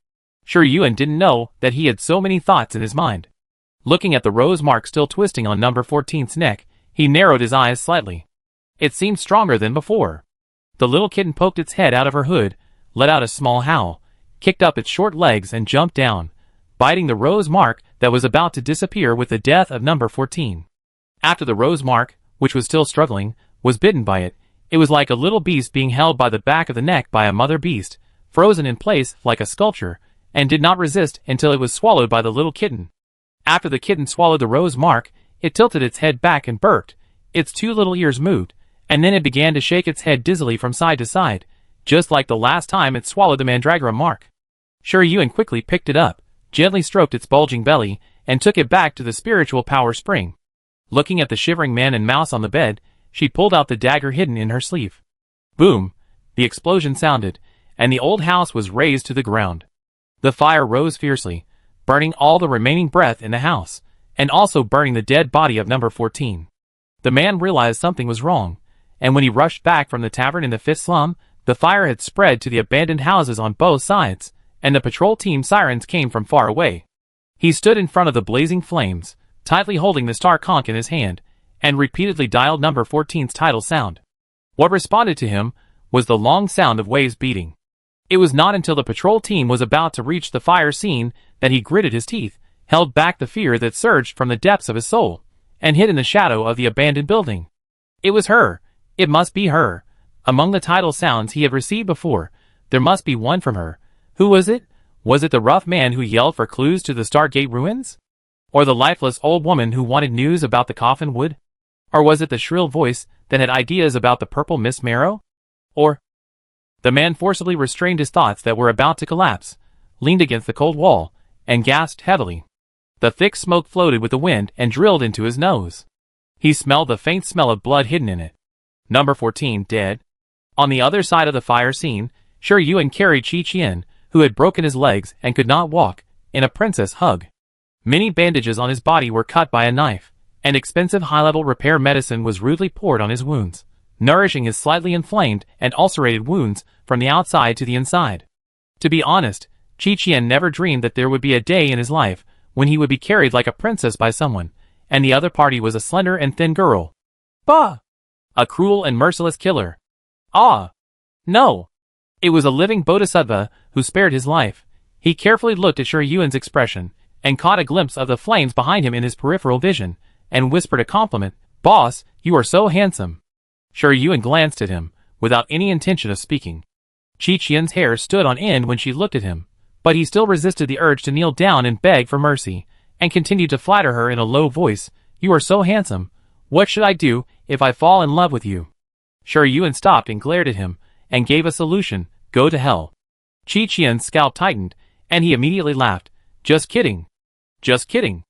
Shi Yuan didn't know that he had so many thoughts in his mind. Looking at the rose mark still twisting on number 14's neck, he narrowed his eyes slightly. It seemed stronger than before. The little kitten poked its head out of her hood, let out a small howl, kicked up its short legs and jumped down, biting the rose mark that was about to disappear with the death of number 14. After the rose mark, which was still struggling, was bitten by it, it was like a little beast being held by the back of the neck by a mother beast, frozen in place like a sculpture, and did not resist until it was swallowed by the little kitten. After the kitten swallowed the rose mark, it tilted its head back and burped, its 2 little ears moved, and then it began to shake its head dizzily from side to side, just like the last time it swallowed the mandragora mark. Shi Yuan quickly picked it up, gently stroked its bulging belly, and took it back to the spiritual power spring. Looking at the shivering man and mouse on the bed, she pulled out the dagger hidden in her sleeve. Boom! The explosion sounded, and the old house was razed to the ground. The fire rose fiercely, burning all the remaining breath in the house, and also burning the dead body of number 14. The man realized something was wrong, and when he rushed back from the tavern in the 5th slum, the fire had spread to the abandoned houses on both sides, and the patrol team sirens came from far away. He stood in front of the blazing flames, tightly holding the star conch in his hand, and repeatedly dialed number 14's title sound. What responded to him was the long sound of waves beating. It was not until the patrol team was about to reach the fire scene that he gritted his teeth, held back the fear that surged from the depths of his soul, and hid in the shadow of the abandoned building. It was her. It must be her. Among the title sounds he had received before, there must be one from her. Who was it? Was it the rough man who yelled for clues to the Stargate ruins? Or the lifeless old woman who wanted news about the coffin wood? Or was it the shrill voice that had ideas about the purple mist marrow? Or... The man forcibly restrained his thoughts that were about to collapse, leaned against the cold wall, and gasped heavily. The thick smoke floated with the wind and drilled into his nose. He smelled the faint smell of blood hidden in it. Number 14 dead. On the other side of the fire scene, Shi Yuan carried Qi Qian, who had broken his legs and could not walk, in a princess hug. Many bandages on his body were cut by a knife, and expensive high-level repair medicine was rudely poured on his wounds, nourishing his slightly inflamed and ulcerated wounds from the outside to the inside. To be honest, Qi Qian never dreamed that there would be a day in his life when he would be carried like a princess by someone, and the other party was a slender and thin girl. Bah! A cruel and merciless killer. Ah! No! It was a living bodhisattva who spared his life. He carefully looked at Shi Yuan's expression, and caught a glimpse of the flames behind him in his peripheral vision, and whispered a compliment, "Boss, you are so handsome." Shi Yuan glanced at him, without any intention of speaking. Qi Qian's hair stood on end when she looked at him, but he still resisted the urge to kneel down and beg for mercy, and continued to flatter her in a low voice. "You are so handsome. What should I do if I fall in love with you?" Shi Yuan stopped and glared at him, and gave a solution: "Go to hell." Qi Qian's scalp tightened, and he immediately laughed. "Just kidding. Just kidding.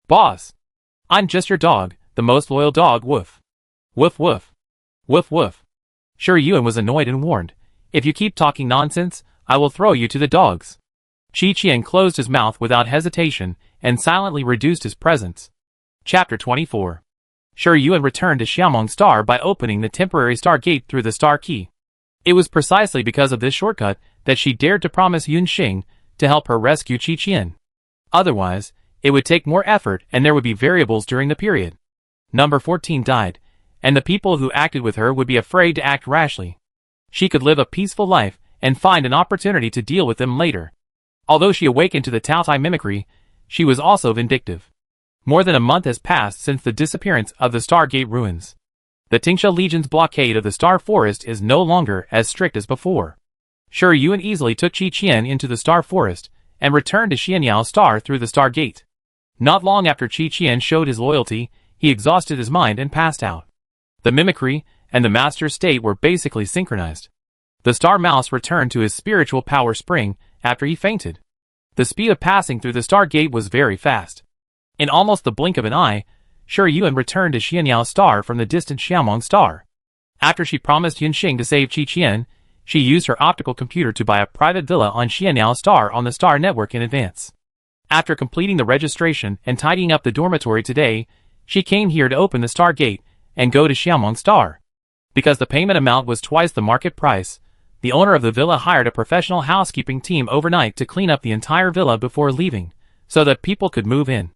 Boss. I'm just your dog, the most loyal dog. Woof. Woof woof. Woof woof." Shi Yuan was annoyed and warned, "If you keep talking nonsense, I will throw you to the dogs." Qi Qian closed his mouth without hesitation and silently reduced his presence. Chapter 24. Shi Yuan returned to Xiaomong Star by opening the temporary star gate through the star key. It was precisely because of this shortcut that she dared to promise Yunxing to help her rescue Qi Qian. Otherwise, it would take more effort and there would be variables during the period. Number 14 died, and the people who acted with her would be afraid to act rashly. She could live a peaceful life and find an opportunity to deal with them later. Although she awakened to the Taotai mimicry, she was also vindictive. More than a month has passed since the disappearance of the Stargate ruins. The Tingsha Legion's blockade of the Star Forest is no longer as strict as before. Shi Yuan easily took Qi Qian into the Star Forest and returned to Xianyao Star through the Star Gate. Not long after Qi Qian showed his loyalty, he exhausted his mind and passed out. The mimicry and the master's state were basically synchronized. The Star Mouse returned to his spiritual power spring after he fainted. The speed of passing through the Star Gate was very fast. In almost the blink of an eye, Shi Yuan returned to Xianyao Star from the distant Xiaomong Star. After she promised Yunxing to save Qi Qian, she used her optical computer to buy a private villa on Xianyao Star on the Star Network in advance. After completing the registration and tidying up the dormitory today, she came here to open the Star Gate and go to Xiaomong Star. Because the payment amount was twice the market price, the owner of the villa hired a professional housekeeping team overnight to clean up the entire villa before leaving, so that people could move in.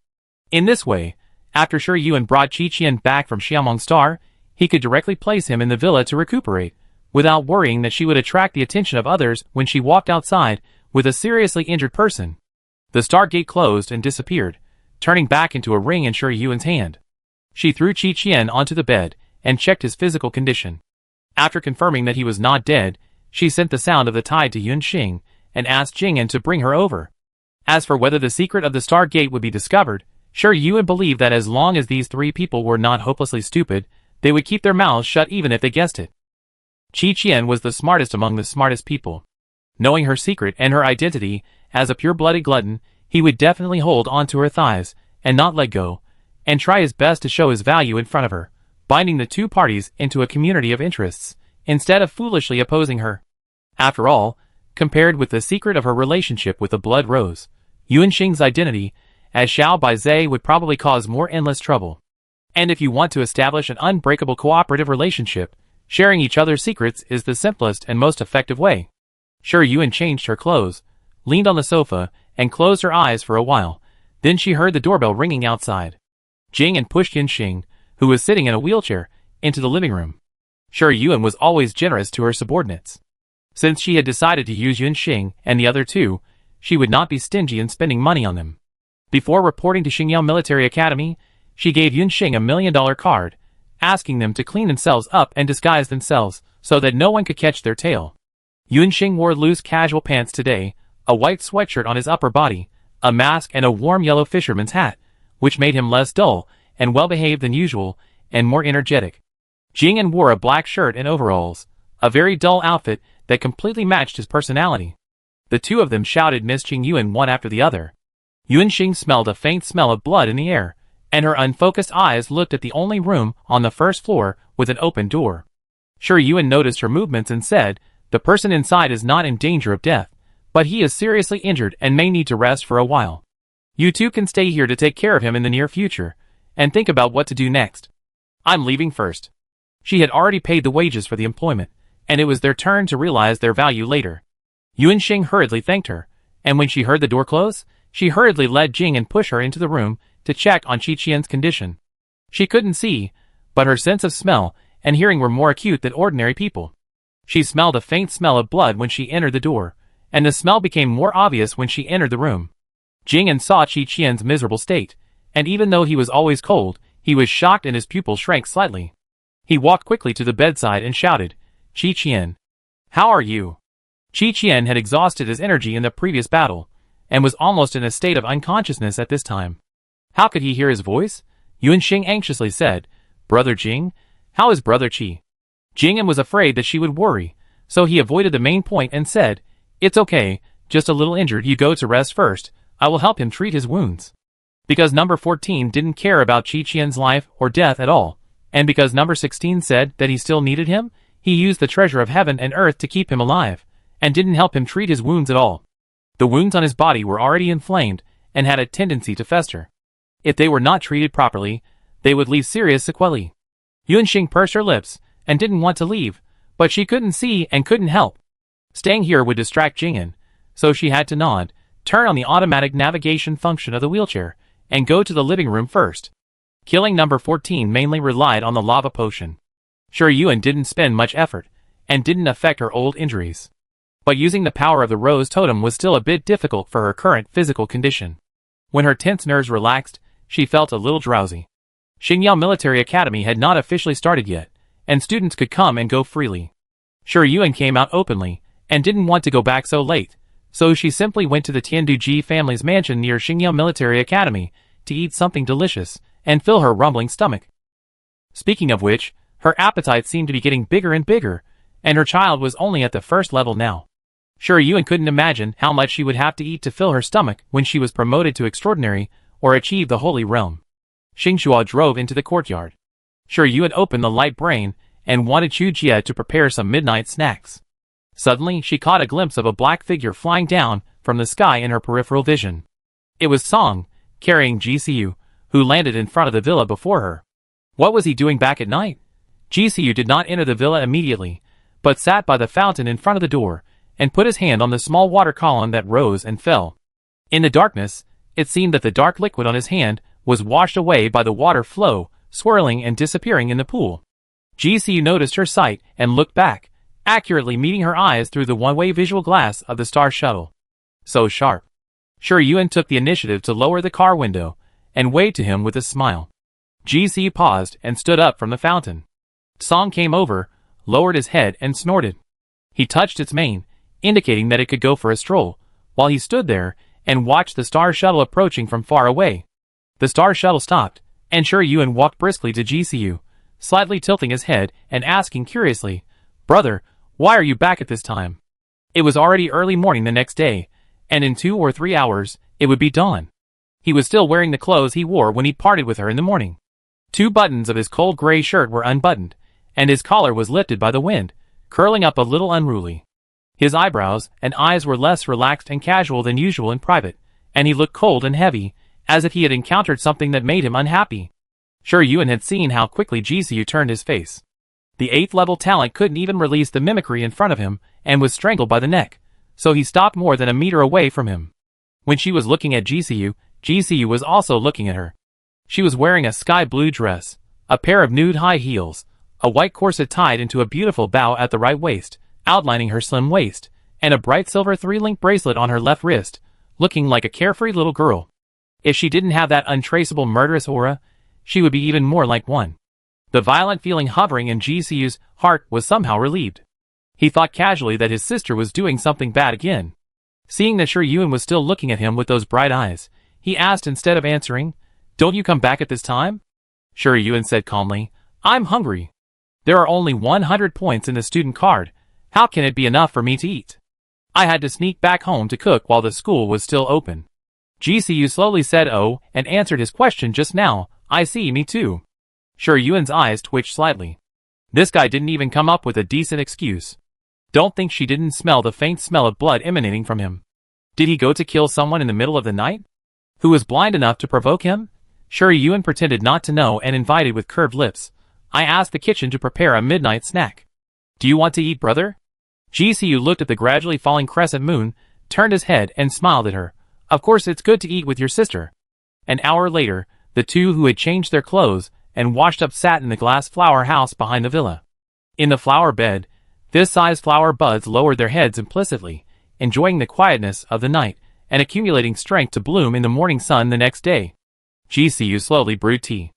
In this way, after Shi Yuan brought Qi Qian back from Xiaomong Star, he could directly place him in the villa to recuperate, without worrying that she would attract the attention of others when she walked outside with a seriously injured person. The Star Gate closed and disappeared, turning back into a ring in Shi Yuan's hand. She threw Qi Qian onto the bed and checked his physical condition. After confirming that he was not dead, she sent the sound of the tide to Yunxing and asked Jing'an to bring her over. As for whether the secret of the Star Gate would be discovered, Shi Yuan believed that as long as these three people were not hopelessly stupid, they would keep their mouths shut even if they guessed it. Qi Qian was the smartest among the smartest people. Knowing her secret and her identity, as a pure-blooded glutton, he would definitely hold onto her thighs, and not let go, and try his best to show his value in front of her, binding the two parties into a community of interests, instead of foolishly opposing her. After all, compared with the secret of her relationship with the Blood Rose, Yunxing's identity as Xiao Baizhe would probably cause more endless trouble. And if you want to establish an unbreakable cooperative relationship, sharing each other's secrets is the simplest and most effective way. Shi Yuan changed her clothes, leaned on the sofa, and closed her eyes for a while. Then she heard the doorbell ringing outside. Jing'an pushed Yunxing, who was sitting in a wheelchair, into the living room. Shi Yuan was always generous to her subordinates. Since she had decided to use Yunxing and the other two, she would not be stingy in spending money on them. Before reporting to Xingyao Military Academy, she gave Yunxing $1 million card, asking them to clean themselves up and disguise themselves so that no one could catch their tail. Yunxing wore loose casual pants today, a white sweatshirt on his upper body, a mask and a warm yellow fisherman's hat, which made him less dull and well-behaved than usual and more energetic. Jing'an wore a black shirt and overalls, a very dull outfit that completely matched his personality. The two of them shouted Miss Qing Yuan one after the other. Yunxing smelled a faint smell of blood in the air, and her unfocused eyes looked at the only room on the first floor with an open door. Shi Yuan noticed her movements and said, "The person inside is not in danger of death, but he is seriously injured and may need to rest for a while. You two can stay here to take care of him in the near future, and think about what to do next. I'm leaving first." She had already paid the wages for the employment, and it was their turn to realize their value later. Yunxing hurriedly thanked her, and when she heard the door close, she hurriedly led Jing and pushed her into the room to check on Qi Qian's condition. She couldn't see, but her sense of smell and hearing were more acute than ordinary people. She smelled a faint smell of blood when she entered the door, and the smell became more obvious when she entered the room. Jing'an saw Qi Qian's miserable state, and even though he was always cold, he was shocked and his pupil shrank slightly. He walked quickly to the bedside and shouted, "Qi Qian, how are you?" Qi Qian had exhausted his energy in the previous battle, and was almost in a state of unconsciousness at this time. How could he hear his voice? Yuan Xing anxiously said, "Brother Jing? How is Brother Qi?" Jing'an was afraid that she would worry, so he avoided the main point and said, "It's okay, just a little injured, you go to rest first, I will help him treat his wounds." Because number 14 didn't care about Qi Qian's life or death at all, and because number 16 said that he still needed him, he used the treasure of heaven and earth to keep him alive, and didn't help him treat his wounds at all. The wounds on his body were already inflamed and had a tendency to fester. If they were not treated properly, they would leave serious sequelae. Yuan Xing pursed her lips and didn't want to leave, but she couldn't see and couldn't help. Staying here would distract Jing'an, so she had to nod, turn on the automatic navigation function of the wheelchair, and go to the living room first. Killing number 14 mainly relied on the lava potion. Sure, Yuan didn't spend much effort, and didn't affect her old injuries. But using the power of the rose totem was still a bit difficult for her current physical condition. When her tense nerves relaxed, she felt a little drowsy. Xingyao Military Academy had not officially started yet, and students could come and go freely. Sure, Yuan came out openly, and didn't want to go back so late, so she simply went to the Tianduji family's mansion near Xingyao Military Academy to eat something delicious and fill her rumbling stomach. Speaking of which, her appetite seemed to be getting bigger and bigger, and her child was only at the first level now. Sure, Yuan couldn't imagine how much she would have to eat to fill her stomach when she was promoted to extraordinary or achieve the holy realm. Xingxua drove into the courtyard. Sure, Yuan opened the light brain and wanted Chu Jie to prepare some midnight snacks. Suddenly, she caught a glimpse of a black figure flying down from the sky in her peripheral vision. It was Song, carrying GCU, who landed in front of the villa before her. What was he doing back at night? GCU did not enter the villa immediately, but sat by the fountain in front of the door, and put his hand on the small water column that rose and fell. In the darkness, it seemed that the dark liquid on his hand was washed away by the water flow, swirling and disappearing in the pool. GCU noticed her sight and looked back, accurately meeting her eyes through the one-way visual glass of the star shuttle. So sharp. Sure, Yuan took the initiative to lower the car window, and waved to him with a smile. GCU paused and stood up from the fountain. Song came over, lowered his head and snorted. He touched its mane, indicating that it could go for a stroll, while he stood there and watched the star shuttle approaching from far away. The star shuttle stopped, and Sure Yuan walked briskly to GCU, slightly tilting his head and asking curiously, "Brother, why are you back at this time?" It was already early morning the next day, and in 2 or 3 hours, it would be dawn. He was still wearing the clothes he wore when he parted with her in the morning. 2 buttons of his cold gray shirt were unbuttoned, and his collar was lifted by the wind, curling up a little unruly. His eyebrows and eyes were less relaxed and casual than usual in private, and he looked cold and heavy, as if he had encountered something that made him unhappy. Sure, Yuan had seen how quickly GCU turned his face. The 8th level talent couldn't even release the mimicry in front of him, and was strangled by the neck, so he stopped more than a meter away from him. When she was looking at GCU, GCU was also looking at her. She was wearing a sky blue dress, a pair of nude high heels, a white corset tied into a beautiful bow at the right waist, outlining her slim waist, and a bright silver 3-link bracelet on her left wrist, looking like a carefree little girl. If she didn't have that untraceable murderous aura, she would be even more like one. The violent feeling hovering in GCU's heart was somehow relieved. He thought casually that his sister was doing something bad again. Seeing that Sure Yuan was still looking at him with those bright eyes, he asked instead of answering, "Don't you come back at this time?" Sure Yuan said calmly, "I'm hungry. There are only 100 points in the student card. How can it be enough for me to eat? I had to sneak back home to cook while the school was still open." GCU slowly said "Oh," and answered his question just now, "I see, me too." Sure Yuan's eyes twitched slightly. This guy didn't even come up with a decent excuse. Don't think she didn't smell the faint smell of blood emanating from him. Did he go to kill someone in the middle of the night? Who was blind enough to provoke him? Sure Yuan pretended not to know and invited with curved lips, "I asked the kitchen to prepare a midnight snack. Do you want to eat, brother?" GCU looked at the gradually falling crescent moon, turned his head and smiled at her. "Of course it's good to eat with your sister." An hour later, the two who had changed their clothes and washed up sat in the glass flower house behind the villa. In the flower bed, this size flower buds lowered their heads implicitly, enjoying the quietness of the night and accumulating strength to bloom in the morning sun the next day. GCU slowly brewed tea.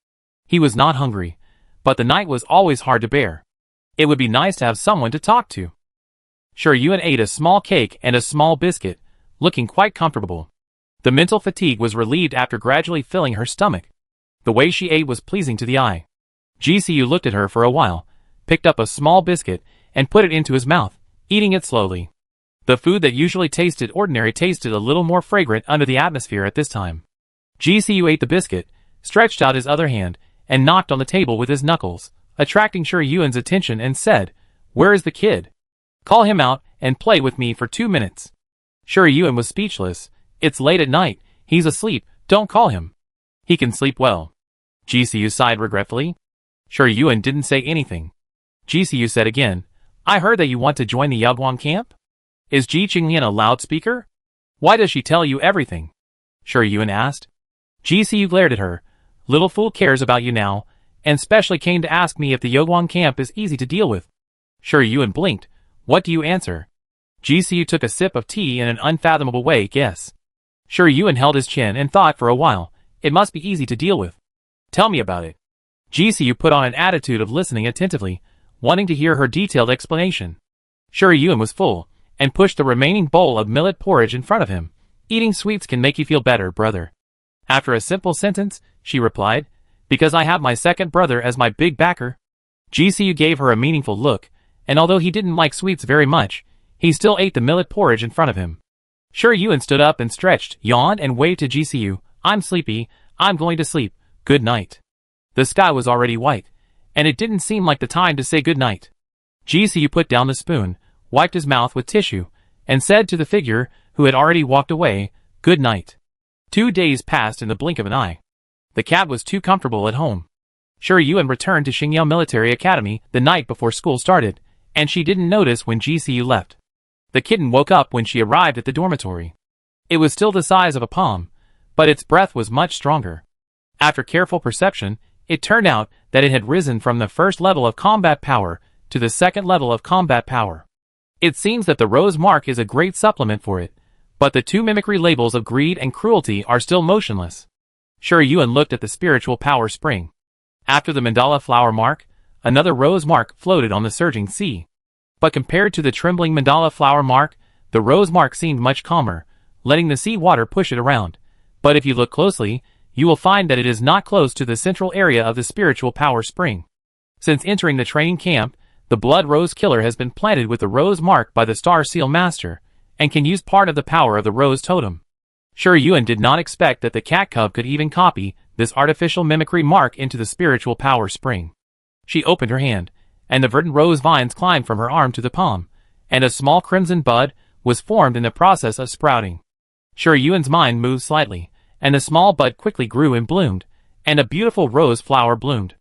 He was not hungry, but the night was always hard to bear. It would be nice to have someone to talk to. Sure Yuan ate a small cake and a small biscuit, looking quite comfortable. The mental fatigue was relieved after gradually filling her stomach. The way she ate was pleasing to the eye. GCU looked at her for a while, picked up a small biscuit, and put it into his mouth, eating it slowly. The food that usually tasted ordinary tasted a little more fragrant under the atmosphere at this time. GCU ate the biscuit, stretched out his other hand, and knocked on the table with his knuckles, attracting Yuan's attention, and said, "Where is the kid? Call him out and play with me for 2 minutes." Yuan was speechless. "It's late at night, he's asleep, don't call him. He can sleep well." GCU sighed regretfully. Yuan didn't say anything. GCU said again, "I heard that you want to join the Yaoguang camp? Is Ji Qinglian a loudspeaker? Why does she tell you everything?" Yuan asked. GCU glared at her. "Little fool cares about you now, and specially came to ask me if the Yaoguang camp is easy to deal with." Yuan blinked. "What do you answer?" GCU took a sip of tea in an unfathomable way. "Guess." Yuan held his chin and thought for a while. "It must be easy to deal with. Tell me about it." GCU put on an attitude of listening attentively, wanting to hear her detailed explanation. Yuan was full, and pushed the remaining bowl of millet porridge in front of him. "Eating sweets can make you feel better, brother." After a simple sentence, she replied, "Because I have my second brother as my big backer." GCU gave her a meaningful look, and although he didn't like sweets very much, he still ate the millet porridge in front of him. Yuan stood up and stretched, yawned, and waved to GCU. "I'm sleepy, I'm going to sleep, good night." The sky was already white, and it didn't seem like the time to say good night. GCU put down the spoon, wiped his mouth with tissue, and said to the figure, who had already walked away, "Good night." 2 days passed in the blink of an eye. The cat was too comfortable at home. Yuan returned to Xingyao Military Academy the night before school started, and she didn't notice when GCU left. The kitten woke up when she arrived at the dormitory. It was still the size of a palm, but its breath was much stronger. After careful perception, it turned out that it had risen from the first level of combat power to the second level of combat power. It seems that the rose mark is a great supplement for it, but the 2 mimicry labels of greed and cruelty are still motionless. Yuan looked at the spiritual power spring. After the mandala flower mark, another rose mark floated on the surging sea. But compared to the trembling mandala flower mark, the rose mark seemed much calmer, letting the sea water push it around. But if you look closely, you will find that it is not close to the central area of the spiritual power spring. Since entering the training camp, the blood rose killer has been planted with the rose mark by the star seal master, and can use part of the power of the rose totem. Yuan did not expect that the cat cub could even copy this artificial mimicry mark into the spiritual power spring. She opened her hand, and the verdant rose vines climbed from her arm to the palm, and a small crimson bud was formed in the process of sprouting. Yuan's mind moved slightly, and the small bud quickly grew and bloomed, and a beautiful rose flower bloomed.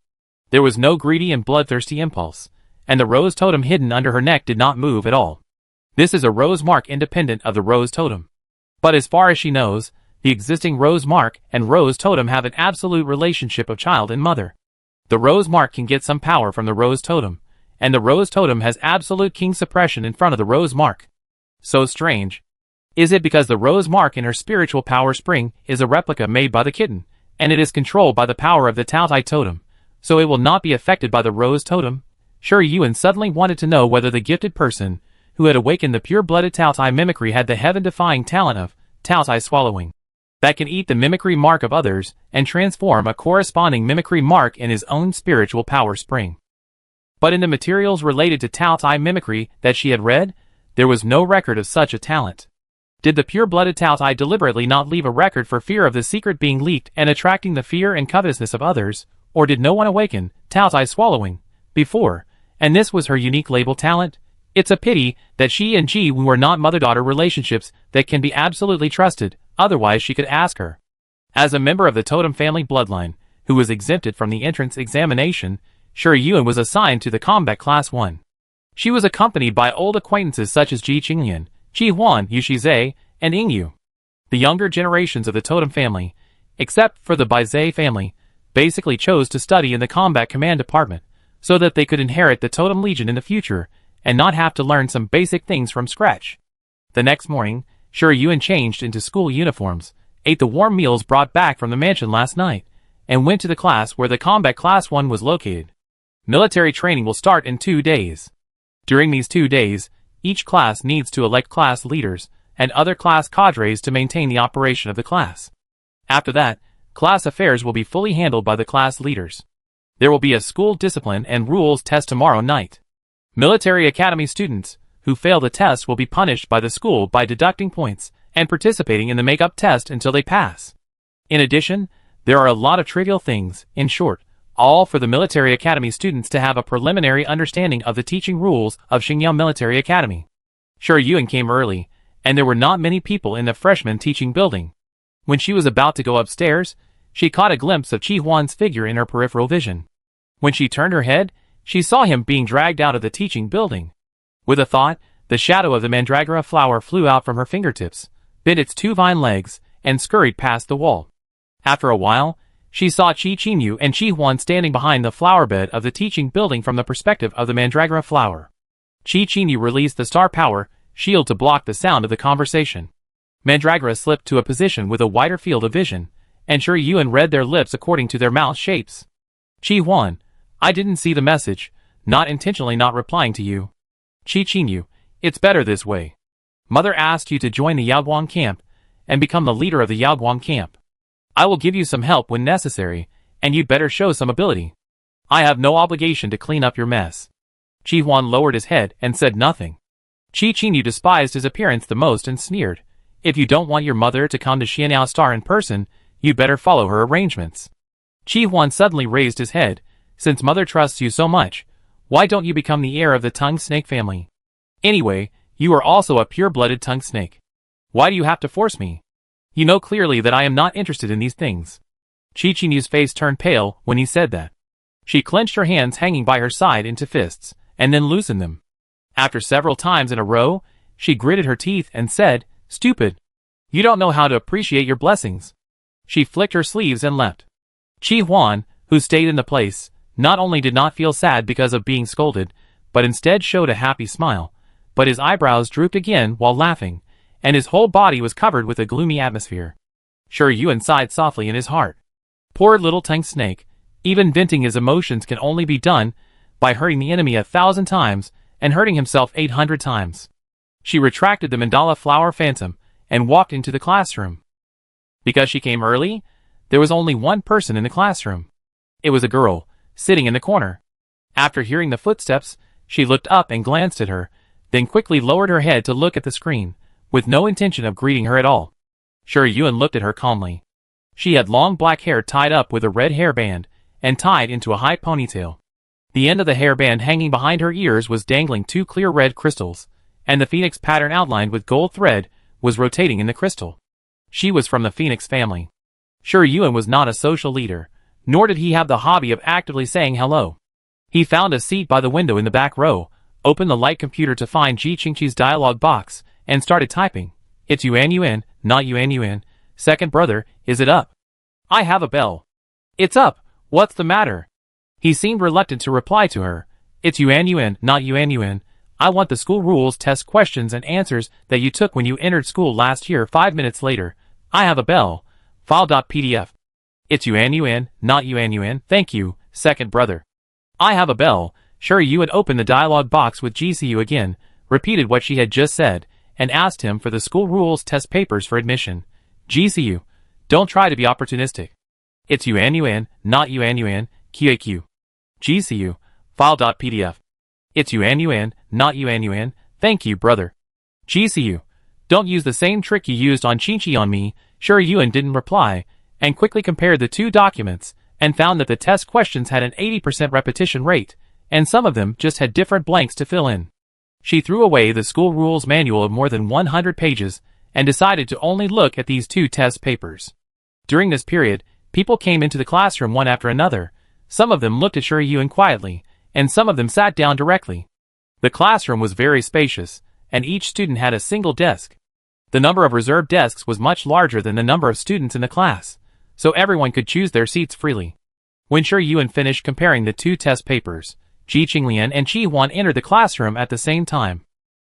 There was no greedy and bloodthirsty impulse, and the rose totem hidden under her neck did not move at all. This is a rose mark independent of the rose totem. But as far as she knows, the existing rose mark and rose totem have an absolute relationship of child and mother. The rose mark can get some power from the rose totem, and the rose totem has absolute king suppression in front of the rose mark. So strange. Is it because the rose mark in her spiritual power spring is a replica made by the kitten, and it is controlled by the power of the Taotai totem, so it will not be affected by the rose totem? Yuan suddenly wanted to know whether the gifted person, who had awakened the pure-blooded Taotai mimicry, had the heaven-defying talent of Taotai swallowing, that can eat the mimicry mark of others and transform a corresponding mimicry mark in his own spiritual power spring. But in the materials related to Taotai mimicry that she had read, there was no record of such a talent. Did the pure-blooded Taotai deliberately not leave a record for fear of the secret being leaked and attracting the fear and covetousness of others, or did no one awaken Taotai swallowing before, and this was her unique label talent? It's a pity that she and Ji were not mother-daughter relationships that can be absolutely trusted, otherwise she could ask her. As a member of the totem family bloodline, who was exempted from the entrance examination, Yuan was assigned to the combat class 1. She was accompanied by old acquaintances such as Ji Qinglian, Ji Huan, Yu Shizhe, and Ying Yu. The younger generations of the totem family, except for the Baizhe family, basically chose to study in the combat command department, so that they could inherit the totem legion in the future, and not have to learn some basic things from scratch. The next morning, Yuan changed into school uniforms, ate the warm meals brought back from the mansion last night, and went to the class where the combat class 1 was located. Military training will start in 2 days. During these 2 days, each class needs to elect class leaders, and other class cadres to maintain the operation of the class. After that, class affairs will be fully handled by the class leaders. There will be a school discipline and rules test tomorrow night. Military Academy students who fail the test will be punished by the school by deducting points and participating in the make-up test until they pass. In addition, there are a lot of trivial things, in short, all for the Military Academy students to have a preliminary understanding of the teaching rules of Xingyang Military Academy. Sure, Yuan came early, and there were not many people in the freshman teaching building. When she was about to go upstairs, she caught a glimpse of Qi Huan's figure in her peripheral vision. When she turned her head, she saw him being dragged out of the teaching building. With a thought, the shadow of the mandragora flower flew out from her fingertips, bit its two vine legs, and scurried past the wall. After a while, she saw Qi Qinyu and Qi Huan standing behind the flower bed of the teaching building from the perspective of the mandragora flower. Qi Qinyu released the star power shield to block the sound of the conversation. Mandragora slipped to a position with a wider field of vision, and Shi Yuan read their lips according to their mouth shapes. Qi Huan, I didn't see the message, not intentionally not replying to you. Qi Qinyu, it's better this way. Mother asked you to join the Yaoguang camp and become the leader of the Yaoguang camp. I will give you some help when necessary, and you'd better show some ability. I have no obligation to clean up your mess. Qi Huan lowered his head and said nothing. Qi Qinyu despised his appearance the most and sneered. If you don't want your mother to come to Xianyao Star in person, you'd better follow her arrangements. Qi Huan suddenly raised his head. Since mother trusts you so much, why don't you become the heir of the tongue snake family? Anyway, you are also a pure-blooded tongue snake. Why do you have to force me? You know clearly that I am not interested in these things. Qi Qinyu's face turned pale when he said that. She clenched her hands hanging by her side into fists, and then loosened them. After several times in a row, she gritted her teeth and said, Stupid! You don't know how to appreciate your blessings. She flicked her sleeves and left. Qi Huan, who stayed in the place, not only did not feel sad because of being scolded, but instead showed a happy smile, but his eyebrows drooped again while laughing, and his whole body was covered with a gloomy atmosphere. Shi Yuan sighed softly in his heart. Poor little tongue snake, even venting his emotions can only be done by hurting the enemy 1,000 times and hurting himself 800 times. She retracted the mandala flower phantom and walked into the classroom. Because she came early, there was only one person in the classroom. It was a girl, sitting in the corner. After hearing the footsteps, she looked up and glanced at her, then quickly lowered her head to look at the screen, with no intention of greeting her at all. Shi Yuan looked at her calmly. She had long black hair tied up with a red hairband, and tied into a high ponytail. The end of the hairband hanging behind her ears was dangling two clear red crystals, and the phoenix pattern outlined with gold thread was rotating in the crystal. She was from the phoenix family. Shi Yuan was not a social leader, nor did he have the hobby of actively saying hello. He found a seat by the window in the back row, opened the light computer to find Ji Qingqi's dialogue box, and started typing. It's Yuan Yuan, not Yuan Yuan. Second brother, is it up? I have a bell. It's up, what's the matter? He seemed reluctant to reply to her. It's Yuan Yuan, not Yuan Yuan. I want the school rules test questions and answers that you took when you entered school last year 5 minutes later. I have a bell. File.pdf. It's Yuan Yuan, not Yuan Yuan. Thank you, second brother. I have a bell. Shi Yuan opened the dialogue box with GCU again, repeated what she had just said, and asked him for the school rules test papers for admission. GCU, don't try to be opportunistic. It's Yuan Yuan, not Yuan Yuan. QAQ. GCU, file.pdf. It's Yuan Yuan, not Yuan Yuan. Thank you, brother. GCU, don't use the same trick you used on Qingqi on me. Shi Yuan didn't reply, and quickly compared the two documents, and found that the test questions had an 80% repetition rate, and some of them just had different blanks to fill in. She threw away the school rules manual of more than 100 pages, and decided to only look at these two test papers. During this period, people came into the classroom one after another. Some of them looked at Shi Yuan quietly, and some of them sat down directly. The classroom was very spacious, and each student had a single desk. The number of reserved desks was much larger than the number of students in the class, so everyone could choose their seats freely. When Shi Yuan finished comparing the two test papers, Ji Qinglian and Qi Huan entered the classroom at the same time.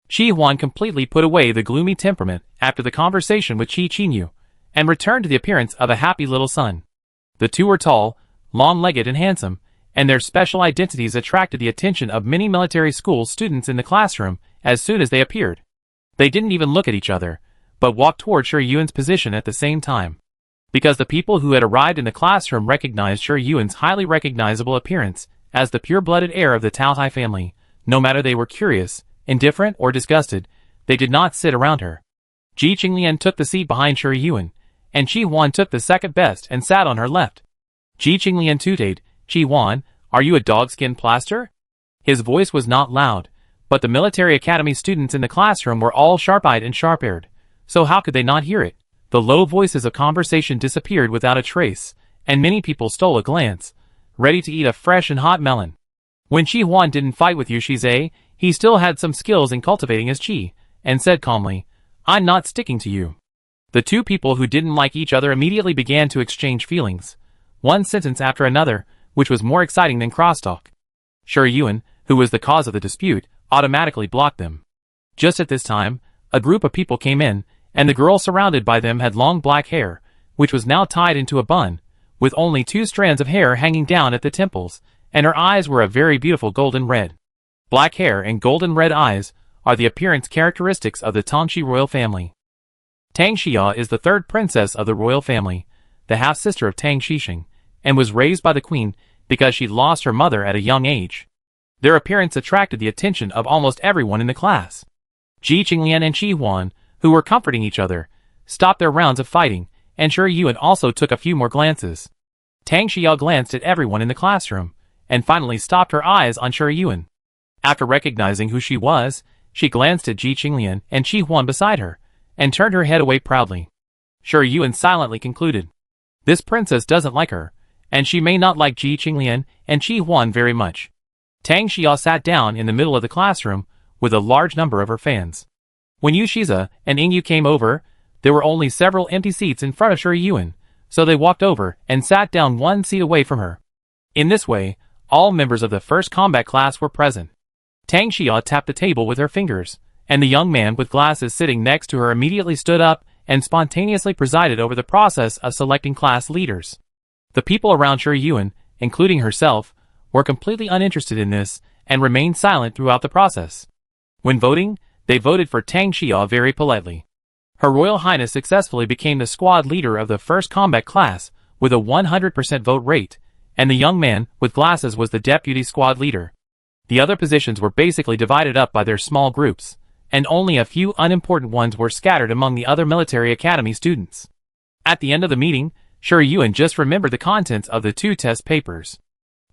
Qi Huan completely put away the gloomy temperament after the conversation with Qi Qinyu, and returned to the appearance of a happy little son. The two were tall, long-legged and handsome, and their special identities attracted the attention of many military school students in the classroom as soon as they appeared. They didn't even look at each other, but walked toward Shuryuan's position at the same time. Because the people who had arrived in the classroom recognized Shuryuan's highly recognizable appearance as the pure-blooded heir of the Taotai family, no matter they were curious, indifferent, or disgusted, they did not sit around her. Ji Qinglian took the seat behind Shuryuan, and Qi Huan took the second best and sat on her left. Ji Qinglian tooted, "Qi Huan, are you a dogskin plaster?" His voice was not loud, but the military academy students in the classroom were all sharp-eyed and sharp-eared, so how could they not hear it? The low voices of conversation disappeared without a trace, and many people stole a glance, ready to eat a fresh and hot melon. When Qi Huan didn't fight with Yu Shize, he still had some skills in cultivating his qi, and said calmly, "I'm not sticking to you." The two people who didn't like each other immediately began to exchange feelings, one sentence after another, which was more exciting than crosstalk. Shuryuan, who was the cause of the dispute, automatically blocked them. Just at this time, a group of people came in, and the girl surrounded by them had long black hair, which was now tied into a bun, with only 2 strands of hair hanging down at the temples, and her eyes were a very beautiful golden red. Black hair and golden red eyes are the appearance characteristics of the Tangxi royal family. Tang Xia is the 3rd princess of the royal family, the half-sister of Tang Xixing, and was raised by the queen because she lost her mother at a young age. Their appearance attracted the attention of almost everyone in the class. Ji Qinglian and Qi Huan, who were comforting each other, stopped their rounds of fighting, and Shuryuan also took a few more glances. Tang Xia glanced at everyone in the classroom, and finally stopped her eyes on Shuryuan. After recognizing who she was, she glanced at Ji Qinglian and Qi Huan beside her, and turned her head away proudly. Shuryuan silently concluded, "This princess doesn't like her, and she may not like Ji Qinglian and Qi Huan very much." Tang Xia sat down in the middle of the classroom with a large number of her fans. When Yu Shize and Yingyu came over, there were only several empty seats in front of Shuryuan, so they walked over and sat down 1 seat away from her. In this way, all members of the first combat class were present. Tang Xia tapped the table with her fingers, and the young man with glasses sitting next to her immediately stood up and spontaneously presided over the process of selecting class leaders. The people around Shuryuan, including herself, were completely uninterested in this and remained silent throughout the process. When voting, they voted for Tang Xia very politely. Her Royal Highness successfully became the squad leader of the first combat class with a 100% vote rate, and the young man with glasses was the deputy squad leader. The other positions were basically divided up by their small groups, and only a few unimportant ones were scattered among the other military academy students. At the end of the meeting, Shuryuan just remembered the contents of the 2 test papers.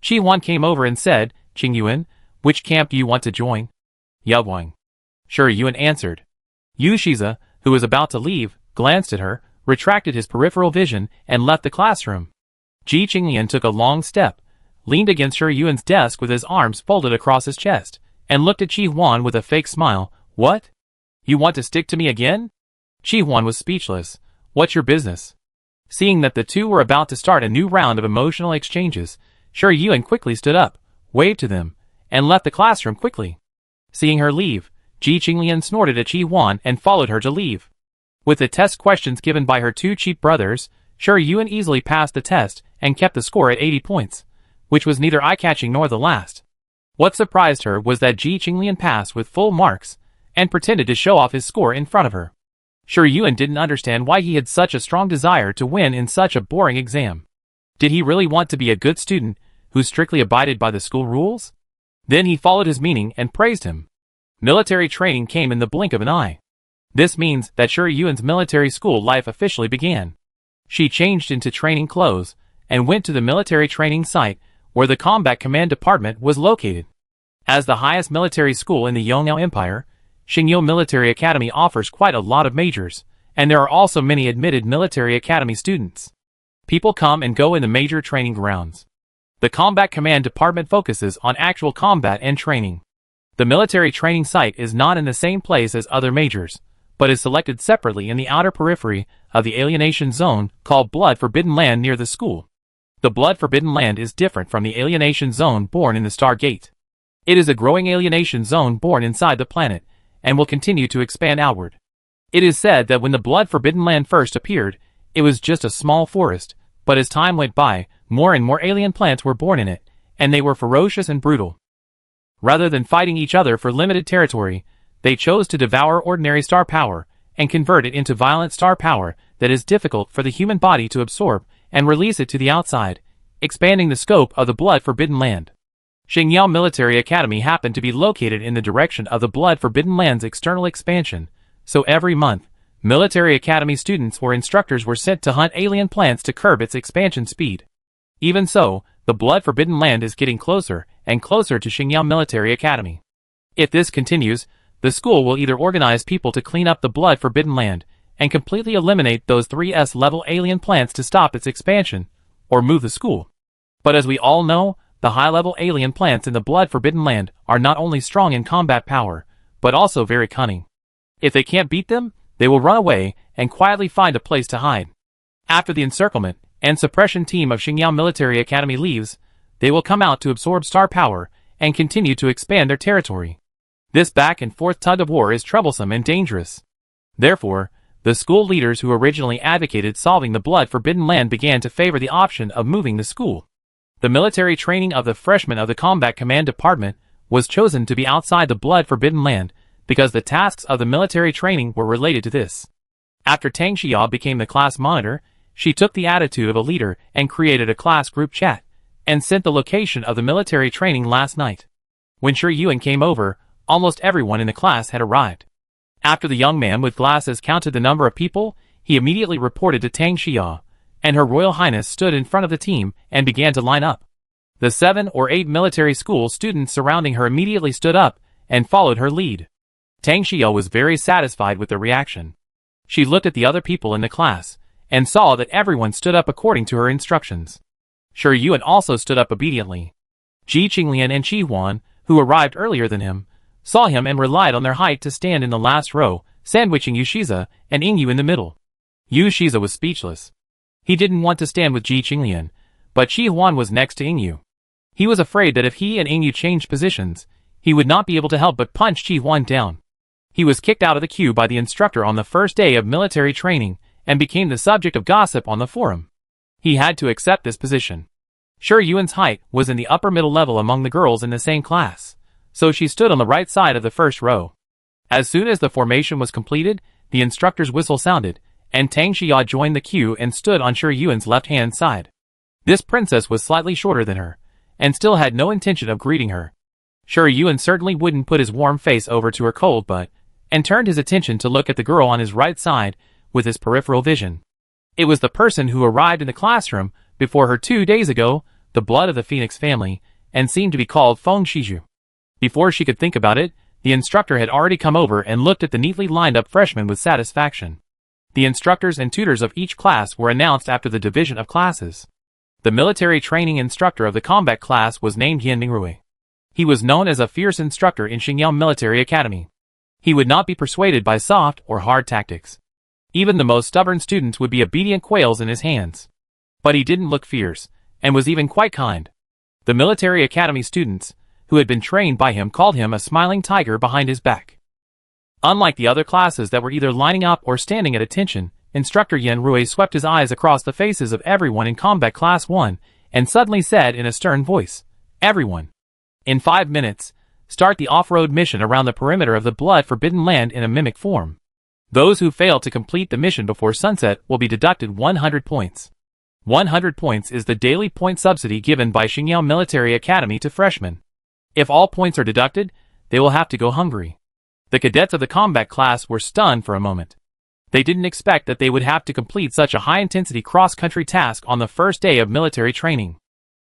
Qi Huan came over and said, "Qingyuan, which camp do you want to join?" "Yabuang." Shuryuan answered. Yu Shize, who was about to leave, glanced at her, retracted his peripheral vision, and left the classroom. Ji Qinglian took a long step, leaned against Shuryuan's desk with his arms folded across his chest, and looked at Qi Huan with a fake smile. "What? You want to stick to me again?" Qi Huan was speechless. "What's your business?" Seeing that the two were about to start a new round of emotional exchanges, Shuryuan quickly stood up, waved to them, and left the classroom quickly. Seeing her leave, Ji Qinglian snorted at Qi Huan and followed her to leave. With the test questions given by her 2 cheap brothers, Shuryuan easily passed the test and kept the score at 80 points, which was neither eye-catching nor the last. What surprised her was that Ji Qinglian passed with full marks and pretended to show off his score in front of her. Shuryuan didn't understand why he had such a strong desire to win in such a boring exam. Did he really want to be a good student who strictly abided by the school rules? Then he followed his meaning and praised him. Military training came in the blink of an eye. This means that Shuryuan's military school life officially began. She changed into training clothes and went to the military training site where the Combat Command Department was located. As the highest military school in the Yongnao Empire, Xingyo Military Academy offers quite a lot of majors, and there are also many admitted military academy students. People come and go in the major training grounds. The Combat Command Department focuses on actual combat and training. The military training site is not in the same place as other majors, but is selected separately in the outer periphery of the alienation zone called Blood Forbidden Land near the school. The Blood Forbidden Land is different from the alienation zone born in the Stargate. It is a growing alienation zone born inside the planet, and will continue to expand outward. It is said that when the Blood Forbidden Land first appeared, it was just a small forest, but as time went by, more and more alien plants were born in it, and they were ferocious and brutal. Rather than fighting each other for limited territory, they chose to devour ordinary star power, and convert it into violent star power that is difficult for the human body to absorb and release it to the outside, expanding the scope of the Blood Forbidden Land. Xingyao Military Academy happened to be located in the direction of the Blood Forbidden Land's external expansion, so every month, Military Academy students or instructors were sent to hunt alien plants to curb its expansion speed. Even so, the Blood Forbidden Land is getting closer and closer to Xingyao Military Academy. If this continues, the school will either organize people to clean up the Blood Forbidden Land and completely eliminate those 3S-level alien plants to stop its expansion, or move the school. But as we all know, the high-level alien plants in the Blood Forbidden Land are not only strong in combat power, but also very cunning. If they can't beat them, they will run away and quietly find a place to hide. After the encirclement and suppression team of Xingyao Military Academy leaves, they will come out to absorb star power and continue to expand their territory. This back-and-forth tug-of-war is troublesome and dangerous. Therefore, the school leaders who originally advocated solving the Blood Forbidden Land began to favor the option of moving the school. The military training of the freshmen of the Combat Command Department was chosen to be outside the Blood Forbidden Land because the tasks of the military training were related to this. After Tang Xia became the class monitor, she took the attitude of a leader and created a class group chat, and sent the location of the military training last night. When Shi Yuan came over, almost everyone in the class had arrived. After the young man with glasses counted the number of people, he immediately reported to Tang Xia, and Her Royal Highness stood in front of the team and began to line up. The 7 or 8 military school students surrounding her immediately stood up and followed her lead. Tang Xia was very satisfied with the reaction. She looked at the other people in the class and saw that everyone stood up according to her instructions. Shi Yuan also stood up obediently. Ji Qinglian and Qi Huan, who arrived earlier than him, saw him and relied on their height to stand in the last row, sandwiching Yu Shiza and Yingyu in the middle. Yu Shiza was speechless. He didn't want to stand with Ji Qinglian, but Qi Huan was next to Yingyu. He was afraid that if he and Yingyu changed positions, he would not be able to help but punch Qi Huan down. He was kicked out of the queue by the instructor on the first day of military training and became the subject of gossip on the forum. He had to accept this position. Shi Yuan's height was in the upper middle level among the girls in the same class, so she stood on the right side of the first row. As soon as the formation was completed, the instructor's whistle sounded, and Tang Xia joined the queue and stood on Shi Yuan's left-hand side. This princess was slightly shorter than her, and still had no intention of greeting her. Shi Yuan certainly wouldn't put his warm face over to her cold butt, and turned his attention to look at the girl on his right side with his peripheral vision. It was the person who arrived in the classroom before her 2 days ago, the blood of the Phoenix family, and seemed to be called Feng Shizhu. Before she could think about it, the instructor had already come over and looked at the neatly lined up freshmen with satisfaction. The instructors and tutors of each class were announced after the division of classes. The military training instructor of the combat class was named Yan Mingrui. He was known as a fierce instructor in Xingyao Military Academy. He would not be persuaded by soft or hard tactics. Even the most stubborn students would be obedient quails in his hands. But he didn't look fierce, and was even quite kind. The military academy students, who had been trained by him, called him a smiling tiger behind his back. Unlike the other classes that were either lining up or standing at attention, Instructor Yan Rui swept his eyes across the faces of everyone in Combat Class 1, and suddenly said in a stern voice, "Everyone, in 5 minutes, start the off-road mission around the perimeter of the Blood Forbidden Land in a mimic form. Those who fail to complete the mission before sunset will be deducted 100 points. 100 points is the daily point subsidy given by Xingyao Military Academy to freshmen. If all points are deducted, they will have to go hungry." The cadets of the combat class were stunned for a moment. They didn't expect that they would have to complete such a high-intensity cross-country task on the first day of military training.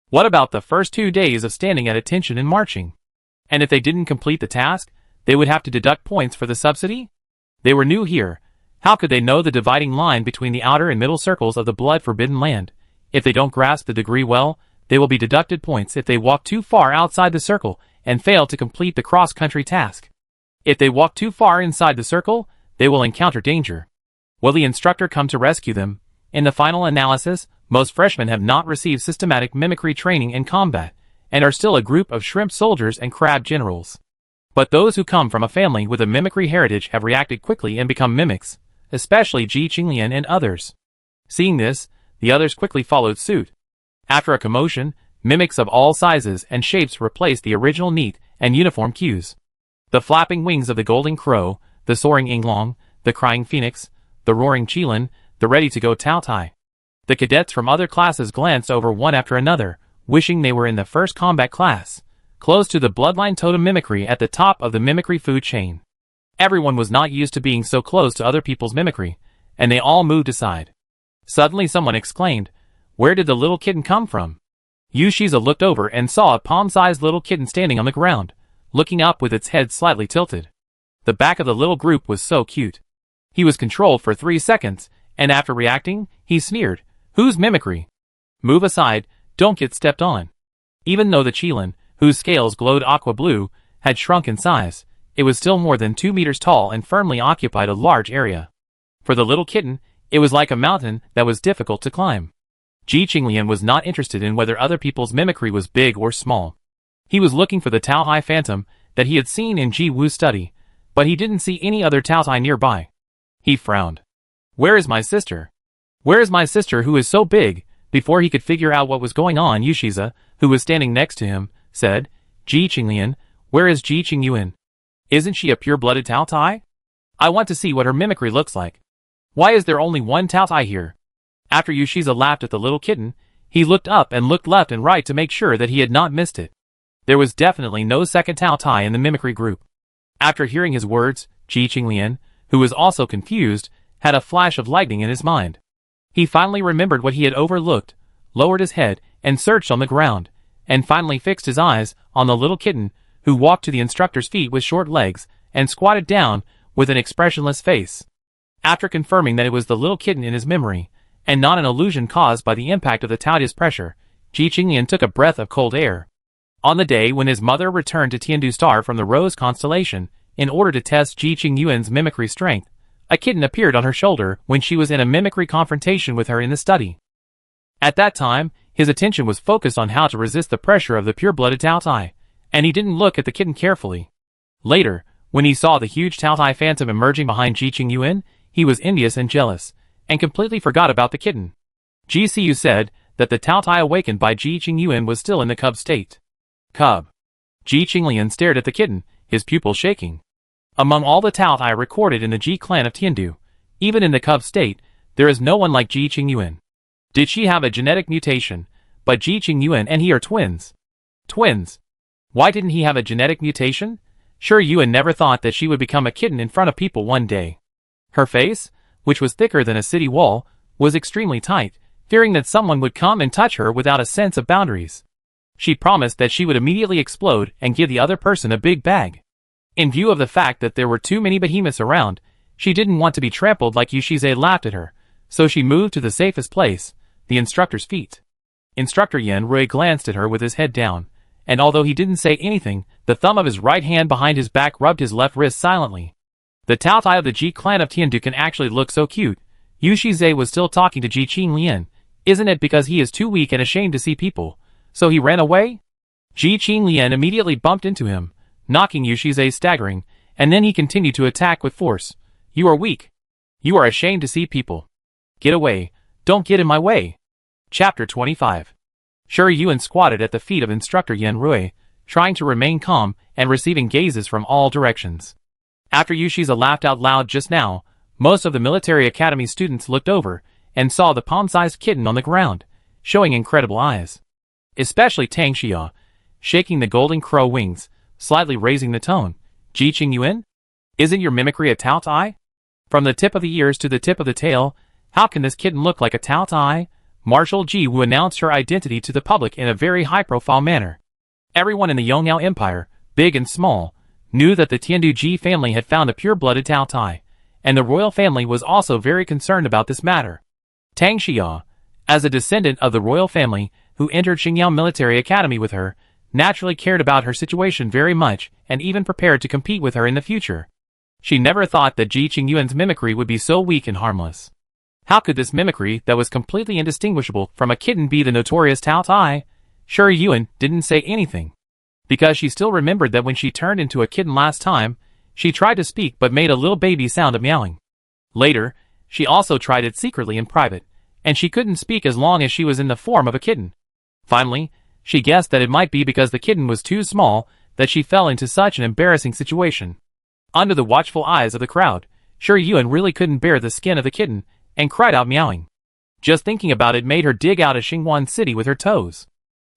What about the first 2 days of standing at attention and marching? And if they didn't complete the task, they would have to deduct points for the subsidy? They were new here. How could they know the dividing line between the outer and middle circles of the Blood Forbidden Land? If they don't grasp the degree well, they will be deducted points if they walk too far outside the circle and fail to complete the cross-country task. If they walk too far inside the circle, they will encounter danger. Will the instructor come to rescue them? In the final analysis, most freshmen have not received systematic mimicry training in combat, and are still a group of shrimp soldiers and crab generals. But those who come from a family with a mimicry heritage have reacted quickly and become mimics, especially Ji Qinglian and others. Seeing this, the others quickly followed suit. After a commotion, mimics of all sizes and shapes replaced the original neat and uniform cues. The flapping wings of the golden crow, the soaring yinglong, the crying phoenix, the roaring Qilin, the ready-to-go Tao Tai. The cadets from other classes glanced over one after another, wishing they were in the first combat class, close to the bloodline totem mimicry at the top of the mimicry food chain. Everyone was not used to being so close to other people's mimicry, and they all moved aside. Suddenly someone exclaimed, "Where did the little kitten come from?" Yu Shiza looked over and saw a palm-sized little kitten standing on the ground, looking up with its head slightly tilted. The back of the little group was so cute. He was controlled for 3 seconds, and after reacting, he sneered, "Whose mimicry? Move aside, don't get stepped on." Even though the Qilin, whose scales glowed aqua blue, had shrunk in size, it was still more than 2 meters tall and firmly occupied a large area. For the little kitten, it was like a mountain that was difficult to climb. Ji Qinglian was not interested in whether other people's mimicry was big or small. He was looking for the Tao Tai phantom that he had seen in Ji Wu's study, but he didn't see any other Tao Tai nearby. He frowned. "Where is my sister? Where is my sister who is so big?" Before he could figure out what was going on, Yu Shiza, who was standing next to him, said, "Ji Qinglian, where is Ji Qingyuan? Isn't she a pure-blooded Tao Tai? I want to see what her mimicry looks like. Why is there only one Tao Tai here?" After Yu Shiza laughed at the little kitten, he looked up and looked left and right to make sure that he had not missed it. There was definitely no second Tao Tai in the mimicry group. After hearing his words, Ji Qinglian, who was also confused, had a flash of lightning in his mind. He finally remembered what he had overlooked, lowered his head, and searched on the ground, and finally fixed his eyes on the little kitten, who walked to the instructor's feet with short legs, and squatted down with an expressionless face. After confirming that it was the little kitten in his memory, and not an illusion caused by the impact of the Taoi's pressure, Ji Qinglian took a breath of cold air. On the day when his mother returned to Tiandu Star from the Rose Constellation, in order to test Ji Qingyuan's mimicry strength, a kitten appeared on her shoulder when she was in a mimicry confrontation with her in the study. At that time, his attention was focused on how to resist the pressure of the pure-blooded Tao Tai, and he didn't look at the kitten carefully. Later, when he saw the huge Tao Tai phantom emerging behind Ji Qingyuan, he was envious and jealous, and completely forgot about the kitten. Ji Siyu said that the Tao Tai awakened by Ji Qingyuan was still in the cub state. Cub. Ji Qinglian stared at the kitten, his pupils shaking. Among all the Tao Tai recorded in the Ji clan of Tiandu, even in the cub state, there is no one like Ji Qingyuan. Did she have a genetic mutation? But Ji Qingyuan and he are twins. Twins. Why didn't he have a genetic mutation? Sure, Yuan never thought that she would become a kitten in front of people one day. Her face, which was thicker than a city wall, was extremely tight, fearing that someone would come and touch her without a sense of boundaries. She promised that she would immediately explode and give the other person a big bag. In view of the fact that there were too many behemoths around, she didn't want to be trampled like Yu Shiza laughed at her, so she moved to the safest place, the instructor's feet. Instructor Yan Rui glanced at her with his head down, and although he didn't say anything, the thumb of his right hand behind his back rubbed his left wrist silently. The Tao Tai of the Ji clan of Tiandu can actually look so cute. Yu Shiza was still talking to Ji Qinglian. Isn't it because he is too weak and ashamed to see people, so he ran away? Ji Qinglian immediately bumped into him, knocking Yu Shiza staggering, and then he continued to attack with force. "You are weak. You are ashamed to see people. Get away. Don't get in my way." Chapter 25. Sure Yuan squatted at the feet of Instructor Yan Rui, trying to remain calm and receiving gazes from all directions. After Yu Shiza laughed out loud just now, most of the military academy students looked over and saw the palm-sized kitten on the ground, showing incredible eyes. Especially Tang Xia, shaking the golden crow wings, slightly raising the tone. "Ji Qingyuan? Isn't your mimicry a Tao Tai? From the tip of the ears to the tip of the tail, how can this kitten look like a Tao Tai?" Marshal Ji Wu announced her identity to the public in a very high-profile manner. Everyone in the Yongyao Empire, big and small, knew that the Tiandu Ji family had found a pure-blooded Tao Tai, and the royal family was also very concerned about this matter. Tang Xia, as a descendant of the royal family who entered Xingyao Military Academy with her, naturally cared about her situation very much and even prepared to compete with her in the future. She never thought that Ji Qingyuan's mimicry would be so weak and harmless. How could this mimicry that was completely indistinguishable from a kitten be the notorious Tao Tai? Sure Yuan didn't say anything, because she still remembered that when she turned into a kitten last time, she tried to speak but made a little baby sound of meowing. Later, she also tried it secretly in private, and she couldn't speak as long as she was in the form of a kitten. Finally, she guessed that it might be because the kitten was too small that she fell into such an embarrassing situation. Under the watchful eyes of the crowd, Sure Yuan really couldn't bear the skin of the kitten, and cried out meowing. Just thinking about it made her dig out a Xinghuan city with her toes.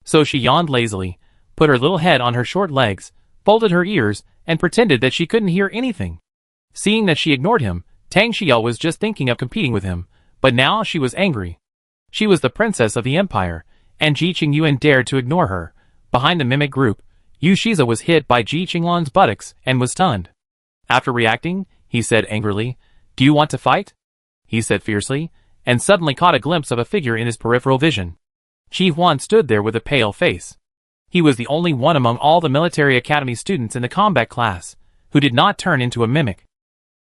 So she yawned lazily, put her little head on her short legs, folded her ears, and pretended that she couldn't hear anything. Seeing that she ignored him, Tang Xiao was just thinking of competing with him, but now she was angry. She was the princess of the empire, and Ji Qingyuan dared to ignore her. Behind the mimic group, Yu Shiza was hit by Ji Qinglan's buttocks and was stunned. After reacting, he said angrily, "Do you want to fight?" he said fiercely, and suddenly caught a glimpse of a figure in his peripheral vision. Qi Huan stood there with a pale face. He was the only one among all the military academy students in the combat class who did not turn into a mimic.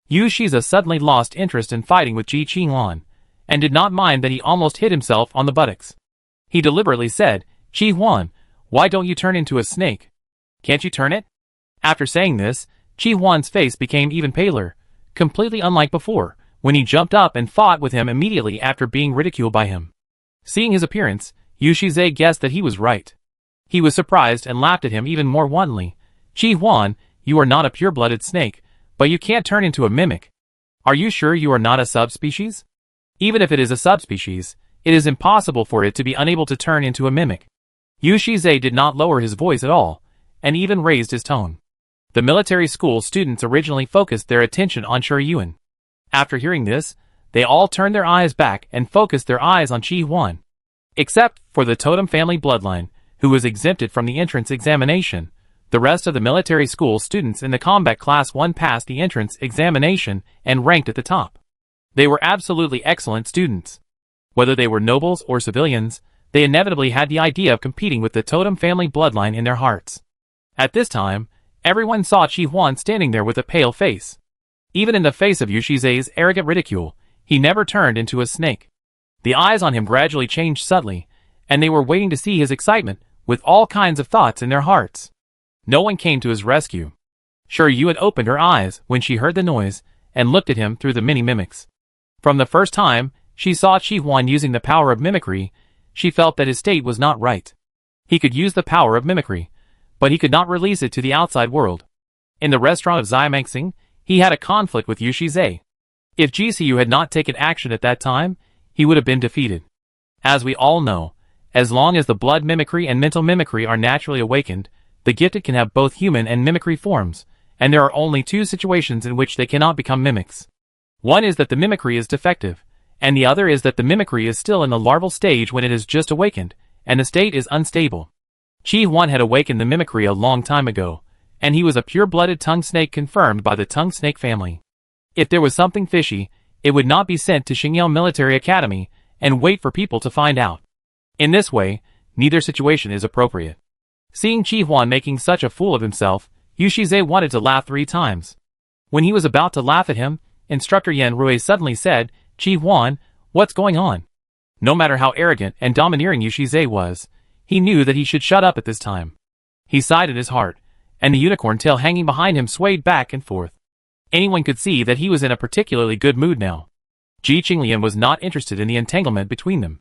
Yu Shiza suddenly lost interest in fighting with Ji Qinglan, and did not mind that he almost hit himself on the buttocks. He deliberately said, "Qi Huan, why don't you turn into a snake? Can't you turn it?" After saying this, Qi Huan's face became even paler, completely unlike before, when he jumped up and fought with him immediately after being ridiculed by him. Seeing his appearance, Yu Shiza guessed that he was right. He was surprised and laughed at him even more wantonly. "Qi Huan, you are not a pure-blooded snake, but you can't turn into a mimic. Are you sure you are not a subspecies? Even if it is a subspecies, it is impossible for it to be unable to turn into a mimic." Yu Shiza did not lower his voice at all, and even raised his tone. The military school students originally focused their attention on Shi Yuan. After hearing this, they all turned their eyes back and focused their eyes on Qi Huan. Except for the totem family bloodline, who was exempted from the entrance examination, the rest of the military school students in the combat class 1 passed the entrance examination and ranked at the top. They were absolutely excellent students. Whether they were nobles or civilians, they inevitably had the idea of competing with the totem family bloodline in their hearts. At this time, everyone saw Qi Huan standing there with a pale face. Even in the face of Yu Shiza's arrogant ridicule, he never turned into a snake. The eyes on him gradually changed subtly, and they were waiting to see his excitement, with all kinds of thoughts in their hearts. No one came to his rescue. Shi Yuan opened her eyes when she heard the noise, and looked at him through the mini-mimics. From the first time she saw Qi Huan using the power of mimicry, she felt that his state was not right. He could use the power of mimicry, but he could not release it to the outside world. In the restaurant of Xiamangxing, he had a conflict with Yu Shiza. If GCU had not taken action at that time, he would have been defeated. As we all know, as long as the blood mimicry and mental mimicry are naturally awakened, the gifted can have both human and mimicry forms, and there are only two situations in which they cannot become mimics. One is that the mimicry is defective, and the other is that the mimicry is still in the larval stage when it has just awakened, and the state is unstable. Qi Huan had awakened the mimicry a long time ago, and he was a pure-blooded tongue snake confirmed by the tongue snake family. If there was something fishy, it would not be sent to Xingyao Military Academy and wait for people to find out. In this way, neither situation is appropriate. Seeing Qi Huan making such a fool of himself, Yu Shiza wanted to laugh 3 times. When he was about to laugh at him, Instructor Yan Rui suddenly said, "Qi Huan, what's going on?" No matter how arrogant and domineering Yu Shiza was, he knew that he should shut up at this time. He sighed in his heart, and the unicorn tail hanging behind him swayed back and forth. Anyone could see that he was in a particularly good mood now. Ji Qinglian was not interested in the entanglement between them.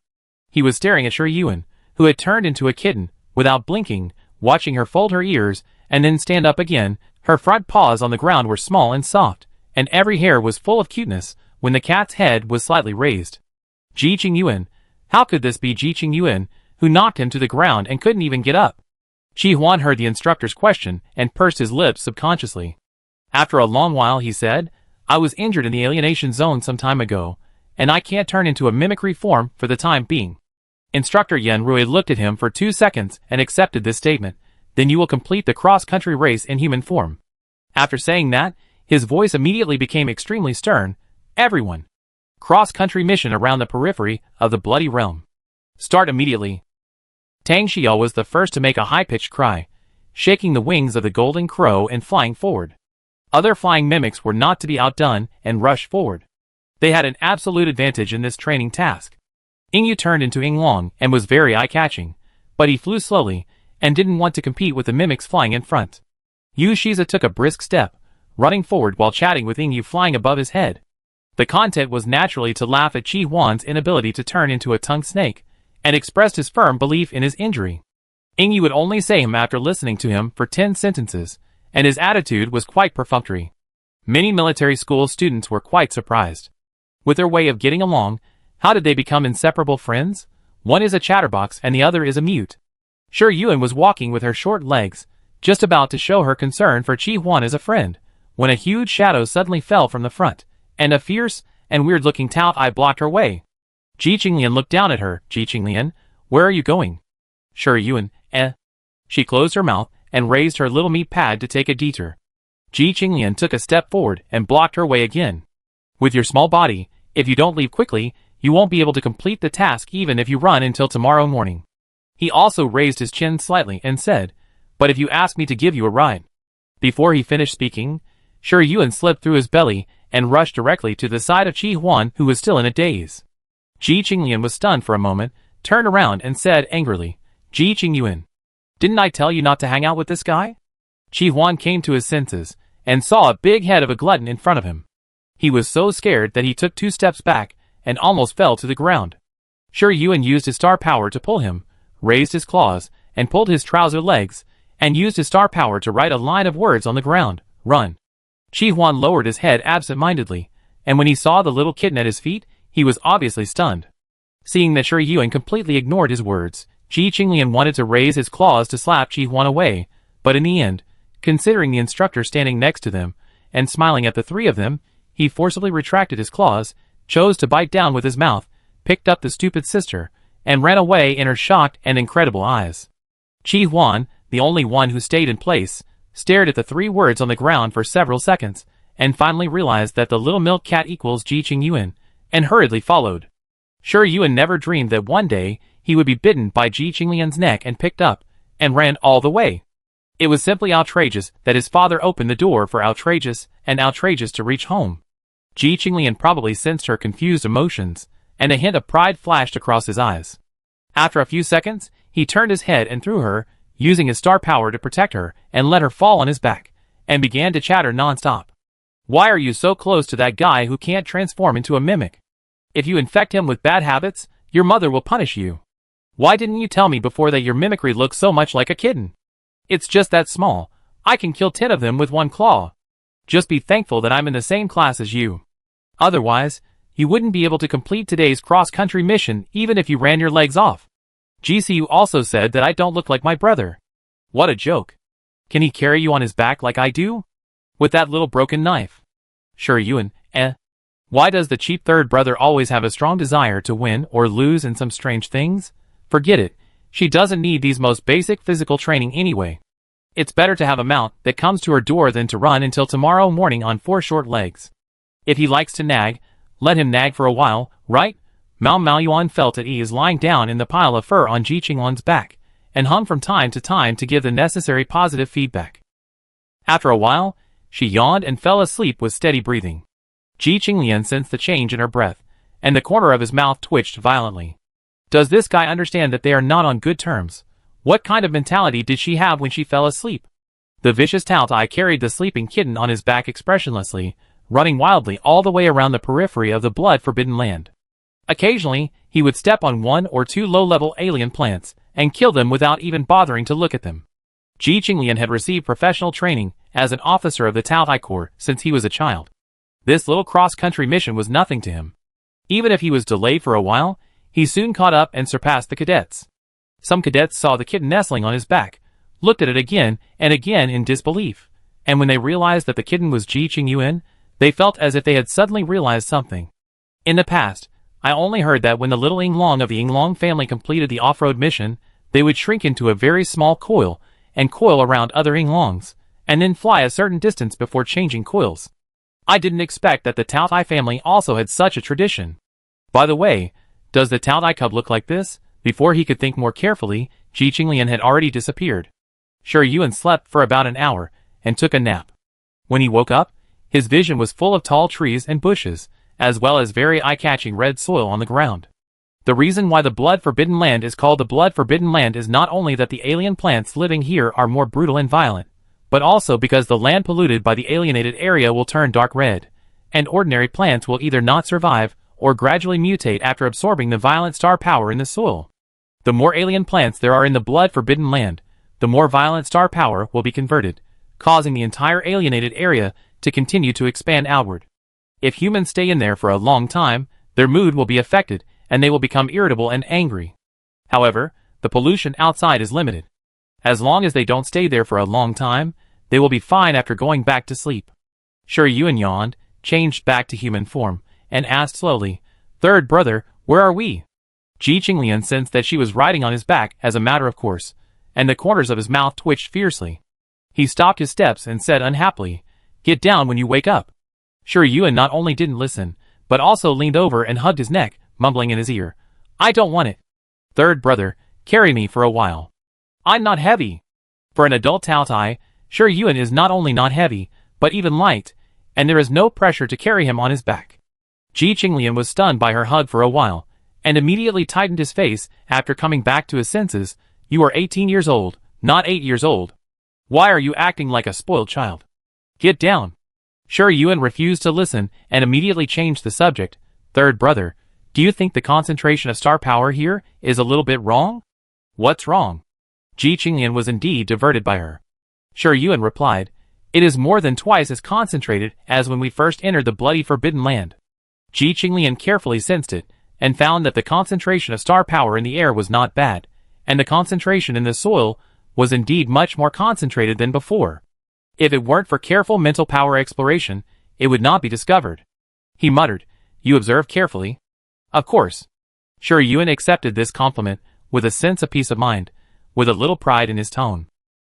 He was staring at Shi Yuan, who had turned into a kitten, without blinking, watching her fold her ears, and then stand up again. Her front paws on the ground were small and soft, and every hair was full of cuteness, when the cat's head was slightly raised. Ji Qingyuan, how could this be Ji Qingyuan, who knocked him to the ground and couldn't even get up? Qi Huan heard the instructor's question and pursed his lips subconsciously. After a long while he said, "I was injured in the alienation zone some time ago, and I can't turn into a mimicry form for the time being." Instructor Yan Rui looked at him for 2 seconds and accepted this statement. "Then you will complete the cross-country race in human form." After saying that, his voice immediately became extremely stern. "Everyone! Cross-country mission around the periphery of the Bloody Realm. Start immediately." Tang Xiao was the first to make a high-pitched cry, shaking the wings of the golden crow and flying forward. Other flying mimics were not to be outdone and rushed forward. They had an absolute advantage in this training task. Yingyu turned into Yinglong and was very eye-catching, but he flew slowly and didn't want to compete with the mimics flying in front. Yu Shiza took a brisk step, running forward while chatting with Yingyu flying above his head. The content was naturally to laugh at Qi Huan's inability to turn into a tongue snake, and expressed his firm belief in his injury. Yingyu would only say him after listening to him for 10 sentences, and his attitude was quite perfunctory. Many military school students were quite surprised. With their way of getting along, how did they become inseparable friends? One is a chatterbox and the other is a mute. Shi Yuan was walking with her short legs, just about to show her concern for Chi Huan as a friend, when a huge shadow suddenly fell from the front, and a fierce and weird-looking tout eye blocked her way. Ji Qinglian looked down at her. Ji Qinglian, where are you going? Shi Yuan, She closed her mouth and raised her little meat pad to take a detour. Ji Qinglian took a step forward and blocked her way again. With your small body, if you don't leave quickly, you won't be able to complete the task even if you run until tomorrow morning. He also raised his chin slightly and said, but if you ask me to give you a ride. Before he finished speaking, Shi Yuan slipped through his belly and rushed directly to the side of Chi Huan, who was still in a daze. Ji Qinglian was stunned for a moment, turned around and said angrily, Ji Qingyuan, didn't I tell you not to hang out with this guy? Chi Huan came to his senses and saw a big head of a glutton in front of him. He was so scared that he took 2 steps back and almost fell to the ground. Shi Yuan used his star power to pull him, raised his claws, and pulled his trouser legs, and used his star power to write a line of words on the ground, run. Chi Huan lowered his head absent-mindedly, and when he saw the little kitten at his feet, he was obviously stunned. Seeing that Shi Yuan completely ignored his words, Ji Qinglian wanted to raise his claws to slap Chi Huan away, but in the end, considering the instructor standing next to them, and smiling at the 3 of them, he forcibly retracted his claws, chose to bite down with his mouth, picked up the stupid sister, and ran away in her shocked and incredible eyes. Chi Huan, the only one who stayed in place, stared at the 3 words on the ground for several seconds, and finally realized that the little milk cat equals Ji Qingyuan, and hurriedly followed. Shi Yuan never dreamed that one day he would be bitten by Ji Qinglian's neck and picked up, and ran all the way. It was simply outrageous that his father opened the door for outrageous to reach home. Ji Qinglian probably sensed her confused emotions, and a hint of pride flashed across his eyes. After a few seconds, he turned his head and threw her, using his star power to protect her, and let her fall on his back, and began to chatter non-stop. Why are you so close to that guy who can't transform into a mimic? If you infect him with bad habits, your mother will punish you. Why didn't you tell me before that your mimicry looks so much like a kitten? It's just that small. I can kill 10 of them with 1 claw. Just be thankful that I'm in the same class as you. Otherwise, you wouldn't be able to complete today's cross-country mission even if you ran your legs off. GCU also said that I don't look like my brother. What a joke. Can he carry you on his back like I do? With that little broken knife? Shi Yuan, Why does the cheap 3rd brother always have a strong desire to win or lose in some strange things? Forget it. She doesn't need these most basic physical training anyway. It's better to have a mount that comes to her door than to run until tomorrow morning on 4 short legs. If he likes to nag, let him nag for a while, right? Mao Yuan felt at ease lying down in the pile of fur on Ji Qinglian's back, and hummed from time to time to give the necessary positive feedback. After a while, she yawned and fell asleep with steady breathing. Ji Qinglian sensed the change in her breath, and the corner of his mouth twitched violently. Does this guy understand that they are not on good terms? What kind of mentality did she have when she fell asleep? The vicious Taotai carried the sleeping kitten on his back expressionlessly, running wildly all the way around the periphery of the blood-forbidden land. Occasionally, he would step on 1 or 2 low-level alien plants, and kill them without even bothering to look at them. Ji Qinglian had received professional training as an officer of the Taotai Corps since he was a child. This little cross-country mission was nothing to him. Even if he was delayed for a while, he soon caught up and surpassed the cadets. Some cadets saw the kitten nestling on his back, looked at it again and again in disbelief, and when they realized that the kitten was Ji Qingyuan, they felt as if they had suddenly realized something. In the past, I only heard that when the little Yinglong of the Yinglong family completed the off-road mission, they would shrink into a very small coil and coil around other Yinglongs, and then fly a certain distance before changing coils. I didn't expect that the Taotai family also had such a tradition. By the way, does the Taotai cub look like this? Before he could think more carefully, Ji Qinglian had already disappeared. Shi Yuan slept for about an hour and took a nap. When he woke up, his vision was full of tall trees and bushes, as well as very eye-catching red soil on the ground. The reason why the blood-forbidden land is called the blood-forbidden land is not only that the alien plants living here are more brutal and violent, but also because the land polluted by the alienated area will turn dark red, and ordinary plants will either not survive or gradually mutate after absorbing the violent star power in the soil. The more alien plants there are in the blood-forbidden land, the more violent star power will be converted, causing the entire alienated area to continue to expand outward. If humans stay in there for a long time, their mood will be affected, and they will become irritable and angry. However, the pollution outside is limited. As long as they don't stay there for a long time, they will be fine after going back to sleep. Shi Yuan yawned, changed back to human form, and asked slowly, "Third brother, where are we?" Ji Qinglian sensed that she was riding on his back as a matter of course, and the corners of his mouth twitched fiercely. He stopped his steps and said unhappily, "Get down when you wake up." Shi Yuan not only didn't listen, but also leaned over and hugged his neck, mumbling in his ear, "I don't want it. Third brother, carry me for a while. I'm not heavy." For an adult Taotai, Shi Yuan is not only not heavy, but even light, and there is no pressure to carry him on his back. Ji Qinglian was stunned by her hug for a while, and immediately tightened his face after coming back to his senses. "You are 18 years old, not 8 years old. Why are you acting like a spoiled child? Get down." Shi Yuan refused to listen and immediately changed the subject. "Third brother, do you think the concentration of star power here is a little bit wrong?" "What's wrong?" Ji Qinglian was indeed diverted by her. Shi Yuan replied, "It is more than twice as concentrated as when we first entered the bloody forbidden land." Ji Qinglian carefully sensed it, and found that the concentration of star power in the air was not bad, and the concentration in the soil was indeed much more concentrated than before. If it weren't for careful mental power exploration, it would not be discovered. He muttered, "You observe carefully?" "Of course." Shi Yuan accepted this compliment with a sense of peace of mind, with a little pride in his tone.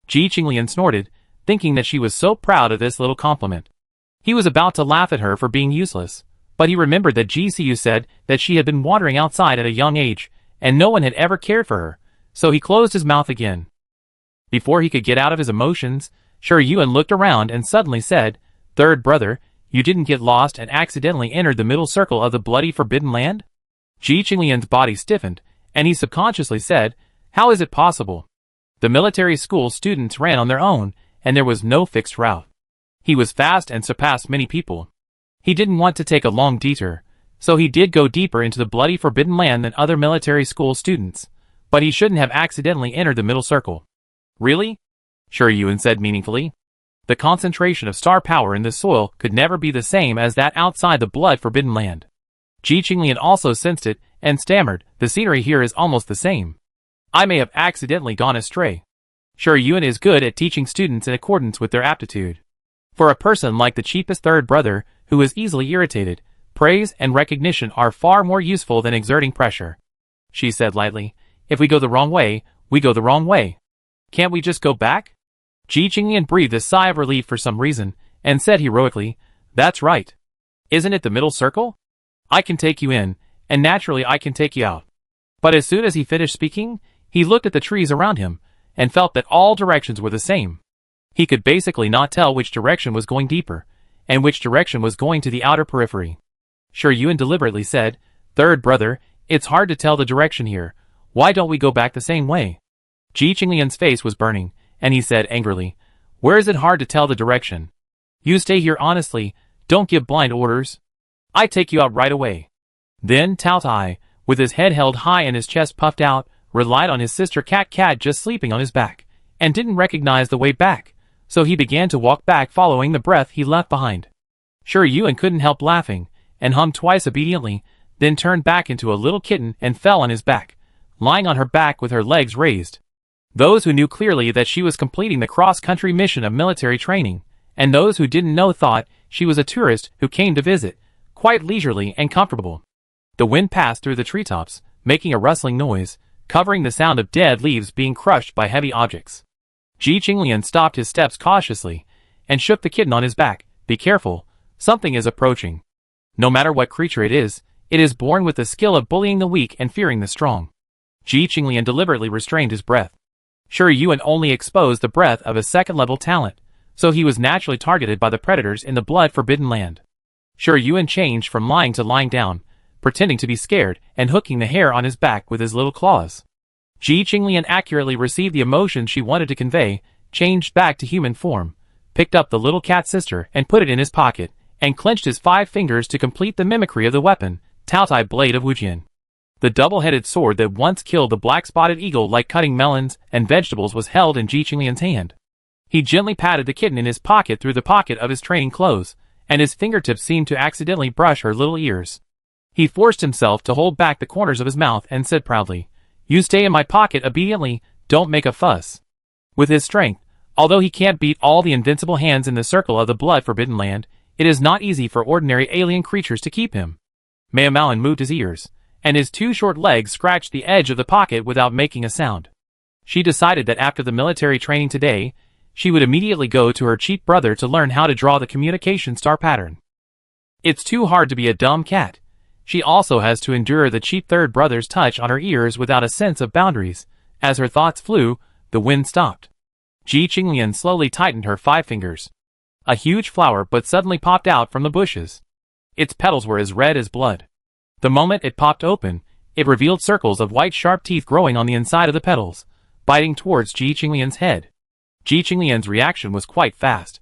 Ji Qinglian snorted, thinking that she was so proud of this little compliment. He was about to laugh at her for being useless, but he remembered that Ji Siyu said that she had been wandering outside at a young age, and no one had ever cared for her, so he closed his mouth again. Before he could get out of his emotions, Shi Yuan looked around and suddenly said, "Third brother, you didn't get lost and accidentally entered the middle circle of the bloody forbidden land?" Ji Qinglian's body stiffened, and he subconsciously said, "How is it possible? The military school students ran on their own, and there was no fixed route. He was fast and surpassed many people. He didn't want to take a long detour, so he did go deeper into the bloody forbidden land than other military school students, but he shouldn't have accidentally entered the middle circle." "Really?" Shi Yuan said meaningfully. "The concentration of star power in this soil could never be the same as that outside the blood forbidden land." Ji Qinglian also sensed it, and stammered, "The scenery here is almost the same. I may have accidentally gone astray." Shi Yuan is good at teaching students in accordance with their aptitude. For a person like the cheapest third brother, who is easily irritated, praise and recognition are far more useful than exerting pressure. She said lightly, "If we go the wrong way, we go the wrong way. Can't we just go back?" Ji Qinglian breathed a sigh of relief for some reason, and said heroically, "That's right. Isn't it the middle circle? I can take you in, and naturally I can take you out." But as soon as he finished speaking, he looked at the trees around him, and felt that all directions were the same. He could basically not tell which direction was going deeper, and which direction was going to the outer periphery. Shi Yuan deliberately said, "Third brother, it's hard to tell the direction here. Why don't we go back the same way?" Ji Qinglian's face was burning, and he said angrily, "Where is it hard to tell the direction? You stay here honestly, don't give blind orders. I take you out right away." Then Taotai, with his head held high and his chest puffed out, relied on his sister Cat just sleeping on his back, and didn't recognize the way back, so he began to walk back following the breath he left behind. Shi Yuan couldn't help laughing, and hummed twice obediently, then turned back into a little kitten and fell on his back, lying on her back with her legs raised. Those who knew clearly that she was completing the cross-country mission of military training, and those who didn't know thought she was a tourist who came to visit, quite leisurely and comfortable. The wind passed through the treetops, making a rustling noise, covering the sound of dead leaves being crushed by heavy objects. Ji Qinglian stopped his steps cautiously, and shook the kitten on his back. "Be careful, something is approaching. No matter what creature it is born with the skill of bullying the weak and fearing the strong." Ji Qinglian deliberately restrained his breath. Shi Yuan only exposed the breath of a second-level talent, so he was naturally targeted by the predators in the blood-forbidden land. Shi Yuan changed from lying to lying down, pretending to be scared and hooking the hair on his back with his little claws. Ji Qinglian accurately received the emotion she wanted to convey, changed back to human form, picked up the little cat sister and put it in his pocket, and clenched his 5 fingers to complete the mimicry of the weapon, Taotai blade of Wujian. The double-headed sword that once killed the black-spotted eagle like cutting melons and vegetables was held in Ji Qinglian's hand. He gently patted the kitten in his pocket through the pocket of his training clothes, and his fingertips seemed to accidentally brush her little ears. He forced himself to hold back the corners of his mouth and said proudly, "You stay in my pocket obediently, don't make a fuss." With his strength, although he can't beat all the invincible hands in the circle of the blood-forbidden land, it is not easy for ordinary alien creatures to keep him. Mayamalin moved his ears, and his two short legs scratched the edge of the pocket without making a sound. She decided that after the military training today, she would immediately go to her cheap brother to learn how to draw the communication star pattern. It's too hard to be a dumb cat. She also has to endure the cheap third brother's touch on her ears without a sense of boundaries. As her thoughts flew, the wind stopped. Ji Qinglian slowly tightened her 5 fingers. A huge flower but suddenly popped out from the bushes. Its petals were as red as blood. The moment it popped open, it revealed circles of white sharp teeth growing on the inside of the petals, biting towards Ji Qinglian's head. Ji Qinglian's reaction was quite fast.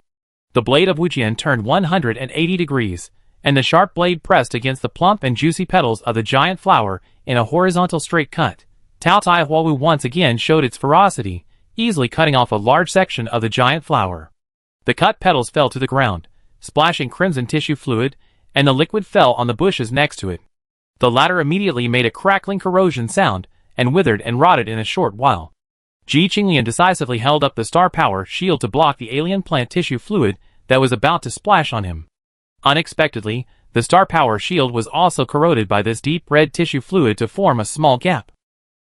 The blade of Wujian turned 180 degrees, and the sharp blade pressed against the plump and juicy petals of the giant flower in a horizontal straight cut. Tao Tai Huawu once again showed its ferocity, easily cutting off a large section of the giant flower. The cut petals fell to the ground, splashing crimson tissue fluid, and the liquid fell on the bushes next to it. The latter immediately made a crackling corrosion sound, and withered and rotted in a short while. Ji Qinglian decisively held up the star power shield to block the alien plant tissue fluid that was about to splash on him. Unexpectedly, the star power shield was also corroded by this deep red tissue fluid to form a small gap.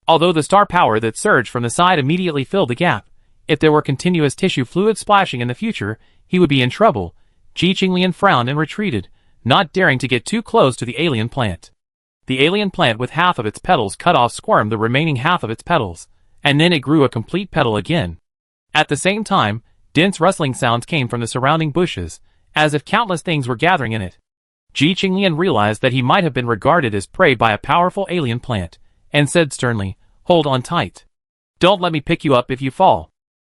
Although the star power that surged from the side immediately filled the gap, if there were continuous tissue fluid splashing in the future, he would be in trouble. Ji Qinglian frowned and retreated, not daring to get too close to the alien plant. The alien plant with half of its petals cut off squirmed the remaining half of its petals, and then it grew a complete petal again. At the same time, dense rustling sounds came from the surrounding bushes, as if countless things were gathering in it. Ji Qinglian realized that he might have been regarded as prey by a powerful alien plant, and said sternly, "Hold on tight. Don't let me pick you up if you fall."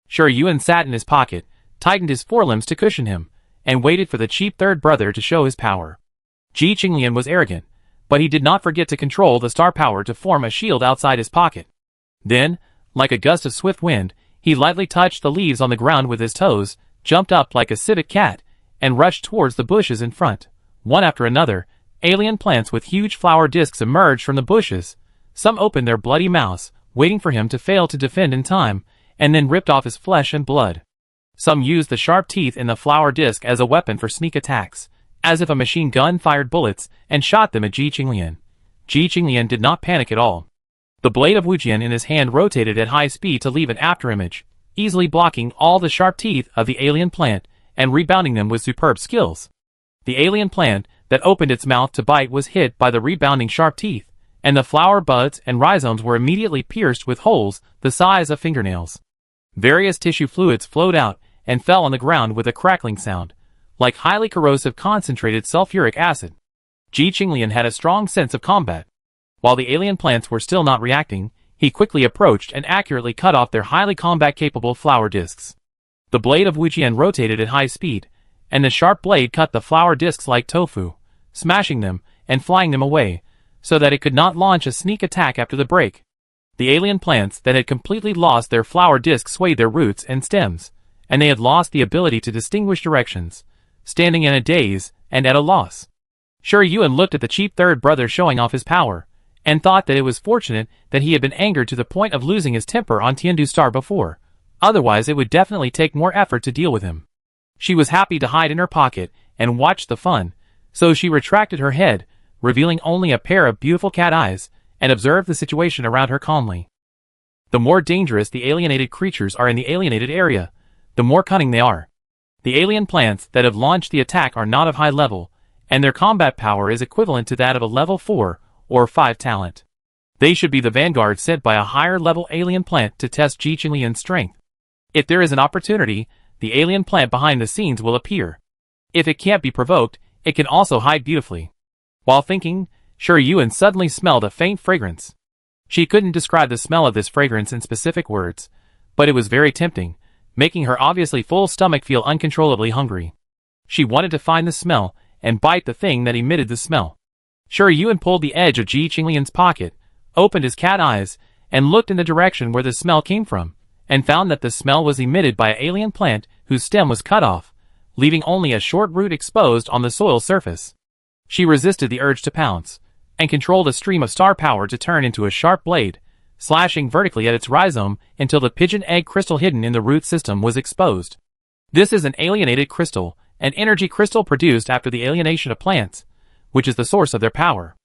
Sure Yuan sat in his pocket, tightened his forelimbs to cushion him, and waited for the cheap third brother to show his power. Ji Qinglian was arrogant, but he did not forget to control the star power to form a shield outside his pocket. Then, like a gust of swift wind, he lightly touched the leaves on the ground with his toes, jumped up like a civet cat, and rushed towards the bushes in front. One after another, alien plants with huge flower discs emerged from the bushes. Some opened their bloody mouths, waiting for him to fail to defend in time, and then ripped off his flesh and blood. Some used the sharp teeth in the flower disc as a weapon for sneak attacks, as if a machine gun fired bullets and shot them at Ji Qinglian. Ji Qinglian did not panic at all. The blade of Wujian in his hand rotated at high speed to leave an afterimage, easily blocking all the sharp teeth of the alien plant and rebounding them with superb skills. The alien plant that opened its mouth to bite was hit by the rebounding sharp teeth, and the flower buds and rhizomes were immediately pierced with holes the size of fingernails. Various tissue fluids flowed out and fell on the ground with a crackling sound, like highly corrosive concentrated sulfuric acid. Ji Qinglian had a strong sense of combat. While the alien plants were still not reacting, he quickly approached and accurately cut off their highly combat-capable flower discs. The blade of Wujian rotated at high speed, and the sharp blade cut the flower discs like tofu, smashing them and flying them away, so that it could not launch a sneak attack after the break. The alien plants that had completely lost their flower discs swayed their roots and stems, and they had lost the ability to distinguish directions, standing in a daze and at a loss. Sure Yuan looked at the cheap third brother showing off his power, and thought that it was fortunate that he had been angered to the point of losing his temper on Tiandu Star before. Otherwise it would definitely take more effort to deal with him. She was happy to hide in her pocket and watch the fun, so she retracted her head, revealing only a pair of beautiful cat eyes, and observed the situation around her calmly. The more dangerous the alienated creatures are in the alienated area, the more cunning they are. The alien plants that have launched the attack are not of high level, and their combat power is equivalent to that of a level 4 or 5 talent. They should be the vanguard sent by a higher level alien plant to test Ji Qinglian's strength. If there is an opportunity, the alien plant behind the scenes will appear. If it can't be provoked, it can also hide beautifully. While thinking, Sure Yuan suddenly smelled a faint fragrance. She couldn't describe the smell of this fragrance in specific words, but it was very tempting, making her obviously full stomach feel uncontrollably hungry. She wanted to find the smell and bite the thing that emitted the smell. Sure Yuan pulled the edge of Ji Qinglian's pocket, opened his cat eyes, and looked in the direction where the smell came from, and found that the smell was emitted by an alien plant whose stem was cut off, leaving only a short root exposed on the soil surface. She resisted the urge to pounce, and controlled a stream of star power to turn into a sharp blade, slashing vertically at its rhizome until the pigeon egg crystal hidden in the root system was exposed. This is an alienated crystal, an energy crystal produced after the alienation of plants, which is the source of their power.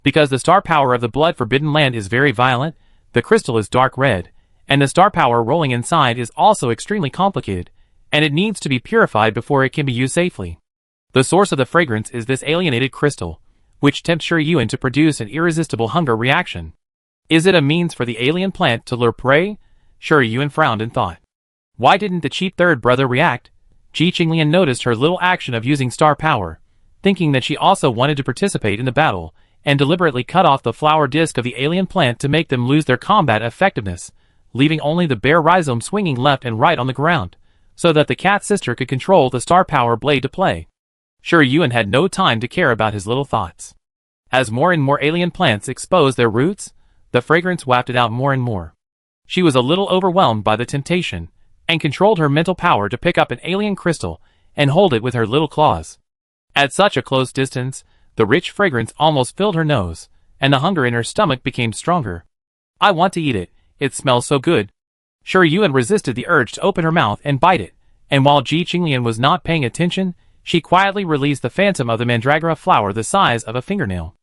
Because the star power of the blood forbidden land is very violent, the crystal is dark red, and the star power rolling inside is also extremely complicated, and it needs to be purified before it can be used safely. The source of the fragrance is this alienated crystal, which tempts Sure Yuan to produce an irresistible hunger reaction. Is it a means for the alien plant to lure prey? Sure Yuan frowned and thought. Why didn't the cheap third brother react? Ji Qinglian noticed her little action of using star power, thinking that she also wanted to participate in the battle, and deliberately cut off the flower disc of the alien plant to make them lose their combat effectiveness, leaving only the bare rhizome swinging left and right on the ground, so that the cat sister could control the star power blade to play. Sure Yuan had no time to care about his little thoughts. As more and more alien plants exposed their roots, the fragrance wafted out more and more. She was a little overwhelmed by the temptation, and controlled her mental power to pick up an alien crystal and hold it with her little claws. At such a close distance, the rich fragrance almost filled her nose, and the hunger in her stomach became stronger. I want to eat it, it smells so good. Sure Yuan resisted the urge to open her mouth and bite it, and while Ji Qinglian was not paying attention, she quietly released the phantom of the mandragora flower the size of a fingernail.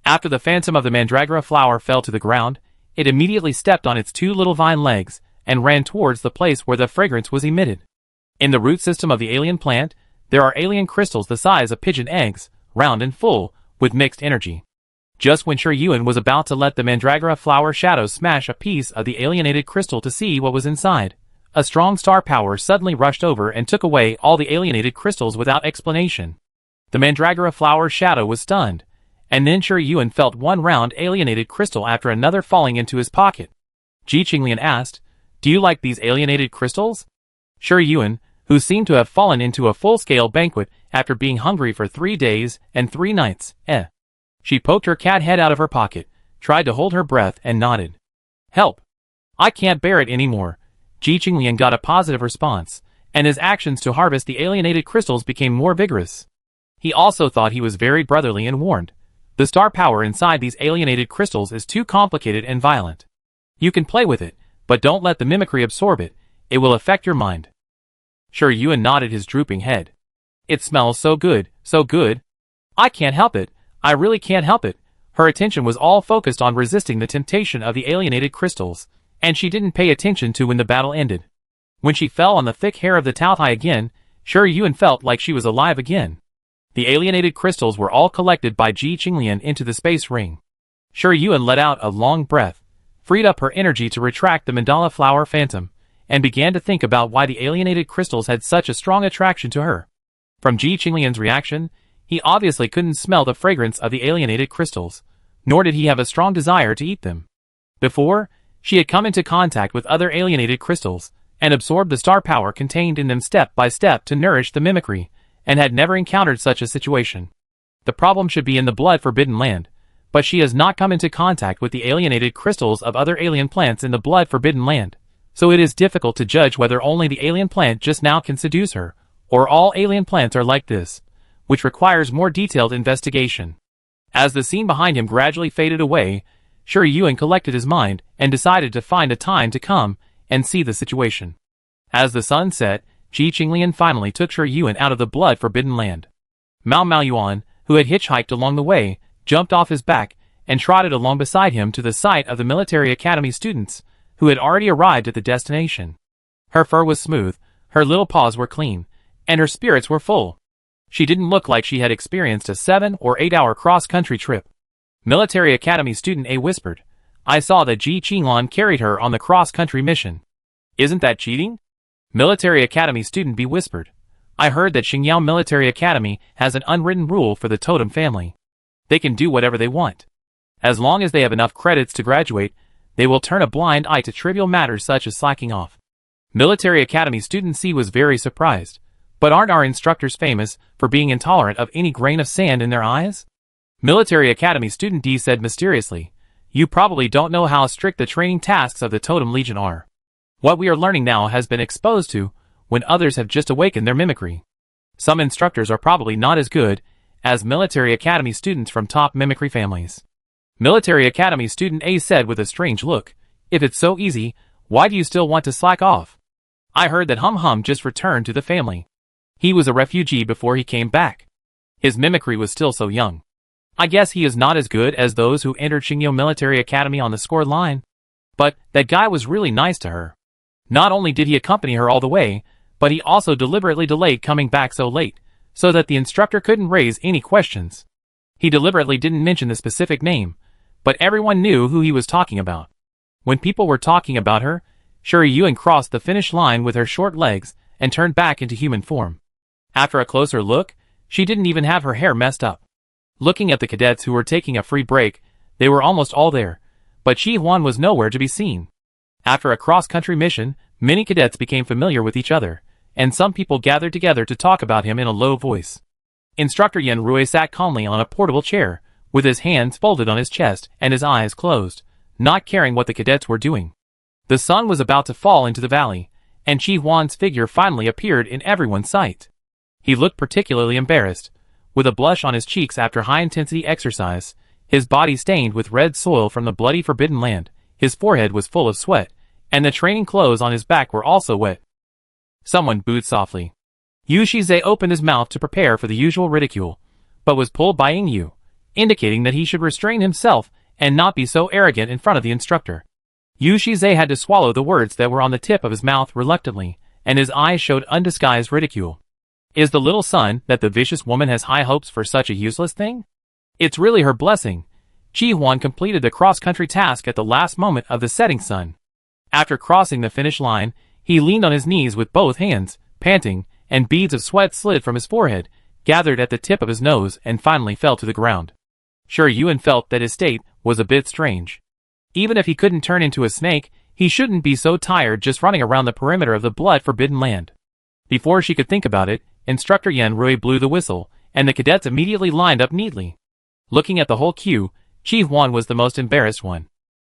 After the phantom of the mandragora flower fell to the ground, it immediately stepped on its two little vine legs and ran towards the place where the fragrance was emitted. In the root system of the alien plant, there are alien crystals the size of pigeon eggs, round and full, with mixed energy. Just when Sure Yuan was about to let the mandragora flower shadow smash a piece of the alienated crystal to see what was inside, a strong star power suddenly rushed over and took away all the alienated crystals without explanation. The mandragora flower's shadow was stunned, and then Sure Yuan felt one round alienated crystal after another falling into his pocket. Ji Qinglian asked, "Do you like these alienated crystals?" Sure Yuan, who seemed to have fallen into a full-scale banquet after being hungry for 3 days and 3 nights, She poked her cat head out of her pocket, tried to hold her breath and nodded. "Help! I can't bear it anymore." Ji Qinglian got a positive response, and his actions to harvest the alienated crystals became more vigorous. He also thought he was very brotherly and warned, "The star power inside these alienated crystals is too complicated and violent. You can play with it, but don't let the mimicry absorb it, it will affect your mind." Sure Yuan nodded his drooping head. "It smells so good, so good. I can't help it, I really can't help it." Her attention was all focused on resisting the temptation of the alienated crystals, and she didn't pay attention to when the battle ended. When she fell on the thick hair of the Taotai again, Sure Yuan felt like she was alive again. The alienated crystals were all collected by Ji Qinglian into the space ring. Sure Yuan let out a long breath, freed up her energy to retract the mandala flower phantom, and began to think about why the alienated crystals had such a strong attraction to her. From Ji Qinglian's reaction, he obviously couldn't smell the fragrance of the alienated crystals, nor did he have a strong desire to eat them. Before, she had come into contact with other alienated crystals, and absorbed the star power contained in them step by step to nourish the mimicry, and had never encountered such a situation. The problem should be in the blood forbidden land, but she has not come into contact with the alienated crystals of other alien plants in the blood forbidden land, so it is difficult to judge whether only the alien plant just now can seduce her, or all alien plants are like this, which requires more detailed investigation. As the scene behind him gradually faded away, Sure Yuan collected his mind and decided to find a time to come and see the situation. As the sun set, Ji Qinglian finally took Sure Yuan out of the blood forbidden land. Mao Yuan, who had hitchhiked along the way, jumped off his back and trotted along beside him to the site of the military academy students, who had already arrived at the destination. Her fur was smooth, her little paws were clean, and her spirits were full. She didn't look like she had experienced a 7 or 8 hour cross-country trip. Military Academy student A whispered, "I saw that Ji Qinglian carried her on the cross-country mission. Isn't that cheating?" Military Academy student B whispered, "I heard that Xingyao Military Academy has an unwritten rule for the totem family. They can do whatever they want. As long as they have enough credits to graduate, they will turn a blind eye to trivial matters such as slacking off." Military Academy student C was very surprised. "But aren't our instructors famous for being intolerant of any grain of sand in their eyes?" Military Academy student D said mysteriously, "You probably don't know how strict the training tasks of the Totem Legion are. What we are learning now has been exposed to when others have just awakened their mimicry. Some instructors are probably not as good as military academy students from top mimicry families. Military academy student A said with a strange look, "If it's so easy, why do you still want to slack off? I heard that Hum Hum just returned to the family. He was a refugee before he came back. His mimicry was still so young. I guess he is not as good as those who entered Shingyo Military Academy on the score line. But that guy was really nice to her. Not only did he accompany her all the way, but he also deliberately delayed coming back so late, so that the instructor couldn't raise any questions. He deliberately didn't mention the specific name, but everyone knew who he was talking about. When people were talking about her, Shuri Yuan crossed the finish line with her short legs and turned back into human form. After a closer look, she didn't even have her hair messed up. Looking at the cadets who were taking a free break, they were almost all there, but Chi Huan was nowhere to be seen. After a cross-country mission, many cadets became familiar with each other, and some people gathered together to talk about him in a low voice. Instructor Yan Rui sat calmly on a portable chair, with his hands folded on his chest and his eyes closed, not caring what the cadets were doing. The sun was about to fall into the valley, and Chi Huan's figure finally appeared in everyone's sight. He looked particularly embarrassed, with a blush on his cheeks after high-intensity exercise, his body stained with red soil from the bloody Forbidden Land, his forehead was full of sweat, and the training clothes on his back were also wet. Someone booed softly. Yu Shize opened his mouth to prepare for the usual ridicule, but was pulled by Ying Yu, indicating that he should restrain himself and not be so arrogant in front of the instructor. Yu Shize had to swallow the words that were on the tip of his mouth reluctantly, and his eyes showed undisguised ridicule. Is the little son that the vicious woman has high hopes for such a useless thing? It's really her blessing. Chi Huan completed the cross-country task at the last moment of the setting sun. After crossing the finish line, he leaned on his knees with both hands, panting, and beads of sweat slid from his forehead, gathered at the tip of his nose and finally fell to the ground. Shuri Yuan felt that his state was a bit strange. Even if he couldn't turn into a snake, he shouldn't be so tired just running around the perimeter of the blood-forbidden land. Before she could think about it, Instructor Yan Rui blew the whistle, and the cadets immediately lined up neatly. Looking at the whole queue, Chi Huan was the most embarrassed one.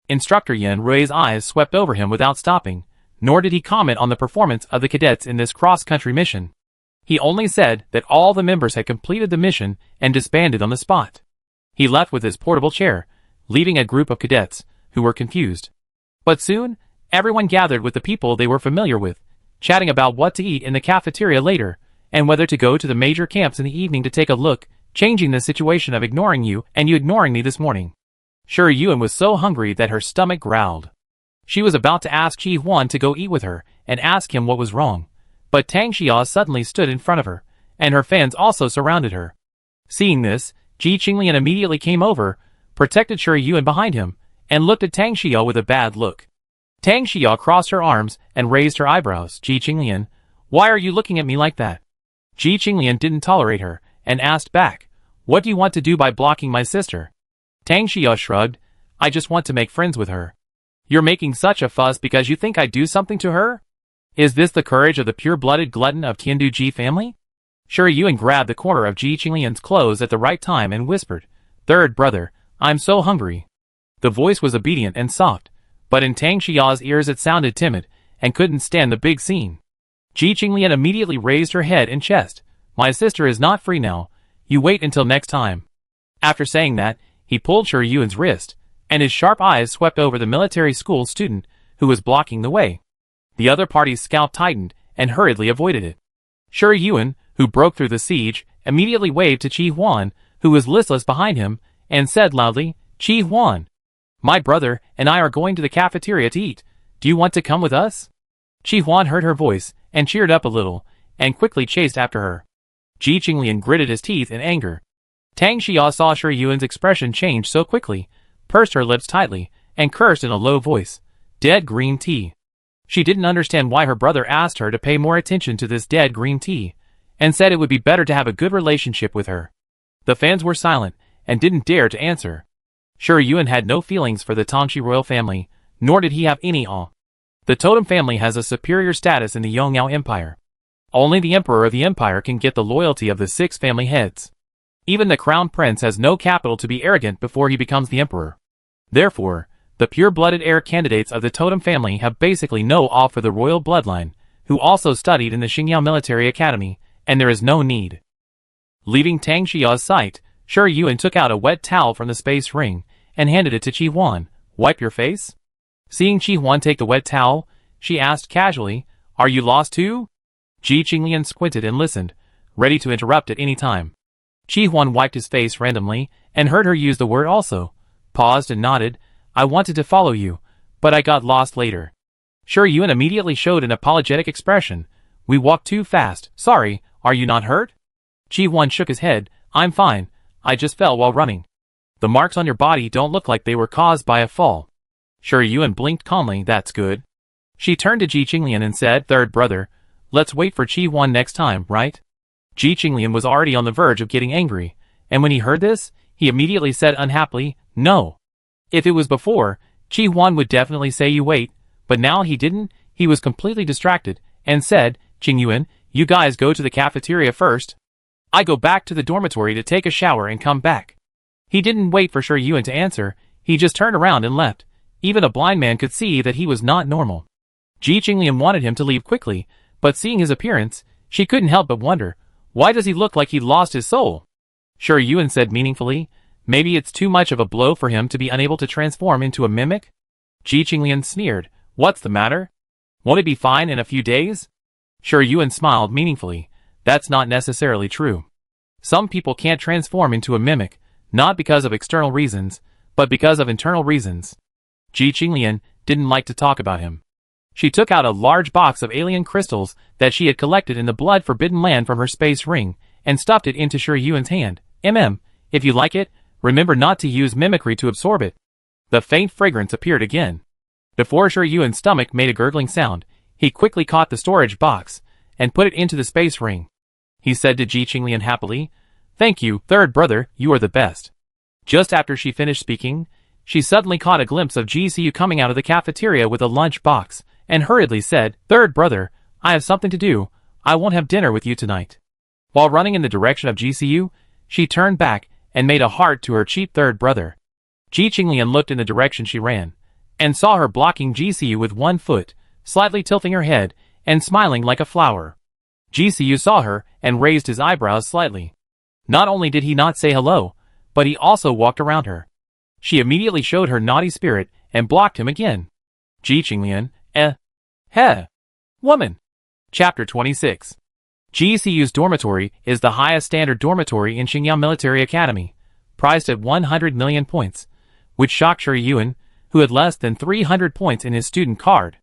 Instructor Yan Rui's eyes swept over him without stopping, nor did he comment on the performance of the cadets in this cross-country mission. He only said that all the members had completed the mission and disbanded on the spot. He left with his portable chair, leaving a group of cadets, who were confused. But soon, everyone gathered with the people they were familiar with, chatting about what to eat in the cafeteria later, and whether to go to the major camps in the evening to take a look, changing the situation of ignoring you and you ignoring me this morning. Shuri Yuan was so hungry that her stomach growled. She was about to ask Chi Huan to go eat with her and ask him what was wrong, but Tang Xia suddenly stood in front of her, and her fans also surrounded her. Seeing this, Ji Qinglian immediately came over, protected Shuri Yuan behind him, and looked at Tang Xia with a bad look. Tang Xia crossed her arms and raised her eyebrows. Ji Qinglian, why are you looking at me like that? Ji Qinglian didn't tolerate her, and asked back, what do you want to do by blocking my sister? Tang Xia shrugged, I just want to make friends with her. You're making such a fuss because you think I'd do something to her? Is this the courage of the pure-blooded glutton of Tiandu Ji family? Shuri Yuan grabbed the corner of Ji Qinglian's clothes at the right time and whispered, Third brother, I'm so hungry. The voice was obedient and soft, but in Tang Xia's ears it sounded timid, and couldn't stand the big scene. Ji Qinglian immediately raised her head and chest. My sister is not free now. You wait until next time. After saying that, he pulled Shuri Yuan's wrist, and his sharp eyes swept over the military school student who was blocking the way. The other party's scalp tightened and hurriedly avoided it. Shuri Yuan, who broke through the siege, immediately waved to Chi Huan, who was listless behind him, and said loudly, Chi Huan, my brother and I are going to the cafeteria to eat. Do you want to come with us? Chi Huan heard her voice, and cheered up a little, and quickly chased after her. Ji Qinglian gritted his teeth in anger. Tang Xia saw Shuri Yuan's expression change so quickly, pursed her lips tightly, and cursed in a low voice, Dead green tea. She didn't understand why her brother asked her to pay more attention to this dead green tea, and said it would be better to have a good relationship with her. The fans were silent, and didn't dare to answer. Shuri Yuan had no feelings for the Tongxi royal family, nor did he have any awe. The totem family has a superior status in the Yongyao Empire. Only the emperor of the empire can get the loyalty of the 6 family heads. Even the crown prince has no capital to be arrogant before he becomes the emperor. Therefore, The pure-blooded heir candidates of the totem family have basically no awe for the royal bloodline, who also studied in the Xingyao Military Academy, and there is no need. Leaving Tang Xiao's sight, Shi Yuan took out a wet towel from the space ring and handed it to Qi Huan. Wipe your face? Seeing Qi Huan take the wet towel, she asked casually, Are you lost too? Ji Qinglian squinted and listened, ready to interrupt at any time. Qi Huan wiped his face randomly and heard her use the word also, paused and nodded. I wanted to follow you, but I got lost later. Shi Yuan immediately showed an apologetic expression. We walked too fast. Sorry, are you not hurt? Qi Huan shook his head. I'm fine. I just fell while running. The marks on your body don't look like they were caused by a fall. Shi Yuan blinked calmly. That's good. She turned to Ji Qinglian and said, Third brother, let's wait for Qi Huan next time, right? Ji Qinglian was already on the verge of getting angry, and when he heard this, he immediately said unhappily, No. If it was before, Qi Huan would definitely say you wait, but now he didn't. He was completely distracted, and said, Qingyuan, you guys go to the cafeteria first. I go back to the dormitory to take a shower and come back. He didn't wait for Shi Yuan to answer, he just turned around and left. Even a blind man could see that he was not normal. Ji Qinglian wanted him to leave quickly, but seeing his appearance, she couldn't help but wonder, why does he look like he lost his soul? Shi Yuan said meaningfully, maybe it's too much of a blow for him to be unable to transform into a mimic? Ji Qinglian sneered, what's the matter? Won't it be fine in a few days? Shi Yuan smiled meaningfully, that's not necessarily true. Some people can't transform into a mimic, not because of external reasons, but because of internal reasons. Ji Qinglian didn't like to talk about him. She took out a large box of alien crystals that she had collected in the blood-forbidden land from her space ring, and stuffed it into Shi Yuan's hand. If you like it, remember not to use mimicry to absorb it. The faint fragrance appeared again. Before Shi Yuan's stomach made a gurgling sound, he quickly caught the storage box, and put it into the space ring. He said to Ji Qinglian happily, Thank you, third brother, you are the best. Just after she finished speaking, she suddenly caught a glimpse of GCU coming out of the cafeteria with a lunch box, and hurriedly said, Third brother, I have something to do, I won't have dinner with you tonight. While running in the direction of GCU, she turned back and made a heart to her cheap third brother. Ji Qinglian looked in the direction she ran, and saw her blocking GCU with one foot, slightly tilting her head, and smiling like a flower. GCU saw her and raised his eyebrows slightly. Not only did he not say hello, but he also walked around her. She immediately showed her naughty spirit and blocked him again. Ji Qinglian, woman. Chapter 26. GCU's dormitory is the highest standard dormitory in Xingyao Military Academy, priced at 100 million points, which shocked Shi Yuan, who had less than 300 points in his student card.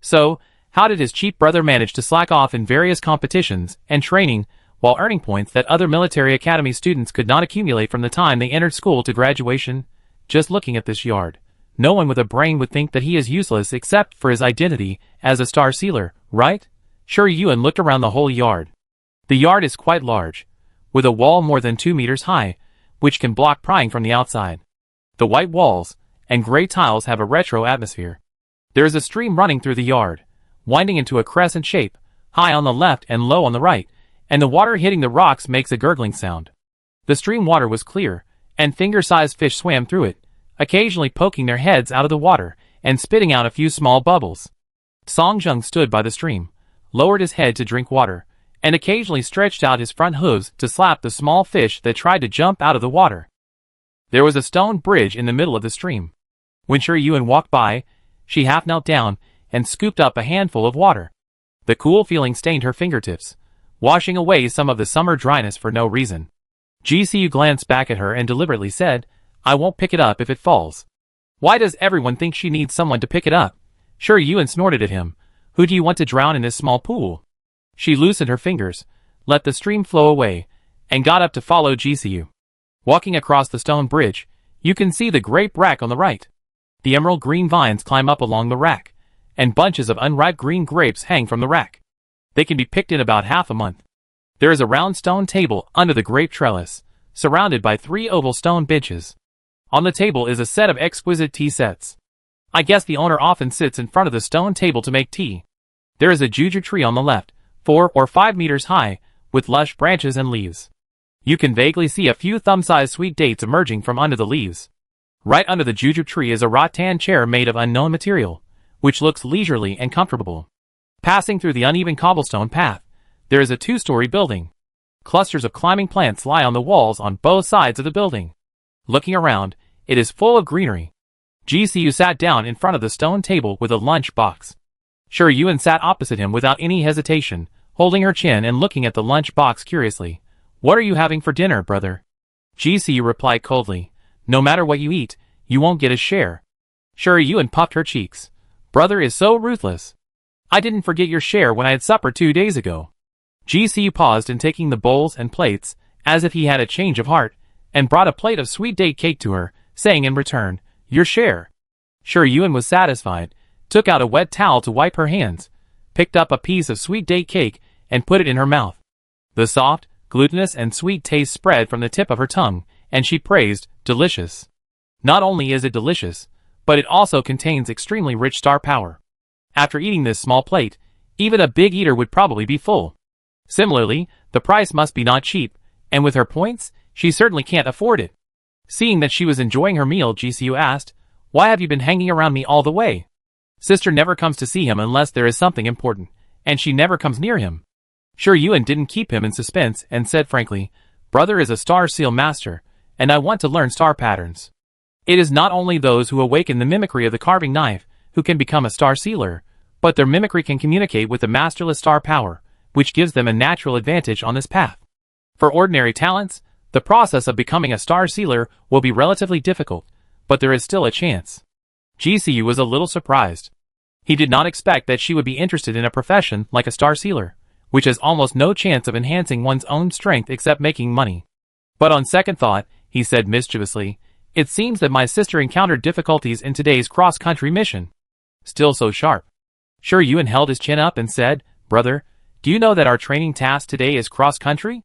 So, how did his cheap brother manage to slack off in various competitions and training while earning points that other military academy students could not accumulate from the time they entered school to graduation? Just looking at this yard, no one with a brain would think that he is useless except for his identity as a star sealer, right? Shi Yuan looked around the whole yard. The yard is quite large, with a wall more than 2 meters high, which can block prying from the outside. The white walls and gray tiles have a retro atmosphere. There is a stream running through the yard, winding into a crescent shape, high on the left and low on the right, and the water hitting the rocks makes a gurgling sound. The stream water was clear, and finger-sized fish swam through it, occasionally poking their heads out of the water and spitting out a few small bubbles. Song Zheng stood by the stream, lowered his head to drink water, and occasionally stretched out his front hooves to slap the small fish that tried to jump out of the water. There was a stone bridge in the middle of the stream. When Shi Yuan walked by, she half knelt down and scooped up a handful of water. The cool feeling stained her fingertips, washing away some of the summer dryness for no reason. GCU glanced back at her and deliberately said, I won't pick it up if it falls. Why does everyone think she needs someone to pick it up? Shi Yuan snorted at him. Who do you want to drown in this small pool? She loosened her fingers, let the stream flow away, and got up to follow GCU. Walking across the stone bridge, you can see the grape rack on the right. The emerald green vines climb up along the rack, and bunches of unripe green grapes hang from the rack. They can be picked in about half a month. There is a round stone table under the grape trellis, surrounded by 3 oval stone benches. On the table is a set of exquisite tea sets. I guess the owner often sits in front of the stone table to make tea. There is a juju tree on the left, 4 or 5 meters high, with lush branches and leaves. You can vaguely see a few thumb-sized sweet dates emerging from under the leaves. Right under the jujube tree is a rattan chair made of unknown material, which looks leisurely and comfortable. Passing through the uneven cobblestone path, there is a 2-story building. Clusters of climbing plants lie on the walls on both sides of the building. Looking around, it is full of greenery. GCU sat down in front of the stone table with a lunch box. Yuen sat opposite him without any hesitation, holding her chin and looking at the lunch box curiously. "What are you having for dinner, brother?" GCU replied coldly. "No matter what you eat, you won't get a share." Yuen puffed her cheeks. "Brother is so ruthless. I didn't forget your share when I had supper 2 days ago." GCU paused in taking the bowls and plates, as if he had a change of heart, and brought a plate of sweet date cake to her, saying in return, "Your share." Yuen was satisfied, took out a wet towel to wipe her hands, picked up a piece of sweet date cake, and put it in her mouth. The soft, glutinous and sweet taste spread from the tip of her tongue, and she praised, "Delicious." Not only is it delicious, but it also contains extremely rich star power. After eating this small plate, even a big eater would probably be full. Similarly, the price must be not cheap, and with her points, she certainly can't afford it. Seeing that she was enjoying her meal, GCU asked, "Why have you been hanging around me all the way?" Sister never comes to see him unless there is something important, and she never comes near him. Yuen didn't keep him in suspense and said frankly, "Brother is a star seal master, and I want to learn star patterns." It is not only those who awaken the mimicry of the carving knife who can become a star sealer, but their mimicry can communicate with the masterless star power, which gives them a natural advantage on this path. For ordinary talents, the process of becoming a star sealer will be relatively difficult, but there is still a chance. GCU was a little surprised. He did not expect that she would be interested in a profession like a star sealer, which has almost no chance of enhancing one's own strength except making money. But on second thought, he said mischievously, "It seems that my sister encountered difficulties in today's cross-country mission." Still so sharp. Yuen held his chin up and said, "Brother, do you know that our training task today is cross-country?"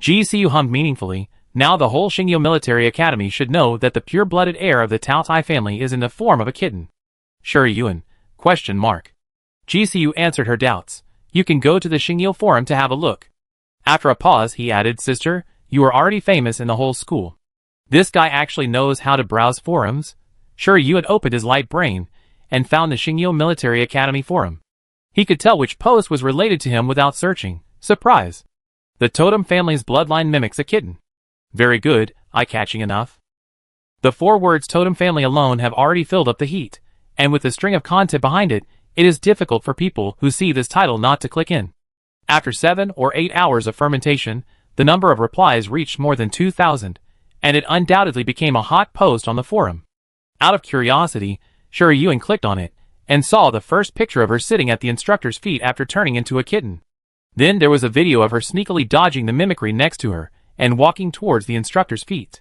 GCU hummed meaningfully. Now the whole Xingyo Military Academy should know that the pure-blooded heir of the Taotai family is in the form of a kitten. Yuen? GCU answered her doubts. "You can go to the Xingyo Forum to have a look." After a pause, he added, "Sister, you are already famous in the whole school. This guy actually knows how to browse forums." Yuen opened his light brain and found the Xingyo Military Academy forum. He could tell which post was related to him without searching. Surprise! The totem family's bloodline mimics a kitten. Very good, eye-catching enough. The 4 words totem family alone have already filled up the heat, and with the string of content behind it, it is difficult for people who see this title not to click in. After 7 or 8 hours of fermentation, the number of replies reached more than 2,000, and it undoubtedly became a hot post on the forum. Out of curiosity, Yuen clicked on it, and saw the first picture of her sitting at the instructor's feet after turning into a kitten. Then there was a video of her sneakily dodging the mimicry next to her, and walking towards the instructor's feet.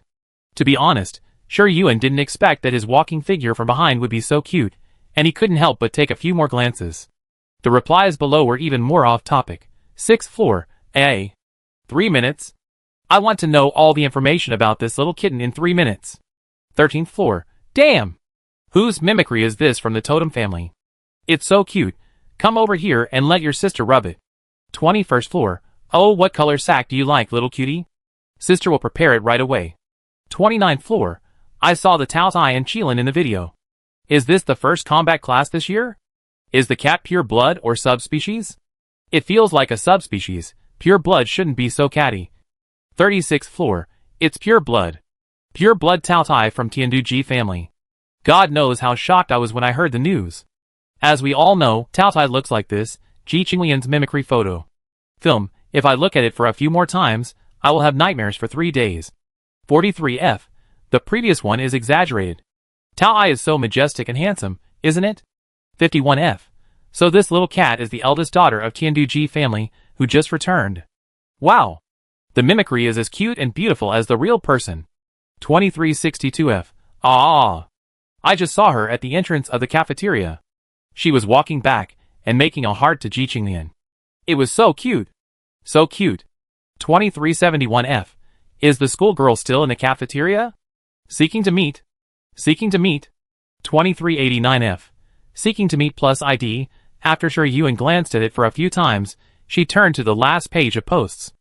To be honest, Yuen didn't expect that his walking figure from behind would be so cute, and he couldn't help but take a few more glances. The replies below were even more off-topic. 6th floor, 3 minutes. I want to know all the information about this little kitten in 3 minutes. 13th floor, damn! Whose mimicry is this from the totem family? It's so cute. Come over here and let your sister rub it. 21st floor, oh, what color sack do you like, little cutie? Sister will prepare it right away. 29th floor, I saw the Taotai and Qilin in the video. Is this the first combat class this year? Is the cat pure blood or subspecies? It feels like a subspecies. Pure blood shouldn't be so catty. 36th floor, it's pure blood. Pure blood Taotai from Tianduji family. God knows how shocked I was when I heard the news. As we all know, Taotai looks like this, Ji Qinglian's mimicry photo. Film, if I look at it for a few more times, I will have nightmares for 3 days. 43F, the previous one is exaggerated. Taotai is so majestic and handsome, isn't it? 51F, so this little cat is the eldest daughter of Tianduji family, who just returned. Wow! The mimicry is as cute and beautiful as the real person. 2362F, ah! I just saw her at the entrance of the cafeteria. She was walking back and making a heart to Ji Qinglian. It was so cute. So cute. 2371F. Is the schoolgirl still in the cafeteria? Seeking to meet. Seeking to meet. 2389F. Seeking to meet plus ID. After Yuen glanced at it for a few times, she turned to the last page of posts.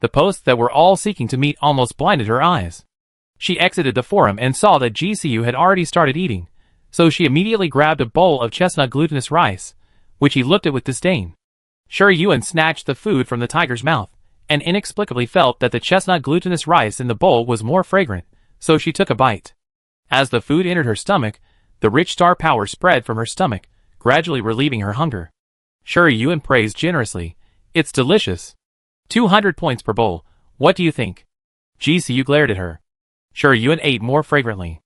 The posts that were all seeking to meet almost blinded her eyes. She exited the forum and saw that GCU had already started eating, so she immediately grabbed a bowl of chestnut glutinous rice, which he looked at with disdain. Yuan snatched the food from the tiger's mouth, and inexplicably felt that the chestnut glutinous rice in the bowl was more fragrant, so she took a bite. As the food entered her stomach, the rich star power spread from her stomach, gradually relieving her hunger. Yuan praised generously. It's delicious. 200 points per bowl. What do you think? GCU glared at her. Yuan ate more fragrantly.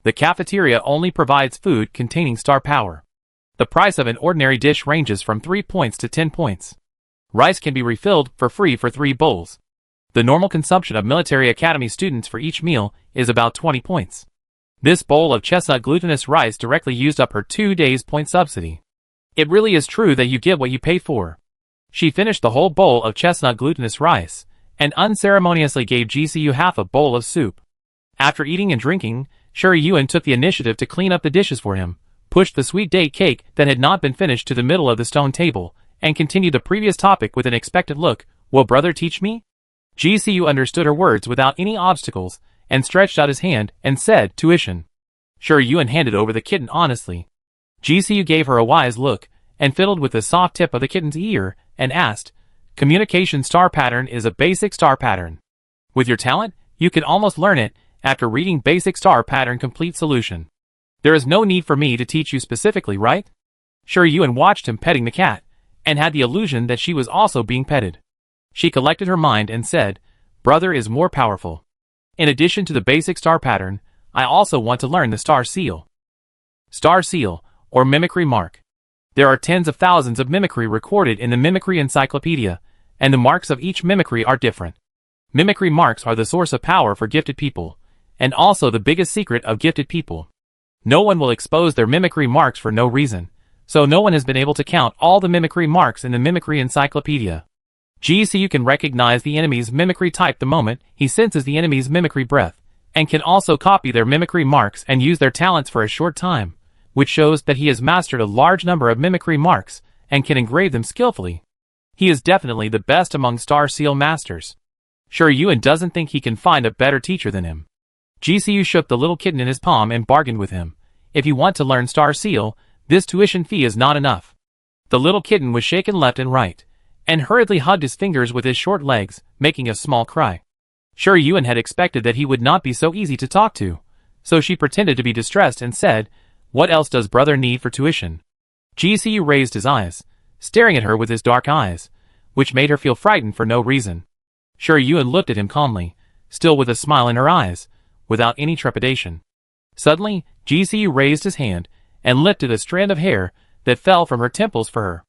The cafeteria only provides food containing star power. The price of an ordinary dish ranges from 3 points to 10 points. Rice can be refilled for free for 3 bowls. The normal consumption of military academy students for each meal is about 20 points. This bowl of chestnut glutinous rice directly used up her 2 days' point subsidy. It really is true that you get what you pay for. She finished the whole bowl of chestnut glutinous rice, and unceremoniously gave GCU half a bowl of soup. After eating and drinking, Yuan took the initiative to clean up the dishes for him, pushed the sweet date cake that had not been finished to the middle of the stone table, and continued the previous topic with an expectant look. Will brother teach me? GCU understood her words without any obstacles, and stretched out his hand and said, tuition. Yuan handed over the kitten honestly. GCU gave her a wise look, and fiddled with the soft tip of the kitten's ear, and asked, communication star pattern is a basic star pattern. With your talent, you can almost learn it after reading basic star pattern complete solution. There is no need for me to teach you specifically, right? Yuan watched him petting the cat, and had the illusion that she was also being petted. She collected her mind and said, brother is more powerful. In addition to the basic star pattern, I also want to learn the star seal. Star seal, or mimicry mark. There are tens of thousands of mimicry recorded in the Mimicry Encyclopedia, and the marks of each mimicry are different. Mimicry marks are the source of power for gifted people, and also the biggest secret of gifted people. No one will expose their mimicry marks for no reason, so no one has been able to count all the mimicry marks in the Mimicry Encyclopedia. GCU can recognize the enemy's mimicry type the moment he senses the enemy's mimicry breath, and can also copy their mimicry marks and use their talents for a short time, which shows that he has mastered a large number of mimicry marks and can engrave them skillfully. He is definitely the best among star seal masters. Yuan doesn't think he can find a better teacher than him. GCU shook the little kitten in his palm and bargained with him. If you want to learn star seal, this tuition fee is not enough. The little kitten was shaken left and right, and hurriedly hugged his fingers with his short legs, making a small cry. Yuan had expected that he would not be so easy to talk to, so she pretended to be distressed and said, what else does brother need for tuition? GCU raised his eyes, staring at her with his dark eyes, which made her feel frightened for no reason. Yuan looked at him calmly, still with a smile in her eyes, without any trepidation. Suddenly, GCU raised his hand and lifted a strand of hair that fell from her temples for her.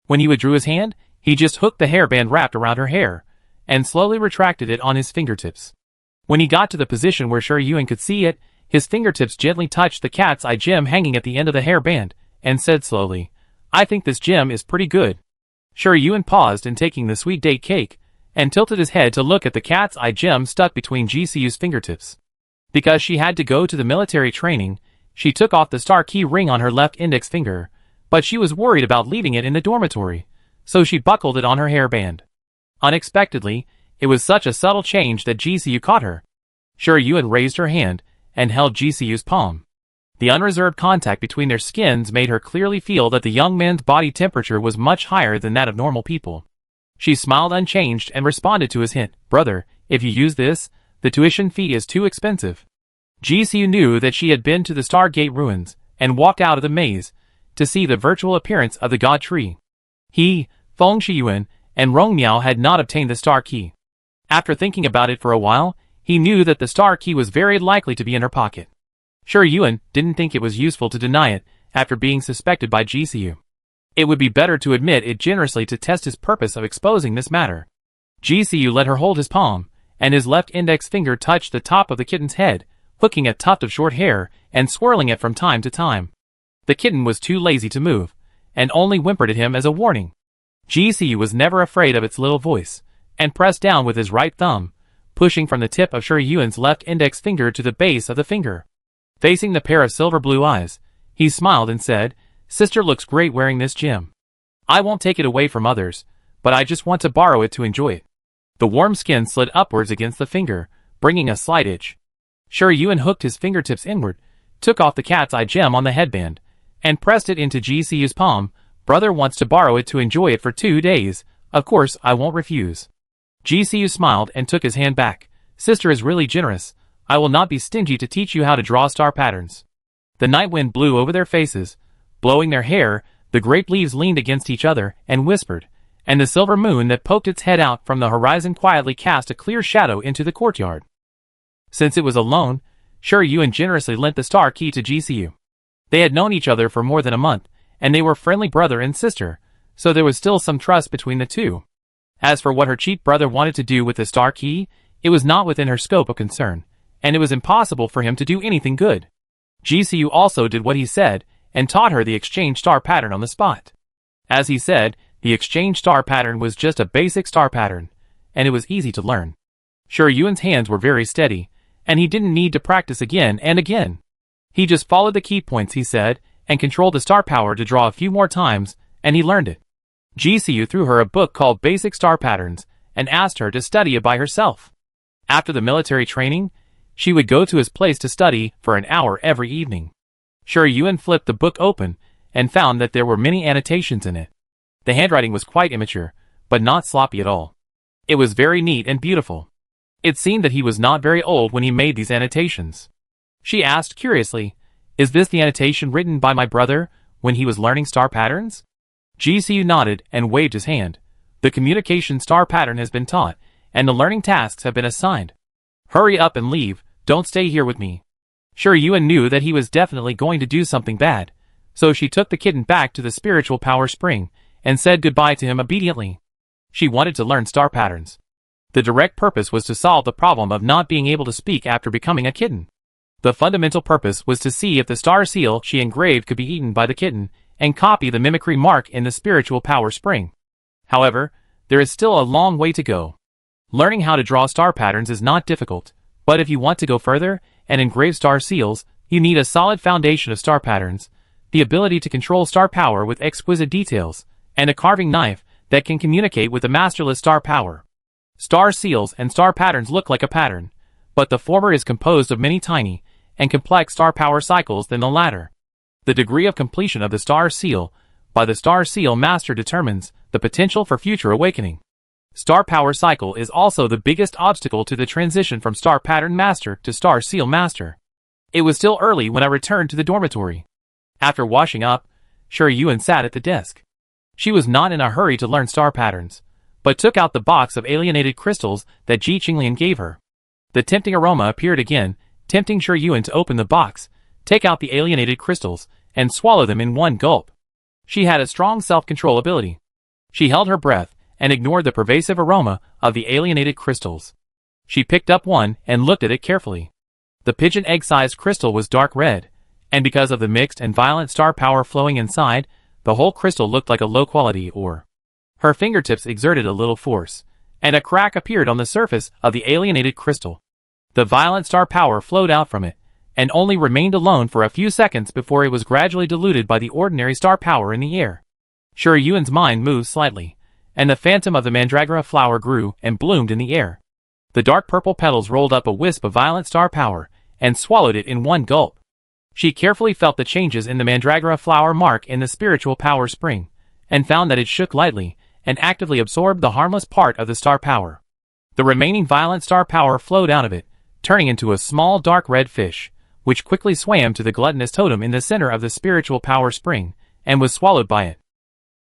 When he withdrew his hand, he just hooked the hairband wrapped around her hair, and slowly retracted it on his fingertips. When he got to the position where Yuan could see it, his fingertips gently touched the cat's eye gem hanging at the end of the hairband, and said slowly, I think this gem is pretty good. Yuan paused in taking the sweet date cake, and tilted his head to look at the cat's eye gem stuck between GCU's fingertips. Because she had to go to the military training, she took off the star key ring on her left index finger, but she was worried about leaving it in the dormitory, so she buckled it on her hairband. Unexpectedly, it was such a subtle change that GCU caught her. Yuan raised her hand, and held GCU's palm. The unreserved contact between their skins made her clearly feel that the young man's body temperature was much higher than that of normal people. She smiled unchanged and responded to his hint, brother, if you use this, the tuition fee is too expensive. GCU knew that she had been to the Stargate ruins, and walked out of the maze, to see the virtual appearance of the God Tree. He, Feng Shiyuan, and Rong Miao had not obtained the star key. After thinking about it for a while, he knew that the star key was very likely to be in her pocket. Yuan didn't think it was useful to deny it after being suspected by GCU. It would be better to admit it generously to test his purpose of exposing this matter. GCU let her hold his palm, and his left index finger touched the top of the kitten's head, hooking a tuft of short hair and swirling it from time to time. The kitten was too lazy to move, and only whimpered at him as a warning. GCU was never afraid of its little voice, and pressed down with his right thumb, pushing from the tip of Yuan's left index finger to the base of the finger. Facing the pair of silver blue eyes, he smiled and said, Sister looks great wearing this gem. I won't take it away from others, but I just want to borrow it to enjoy it. The warm skin slid upwards against the finger, bringing a slight itch. Yuan hooked his fingertips inward, took off the cat's eye gem on the headband, and pressed it into Yu's palm. Brother wants to borrow it to enjoy it for 2 days. Of course, I won't refuse. Yu smiled and took his hand back. Sister is really generous. I will not be stingy to teach you how to draw star patterns. The night wind blew over their faces, blowing their hair. The grape leaves leaned against each other and whispered, and the silver moon that poked its head out from the horizon quietly cast a clear shadow into the courtyard. Since it was alone, Yuan generously lent the star key to Yu. They had known each other for more than a month, and they were friendly brother and sister, so there was still some trust between the two. As for what her cheat brother wanted to do with the star key, it was not within her scope of concern, and it was impossible for him to do anything good. Yu also did what he said, and taught her the exchange star pattern on the spot. As he said, the exchange star pattern was just a basic star pattern, and it was easy to learn. Yuan's hands were very steady, and he didn't need to practice again and again. He just followed the key points he said, and controlled the star power to draw a few more times, and he learned it. Yu threw her a book called Basic Star Patterns, and asked her to study it by herself. After the military training, she would go to his place to study for an hour every evening. Yuan flipped the book open, and found that there were many annotations in it. The handwriting was quite immature, but not sloppy at all. It was very neat and beautiful. It seemed that he was not very old when he made these annotations. She asked curiously, "Is this the annotation written by my brother when he was learning star patterns?" Yu nodded and waved his hand. "The communication star pattern has been taught, and the learning tasks have been assigned. Hurry up and leave, don't stay here with me." Yuan knew that he was definitely going to do something bad, so she took the kitten back to the spiritual power spring, and said goodbye to him obediently. She wanted to learn star patterns. The direct purpose was to solve the problem of not being able to speak after becoming a kitten. The fundamental purpose was to see if the star seal she engraved could be eaten by the kitten, and copy the mimicry mark in the spiritual power spring. However, there is still a long way to go. Learning how to draw star patterns is not difficult, but if you want to go further and engrave star seals, you need a solid foundation of star patterns, the ability to control star power with exquisite details, and a carving knife that can communicate with the masterless star power. Star seals and star patterns look like a pattern, but the former is composed of many tiny and complex star power cycles than the latter. The degree of completion of the star seal by the star seal master determines the potential for future awakening. Star power cycle is also the biggest obstacle to the transition from star pattern master to star seal master. It was still early when I returned to the dormitory. After washing up, Yuan sat at the desk. She was not in a hurry to learn star patterns, but took out the box of alienated crystals that Ji Qinglian gave her. The tempting aroma appeared again, tempting Yuan to open the box, take out the alienated crystals, and swallow them in one gulp. She had a strong self-control ability. She held her breath and ignored the pervasive aroma of the alienated crystals. She picked up one and looked at it carefully. The pigeon egg-sized crystal was dark red, and because of the mixed and violent star power flowing inside, the whole crystal looked like a low-quality ore. Her fingertips exerted a little force, and a crack appeared on the surface of the alienated crystal. The violent star power flowed out from it, and only remained alone for a few seconds before it was gradually diluted by the ordinary star power in the air. Yuan's mind moved slightly, and the phantom of the mandragora flower grew and bloomed in the air. The dark purple petals rolled up a wisp of violent star power, and swallowed it in one gulp. She carefully felt the changes in the mandragora flower mark in the spiritual power spring, and found that it shook lightly, and actively absorbed the harmless part of the star power. The remaining violent star power flowed out of it, turning into a small dark red fish, which quickly swam to the gluttonous totem in the center of the spiritual power spring, and was swallowed by it.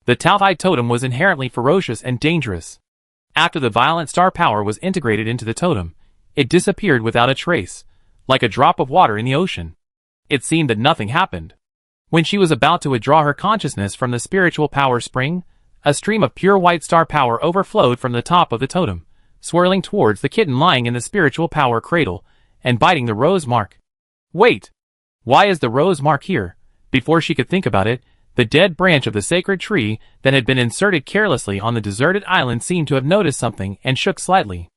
The Taotai totem was inherently ferocious and dangerous. After the violent star power was integrated into the totem, it disappeared without a trace, like a drop of water in the ocean. It seemed that nothing happened. When she was about to withdraw her consciousness from the spiritual power spring, a stream of pure white star power overflowed from the top of the totem, swirling towards the kitten lying in the spiritual power cradle, and biting the rose mark. Wait! Why is the rose mark here? Before she could think about it, the dead branch of the sacred tree that had been inserted carelessly on the deserted island seemed to have noticed something and shook slightly.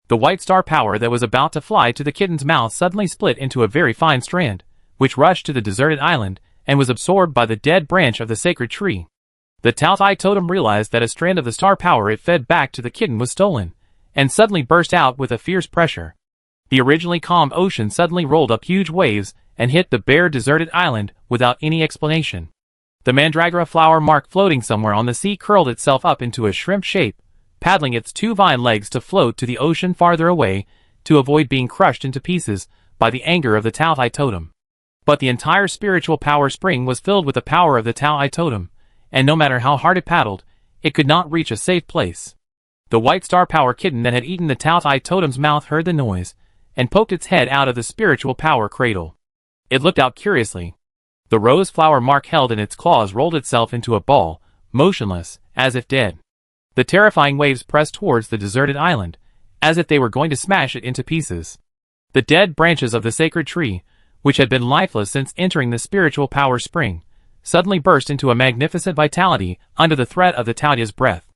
The white star power that was about to fly to the kitten's mouth suddenly split into a very fine strand, which rushed to the deserted island, and was absorbed by the dead branch of the sacred tree. The Taotai totem realized that a strand of the star power it fed back to the kitten was stolen, and suddenly burst out with a fierce pressure. The originally calm ocean suddenly rolled up huge waves and hit the bare deserted island without any explanation. The mandragora flower mark floating somewhere on the sea curled itself up into a shrimp shape, paddling its two vine legs to float to the ocean farther away to avoid being crushed into pieces by the anger of the Taotai totem. But the entire spiritual power spring was filled with the power of the Taotai totem, and no matter how hard it paddled, it could not reach a safe place. The white star power kitten that had eaten the Taotai totem's mouth heard the noise, and poked its head out of the spiritual power cradle. It looked out curiously. The rose flower mark held in its claws rolled itself into a ball, motionless, as if dead. The terrifying waves pressed towards the deserted island, as if they were going to smash it into pieces. The dead branches of the sacred tree, which had been lifeless since entering the spiritual power spring, suddenly burst into a magnificent vitality under the threat of the Taotia's breath.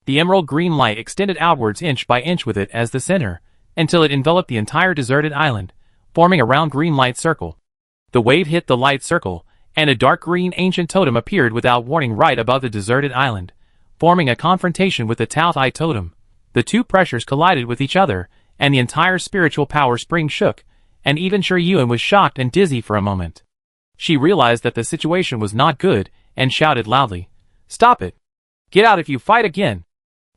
The emerald green light extended outwards inch by inch with it as the center, until it enveloped the entire deserted island, forming a round green light circle. The wave hit the light circle, and a dark green ancient totem appeared without warning right above the deserted island, forming a confrontation with the Taotai totem. The two pressures collided with each other, and the entire spiritual power spring shook, and even Shi Yuan was shocked and dizzy for a moment. She realized that the situation was not good, and shouted loudly, "Stop it! Get out if you fight again!"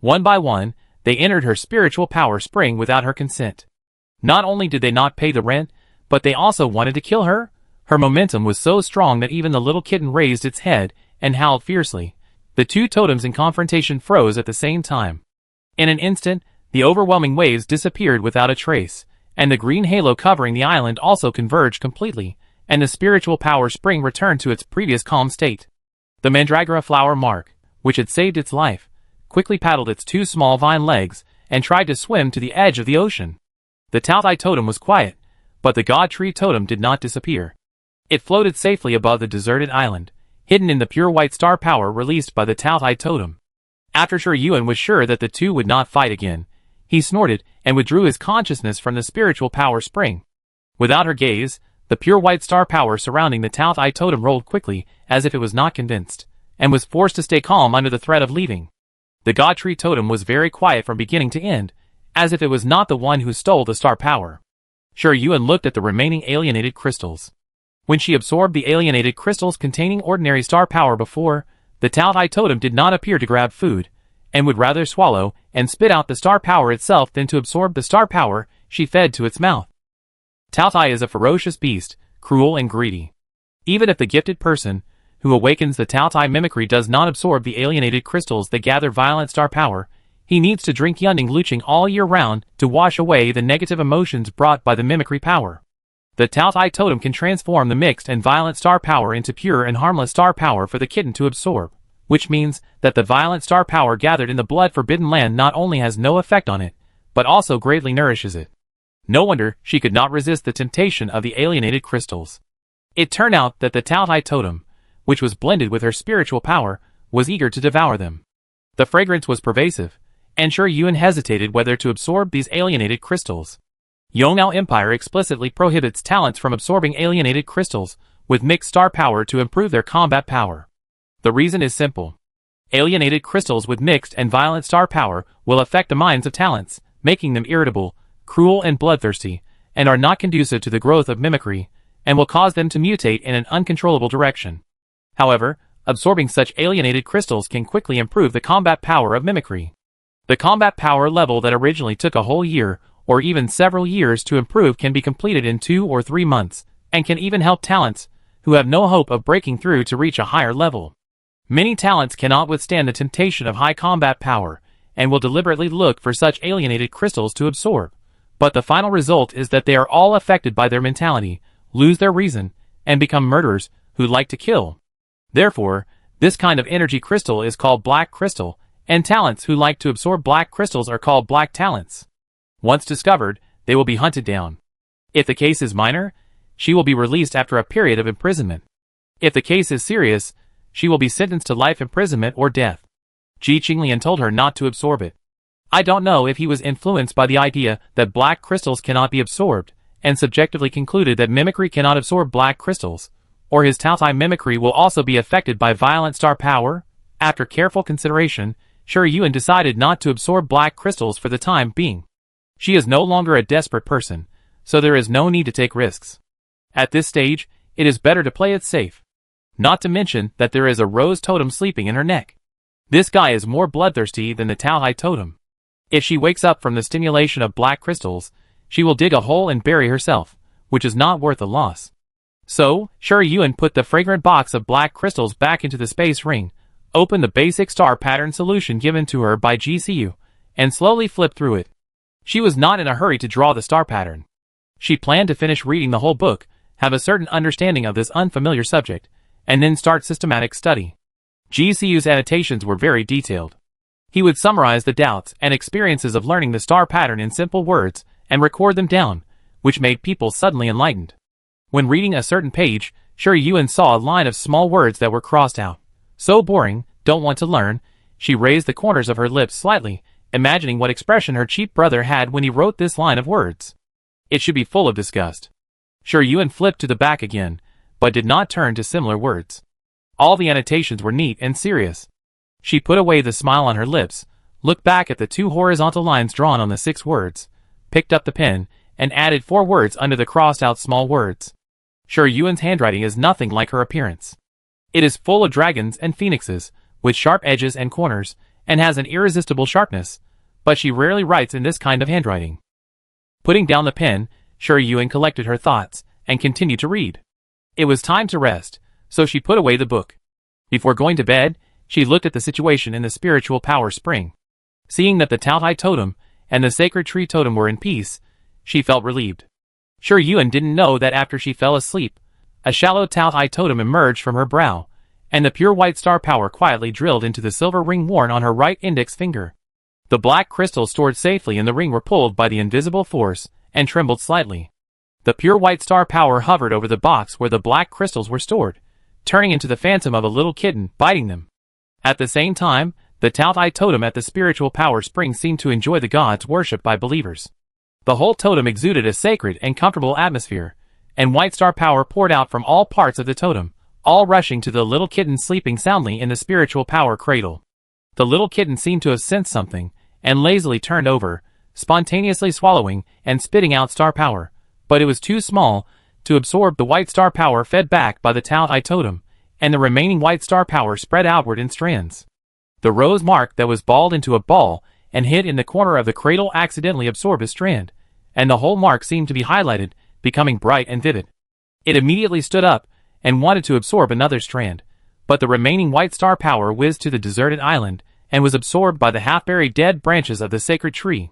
One by one, they entered her spiritual power spring without her consent. Not only did they not pay the rent, but they also wanted to kill her. Her momentum was so strong that even the little kitten raised its head and howled fiercely. The two totems in confrontation froze at the same time. In an instant, the overwhelming waves disappeared without a trace, and the green halo covering the island also converged completely, and the spiritual power spring returned to its previous calm state. The mandragora flower mark, which had saved its life, quickly paddled its two small vine legs and tried to swim to the edge of the ocean. The Taotai totem was quiet, but the god tree totem did not disappear. It floated safely above the deserted island, hidden in the pure white star power released by the Taotai totem. After Shi Yuan was sure that the two would not fight again, he snorted and withdrew his consciousness from the spiritual power spring. Without her gaze, the pure white star power surrounding the Taotai totem rolled quickly as if it was not convinced, and was forced to stay calm under the threat of leaving. The god tree totem was very quiet from beginning to end, as if it was not the one who stole the star power. Shi Yuan looked at the remaining alienated crystals. When she absorbed the alienated crystals containing ordinary star power before, the Taotai totem did not appear to grab food, and would rather swallow and spit out the star power itself than to absorb the star power she fed to its mouth. Taotai is a ferocious beast, cruel and greedy. Even if the gifted person, who awakens the Taotai mimicry does not absorb the alienated crystals that gather violent star power, he needs to drink Yunning Luching all year round to wash away the negative emotions brought by the mimicry power. The Taotai totem can transform the mixed and violent star power into pure and harmless star power for the kitten to absorb, which means that the violent star power gathered in the blood forbidden land not only has no effect on it, but also greatly nourishes it. No wonder she could not resist the temptation of the alienated crystals. It turned out that the Taotai totem, which was blended with her spiritual power, was eager to devour them. The fragrance was pervasive, and Shi Yuan hesitated whether to absorb these alienated crystals. Yongnao Empire explicitly prohibits talents from absorbing alienated crystals with mixed star power to improve their combat power. The reason is simple. Alienated crystals with mixed and violent star power will affect the minds of talents, making them irritable, cruel and bloodthirsty, and are not conducive to the growth of mimicry, and will cause them to mutate in an uncontrollable direction. However, absorbing such alienated crystals can quickly improve the combat power of mimicry. The combat power level that originally took a whole year or even several years to improve can be completed in 2 or 3 months, and can even help talents who have no hope of breaking through to reach a higher level. Many talents cannot withstand the temptation of high combat power, and will deliberately look for such alienated crystals to absorb, but the final result is that they are all affected by their mentality, lose their reason, and become murderers who like to kill. Therefore, this kind of energy crystal is called black crystal, and talents who like to absorb black crystals are called black talents. Once discovered, they will be hunted down. If the case is minor, she will be released after a period of imprisonment. If the case is serious, she will be sentenced to life imprisonment or death. Ji Qinglian told her not to absorb it. I don't know if he was influenced by the idea that black crystals cannot be absorbed, and subjectively concluded that mimicry cannot absorb black crystals, or his Taotai mimicry will also be affected by violent star power. After careful consideration, Shi Yuan decided not to absorb black crystals for the time being. She is no longer a desperate person, so there is no need to take risks. At this stage, it is better to play it safe. Not to mention that there is a rose totem sleeping in her neck. This guy is more bloodthirsty than the Tao totem. If she wakes up from the stimulation of black crystals, she will dig a hole and bury herself, which is not worth the loss. So, Sure Yuan put the fragrant box of black crystals back into the space ring, opened the basic star pattern solution given to her by GCU, and slowly flipped through it. She was not in a hurry to draw the star pattern. She planned to finish reading the whole book, have a certain understanding of this unfamiliar subject, and then start systematic study. GCU's annotations were very detailed. He would summarize the doubts and experiences of learning the star pattern in simple words and record them down, which made people suddenly enlightened. When reading a certain page, Sure Yuan saw a line of small words that were crossed out. So boring, don't want to learn. She raised the corners of her lips slightly, imagining what expression her cheap brother had when he wrote this line of words. It should be full of disgust. Sure Yuan flipped to the back again, but did not turn to similar words. All the annotations were neat and serious. She put away the smile on her lips, looked back at the 2 horizontal lines drawn on the 6 words, picked up the pen, and added 4 words under the crossed-out small words. Sure Yuan's handwriting is nothing like her appearance. It is full of dragons and phoenixes, with sharp edges and corners, and has an irresistible sharpness, but she rarely writes in this kind of handwriting. Putting down the pen, Sure Yuan collected her thoughts, and continued to read. It was time to rest, so she put away the book. Before going to bed, she looked at the situation in the spiritual power spring. Seeing that the Tao totem and the sacred tree totem were in peace, she felt relieved. Sure Yuan didn't know that after she fell asleep, a shallow Tao totem emerged from her brow, and the pure white star power quietly drilled into the silver ring worn on her right index finger. The black crystals stored safely in the ring were pulled by the invisible force, and trembled slightly. The pure white star power hovered over the box where the black crystals were stored, turning into the phantom of a little kitten, biting them. At the same time, the Tao totem at the spiritual power spring seemed to enjoy the gods worshipped by believers. The whole totem exuded a sacred and comfortable atmosphere, and white star power poured out from all parts of the totem, all rushing to the little kitten sleeping soundly in the spiritual power cradle. The little kitten seemed to have sensed something, and lazily turned over, spontaneously swallowing and spitting out star power, but it was too small to absorb the white star power fed back by the Tao totem, and the remaining white star power spread outward in strands. The rose mark that was balled into a ball and hid in the corner of the cradle accidentally absorbed a strand, and the whole mark seemed to be highlighted, becoming bright and vivid. It immediately stood up and wanted to absorb another strand, but the remaining white star power whizzed to the deserted island and was absorbed by the half-buried dead branches of the sacred tree.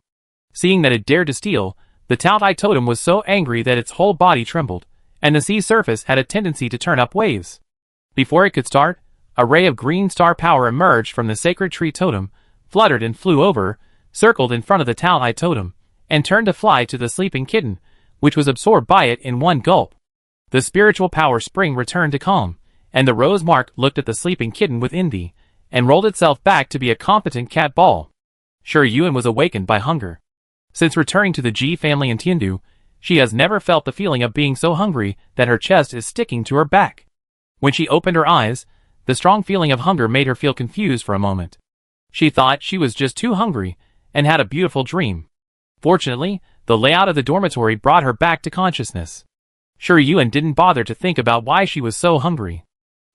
Seeing that it dared to steal, the Tao totem was so angry that its whole body trembled, and the sea surface had a tendency to turn up waves. Before it could start, a ray of green star power emerged from the sacred tree totem, fluttered and flew over, circled in front of the Tao totem, and turned to fly to the sleeping kitten, which was absorbed by it in one gulp. The spiritual power spring returned to calm, and the rose mark looked at the sleeping kitten with envy, and rolled itself back to be a competent cat ball. Sure Yuan was awakened by hunger. Since returning to the Ji family in Tiandu, she has never felt the feeling of being so hungry that her chest is sticking to her back. When she opened her eyes, the strong feeling of hunger made her feel confused for a moment. She thought she was just too hungry, and had a beautiful dream. Fortunately, the layout of the dormitory brought her back to consciousness. Sure Yuan didn't bother to think about why she was so hungry.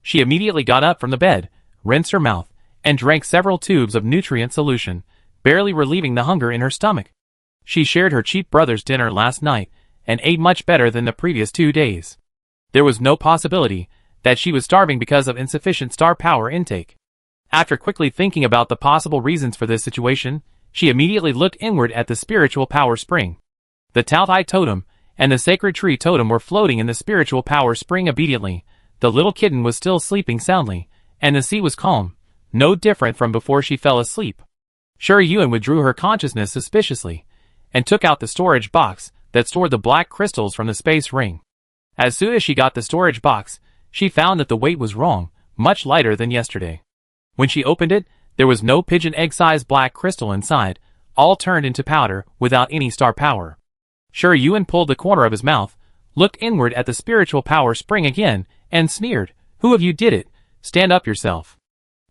She immediately got up from the bed, rinsed her mouth, and drank several tubes of nutrient solution, barely relieving the hunger in her stomach. She shared her cheap brother's dinner last night, and ate much better than the previous 2 days. There was no possibility that she was starving because of insufficient star power intake. After quickly thinking about the possible reasons for this situation, she immediately looked inward at the spiritual power spring. The Tao totem and the sacred tree totem were floating in the spiritual power spring obediently. The little kitten was still sleeping soundly, and the sea was calm, no different from before she fell asleep. Sure Yuan withdrew her consciousness suspiciously, and took out the storage box that stored the black crystals from the space ring. As soon as she got the storage box, she found that the weight was wrong, much lighter than yesterday. When she opened it, there was no pigeon egg-sized black crystal inside, all turned into powder without any star power. Sure Yuan pulled the corner of his mouth, looked inward at the spiritual power spring again, and sneered, "Who of you did it? Stand up yourself."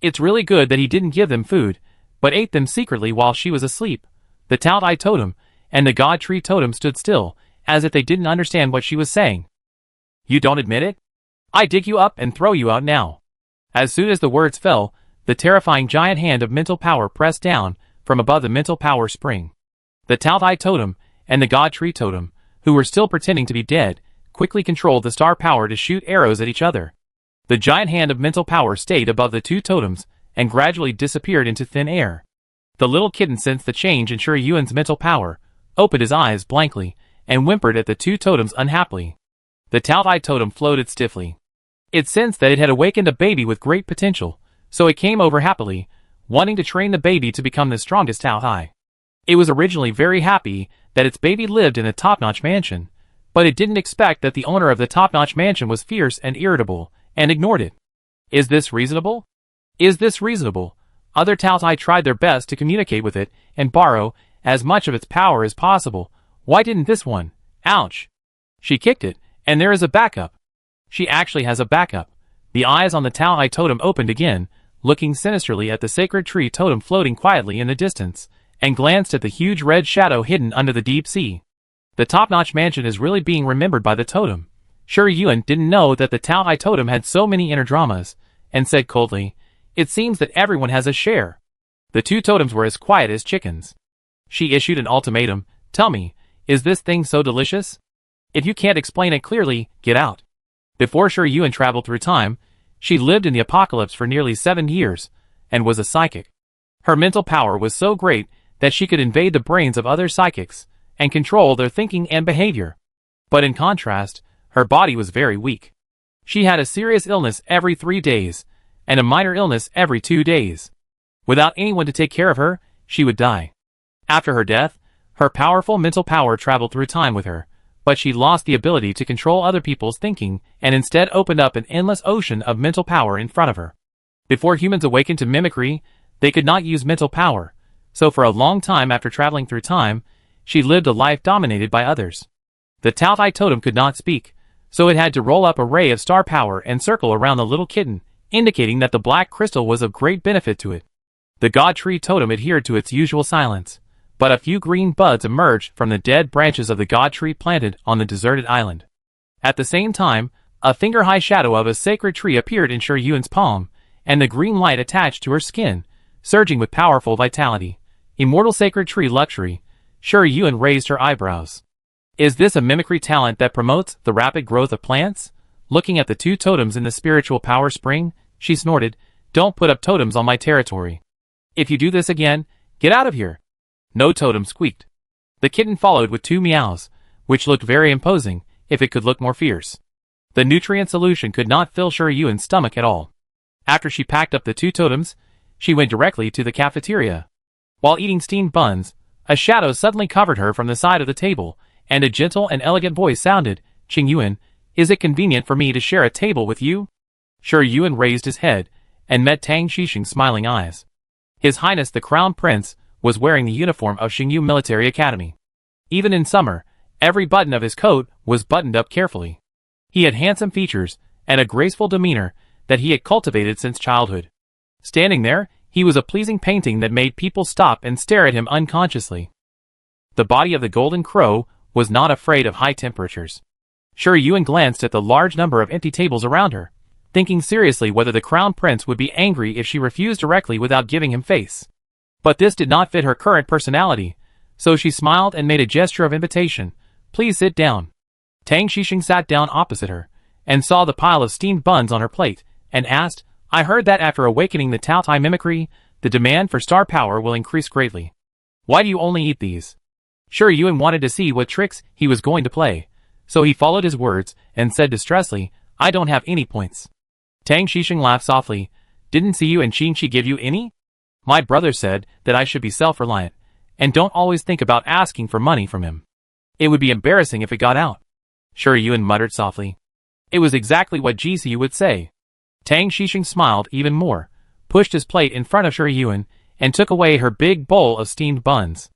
It's really good that he didn't give them food, but ate them secretly while she was asleep. The Tao totem and the God tree totem stood still, as if they didn't understand what she was saying. You don't admit it? I dig you up and throw you out now. As soon as the words fell, the terrifying giant hand of mental power pressed down from above the mental power spring. The Taotai totem and the God Tree totem, who were still pretending to be dead, quickly controlled the star power to shoot arrows at each other. The giant hand of mental power stayed above the two totems and gradually disappeared into thin air. The little kitten sensed the change in Shi Yuan's mental power, opened his eyes blankly, and whimpered at the two totems unhappily. The Taotai totem floated stiffly. It sensed that it had awakened a baby with great potential, so it came over happily, wanting to train the baby to become the strongest Taotai. It was originally very happy that its baby lived in a top-notch mansion, but it didn't expect that the owner of the top-notch mansion was fierce and irritable, and ignored it. Is this reasonable? Is this reasonable? Other Taotai tried their best to communicate with it and borrow as much of its power as possible. Why didn't this one? Ouch! She kicked it, and there is a backup. She actually has a backup. The eyes on the Taotai totem opened again, looking sinisterly at the sacred tree totem floating quietly in the distance, and glanced at the huge red shadow hidden under the deep sea. The top-notch mansion is really being remembered by the totem. Shi Yuan didn't know that the Taotai totem had so many inner dramas, and said coldly, "It seems that everyone has a share." The two totems were as quiet as chickens. She issued an ultimatum, "Tell me, is this thing so delicious? If you can't explain it clearly, get out." Before Shi Yuan traveled through time, she lived in the apocalypse for nearly 7 years, and was a psychic. Her mental power was so great that she could invade the brains of other psychics, and control their thinking and behavior. But in contrast, her body was very weak. She had a serious illness every 3 days, and a minor illness every 2 days. Without anyone to take care of her, she would die. After her death, her powerful mental power traveled through time with her, but she lost the ability to control other people's thinking and instead opened up an endless ocean of mental power in front of her. Before humans awakened to mimicry, they could not use mental power, so for a long time after traveling through time, she lived a life dominated by others. The Taotai totem could not speak, so it had to roll up a ray of star power and circle around the little kitten, indicating that the black crystal was of great benefit to it. The God Tree totem adhered to its usual silence, but a few green buds emerged from the dead branches of the God Tree planted on the deserted island. At the same time, a finger-high shadow of a sacred tree appeared in Shi Yuan's palm, and the green light attached to her skin, surging with powerful vitality. Immortal sacred tree luxury. Shi Yuan raised her eyebrows. Is this a mimicry talent that promotes the rapid growth of plants? Looking at the two totems in the spiritual power spring, she snorted, "Don't put up totems on my territory. If you do this again, get out of here." No totem squeaked. The kitten followed with 2 meows, which looked very imposing, if it could look more fierce. The nutrient solution could not fill Shi Yuan's stomach at all. After she packed up the 2 totems, she went directly to the cafeteria. While eating steamed buns, a shadow suddenly covered her from the side of the table, and a gentle and elegant voice sounded, "Qing Yuan, is it convenient for me to share a table with you?" Shi Yuan raised his head, and met Tang Xixing's smiling eyes. His Highness the Crown Prince was wearing the uniform of Xingyu Military Academy. Even in summer, every button of his coat was buttoned up carefully. He had handsome features, and a graceful demeanor that he had cultivated since childhood. Standing there, he was a pleasing painting that made people stop and stare at him unconsciously. The body of the Golden Crow was not afraid of high temperatures. Shi Yuan glanced at the large number of empty tables around her, thinking seriously whether the Crown Prince would be angry if she refused directly without giving him face. But this did not fit her current personality, so she smiled and made a gesture of invitation. "Please sit down." Tang Xixing sat down opposite her, and saw the pile of steamed buns on her plate, and asked, "I heard that after awakening the Taotai mimicry, the demand for star power will increase greatly. Why do you only eat these?" Shi Yuan wanted to see what tricks he was going to play, so he followed his words, and said distressfully, "I don't have any points." Tang Xixing laughed softly. "Didn't see you and Qingqi give you any? My brother said that I should be self-reliant, and don't always think about asking for money from him. It would be embarrassing if it got out." Shi Yuan muttered softly. It was exactly what Jisiu would say. Tang Xixing smiled even more, pushed his plate in front of Shi Yuan, and took away her big bowl of steamed buns.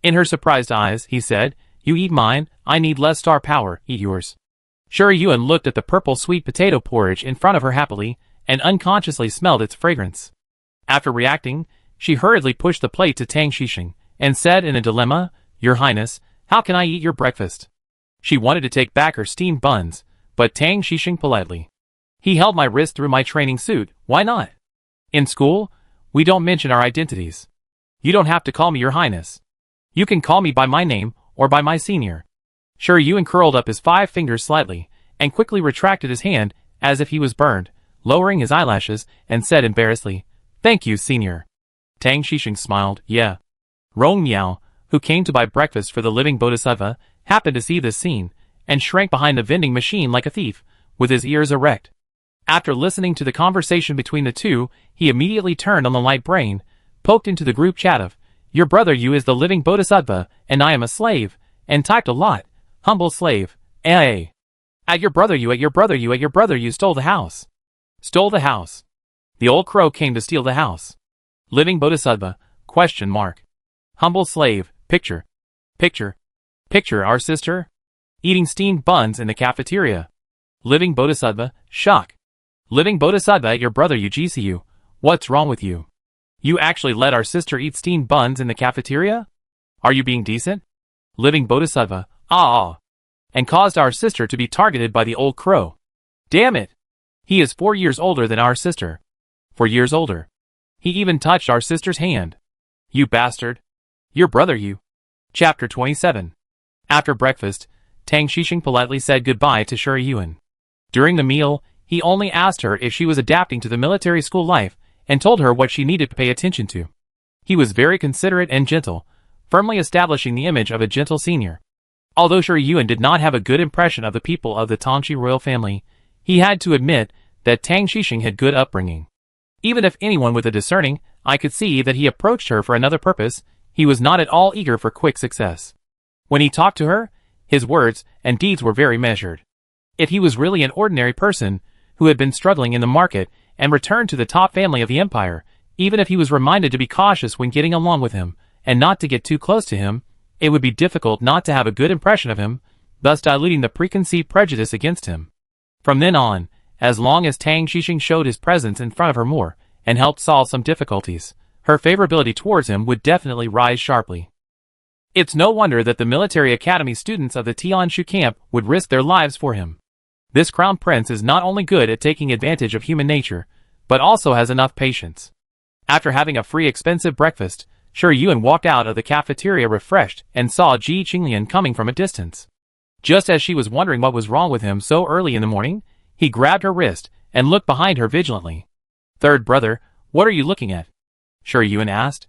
In her surprised eyes, he said, "You eat mine, I need less star power, eat yours." Shi Yuan looked at the purple sweet potato porridge in front of her happily, and unconsciously smelled its fragrance. After reacting, she hurriedly pushed the plate to Tang Xixing, and said in a dilemma, "Your Highness, how can I eat your breakfast? She wanted to take back her steamed buns, but Tang Shishing politely. He held my wrist through my training suit, why not? In school, we don't mention our identities. You don't have to call me your highness. You can call me by my name, or by my senior. Sure Yuan curled up his 5 fingers slightly, and quickly retracted his hand, as if he was burned, lowering his eyelashes, and said embarrassedly, Thank you, senior. Tang Shishing smiled, yeah. Rong Miao, who came to buy breakfast for the living bodhisattva, happened to see this scene, and shrank behind the vending machine like a thief, with his ears erect. After listening to the conversation between the two, he immediately turned on the light brain, poked into the group chat of, Your brother Yu is the living bodhisattva, and I am a slave, and typed a lot, humble slave, At your brother you stole the house. Stole the house. The old crow came to steal the house. Living bodhisattva, ? Humble slave, picture. Picture our sister? Eating steamed buns in the cafeteria. Living bodhisattva, shock. Living bodhisattva at your brother UGCU, what's wrong with you? You actually let our sister eat steamed buns in the cafeteria? Are you being decent? Living bodhisattva, and caused our sister to be targeted by the old crow. Damn it! He is 4 years older than our sister. 4 years older. He even touched our sister's hand. You bastard. Your brother you. Chapter 27. After breakfast, Tang Shishing politely said goodbye to Shi Yuan. During the meal, he only asked her if she was adapting to the military school life, and told her what she needed to pay attention to. He was very considerate and gentle, firmly establishing the image of a gentle senior. Although Shi Yuan did not have a good impression of the people of the Tongxi royal family, he had to admit that Tang Shishing had good upbringing. Even if anyone with a discerning eye could see that he approached her for another purpose, he was not at all eager for quick success. When he talked to her, his words and deeds were very measured. If he was really an ordinary person, who had been struggling in the market and returned to the top family of the empire, even if he was reminded to be cautious when getting along with him, and not to get too close to him, it would be difficult not to have a good impression of him, thus diluting the preconceived prejudice against him. From then on, as long as Tang Shishing showed his presence in front of her more, and helped solve some difficulties, her favorability towards him would definitely rise sharply. It's no wonder that the military academy students of the Tianshu camp would risk their lives for him. This crown prince is not only good at taking advantage of human nature, but also has enough patience. After having a free expensive breakfast, Shi Yuan walked out of the cafeteria refreshed and saw Ji Qinglian coming from a distance. Just as she was wondering what was wrong with him so early in the morning, he grabbed her wrist and looked behind her vigilantly. Third brother, what are you looking at? Shi Yuan asked.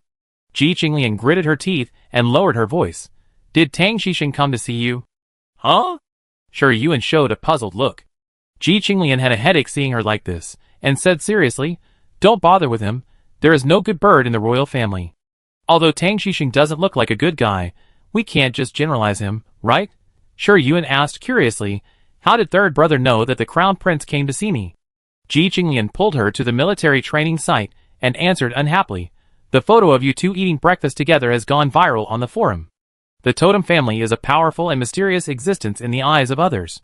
Ji Qinglian gritted her teeth and lowered her voice. Did Tang Shishing come to see you? Huh? Shi Yuan showed a puzzled look. Ji Qinglian had a headache seeing her like this, and said seriously, Don't bother with him, there is no good bird in the royal family. Although Tang Shishing doesn't look like a good guy, we can't just generalize him, right? Shi Yuan asked curiously, How did third brother know that the crown prince came to see me? Ji Qinglian pulled her to the military training site, and answered unhappily, The photo of you two eating breakfast together has gone viral on the forum. The totem family is a powerful and mysterious existence in the eyes of others.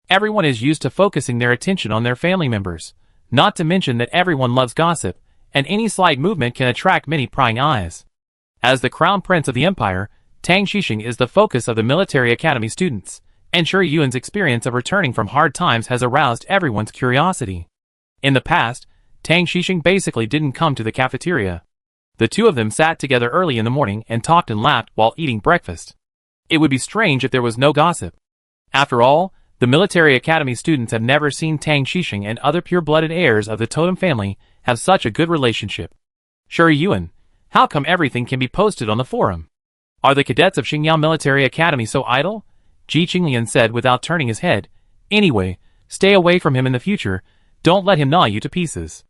Everyone is used to focusing their attention on their family members, not to mention that everyone loves gossip, and any slight movement can attract many prying eyes. As the crown prince of the empire, Tang Shishing is the focus of the military academy students, and Shi Yuan's experience of returning from hard times has aroused everyone's curiosity. In the past, Tang Shishing basically didn't come to the cafeteria. The two of them sat together early in the morning and talked and laughed while eating breakfast. It would be strange if there was no gossip. After all, the military academy students have never seen Tang Shishing and other pure-blooded heirs of the totem family have such a good relationship. Shi Yuan, how come everything can be posted on the forum? Are the cadets of Xingyao Military Academy so idle? Ji Qinglian said without turning his head. Anyway, stay away from him in the future, don't let him gnaw you to pieces.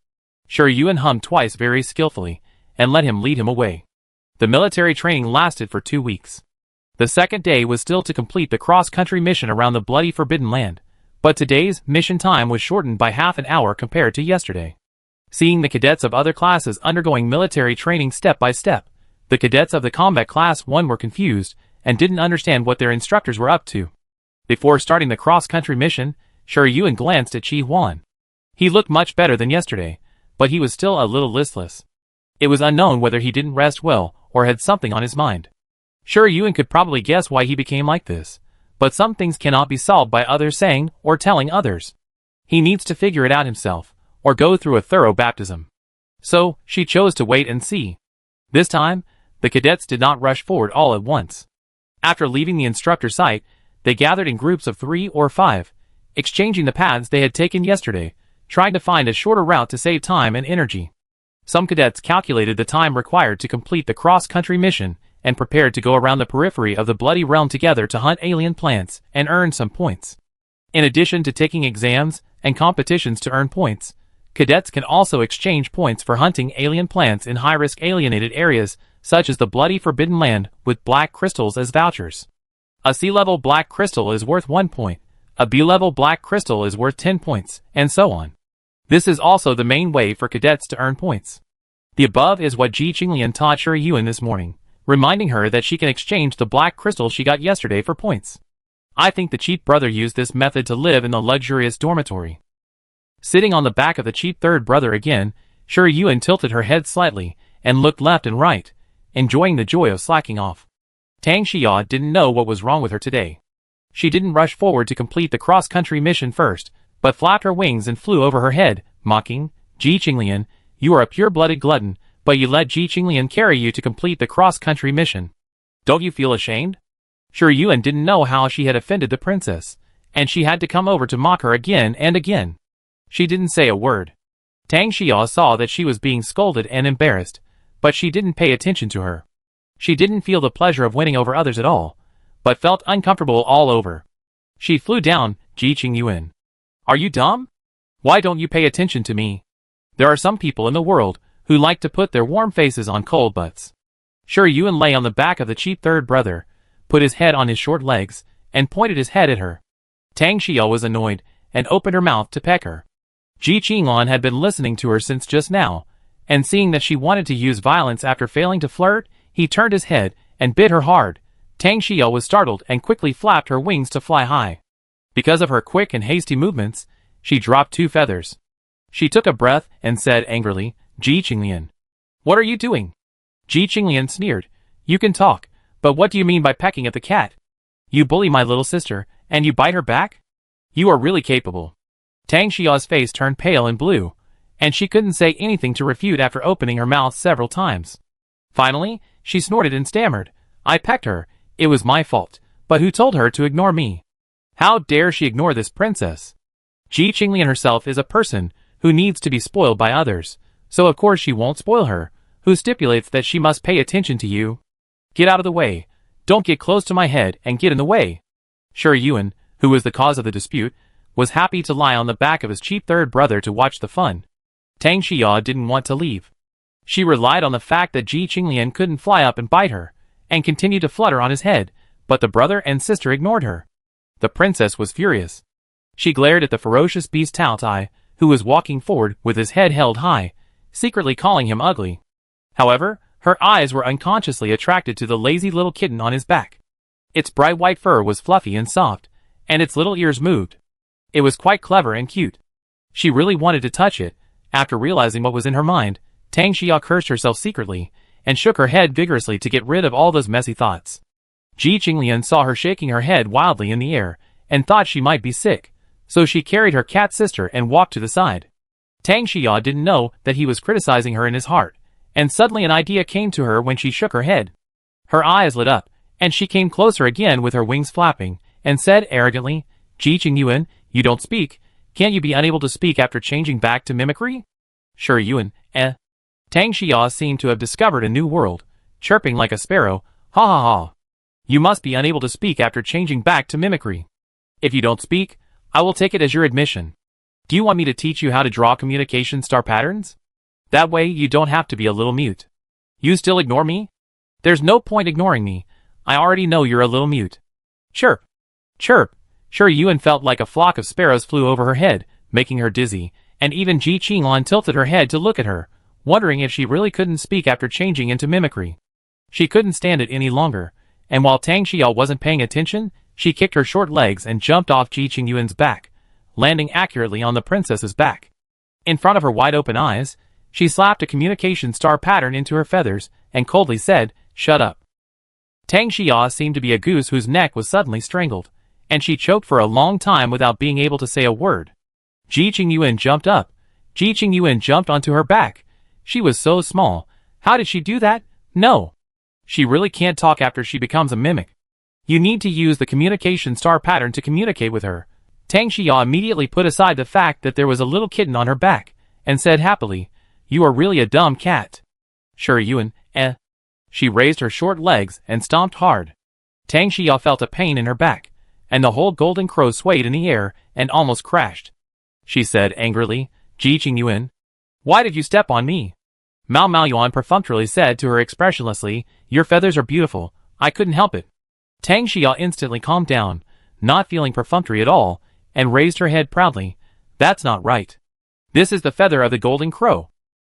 Shi Yuan hummed twice very skillfully, and let him lead him away. The military training lasted for 2 weeks. The second day was still to complete the cross-country mission around the bloody Forbidden Land, but today's mission time was shortened by half an hour compared to yesterday. Seeing the cadets of other classes undergoing military training step by step, the cadets of the combat class 1 were confused and didn't understand what their instructors were up to. Before starting the cross-country mission, Shi Yuan glanced at Qi Huan. He looked much better than yesterday, but he was still a little listless. It was unknown whether he didn't rest well or had something on his mind. Shi Yuan could probably guess why he became like this, But some things cannot be solved by others saying or telling others. He needs to figure it out himself, or go through a thorough baptism. So, she chose to wait and see. This time, the cadets did not rush forward all at once. After leaving the instructor's site, they gathered in groups of 3 or 5, exchanging the paths they had taken yesterday, trying to find a shorter route to save time and energy. Some cadets calculated the time required to complete the cross-country mission and prepared to go around the periphery of the Bloody Realm together to hunt alien plants and earn some points. In addition to taking exams and competitions to earn points, cadets can also exchange points for hunting alien plants in high-risk alienated areas such as the Bloody Forbidden Land with black crystals as vouchers. A C-level black crystal is worth 1 point, a B-level black crystal is worth 10 points, and so on. This is also the main way for cadets to earn points. The above is what Ji Qinglian taught Shuyuan this morning, reminding her that she can exchange the black crystal she got yesterday for points. I think the cheap brother used this method to live in the luxurious dormitory. Sitting on the back of the cheap third brother again, Shuyuan tilted her head slightly and looked left and right, enjoying the joy of slacking off. Tang Xia didn't know what was wrong with her today. She didn't rush forward to complete the cross-country mission first, but flapped her wings and flew over her head, mocking, Ji Qinglian, you are a pure-blooded glutton, but you let Ji Qinglian carry you to complete the cross-country mission. Don't you feel ashamed? Shuyuan didn't know how she had offended the princess, and she had to come over to mock her again and again. She didn't say a word. Tang Xia saw that she was being scolded and embarrassed, but she didn't pay attention to her. She didn't feel the pleasure of winning over others at all, but felt uncomfortable all over. She flew down, Ji Qingyuan. Are you dumb? Why don't you pay attention to me? There are some people in the world who like to put their warm faces on cold butts. Shuyuan lay on the back of the cheap third brother, put his head on his short legs, and pointed his head at her. Tang Xia was annoyed, and opened her mouth to peck her. Ji Qinglian had been listening to her since just now, and seeing that she wanted to use violence after failing to flirt, he turned his head and bit her hard. Tang Xia was startled and quickly flapped her wings to fly high. Because of her quick and hasty movements, she dropped 2 feathers. She took a breath and said angrily, Ji Qinglian. What are you doing? Ji Qinglian sneered. You can talk, but what do you mean by pecking at the cat? You bully my little sister, and you bite her back? You are really capable. Tang Xia's face turned pale and blue, and she couldn't say anything to refute after opening her mouth several times. Finally, she snorted and stammered. I pecked her, it was my fault, but who told her to ignore me? How dare she ignore this princess? Ji Qinglian herself is a person who needs to be spoiled by others, so of course she won't spoil her, who stipulates that she must pay attention to you. Get out of the way. Don't get close to my head and get in the way. Shuyuan, who was the cause of the dispute, was happy to lie on the back of his cheap third brother to watch the fun. Tang Xia didn't want to leave. She relied on the fact that Ji Qinglian couldn't fly up and bite her, and continued to flutter on his head, but the brother and sister ignored her. The princess was furious. She glared at the ferocious beast Tao Tai, who was walking forward with his head held high, secretly calling him ugly. However, her eyes were unconsciously attracted to the lazy little kitten on his back. Its bright white fur was fluffy and soft, and its little ears moved. It was quite clever and cute. She really wanted to touch it. After realizing what was in her mind, Tang Xia cursed herself secretly, and shook her head vigorously to get rid of all those messy thoughts. Ji Qinglian saw her shaking her head wildly in the air, and thought she might be sick, so she carried her cat sister and walked to the side. Tang Xia didn't know that he was criticizing her in his heart, and suddenly an idea came to her when she shook her head. Her eyes lit up, and she came closer again with her wings flapping, and said arrogantly, Ji Qingyuan, you don't speak. Can't you be unable to speak after changing back to mimicry? Shuyuan, Tang Xia seemed to have discovered a new world, chirping like a sparrow, ha ha ha. You must be unable to speak after changing back to mimicry. If you don't speak, I will take it as your admission. Do you want me to teach you how to draw communication star patterns? That way you don't have to be a little mute. You still ignore me? There's no point ignoring me. I already know you're a little mute. Chirp. Chirp. Shuyuan felt like a flock of sparrows flew over her head, making her dizzy, and even Ji Qinglian tilted her head to look at her, wondering if she really couldn't speak after changing into mimicry. She couldn't stand it any longer, and while Tang Xia wasn't paying attention, she kicked her short legs and jumped off Ji Qingyuan's back, landing accurately on the princess's back. In front of her wide-open eyes, she slapped a communication star pattern into her feathers and coldly said, Shut up. Tang Xia seemed to be a goose whose neck was suddenly strangled, and she choked for a long time without being able to say a word. Ji Qingyuan jumped up. Ji Qingyuan jumped onto her back. She was so small. How did she do that? No. She really can't talk after she becomes a mimic. You need to use the communication star pattern to communicate with her. Tang Xia immediately put aside the fact that there was a little kitten on her back, and said happily, "You are really a dumb cat." Shi Yuan, eh. She raised her short legs and stomped hard. Tang Xia felt a pain in her back, and the whole golden crow swayed in the air and almost crashed. She said angrily, "Ji Qingyuan, why did you step on me?" Mao Maoyuan perfunctorily said to her expressionlessly, "Your feathers are beautiful, I couldn't help it." Tang Xia instantly calmed down, not feeling perfunctory at all, and raised her head proudly. "That's not right. This is the feather of the golden crow.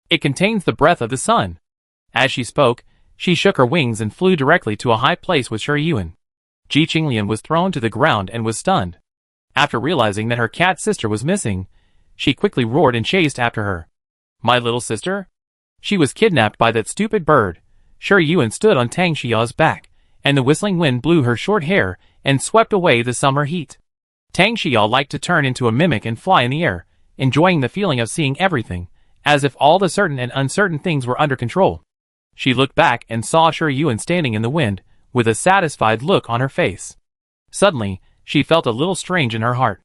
It contains the breath of the sun." As she spoke, she shook her wings and flew directly to a high place with Shi Yuan. Ji Qinglian was thrown to the ground and was stunned. After realizing that her cat sister was missing, she quickly roared and chased after her. "My little sister? She was kidnapped by that stupid bird." Shi Yuan stood on Tang Xia's back, and the whistling wind blew her short hair and swept away the summer heat. Tang Xia liked to turn into a mimic and fly in the air, enjoying the feeling of seeing everything, as if all the certain and uncertain things were under control. She looked back and saw Shi Yuan standing in the wind, with a satisfied look on her face. Suddenly, she felt a little strange in her heart.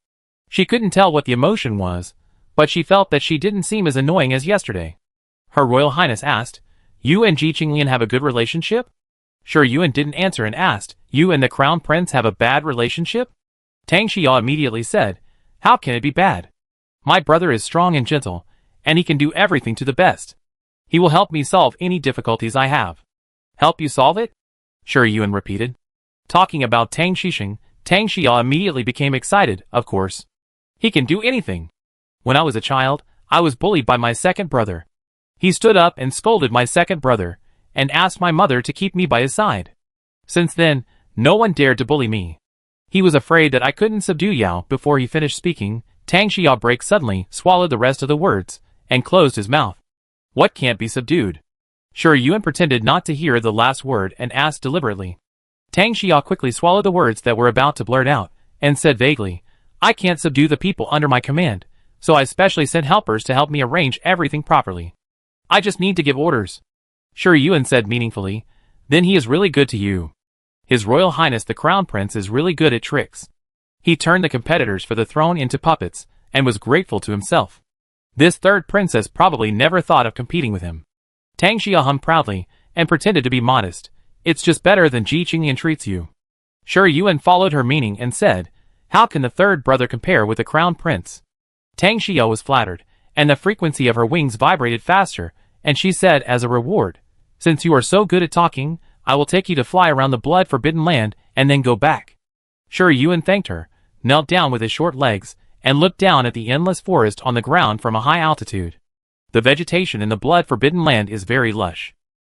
She couldn't tell what the emotion was, but she felt that she didn't seem as annoying as yesterday. Her Royal Highness asked, "You and Ji Qinglian have a good relationship?" Shi Yuan didn't answer and asked, "You and the Crown Prince have a bad relationship?" Tang Xia immediately said, "How can it be bad? My brother is strong and gentle, and he can do everything to the best. He will help me solve any difficulties I have." "Help you solve it?" Shi Yuan repeated. Talking about Tang Xixing, Tang Xia immediately became excited, of course. "He can do anything. When I was a child, I was bullied by my second brother. He stood up and scolded my second brother, and asked my mother to keep me by his side. Since then, no one dared to bully me. He was afraid that I couldn't subdue Yao." Before he finished speaking, Tang Xia break suddenly swallowed the rest of the words, and closed his mouth. "What can't be subdued?" Shi Yuan pretended not to hear the last word and asked deliberately. Tang Xia quickly swallowed the words that were about to blurt out, and said vaguely, "I can't subdue the people under my command, so I specially sent helpers to help me arrange everything properly. I just need to give orders." Shi Yuan said meaningfully, "Then he is really good to you. His Royal Highness the Crown Prince is really good at tricks. He turned the competitors for the throne into puppets, and was grateful to himself. This third princess probably never thought of competing with him." Tang Xia hummed proudly, and pretended to be modest. "It's just better than Ji Qinglian treats you." Shi Yuan followed her meaning and said, "How can the third brother compare with the Crown Prince?" Tang Xia was flattered, and the frequency of her wings vibrated faster, and she said as a reward, "Since you are so good at talking, I will take you to fly around the blood-forbidden land and then go back." Shi Yuan thanked her, knelt down with his short legs, and looked down at the endless forest on the ground from a high altitude. The vegetation in the blood-forbidden land is very lush.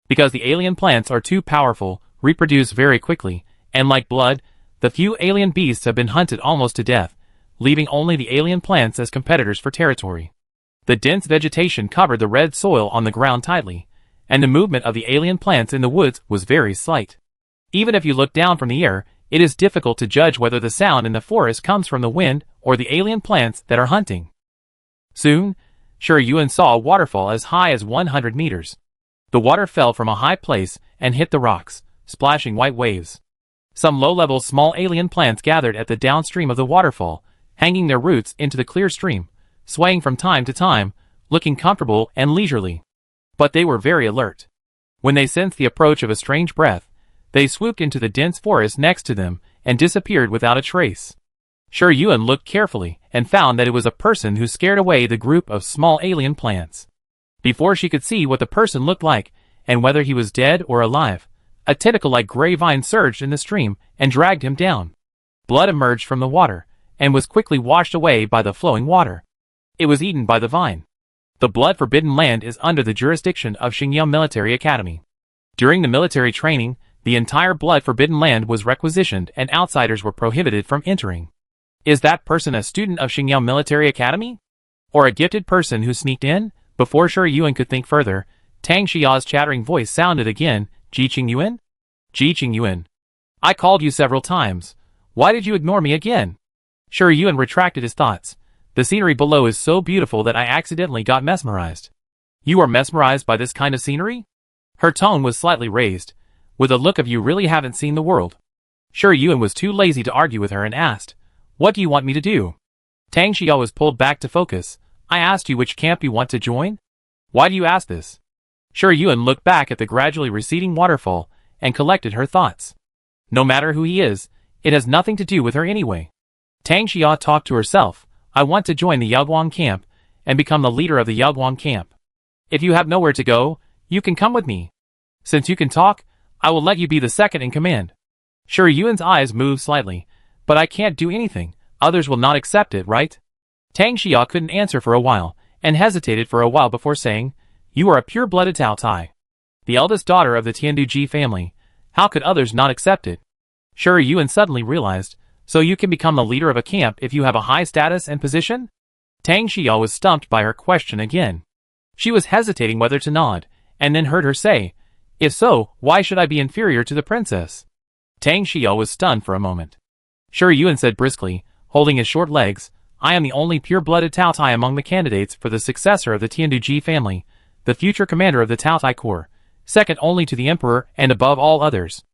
Because the alien plants are too powerful, reproduce very quickly, and like blood, the few alien beasts have been hunted almost to death, leaving only the alien plants as competitors for territory. The dense vegetation covered the red soil on the ground tightly, and the movement of the alien plants in the woods was very slight. Even if you look down from the air, it is difficult to judge whether the sound in the forest comes from the wind or the alien plants that are hunting. Soon, Shi Yuan saw a waterfall as high as 100 meters. The water fell from a high place and hit the rocks, splashing white waves. Some low-level small alien plants gathered at the downstream of the waterfall, hanging their roots into the clear stream, swaying from time to time, looking comfortable and leisurely. But they were very alert. When they sensed the approach of a strange breath, they swooped into the dense forest next to them and disappeared without a trace. Shi Yuan looked carefully and found that it was a person who scared away the group of small alien plants. Before she could see what the person looked like and whether he was dead or alive, a tentacle-like gray vine surged in the stream and dragged him down. Blood emerged from the water and was quickly washed away by the flowing water. It was eaten by the vine. The blood-forbidden land is under the jurisdiction of Xingyao Military Academy. During the military training, the entire blood-forbidden land was requisitioned and outsiders were prohibited from entering. Is that person a student of Xingyao Military Academy? Or a gifted person who sneaked in? Before Shi Yuan could think further, Tang Xia's chattering voice sounded again, "Ji Qingyuan? Ji Qingyuan. I called you several times. Why did you ignore me again? Sure, Yuan retracted his thoughts. The scenery below is so beautiful that I accidentally got mesmerized. You are mesmerized by this kind of scenery? Her tone was slightly raised, with a look of you really haven't seen the world. Sure, Yuan was too lazy to argue with her and asked, what do you want me to do? Tang Xiao was pulled back to focus. I asked you which camp you want to join? Why do you ask this? Sure, Yuan looked back at the gradually receding waterfall and collected her thoughts. No matter who he is, it has nothing to do with her anyway. Tang Xiao talked to herself. I want to join the Yaoguang camp and become the leader of the Yaoguang camp. If you have nowhere to go, you can come with me. Since you can talk, I will let you be the second in command. Sure, Yuan's eyes moved slightly, but I can't do anything. Others will not accept it, right? Tang Xiao couldn't answer for a while, and hesitated for a while before saying, you are a pure-blooded Tao Tai. The eldest daughter of the Tianduji family. How could others not accept it? Sure, Yuan suddenly realized, so you can become the leader of a camp if you have a high status and position? Tang Xiao was stumped by her question again. She was hesitating whether to nod, and then heard her say, if so, why should I be inferior to the princess? Tang Xiao was stunned for a moment. Sure, Yuan said briskly, holding his short legs, I am the only pure-blooded Tao Tai among the candidates for the successor of the Tianduji family, the future commander of the Tao Tai Corps, second only to the emperor and above all others.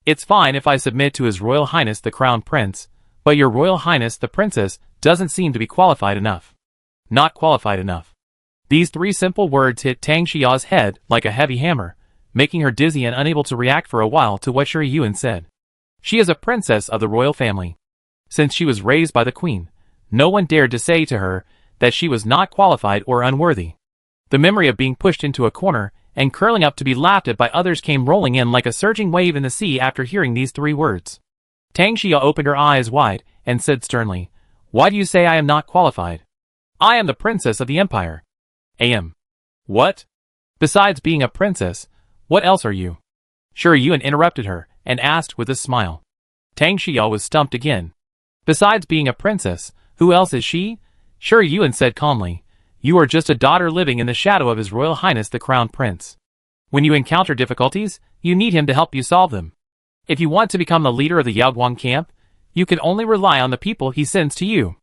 It's fine if I submit to His Royal Highness the Crown Prince, but Your Royal Highness the Princess doesn't seem to be qualified enough. Not qualified enough. These three simple words hit Tang Xiao's head like a heavy hammer, making her dizzy and unable to react for a while to what Sure Yuan said. She is a princess of the royal family. Since she was raised by the queen, no one dared to say to her that she was not qualified or unworthy. The memory of being pushed into a corner and curling up to be laughed at by others came rolling in like a surging wave in the sea after hearing these three words. Tang Xiao opened her eyes wide and said sternly, why do you say I am not qualified? I am the princess of the empire. Am. What? Besides being a princess, what else are you? Sure Yuan interrupted her and asked with a smile. Tang Xiao was stumped again. Besides being a princess, who else is she? Sure Yuan said calmly, you are just a daughter living in the shadow of His Royal Highness the Crown Prince. When you encounter difficulties, you need him to help you solve them. If you want to become the leader of the Yaoguang camp, you can only rely on the people he sends to you.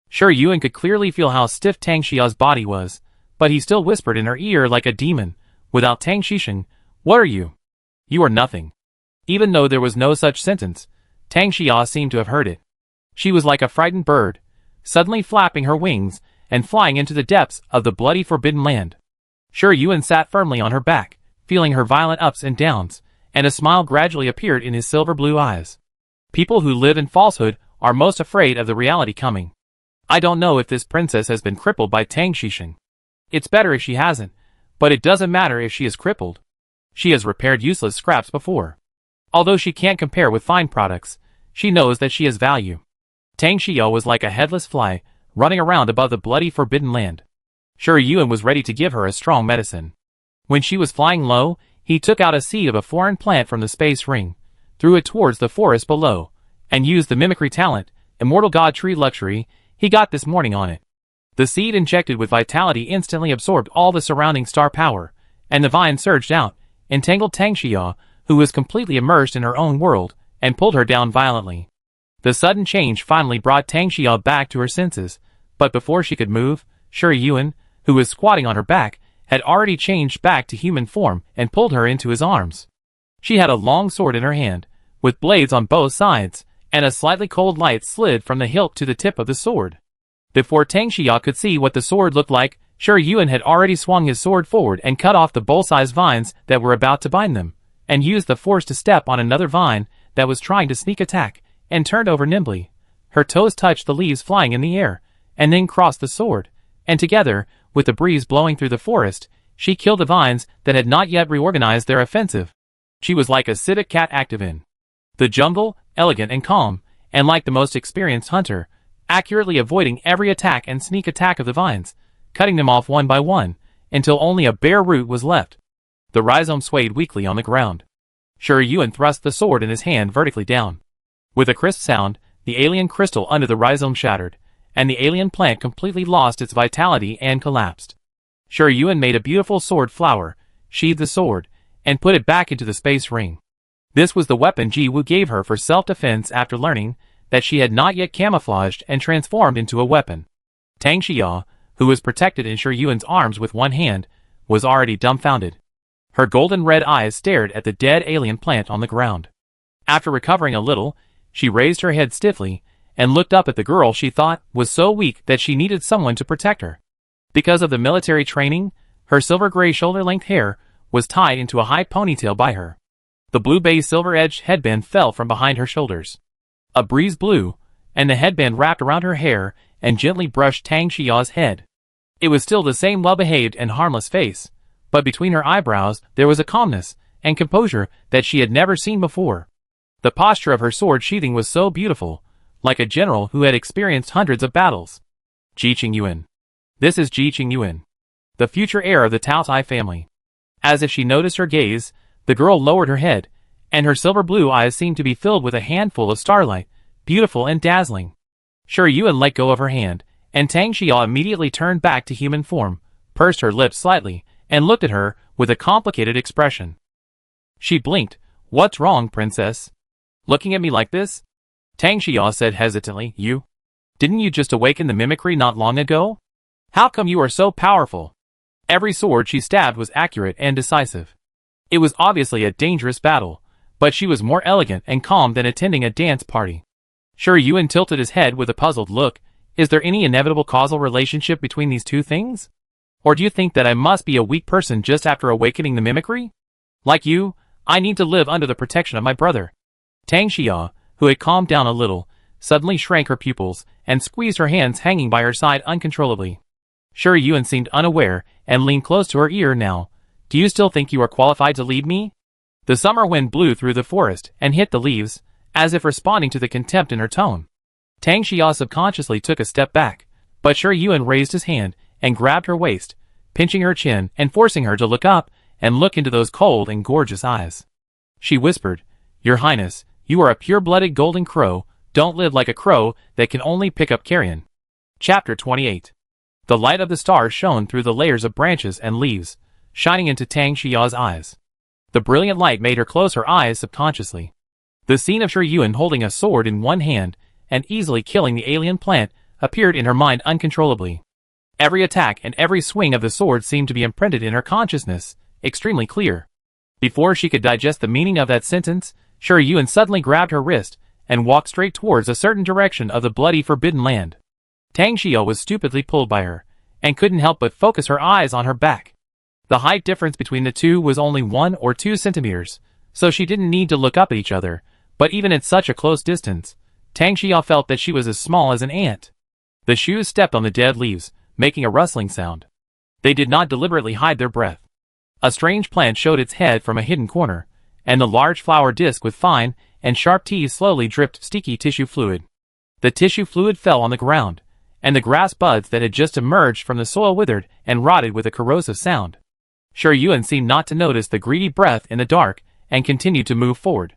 Sure Yuan could clearly feel how stiff Tang Xiao's body was, but he still whispered in her ear like a demon, without Tang Xisheng, what are you? You are nothing. Even though there was no such sentence, Tang Xiao seemed to have heard it. She was like a frightened bird, suddenly flapping her wings and flying into the depths of the bloody forbidden land. Sure Yuan sat firmly on her back, feeling her violent ups and downs, and a smile gradually appeared in his silver blue eyes. People who live in falsehood are most afraid of the reality coming. I don't know if this princess has been crippled by Tang Xisheng. It's better if she hasn't, but it doesn't matter if she is crippled. She has repaired useless scraps before. Although she can't compare with fine products, she knows that she has value. Tang Xiao was like a headless fly, running around above the bloody forbidden land. Sure Yuan was ready to give her a strong medicine. When she was flying low, he took out a seed of a foreign plant from the space ring, threw it towards the forest below, and used the mimicry talent, Immortal God Tree Luxury, he got this morning on it. The seed injected with vitality instantly absorbed all the surrounding star power, and the vine surged out, entangled Tang Xiao, who was completely immersed in her own world, and pulled her down violently. The sudden change finally brought Tang Xiao back to her senses, but before she could move, Sure Yuan, who was squatting on her back, had already changed back to human form and pulled her into his arms. She had a long sword in her hand, with blades on both sides, and a slightly cold light slid from the hilt to the tip of the sword. Before Tang Xiao could see what the sword looked like, Sure Yuan had already swung his sword forward and cut off the bowl-sized vines that were about to bind them, and used the force to step on another vine that was trying to sneak attack, and turned over nimbly. Her toes touched the leaves flying in the air, and then crossed the sword, and together, with the breeze blowing through the forest, she killed the vines that had not yet reorganized their offensive. She was like a civet cat active in the jungle, elegant and calm, and like the most experienced hunter, accurately avoiding every attack and sneak attack of the vines, cutting them off one by one, until only a bare root was left. The rhizome swayed weakly on the ground. Sure Yuan thrust the sword in his hand vertically down. With a crisp sound, the alien crystal under the rhizome shattered, and the alien plant completely lost its vitality and collapsed. Sure Yuan made a beautiful sword flower, sheathed the sword, and put it back into the space ring. This was the weapon Ji Woo gave her for self-defense after learning that she had not yet camouflaged and transformed into a weapon. Tang Xia, who was protected in Shi Yuan's arms with one hand, was already dumbfounded. Her golden red eyes stared at the dead alien plant on the ground. After recovering a little, she raised her head stiffly and looked up at the girl she thought was so weak that she needed someone to protect her. Because of the military training, her silver-gray shoulder-length hair was tied into a high ponytail by her. The blue base silver-edged headband fell from behind her shoulders. A breeze blew, and the headband wrapped around her hair and gently brushed Tang Xia's head. It was still the same well-behaved and harmless face, but between her eyebrows there was a calmness and composure that she had never seen before. The posture of her sword sheathing was so beautiful, like a general who had experienced hundreds of battles. Ji Qingyuan. This is Ji Qingyuan, the future heir of the Taotai family. As if she noticed her gaze, the girl lowered her head, and her silver-blue eyes seemed to be filled with a handful of starlight, beautiful and dazzling. Shi Yuan let go of her hand, and Tang Xia immediately turned back to human form, pursed her lips slightly, and looked at her with a complicated expression. She blinked. "What's wrong, princess? Looking at me like this?" Tang Xia said hesitantly. "You? Didn't you just awaken the mimicry not long ago? How come you are so powerful?" Every sword she stabbed was accurate and decisive. It was obviously a dangerous battle, but she was more elegant and calm than attending a dance party. Shi Yuan tilted his head with a puzzled look. "Is there any inevitable causal relationship between these two things? Or do you think that I must be a weak person just after awakening the mimicry? Like you, I need to live under the protection of my brother." Tang Xia, who had calmed down a little, suddenly shrank her pupils and squeezed her hands hanging by her side uncontrollably. Shi Yuan seemed unaware and leaned close to her ear now. "Do you still think you are qualified to lead me?" The summer wind blew through the forest and hit the leaves, as if responding to the contempt in her tone. Tang Xia subconsciously took a step back, but Shi Yuan raised his hand and grabbed her waist, pinching her chin and forcing her to look up and look into those cold and gorgeous eyes. She whispered, "Your Highness, you are a pure-blooded golden crow. Don't live like a crow that can only pick up carrion." Chapter 28. The light of the stars shone through the layers of branches and leaves, shining into Tang Xia's eyes. The brilliant light made her close her eyes subconsciously. The scene of Shi Yuan holding a sword in one hand and easily killing the alien plant appeared in her mind uncontrollably. Every attack and every swing of the sword seemed to be imprinted in her consciousness, extremely clear. Before she could digest the meaning of that sentence, Shi Yuan suddenly grabbed her wrist and walked straight towards a certain direction of the bloody forbidden land. Tang Xia was stupidly pulled by her, and couldn't help but focus her eyes on her back. The height difference between the two was only 1 or 2 centimeters, so she didn't need to look up at each other, but even at such a close distance, Tang Xia felt that she was as small as an ant. The shoes stepped on the dead leaves, making a rustling sound. They did not deliberately hide their breath. A strange plant showed its head from a hidden corner, and the large flower disc with fine and sharp teeth slowly dripped sticky tissue fluid. The tissue fluid fell on the ground, and the grass buds that had just emerged from the soil withered and rotted with a corrosive sound. Shi Yuan seemed not to notice the greedy breath in the dark and continued to move forward.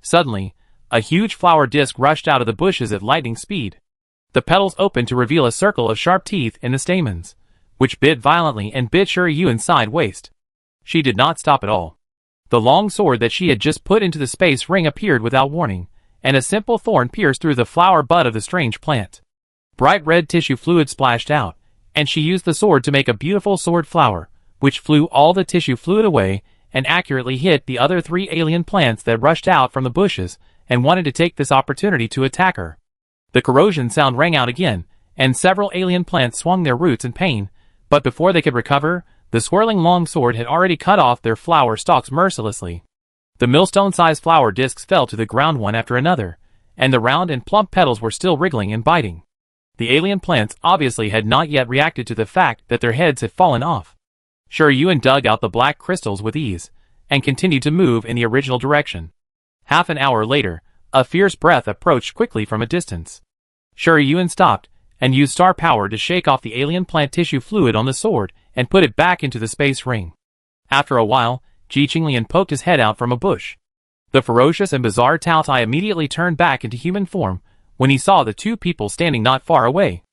Suddenly, a huge flower disc rushed out of the bushes at lightning speed. The petals opened to reveal a circle of sharp teeth in the stamens, which bit violently and bit Shi Yuan's side waist. She did not stop at all. The long sword that she had just put into the space ring appeared without warning, and a simple thorn pierced through the flower bud of the strange plant. Bright red tissue fluid splashed out, and she used the sword to make a beautiful sword flower, which flew all the tissue fluid away and accurately hit the other 3 alien plants that rushed out from the bushes and wanted to take this opportunity to attack her. The corrosion sound rang out again, and several alien plants swung their roots in pain, but before they could recover, the swirling long sword had already cut off their flower stalks mercilessly. The millstone-sized flower discs fell to the ground one after another, and the round and plump petals were still wriggling and biting. The alien plants obviously had not yet reacted to the fact that their heads had fallen off. Shi Yuan dug out the black crystals with ease, and continued to move in the original direction. Half an hour later, a fierce breath approached quickly from a distance. Shi Yuan stopped, and used star power to shake off the alien plant tissue fluid on the sword, and put it back into the space ring. After a while, Ji Qinglian poked his head out from a bush. The ferocious and bizarre Taotai immediately turned back into human form when he saw the 2 people standing not far away.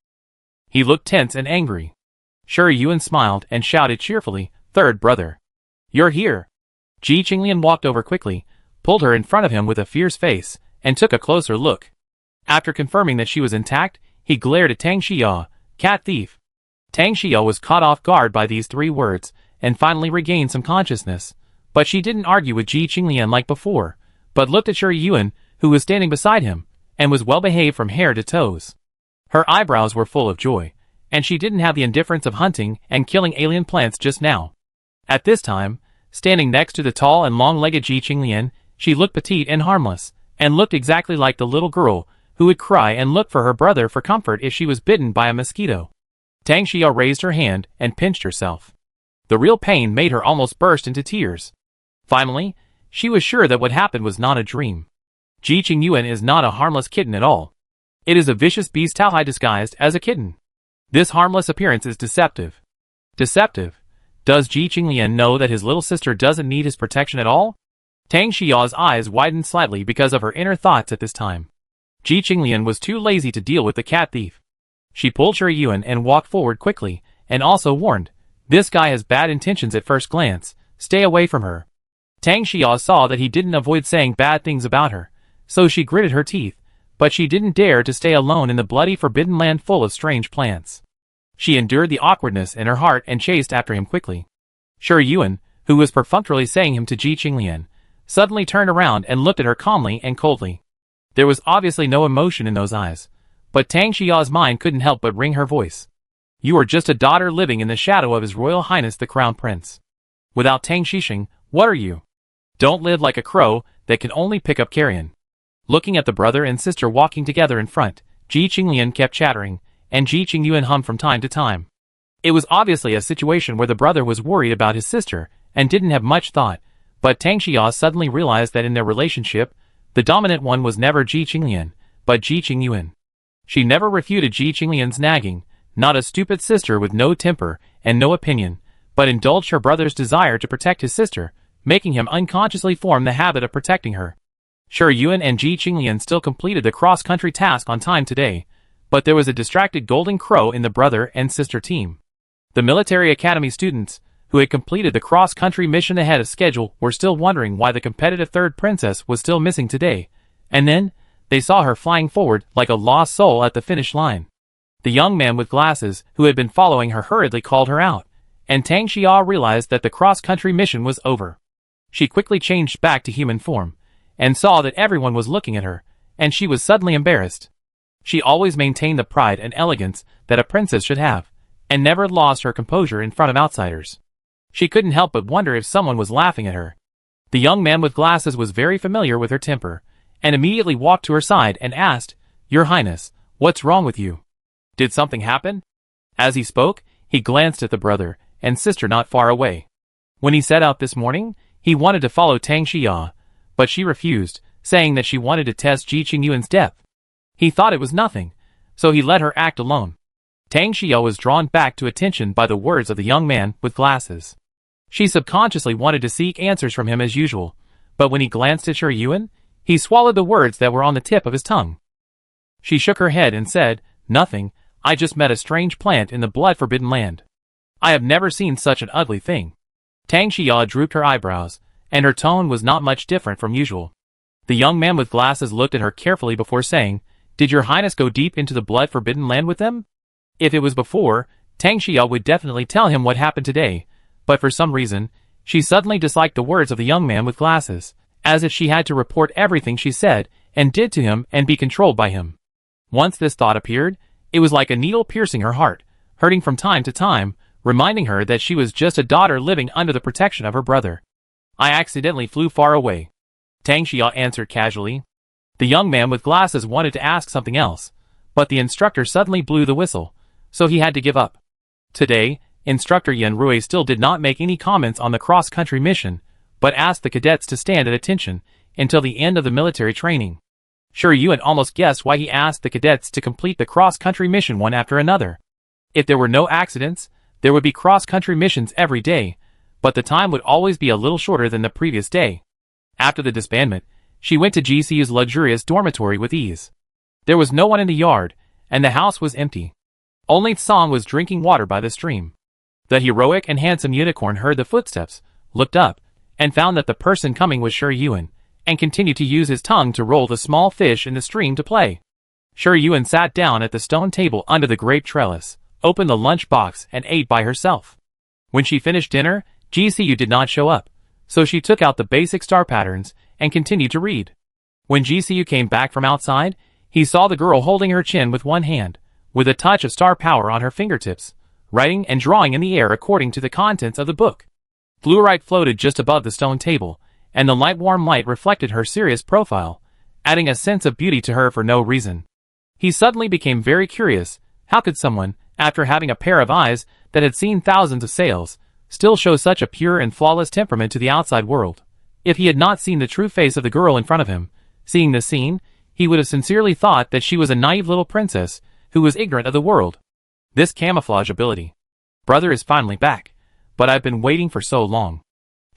He looked tense and angry. Shi Yuan smiled and shouted cheerfully, "Third brother. You're here." Ji Qinglian walked over quickly, pulled her in front of him with a fierce face, and took a closer look. After confirming that she was intact, he glared at Tang Xia, "Cat thief." Tang Xia was caught off guard by these 3 words, and finally regained some consciousness. But she didn't argue with Ji Qinglian like before, but looked at Shi Yuan, who was standing beside him, and was well behaved from hair to toes. Her eyebrows were full of joy, and she didn't have the indifference of hunting and killing alien plants just now. At this time, standing next to the tall and long-legged Ji Qinglian, she looked petite and harmless, and looked exactly like the little girl who would cry and look for her brother for comfort if she was bitten by a mosquito. Tang Xia raised her hand and pinched herself. The real pain made her almost burst into tears. Finally, she was sure that what happened was not a dream. Ji Qingyuan is not a harmless kitten at all. It is a vicious beast Taohai disguised as a kitten. This harmless appearance is deceptive. Deceptive? Does Ji Qinglian know that his little sister doesn't need his protection at all? Tang Xia's eyes widened slightly because of her inner thoughts at this time. Ji Qinglian was too lazy to deal with the cat thief. She pulled Shi Yuan and walked forward quickly, and also warned, "This guy has bad intentions at first glance, stay away from her." Tang Xia saw that he didn't avoid saying bad things about her, so she gritted her teeth, but she didn't dare to stay alone in the bloody forbidden land full of strange plants. She endured the awkwardness in her heart and chased after him quickly. Shi Yuan, who was perfunctorily saying him to Ji Qinglian, suddenly turned around and looked at her calmly and coldly. There was obviously no emotion in those eyes, but Tang Xia's mind couldn't help but ring her voice. "You are just a daughter living in the shadow of His Royal Highness the Crown Prince. Without Tang Xixing, what are you? Don't live like a crow that can only pick up carrion." Looking at the brother and sister walking together in front, Ji Qinglian kept chattering, and Ji Qingyuan hummed from time to time. It was obviously a situation where the brother was worried about his sister and didn't have much thought, but Tang Xia suddenly realized that in their relationship, the dominant one was never Ji Qinglian, but Ji Qingyuan. She never refuted Ji Qinglian's nagging, not a stupid sister with no temper and no opinion, but indulged her brother's desire to protect his sister, making him unconsciously form the habit of protecting her. Shi Yuan and Ji Qinglian still completed the cross-country task on time today, but there was a distracted golden crow in the brother and sister team. The military academy students, who had completed the cross-country mission ahead of schedule, were still wondering why the competitive third princess was still missing today, and then, they saw her flying forward like a lost soul at the finish line. The young man with glasses, who had been following her, hurriedly called her out, and Tang Xia realized that the cross-country mission was over. She quickly changed back to human form, and saw that everyone was looking at her, and she was suddenly embarrassed. She always maintained the pride and elegance that a princess should have, and never lost her composure in front of outsiders. She couldn't help but wonder if someone was laughing at her. The young man with glasses was very familiar with her temper, and immediately walked to her side and asked, "Your Highness, what's wrong with you? Did something happen?" As he spoke, he glanced at the brother and sister not far away. When he set out this morning, he wanted to follow Tang Xia, but she refused, saying that she wanted to test Ji Qingyuan's depth. He thought it was nothing, so he let her act alone. Tang Xia was drawn back to attention by the words of the young man with glasses. She subconsciously wanted to seek answers from him as usual, but when he glanced at Shi Yuan, he swallowed the words that were on the tip of his tongue. She shook her head and said, "Nothing, I just met a strange plant in the blood-forbidden land. I have never seen such an ugly thing." Tang Xia drooped her eyebrows, and her tone was not much different from usual. The young man with glasses looked at her carefully before saying, "Did your highness go deep into the blood-forbidden land with them?" If it was before, Tang Xia would definitely tell him what happened today, but for some reason, she suddenly disliked the words of the young man with glasses, as if she had to report everything she said and did to him and be controlled by him. Once this thought appeared, it was like a needle piercing her heart, hurting from time to time, reminding her that she was just a daughter living under the protection of her brother. "I accidentally flew far away," Tang Xia answered casually. The young man with glasses wanted to ask something else, but the instructor suddenly blew the whistle, so he had to give up. Today, Instructor Yan Rui still did not make any comments on the cross-country mission, but asked the cadets to stand at attention until the end of the military training. Shi Yuan almost guessed why he asked the cadets to complete the cross-country mission one after another. If there were no accidents, there would be cross-country missions every day, but the time would always be a little shorter than the previous day. After the disbandment, she went to GCU's luxurious dormitory with ease. There was no one in the yard, and the house was empty. Only Tsang was drinking water by the stream. The heroic and handsome unicorn heard the footsteps, looked up, and found that the person coming was Shi Yuan, and continued to use his tongue to roll the small fish in the stream to play. Yuen sat down at the stone table under the grape trellis, opened the lunch box and ate by herself. When she finished dinner, GCU did not show up, so she took out the basic star patterns and continued to read. When GCU came back from outside, he saw the girl holding her chin with one hand, with a touch of star power on her fingertips, writing and drawing in the air according to the contents of the book. Fluorite floated just above the stone table, and the warm light reflected her serious profile, adding a sense of beauty to her for no reason. He suddenly became very curious. How could someone, after having a pair of eyes that had seen thousands of sails, still show such a pure and flawless temperament to the outside world? If he had not seen the true face of the girl in front of him, seeing this scene, he would have sincerely thought that she was a naive little princess who was ignorant of the world. This camouflage ability. Brother is finally back, but I've been waiting for so long.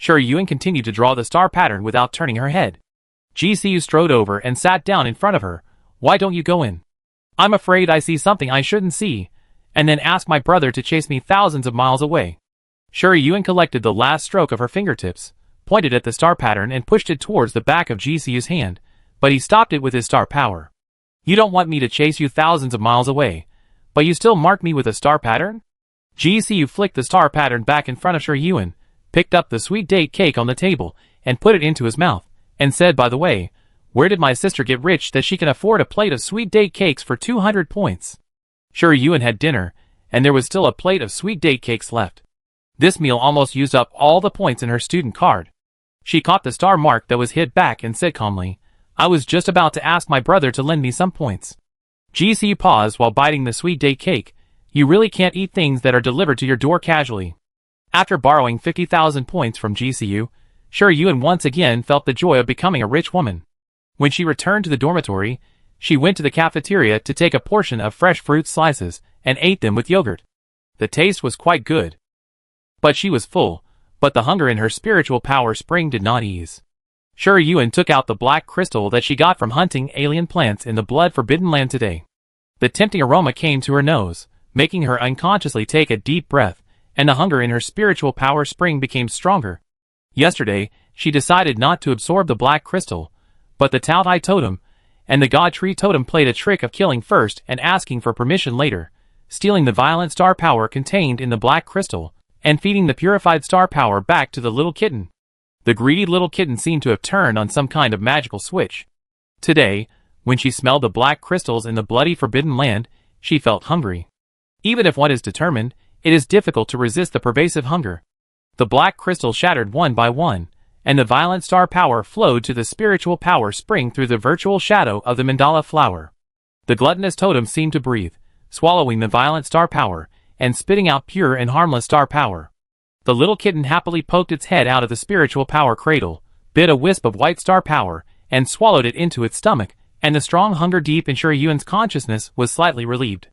Yuen continued to draw the star pattern without turning her head. GCU strode over and sat down in front of her. Why don't you go in? I'm afraid I see something I shouldn't see, and then ask my brother to chase me thousands of miles away. Yuen collected the last stroke of her fingertips, pointed at the star pattern and pushed it towards the back of GCU's hand, but he stopped it with his star power. You don't want me to chase you thousands of miles away, but you still mark me with a star pattern? GCU flicked the star pattern back in front of Yuen, picked up the sweet date cake on the table, and put it into his mouth, and said, by the way, where did my sister get rich that she can afford a plate of sweet date cakes for 200 points? Yuen had dinner, and there was still a plate of sweet date cakes left. This meal almost used up all the points in her student card. She caught the star mark that was hid back and said calmly, I was just about to ask my brother to lend me some points. GCU paused while biting the sweet date cake. You really can't eat things that are delivered to your door casually. After borrowing 50,000 points from GCU, Yuen once again felt the joy of becoming a rich woman. When she returned to the dormitory, she went to the cafeteria to take a portion of fresh fruit slices and ate them with yogurt. The taste was quite good. But she was full, but the hunger in her spiritual power spring did not ease. Yuen took out the black crystal that she got from hunting alien plants in the blood forbidden land today. The tempting aroma came to her nose, making her unconsciously take a deep breath, and the hunger in her spiritual power spring became stronger. Yesterday, she decided not to absorb the black crystal, but the Tao Tai totem, and the God Tree totem played a trick of killing first and asking for permission later, stealing the violent star power contained in the black crystal, and feeding the purified star power back to the little kitten. The greedy little kitten seemed to have turned on some kind of magical switch. Today, when she smelled the black crystals in the bloody forbidden land, she felt hungry. Even if one is determined, it is difficult to resist the pervasive hunger. The black crystals shattered one by one, and the violent star power flowed to the spiritual power spring through the virtual shadow of the mandala flower. The gluttonous totem seemed to breathe, swallowing the violent star power, and spitting out pure and harmless star power. The little kitten happily poked its head out of the spiritual power cradle, bit a wisp of white star power, and swallowed it into its stomach, and the strong hunger deep in Yuen's consciousness was slightly relieved.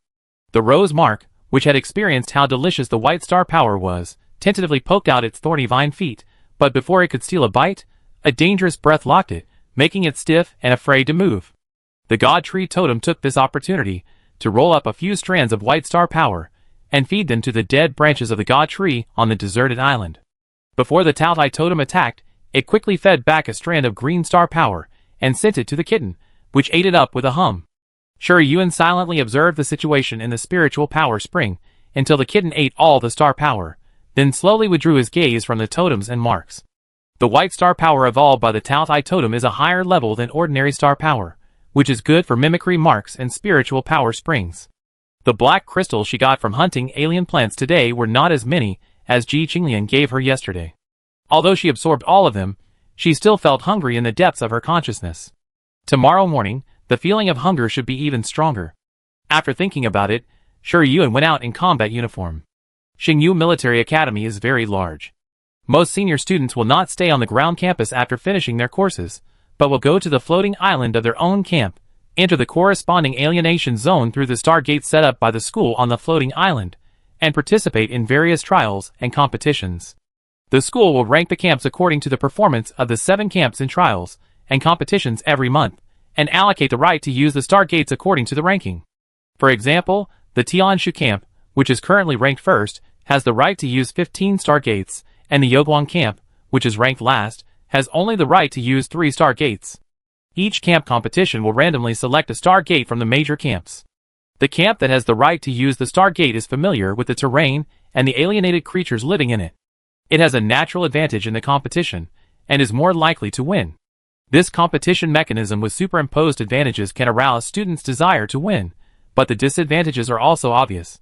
The rose mark, which had experienced how delicious the white star power was, tentatively poked out its thorny vine feet, but before it could steal a bite, a dangerous breath locked it, making it stiff and afraid to move. The God Tree totem took this opportunity to roll up a few strands of white star power, and feed them to the dead branches of the God Tree on the deserted island. Before the Tao Tai totem attacked, it quickly fed back a strand of green star power, and sent it to the kitten, which ate it up with a hum. Yuen silently observed the situation in the spiritual power spring, until the kitten ate all the star power, then slowly withdrew his gaze from the totems and marks. The white star power evolved by the Tao Tai totem is a higher level than ordinary star power, which is good for mimicry marks and spiritual power springs. The black crystals she got from hunting alien plants today were not as many as Ji Qinglian gave her yesterday. Although she absorbed all of them, she still felt hungry in the depths of her consciousness. Tomorrow morning, the feeling of hunger should be even stronger. After thinking about it, Yuen went out in combat uniform. Xingyu Military Academy is very large. Most senior students will not stay on the ground campus after finishing their courses, but will go to the floating island of their own camp, enter the corresponding alienation zone through the stargate set up by the school on the floating island, and participate in various trials and competitions. The school will rank the camps according to the performance of the 7 camps in trials and competitions every month, and allocate the right to use the stargates according to the ranking. For example, the Tianshu camp, which is currently ranked first, has the right to use 15 stargates, and the Yoguang camp, which is ranked last, has only the right to use 3 star gates. Each camp competition will randomly select a star gate from the major camps. The camp that has the right to use the star gate is familiar with the terrain and the alienated creatures living in it. It has a natural advantage in the competition, and is more likely to win. This competition mechanism with superimposed advantages can arouse students' desire to win, but the disadvantages are also obvious.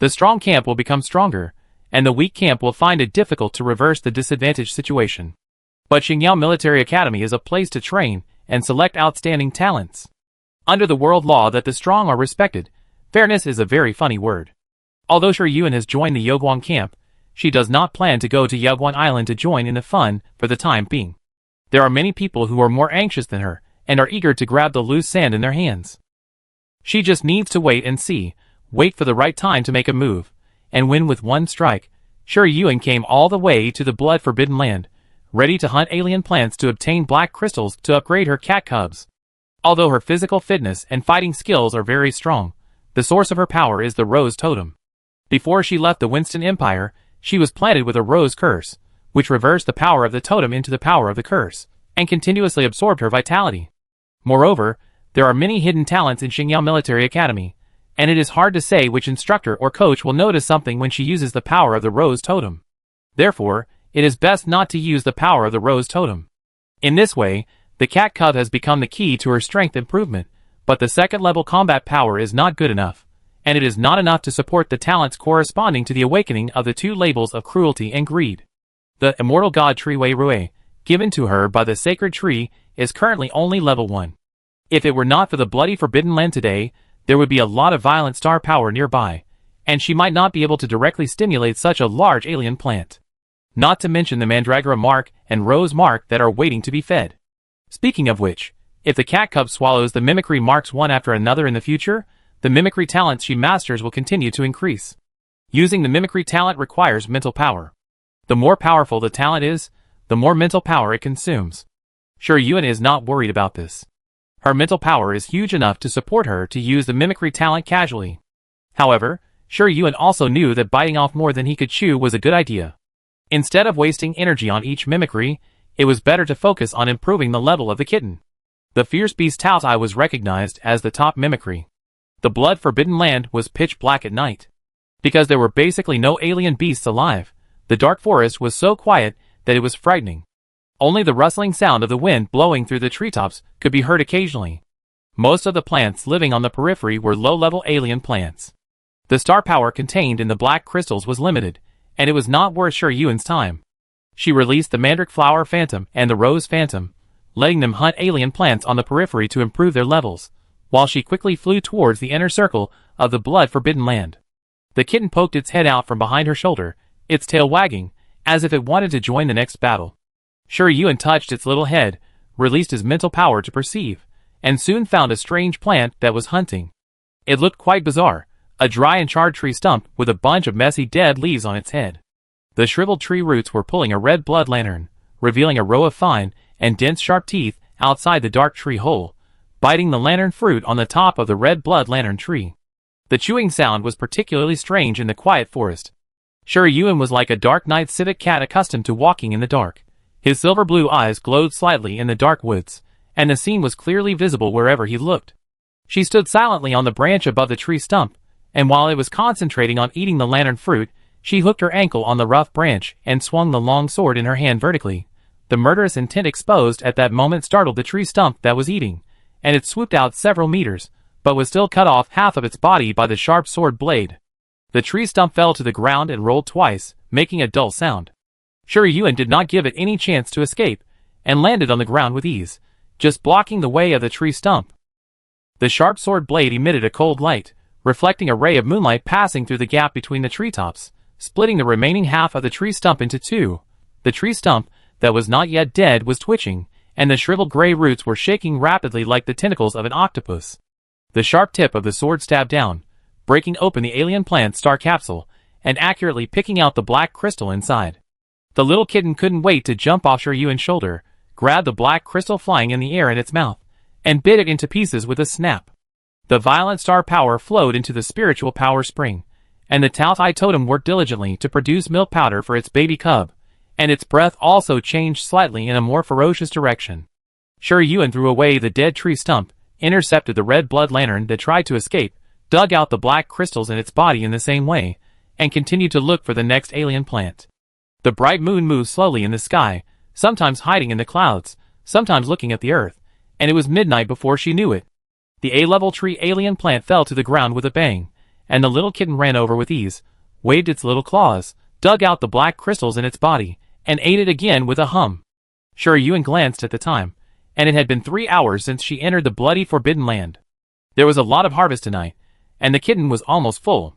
The strong camp will become stronger, and the weak camp will find it difficult to reverse the disadvantaged situation. But Xingyao Military Academy is a place to train and select outstanding talents. Under the world law that the strong are respected, fairness is a very funny word. Although Shi Yuan has joined the Yoguang camp, she does not plan to go to Yoguang Island to join in the fun for the time being. There are many people who are more anxious than her, and are eager to grab the loose sand in their hands. She just needs to wait and see, wait for the right time to make a move, and win with one strike. Shi Yuan came all the way to the blood-forbidden land, ready to hunt alien plants to obtain black crystals to upgrade her cat cubs. Although her physical fitness and fighting skills are very strong, the source of her power is the Rose Totem. Before she left the Winston Empire, she was planted with a Rose Curse, which reversed the power of the totem into the power of the curse, and continuously absorbed her vitality. Moreover, there are many hidden talents in Xingyao Military Academy, and it is hard to say which instructor or coach will notice something when she uses the power of the Rose Totem. Therefore, it is best not to use the power of the Rose Totem. In this way, the cat cub has become the key to her strength improvement, but the second-level combat power is not good enough, and it is not enough to support the talents corresponding to the awakening of the 2 labels of cruelty and greed. The immortal god tree Wei Rui, given to her by the sacred tree, is currently only level 1. If it were not for the bloody forbidden land today, there would be a lot of violent star power nearby, and she might not be able to directly stimulate such a large alien plant. Not to mention the Mandragora Mark and Rose Mark that are waiting to be fed. Speaking of which, if the cat cub swallows the mimicry marks one after another in the future, the mimicry talents she masters will continue to increase. Using the mimicry talent requires mental power. The more powerful the talent is, the more mental power it consumes. Shi Yuan is not worried about this. Her mental power is huge enough to support her to use the mimicry talent casually. However, Shi Yuan also knew that biting off more than he could chew was a good idea. Instead of wasting energy on each mimicry, it was better to focus on improving the level of the kitten. The fierce beast Tao Tai was recognized as the top mimicry. The blood-forbidden land was pitch black at night. Because there were basically no alien beasts alive, the dark forest was so quiet that it was frightening. Only the rustling sound of the wind blowing through the treetops could be heard occasionally. Most of the plants living on the periphery were low-level alien plants. The star power contained in the black crystals was limited, and it was not worth Shi Yuan's time. She released the Mandrake Flower Phantom and the Rose Phantom, letting them hunt alien plants on the periphery to improve their levels, while she quickly flew towards the inner circle of the blood-forbidden land. The kitten poked its head out from behind her shoulder, its tail wagging, as if it wanted to join the next battle. Shi Yuan touched its little head, released his mental power to perceive, and soon found a strange plant that was hunting. It looked quite bizarre, a dry and charred tree stump with a bunch of messy dead leaves on its head. The shriveled tree roots were pulling a red blood lantern, revealing a row of fine and dense sharp teeth outside the dark tree hole, biting the lantern fruit on the top of the red blood lantern tree. The chewing sound was particularly strange in the quiet forest. Shi Yuan was like a dark night civet cat accustomed to walking in the dark. His silver blue eyes glowed slightly in the dark woods, and the scene was clearly visible wherever he looked. She stood silently on the branch above the tree stump, and while it was concentrating on eating the lantern fruit, she hooked her ankle on the rough branch and swung the long sword in her hand vertically. The murderous intent exposed at that moment startled the tree stump that was eating, and it swooped out several meters, but was still cut off half of its body by the sharp sword blade. The tree stump fell to the ground and rolled twice, making a dull sound. Shi Yuan did not give it any chance to escape, and landed on the ground with ease, just blocking the way of the tree stump. The sharp sword blade emitted a cold light, reflecting a ray of moonlight passing through the gap between the treetops, splitting the remaining half of the tree stump into two. The tree stump, that was not yet dead, was twitching, and the shriveled gray roots were shaking rapidly like the tentacles of an octopus. The sharp tip of the sword stabbed down, breaking open the alien plant's star capsule, and accurately picking out the black crystal inside. The little kitten couldn't wait to jump off Shi Yuan's shoulder, grab the black crystal flying in the air in its mouth, and bit it into pieces with a snap. The violent star power flowed into the spiritual power spring, and the Tao Tai totem worked diligently to produce milk powder for its baby cub, and its breath also changed slightly in a more ferocious direction. Yuen threw away the dead tree stump, intercepted the red blood lantern that tried to escape, dug out the black crystals in its body in the same way, and continued to look for the next alien plant. The bright moon moved slowly in the sky, sometimes hiding in the clouds, sometimes looking at the earth, and it was midnight before she knew it. The A-level tree alien plant fell to the ground with a bang, and the little kitten ran over with ease, waved its little claws, dug out the black crystals in its body, and ate it again with a hum. Yuen glanced at the time, and it had been 3 hours since she entered the bloody forbidden land. There was a lot of harvest tonight, and the kitten was almost full.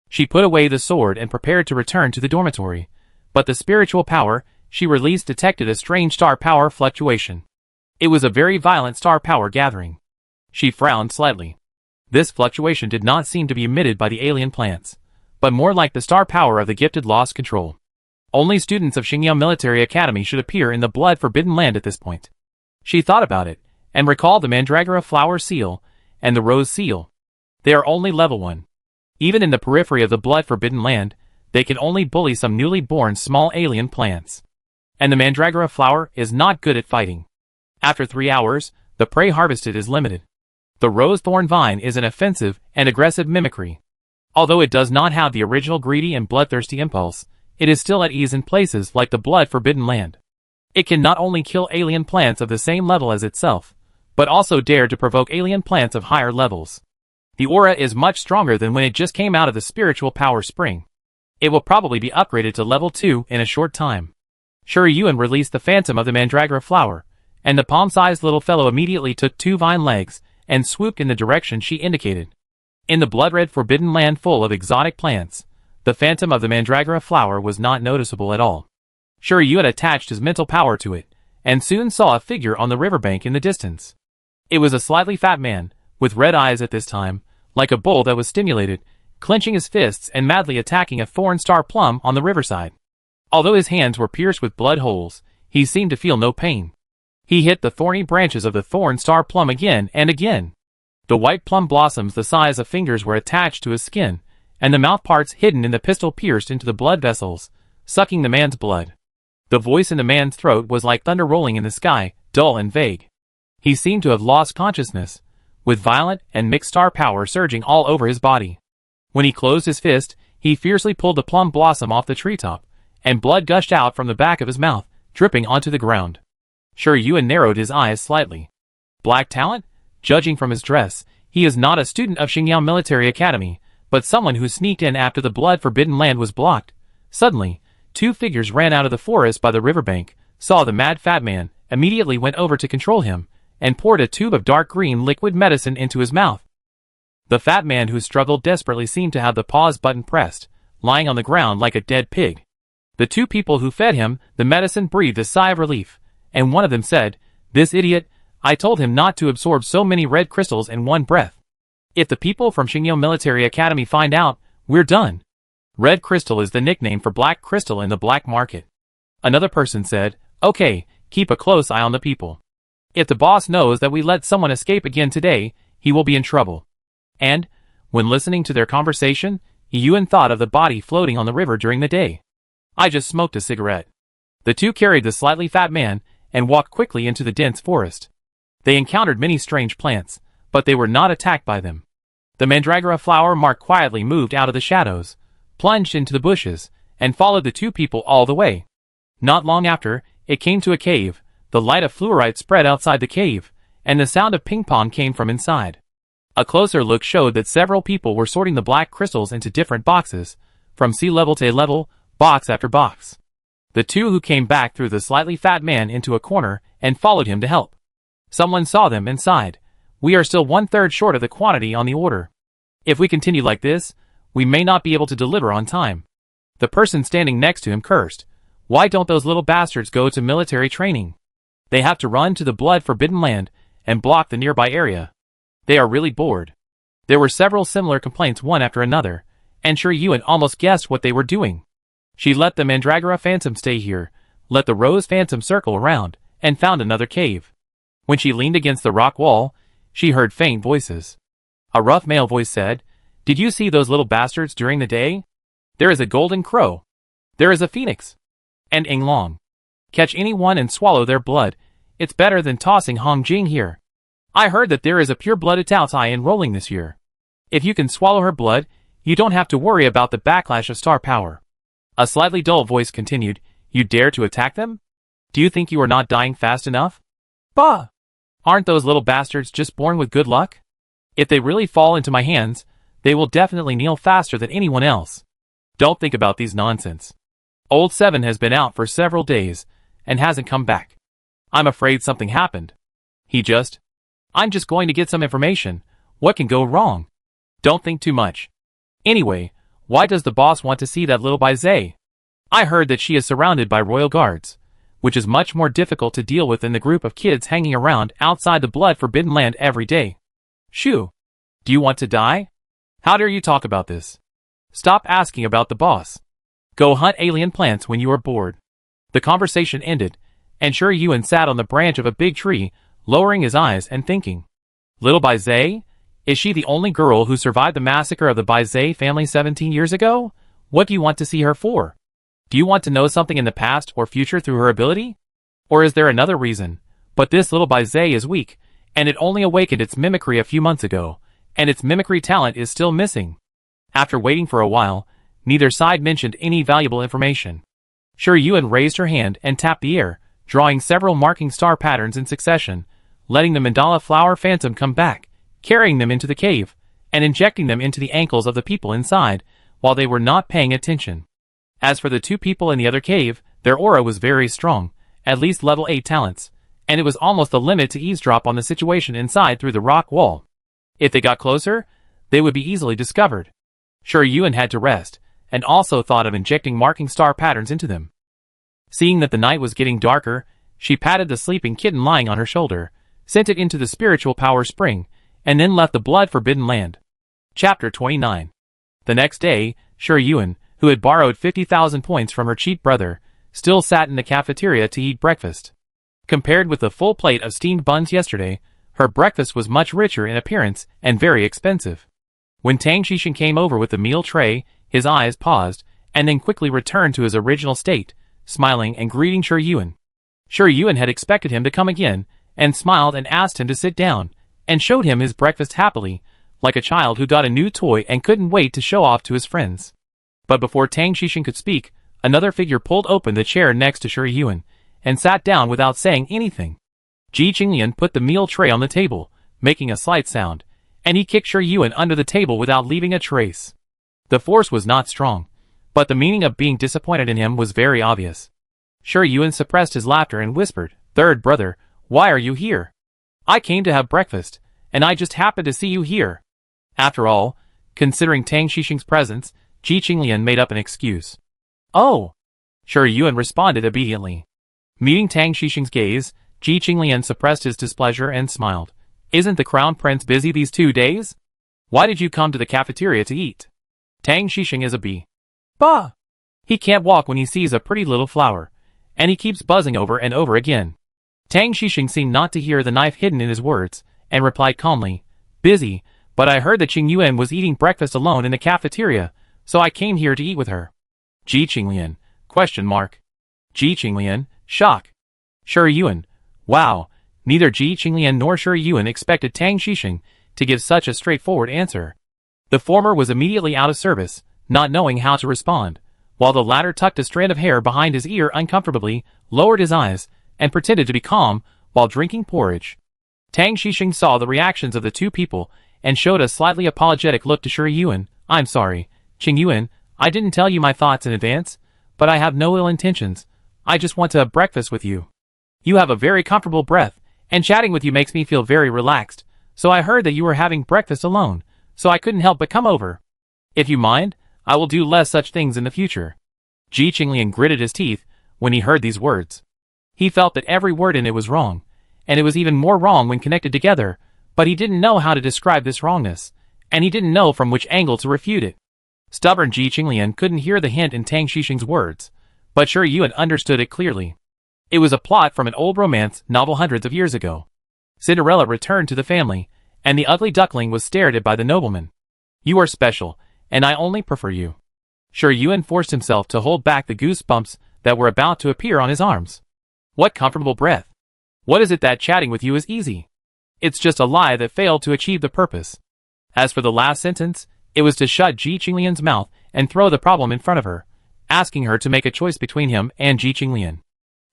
She put away the sword and prepared to return to the dormitory, but the spiritual power she released detected a strange star power fluctuation. It was a very violent star power gathering. She frowned slightly. This fluctuation did not seem to be emitted by the alien plants, but more like the star power of the gifted lost control. Only students of Xingyao Military Academy should appear in the blood forbidden land at this point. She thought about it, and recalled the Mandragora flower seal and the rose seal. They are only level 1. Even in the periphery of the blood forbidden land, they can only bully some newly born small alien plants. And the Mandragora flower is not good at fighting. After 3 hours, the prey harvested is limited. The rose thorn vine is an offensive and aggressive mimicry. Although it does not have the original greedy and bloodthirsty impulse, it is still at ease in places like the blood forbidden land. It can not only kill alien plants of the same level as itself, but also dare to provoke alien plants of higher levels. The aura is much stronger than when it just came out of the spiritual power spring. It will probably be upgraded to level 2 in a short time. Yuen released the phantom of the Mandragora flower, and the palm-sized little fellow immediately took 2 vine legs and swooped in the direction she indicated. In the blood-red forbidden land full of exotic plants, the phantom of the Mandragora flower was not noticeable at all. Yuen attached his mental power to it, and soon saw a figure on the riverbank in the distance. It was a slightly fat man, with red eyes at this time, like a bull that was stimulated, clenching his fists and madly attacking a thorn star plum on the riverside. Although his hands were pierced with blood holes, he seemed to feel no pain. He hit the thorny branches of the thorn star plum again and again. The white plum blossoms the size of fingers were attached to his skin, and the mouth parts hidden in the pistil pierced into the blood vessels, sucking the man's blood. The voice in the man's throat was like thunder rolling in the sky, dull and vague. He seemed to have lost consciousness, with violent and mixed star power surging all over his body. When he closed his fist, he fiercely pulled the plum blossom off the treetop, and blood gushed out from the back of his mouth, dripping onto the ground. Yuen narrowed his eyes slightly. Black talent? Judging from his dress, he is not a student of Xingyao Military Academy, but someone who sneaked in after the blood forbidden land was blocked. Suddenly, 2 figures ran out of the forest by the riverbank, saw the mad fat man, immediately went over to control him, and poured a tube of dark green liquid medicine into his mouth. The fat man who struggled desperately seemed to have the pause button pressed, lying on the ground like a dead pig. The 2 people who fed him the medicine breathed a sigh of relief, and one of them said, "This idiot, I told him not to absorb so many red crystals in one breath. If the people from Xingyao Military Academy find out, we're done." Red crystal is the nickname for black crystal in the black market. Another person said, "Okay, keep a close eye on the people. If the boss knows that we let someone escape again today, he will be in trouble." And, when listening to their conversation, Yuen thought of the body floating on the river during the day. "I just smoked a cigarette." The 2 carried the slightly fat man and walked quickly into the dense forest. They encountered many strange plants, but they were not attacked by them. The Mandragora flower mark quietly moved out of the shadows, plunged into the bushes, and followed the 2 people all the way. Not long after, it came to a cave. The light of fluorite spread outside the cave, and the sound of ping-pong came from inside. A closer look showed that several people were sorting the black crystals into different boxes, from sea level to level, box after box. The 2 who came back threw the slightly fat man into a corner and followed him to help. Someone saw them and sighed. "We are still 1/3 short of the quantity on the order. If we continue like this, we may not be able to deliver on time." The person standing next to him cursed. "Why don't those little bastards go to military training? They have to run to the blood forbidden land and block the nearby area. They are really bored." There were several similar complaints one after another, and Yuen almost guessed what they were doing. She let the Mandragora phantom stay here, let the rose phantom circle around, and found another cave. When she leaned against the rock wall, she heard faint voices. A rough male voice said, "Did you see those little bastards during the day? There is a golden crow. There is a phoenix. and Ing Long. Catch anyone and swallow their blood. It's better than tossing Hong Jing here. I heard that there is a pure-blooded Tao Tai enrolling this year. If you can swallow her blood, you don't have to worry about the backlash of star power. A slightly dull voice continued, You dare to attack them? Do you think you are not dying fast enough? Bah! Aren't those little bastards just born with good luck? If they really fall into my hands, they will definitely kneel faster than anyone else. Don't think about these nonsense. Old Seven has been out for several days, and hasn't come back. I'm afraid something happened. I'm just going to get some information. What can go wrong? Don't think too much. Anyway, why does the boss want to see that little Bai Zhe? I heard that she is surrounded by royal guards, which is much more difficult to deal with than the group of kids hanging around outside the blood-forbidden land every day. Shoo! Do you want to die? How dare you talk about this? Stop asking about the boss. Go hunt alien plants when you are bored. The conversation ended, and Shi Yuan sat on the branch of a big tree, lowering his eyes and thinking. Little Bai Zhe? Is she the only girl who survived the massacre of the Bai Zhe family 17 years ago? What do you want to see her for? Do you want to know something in the past or future through her ability? Or is there another reason? But this little Bai Zhe is weak, and it only awakened its mimicry a few months ago, and its mimicry talent is still missing. After waiting for a while, neither side mentioned any valuable information. Shi Yuan raised her hand and tapped the air, drawing several marking star patterns in succession, letting the mandala flower phantom come back, carrying them into the cave, and injecting them into the ankles of the people inside, while they were not paying attention. As for the two people in the other cave, their aura was very strong, at least level 8 talents, and it was almost the limit to eavesdrop on the situation inside through the rock wall. If they got closer, they would be easily discovered. Shi Yuan had to rest, and also thought of injecting marking star patterns into them. Seeing that the night was getting darker, she patted the sleeping kitten lying on her shoulder, sent it into the spiritual power spring, and then left the blood-forbidden land. Chapter 29. The next day, Shi Yuan, who had borrowed 50,000 points from her cheat brother, still sat in the cafeteria to eat breakfast. Compared with the full plate of steamed buns yesterday, her breakfast was much richer in appearance and very expensive. When Tang Xixing came over with the meal tray, his eyes paused, and then quickly returned to his original state, smiling and greeting Shi Yuan. Shi Yuan had expected him to come again, and smiled and asked him to sit down, and showed him his breakfast happily, like a child who got a new toy and couldn't wait to show off to his friends. But before Tang Xixing could speak, another figure pulled open the chair next to Shi Yuan, and sat down without saying anything. Ji Qinglian put the meal tray on the table, making a slight sound, and he kicked Shi Yuan under the table without leaving a trace. The force was not strong, but the meaning of being disappointed in him was very obvious. Shi Yuan suppressed his laughter and whispered, "Third brother, why are you here? I came to have breakfast, and I just happened to see you here." After all, considering Tang Xixing's presence, Ji Qinglian made up an excuse. "Oh!" Shi Yuan responded obediently. Meeting Tang Xixing's gaze, Ji Qinglian suppressed his displeasure and smiled. "Isn't the crown prince busy these 2 days? Why did you come to the cafeteria to eat? Tang Xixing is a bee. Bah! He can't walk when he sees a pretty little flower, and he keeps buzzing over and over again." Tang Xixing seemed not to hear the knife hidden in his words, and replied calmly, "Busy, but I heard that Qing Yuan was eating breakfast alone in the cafeteria, so I came here to eat with her." Ji Qinglian, ? Ji Qinglian, shock. Shi Yuan, wow, neither Ji Qinglian nor Shi Yuan expected Tang Xixing to give such a straightforward answer. The former was immediately out of service, not knowing how to respond, while the latter tucked a strand of hair behind his ear uncomfortably, lowered his eyes, and pretended to be calm while drinking porridge. Tang Xixing saw the reactions of the two people and showed a slightly apologetic look to Shi Yuan. "I'm sorry, Qing Yuan, I didn't tell you my thoughts in advance, but I have no ill intentions. I just want to have breakfast with you. You have a very comfortable breath, and chatting with you makes me feel very relaxed, so I heard that you were having breakfast alone, so I couldn't help but come over. If you mind, I will do less such things in the future." Ji Qinglian gritted his teeth when he heard these words. He felt that every word in it was wrong, and it was even more wrong when connected together, but he didn't know how to describe this wrongness, and he didn't know from which angle to refute it. Stubborn Ji Qinglian couldn't hear the hint in Tang Xixing's words, but Shi Yuan understood it clearly. It was a plot from an old romance novel hundreds of years ago. Cinderella returned to the family, and the ugly duckling was stared at by the nobleman. "You are special, and I only prefer you." Shi Yuan forced himself to hold back the goosebumps that were about to appear on his arms. What comfortable breath. What is it that chatting with you is easy? It's just a lie that failed to achieve the purpose. As for the last sentence, it was to shut Ji Qinglian's mouth and throw the problem in front of her, asking her to make a choice between him and Ji Qinglian.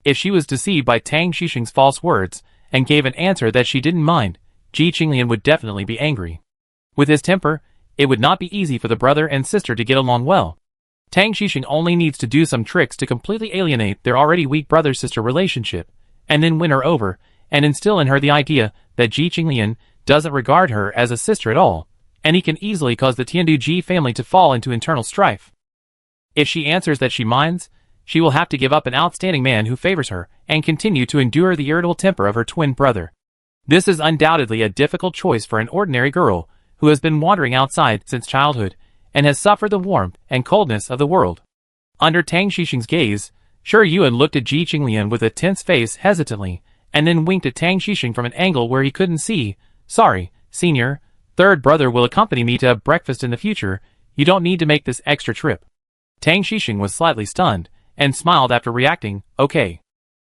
If she was deceived by Tang Xixing's false words and gave an answer that she didn't mind, Ji Qinglian would definitely be angry. With his temper, it would not be easy for the brother and sister to get along well. Tang Xixing only needs to do some tricks to completely alienate their already weak brother-sister relationship, and then win her over, and instill in her the idea that Ji Qinglian doesn't regard her as a sister at all, and he can easily cause the Tiandu Ji family to fall into internal strife. If she answers that she minds, she will have to give up an outstanding man who favors her and continue to endure the irritable temper of her twin brother. This is undoubtedly a difficult choice for an ordinary girl who has been wandering outside since childhood and has suffered the warmth and coldness of the world. Under Tang Xixing's gaze, Shi Yuan looked at Ji Qinglian with a tense face hesitantly, and then winked at Tang Xixing from an angle where he couldn't see. Sorry, senior, third brother will accompany me to have breakfast in the future. You don't need to make this extra trip. Tang Xixing was slightly stunned, and smiled after reacting, okay.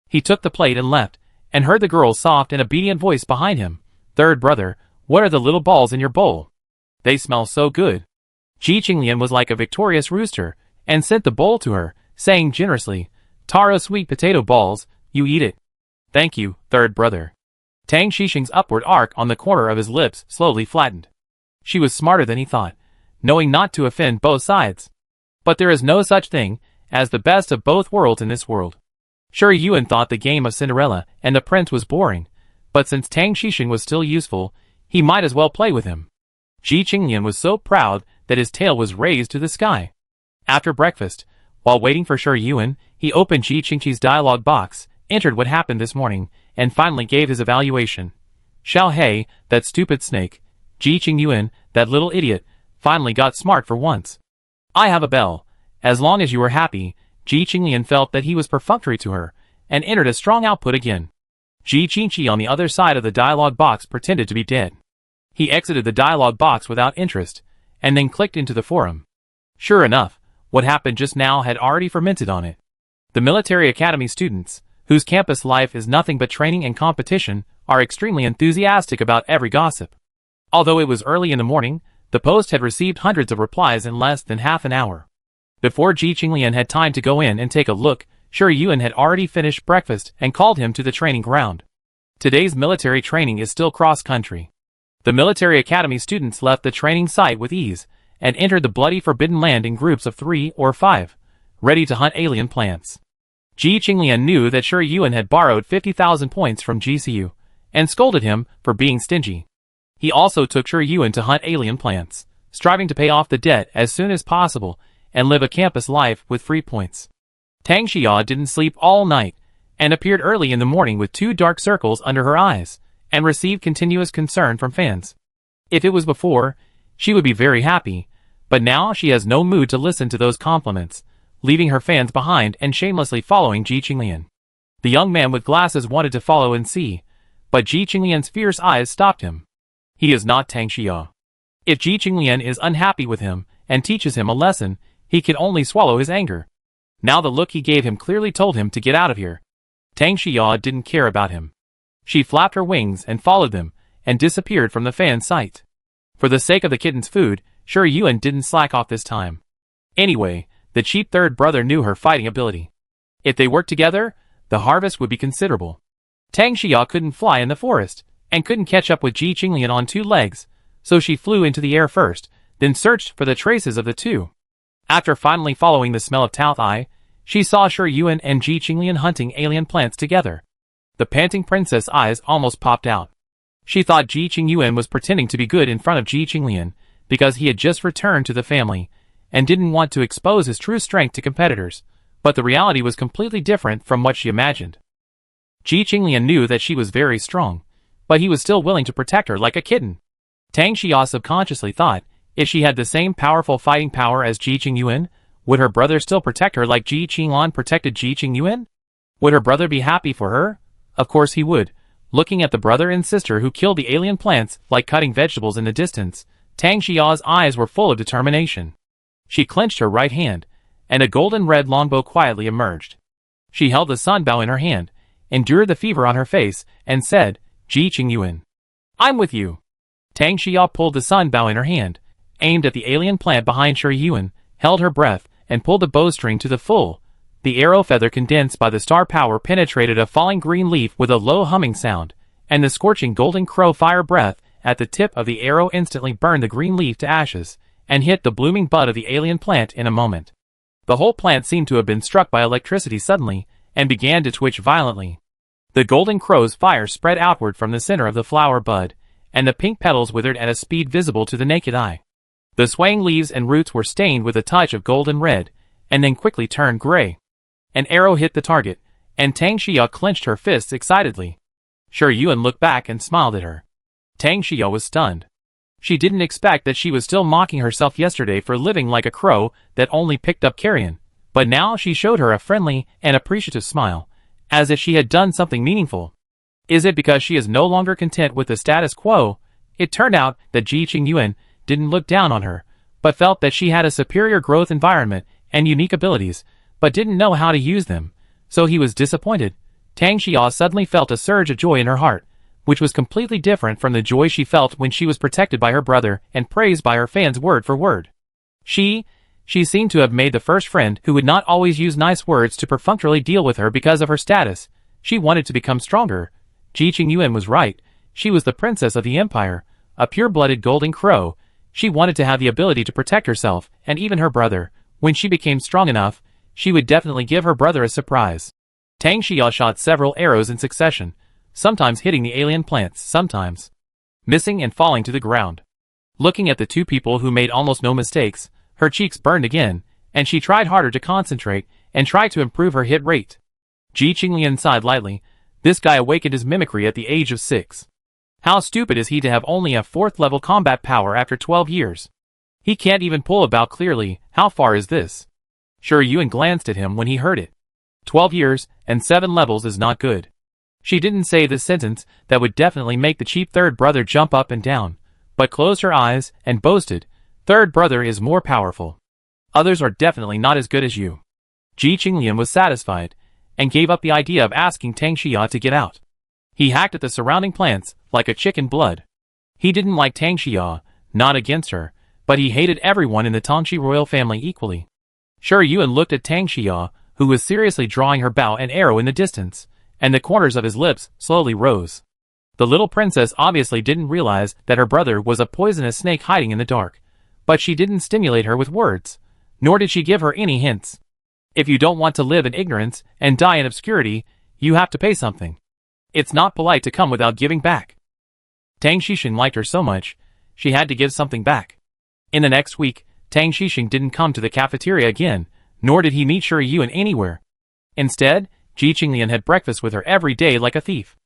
He took the plate and left, and heard the girl's soft and obedient voice behind him. Third brother, what are the little balls in your bowl? They smell so good. Ji Qinglian was like a victorious rooster, and sent the bowl to her, saying generously, Taro sweet potato balls, you eat it. Thank you, third brother. Tang Xixing's upward arc on the corner of his lips slowly flattened. She was smarter than he thought, knowing not to offend both sides. But there is no such thing as the best of both worlds in this world. Shi Yuan thought the game of Cinderella and the prince was boring, but since Tang Xixing was still useful, he might as well play with him. Ji Qinglian was so proud that his tail was raised to the sky. After breakfast, while waiting for Shi Yuan, he opened Ji Qingqi's dialogue box, entered what happened this morning, and finally gave his evaluation. Xiao He, that stupid snake, Ji Qingyuan, that little idiot, finally got smart for once. I have a bell. As long as you are happy, Ji Qinglian felt that he was perfunctory to her, and entered a strong output again. Ji Qingqi on the other side of the dialogue box pretended to be dead. He exited the dialogue box without interest, and then clicked into the forum. Sure enough, what happened just now had already fermented on it. The military academy students, whose campus life is nothing but training and competition, are extremely enthusiastic about every gossip. Although it was early in the morning, the post had received hundreds of replies in less than half an hour. Before Ji Qinglian had time to go in and take a look, Shi Yuan had already finished breakfast and called him to the training ground. Today's military training is still cross-country. The military academy students left the training site with ease, and entered the bloody forbidden land in groups of 3 or 5, ready to hunt alien plants. Ji Qinglian knew that Shi Yuan had borrowed 50,000 points from GCU, and scolded him for being stingy. He also took Shi Yuan to hunt alien plants, striving to pay off the debt as soon as possible, and live a campus life with free points. Tang Xia didn't sleep all night, and appeared early in the morning with 2 dark circles under her eyes, and received continuous concern from fans. If it was before, she would be very happy, but now she has no mood to listen to those compliments, leaving her fans behind and shamelessly following Ji Qinglian. The young man with glasses wanted to follow and see, but Ji Qinglian's fierce eyes stopped him. He is not Tang Xia. If Ji Qinglian is unhappy with him and teaches him a lesson, he can only swallow his anger. Now the look he gave him clearly told him to get out of here. Tang Xia didn't care about him. She flapped her wings and followed them, and disappeared from the fan's sight. For the sake of the kitten's food, Shi Yuan didn't slack off this time. Anyway, the cheap third brother knew her fighting ability. If they worked together, the harvest would be considerable. Tang Xia couldn't fly in the forest, and couldn't catch up with Ji Qinglian on 2 legs, so she flew into the air first, then searched for the traces of the two. After finally following the smell of Taothai, she saw Shi Yuan and Ji Qinglian hunting alien plants together. The panting princess eyes almost popped out. She thought Ji Qingyuan was pretending to be good in front of Ji Qinglian, because he had just returned to the family, and didn't want to expose his true strength to competitors, but the reality was completely different from what she imagined. Ji Qinglian knew that she was very strong, but he was still willing to protect her like a kitten. Tang Xia subconsciously thought, if she had the same powerful fighting power as Ji Qingyuan, would her brother still protect her like Ji Qinglan protected Ji Qingyuan? Would her brother be happy for her? Of course he would. Looking at the brother and sister who killed the alien plants like cutting vegetables in the distance, Tang Xia's eyes were full of determination. She clenched her right hand, and a golden red longbow quietly emerged. She held the sunbow in her hand, endured the fever on her face, and said, "Ji Qingyuan, I'm with you." Tang Xia pulled the sunbow in her hand, aimed at the alien plant behind Shi Yuan, held her breath, and pulled the bowstring to the full. The arrow feather condensed by the star power penetrated a falling green leaf with a low humming sound, and the scorching golden crow fire breath at the tip of the arrow instantly burned the green leaf to ashes, and hit the blooming bud of the alien plant in a moment. The whole plant seemed to have been struck by electricity suddenly, and began to twitch violently. The golden crow's fire spread outward from the center of the flower bud, and the pink petals withered at a speed visible to the naked eye. The swaying leaves and roots were stained with a touch of golden red, and then quickly turned gray. An arrow hit the target, and Tang Xia clenched her fists excitedly. Shi Yuan looked back and smiled at her. Tang Xia was stunned. She didn't expect that she was still mocking herself yesterday for living like a crow that only picked up carrion, but now she showed her a friendly and appreciative smile, as if she had done something meaningful. Is it because she is no longer content with the status quo? It turned out that Ji Qingyuan didn't look down on her, but felt that she had a superior growth environment and unique abilities, but didn't know how to use them, so he was disappointed. Tang Xia suddenly felt a surge of joy in her heart, which was completely different from the joy she felt when she was protected by her brother and praised by her fans word for word. She seemed to have made the first friend who would not always use nice words to perfunctorily deal with her because of her status. She wanted to become stronger. Ji Qingyuan was right. She was the princess of the empire, a pure-blooded golden crow. She wanted to have the ability to protect herself, and even her brother. When she became strong enough, she would definitely give her brother a surprise. Tang Xia shot several arrows in succession, sometimes hitting the alien plants, sometimes missing and falling to the ground. Looking at the two people who made almost no mistakes, her cheeks burned again, and she tried harder to concentrate and try to improve her hit rate. Ji Qinglian sighed lightly. This guy awakened his mimicry at the age of 6. How stupid is he to have only a 4th level combat power after 12 years? He can't even pull a bow clearly. How far is this? Shi Yuan glanced at him when he heard it. 12 years and 7 levels is not good. She didn't say this sentence that would definitely make the cheap third brother jump up and down, but closed her eyes and boasted, "Third brother is more powerful. Others are definitely not as good as you." Ji Qinglian was satisfied, and gave up the idea of asking Tang Xia to get out. He hacked at the surrounding plants like a chicken blood. He didn't like Tang Xia, not against her, but he hated everyone in the Tongxi royal family equally. Shi Yuan looked at Tang Xia, who was seriously drawing her bow and arrow in the distance, and the corners of his lips slowly rose. The little princess obviously didn't realize that her brother was a poisonous snake hiding in the dark, but she didn't stimulate her with words, nor did she give her any hints. If you don't want to live in ignorance and die in obscurity, you have to pay something. It's not polite to come without giving back. Tang Xixing liked her so much, she had to give something back. In the next week, Tang Xixing didn't come to the cafeteria again, nor did he meet Shi Yuan anywhere. Instead, Ji Qinglian had breakfast with her every day like a thief.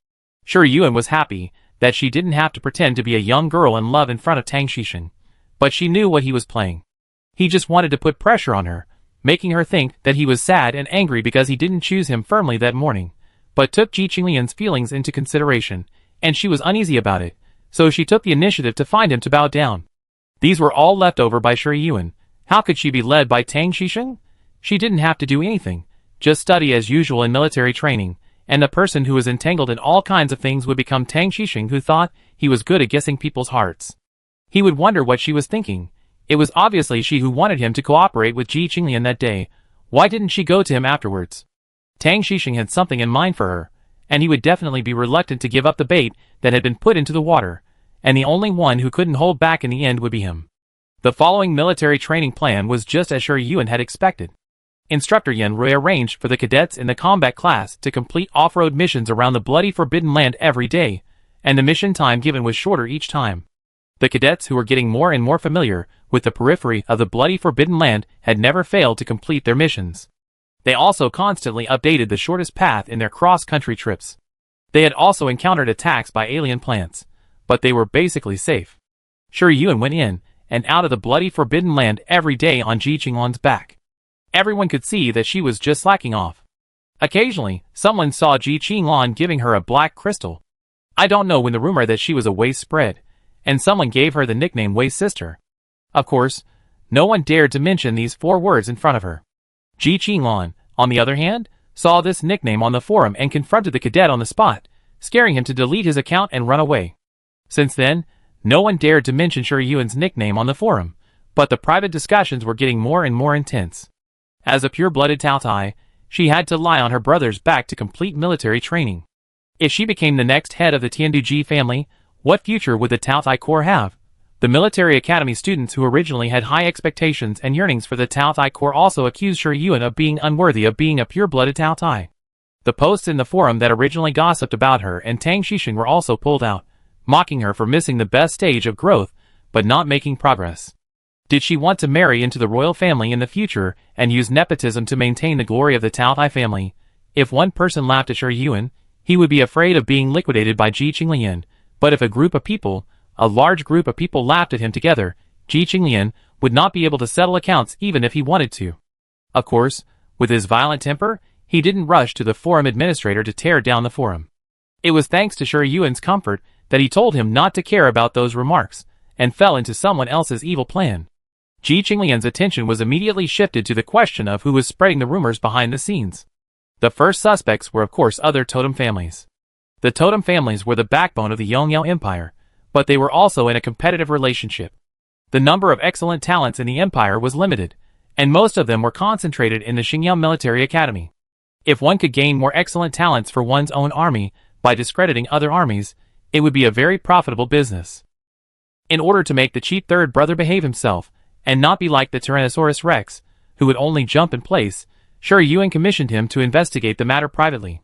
Shi Yuan was happy that she didn't have to pretend to be a young girl in love in front of Tang Xixing, but she knew what he was playing. He just wanted to put pressure on her, making her think that he was sad and angry because he didn't choose him firmly that morning, but took Ji Qinglian's feelings into consideration, and she was uneasy about it, so she took the initiative to find him to bow down. These were all left over by Shi Yuan. How could she be led by Tang Xixing? She didn't have to do anything, just study as usual in military training, and the person who was entangled in all kinds of things would become Tang Xixing, who thought he was good at guessing people's hearts. He would wonder what she was thinking. It was obviously she who wanted him to cooperate with Ji Qinglian that day. Why didn't she go to him afterwards? Tang Xixing had something in mind for her, and he would definitely be reluctant to give up the bait that had been put into the water, and the only one who couldn't hold back in the end would be him. The following military training plan was just as Shi Yuan had expected. Instructor Yan Rui arranged for the cadets in the combat class to complete off-road missions around the bloody Forbidden Land every day, and the mission time given was shorter each time. The cadets who were getting more and more familiar with the periphery of the bloody Forbidden Land had never failed to complete their missions. They also constantly updated the shortest path in their cross-country trips. They had also encountered attacks by alien plants, but they were basically safe. Shi Yuan went in and out of the bloody Forbidden Land every day on Ji Qinglian's back. Everyone could see that she was just slacking off. Occasionally, someone saw Ji Qinglian giving her a black crystal. I don't know when the rumor that she was a Wei spread, and someone gave her the nickname Wei Sister. Of course, no one dared to mention these 4 words in front of her. Ji Qinglian, on the other hand, saw this nickname on the forum and confronted the cadet on the spot, scaring him to delete his account and run away. Since then, no one dared to mention Yuan's nickname on the forum, but the private discussions were getting more and more intense. As a pure-blooded Taotai, she had to lie on her brother's back to complete military training. If she became the next head of the Tianduji family, what future would the Taotai Corps have? The military academy students who originally had high expectations and yearnings for the Taotai Corps also accused Yuan of being unworthy of being a pure-blooded Taotai. The posts in the forum that originally gossiped about her and Tang Xixing were also pulled out, mocking her for missing the best stage of growth, but not making progress. Did she want to marry into the royal family in the future and use nepotism to maintain the glory of the Taotai family? If one person laughed at Yuan, he would be afraid of being liquidated by Ji Qinglian, but if a large group of people laughed at him together, Ji Qinglian would not be able to settle accounts even if he wanted to. Of course, with his violent temper, he didn't rush to the forum administrator to tear down the forum. It was thanks to Yuan's comfort that he told him not to care about those remarks, and fell into someone else's evil plan. Ji Qinglian's attention was immediately shifted to the question of who was spreading the rumors behind the scenes. The first suspects were of course other totem families. The totem families were the backbone of the Yongyao Empire, but they were also in a competitive relationship. The number of excellent talents in the empire was limited, and most of them were concentrated in the Xingyao Military Academy. If one could gain more excellent talents for one's own army by discrediting other armies, it would be a very profitable business. In order to make the cheap third brother behave himself, and not be like the Tyrannosaurus Rex, who would only jump in place, Yuan commissioned him to investigate the matter privately.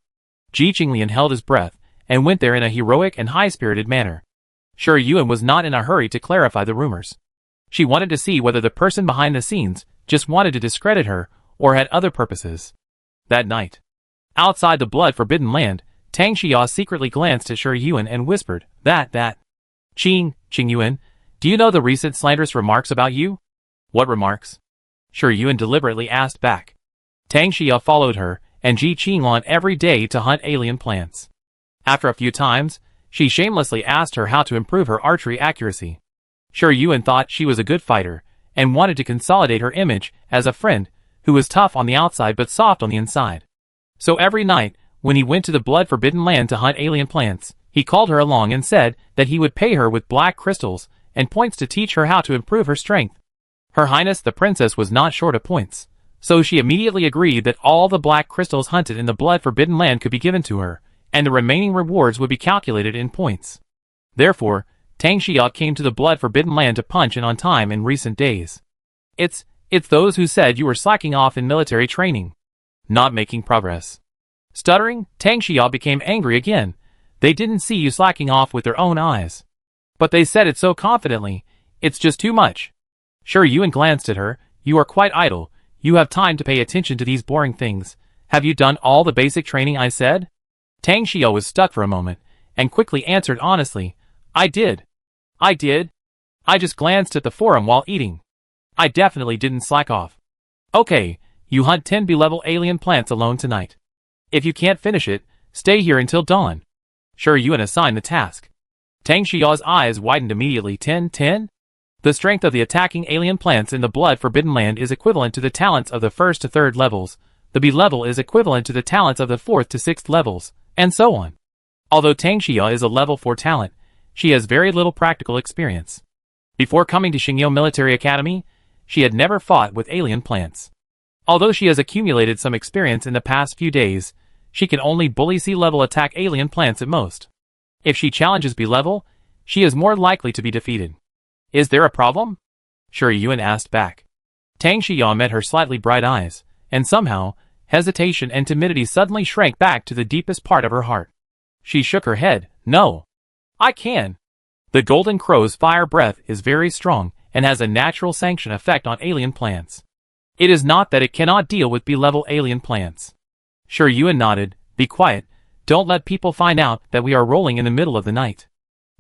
Ji Qinglian held his breath, and went there in a heroic and high-spirited manner. Yuan was not in a hurry to clarify the rumors. She wanted to see whether the person behind the scenes just wanted to discredit her, or had other purposes. That night, outside the blood-forbidden land, Tang Xia secretly glanced at Yuan and whispered, Qingyuan, do you know the recent slanderous remarks about you? What remarks? Yuan deliberately asked back. Tang Xia followed her and Ji Qinglian every day to hunt alien plants. After a few times, she shamelessly asked her how to improve her archery accuracy. Yuan thought she was a good fighter, and wanted to consolidate her image as a friend who was tough on the outside but soft on the inside. So every night, when he went to the blood-forbidden land to hunt alien plants, he called her along and said that he would pay her with black crystals and points to teach her how to improve her strength. Her Highness the Princess was not short of points, so she immediately agreed that all the black crystals hunted in the blood-forbidden land could be given to her, and the remaining rewards would be calculated in points. Therefore, Tang Xia came to the blood-forbidden land to punch in on time in recent days. It's those who said you were slacking off in military training. Not making progress. Stuttering, Tang Xia became angry again. They didn't see you slacking off with their own eyes. But they said it so confidently, it's just too much. Yuan glanced at her, you are quite idle, you have time to pay attention to these boring things. Have you done all the basic training I said? Tang Xia was stuck for a moment, and quickly answered honestly, I did. I just glanced at the forum while eating. I definitely didn't slack off. Okay, you hunt 10 B-level alien plants alone tonight. If you can't finish it, stay here until dawn. Yuan assigned the task. Tang Xia's eyes widened immediately. 10? The strength of the attacking alien plants in the blood-forbidden land is equivalent to the talents of the 1st to 3rd levels, the B level is equivalent to the talents of the 4th to 6th levels, and so on. Although Tang Xia is a level 4 talent, she has very little practical experience. Before coming to Xingyao Military Academy, she had never fought with alien plants. Although she has accumulated some experience in the past few days, she can only bully C-level attack alien plants at most. If she challenges B-level, she is more likely to be defeated. Is there a problem? Yuan asked back. Tang Xia met her slightly bright eyes, and somehow, hesitation and timidity suddenly shrank back to the deepest part of her heart. She shook her head. No. I can. The Golden Crow's fire breath is very strong and has a natural sanction effect on alien plants. It is not that it cannot deal with B-level alien plants. Yuan nodded. Be quiet. Don't let people find out that we are rolling in the middle of the night.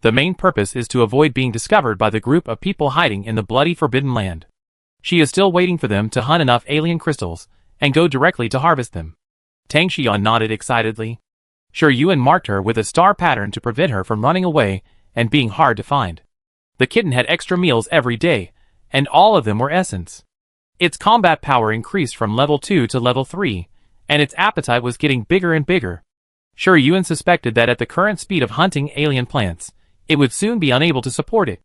The main purpose is to avoid being discovered by the group of people hiding in the bloody forbidden land. She is still waiting for them to hunt enough alien crystals and go directly to harvest them. Tang Xia nodded excitedly. Yuan marked her with a star pattern to prevent her from running away and being hard to find. The kitten had extra meals every day, and all of them were essence. Its combat power increased from level 2 to level 3, and its appetite was getting bigger and bigger. Sure, Yuan suspected that at the current speed of hunting alien plants, it would soon be unable to support it.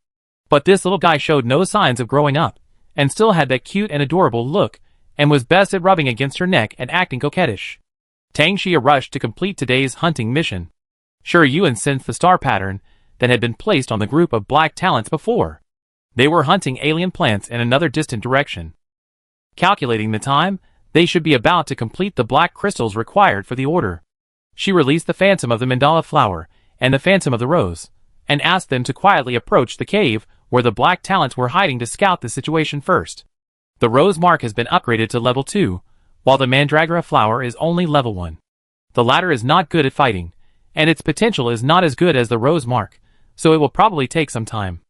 But this little guy showed no signs of growing up, and still had that cute and adorable look, and was best at rubbing against her neck and acting coquettish. Tang Xia rushed to complete today's hunting mission. Sure, Yuan sensed the star pattern that had been placed on the group of black talents before. They were hunting alien plants in another distant direction. Calculating the time, they should be about to complete the black crystals required for the order. She released the phantom of the mandala flower and the phantom of the rose, and asked them to quietly approach the cave where the black talents were hiding to scout the situation first. The rose mark has been upgraded to level 2, while the mandragora flower is only level 1. The latter is not good at fighting, and its potential is not as good as the rose mark, so it will probably take some time.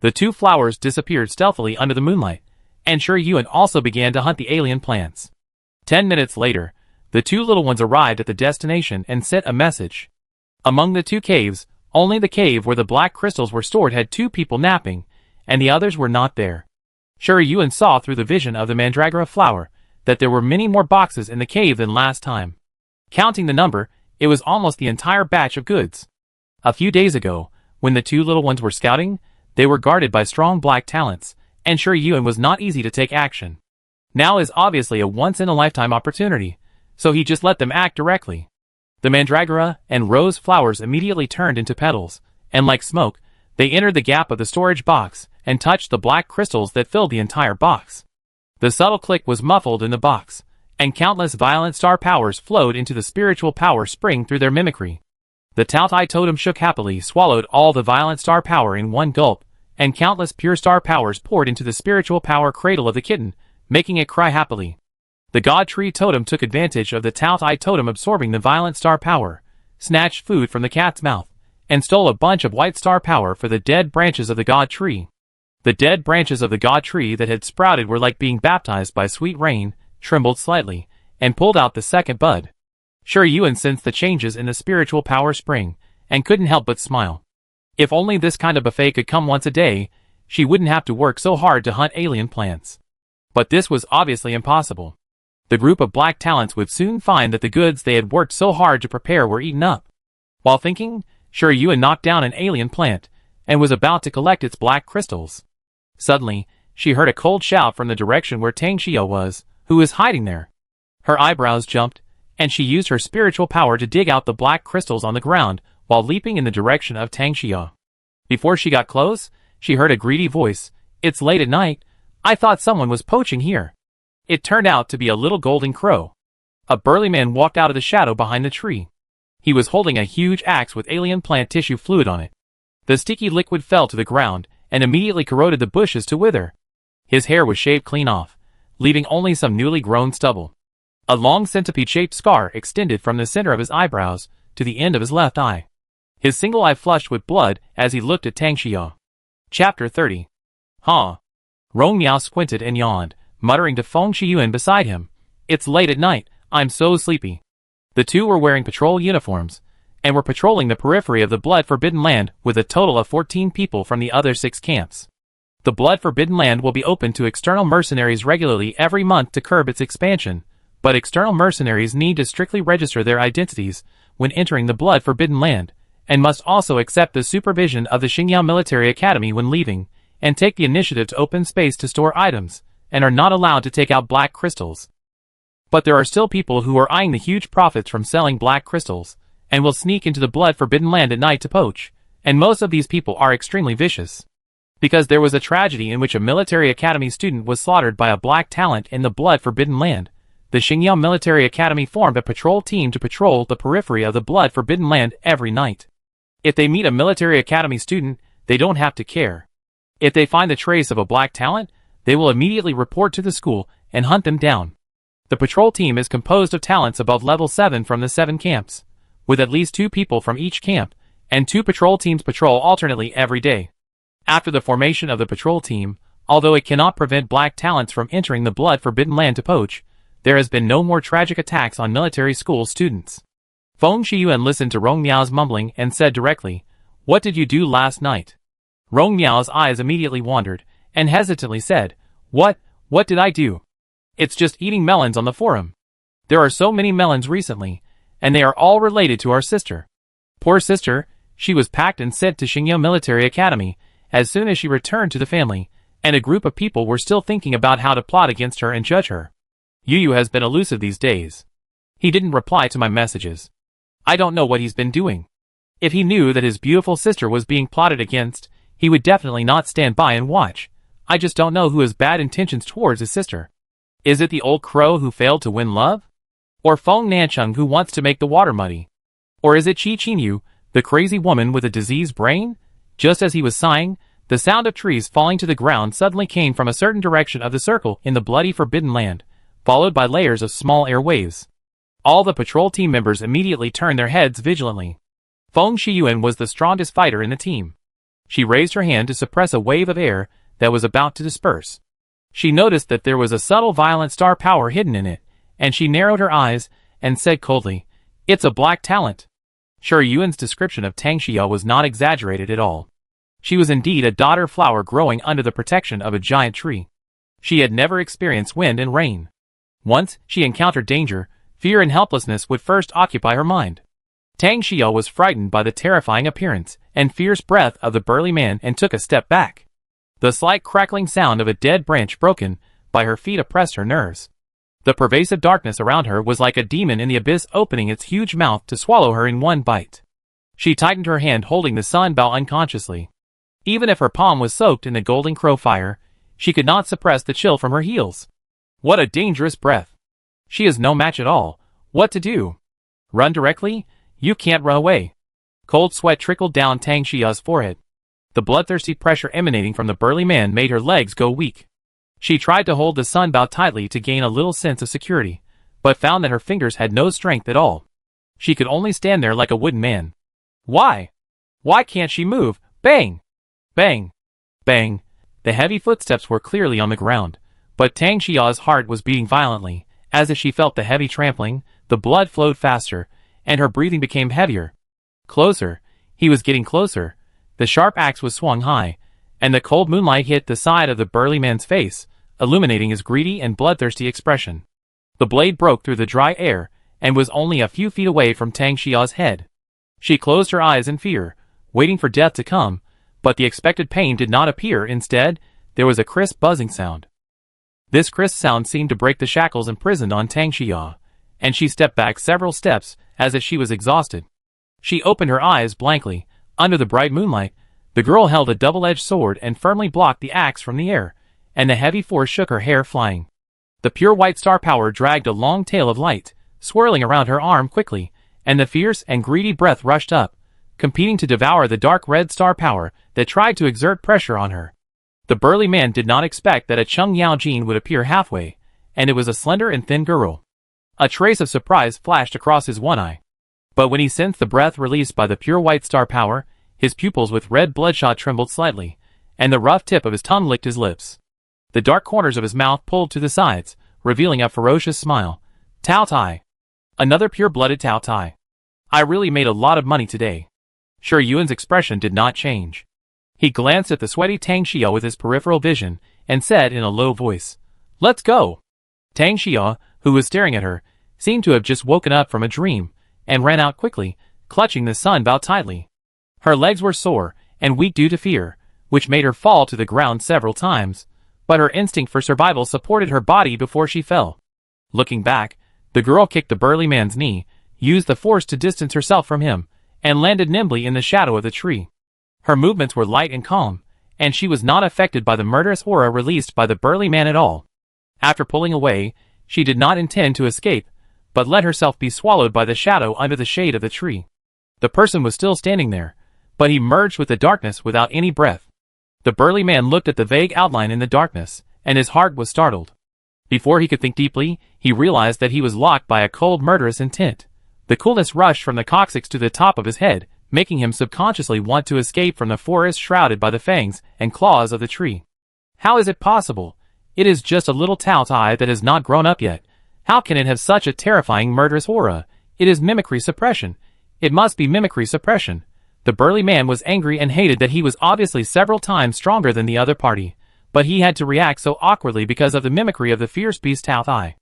The two flowers disappeared stealthily under the moonlight, and Sure Yuan also began to hunt the alien plants. 10 minutes later, the two little ones arrived at the destination and sent a message. Among the two caves, only the cave where the black crystals were stored had 2 people napping, and the others were not there. Sure Yuan saw through the vision of the mandragora flower that there were many more boxes in the cave than last time. Counting the number, it was almost the entire batch of goods. A few days ago, when the two little ones were scouting, they were guarded by strong black talents, and Sure Yuan was not easy to take action. Now is obviously a once-in-a-lifetime opportunity, so he just let them act directly. The mandragora and rose flowers immediately turned into petals, and like smoke, they entered the gap of the storage box and touched the black crystals that filled the entire box. The subtle click was muffled in the box, and countless violent star powers flowed into the spiritual power spring through their mimicry. The Tao Tai totem shook happily, swallowed all the violent star power in one gulp, and countless pure star powers poured into the spiritual power cradle of the kitten, making it cry happily. The God Tree totem took advantage of the Tao Tai totem absorbing the violent star power, snatched food from the cat's mouth, and stole a bunch of white star power for the dead branches of the God Tree. The dead branches of the God Tree that had sprouted were like being baptized by sweet rain, trembled slightly, and pulled out the second bud. Sure Yuan sensed the changes in the spiritual power spring, and couldn't help but smile. If only this kind of buffet could come once a day, she wouldn't have to work so hard to hunt alien plants. But this was obviously impossible. The group of black talents would soon find that the goods they had worked so hard to prepare were eaten up. While thinking, Sure Yuan knocked down an alien plant, and was about to collect its black crystals. Suddenly, she heard a cold shout from the direction where Tang Xia was, who was hiding there. Her eyebrows jumped, and she used her spiritual power to dig out the black crystals on the ground, while leaping in the direction of Tang Xia. Before she got close, she heard a greedy voice. "It's late at night. I thought someone was poaching here." It turned out to be a little golden crow. A burly man walked out of the shadow behind the tree. He was holding a huge axe with alien plant tissue fluid on it. The sticky liquid fell to the ground, and immediately corroded the bushes to wither. His hair was shaved clean off, leaving only some newly grown stubble. A long centipede-shaped scar extended from the center of his eyebrows to the end of his left eye. His single eye flushed with blood as he looked at Tang Xia. Chapter 30. Huh. Rong Miao squinted and yawned, muttering to Feng Shiyuan beside him. "It's late at night, I'm so sleepy." The two were wearing patrol uniforms, and were patrolling the periphery of the Blood-Forbidden Land with a total of 14 people from the other 6 camps. The Blood-Forbidden Land will be open to external mercenaries regularly every month to curb its expansion, but external mercenaries need to strictly register their identities when entering the Blood-Forbidden Land, and must also accept the supervision of the Xingyao Military Academy when leaving, and take the initiative to open space to store items, and are not allowed to take out black crystals. But there are still people who are eyeing the huge profits from selling black crystals, and will sneak into the Blood-Forbidden Land at night to poach, and most of these people are extremely vicious. Because there was a tragedy in which a military academy student was slaughtered by a black talent in the Blood-Forbidden Land, the Xingyao Military Academy formed a patrol team to patrol the periphery of the Blood-Forbidden Land every night. If they meet a military academy student, they don't have to care. If they find the trace of a black talent, they will immediately report to the school and hunt them down. The patrol team is composed of talents above level 7 from the 7 camps, with at least 2 people from each camp, and 2 patrol teams patrol alternately every day. After the formation of the patrol team, although it cannot prevent black talents from entering the Blood-Forbidden Land to poach, there has been no more tragic attacks on military school students. Feng Shiyuan listened to Rong Miao's mumbling and said directly, "What did you do last night?" Rong Miao's eyes immediately wandered, and hesitantly said, What did I do? It's just eating melons on the forum." There are so many melons recently, and they are all related to our sister. Poor sister, she was packed and sent to Xingyo Military Academy as soon as she returned to the family, and a group of people were still thinking about how to plot against her and judge her. Yu has been elusive these days. He didn't reply to my messages. I don't know what he's been doing. If he knew that his beautiful sister was being plotted against, he would definitely not stand by and watch. I just don't know who has bad intentions towards his sister. Is it the old crow who failed to win love? Or Feng Nancheng who wants to make the water muddy? Or is it Qi Qinyu, the crazy woman with a diseased brain? Just as he was sighing, the sound of trees falling to the ground suddenly came from a certain direction of the circle in the bloody forbidden land, followed by layers of small air waves. All the patrol team members immediately turned their heads vigilantly. Feng Shiyuan was the strongest fighter in the team. She raised her hand to suppress a wave of air that was about to disperse. She noticed that there was a subtle violent star power hidden in it, and she narrowed her eyes and said coldly, "It's a black talent." Sure, Yuan's description of Tang Xia was not exaggerated at all. She was indeed a daughter flower growing under the protection of a giant tree. She had never experienced wind and rain. Once she encountered danger, fear and helplessness would first occupy her mind. Tang Xia was frightened by the terrifying appearance and fierce breath of the burly man and took a step back. The slight crackling sound of a dead branch broken by her feet oppressed her nerves. The pervasive darkness around her was like a demon in the abyss opening its huge mouth to swallow her in one bite. She tightened her hand holding the sun bow unconsciously. Even if her palm was soaked in the golden crow fire, she could not suppress the chill from her heels. What a dangerous breath! She is no match at all. What to do? Run directly? You can't run away. Cold sweat trickled down Tang Xia's forehead. The bloodthirsty pressure emanating from the burly man made her legs go weak. She tried to hold the sunbow tightly to gain a little sense of security, but found that her fingers had no strength at all. She could only stand there like a wooden man. Why? Why can't she move? Bang! Bang! Bang! The heavy footsteps were clearly on the ground, but Tang Xia's heart was beating violently. As if she felt the heavy trampling, the blood flowed faster, and her breathing became heavier. Closer. He was getting closer. The sharp axe was swung high, and the cold moonlight hit the side of the burly man's face, illuminating his greedy and bloodthirsty expression. The blade broke through the dry air, and was only a few feet away from Tang Xia's head. She closed her eyes in fear, waiting for death to come, but the expected pain did not appear. Instead, there was a crisp buzzing sound. This crisp sound seemed to break the shackles imprisoned on Tang Xia, and she stepped back several steps, as if she was exhausted. She opened her eyes blankly. Under the bright moonlight, the girl held a double-edged sword and firmly blocked the axe from the air, and the heavy force shook her hair flying. The pure white star power dragged a long tail of light, swirling around her arm quickly, and the fierce and greedy breath rushed up, competing to devour the dark red star power that tried to exert pressure on her. The burly man did not expect that a Cheng Yao Jin would appear halfway, and it was a slender and thin girl. A trace of surprise flashed across his one eye. But when he sensed the breath released by the pure white star power, his pupils with red bloodshot trembled slightly, and the rough tip of his tongue licked his lips. The dark corners of his mouth pulled to the sides, revealing a ferocious smile. Tao Tai. Another pure-blooded Tao Tai. I really made a lot of money today. Sure, Yuan's expression did not change. He glanced at the sweaty Tang Xia with his peripheral vision, and said in a low voice, "Let's go." Tang Xia, who was staring at her, seemed to have just woken up from a dream, and ran out quickly, clutching the sunbow tightly. Her legs were sore and weak due to fear, which made her fall to the ground several times, but her instinct for survival supported her body before she fell. Looking back, the girl kicked the burly man's knee, used the force to distance herself from him, and landed nimbly in the shadow of the tree. Her movements were light and calm, and she was not affected by the murderous aura released by the burly man at all. After pulling away, she did not intend to escape, but let herself be swallowed by the shadow under the shade of the tree. The person was still standing there, but he merged with the darkness without any breath. The burly man looked at the vague outline in the darkness, and his heart was startled. Before he could think deeply, he realized that he was locked by a cold murderous intent. The coolness rushed from the coccyx to the top of his head, making him subconsciously want to escape from the forest shrouded by the fangs and claws of the tree. How is it possible? It is just a little Tao Tai that has not grown up yet. How can it have such a terrifying murderous aura? It is mimicry suppression. It must be mimicry suppression. The burly man was angry and hated that he was obviously several times stronger than the other party, but he had to react so awkwardly because of the mimicry of the fierce beast Tao Tai.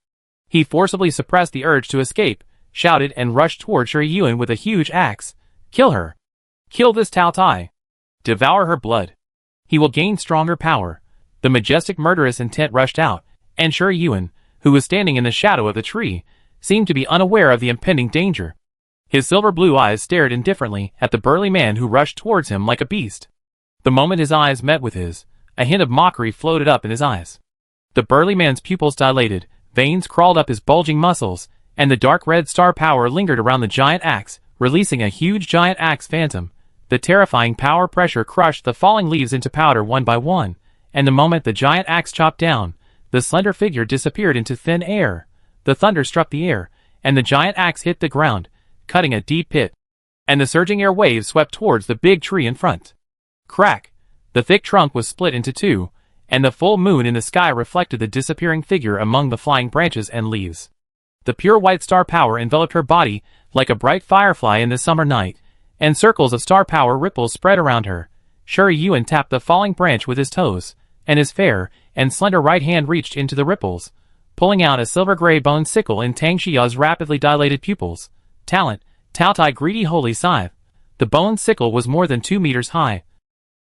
He forcibly suppressed the urge to escape, shouted and rushed toward Shi Yuan with a huge axe. Kill her. Kill this Tao Tai. Devour her blood. He will gain stronger power. The majestic murderous intent rushed out, and Shi Yuan, who was standing in the shadow of the tree, seemed to be unaware of the impending danger. His silver blue eyes stared indifferently at the burly man who rushed towards him like a beast. The moment his eyes met with his, a hint of mockery floated up in his eyes. The burly man's pupils dilated, veins crawled up his bulging muscles, and the dark red star power lingered around the giant axe, releasing a huge giant axe phantom. The terrifying power pressure crushed the falling leaves into powder one by one, and the moment the giant axe chopped down, the slender figure disappeared into thin air. The thunder struck the air, and the giant axe hit the ground, cutting a deep pit, and the surging air waves swept towards the big tree in front. Crack! The thick trunk was split into two, and the full moon in the sky reflected the disappearing figure among the flying branches and leaves. The pure white star power enveloped her body like a bright firefly in the summer night, and circles of star power ripples spread around her. Shi Yuan tapped the falling branch with his toes, and his fair and slender right hand reached into the ripples, pulling out a silver-gray bone sickle in Tang Xiao's rapidly dilated pupils. Talent, Tao Tai greedy holy scythe. The bone sickle was more than 2 meters high,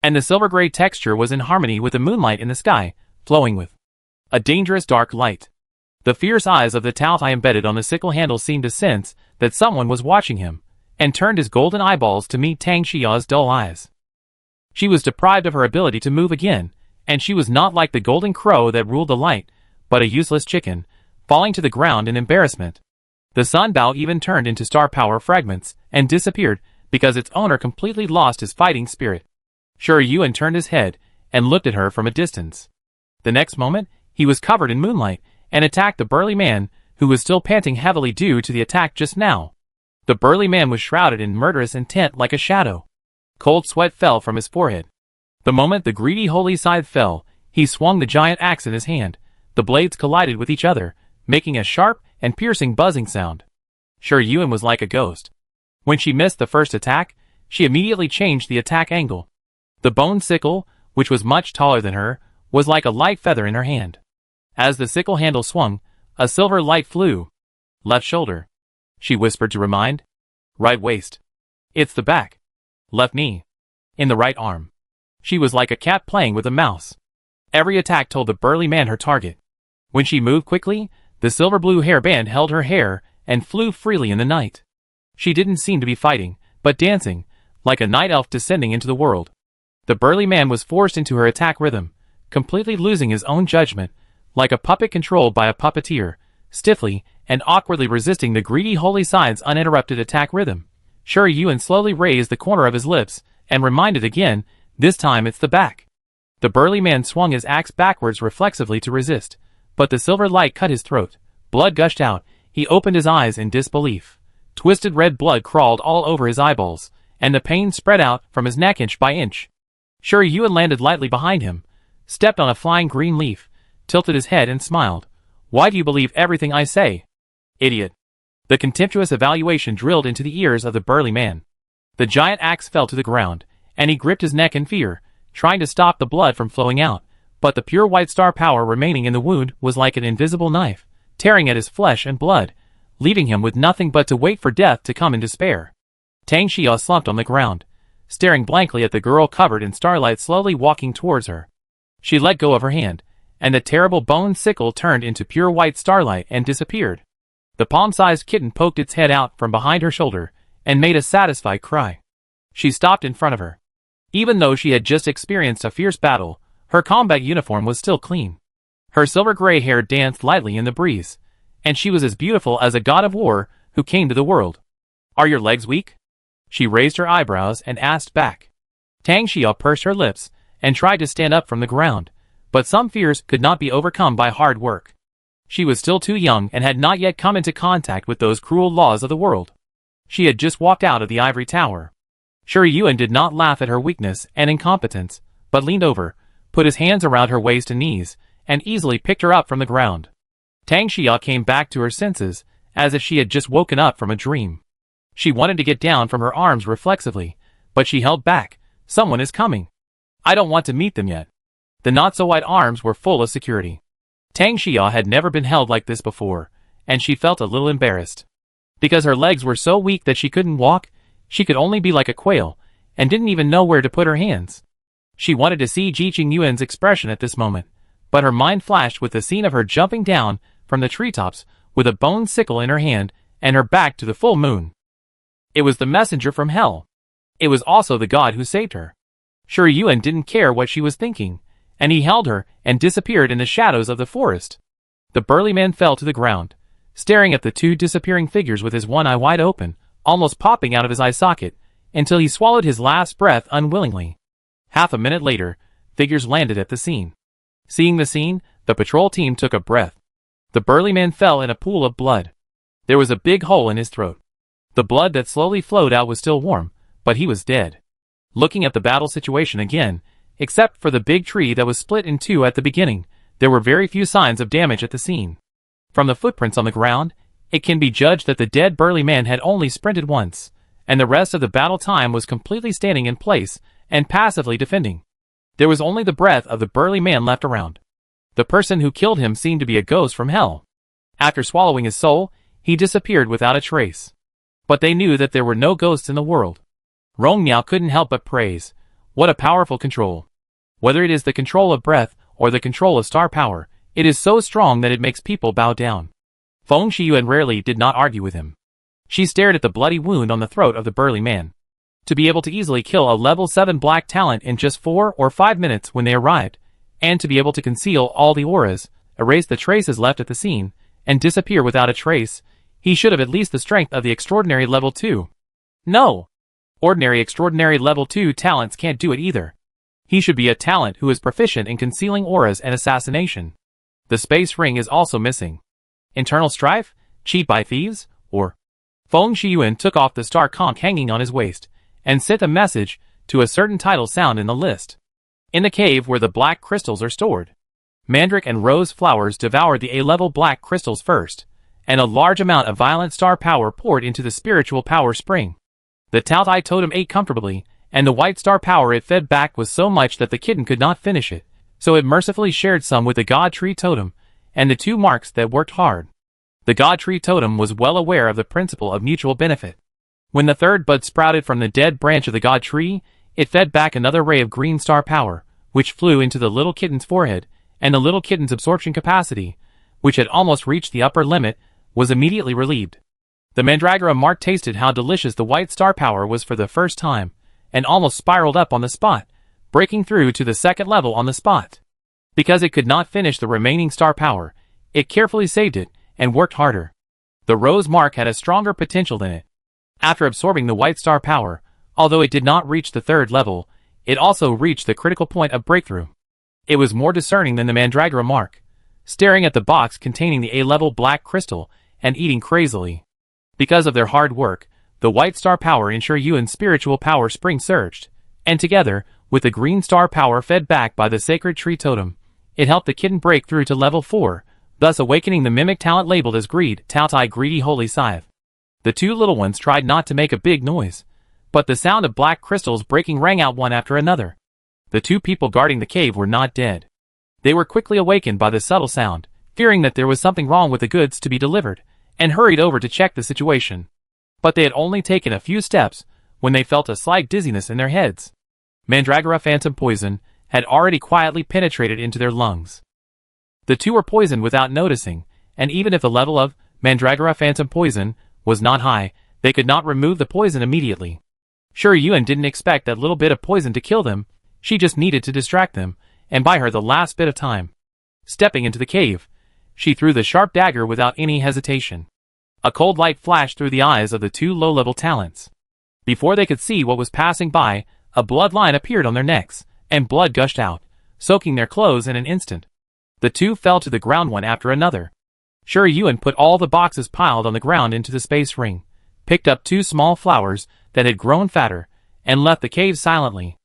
and the silver-gray texture was in harmony with the moonlight in the sky, flowing with a dangerous dark light. The fierce eyes of the Tao Tai embedded on the sickle handle seemed to sense that someone was watching him, and turned his golden eyeballs to meet Tang Xiao's dull eyes. She was deprived of her ability to move again, and she was not like the golden crow that ruled the light, but a useless chicken, falling to the ground in embarrassment. The sun bow even turned into star power fragments, and disappeared, because its owner completely lost his fighting spirit. Shi Yuan turned his head, and looked at her from a distance. The next moment, he was covered in moonlight, and attacked the burly man, who was still panting heavily due to the attack just now. The burly man was shrouded in murderous intent like a shadow. Cold sweat fell from his forehead. The moment the greedy holy scythe fell, he swung the giant axe in his hand. The blades collided with each other, making a sharp and piercing buzzing sound. Shi Yuan was like a ghost. When she missed the first attack, she immediately changed the attack angle. The bone sickle, which was much taller than her, was like a light feather in her hand. As the sickle handle swung, a silver light flew. Left shoulder, she whispered to remind. Right waist. It's the back. Left knee. In the right arm. She was like a cat playing with a mouse. Every attack told the burly man her target. When she moved quickly, the silver blue hairband held her hair and flew freely in the night. She didn't seem to be fighting, but dancing, like a night elf descending into the world. The burly man was forced into her attack rhythm, completely losing his own judgment, like a puppet controlled by a puppeteer, stiffly and awkwardly resisting the greedy holy scythe's uninterrupted attack rhythm. Shi Yuan slowly raised the corner of his lips, and reminded again, this time it's the back. The burly man swung his axe backwards reflexively to resist, but the silver light cut his throat. Blood gushed out. He opened his eyes in disbelief. Twisted red blood crawled all over his eyeballs, and the pain spread out from his neck inch by inch. Shi Yuan landed lightly behind him, stepped on a flying green leaf, tilted his head and smiled. Why do you believe everything I say? Idiot. The contemptuous evaluation drilled into the ears of the burly man. The giant axe fell to the ground, and he gripped his neck in fear, trying to stop the blood from flowing out, but the pure white star power remaining in the wound was like an invisible knife, tearing at his flesh and blood, leaving him with nothing but to wait for death to come in despair. Tang Xia slumped on the ground, staring blankly at the girl covered in starlight slowly walking towards her. She let go of her hand, and the terrible bone sickle turned into pure white starlight and disappeared. The palm-sized kitten poked its head out from behind her shoulder, and made a satisfied cry. She stopped in front of her. Even though she had just experienced a fierce battle, her combat uniform was still clean. Her silver-gray hair danced lightly in the breeze, and she was as beautiful as a god of war who came to the world. Are your legs weak? She raised her eyebrows and asked back. Tang Xia pursed her lips and tried to stand up from the ground, but some fears could not be overcome by hard work. She was still too young and had not yet come into contact with those cruel laws of the world. She had just walked out of the ivory tower. Shi Yuan did not laugh at her weakness and incompetence, but leaned over, put his hands around her waist and knees, and easily picked her up from the ground. Tang Xia came back to her senses, as if she had just woken up from a dream. She wanted to get down from her arms reflexively, but she held back. Someone is coming. I don't want to meet them yet. The not-so-wide arms were full of security. Tang Xia had never been held like this before, and she felt a little embarrassed. Because her legs were so weak that she couldn't walk, she could only be like a quail, and didn't even know where to put her hands. She wanted to see Ji Qingyuan's expression at this moment, but her mind flashed with the scene of her jumping down from the treetops with a bone sickle in her hand and her back to the full moon. It was the messenger from hell. It was also the god who saved her. Shi Yuan didn't care what she was thinking, and he held her and disappeared in the shadows of the forest. The burly man fell to the ground, staring at the two disappearing figures with his one eye wide open, almost popping out of his eye socket, until he swallowed his last breath unwillingly. Half a minute later, figures landed at the scene. Seeing the scene, the patrol team took a breath. The burly man fell in a pool of blood. There was a big hole in his throat. The blood that slowly flowed out was still warm, but he was dead. Looking at the battle situation again, except for the big tree that was split in two at the beginning, there were very few signs of damage at the scene. From the footprints on the ground, it can be judged that the dead burly man had only sprinted once, and the rest of the battle time was completely standing in place and passively defending. There was only the breath of the burly man left around. The person who killed him seemed to be a ghost from hell. After swallowing his soul, he disappeared without a trace. But they knew that there were no ghosts in the world. Rong Miao couldn't help but praise. What a powerful control. Whether it is the control of breath or the control of star power, it is so strong that it makes people bow down. Feng Shiyuan rarely did not argue with him. She stared at the bloody wound on the throat of the burly man. To be able to easily kill a level 7 black talent in just 4 or 5 minutes when they arrived, and to be able to conceal all the auras, erase the traces left at the scene, and disappear without a trace, he should have at least the strength of the extraordinary level 2. No! Ordinary extraordinary level 2 talents can't do it either. He should be a talent who is proficient in concealing auras and assassination. The space ring is also missing. Internal strife? Cheat by thieves? Or? Feng Shiyuan took off the star conch hanging on his waist, and sent a message to a certain title sound in the list. In the cave where the black crystals are stored. Mandrake and rose flowers devoured the A-level black crystals first, and a large amount of violent star power poured into the spiritual power spring. The Taotai totem ate comfortably, and the white star power it fed back was so much that the kitten could not finish it, so it mercifully shared some with the God Tree Totem, and the two marks that worked hard. The God Tree Totem was well aware of the principle of mutual benefit. When the third bud sprouted from the dead branch of the God Tree, it fed back another ray of green star power, which flew into the little kitten's forehead, and the little kitten's absorption capacity, which had almost reached the upper limit, was immediately relieved. The Mandragora Mark tasted how delicious the white star power was for the first time, and almost spiraled up on the spot, breaking through to the second level on the spot. Because it could not finish the remaining star power, it carefully saved it, and worked harder. The Rose Mark had a stronger potential than it. After absorbing the white star power, although it did not reach the third level, it also reached the critical point of breakthrough. It was more discerning than the Mandragora Mark, staring at the box containing the A-level black crystal, and eating crazily. Because of their hard work, the white star power in Shi Yuan's spiritual power spring surged, and together, with the green star power fed back by the sacred tree totem, it helped the kitten break through to level 4, thus awakening the mimic talent labeled as Greed, Taotai Greedy Holy Scythe. The two little ones tried not to make a big noise, but the sound of black crystals breaking rang out one after another. The two people guarding the cave were not dead. They were quickly awakened by the subtle sound, fearing that there was something wrong with the goods to be delivered, and hurried over to check the situation. But they had only taken a few steps when they felt a slight dizziness in their heads. Mandragora Phantom Poison had already quietly penetrated into their lungs. The two were poisoned without noticing, and even if the level of Mandragora Phantom Poison was not high, they could not remove the poison immediately. Shi Yuan didn't expect that little bit of poison to kill them, she just needed to distract them, and buy her the last bit of time. Stepping into the cave, she threw the sharp dagger without any hesitation. A cold light flashed through the eyes of the two low-level talents. Before they could see what was passing by, a bloodline appeared on their necks, and blood gushed out, soaking their clothes in an instant. The two fell to the ground one after another. Shi Yuan put all the boxes piled on the ground into the space ring, picked up 2 small flowers that had grown fatter, and left the cave silently.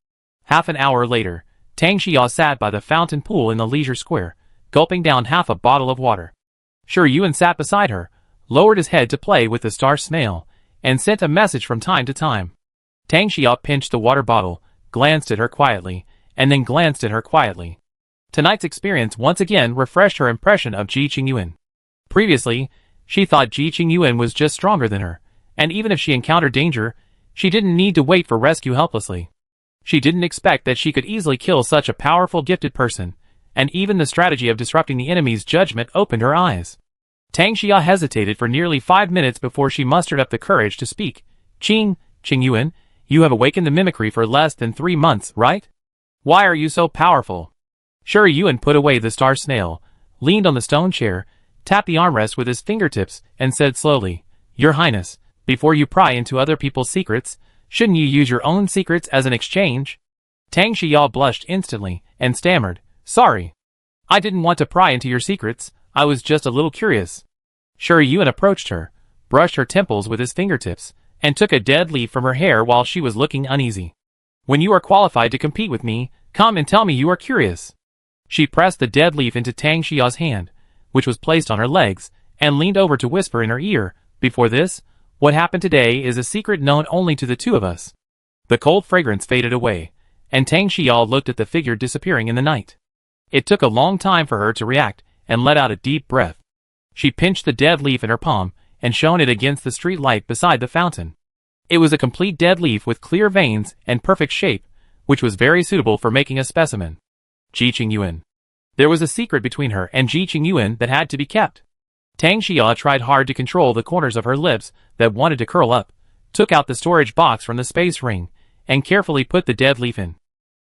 Half an hour later, Tang Xia sat by the fountain pool in the leisure square, gulping down half a bottle of water. Shi Yuan sat beside her, lowered his head to play with the star snail, and sent a message from time to time. Tang Xia pinched the water bottle, glanced at her quietly, and then glanced at her quietly. Tonight's experience once again refreshed her impression of Ji Qingyuan. Previously, She thought Ji Qingyuan was just stronger than her, and even if she encountered danger, she didn't need to wait for rescue helplessly. She didn't expect that she could easily kill such a powerful gifted person, and even the strategy of disrupting the enemy's judgment opened her eyes. Tang Xia hesitated for nearly 5 minutes before she mustered up the courage to speak. Qingyuan, you have awakened the mimicry for less than 3 months, right? Why are you so powerful? Shi Yuan put away the star snail, leaned on the stone chair, tapped the armrest with his fingertips, and said slowly, Your Highness, before you pry into other people's secrets, shouldn't you use your own secrets as an exchange? Tang Xia blushed instantly, and stammered, Sorry. I didn't want to pry into your secrets, I was just a little curious. Shi Yuan approached her, brushed her temples with his fingertips, and took a dead leaf from her hair while she was looking uneasy. When you are qualified to compete with me, come and tell me you are curious. She pressed the dead leaf into Tang Xia's hand, which was placed on her legs, and leaned over to whisper in her ear, Before this, what happened today is a secret known only to the two of us. The cold fragrance faded away, and Tang Xia looked at the figure disappearing in the night. It took a long time for her to react, and let out a deep breath. She pinched the dead leaf in her palm, and shone it against the street light beside the fountain. It was a complete dead leaf with clear veins and perfect shape, which was very suitable for making a specimen. Ji Qingyuan. There was a secret between her and Ji Qingyuan that had to be kept. Tang Xia tried hard to control the corners of her lips that wanted to curl up, took out the storage box from the space ring, and carefully put the dead leaf in.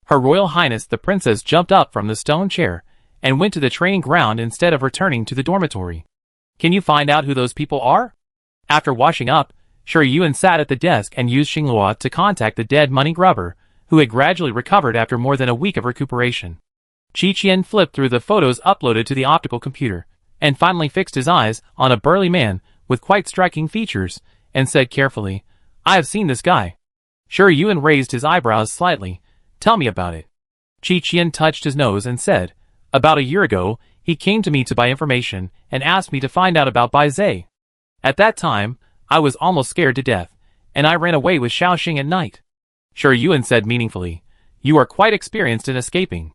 Her Royal Highness the Princess jumped up from the stone chair, and went to the training ground instead of returning to the dormitory. Can you find out who those people are? After washing up, Shi Yuan sat at the desk and used Xinghua to contact the dead money grubber, who had gradually recovered after more than a week of recuperation. Qi Qian flipped through the photos uploaded to the optical computer, and finally fixed his eyes on a burly man with quite striking features, and said carefully, I have seen this guy. Shi Yuan raised his eyebrows slightly. Tell me about it. Qi Qian touched his nose and said, About a year ago, he came to me to buy information and asked me to find out about Bai Zhe. At that time, I was almost scared to death, and I ran away with Xiaoxing at night. Shi Yuan said meaningfully, You are quite experienced in escaping.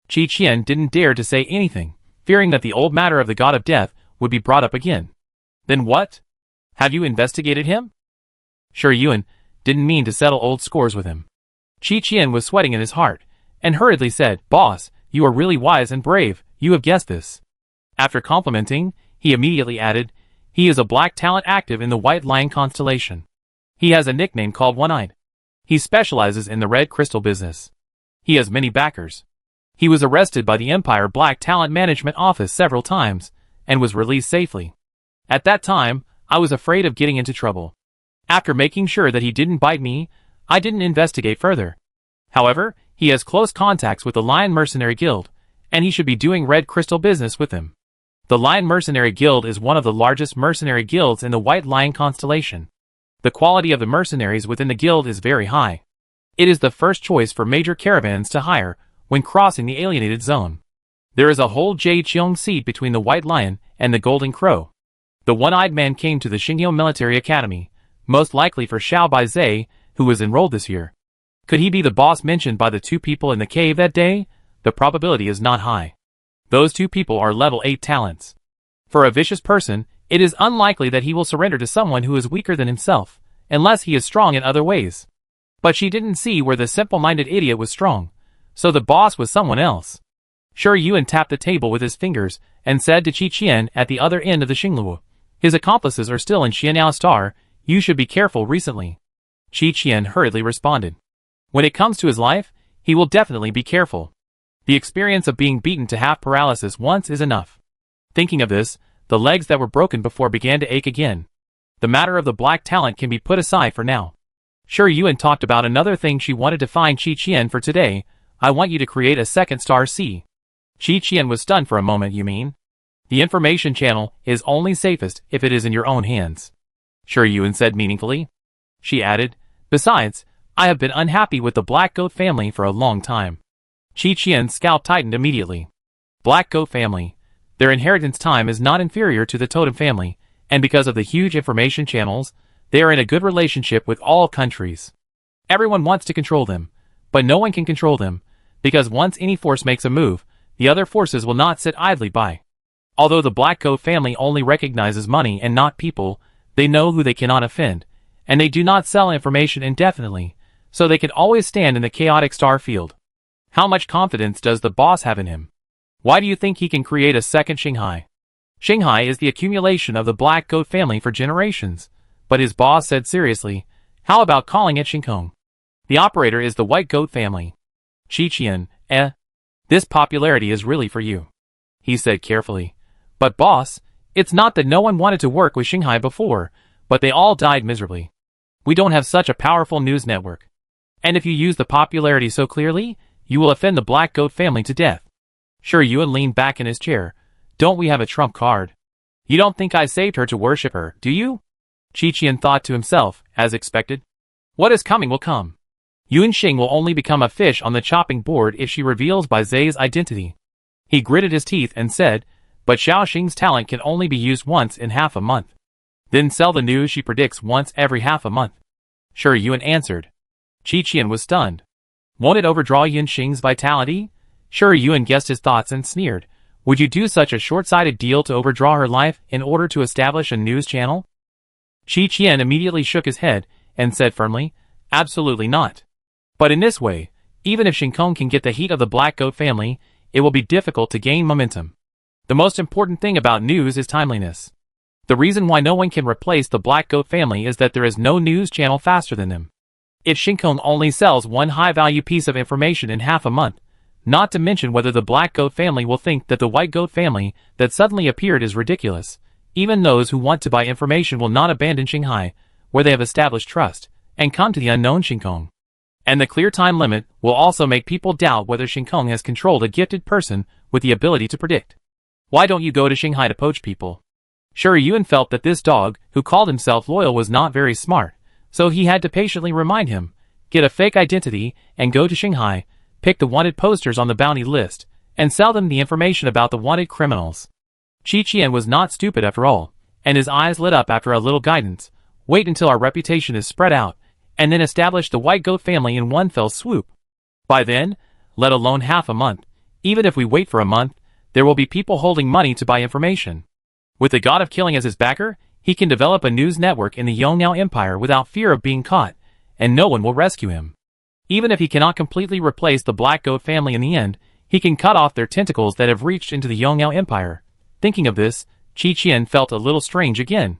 Qi Qian didn't dare to say anything, fearing that the old matter of the god of death would be brought up again. Then what? Have you investigated him? Shi Yuan didn't mean to settle old scores with him. Qi Qian was sweating in his heart, and hurriedly said, Boss, you are really wise and brave, you have guessed this. After complimenting, he immediately added, He is a black talent active in the White Lion constellation. He has a nickname called One-Eyed. He specializes in the red crystal business. He has many backers. He was arrested by the Empire Black Talent Management Office several times, and was released safely. At that time, I was afraid of getting into trouble. After making sure that he didn't bite me, I didn't investigate further. However, he has close contacts with the Lion Mercenary Guild, and he should be doing red crystal business with them. The Lion Mercenary Guild is one of the largest mercenary guilds in the White Lion constellation. The quality of the mercenaries within the guild is very high. It is the first choice for major caravans to hire when crossing the alienated zone. There is a whole Zhejiang seat between the White Lion and the Golden Crow. The one-eyed man came to the Xingyou Military Academy, most likely for Xiao Baizhe, who was enrolled this year. Could he be the boss mentioned by the two people in the cave that day? The probability is not high. Those two people are level 8 talents. For a vicious person, it is unlikely that he will surrender to someone who is weaker than himself, unless he is strong in other ways. But she didn't see where the simple-minded idiot was strong, so the boss was someone else. Shi Yuan tapped the table with his fingers and said to Qi Qian at the other end of the Xingluo, His accomplices are still in Xianyao Star, you should be careful recently. Qi Qian hurriedly responded. When it comes to his life, he will definitely be careful. The experience of being beaten to half paralysis once is enough. Thinking of this, the legs that were broken before began to ache again. The matter of the black talent can be put aside for now. Shi Yuan talked about another thing she wanted to find Qi Qian for today. I want you to create a second star C. Qi Qian was stunned for a moment. You mean? The information channel is only safest if it is in your own hands. Shi Yuan said meaningfully. She added, Besides, I have been unhappy with the Black Goat family for a long time. Qi Qian's scalp tightened immediately. Black Goat family. Their inheritance time is not inferior to the Totem family, and because of the huge information channels, they are in a good relationship with all countries. Everyone wants to control them, but no one can control them, because once any force makes a move, the other forces will not sit idly by. Although the Black Goat family only recognizes money and not people, they know who they cannot offend, and they do not sell information indefinitely, so they can always stand in the chaotic star field. How much confidence does the boss have in him? Why do you think he can create a second Shanghai? Shanghai is the accumulation of the Black Goat family for generations, but his boss said seriously, how about calling it Shinkong? The operator is the White Goat family. Qiqian, this popularity is really for you, he said carefully. But boss, it's not that no one wanted to work with Shanghai before, but they all died miserably. We don't have such a powerful news network. And if you use the popularity so clearly, you will offend the Black Goat family to death. Sure, Yuan leaned back in his chair. Don't we have a trump card? You don't think I saved her to worship her, do you? Qiqian thought to himself, as expected. What is coming will come. Yuan Xing will only become a fish on the chopping board if she reveals Bai Zai's identity. He gritted his teeth and said, but Xiao Xing's talent can only be used once in half a month. Then sell the news she predicts once every half a month. Sure, Yuan answered. Qiqian was stunned. Won't it overdraw Yuan Xing's vitality? Sure, Yuan guessed his thoughts and sneered. Would you do such a short-sighted deal to overdraw her life in order to establish a news channel? Qiqian immediately shook his head and said firmly, absolutely not. But in this way, even if Shinkong can get the heat of the Black Goat family, it will be difficult to gain momentum. The most important thing about news is timeliness. The reason why no one can replace the Black Goat family is that there is no news channel faster than them. If Shinkong only sells one high-value piece of information in half a month, not to mention whether the Black Goat family will think that the White Goat family that suddenly appeared is ridiculous, even those who want to buy information will not abandon Shanghai, where they have established trust, and come to the unknown Shinkong. And the clear time limit will also make people doubt whether Shinkong has controlled a gifted person with the ability to predict. Why don't you go to Shanghai to poach people? Sure, Yuan felt that this dog, who called himself loyal, was not very smart, so he had to patiently remind him, get a fake identity and go to Shanghai, pick the wanted posters on the bounty list, and sell them the information about the wanted criminals. Qiqian was not stupid after all, and his eyes lit up after a little guidance. Wait until our reputation is spread out, and then establish the White Goat family in one fell swoop. By then, let alone half a month, even if we wait for a month, there will be people holding money to buy information. With the God of Killing as his backer, he can develop a news network in the Yongnao Empire without fear of being caught, and no one will rescue him. Even if he cannot completely replace the Black Goat family in the end, he can cut off their tentacles that have reached into the Yongnao Empire. Thinking of this, Qiqian felt a little strange again.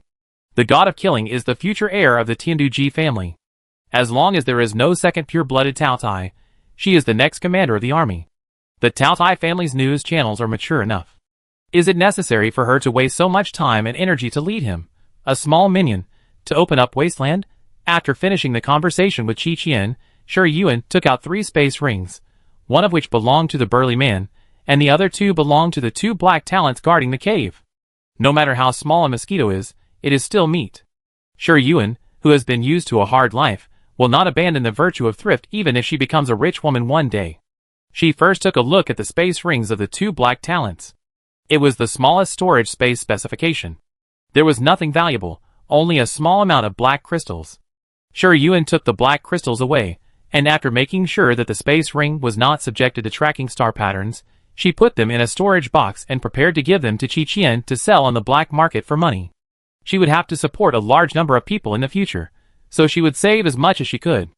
The God of Killing is the future heir of the Tianduji family. As long as there is no second pure-blooded Tao Tai, she is the next commander of the army. The Tao Tai family's news channels are mature enough. Is it necessary for her to waste so much time and energy to lead him, a small minion, to open up wasteland? After finishing the conversation with Qiqian, Sure Yuan took out 3 space rings, one of which belonged to the burly man, and the other 2 belonged to the 2 black talents guarding the cave. No matter how small a mosquito is, it is still meat. Sure Yuan, who has been used to a hard life, will not abandon the virtue of thrift even if she becomes a rich woman one day. She first took a look at the space rings of the 2 black talents. It was the smallest storage space specification. There was nothing valuable, only a small amount of black crystals. Sure Yuan took the black crystals away, and after making sure that the space ring was not subjected to tracking star patterns, she put them in a storage box and prepared to give them to Qiqian to sell on the black market for money. She would have to support a large number of people in the future, so she would save as much as she could.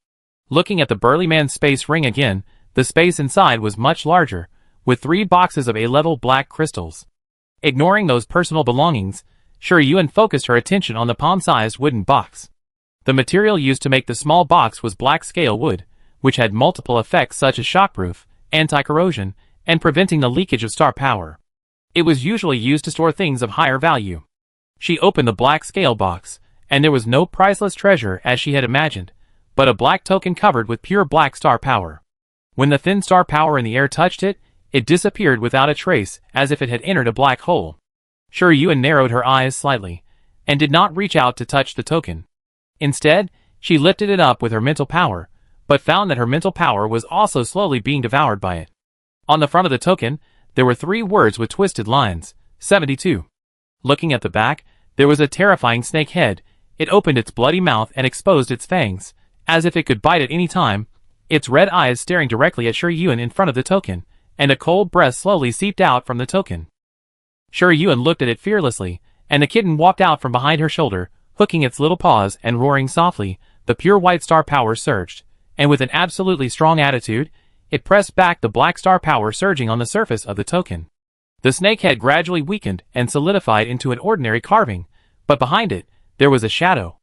Looking at the burly man's space ring again, the space inside was much larger, with 3 boxes of A-level black crystals. Ignoring those personal belongings, Sure Yuan focused her attention on the palm-sized wooden box. The material used to make the small box was black scale wood, which had multiple effects such as shockproof, anti-corrosion, and preventing the leakage of star power. It was usually used to store things of higher value. She opened the black scale box, and there was no priceless treasure as she had imagined, but a black token covered with pure black star power. When the thin star power in the air touched it, it disappeared without a trace, as if it had entered a black hole. Sure Yuan narrowed her eyes slightly, and did not reach out to touch the token. Instead, she lifted it up with her mental power, but found that her mental power was also slowly being devoured by it. On the front of the token, there were 3 words with twisted lines, 72. Looking at the back, there was a terrifying snake head. It opened its bloody mouth and exposed its fangs, as if it could bite at any time, its red eyes staring directly at Sure Yuan in front of the token, and a cold breath slowly seeped out from the token. Yuan looked at it fearlessly, and the kitten walked out from behind her shoulder, hooking its little paws and roaring softly. The pure white star power surged, and with an absolutely strong attitude, it pressed back the black star power surging on the surface of the token. The snake head gradually weakened and solidified into an ordinary carving, but behind it, there was a shadow.